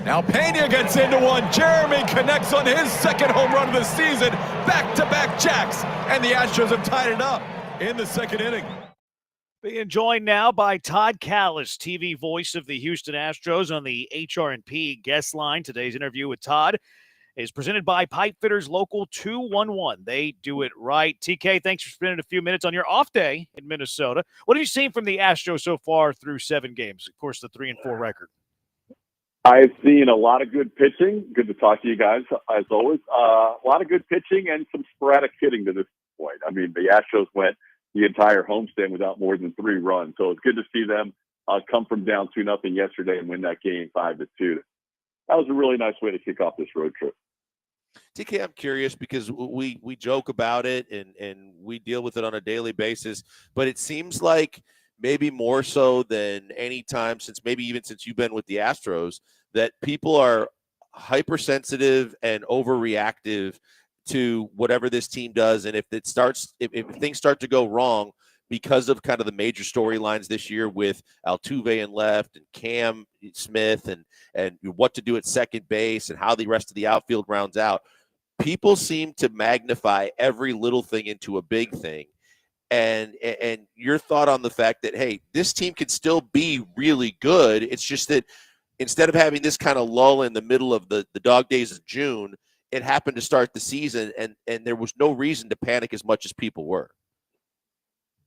Now Pena gets into one. Jeremy connects on his second home run of the season. Back-to-back jacks, and the Astros have tied it up in the second inning. Being joined now by Todd Callis, TV voice of the Houston Astros on the HR&P guest line. Today's interview with Todd is presented by Pipe Fitters Local 211. They do it right. TK, thanks for spending a few minutes on your off day in Minnesota. What have you seen from the Astros so far through 7 games? Of course, the 3-4 record. I've seen a lot of good pitching. Good to talk to you guys, as always. A lot of good pitching and some sporadic hitting to this point. I mean, the Astros went the entire homestand without more than 3 runs. So it's good to see them come from down 2-0 yesterday and win that game 5-2. That was a really nice way to kick off this road trip. TK, I'm curious because we joke about it and we deal with it on a daily basis, but it seems like maybe more so than any time since maybe even since you've been with the Astros, that people are hypersensitive and overreactive to whatever this team does. And if things start to go wrong because of kind of the major storylines this year with Altuve in left and Cam Smith and what to do at second base and how the rest of the outfield rounds out, people seem to magnify every little thing into a big thing. And your thought on the fact that, hey, this team could still be really good. It's just that instead of having this kind of lull in the middle of the dog days of June, it happened to start the season, and there was no reason to panic as much as people were.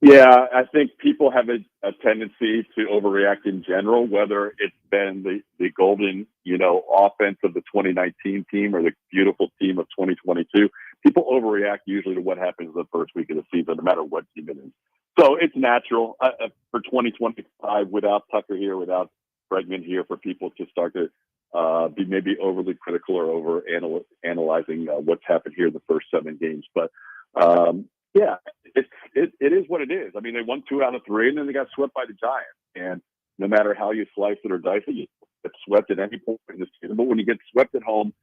Yeah, I think people have a tendency to overreact in general, whether it's been the golden, offense of the 2019 team or the beautiful team of 2022. People overreact usually to what happens the first week of the season, no matter what team it is. So it's natural for 2025 without Tucker here, without Bregman here, for people to start to be maybe overly critical or over analyzing what's happened here in the first 7 games. But yeah, it is what it is. I mean, they won 2 out of 3, and then they got swept by the Giants. And no matter how you slice it or dice it, you get swept at any point in the season. But when you get swept at home,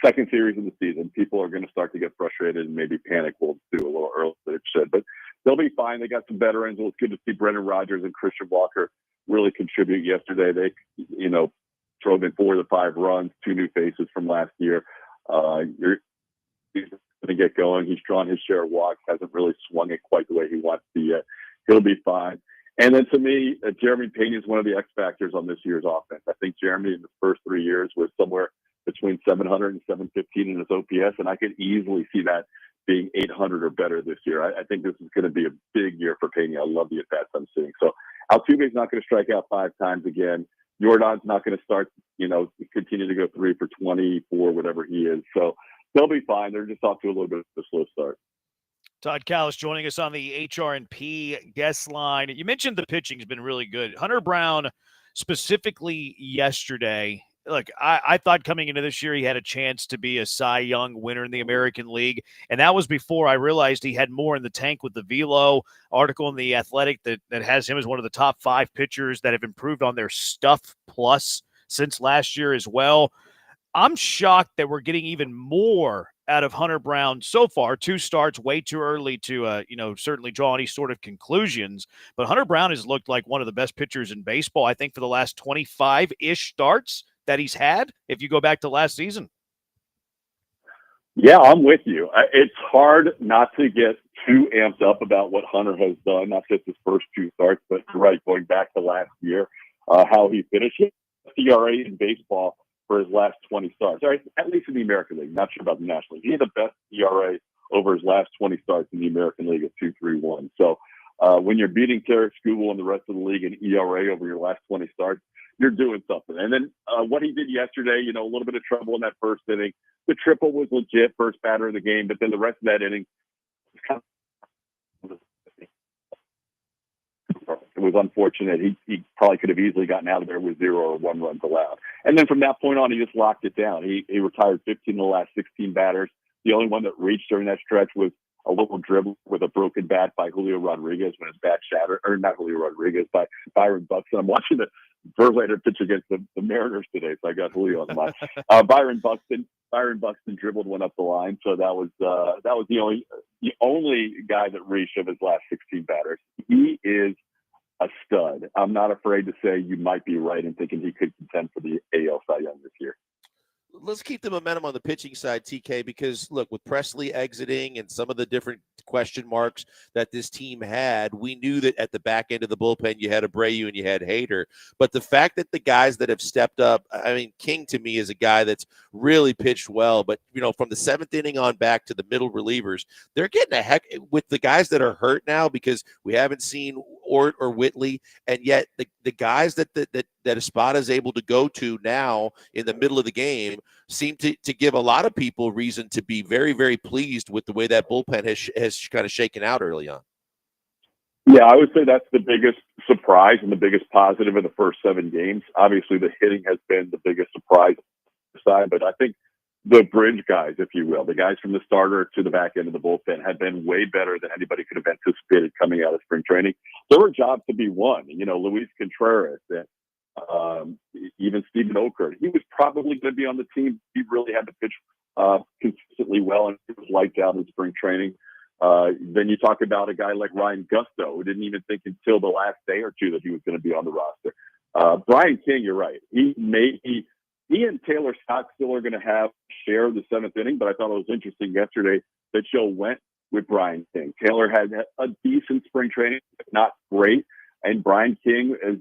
second series of the season, people are going to start to get frustrated and maybe panic will do a little early than it should. But they'll be fine. They got some veterans. It was good to see Brendan Rodgers and Christian Walker really contribute yesterday. They, drove in 4 of the 5 runs, 2 new faces from last year. He's going to get going. He's drawn his share of walks, hasn't really swung it quite the way he wants to yet. He'll be fine. And then to me, Jeremy Pena is one of the X factors on this year's offense. I think Jeremy in the first 3 years was somewhere between 700 and 715 in his OPS, and I could easily see that being 800 or better this year. I think this is going to be a big year for Pena. I love the at-bats I'm seeing. So Altuve's not going to strike out 5 times again. Jordan's not going to start, continue to go 3 for 24, whatever he is. So they'll be fine. They're just off to a little bit of a slow start. Todd Callis joining us on the HR&P guest line. You mentioned the pitching has been really good. Hunter Brown, specifically yesterday, look, I thought coming into this year he had a chance to be a Cy Young winner in the American League, and that was before I realized he had more in the tank with the Velo article in The Athletic that has him as one of the top 5 pitchers that have improved on their stuff plus since last year as well. I'm shocked that we're getting even more out of Hunter Brown so far. 2 starts, way too early to, certainly draw any sort of conclusions. But Hunter Brown has looked like one of the best pitchers in baseball, I think, for the last 25-ish starts that he's had, if you go back to last season. Yeah, I'm with you. It's hard not to get too amped up about what Hunter has done, not just his first 2 starts, but going back to last year, how he finished it. ERA in baseball for his last 20 starts, or at least in the American League. Not sure about the National League. He had the best ERA over his last 20 starts in the American League at 2.31. So when you're beating Tarek Skubal and the rest of the league in ERA over your last 20 starts, you're doing something. And then what he did yesterday, a little bit of trouble in that first inning. The triple was legit, first batter of the game, but then the rest of that inning was kind of, it was unfortunate. He probably could have easily gotten out of there with 0 or 1 runs allowed. And then from that point on, he just locked it down. He retired 15 of the last 16 batters. The only one that reached during that stretch was a little dribble with a broken bat by Julio Rodriguez when his bat shattered, or not Julio Rodriguez, by Byron Buxton. I'm watching the Verlander pitch against the Mariners today, so I got Julio on the mind. Byron Buxton dribbled one up the line, so that was the only guy that reached of his last 16 batters. He is a stud. I'm not afraid to say you might be right in thinking he could contend for the AL Cy Young this year. let's keep the momentum on the pitching side, TK, because look, with Presley exiting and some of the different question marks that this team had, we knew that at the back end of the bullpen, you had Abreu and you had Hader. But the fact that the guys that have stepped up, I mean, King to me is a guy that's really pitched well, but from the 7th inning on back to the middle relievers, they're getting a heck with the guys that are hurt now because we haven't seen Ort or Whitley, and yet the guys that Espada is able to go to now in the middle of the game seem to give a lot of people reason to be very, very pleased with the way that bullpen has kind of shaken out early on. Yeah, I would say that's the biggest surprise and the biggest positive in the first 7 games. Obviously, the hitting has been the biggest surprise side, but I think the bridge guys, if you will, the guys from the starter to the back end of the bullpen have been way better than anybody could have anticipated coming out of spring training. There were jobs to be won. Luis Contreras and even Stephen Okert. He was probably going to be on the team. He really had to pitch consistently well, and he was lights out in spring training. Then you talk about a guy like Ryan Gusto, who didn't even think until the last day or two that he was going to be on the roster. Brian King, you're right. He and Taylor Scott still are going to have share of the 7th inning, but I thought it was interesting yesterday that Joe went with Brian King. Taylor had a decent spring training, but not great, and Brian King is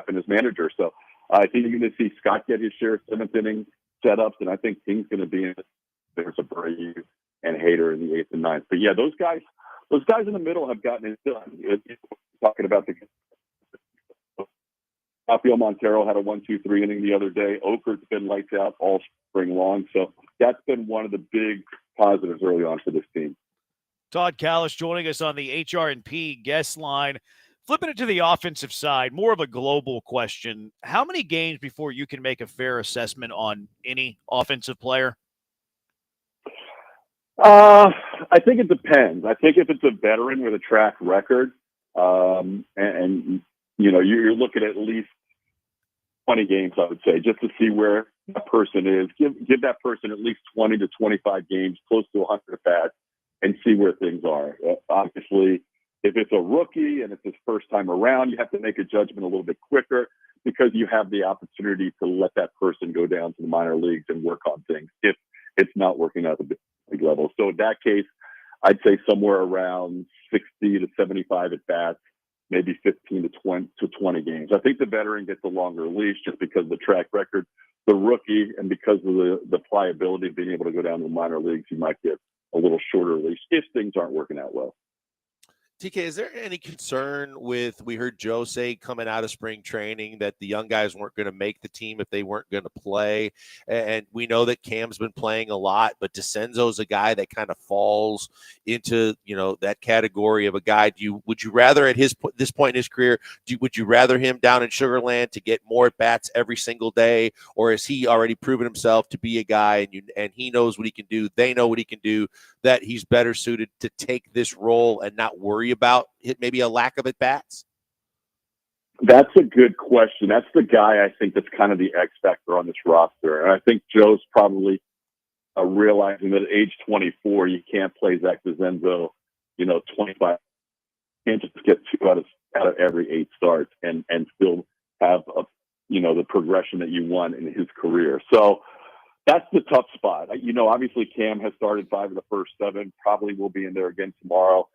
and his manager. So I think you're going to see Scott get his share of 7th inning setups, and I think King's going to be in. There's Abreu and Hader in the 8th and 9th. But yeah, those guys in the middle have gotten it done. Talking about the Rafael Montero had a 1-2-3 inning the other day. Okert's been lights out all spring long. So that's been one of the big positives early on for this team. Todd Callis joining us on the HR&P guest line. Flipping it to the offensive side, more of a global question. How many games before you can make a fair assessment on any offensive player? I think it depends. I think if it's a veteran with a track record, and you're looking at least 20 games, I would say, just to see where that person is. Give that person at least 20 to 25 games, close to 100 at bats, and see where things are. Obviously, if it's a rookie and it's his first time around, you have to make a judgment a little bit quicker because you have the opportunity to let that person go down to the minor leagues and work on things if it's not working out at the big league level. So in that case, I'd say somewhere around 60 to 75 at bats, maybe 15 to 20 games. I think the veteran gets a longer leash just because of the track record. The rookie, and because of the pliability of being able to go down to the minor leagues, you might get a little shorter leash if things aren't working out well. TK, is there any concern with, we heard Joe say coming out of spring training that the young guys weren't going to make the team if they weren't going to play? And we know that Cam's been playing a lot, but DeCenzo's a guy that kind of falls into, that category of a guy. Would you rather at this point in his career, would you rather him down in Sugar Land to get more at bats every single day? Or has he already proven himself to be a guy and he knows what he can do, they know what he can do, that he's better suited to take this role and not worry about maybe a lack of at bats? That's a good question. That's the guy I think that's kind of the X factor on this roster. And I think Joe's probably realizing that at age 24, you can't play Zach DeCenzo, 25. You can't just get 2 out of every 8 starts and still have the progression that you want in his career. So that's the tough spot. Obviously Cam has started 5 of the first 7, probably will be in there again tomorrow.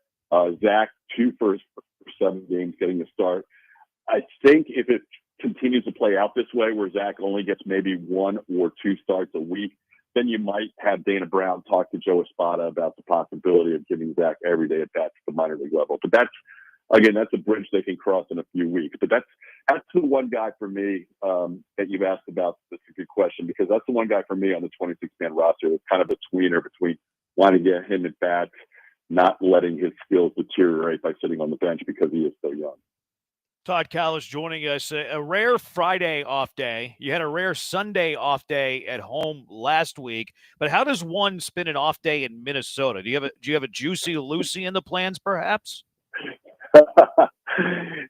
Zach, 2 first 7 games getting a start. I think if it continues to play out this way, where Zach only gets maybe 1 or 2 starts a week, then you might have Dana Brown talk to Joe Espada about the possibility of giving Zach every day at bats at the minor league level. But that's a bridge they can cross in a few weeks. But that's the one guy for me that you've asked about. That's a good question, because that's the one guy for me on the 26-man roster that's kind of a tweener between wanting to get him at bats, not letting his skills deteriorate by sitting on the bench because he is so young. Todd Callis joining us. A rare Friday off day. You had a rare Sunday off day at home last week. But how does one spend an off day in Minnesota? Do you have a Juicy Lucy in the plans, perhaps?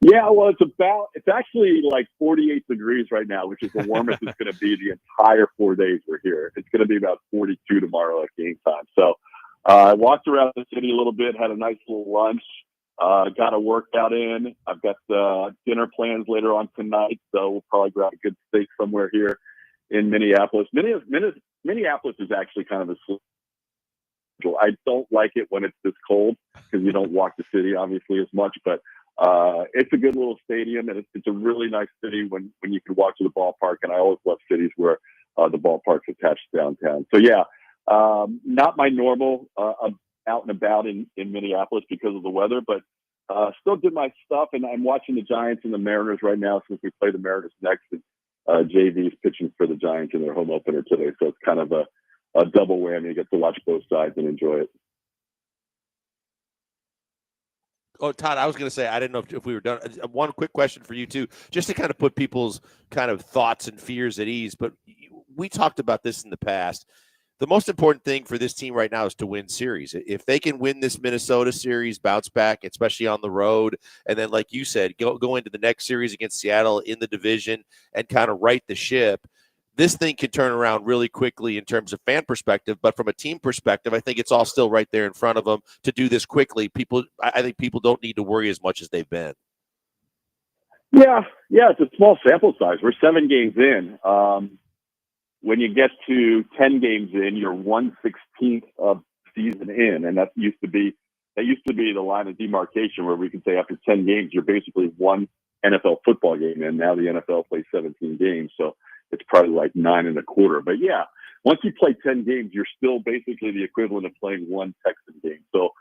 Yeah, well, it's actually like 48 degrees right now, which is the warmest it's going to be the entire 4 days we're here. It's going to be about 42 tomorrow at game time. So I walked around the city a little bit, had a nice little lunch. Got a workout in. I've got dinner plans later on tonight, so we'll probably grab a good steak somewhere here in Minneapolis. Minneapolis is actually kind of a slow schedule. I don't like it when it's this cold because you don't walk the city obviously as much, but it's a good little stadium, and it's a really nice city when you can walk to the ballpark. And I always love cities where the ballpark's attached to downtown. So yeah, not my normal out and about in Minneapolis because of the weather, but still did my stuff. And I'm watching the Giants and the Mariners right now since we play the Mariners next. And JV is pitching for the Giants in their home opener today, so it's kind of a double whammy. You get to watch both sides and enjoy it. Oh, Todd, I was going to say, I didn't know if we were done. One quick question for you, too, just to kind of put people's kind of thoughts and fears at ease. But we talked about this in the past. The most important thing for this team right now is to win series. If they can win this Minnesota series, bounce back, especially on the road, and then, like you said, go into the next series against Seattle in the division and kind of right the ship, this thing can turn around really quickly in terms of fan perspective. But from a team perspective, I think it's all still right there in front of them to do this quickly. I think people don't need to worry as much as they've been. Yeah, it's a small sample size. We're 7 games in. When you get to 10 games in, you're 1/16 of season in, and that used to be the line of demarcation where we could say after 10 games you're basically one NFL football game in. Now the NFL plays 17 games, so it's probably like 9 1/4. But yeah, once you play 10 games, you're still basically the equivalent of playing one Texan game. So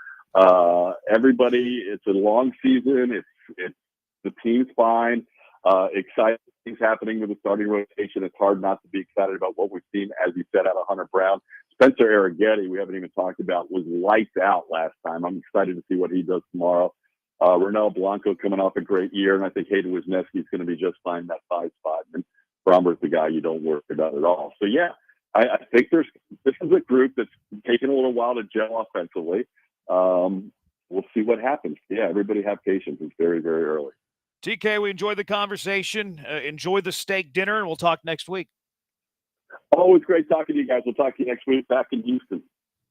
everybody, it's a long season. It's the team's fine. Exciting things happening with the starting rotation. It's hard not to be excited about what we've seen, as you said, out of Hunter Brown. Spencer Arrighetti, we haven't even talked about, was lights out last time. I'm excited to see what he does tomorrow. Ronel Blanco coming off a great year, and I think Hayden Wisniewski is going to be just fine in that 5 spot. And Bromber's the guy you don't worry about at all. So yeah, I think this is a group that's taken a little while to gel offensively. We'll see what happens. Yeah, everybody have patience. It's very, very early. TK, we enjoyed the conversation. Enjoy the steak dinner, and we'll talk next week. Always great talking to you guys. We'll talk to you next week back in Houston.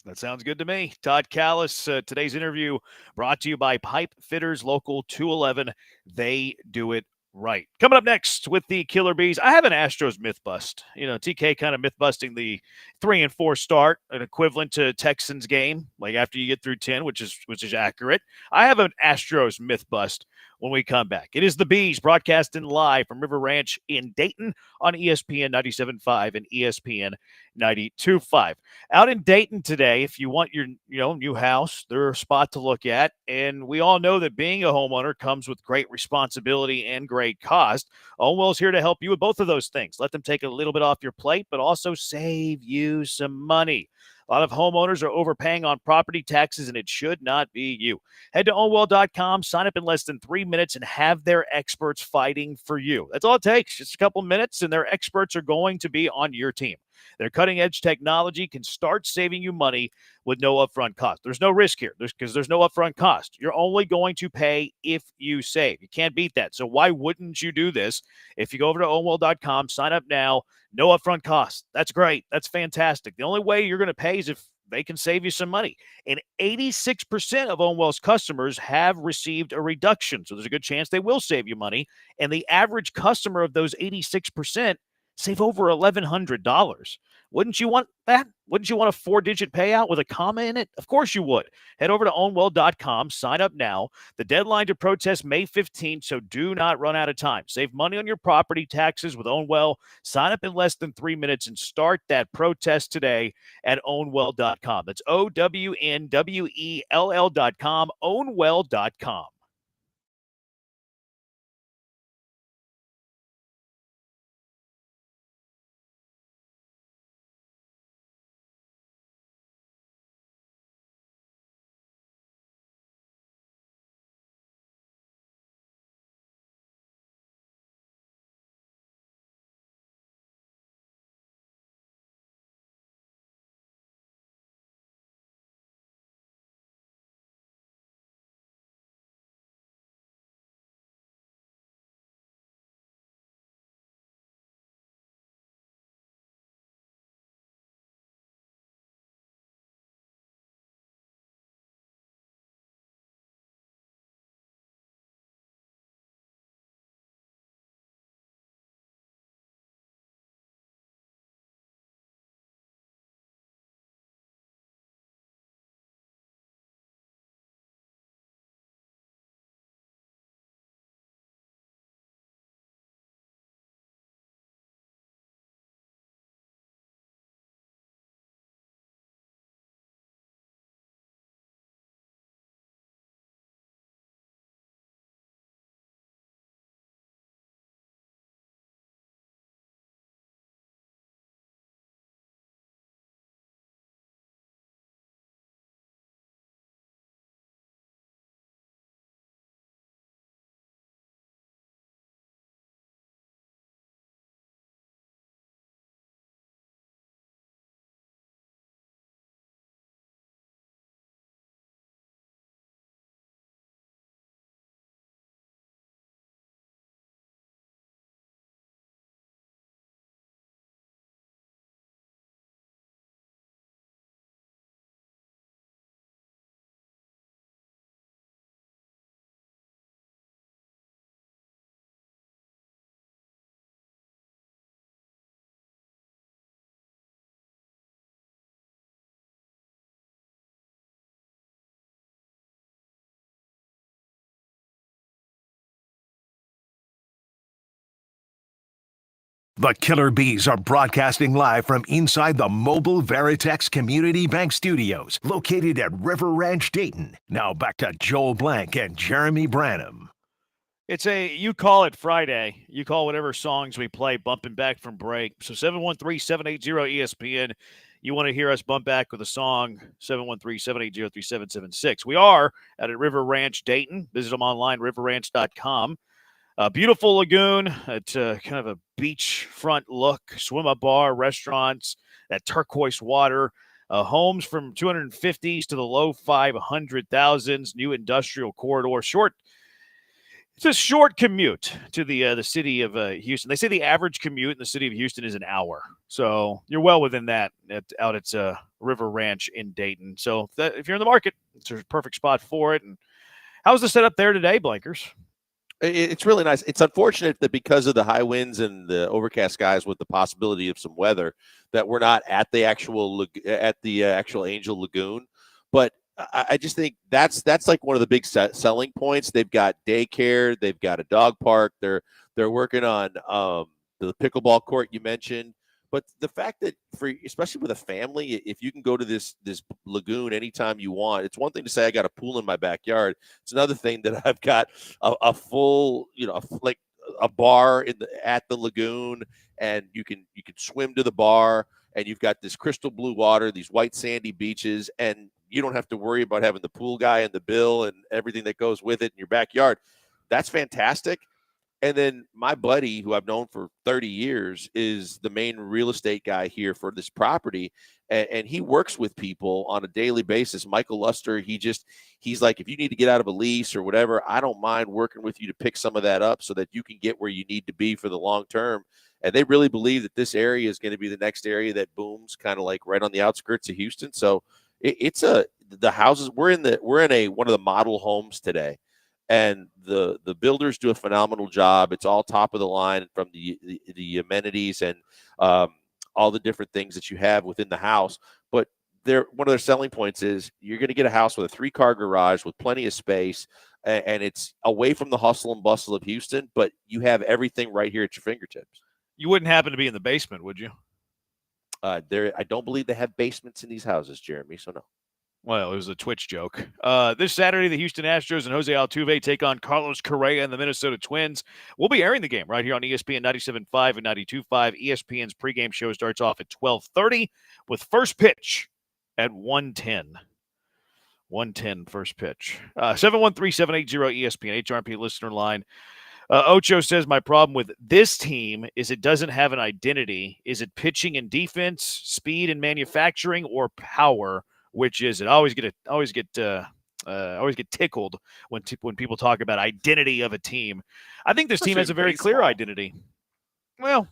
That sounds good to me. Todd Callis, today's interview brought to you by Pipe Fitters Local 211. They do it right. Coming up next with the Killer Bees, I have an Astros myth bust. TK kind of myth busting the 3-4 start, an equivalent to Texans game, like after you get through 10, which is accurate. I have an Astros myth bust when we come back. It is the Bees broadcasting live from River Ranch in Dayton on ESPN 97.5 and ESPN 92.5. Out in Dayton today, if you want your new house, they're a spot to look at. And we all know that being a homeowner comes with great responsibility and great cost. Ownwell's here to help you with both of those things. Let them take a little bit off your plate, but also save you some money. A lot of homeowners are overpaying on property taxes, and it should not be you. Head to ownwell.com, sign up in less than 3 minutes, and have their experts fighting for you. That's all it takes, just a couple minutes, and their experts are going to be on your team. Their cutting-edge technology can start saving you money with no upfront cost. There's no risk here because there's no upfront cost. You're only going to pay if you save. You can't beat that. So why wouldn't you do this? If you go over to ownwell.com, sign up now, no upfront cost. That's great. That's fantastic. The only way you're going to pay is if they can save you some money. And 86% of Ownwell's customers have received a reduction. So there's a good chance they will save you money. And the average customer of those 86% save over $1,100. Wouldn't you want that? Wouldn't you want a 4-digit payout with a comma in it? Of course you would. Head over to ownwell.com. Sign up now. The deadline to protest May 15th, so do not run out of time. Save money on your property taxes with Ownwell. Sign up in less than 3 minutes and start that protest today at ownwell.com. That's OWNWELL.com, ownwell.com. The Killer Bees are broadcasting live from inside the mobile Veritex Community Bank Studios, located at River Ranch, Dayton. Now back to Joel Blank and Jeremy Branham. It's you call it Friday. You call whatever songs we play bumping back from break. So 713-780-ESPN. You want to hear us bump back with a song, 713-780-3776. We are at River Ranch, Dayton. Visit them online, riverranch.com. A beautiful lagoon. It's kind of a beachfront look. Swim-up bar, restaurants, that turquoise water. Homes from 250s to the low 500,000s. New industrial corridor. It's a short commute to the city of Houston. They say the average commute in the city of Houston is an hour. So you're well within that out at River Ranch in Dayton. So if you're in the market, it's a perfect spot for it. And how's the setup there today, Blankers? It's really nice. It's unfortunate that because of the high winds and the overcast skies with the possibility of some weather, that we're not at the actual Angel Lagoon. But I just think that's like one of the big selling points. They've got daycare, they've got a dog park. They're working on the pickleball court you mentioned. But the fact that especially with a family, if you can go to this lagoon anytime you want, it's one thing to say I got a pool in my backyard. It's another thing that I've got a full, like a bar at the lagoon, and you can swim to the bar, and you've got this crystal blue water, these white sandy beaches, and you don't have to worry about having the pool guy and the bill and everything that goes with it in your backyard. That's fantastic. And then my buddy, who I've known for 30 years, is the main real estate guy here for this property. And he works with people on a daily basis. Michael Luster, he's like, if you need to get out of a lease or whatever, I don't mind working with you to pick some of that up so that you can get where you need to be for the long term. And they really believe that this area is going to be the next area that booms, kind of like right on the outskirts of Houston. So the houses, we're in one of the model homes today. And the builders do a phenomenal job. It's all top of the line from the amenities and all the different things that you have within the house. But one of their selling points is you're going to get a house with a 3-car garage with plenty of space, and it's away from the hustle and bustle of Houston, but you have everything right here at your fingertips. You wouldn't happen to be in the basement, would you? I don't believe they have basements in these houses, Jeremy, so no. Well, it was a Twitch joke. This Saturday, the Houston Astros and Jose Altuve take on Carlos Correa and the Minnesota Twins. We'll be airing the game right here on ESPN 97.5 and 92.5. ESPN's pregame show starts off at 12:30 with first pitch at 1:10. 1:10 first pitch. 713-780-ESPN, HRP listener line. Ocho says, my problem with this team is it doesn't have an identity. Is it pitching and defense, speed and manufacturing, or power? Which is it? I always get tickled when people talk about identity of a team. I think this team has a very clear identity. Well,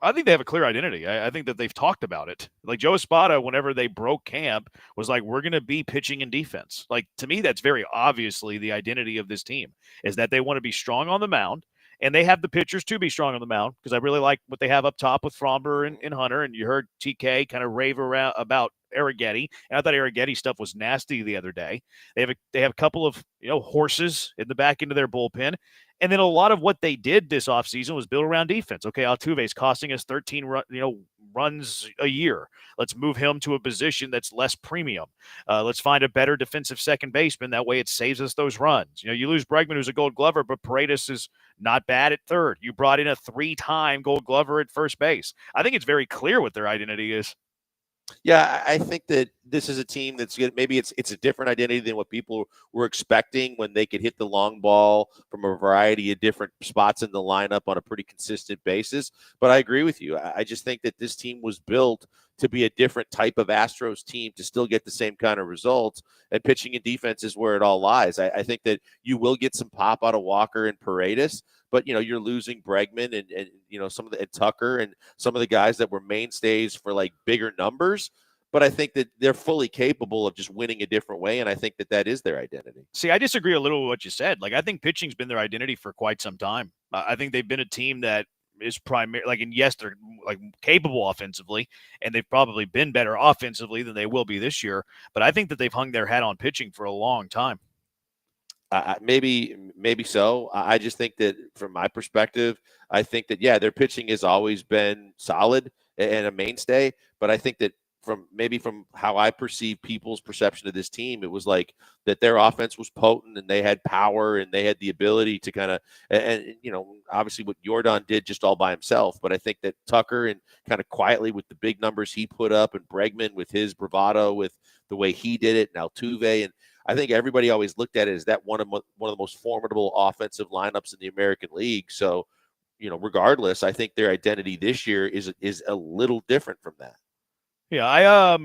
I think they have a clear identity. I think that they've talked about it. Like Joe Espada, whenever they broke camp, was like, we're going to be pitching and defense. Like, to me, that's very obviously the identity of this team, is that they want to be strong on the mound. And they have the pitchers to be strong on the mound, because I really like what they have up top with Fromber and Hunter. And you heard TK kind of rave around about Arrighetti. And I thought Arrighetti's stuff was nasty the other day. They have a couple of horses in the back end of their bullpen. And then a lot of what they did this offseason was build around defense. Okay, Altuve's costing us 13 runs a year. Let's move him to a position that's less premium. Let's find a better defensive second baseman. That way it saves us those runs. You lose Bregman, who's a Gold Glover, but Paredes is not bad at third. You brought in a 3-time Gold Glover at first base. I think it's very clear what their identity is. Yeah, I think that this is a team that's good. Maybe it's a different identity than what people were expecting when they could hit the long ball from a variety of different spots in the lineup on a pretty consistent basis. But I agree with you. I just think that this team was built to be a different type of Astros team to still get the same kind of results. And pitching and defense is where it all lies. I think that you will get some pop out of Walker and Paredes, but you're losing Bregman and some of the Tucker and some of the guys that were mainstays for like bigger numbers. But I think that they're fully capable of just winning a different way, and I think that is their identity. See, I disagree a little with what you said. Like, I think pitching's been their identity for quite some time. I think they've been a team that is primary, and yes, they're capable offensively, and they've probably been better offensively than they will be this year. But I think that they've hung their hat on pitching for a long time. Maybe so. I just think that from my perspective, I think that, yeah, their pitching has always been solid and a mainstay. But I think that from how I perceive people's perception of this team, it was like that their offense was potent and they had power and they had the ability to kind of, and obviously what Jordan did just all by himself. But I think that Tucker, and kind of quietly with the big numbers he put up, and Bregman with his bravado, with the way he did it, and Altuve, and I think everybody always looked at it as that one of the most formidable offensive lineups in the American League. So, regardless, I think their identity this year is a little different from that. Yeah, I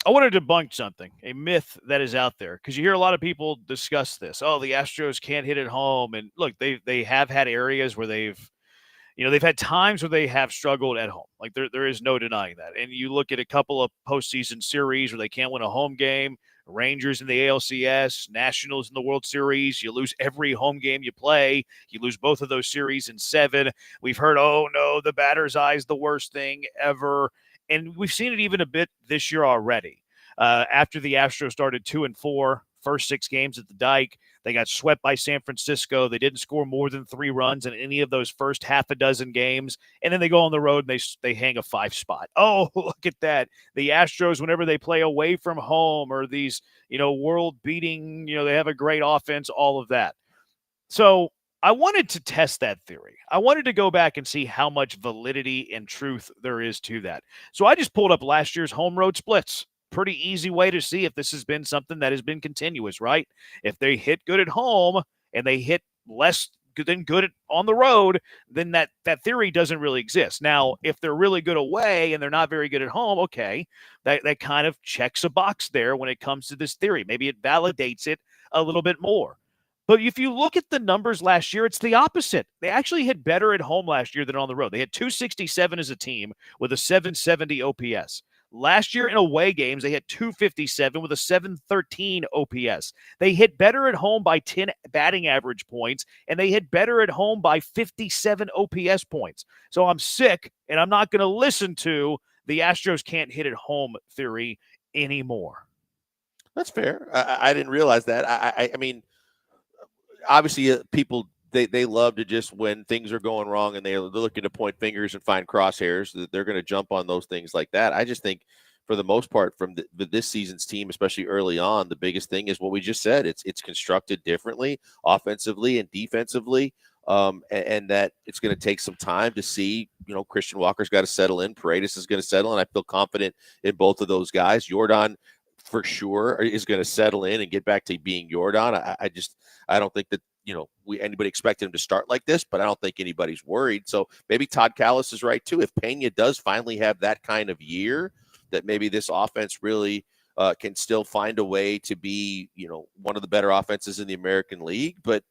want to debunk something, a myth that is out there, because you hear a lot of people discuss this. Oh, the Astros can't hit at home, and look, they have had areas where they've had times where they have struggled at home. Like there is no denying that. And you look at a couple of postseason series where they can't win a home game. Rangers in the ALCS, Nationals in the World Series. You lose every home game you play. You lose both of those series in 7. We've heard, oh no, the batter's eye is the worst thing ever. And we've seen it even a bit this year already. After the Astros started 2-4, first 6 games at the Dike, they got swept by San Francisco. They didn't score more than 3 runs in any of those first half a dozen games. And then they go on the road and they hang a 5 spot. Oh, look at that. The Astros, whenever they play away from home, or these, world beating, they have a great offense, all of that. So I wanted to test that theory. I wanted to go back and see how much validity and truth there is to that. So I just pulled up last year's home road splits. Pretty easy way to see if this has been something that has been continuous, right? If they hit good at home and they hit less than good on the road, then that theory doesn't really exist. Now, if they're really good away and they're not very good at home, okay, that kind of checks a box there when it comes to this theory. Maybe it validates it a little bit more. But if you look at the numbers last year, it's the opposite. They actually hit better at home last year than on the road. They had 267 as a team with a 770 OPS. Last year in away games, they had 257 with a 713 OPS. They hit better at home by 10 batting average points, and they hit better at home by 57 OPS points. So I'm sick, and I'm not going to listen to the Astros can't hit at home theory anymore. That's fair. I didn't realize that. I mean, obviously, people they love to just, when things are going wrong and they're looking to point fingers and find crosshairs, they're going to jump on those things like that. I just think, for the most part, from this season's team, especially early on, the biggest thing is what we just said. It's constructed differently, offensively and defensively, and that it's going to take some time to see. Christian Walker's got to settle in. Paredes is going to settle in. I feel confident in both of those guys. Jordan, for sure, is going to settle in and get back to being Jordan. I don't think that anybody expected him to start like this, but I don't think anybody's worried. So maybe Todd Callis is right too. If Pena does finally have that kind of year, that maybe this offense really can still find a way to be, one of the better offenses in the American League. But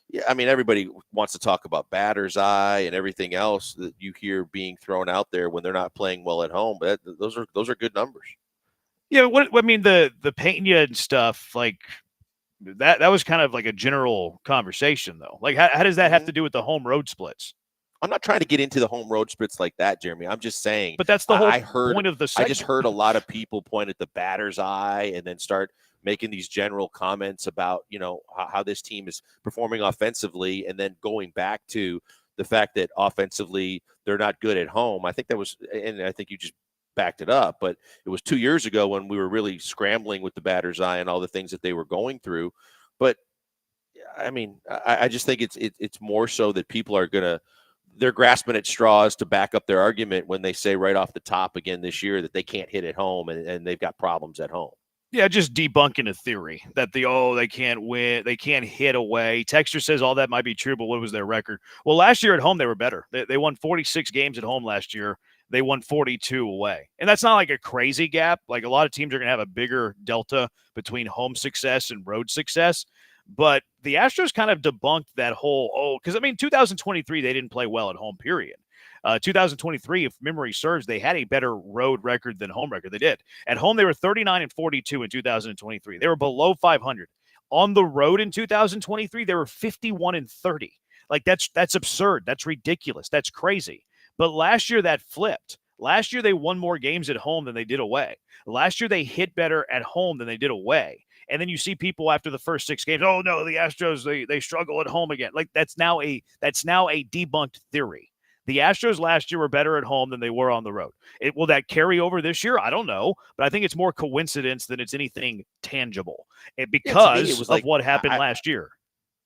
yeah, I mean, everybody wants to talk about batter's eye and everything else that you hear being thrown out there when they're not playing well at home. But those are good numbers. Yeah, the Pena and stuff, like that was kind of like a general conversation, though. Like, how does that have to do with the home road splits? I'm not trying to get into the home road splits like that, Jeremy. I'm just saying. But that's the whole point of the segment. I just heard a lot of people point at the batter's eye and then start making these general comments about, how this team is performing offensively, and then going back to the fact that offensively they're not good at home. I think that was, and I think you just backed it up, but it was 2 years ago when we were really scrambling with the batter's eye and all the things that they were going through. But I mean, I just think it's more so that people are they're grasping at straws to back up their argument when they say right off the top again this year that they can't hit at home and they've got problems at home. Yeah, just debunking a theory that they can't win, they can't hit away. Texter says all that might be true, but what was their record? Well, last year at home, they were better. They won 46 games at home last year. They won 42 away. And that's not like a crazy gap. Like, a lot of teams are going to have a bigger delta between home success and road success. But the Astros kind of debunked that whole, because, 2023, they didn't play well at home, period. 2023, if memory serves, they had a better road record than home record. They did. At home, they were 39-42 in 2023. They were below 500. On the road in 2023, they were 51-30. Like, that's absurd. That's ridiculous. That's crazy. But last year that flipped. Last year they won more games at home than they did away. Last year they hit better at home than they did away. And then you see people after the first 6 games, oh no, the Astros, they struggle at home again. Like that's now a debunked theory. The Astros last year were better at home than they were on the road. Will that carry over this year? I don't know, but I think it's more coincidence than it's anything tangible. Because it was of what happened last year.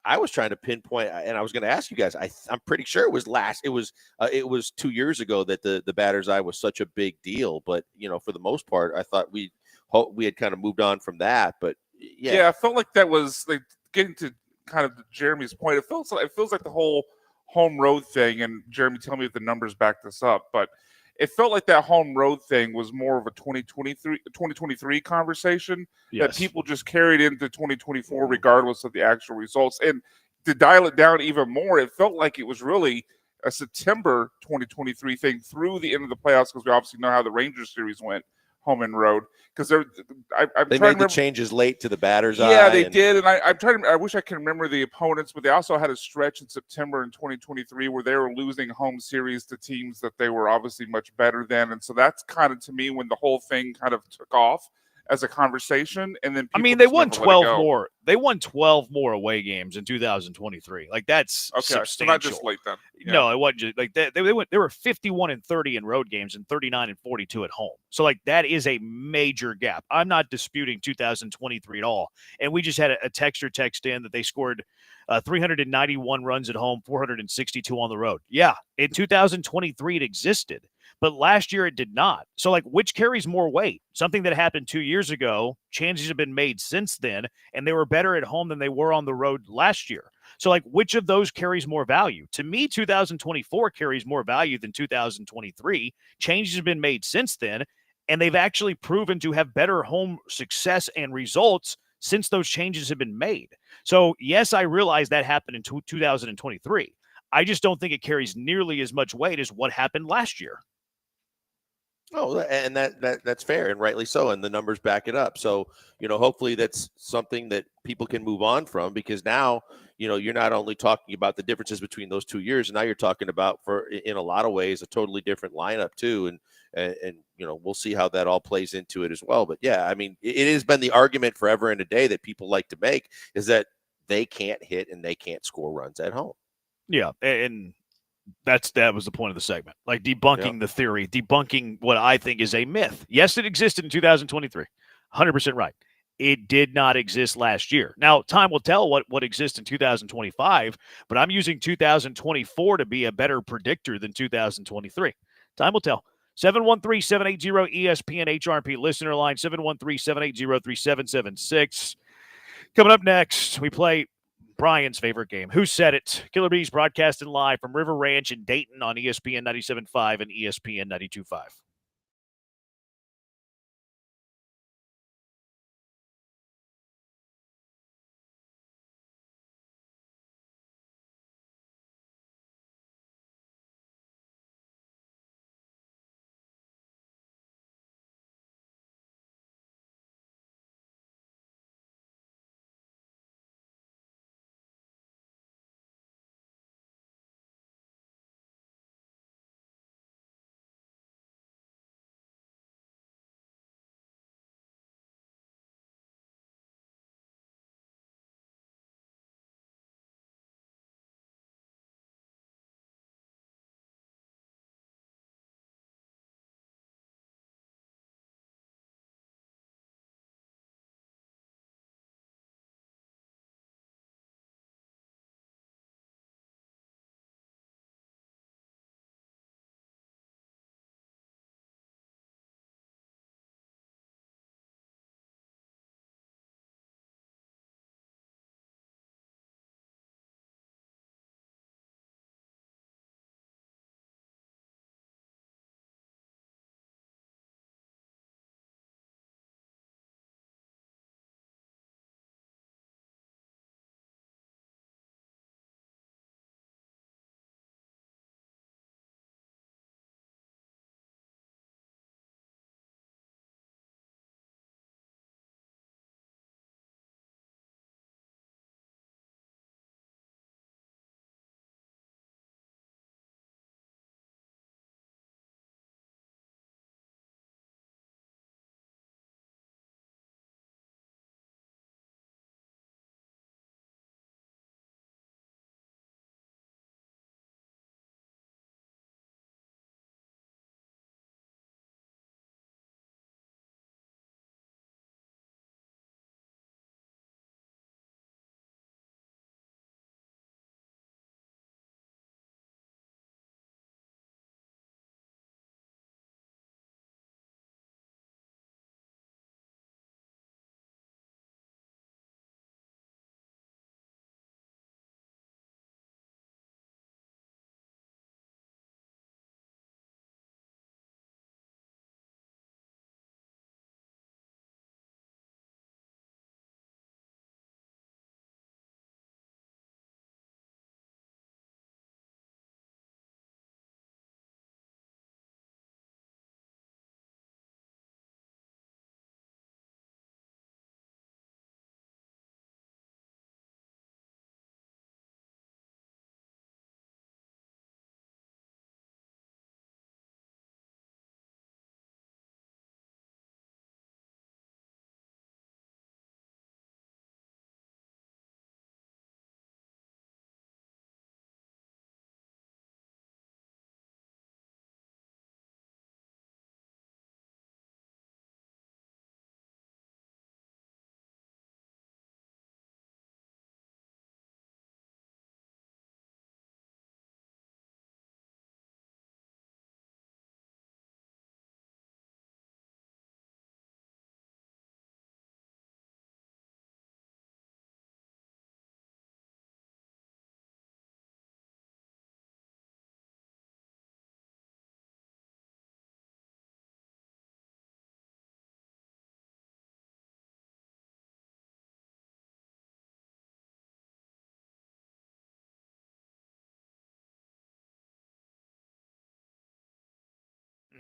I was trying to pinpoint, and I was going to ask you guys. I'm pretty sure it was it was 2 years ago that the batter's eye was such a big deal. But for the most part, I thought we had kind of moved on from that. But yeah, I felt like that was like getting to kind of Jeremy's point. It feels like the whole home road thing, and Jeremy, tell me if the numbers back this up, but it felt like that home road thing was more of a 2023 conversation that people just carried into 2024 regardless of the actual results. And to dial it down even more, it felt like it was really a September 2023 thing through the end of the playoffs, because we obviously know how the Rangers series went, home and road, because they made the changes late to the batter's eye. Yeah, they did, and I wish I can remember the opponents, but they also had a stretch in September in 2023 where they were losing home series to teams that they were obviously much better than, and so that's kind of, to me, when the whole thing kind of took off as a conversation. And then they won 12 more. They won 12 more away games in 2023. Like that's substantial. So not just late then. Yeah. No, it wasn't just like that. They were 51-30 in road games and 39-42 at home. So like that is a major gap. I'm not disputing 2023 at all. And we just had a texter text in that they scored 391 runs at home, 462 on the road. Yeah, in 2023 it existed. But last year it did not. So, like, which carries more weight? Something that happened 2 years ago, changes have been made since then, and they were better at home than they were on the road last year. So, like, which of those carries more value? To me, 2024 carries more value than 2023. Changes have been made since then, and they've actually proven to have better home success and results since those changes have been made. So, yes, I realize that happened in 2023. I just don't think it carries nearly as much weight as what happened last year. Oh, and that's fair, and rightly so, and the numbers back it up. So, hopefully that's something that people can move on from, because now, you're not only talking about the differences between those 2 years, and now you're talking about, in a lot of ways, a totally different lineup too, and we'll see how that all plays into it as well. But yeah, I mean, it has been the argument forever and a day that people like to make, is that they can't hit and they can't score runs at home. Yeah, and that was the point of the segment, like debunking the theory, debunking what I think is a myth. Yes, it existed in 2023, 100% right. It did not exist last year. Now, time will tell what exists in 2025, but I'm using 2024 to be a better predictor than 2023. Time will tell. 713-780-ESPN HRP listener line, 713-780-3776. Coming up next, we play Brian's favorite game. Who Said It? Killer Bees broadcasting live from River Ranch in Dayton on ESPN 97.5 and ESPN 92.5.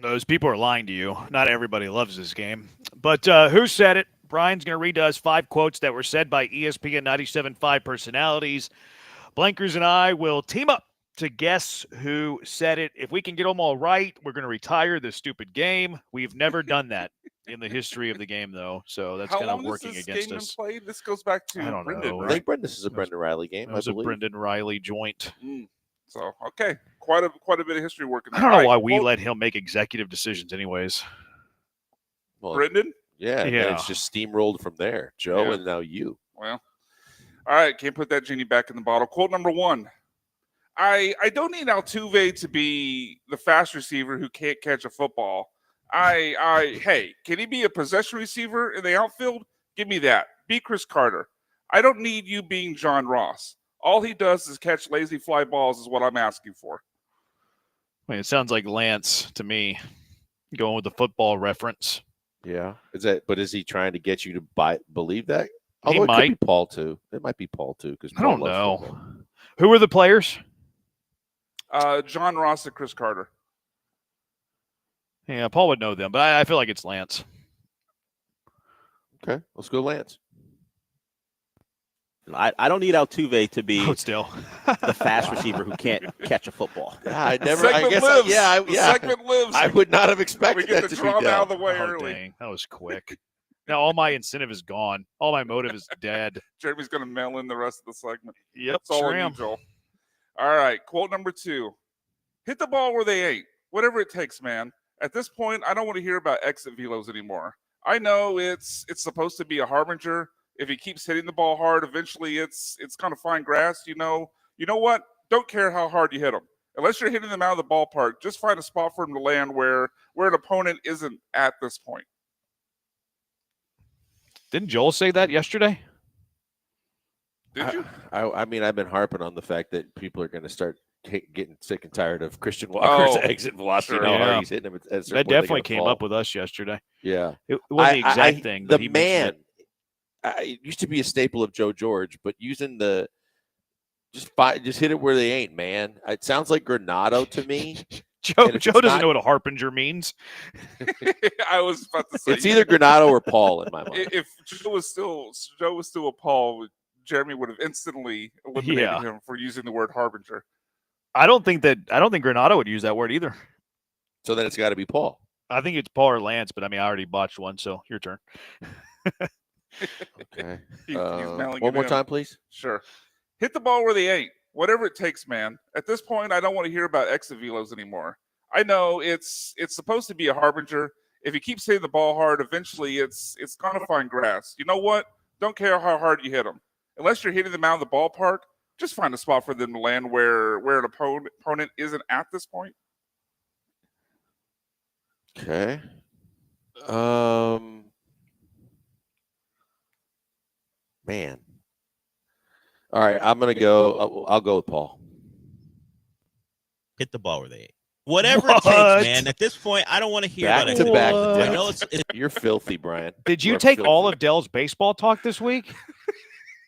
Those people are lying to you. Not everybody loves this game. But who said it? Brian's going to read to us 5 quotes that were said by ESPN 97.5 personalities. Blankers and I will team up to guess who said it. If we can get them all right, we're going to retire this stupid game. We've never done that in the history of the game, though. So that's kind of working against game us. Been played? This goes back to I don't Brendan, know. right? I think this is a Brendan Riley game. It was I a believe. Brendan Riley joint. So okay, quite a bit of history working. I don't know why we let him make executive decisions, anyways. Well, Brendan. Yeah, and Yeah. it's just steamrolled from there. Joe, Yeah. and now you. Well, all right, can't put that genie back in the bottle. Quote number 1. I don't need Altuve to be the fast receiver who can't catch a football. Hey, can he be a possession receiver in the outfield? Give me that. Be Chris Carter. I don't need you being John Ross. All he does is catch lazy fly balls is what I'm asking for. I mean, it sounds like Lance to me, going with the football reference. Yeah. But is he trying to get you to believe that? He Although it might. could be Paul too. It might be Paul too because I don't know. Who are the players? John Ross and Chris Carter. Yeah, Paul would know them, but I feel like it's Lance. Okay, let's go Lance. I don't need Altuve to be still the fast receiver who can't catch a football. Yeah, I never. Segment I guess. lives. The segment lives. I would not have expected We get that the to be drama out of done. the way Oh, early. dang, that was quick. Now all my incentive is gone. All my motive is dead. Jeremy's going to mail in the rest of the segment. Yep, That's all sure I am. need, Joel. All right, quote number 2. Hit the ball where they ain't. Whatever it takes, man. At this point, I don't want to hear about exit velos anymore. I know it's supposed to be a harbinger. If he keeps hitting the ball hard, eventually it's going to find grass. You know what? Don't care how hard you hit him. Unless you're hitting them out of the ballpark, just find a spot for him to land where an opponent isn't at this point. Didn't Joel say that yesterday? Did you? I mean, I've been harping on the fact that people are going to start getting sick and tired of Christian Walker's exit velocity. Sure. How Yeah. hard he's hitting him. At a certain That point, they're definitely gonna came fall. up with us yesterday. Yeah, It wasn't the exact thing, but the he mentioned man. It used to be a staple of Joe George, but using the just hit it where they ain't, man. It sounds like Granado to me. Joe And if doesn't it's not- know what a harbinger means. I was about to say It's either Granado or Paul in my mind. If Joe was still a Paul, Jeremy would have instantly eliminated Yeah. him for using the word harbinger. I don't think Granado would use that word either. So then it's got to be Paul. I think it's Paul or Lance, but I mean, I already botched one, so your turn. Okay. He's mailing One it more in. time, please. Sure. Hit the ball where they ain't. Whatever it takes, man. At this point, I don't want to hear about exit velos anymore. I know it's supposed to be a harbinger. If he keeps hitting the ball hard, eventually it's going to find grass. You know what? Don't care how hard you hit them. Unless you're hitting them out of the ballpark, just find a spot for them to land where an opponent isn't at this point. Okay. Man. All right, I'm gonna go. I'll go with Paul. Hit the ball where they ain't. Whatever it What? takes, man. At this point, I don't want to hear Back about to it. back. I Dell. know it's You're filthy, Brian. Did you You're take all filthy. of Dell's baseball talk this week?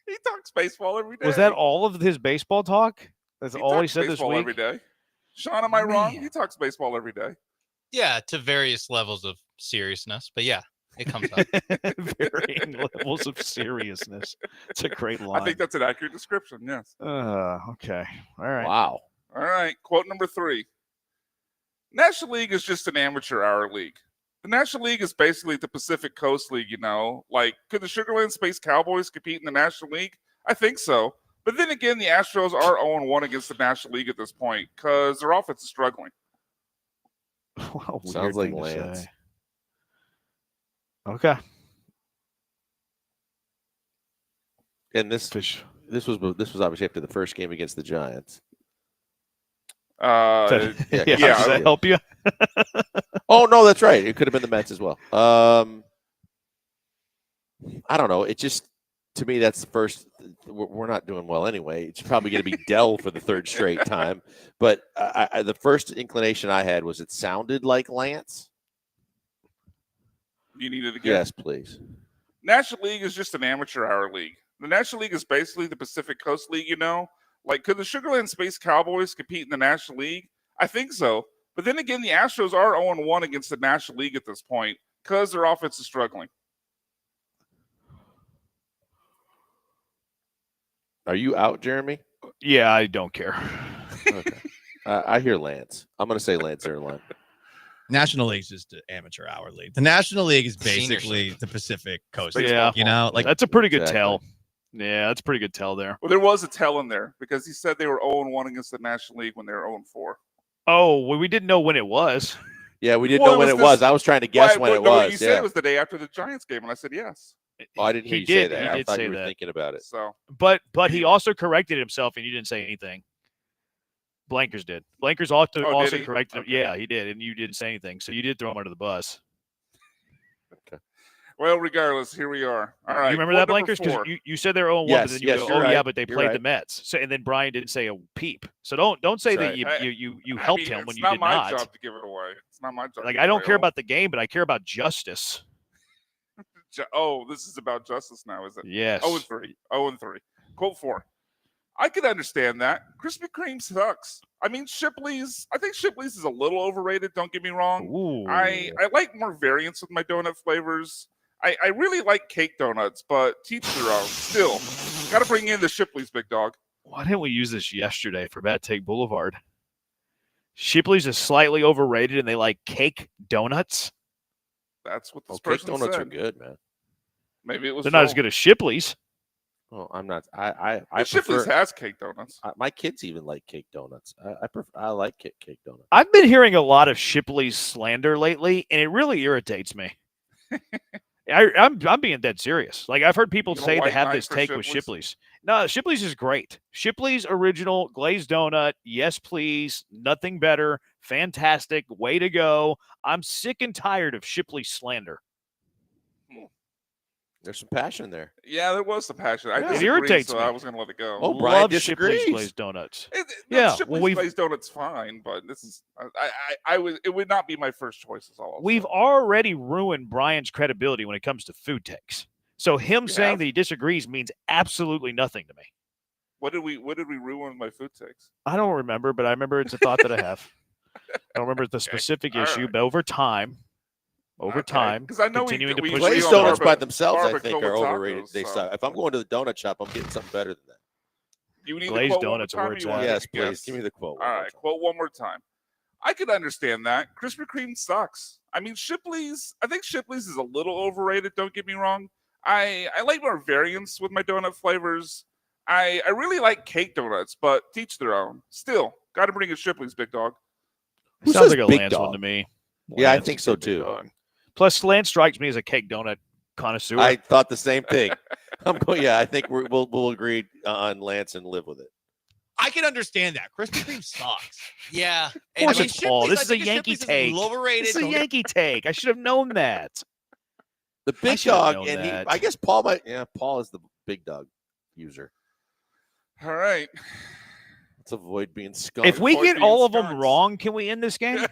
He talks baseball every day. Was that all of his baseball talk? That's all he talks said this baseball week? every day. Sean, am I wrong? Man. He talks baseball every day. Yeah, to various levels of seriousness, but yeah, it comes up. Varying levels of seriousness. It's a great line. I think that's an accurate description. Yes. Okay. All right. Wow. All right. Quote number 3. National League is just an amateur hour league. The National League is basically the Pacific Coast League, you know. Like, could the Sugarland Space Cowboys compete in the National League? I think so. But then again, the Astros are 0-1 against the National League at this point because their offense is struggling. Sounds like Lance. Okay. And this was obviously after the first game against the Giants. Does that help you? Oh no, that's right. It could have been the Mets as well. I don't know. It just, to me, that's the first. We're not doing well anyway. It's probably going to be Dell for the third straight time. But the first inclination I had was it sounded like Lance. You need it again? Yes, please. National League is just an amateur hour league. The National League is basically the Pacific Coast League, you know. Like, could the Sugarland Space Cowboys compete in the National League? I think so. But then again, the Astros are 0-1 against the National League at this point because their offense is struggling. Are you out, Jeremy? Yeah, I don't care. Okay. I hear Lance. I'm going to say Lance Airline. National League's just an amateur hour league. The National League is Senior basically the Pacific Coast. Yeah. You know, like That's a pretty good Exactly. tell. Yeah, that's a pretty good tell there. Well, there was a tell in there because he said they were 0-1 against the National League when they were 0-4. Oh, well, we didn't know when it was. Yeah, we didn't know when it was. I was trying to guess when it was. You said it was the day after the Giants game, and I said yes. Oh, I didn't hear He you did. say that. He I did thought say you were that. thinking about it. So, But he also corrected himself, and you didn't say anything. Blankers did. Blankers also did he? corrected him. Okay. Yeah, he did, and you didn't say anything. So you did throw him under the bus. Well, regardless, here we are. All right. You remember quote that, number Blankers? Because 4. you said they're 0-1, Yes, but then you yes, go, you're oh, yeah, right. but they You're played the right. Mets. So, and then Brian didn't say a peep. So don't say that right. you I helped mean, him when it's you not did my not. job to give it away. It's not my job. Like, to I give don't it care away. about the game, but I care about justice. Oh, this is about justice now, is it? Yes. 0-3. 0-3. Quote 4. I can understand that. Krispy Kreme sucks. I mean, Shipley's. I think Shipley's is a little overrated. Don't get me wrong. Ooh. I like more variance with my donut flavors. I really like cake donuts, but teach their own. Still, got to bring in the Shipley's, big dog. Why didn't we use this yesterday for Bad Take Boulevard? Shipley's is slightly overrated, and they like cake donuts. That's what this Cake person donuts said. are good, man. Maybe it was. They're not as Phil. good as Shipley's. Oh, I'm not. I Shipley's prefer. has cake donuts. My kids even like cake donuts. I like cake donuts. I've been hearing a lot of Shipley's slander lately, and it really irritates me. I'm being dead serious. Like, I've heard people You know, say they white have knight this for take with Shipley's? Shipley's. No, Shipley's is great. Shipley's original glazed donut. Yes, please. Nothing better. Fantastic. Way to go. I'm sick and tired of Shipley's slander. There's some passion there. Yeah, there was some passion. I Yeah, it disagree, irritates so me. I was going to let it go. Oh, Brian Love disagrees. Shipley's glazed donuts. Yeah, Yeah, well, Shipley's glazed donuts fine, but this is I would it would not be my first choice. Is all. We've already ruined Brian's credibility when it comes to food takes. So him saying have? that he disagrees means absolutely nothing to me. What did we ruin my food takes? I don't remember, but I remember it's a thought that I have. I don't remember the specific All issue, right. but over time, Because I know continuing to push Glazed the donuts envelope. by themselves, I barbacoa think, are tacos, overrated. They so- suck. If I'm going to the donut shop, I'm getting something better than that. You need Glazed the quote donuts are one where more it's time. or at. you want Yes, to please. guess? Give me the quote. All right, quote one more time. I could understand that. Krispy Kreme sucks. I mean, Shipley's. I think Shipley's is a little overrated. Don't get me wrong. I like more variance with my donut flavors. I really like cake donuts, but teach their own. Still, got to bring in Shipley's, big dog. Who Sounds says like a big Lance one dog? to me. Yeah, I Lance think is so a big too. dog. Plus, Lance strikes me as a cake donut connoisseur. I thought the same thing. I'm going. Yeah, I think we'll agree on Lance and live with it. I can understand that. Krispy Kreme sucks. Yeah. Of course I mean, it's Paul. Shipley's- This is I a think Yankee Shipley's is take. overrated. This is a Don't get- Yankee take. I should have known that. The I big should have dog, known and that. I guess Paul might. Yeah, Paul is the big dog user. All right. Let's avoid being skunked. If we Avoid get being all of them skunks. wrong, can we end this game?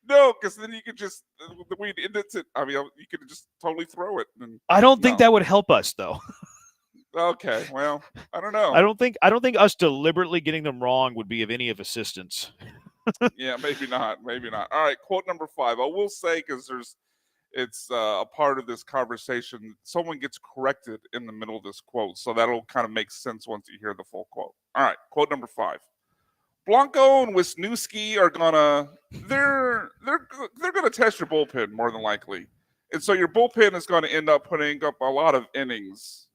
No, because then you could just we'd end it. I mean, you could just totally throw it. And, I don't think no. that would help us, though. Okay, well, I don't know. I don't think us deliberately getting them wrong would be of any of assistance. Yeah, maybe not. Maybe not. All right, quote number 5. I will say because it's a part of this conversation. Someone gets corrected in the middle of this quote, so that'll kind of make sense once you hear the full quote. All right, quote number 5. Blanco and Wisniewski are gonna they're gonna test your bullpen more than likely, and so your bullpen is going to end up putting up a lot of innings.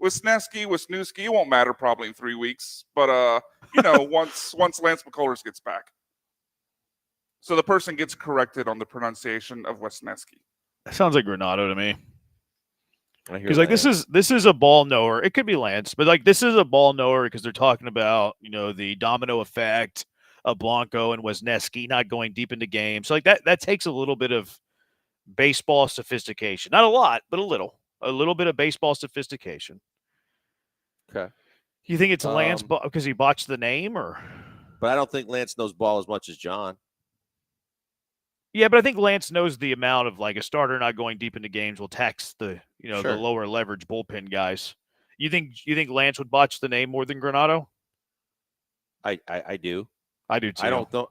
Wisniewski, it won't matter probably in 3 weeks, but once Lance McCullers gets back. So the person gets corrected on the pronunciation of Wisniewski. That sounds like Renato to me. I hear Because like Lance. this is a ball knower. It could be Lance, but like this is a ball knower because they're talking about the domino effect of Blanco and Wisniewski not going deep into games. So like that takes a little bit of baseball sophistication. Not a lot, but a little bit of baseball sophistication. Okay. You think it's Lance because he botched the name, or? But I don't think Lance knows ball as much as John. Yeah, but I think Lance knows the amount of like a starter not going deep into games will tax the Sure. the lower leverage bullpen guys. You think Lance would botch the name more than Granato? I do. I do too.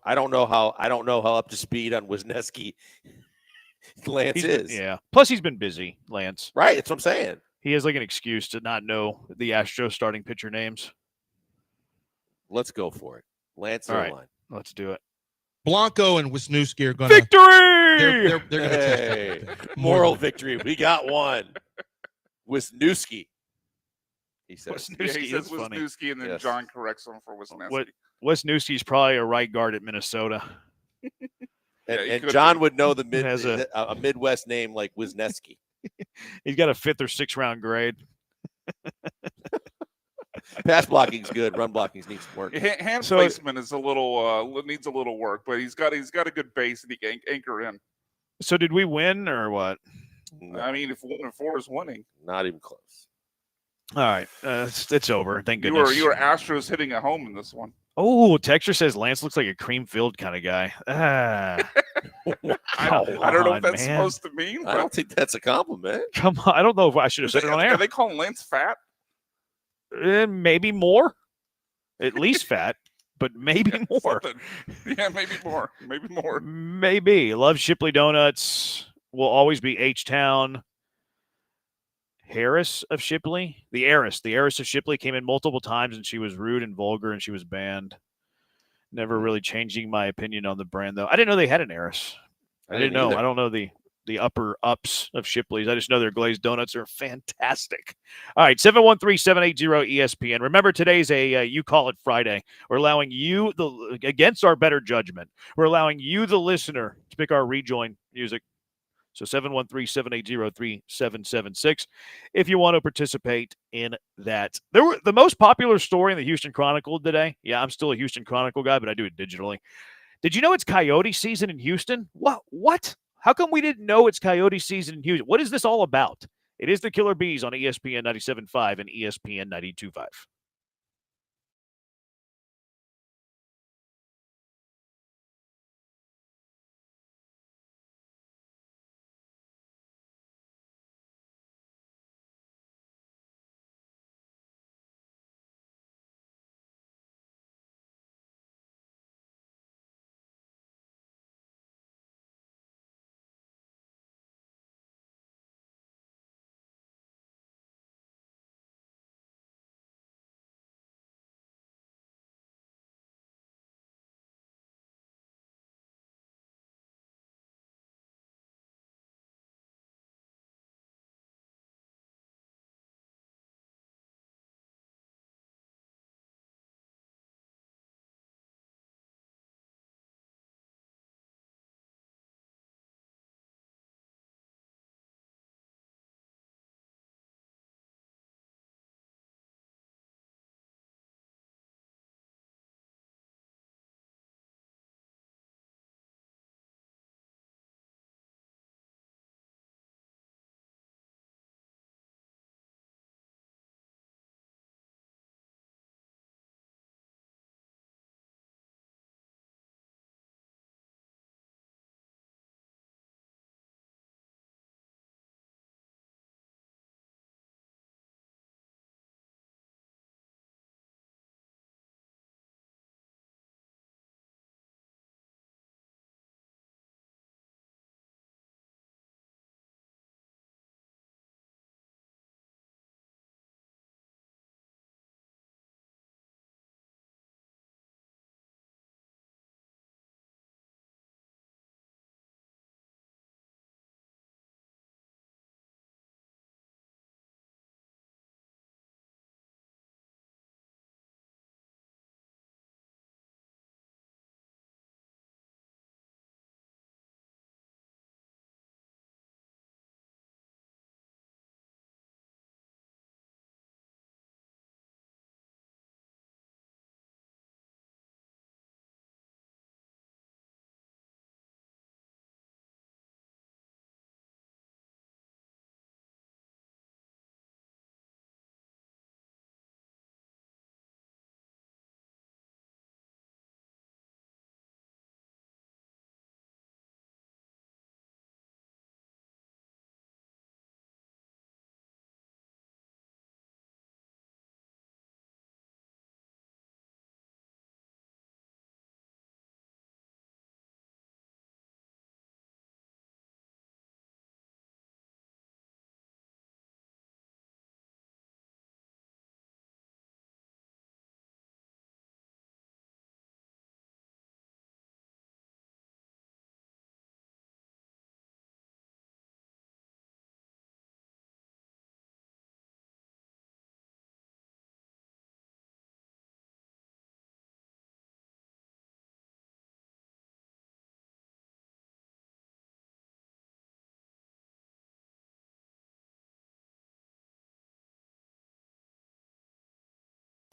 I don't know how up to speed on Wisniewski Lance is. Yeah. Plus, he's been busy, Lance. Right. That's what I'm saying. He has like an excuse to not know the Astros starting pitcher names. Let's go for it. Lance All right. line. Let's do it. Blanco and Wisniewski are going to victory. They're going to Hey, test moral victory. We got one. Wisniewski. He says. Yeah, Wisniewski he says is funny. Wisniewski, and then Yes. John corrects him for Wisniewski. Wisniewski's probably a right guard at Minnesota. And John would know the Has a Midwest name like Wisniewski. He's got a 5th or 6th round grade. Pass blocking's good. Run blocking needs some work. Hand placement is a little needs a little work, but he's got a good base that he can anchor in. So did we win or what? No. I mean, if 1-4 is winning, not even close. All right, it's over. Thank goodness. You were Astros hitting at home in this one. Oh, Texture says Lance looks like a cream filled kind of guy. I don't know what that's supposed to mean. I don't think that's a compliment. Come on, I don't know if I should have said it on air. Are they calling Lance fat? Maybe more. At least fat, but maybe more. Yeah, maybe more. Maybe more. Maybe. Love Shipley Donuts. Will always be H-Town. Harris of Shipley. The heiress of Shipley came in multiple times and she was rude and vulgar and she was banned. Never really changing my opinion on the brand, though. I didn't know they had an heiress. I didn't know. either. I don't know the upper ups of Shipley's. I just know their glazed donuts are fantastic. All right, 713-780-ESPN. Remember, today's a You Call It Friday. We're allowing you, against our better judgment, we're allowing you, the listener, to pick our rejoin music. So 713-780-3776 if you want to participate in that. The most popular story in the Houston Chronicle today. Yeah, I'm still a Houston Chronicle guy, but I do it digitally. Did you know it's coyote season in Houston? What? How come we didn't know it's coyote season in Houston? What is this all about? It is the Killer Bees on ESPN 97.5 and ESPN 92.5.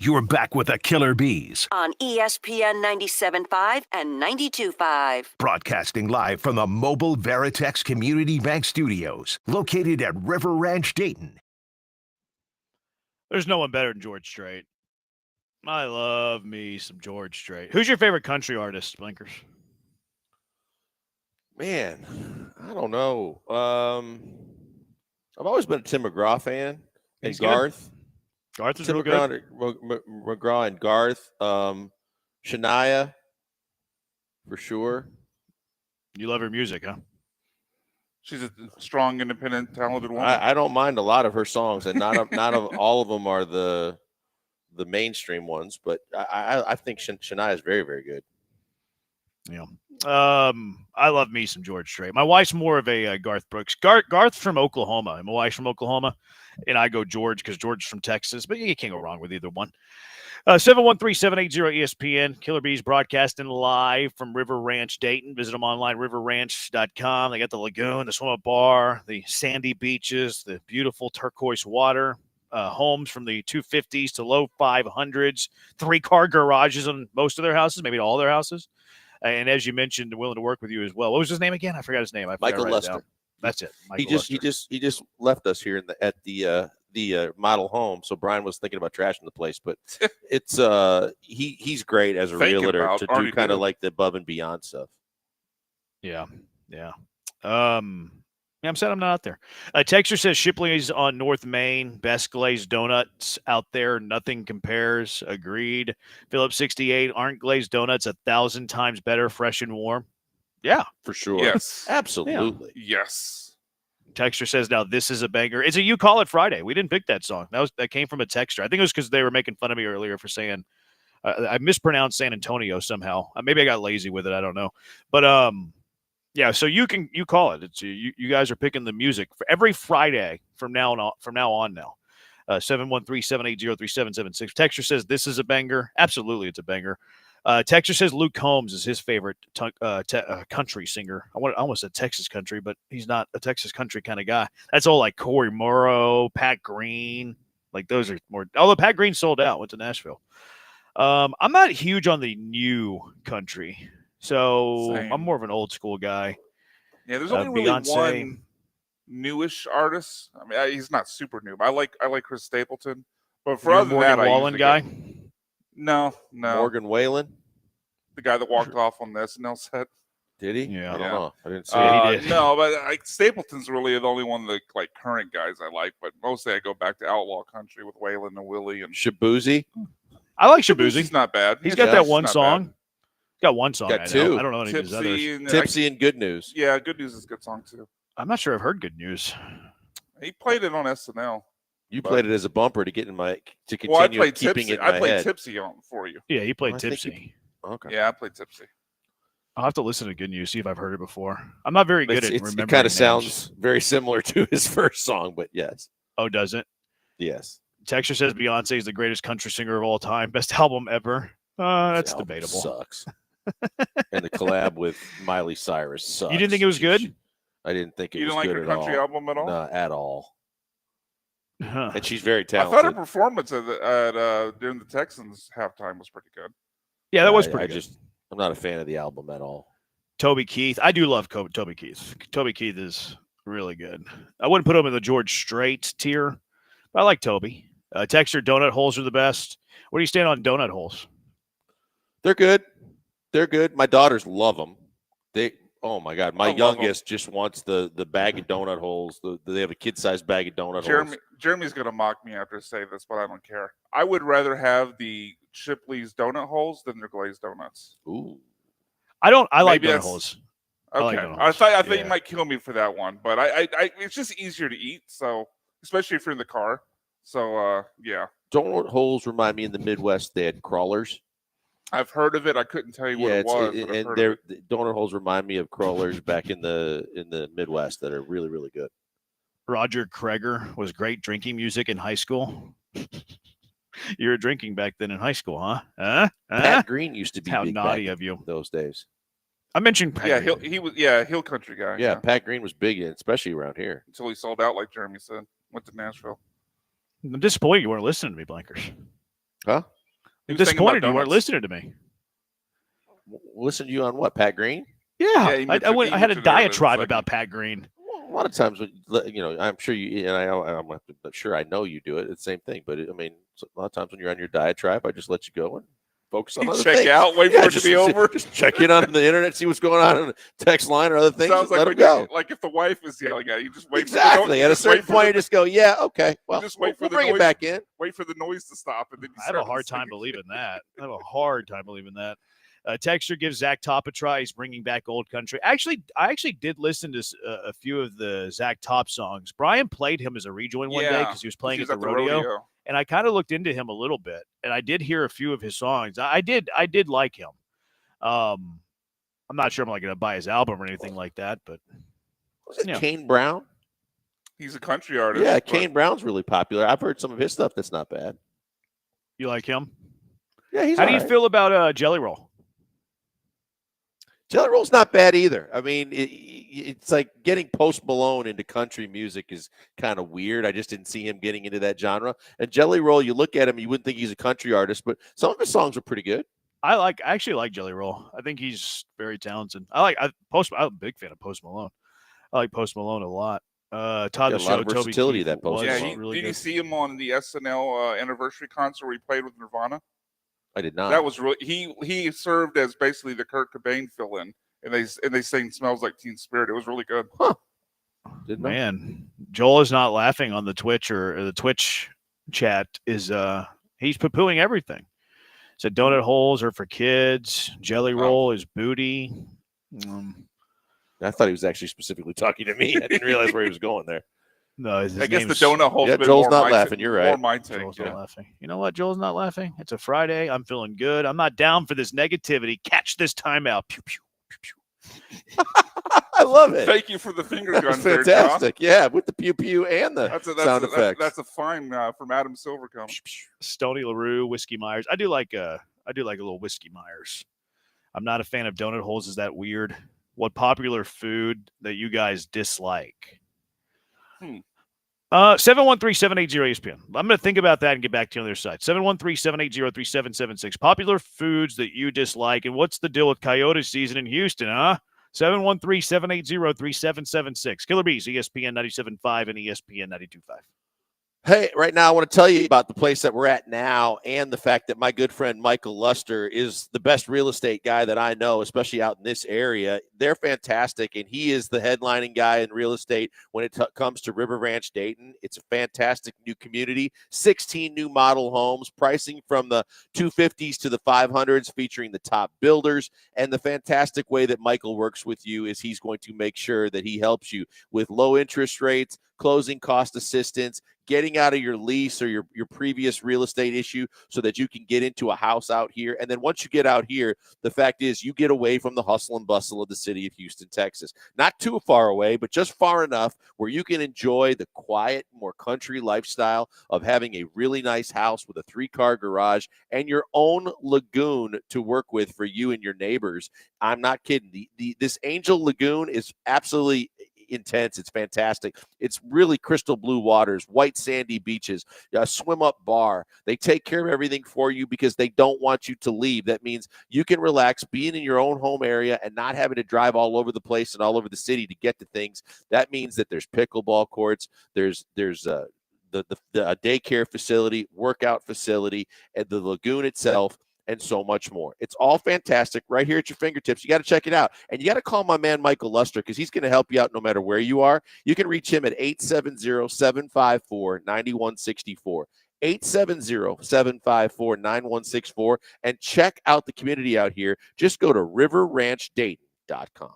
You're back with the Killer Bees, on ESPN 97.5 and 92.5. broadcasting live from the Mobile Veritex Community Bank Studios, located at River Ranch, Dayton. There's no one better than George Strait. I love me some George Strait. Who's your favorite country artist, Blinkers? Man, I don't know. I've always been a Tim McGraw fan, and He's good. Garth. Garth is Tim real good. McGraw and Garth. Shania, for sure. You love her music, huh? She's a strong, independent, talented woman. I don't mind a lot of her songs, and not of all of them are the mainstream ones, but I think Shania is very, very good. Yeah. I love me some George Strait. My wife's more of a Garth Brooks. Garth's from Oklahoma, and my wife's from Oklahoma, and I go George because George is from Texas, but you can't go wrong with either one. 713-780-ESPN. Killer Bees broadcasting live from River Ranch, Dayton. Visit them online, riverranch.com. They got the lagoon, the swim-up bar, the sandy beaches, the beautiful turquoise water, homes from the 250s to low 500s, 3-car garages on most of their houses, maybe all their houses. And as you mentioned, willing to work with you as well. What was his name again? I forgot his name. Michael Lester. That's it. He just left us here at the model home. So Brian was thinking about trashing the place, but it's he's great as a realtor to do kind of like the above and beyond stuff. Yeah. I'm sad I'm not out there. Texture says Shipley's on North Main. Best glazed donuts out there. Nothing compares. Agreed. Philip 68. Aren't glazed donuts 1,000 times better, fresh and warm? Yeah, for sure. Yes, absolutely. Yeah. Yes. Texture says now this is a banger. It's a You Call It Friday. We didn't pick that song. That came from a texture. I think it was because they were making fun of me earlier for saying I mispronounced San Antonio somehow. Maybe I got lazy with it. I don't know. But yeah, so you call it. It's you guys are picking the music for every Friday from now on. 713-780-3776. Texture says this is a banger. Absolutely, it's a banger. Texture says Luke Combs is his favorite country singer. I almost said Texas country, but he's not a Texas country kind of guy. That's all like Corey Morrow, Pat Green. Like those are more. Although Pat Green sold out, went to Nashville. I'm not huge on the new country. So Same. I'm more of an old school guy. Yeah, there's only really Beyonce. one newish artist. I mean, he's not super new. But I like Chris Stapleton. But for other than that, Wallen guy. No. Morgan Wallen, the guy that walked off on the SNL set. Did he? Yeah, I don't know. I didn't see he did. No, but Stapleton's really the only one of the current guys I like. But mostly I go back to outlaw country with Waylon and Willie and Shabuzi. I like Shabuzi. He's not bad. He's got that one song. Bad. Got one song. Got two. I don't know any of his others. Tipsy and Good News. Yeah, Good News is a good song too. I'm not sure I've heard Good News. He played it on SNL. You played it as a bumper to continue keeping it in my head. I played Tipsy on for you. Yeah, he played Tipsy. Okay. Yeah, I played Tipsy. I'll have to listen to Good News, see if I've heard it before. I'm not very good at remembering It kind of names. sounds very similar to his first song, but yes. Oh, does it? Yes. Texture says Beyonce is the greatest country singer of all time. Best album ever. That's album debatable. Sucks. And the collab with Miley Cyrus sucks. You didn't think it was good? I didn't think it You was didn't like good her at country all. album at all? No, at all. Huh. And she's very I talented. thought her performance at during the Texans halftime was pretty good. Yeah, that was pretty good. I'm not a fan of the album at all. Toby Keith. I do love Toby Keith. Toby Keith is really good. I wouldn't put him in the George Strait tier, but I like Toby. Texture donut holes are the best. Where do you stand on donut holes? They're good. They're good. My daughters love them. Oh my God. My youngest just wants the bag of donut holes. They have a kid-sized bag of donut holes. Jeremy's going to mock me after I say this, but I don't care. I would rather have the Shipley's donut holes than their glazed donuts. Ooh. I like donut holes. Okay. I thought you might kill me for that one, but I it's just easier to eat, so especially if you're in the car. So yeah. Donut holes remind me in the Midwest they had crawlers. I've heard of it. I couldn't tell you what it was. And the donut holes remind me of crawlers back in the Midwest that are really, really good. Roger Kreger was great drinking music in high school. You were drinking back then in high school, huh? Pat Green used to be how big naughty back of you. Those days. I mentioned Pat Green. He was hill country guy. Yeah, Pat Green was big, especially around here. Until he sold out, like Jeremy said. Went to Nashville. I'm disappointed you weren't listening to me, Blankers. Huh? He I'm was thinking about disappointed you weren't donuts. listening to me. Listen to you on what? Pat Green? Yeah, he I mentioned- went. he I had a mentioned it earlier in the diatribe segment. about Pat Green. A lot of times, I'm sure you, and I'm sure I know you do it. It's the same thing, but a lot of times when you're on your diatribe, I just let you go and focus on You other check things. out, wait for it to be over. Just check in on the internet, see what's going on the text line or other things. Sounds And let like them when go. like if the wife is yelling at you, just wait Exactly. for the, At a certain point, you just go, yeah, okay. Well, just wait for we'll the bring noise, it back in. Wait for the noise to stop, and then you I have a start hard time believing that. I have a hard time believing that. Texture gives Zach Top a try. He's bringing back Old Country. I actually did listen to a few of the Zach Top songs. Brian played him as a rejoin one day because he was playing at the rodeo. And I kind of looked into him a little bit, and I did hear a few of his songs. I did like him. I'm not sure I'm going to buy his album or anything like that, but was it Kane Brown? He's a country artist. Yeah, Kane Brown's really popular. I've heard some of his stuff that's not bad. You like him? Yeah, he's How do you all right. feel about Jelly Roll? Jelly Roll's not bad either. I mean, it's like getting Post Malone into country music is kind of weird. I just didn't see him getting into that genre. And Jelly Roll, you look at him, you wouldn't think he's a country artist, but some of his songs are pretty good. I actually like Jelly Roll. I think he's very talented. I'm a big fan of Post Malone. I like Post Malone a lot. Todd Got the a Show, lot of Toby versatility Keith that Post was Malone. really Did good. you see him on the SNL anniversary concert where he played with Nirvana? I did not. That was really he served as basically the Kurt Cobain fill-in, and they sang "Smells Like Teen Spirit." It was really good. Huh. Man, Joel is not laughing on the Twitch or the Twitch chat. He's poo-pooing everything. Said donut holes are for kids. Jelly Roll is booty. I thought he was actually specifically talking to me. I didn't realize where he was going there. No, his I guess the name's- donut hole's Yeah, been Joel's more not my laughing. You're right. More my take. Joel's yeah. not laughing. You know what? Joel's not laughing. It's a Friday. I'm feeling good. I'm not down for this negativity. Catch this timeout. Pew, pew, pew, pew. I love it. Thank you for the finger That guns was there, fantastic. John. Yeah, with the pew pew and the sound effects. That's a fine from Adam Silvercombe. Stony LaRue, Whiskey Myers. I do like a little Whiskey Myers. I'm not a fan of donut holes. Is that weird? What popular food that you guys dislike? 713-780-ESPN. I'm going to think about that and get back to you on the other side. 713-780-3776. Popular foods that you dislike, and what's the deal with coyote season in Houston, huh? 713-780-3776. Killer Bees, ESPN 97.5 and ESPN 92.5. Hey, right now I want to tell you about the place that we're at now and the fact that my good friend Michael Luster is the best real estate guy that I know, especially out in this area. They're fantastic, and he is the headlining guy in real estate when it comes to River Ranch, Dayton. It's a fantastic new community, 16 new model homes, pricing from the 250s to the 500s, featuring the top builders. And the fantastic way that Michael works with you is he's going to make sure that he helps you with low interest rates, closing cost assistance, getting out of your lease or your previous real estate issue so that you can get into a house out here. And then once you get out here, the fact is you get away from the hustle and bustle of the city of Houston, Texas. Not too far away, but just far enough where you can enjoy the quiet, more country lifestyle of having a really nice house with a 3-car garage and your own lagoon to work with for you and your neighbors. I'm not kidding. This Angel Lagoon is absolutely intense. It's fantastic. It's really crystal blue waters, white sandy beaches, a swim up bar. They take care of everything for you because they don't want you to leave. That means you can relax, being in your own home area and not having to drive all over the place and all over the city to get to things. That means that there's pickleball courts, there's the daycare facility, workout facility, and the lagoon itself, and so much more. It's all fantastic right here at your fingertips. You got to check it out. And you got to call my man Michael Luster because he's going to help you out no matter where you are. You can reach him at 870-754-9164. 870-754-9164. And check out the community out here. Just go to riverranchdayton.com.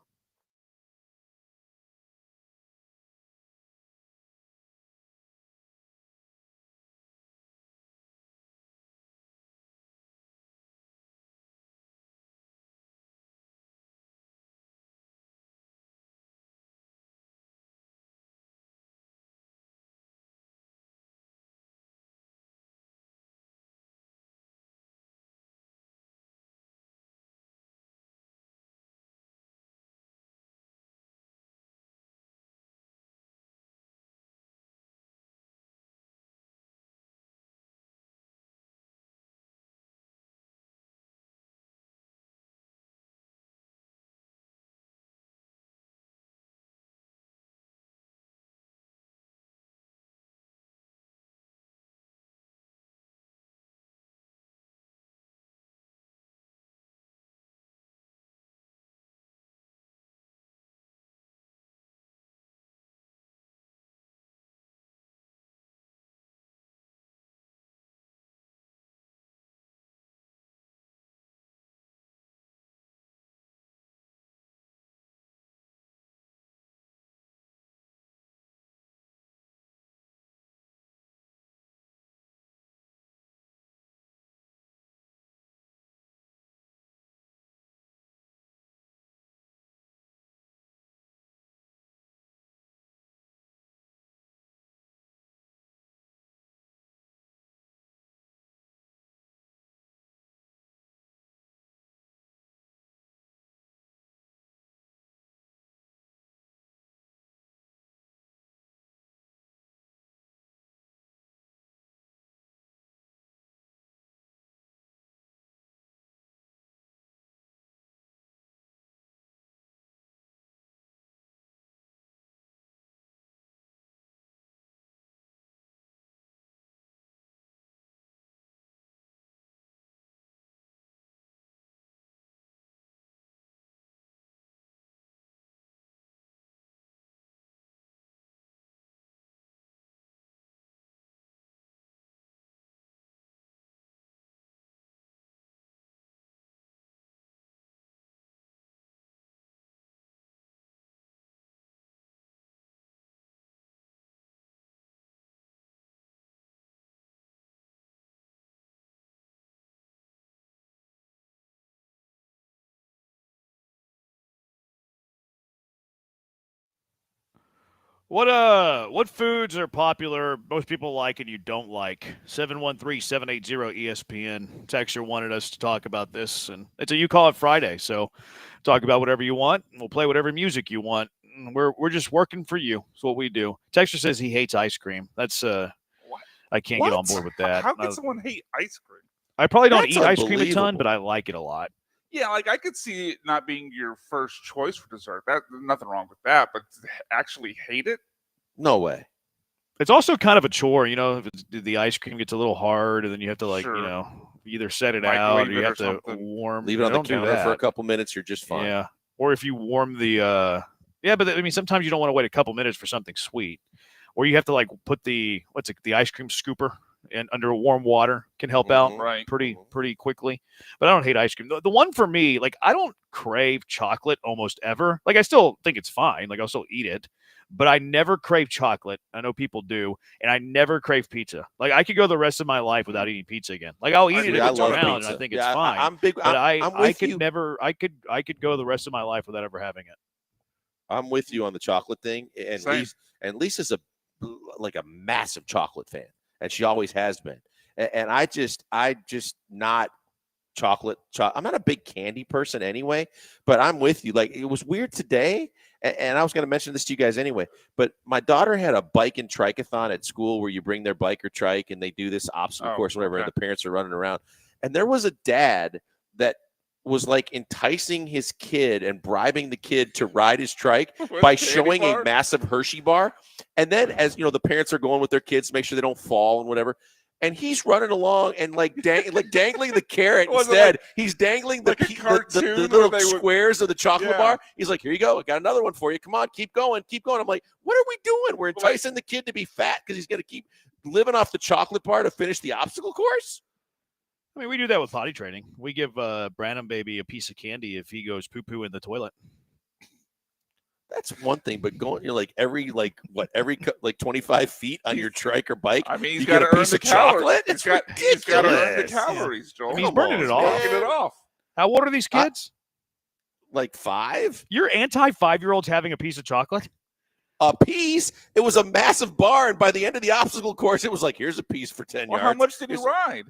What foods are popular, most people like, and you don't like? 713-780-ESPN. Texter wanted us to talk about this, and it's a You Call It Friday, so talk about whatever you want. We'll play whatever music you want. We're just working for you. That's what we do. Texter says he hates ice cream. That's I can't get on board with that. How can someone hate ice cream? I probably don't eat ice cream a ton, but I like it a lot. Yeah, like I could see it not being your first choice for dessert. There's nothing wrong with that, but to actually hate it? No way. It's also kind of a chore, if the ice cream gets a little hard, and then you have to either set it out or you have to warm. Leave it on the counter for a couple minutes. You're just fine. Yeah, or if you warm the but I mean sometimes you don't want to wait a couple minutes for something sweet, or you have to put the ice cream scooper and under warm water can help out pretty quickly. But I don't hate ice cream. The one for me, I don't crave chocolate almost ever. I still think it's fine. I'll still eat it, but I never crave chocolate. I know people do, and I never crave pizza. I could go the rest of my life without eating pizza again. I'll eat it if it's around, and I think it's fine. I'm big. But I could you. never. I could go the rest of my life without ever having it. I'm with you on the chocolate thing, and Lisa's a massive chocolate fan. And she always has been. And I just not chocolate. I'm not a big candy person anyway, but I'm with you. It was weird today, and I was going to mention this to you guys anyway, but my daughter had a bike and trike-a-thon at school where you bring their bike or trike, and they do this obstacle course, whatever, and the parents are running around. And there was a dad that was enticing his kid and bribing the kid to ride his trike by showing a massive Hershey bar. And then as the parents are going with their kids to make sure they don't fall and whatever. And he's running along and dangling the carrot instead. He's dangling the little squares of the chocolate bar. He's like, here you go. I got another one for you. Come on, keep going. I'm like, what are we doing? We're enticing the kid to be fat because he's going to keep living off the chocolate bar to finish the obstacle course. I mean, we do that with potty training. We give Branham baby a piece of candy if he goes poo-poo in the toilet. That's one thing, but going every 25 feet on your trike or bike. I mean, he's got to earn the chocolate. He's got to earn the calories, Joel. I mean, he's burning it off. Get it off. How old are these kids? 5. You're anti-5-year-olds having a piece of chocolate? A piece? It was a massive bar, and by the end of the obstacle course, it was here's a piece for 10 yards. How much did he ride?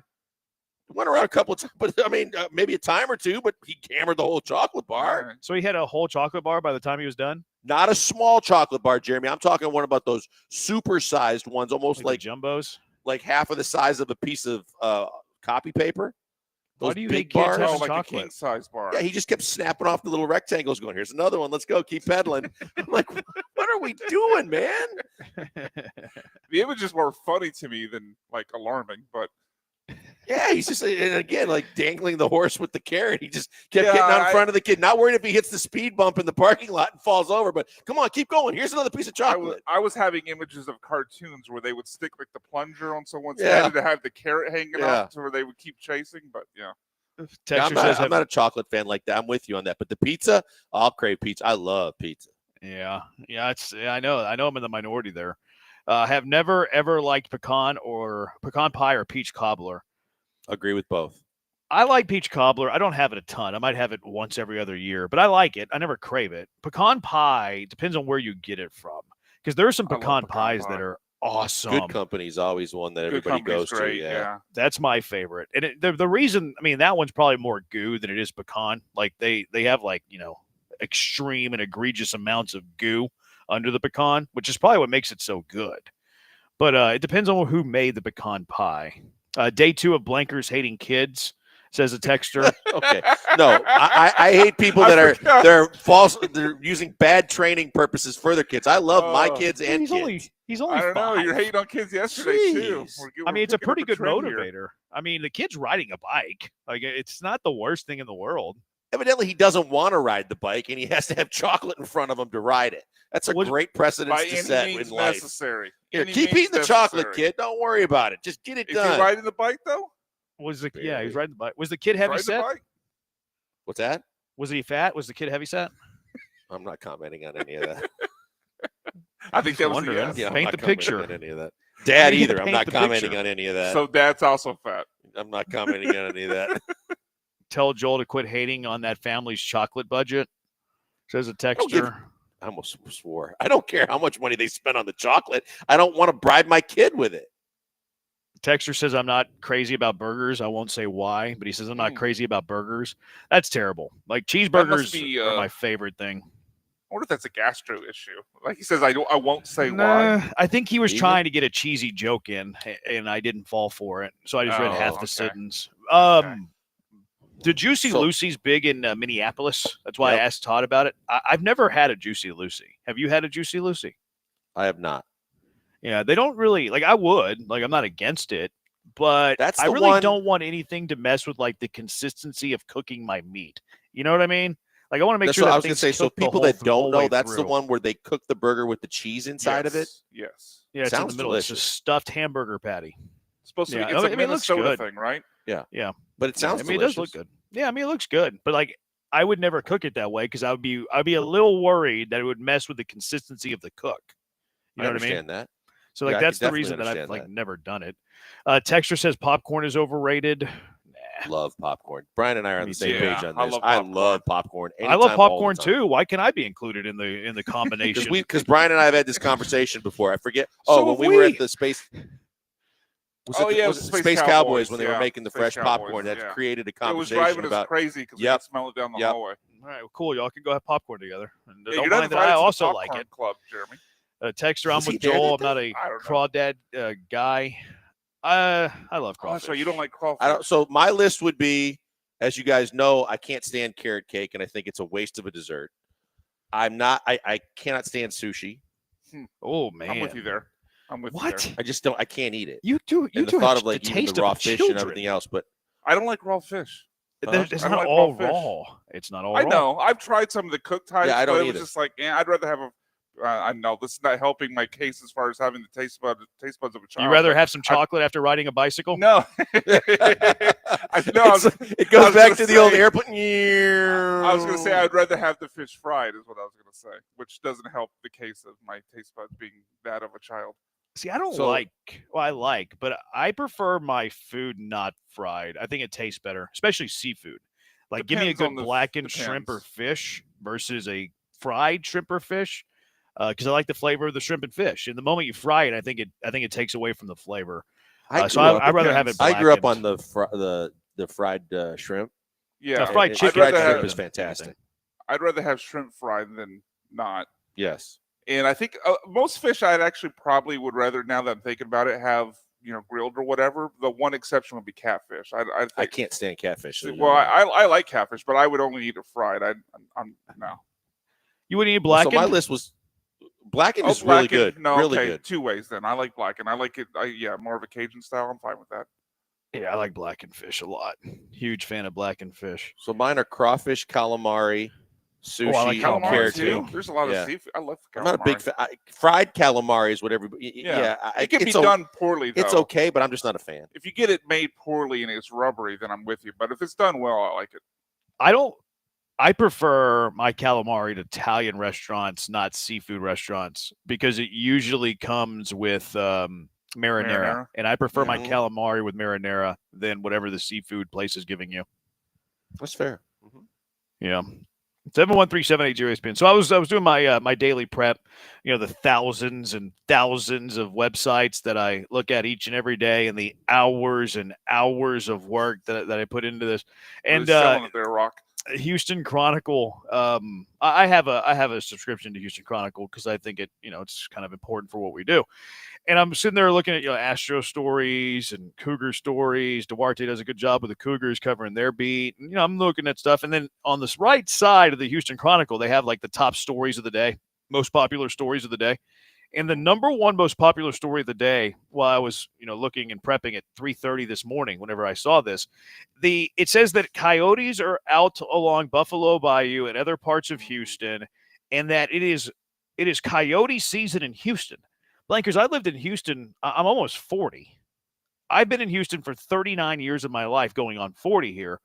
Went around a couple of times, but I mean, maybe a time or two, but he hammered the whole chocolate bar. So he had a whole chocolate bar by the time he was done? Not a small chocolate bar, Jeremy. I'm talking one about those super-sized ones, almost like jumbos, half of the size of a piece of copy paper. Why do you hate kids having chocolate? A king-size bar. Yeah, he just kept snapping off the little rectangles, going, "Here's another one. Let's go. Keep pedaling." I'm like, what are we doing, man? The images were funny to me than alarming, but. Yeah, he's just, and again, dangling the horse with the carrot. He just kept getting out in front of the kid, not worried if he hits the speed bump in the parking lot and falls over. But come on, keep going. Here's another piece of chocolate. I was having images of cartoons where they would stick the plunger on someone's head to have the carrot hanging off to where they would keep chasing. But I'm not a chocolate fan like that. I'm with you on that. But the pizza, I'll crave pizza. I love pizza. Yeah. I know I'm in the minority there. Have never ever liked pecan pie or peach cobbler. Agree with both. I like peach cobbler. I don't have it a ton. I might have it once every other year, but I like it. I never crave it. Pecan pie depends on where you get it from, because there are some pecan pies that are awesome. Good Company's always one that everybody goes to. Yeah, that's my favorite. And the reason, I mean, that one's probably more goo than it is pecan. They have extreme and egregious amounts of goo under the pecan, which is probably what makes it so good. But it depends on who made the pecan pie. Day 2 of Blankers hating kids, says a texter. Okay. No, I hate people that they're false. They're using bad training purposes for their kids. I love my kids and kids. He's only I don't 5. know. You're hating on kids yesterday too. I mean, it's a pretty good motivator. I mean, the kid's riding a bike. It's not the worst thing in the world. Evidently, he doesn't want to ride the bike, and he has to have chocolate in front of him to ride it. That's a great precedent to set in life. Necessary. Here, keep eating the chocolate, kid. Don't worry about it. Just get it done. Is he riding the bike though? Yeah, he's riding the bike. Was the kid heavy set? What's that? Was he fat? Was the kid heavy set? I'm not commenting on any of that. I think that was the yes. Yeah, paint the picture. On any of that. Dad either. I'm not commenting on any of that. So Dad's also fat. I'm not commenting on any of that. Tell Joel to quit hating on that family's chocolate budget, says a texter. I almost swore. I don't care how much money they spend on the chocolate. I don't want to bribe my kid with it. Texter says, I'm not crazy about burgers. I won't say why, but he says, I'm not crazy about burgers. That's terrible. Like, cheeseburgers are my favorite thing. I wonder if that's a gastro issue. Like he says, I won't say why. I think he was trying to get a cheesy joke in, and I didn't fall for it. So I just read half the sentence. The Juicy Lucy's big in Minneapolis. That's why I asked Todd about it. I've never had a Juicy Lucy. Have you had a Juicy Lucy? I have not. Yeah, they don't really like. I would like. I'm not against it, but I really don't want anything to mess with like the consistency of cooking my meat. You know what I mean? Like I want to make sure. I was going to say. So people that don't know, that's the one where they cook the burger with the cheese inside of it. Yes. Yeah, it's sounds in the middle. delicious. It's a stuffed hamburger patty. It's supposed to be. Yeah, It's a it looks Minnesota good. thing, right? Yeah. Yeah, but it sounds. I mean, it does look good. Yeah, I mean, it looks good, but like I would never cook it that way because I'd be a little worried that it would mess with the consistency of the cook. You know what I mean? understand that. So like that's the reason that I've like never done it. Texture says popcorn is overrated. Love popcorn. Brian and I are on the same page on this. I love popcorn. I love popcorn too. Why can I be included in the combination? Because Brian and I have had this conversation before. I forget. So when we were at the space. Was it Space Cowboys when they were making the fresh popcorn that created a conversation it was driving about us crazy because we could smell it down the hallway. All right, well, cool. Y'all can go have popcorn together. And Yeah, don't you're not mind that invited I to the also like popcorn it. club, Jeremy. Texter, I'm Was he with there Joel. that I'm not day? a I don't know. crawdad guy. I love Oh, crawfish. so you don't like crawfish? So my list would be, as you guys know, I can't stand carrot cake, and I think it's a waste of a dessert. I cannot stand sushi. Oh man, I'm with you there. I'm with you there. I just don't. I can't eat it. You do. And the thought of like eating the raw fish and everything else, but I don't don't like raw fish. It's I don't not like all raw fish. raw. It's not all I raw. know. I've tried some of the cooked types, Yeah, I don't but it was either. just like, I'd rather have a. I know this is not helping my case as far as having the taste buds of a child. You rather but have some chocolate after riding a bicycle? No. it goes back to the old airport. I was going to say I'd rather have the fish fried, is what I was going to say, which doesn't help the case of my taste buds being that of a child. See, I don't like. Well, I like, but I prefer my food not fried. I think it tastes better, especially seafood. Like, give me a good blackened shrimp or fish versus a fried shrimp or fish. Because I like the flavor of the shrimp and fish. And the moment you fry it, I think it takes away from the flavor. I'd rather have it. I grew up blackened. on the fried shrimp. Yeah, fried And chicken fried shrimp is fantastic. I'd rather have shrimp fried than not. Yes. And I think most fish I'd actually probably would rather, now that I'm thinking about it, have grilled or whatever. The one exception would be catfish. I can't stand catfish. Well, I like catfish, but I would only eat it fried. I'm no. You wouldn't eat blackened? So my list was blackened is really good. No, really okay, good. two ways then. I like blackened. I like it. More of a Cajun style. I'm fine with that. Yeah, I like blackened fish a lot. Huge fan of blackened fish. So mine are crawfish, calamari, sushi, I like and calamari carrot too. cake. There's a lot of seafood. I love calamari. I'm not a big fan. Fried calamari is what everybody. It can be done poorly. Though. It's okay, but I'm just not a fan. If you get it made poorly and it's rubbery, then I'm with you. But if it's done well, I like it. I prefer my calamari to Italian restaurants, not seafood restaurants, because it usually comes with marinara. And I prefer my calamari with marinara than whatever the seafood place is giving you. That's fair. Yeah. 713-780 ESPN. So I was doing my my daily prep, the thousands and thousands of websites that I look at each and every day, and the hours and hours of work that I put into this. And selling it there, Rock. Houston Chronicle. I have a subscription to Houston Chronicle because I think it's kind of important for what we do. And I'm sitting there looking at Astro stories and Cougar stories. Duarte does a good job with the Cougars covering their beat. And, I'm looking at stuff, and then on this right side of the Houston Chronicle, they have like the top stories of the day, most popular stories of the day. And the number one most popular story of the day, while I was, looking and prepping at 3:30 this morning, whenever I saw this, it says that coyotes are out along Buffalo Bayou and other parts of Houston, and that it is coyote season in Houston. Blankers, I lived in Houston. I'm almost 40. I've been in Houston for 39 years of my life, going on 40 here.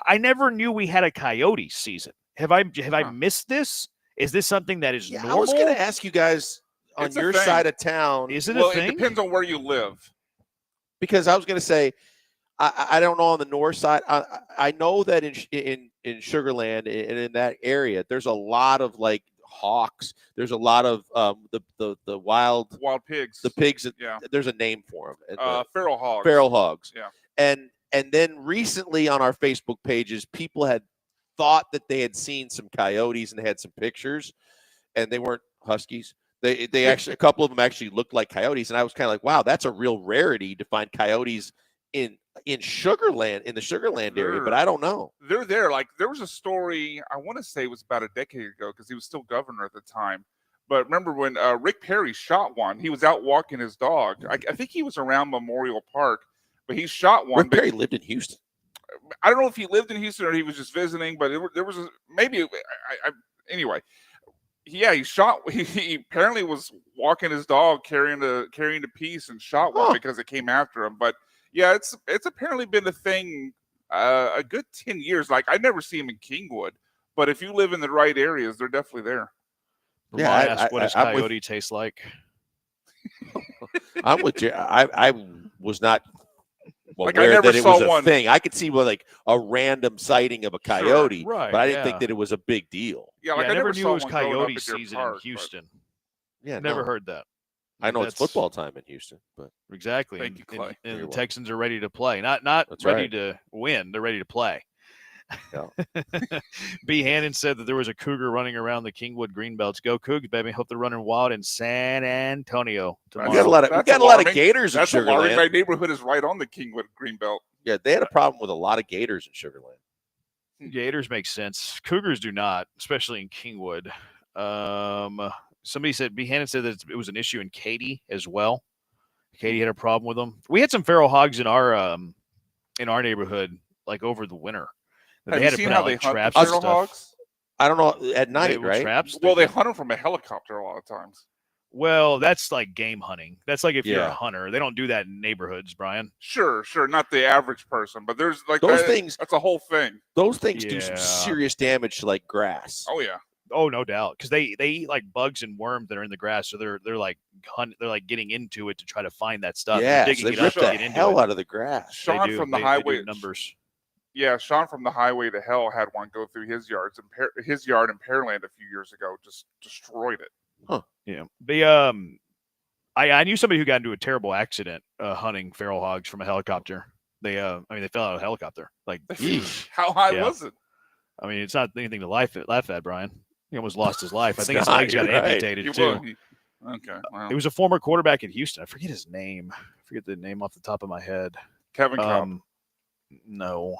I never knew we had a coyote season. Have I missed this? Is this something that is normal? I was going to ask you guys on It's a your thing. side of town. Is it Well, a thing? it depends on where you live. Because I was going to say, I don't know on the north side. I know that in Sugar Land and in that area, there's a lot of like hawks. There's a lot of the wild pigs. The pigs. Yeah. There's a name for them. Feral hogs. Feral hogs. Yeah. And then recently on our Facebook pages, people had thought that they had seen some coyotes and had some pictures, and they weren't huskies. They actually, a couple of them actually looked like coyotes, and I was kind of like, wow, that's a real rarity to find coyotes in Sugarland, in the Sugarland area, but I don't know. They're there. Like, there was a story, I want to say it was about a decade ago because he was still governor at the time. But remember when Rick Perry shot one? He was out walking his dog. I think he was around Memorial Park, but he shot one. Rick Perry lived in Houston. I don't know if he lived in Houston or he was just visiting, but there was anyway. Yeah, he shot. He apparently was walking his dog, carrying the piece, and shot one because it came after him. But yeah, it's apparently been a thing a good 10 years. Like, I never see him in Kingwood, but if you live in the right areas, they're definitely there. Yeah, what does coyote taste like? I'm with you. I was not like, aware I never that it saw was a one thing. I could see like a random sighting of a coyote, right, but I didn't think that it was a big deal. Yeah, like, I never knew saw it was one growing up coyote at Deer season Park, in Houston. Yeah, never no. heard that. I know it's That's- football time in Houston, but Exactly. Thank you, Clay. And the welcome. Texans are ready to play. Not That's ready right. to win. They're ready to play. Yeah. B. Hannon said that there was a cougar running around the Kingwood Greenbelts. Go Cougs, baby. Hope they're running wild in San Antonio tomorrow. We got a lot of gators in That's alarming. Sugarland. My neighborhood is right on the Kingwood Greenbelt. Yeah, they had a problem with a lot of gators in Sugarland. Gators make sense. Cougars do not, especially in Kingwood. Somebody said, B. Hannon said that it was an issue in Katy as well. Katy had a problem with them. We had some feral hogs in our neighborhood, like over the winter. Have They you had to seen put how out they like hunt traps the and feral stuff. hogs? I don't know, at night, With right? traps? Well, they hunt them from a helicopter a lot of times. Well, that's like game hunting. That's like if you're a Yeah. hunter. They don't do that in neighborhoods, Brian. Sure, not the average person, but there's like Those things. That's a whole thing. Those things do Yeah. some serious damage to like grass. Oh yeah. Oh, no doubt, because they eat like bugs and worms that are in the grass, so they're like they're like getting into it to try to find that stuff. Yeah, They're so digging they it rip up to the get into hell it. out of the grass. Sean They do. from the They highway do numbers. Yeah, Sean from the highway to hell had one go through his yard in Pearland a few years ago. Just destroyed it. Huh. Yeah. I knew somebody who got into a terrible accident hunting feral hogs from a helicopter. They fell out of a helicopter. Like, How high Yeah. was it? I mean, it's not anything to laugh at, Brian. He almost lost his life. I It's think his not, legs got you're right. amputated You too. will. Okay. Wow. It was a former quarterback in Houston. I forget his name. I forget the name off the top of my head. Kevin Cobb. No,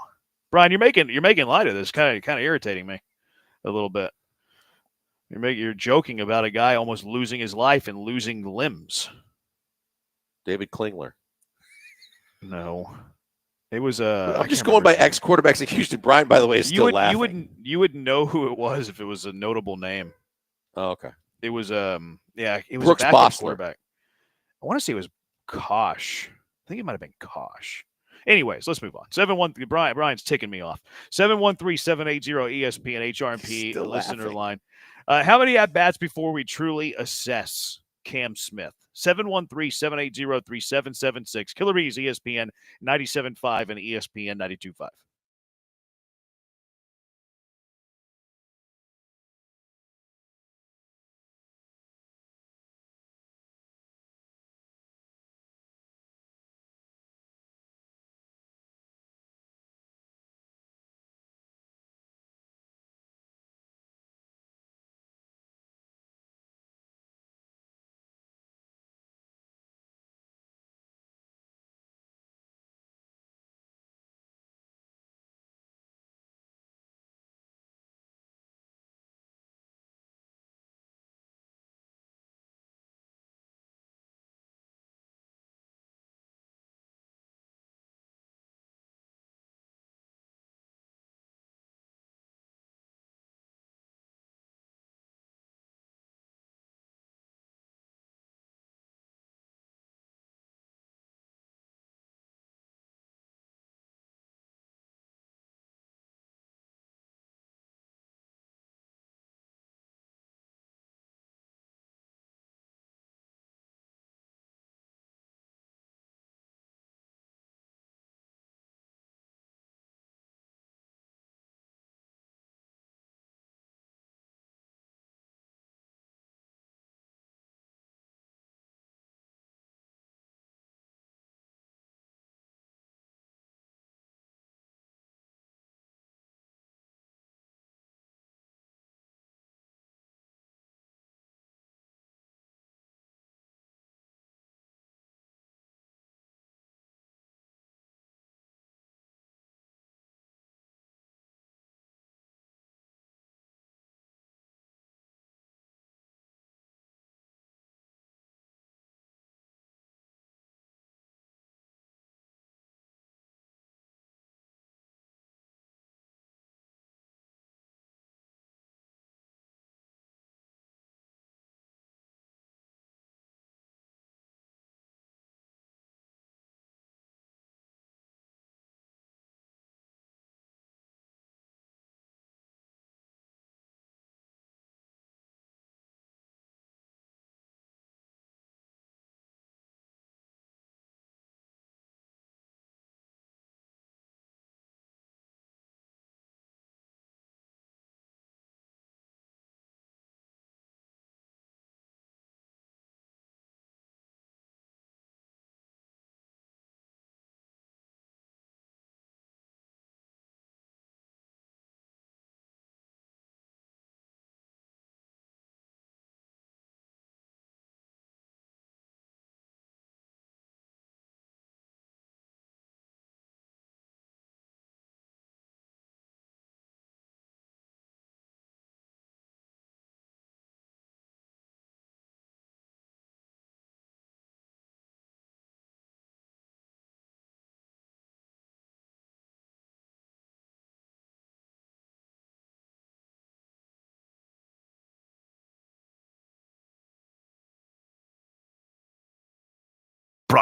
Brian, you're making light of this. Kind of irritating me a little bit. You're joking about a guy almost losing his life and losing limbs. David Klingler. No, it was I'm just going by ex-quarterbacks in Houston. Brian, by the way, is still laughing. You would know who it was if it was a notable name. Oh, okay. It was it was Brooks a backup Bosler. quarterback. I want to say it was Kosh. I think it might have been Kosh. Anyways, let's move on. 713 Brian's ticking me off. 713-780-ESPN HRMP Still listener laughing. line. How many at bats before we truly assess Cam Smith? 713-780-3776. Killer Bees, ESPN 97.5 and ESPN 92.5.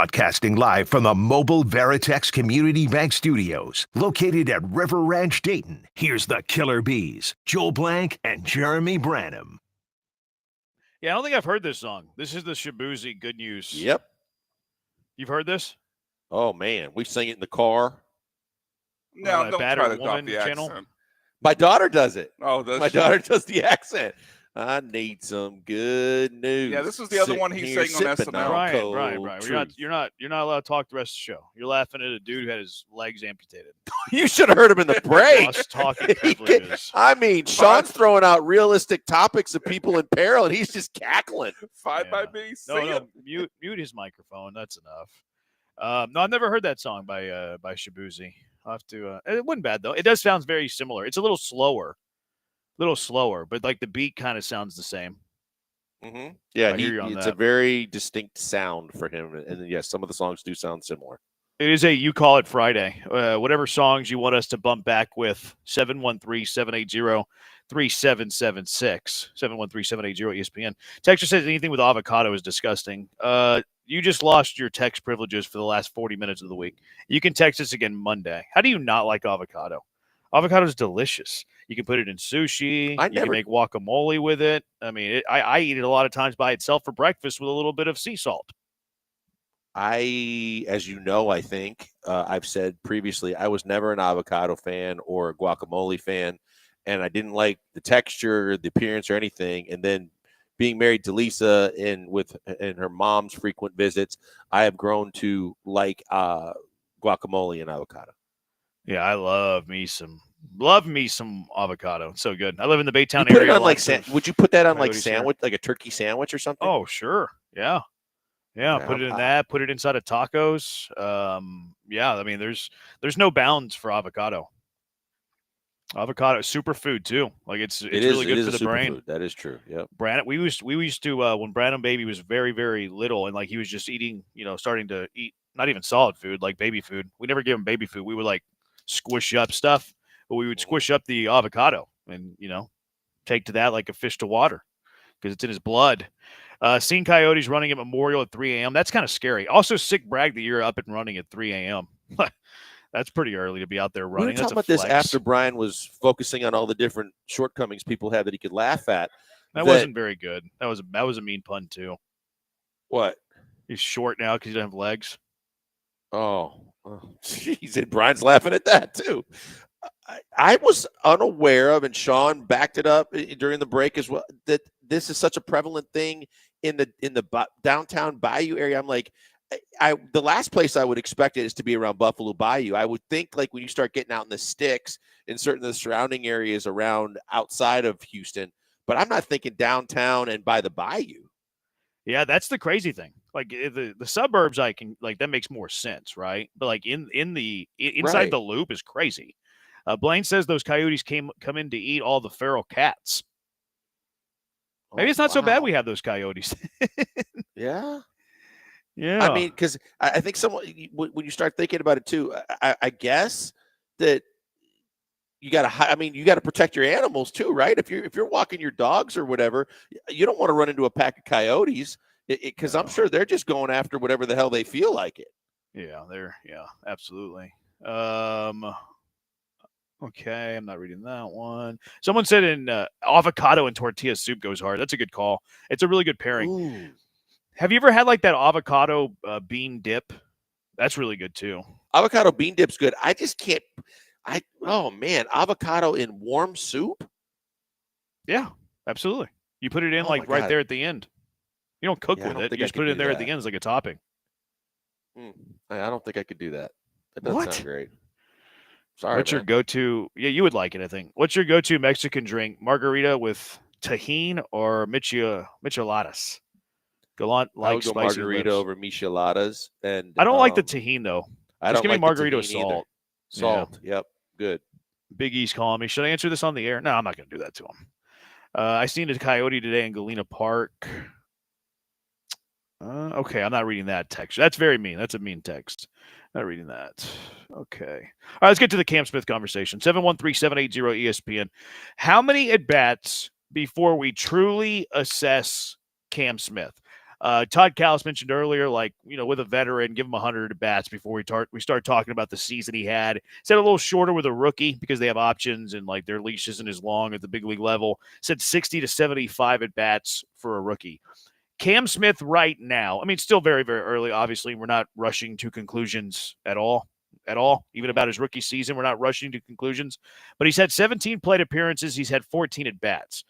Broadcasting live from the mobile Veritex Community Bank Studios, located at River Ranch, Dayton. Here's the Killer Bees, Joel Blank and Jeremy Branham. Yeah, I don't think I've heard this song. This is the Shabuzi Good News. Yep. You've heard this? Oh, man. We sing it in the car. No, that don't Battered try to Woman adopt the channel? accent. My daughter does it. Oh, does My she? daughter does the accent. I need some good news. Yeah, this is the other one he's saying on sipping SNL. Brian. You're not allowed to talk the rest of the show. You're laughing at a dude who had his legs amputated. You should have heard him in the break. Lost talking privileges. I mean, Sean's throwing out realistic topics of people in peril, and he's just cackling. Fine by me. No, mute his microphone. That's enough. No, I've never heard that song by Shabuzi. I'll have to. It wasn't bad though. It does sound very similar. It's a little slower, but like the beat kind of sounds the same. Mm-hmm. Yeah, I hear you on it's that. a very distinct sound for him, and yes, some of the songs do sound similar. It is a You Call It Friday. Whatever songs you want us to bump back with, 713-780-3776. 713-780-ESPN. Texture says anything with avocado is disgusting. You just lost your text privileges for the last 40 minutes of the week. You can text us again Monday. How do you not like avocado? Avocado is delicious. You can put it in sushi. You can make guacamole with it. I mean, I eat it a lot of times by itself for breakfast with a little bit of sea salt. As you know, I think I've said previously, I was never an avocado fan or a guacamole fan, and I didn't like the texture, the appearance, or anything. And then being married to Lisa and her mom's frequent visits, I have grown to like guacamole and avocado. Yeah, I love me some avocado. It's so good. I live in the Baytown You put area. it on would you put that on like coyotes sandwich, like a turkey sandwich or something? Oh, sure. Yeah. Yeah, Okay, put it in that, put it inside of tacos. Yeah, I mean there's no bounds for avocado. Avocado is superfood too. Like it's really good for the brain. Food. That is true. Yep. Brandon, we used to when Brandon baby was very, very little and like he was just eating, starting to eat not even solid food, like baby food. We never gave him baby food. We would like squish up stuff, but we would squish up the avocado and take to that like a fish to water because it's in his blood. Seen coyotes running at Memorial at 3 a.m. That's kind of scary. Also, sick brag that you're up and running at 3 a.m. That's pretty early to be out there running. We were talking about this after Brian was focusing on all the different shortcomings people have that he could laugh at. That wasn't very good. That was a mean pun too. What? He's short now because he doesn't have legs. Oh, jeez, and Brian's laughing at that too. I was unaware of, and Sean backed it up during the break as well, that this is such a prevalent thing in the downtown Bayou area. I'm like, the last place I would expect it is to be around Buffalo Bayou. I would think like when you start getting out in the sticks in certain of the surrounding areas around outside of Houston, but I'm not thinking downtown and by the Bayou. Yeah, that's the crazy thing. Like the suburbs, I can like that makes more sense, right? But like inside Right. the loop is crazy. Blaine says those coyotes come in to eat all the feral cats. Maybe it's not so bad we have those coyotes. Yeah. Yeah. I mean, because I think when you start thinking about it too, I guess that you got to protect your animals too, right? If you're walking your dogs or whatever, you don't want to run into a pack of coyotes because I'm sure they're just going after whatever the hell they feel like it. Yeah, absolutely. Okay, I'm not reading that one. Someone said in avocado and tortilla soup goes hard. That's a good call. It's a really good pairing. Ooh. Have you ever had like that avocado bean dip? That's really good too. Avocado bean dip's good. I just can't. Oh man, avocado in warm soup. Yeah, absolutely. You put it in Oh like my right God. there at the end. You don't cook Yeah, I with don't it. think You I just could put it do in there at that. the end as like a topping. I don't think I could do that. That doesn't What? sound great. Sorry. What's your go-to? Yeah, you would like it, I think. What's your go-to Mexican drink? Margarita with tahini or micheladas? Gallant I would likes go spicy margarita lips. over micheladas, and I don't like the tahini though. I Just don't give me like the margarita with tahini either. salt. Salt. Yep. Good. Big E's calling me. Should I answer this on the air? No, I'm not going to do that to him. I seen a coyote today in Galena Park. Okay, I'm not reading that text. That's very mean. That's a mean text. Not reading that. Okay. All right, let's get to the Cam Smith conversation. 713-780-ESPN. How many at-bats before we truly assess Cam Smith? Todd Callis mentioned earlier, like, with a veteran, give him 100 at bats before we start talking about the season he had. Said a little shorter with a rookie because they have options and like their leash isn't as long at the big league level. Said 60 to 75 at bats for a rookie. Cam Smith right now, I mean, still very, very early. Obviously, we're not rushing to conclusions at all. Even about his rookie season, we're not rushing to conclusions. But he's had 17 plate appearances. He's had 14 at bats.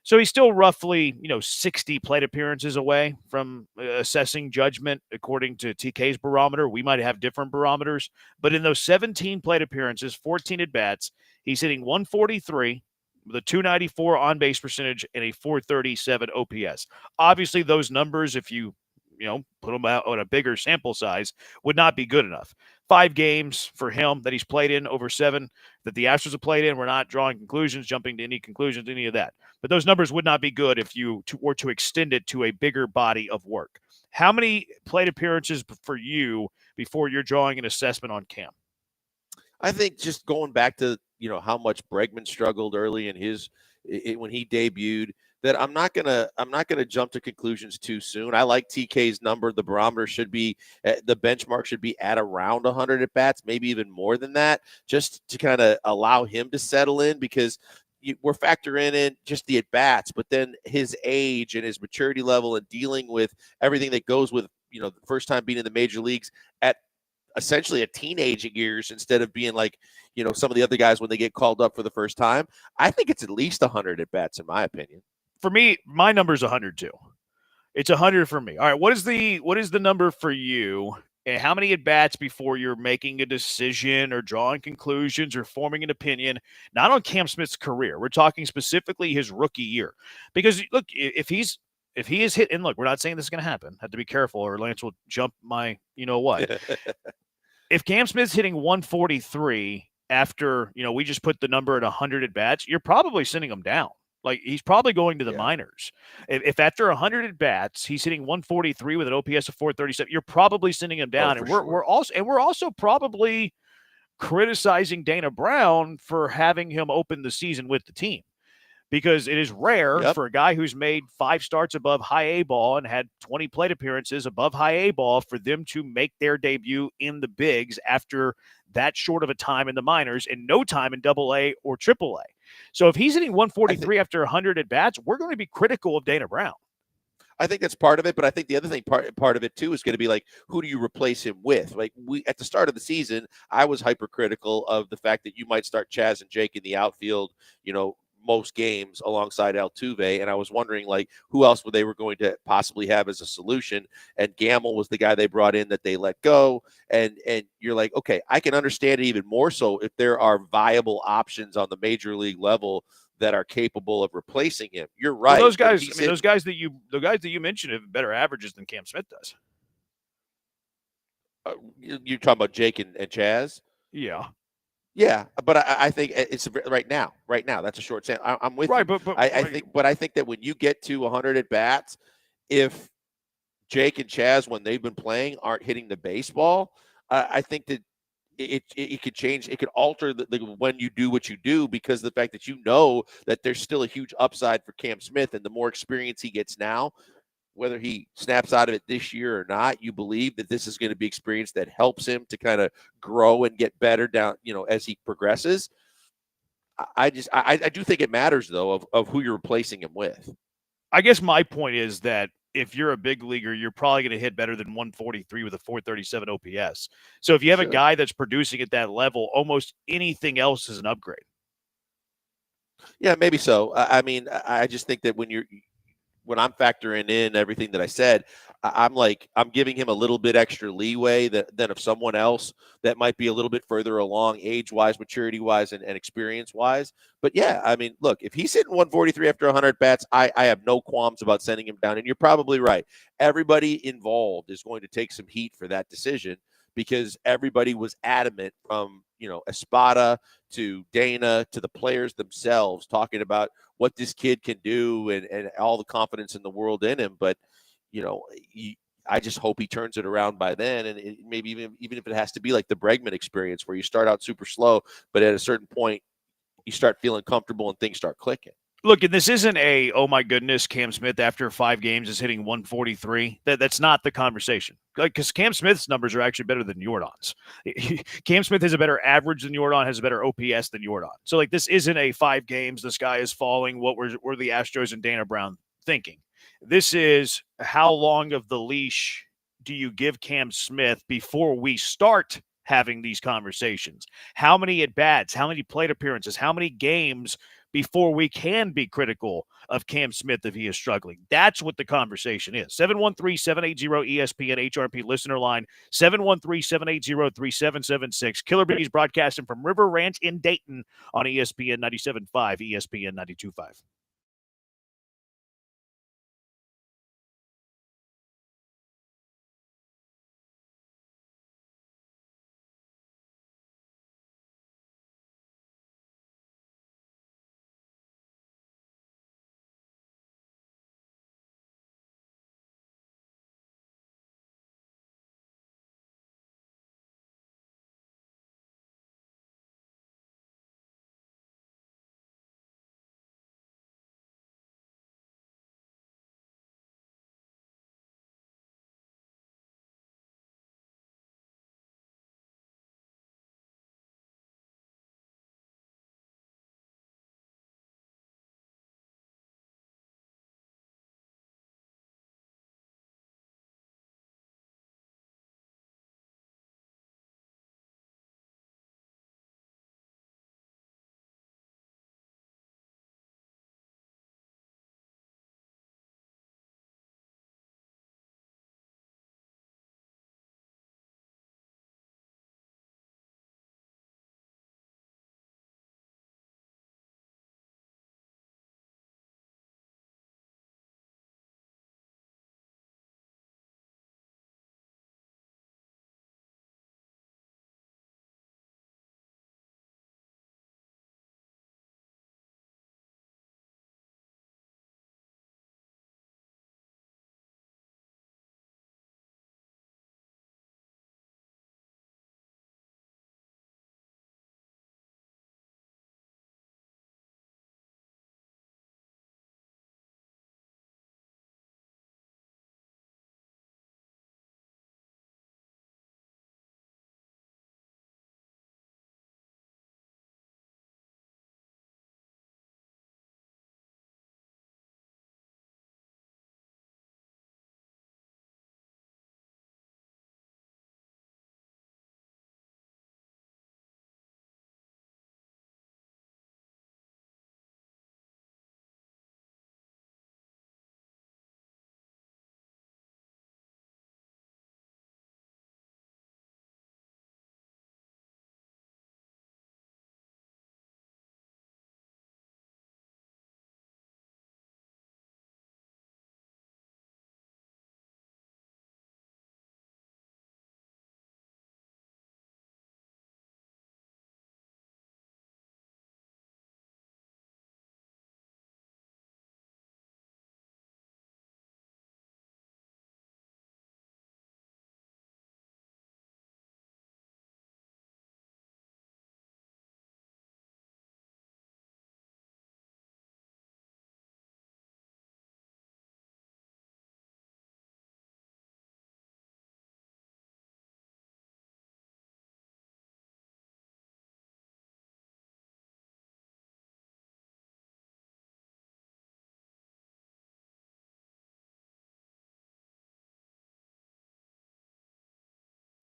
So he's still roughly, 60 plate appearances away from assessing judgment according to TK's barometer. We might have different barometers, but in those 17 plate appearances, 14 at bats, he's hitting 143 with a 294 on base percentage and a 437 OPS. Obviously, those numbers, if you put them out on a bigger sample size, would not be good enough. 5 games for him that he's played in, over 7 that the Astros have played in. We're not drawing conclusions, jumping to any conclusions, any of that. But those numbers would not be good if you were to extend it to a bigger body of work. How many plate appearances for you before you're drawing an assessment on Cam? I think just going back to, how much Bregman struggled early in when he debuted, that I'm not gonna jump to conclusions too soon. I like TK's number. The barometer should be, the benchmark should be at around 100 at bats, maybe even more than that, just to kind of allow him to settle in, because we're factoring in just the at bats, but then his age and his maturity level and dealing with everything that goes with, the first time being in the major leagues at essentially a teenage years, instead of being like, some of the other guys when they get called up for the first time. I think it's at least 100 at bats, in my opinion. For me, my number is 100 too. It's 100 for me. All right, what is the number for you? And how many at bats before you're making a decision or drawing conclusions or forming an opinion? Not on Cam Smith's career. We're talking specifically his rookie year. Because look, if he is hit, and look, we're not saying this is going to happen. Have to be careful, or Lance will jump my, what. If Cam Smith's hitting 143 after, we just put the number at 100 at bats, you're probably sending him down. Like, he's probably going to the minors. If after 100 at bats, he's hitting 143 with an OPS of 437, you're probably sending him down. And we're also probably criticizing Dana Brown for having him open the season with the team, because it is rare for a guy who's made 5 starts above high A ball and had 20 plate appearances above high A ball for them to make their debut in the bigs after that short of a time in the minors and no time in Double A or Triple A. So if he's hitting 143 after 100 at bats, we're going to be critical of Dana Brown. I think that's part of it, but I think the other thing, part of it too, is going to be like, who do you replace him with? Like, at the start of the season, I was hypercritical of the fact that you might start Chaz and Jake in the outfield, most games alongside Altuve, and I was wondering, like, who else they were going to possibly have as a solution. And Gamble was the guy they brought in that they let go, and you're like, okay, I can understand it even more so if there are viable options on the major league level that are capable of replacing him. You're right. Well, those guys, those guys that you mentioned have better averages than Cam Smith does. You're talking about Jake and Chaz? Yeah. Yeah, but I think it's right now. That's a short sample. I'm with you. But I think that when you get to 100 at bats, if Jake and Chaz, when they've been playing, aren't hitting the baseball, I think that it could change. It could alter the when you do what you do, because of the fact that that there's still a huge upside for Cam Smith, and the more experience he gets now, whether he snaps out of it this year or not, you believe that this is going to be experience that helps him to kind of grow and get better down, as he progresses. I do think it matters, though, of who you're replacing him with. I guess my point is that if you're a big leaguer, you're probably going to hit better than 143 with a 437 OPS. So if you have a guy that's producing at that level, almost anything else is an upgrade. Yeah, maybe so. I mean, I just think that when I'm factoring in everything that I said, I'm giving him a little bit extra leeway than of someone else that might be a little bit further along age-wise, maturity-wise, and experience-wise. But yeah, I mean, look, if he's hitting 143 after 100 bats, I have no qualms about sending him down. And you're probably right. Everybody involved is going to take some heat for that decision, because everybody was adamant, from Espada to Dana to the players themselves, talking about what this kid can do and all the confidence in the world in him. But I just hope he turns it around by then, and maybe even if it has to be like the Bregman experience, where you start out super slow, but at a certain point you start feeling comfortable and things start clicking. Look, and this isn't a, oh my goodness, Cam Smith after 5 games is hitting 143. That's not the conversation. Because Cam Smith's numbers are actually better than Jordan's. Cam Smith has a better average than Jordan, has a better OPS than Jordan. So, like, this isn't a 5 games, the sky is falling, what were the Astros and Dana Brown thinking? This is how long of the leash do you give Cam Smith before we start having these conversations? How many at-bats, how many plate appearances, how many games before we can be critical of Cam Smith if he is struggling? That's what the conversation is. 713-780-ESPN HRP listener line, 713-780-3776. Killer Bees broadcasting from River Ranch in Dayton on ESPN 97.5, ESPN 92.5.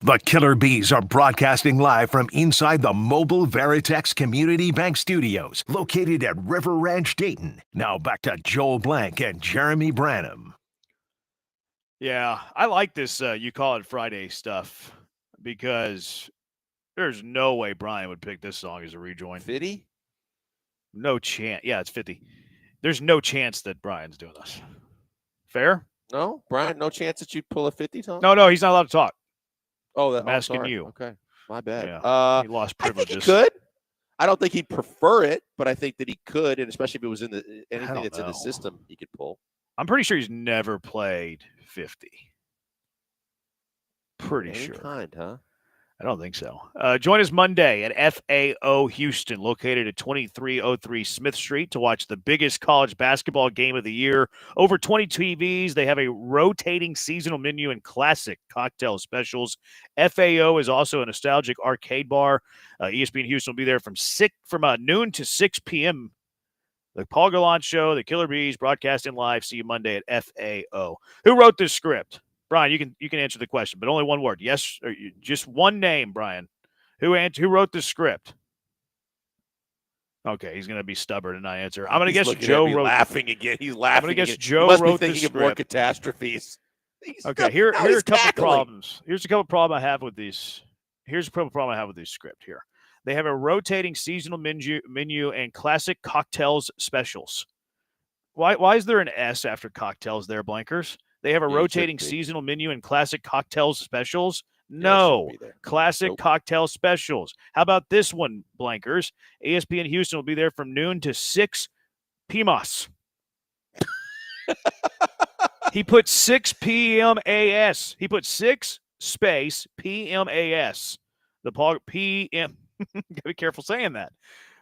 The Killer Bees are broadcasting live from inside the mobile Veritex Community Bank Studios, located at River Ranch, Dayton. Now back to Joel Blank and Jeremy Branham. Yeah, I like this You Call It Friday stuff because there's no way Brian would pick this song as a rejoin. 50? No chance. Yeah, it's 50. There's no chance that Brian's doing this. Fair? No? Brian, no chance that you'd pull a 50, Tom? No, he's not allowed to talk. Oh, I'm asking sorry. you. Okay, my bad. Yeah, he lost I think privileges. he could. I don't think he'd prefer it, but I think that he could, and especially if it was in anything that's in the system, he could pull. I'm pretty sure he's never played 50. Pretty Any sure. kind, huh? I don't think so. Join us Monday at FAO Houston, located at 2303 Smith Street, to watch the biggest college basketball game of the year. Over 20 TVs. They have a rotating seasonal menu and classic cocktail specials. FAO is also a nostalgic arcade bar. ESPN Houston will be there from noon to 6 p.m. The Paul Gallant Show, the Killer Bees, broadcasting live. See you Monday at FAO. Who wrote this script? Brian, you can answer the question, but only one word. Yes, or just one name, Brian. Who wrote the script? Okay, he's going to be stubborn and not answer. I'm going to guess Joe wrote. Laughing again. He's laughing. I'm going to guess again. Joe must wrote be the thinking script. of more catastrophes. Okay, here are a couple tackling. problems. Here's a couple problems I have with these. Here's a problem I have with this script here. They have a rotating seasonal menu and classic cocktails specials. Why is there an S after cocktails there, Blankers? They have a rotating seasonal menu and classic cocktails specials. No, classic cocktail specials. How about this one, Blankers? ESPN Houston will be there from noon to 6 PMAS. He put 6 PMAS. He put 6 space PMAS. The PM. Gotta be careful saying that.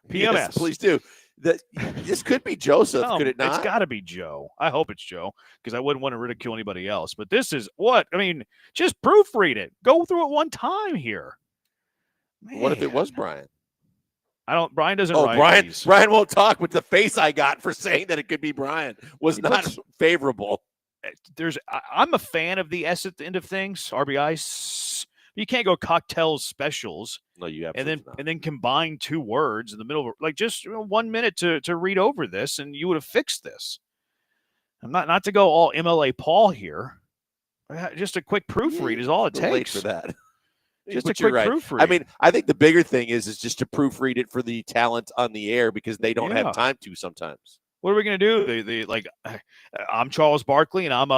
PMS. Yes, please do. This could be Joseph, could it not? It's got to be Joe. I hope it's Joe, because I wouldn't want to ridicule anybody else. But this is what? I mean, just proofread it. Go through it one time here. Man. What if it was Brian? Brian doesn't write these. Brian won't talk with the face I got for saying that it could be Brian. Was not favorable. I'm a fan of the S at the end of things, RBIs. You can't go cocktails specials. No, you have and then combine 2 words in the middle of just 1 minute to read over this, and you would have fixed this. I'm not to go all MLA Paul here. Just a quick proofread is all it takes. Late for that. Just but a quick proofread. proofread. I mean, I think the bigger thing is just to proofread it for the talent on the air, because they don't have time to sometimes. What are we going to do? I'm Charles Barkley, and I'm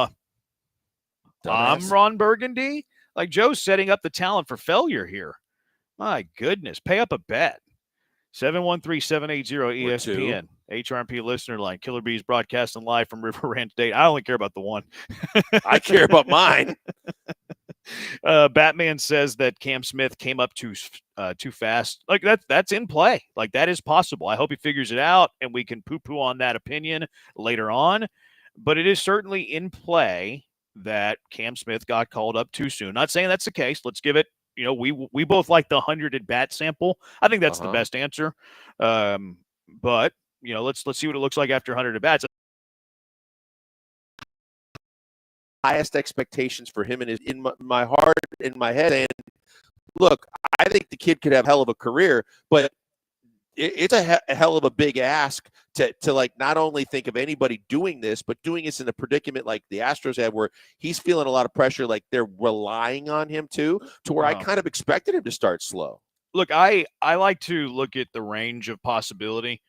Ron Burgundy. Like, Joe's setting up the talent for failure here. My goodness. Pay up a bet. 713-780-ESPN. HRMP listener line. Killer Bees broadcasting live from River Ranch Date. I only care about the one. I care about mine. Batman says that Cam Smith came up too fast. Like, that's in play. Like, that is possible. I hope he figures it out, and we can poo-poo on that opinion later on. But it is certainly in play that Cam Smith got called up too soon. Not saying that's the case. Let's give it, we both like the 100 at bat sample. I think that's the best answer. But let's see what it looks like after 100 at bats. Highest expectations for him in my heart, in my head. And look, I think the kid could have hell of a career, but it's a hell of a big ask to like not only think of anybody doing this, but doing this in a predicament like the Astros have, where he's feeling a lot of pressure, like they're relying on him to where I kind of expected him to start slow. Look, I like to look at the range of possibility,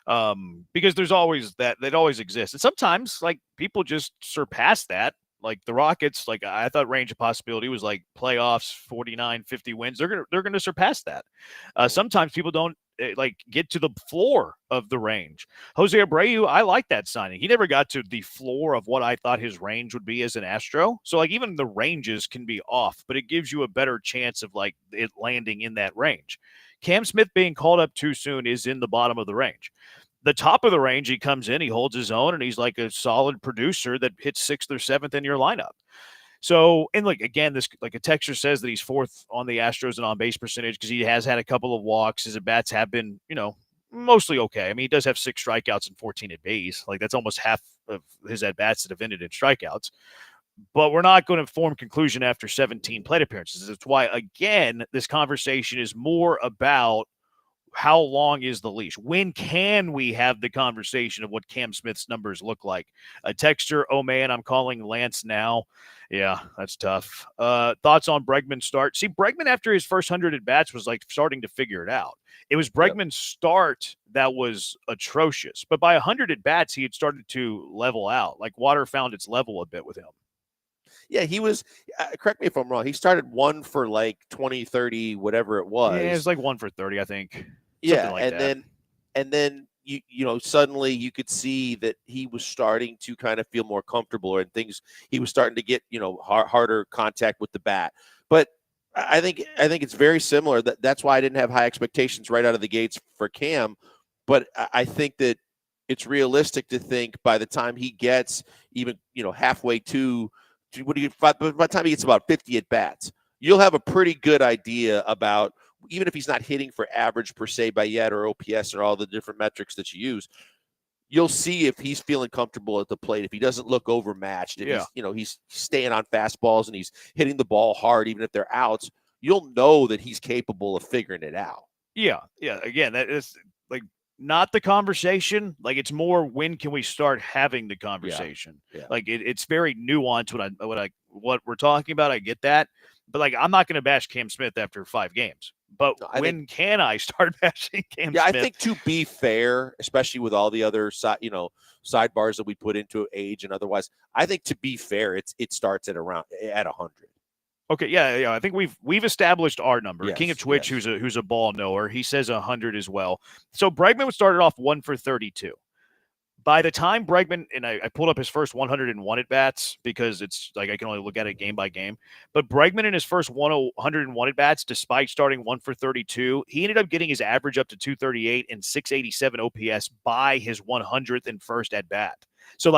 because there's always that always exists. And sometimes like people just surpass that. Like the Rockets, like I thought range of possibility was like playoffs, 49, 50 wins. They're going to surpass that. Sometimes people don't get to the floor of the range. Jose Abreu, I like that signing. He never got to the floor of what I thought his range would be as an Astro. So like even the ranges can be off, but it gives you a better chance of like it landing in that range. Cam Smith being called up too soon is in the bottom of the range. The top of the range, he comes in, he holds his own, and he's like a solid producer that hits 6th or 7th in your lineup. So, and like, again, this, like a texter says that he's 4th on the Astros in on-base percentage because he has had a couple of walks. His at-bats have been, mostly okay. I mean, he does have 6 strikeouts and 14 at-bats. Like, that's almost half of his at-bats that have ended in strikeouts. But we're not going to form conclusion after 17 plate appearances. That's why, again, this conversation is more about how long is the leash? When can we have the conversation of what Cam Smith's numbers look like? A texter, oh man, I'm calling Lance now. Yeah, that's tough. Thoughts on Bregman's start? See, Bregman after his first 100 at-bats was like starting to figure it out. It was Bregman's start that was atrocious. But by 100 at-bats, he had started to level out. Like water found its level a bit with him. Yeah, he was, correct me if I'm wrong, he started 1 for like 20, 30, whatever it was. Yeah, it was like 1 for 30, I think. Yeah, like and then you suddenly you could see that he was starting to kind of feel more comfortable, and things he was starting to get harder contact with the bat. But I think it's very similar. That's why I didn't have high expectations right out of the gates for Cam, but I think that it's realistic to think by the time he gets even halfway to by the time he gets about 50 at bats, you'll have a pretty good idea about, even if he's not hitting for average per se by yet or OPS or all the different metrics that you use. You'll see if he's feeling comfortable at the plate, if he doesn't look overmatched, if he's staying on fastballs and he's hitting the ball hard, even if they're outs, you'll know that he's capable of figuring it out. Yeah. Again, that is like not the conversation. Like, it's more, when can we start having the conversation? Yeah. Like, it's very nuanced what we're talking about. I get that, but like, I'm not going to bash Cam Smith after 5 games. But can I start bashing Cam Smith? I think, to be fair, especially with all the other sidebars that we put into age and otherwise, I think, to be fair, it starts at 100. Okay, yeah. I think we've established our number. Yes, King of Twitch, who's a ball knower, he says 100 as well. So Bregman started off 1 for 32. By the time Bregman, and I pulled up his first 101 at bats because it's like I can only look at it game by game. But Bregman in his first 101 at bats, despite starting 1 for 32, he ended up getting his average up to 238 and 687 OPS by his 100th and first at bat. So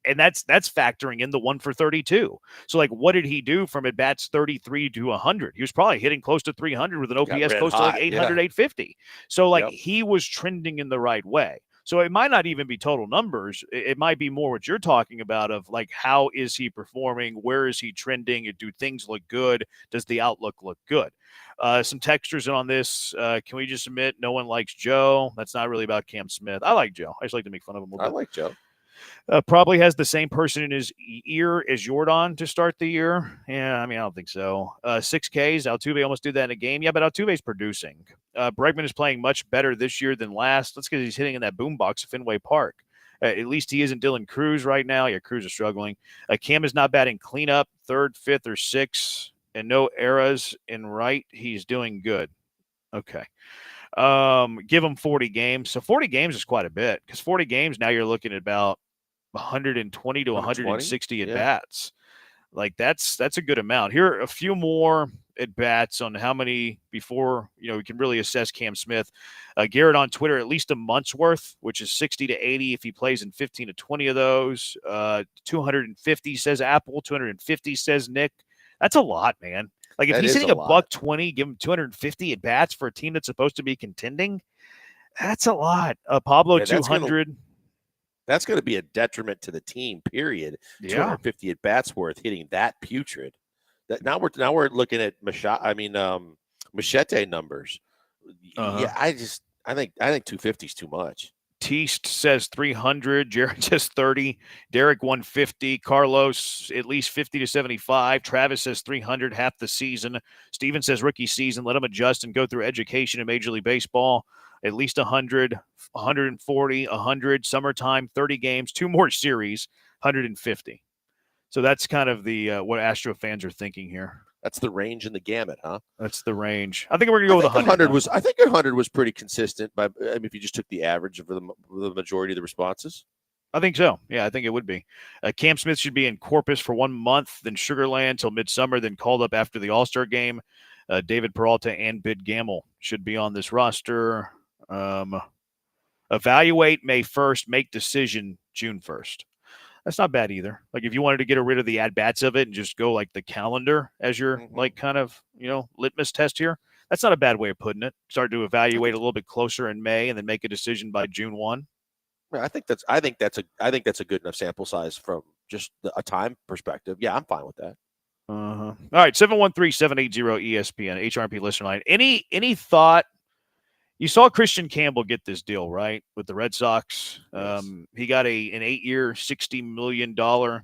and that's factoring in the 1 for 32. So like, what did he do from at bats 33 to 100? He was probably hitting close to 300 with an OPS close to like 800, 850. So like, he was trending in the right way. So it might not even be total numbers. It might be more what you're talking about of like, how is he performing? Where is he trending? Do things look good? Does the outlook look good? Some textures on this. Can we just admit no one likes Joe? That's not really about Cam Smith. I like Joe. I just like to make fun of him a little bit. I like Joe. Probably has the same person in his ear as Jordan to start the year. Yeah, I mean, I don't think so. 6 Ks. Altuve almost did that in a game. Yeah, but Altuve's producing. Bregman is playing much better this year than last. That's because he's hitting in that boombox at Fenway Park. At least he isn't Dylan Cruz right now. Yeah, Cruz is struggling. Cam is not batting cleanup, 3rd, 5th, or 6th, and no errors in right. He's doing good. Okay. Give him 40 games. So 40 games is quite a bit, because 40 games now you're looking at about 120 to 160 at bats. Like, that's a good amount. Here are a few more at bats on how many before we can really assess Cam Smith. Garrett on Twitter, at least a month's worth, which is 60 to 80 if he plays in 15 to 20 of those. 250 says Apple, 250 says Nick. That's a lot, man. Like, if he's hitting a $120, give him 250 at bats for a team that's supposed to be contending. That's a lot. Pablo, 200. That's going to be a detriment to the team, period. 250 at bats worth hitting that putrid. Now we're looking at Machete numbers. Yeah, I think 250 is too much. Teast says 300. Jared says 30. Derek 150. Carlos at least 50 to 75. Travis says 300, half the season. Steven says rookie season. Let him adjust and go through education in Major League Baseball. At least 100, 140, 100, summertime, 30 games, 2 more series, 150. So that's kind of the what Astro fans are thinking here. That's the range in the gamut, huh? That's the range. I think we're going to go with 100. I think 100 was pretty consistent. If you just took the average of the majority of the responses. I think so. Yeah, I think it would be. Cam Smith should be in Corpus for 1 month, then Sugar Land till midsummer, then called up after the All-Star game. David Peralta and Bid Gamble should be on this roster. Evaluate May 1st, make decision June 1st. That's not bad either. Like, if you wanted to get rid of the at-bats of it and just go like the calendar as your like kind of, litmus test here, that's not a bad way of putting it. Start to evaluate a little bit closer in May and then make a decision by June 1. I think that's a good enough sample size from just a time perspective. Yeah, I'm fine with that. All right, 713-780-ESPN, HRP listener line. Any thought? You saw Christian Campbell get this deal, right, with the Red Sox. Yes. He got an 8-year, $60 million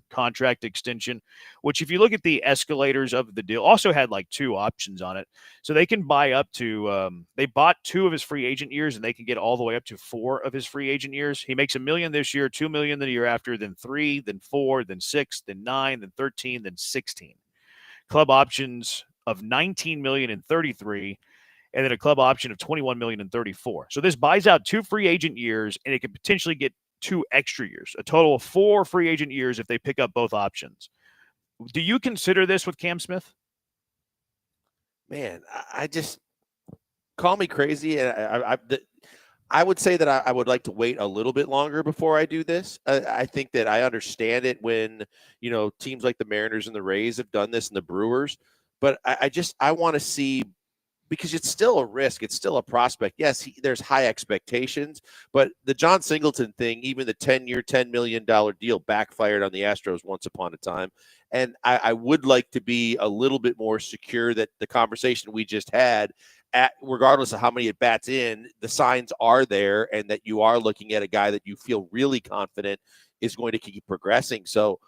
contract extension, which if you look at the escalators of the deal, also had like 2 options on it. So they can buy up to they bought 2 of his free agent years, and they can get all the way up to 4 of his free agent years. He makes $1 million this year, $2 million the year after, then 3, then 4, then 6, then 9, then 13, then 16. Club options of $19 million and 33. And then a club option of $21 million and 34. So this buys out 2 free agent years, and it could potentially get 2 extra years, a total of 4 free agent years if they pick up both options. Do you consider this with Cam Smith? Man, I just call me crazy, and I would say that I would like to wait a little bit longer before I do this. I think that I understand it when teams like the Mariners and the Rays have done this, and the Brewers, but I want to see. Because it's still a risk. It's still a prospect. Yes, there's high expectations, but the John Singleton thing, even the 10-year, $10 million deal backfired on the Astros once upon a time. And I would like to be a little bit more secure that the conversation we just had, regardless of how many at bats in, the signs are there and that you are looking at a guy that you feel really confident is going to keep progressing. So,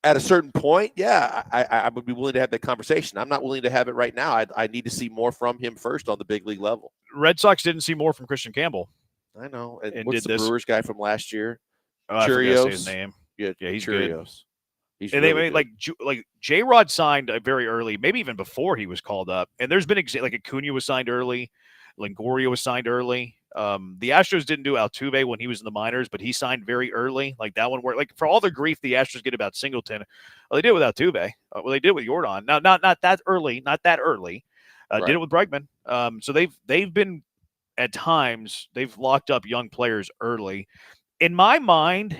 at a certain point, yeah, I would be willing to have that conversation. I'm not willing to have it right now. I need to see more from him first on the big league level. Red Sox didn't see more from Christian Campbell. I know. And what's the Brewers guy from last year? I forgot to say his name. Yeah, he's Churios. good. He's and really they made like J-Rod signed very early, maybe even before he was called up. And there's been like Acuna was signed early, Longoria was signed early. The Astros didn't do Altuve when he was in the minors, but he signed very early. Like that one worked. Like for all the grief the Astros get about Singleton, well, they did it with Altuve. Well, they did it with Jordan. Now, not that early. Did it with Bregman. So they've been at times they've locked up young players early. In my mind,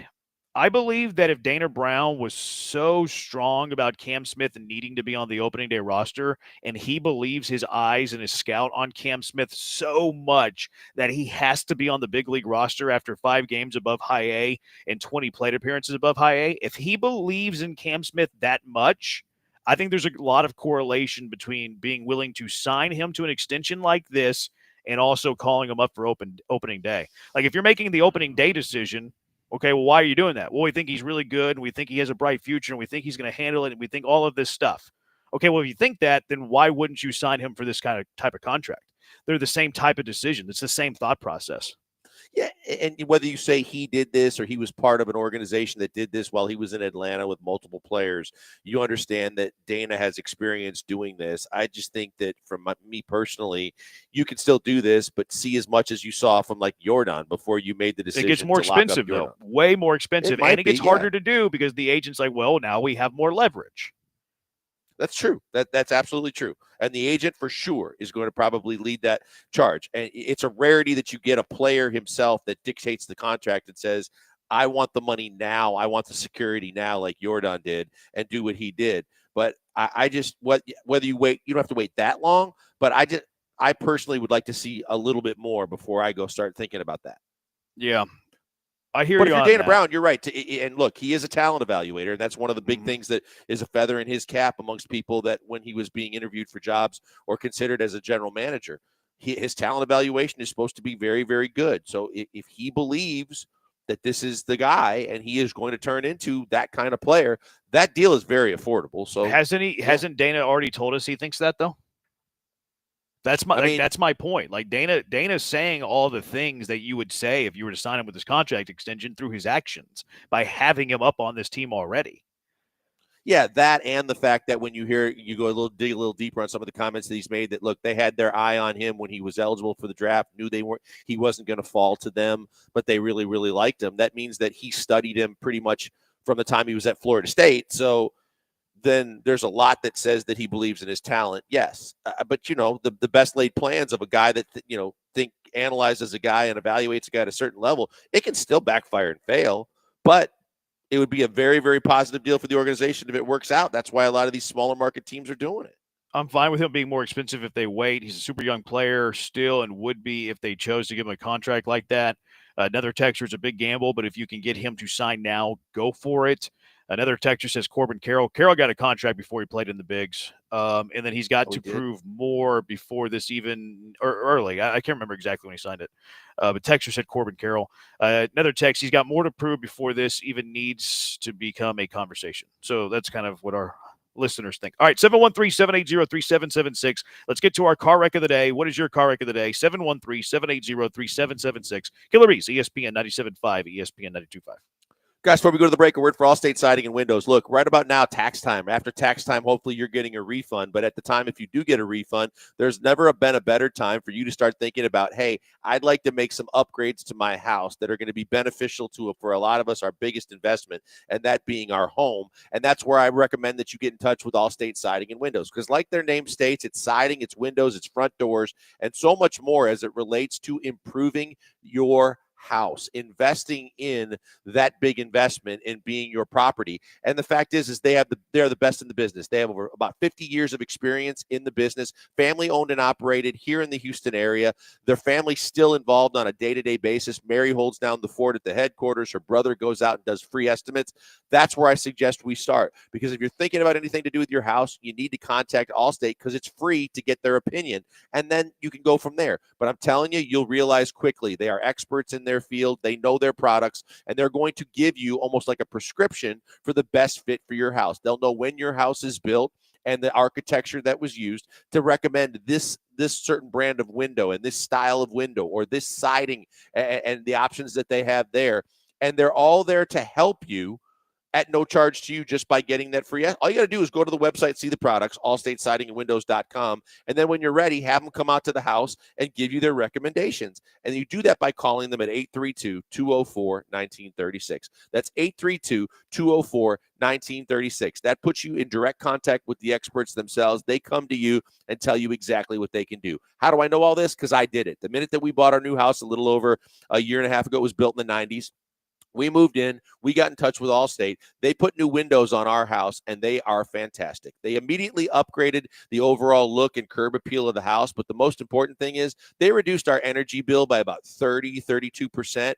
I believe that if Dana Brown was so strong about Cam Smith and needing to be on the opening day roster, and he believes his eyes and his scout on Cam Smith so much that he has to be on the big league roster after 5 games above high A and 20 plate appearances above high A, if he believes in Cam Smith that much, I think there's a lot of correlation between being willing to sign him to an extension like this and also calling him up for opening day. Like if you're making the opening day decision, okay, well, why are you doing that? Well, we think he's really good, and we think he has a bright future, and we think he's going to handle it, and we think all of this stuff. Okay, well, if you think that, then why wouldn't you sign him for this type of contract? They're the same type of decision. It's the same thought process. Yeah, and whether you say he did this or he was part of an organization that did this while he was in Atlanta with multiple players, you understand that Dana has experience doing this. I just think that from me personally, you can still do this, but see as much as you saw from like Jordan before you made the decision. It gets more expensive, though. Way more expensive. And it gets harder to do because the agent's like, well, now we have more leverage. That's true. That's absolutely true. And the agent for sure is going to probably lead that charge. And it's a rarity that you get a player himself that dictates the contract and says, I want the money now. I want the security now, like Jordan did, and do what he did. But I just, whether you wait, you don't have to wait that long. But I personally would like to see a little bit more before I go start thinking about that. Yeah. I hear but you. If you're on Dana that. Brown, you're right. And look, he is a talent evaluator. And that's one of the big things that is a feather in his cap amongst people that when he was being interviewed for jobs or considered as a general manager, his talent evaluation is supposed to be very, very good. So if he believes that this is the guy and he is going to turn into that kind of player, that deal is very affordable. So hasn't Dana already told us he thinks that though? That's my point. Like Dana's saying all the things that you would say if you were to sign him with his contract extension through his actions by having him up on this team already. Yeah, that and the fact that when you dig a little deeper on some of the comments that he's made, that look, they had their eye on him when he was eligible for the draft, knew he wasn't going to fall to them, but they really, really liked him. That means that he studied him pretty much from the time he was at Florida State. So then there's a lot that says that he believes in his talent. Yes. But the best laid plans of a guy that, analyzes a guy and evaluates a guy at a certain level, it can still backfire and fail, but it would be a very, very positive deal for the organization if it works out. That's why a lot of these smaller market teams are doing it. I'm fine with him being more expensive if they wait. He's a super young player still and would be if they chose to give him a contract like that. Another texter is a big gamble, but if you can get him to sign now, go for it. Another texter says Corbin Carroll. Carroll got a contract before he played in the bigs. And then he's got to prove more before this or early. I can't remember exactly when he signed it. But texter said Corbin Carroll. Another text, he's got more to prove before this even needs to become a conversation. So that's kind of what our listeners think. All right, 713-780-3776. Let's get to our car wreck of the day. What is your car wreck of the day? 713-780-3776. Killer Bees, ESPN 97.5, ESPN 92.5. Guys, before we go to the break, a word for Allstate Siding and Windows. Look, right about now, tax time. After tax time, hopefully you're getting a refund. But at the time, if you do get a refund, there's never been a better time for you to start thinking about, hey, I'd like to make some upgrades to my house that are going to be beneficial for a lot of us, our biggest investment, and that being our home. And that's where I recommend that you get in touch with Allstate Siding and Windows. Because like their name states, it's siding, it's windows, it's front doors, and so much more as it relates to improving your house, investing in that big investment in being your property. And the fact is they are the best in the business. They have over about 50 years of experience in the business, family owned and operated here in the Houston area. Their family's still involved on a day-to-day basis. Mary holds down the fort at the headquarters. Her brother goes out and does free estimates. That's where I suggest we start, because if you're thinking about anything to do with your house, you need to contact Allstate because it's free to get their opinion, and then you can go from there. But I'm telling you, you'll realize quickly they are experts in their field. They know their products, and they're going to give you almost like a prescription for the best fit for your house. They'll know when your house is built and the architecture that was used to recommend this certain brand of window and this style of window or this siding and the options that they have there. And they're all there to help you at no charge to you just by getting that free. All you got to do is go to the website, see the products, allstatesidingandwindows.com, and then when you're ready, have them come out to the house and give you their recommendations. And you do that by calling them at 832-204-1936. That's 832-204-1936. That puts you in direct contact with the experts themselves. They come to you and tell you exactly what they can do. How do I know all this? Because I did it. The minute that we bought our new house a little over a year and a half ago, it was built in the 90s. We moved in. We got in touch with Allstate. They put new windows on our house, and they are fantastic. They immediately upgraded the overall look and curb appeal of the house, but the most important thing is they reduced our energy bill by about 32%,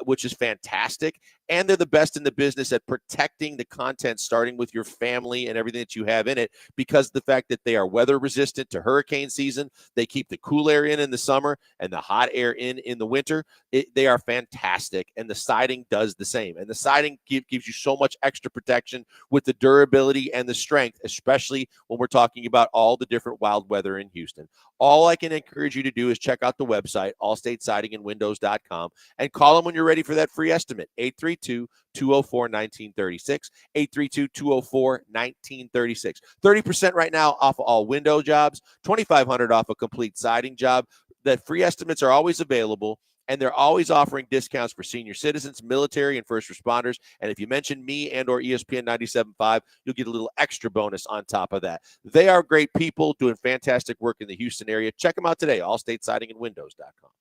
which is fantastic. And they're the best in the business at protecting the content, starting with your family and everything that you have in it, because the fact that they are weather resistant to hurricane season. They keep the cool air in the summer and the hot air in the winter. They are fantastic, and the siding does the same. And the siding gives you so much extra protection with the durability and the strength, especially when we're talking about all the different wild weather in Houston. All I can encourage you to do is check out the website, allstatesidingandwindows.com, and call them when you're ready for that free estimate, 832-204-1936, 832-204-1936. 30% right now off of all window jobs, $2,500 off a complete siding job. That free estimates are always available, and they're always offering discounts for senior citizens, military, and first responders. And if you mention me and or ESPN 97.5, you'll get a little extra bonus on top of that. They are great people doing fantastic work in the Houston area. Check them out today, allstatesidingandwindows.com.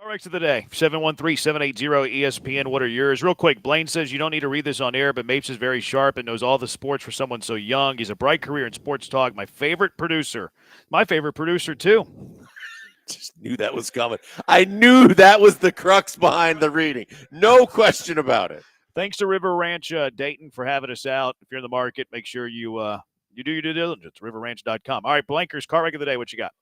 Corrects of the day, 713-780-ESPN. What are yours? Real quick, Blaine says you don't need to read this on air, but Mapes is very sharp and knows all the sports for someone so young. He's a bright career in sports talk. My favorite producer. My favorite producer, too. Just knew that was coming. I knew that was the crux behind the reading. No question about it. Thanks to River Ranch Dayton for having us out. If you're in the market, make sure you do your due diligence, riverranch.com. All right, Blankers, car wreck of the day. What you got?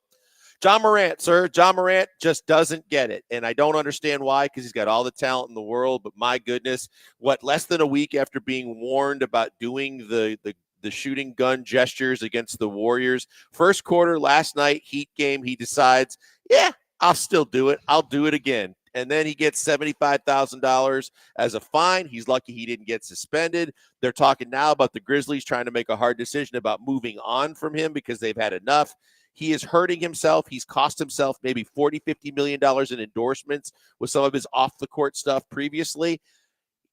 John Morant, sir. John Morant just doesn't get it. And I don't understand why, because he's got all the talent in the world. But my goodness, less than a week after being warned about doing the shooting gun gestures against the Warriors, first quarter last night, Heat game, he decides, yeah, I'll still do it. I'll do it again. And then he gets $75,000 as a fine. He's lucky he didn't get suspended. They're talking now about the Grizzlies trying to make a hard decision about moving on from him because they've had enough. He is hurting himself. He's cost himself maybe $40-50 million in endorsements with some of his off-the-court stuff previously.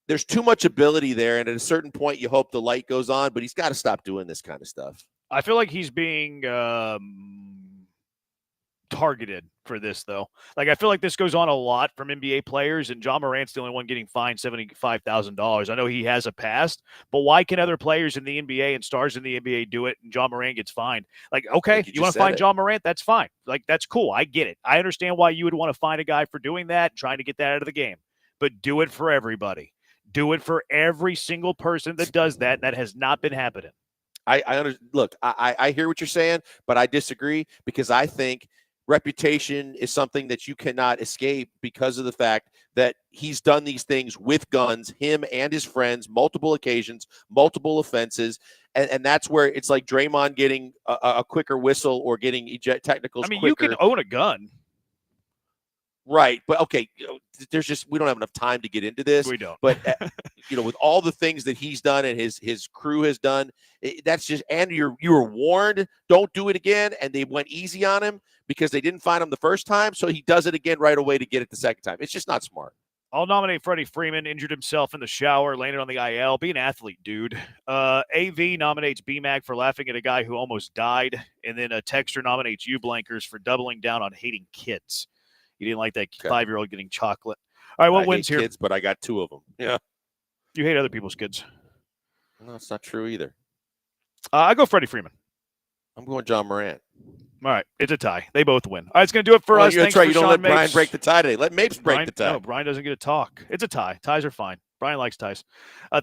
There's too much ability there, and at a certain point, you hope the light goes on, but he's got to stop doing this kind of stuff. I feel like he's being targeted for this, though. Like, I feel like this goes on a lot from NBA players, and John Morant's the only one getting fined $75,000. I know he has a past, but why can other players in the NBA and stars in the NBA do it, and John Morant gets fined? Like, okay, you want to find John Morant? That's fine. Like, that's cool. I get it. I understand why you would want to find a guy for doing that, trying to get that out of the game. But do it for everybody. Do it for every single person that does that, and that has not been happening. Look, I hear what you're saying, but I disagree because I think reputation is something that you cannot escape because of the fact that he's done these things with guns, him and his friends, multiple occasions, multiple offenses. And that's where it's like Draymond getting a quicker whistle or getting eject technicals. I mean, quicker. you can own a gun. Right. But okay, we don't have enough time to get into this. We don't. But with all the things that he's done and his crew has done, that's just, and you were warned, don't do it again. And they went easy on him because they didn't find him the first time. So he does it again right away to get it the second time. It's just not smart. I'll nominate Freddie Freeman, injured himself in the shower, landed on the IL. Be an athlete, dude. AV nominates BMAC for laughing at a guy who almost died. And then a texter nominates you, Blankers, for doubling down on hating kids. You didn't like that 5-year-old getting chocolate. All right, what wins here? Kids, but I got 2 of them. Yeah. You hate other people's kids. No, it's not true either. I go Freddie Freeman. I'm going John Morant. All right, it's a tie. They both win. All right, it's going to do it for us. That's right. You don't let Brian break the tie today. Let Mapes break the tie. No, Brian doesn't get to talk. It's a tie. Ties are fine. Brian likes ties.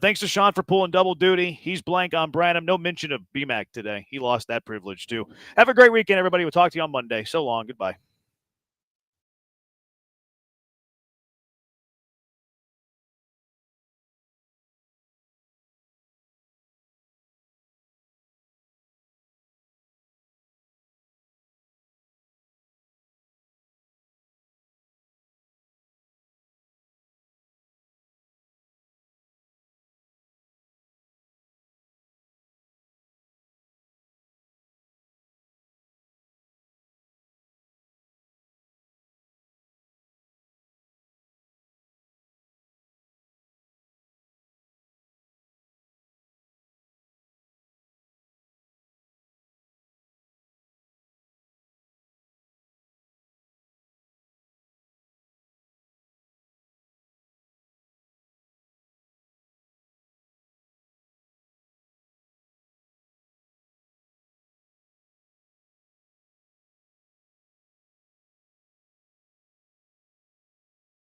Thanks to Sean for pulling double duty. He's blank on Branham. No mention of BMAC today. He lost that privilege, too. Have a great weekend, everybody. We'll talk to you on Monday. So long. Goodbye.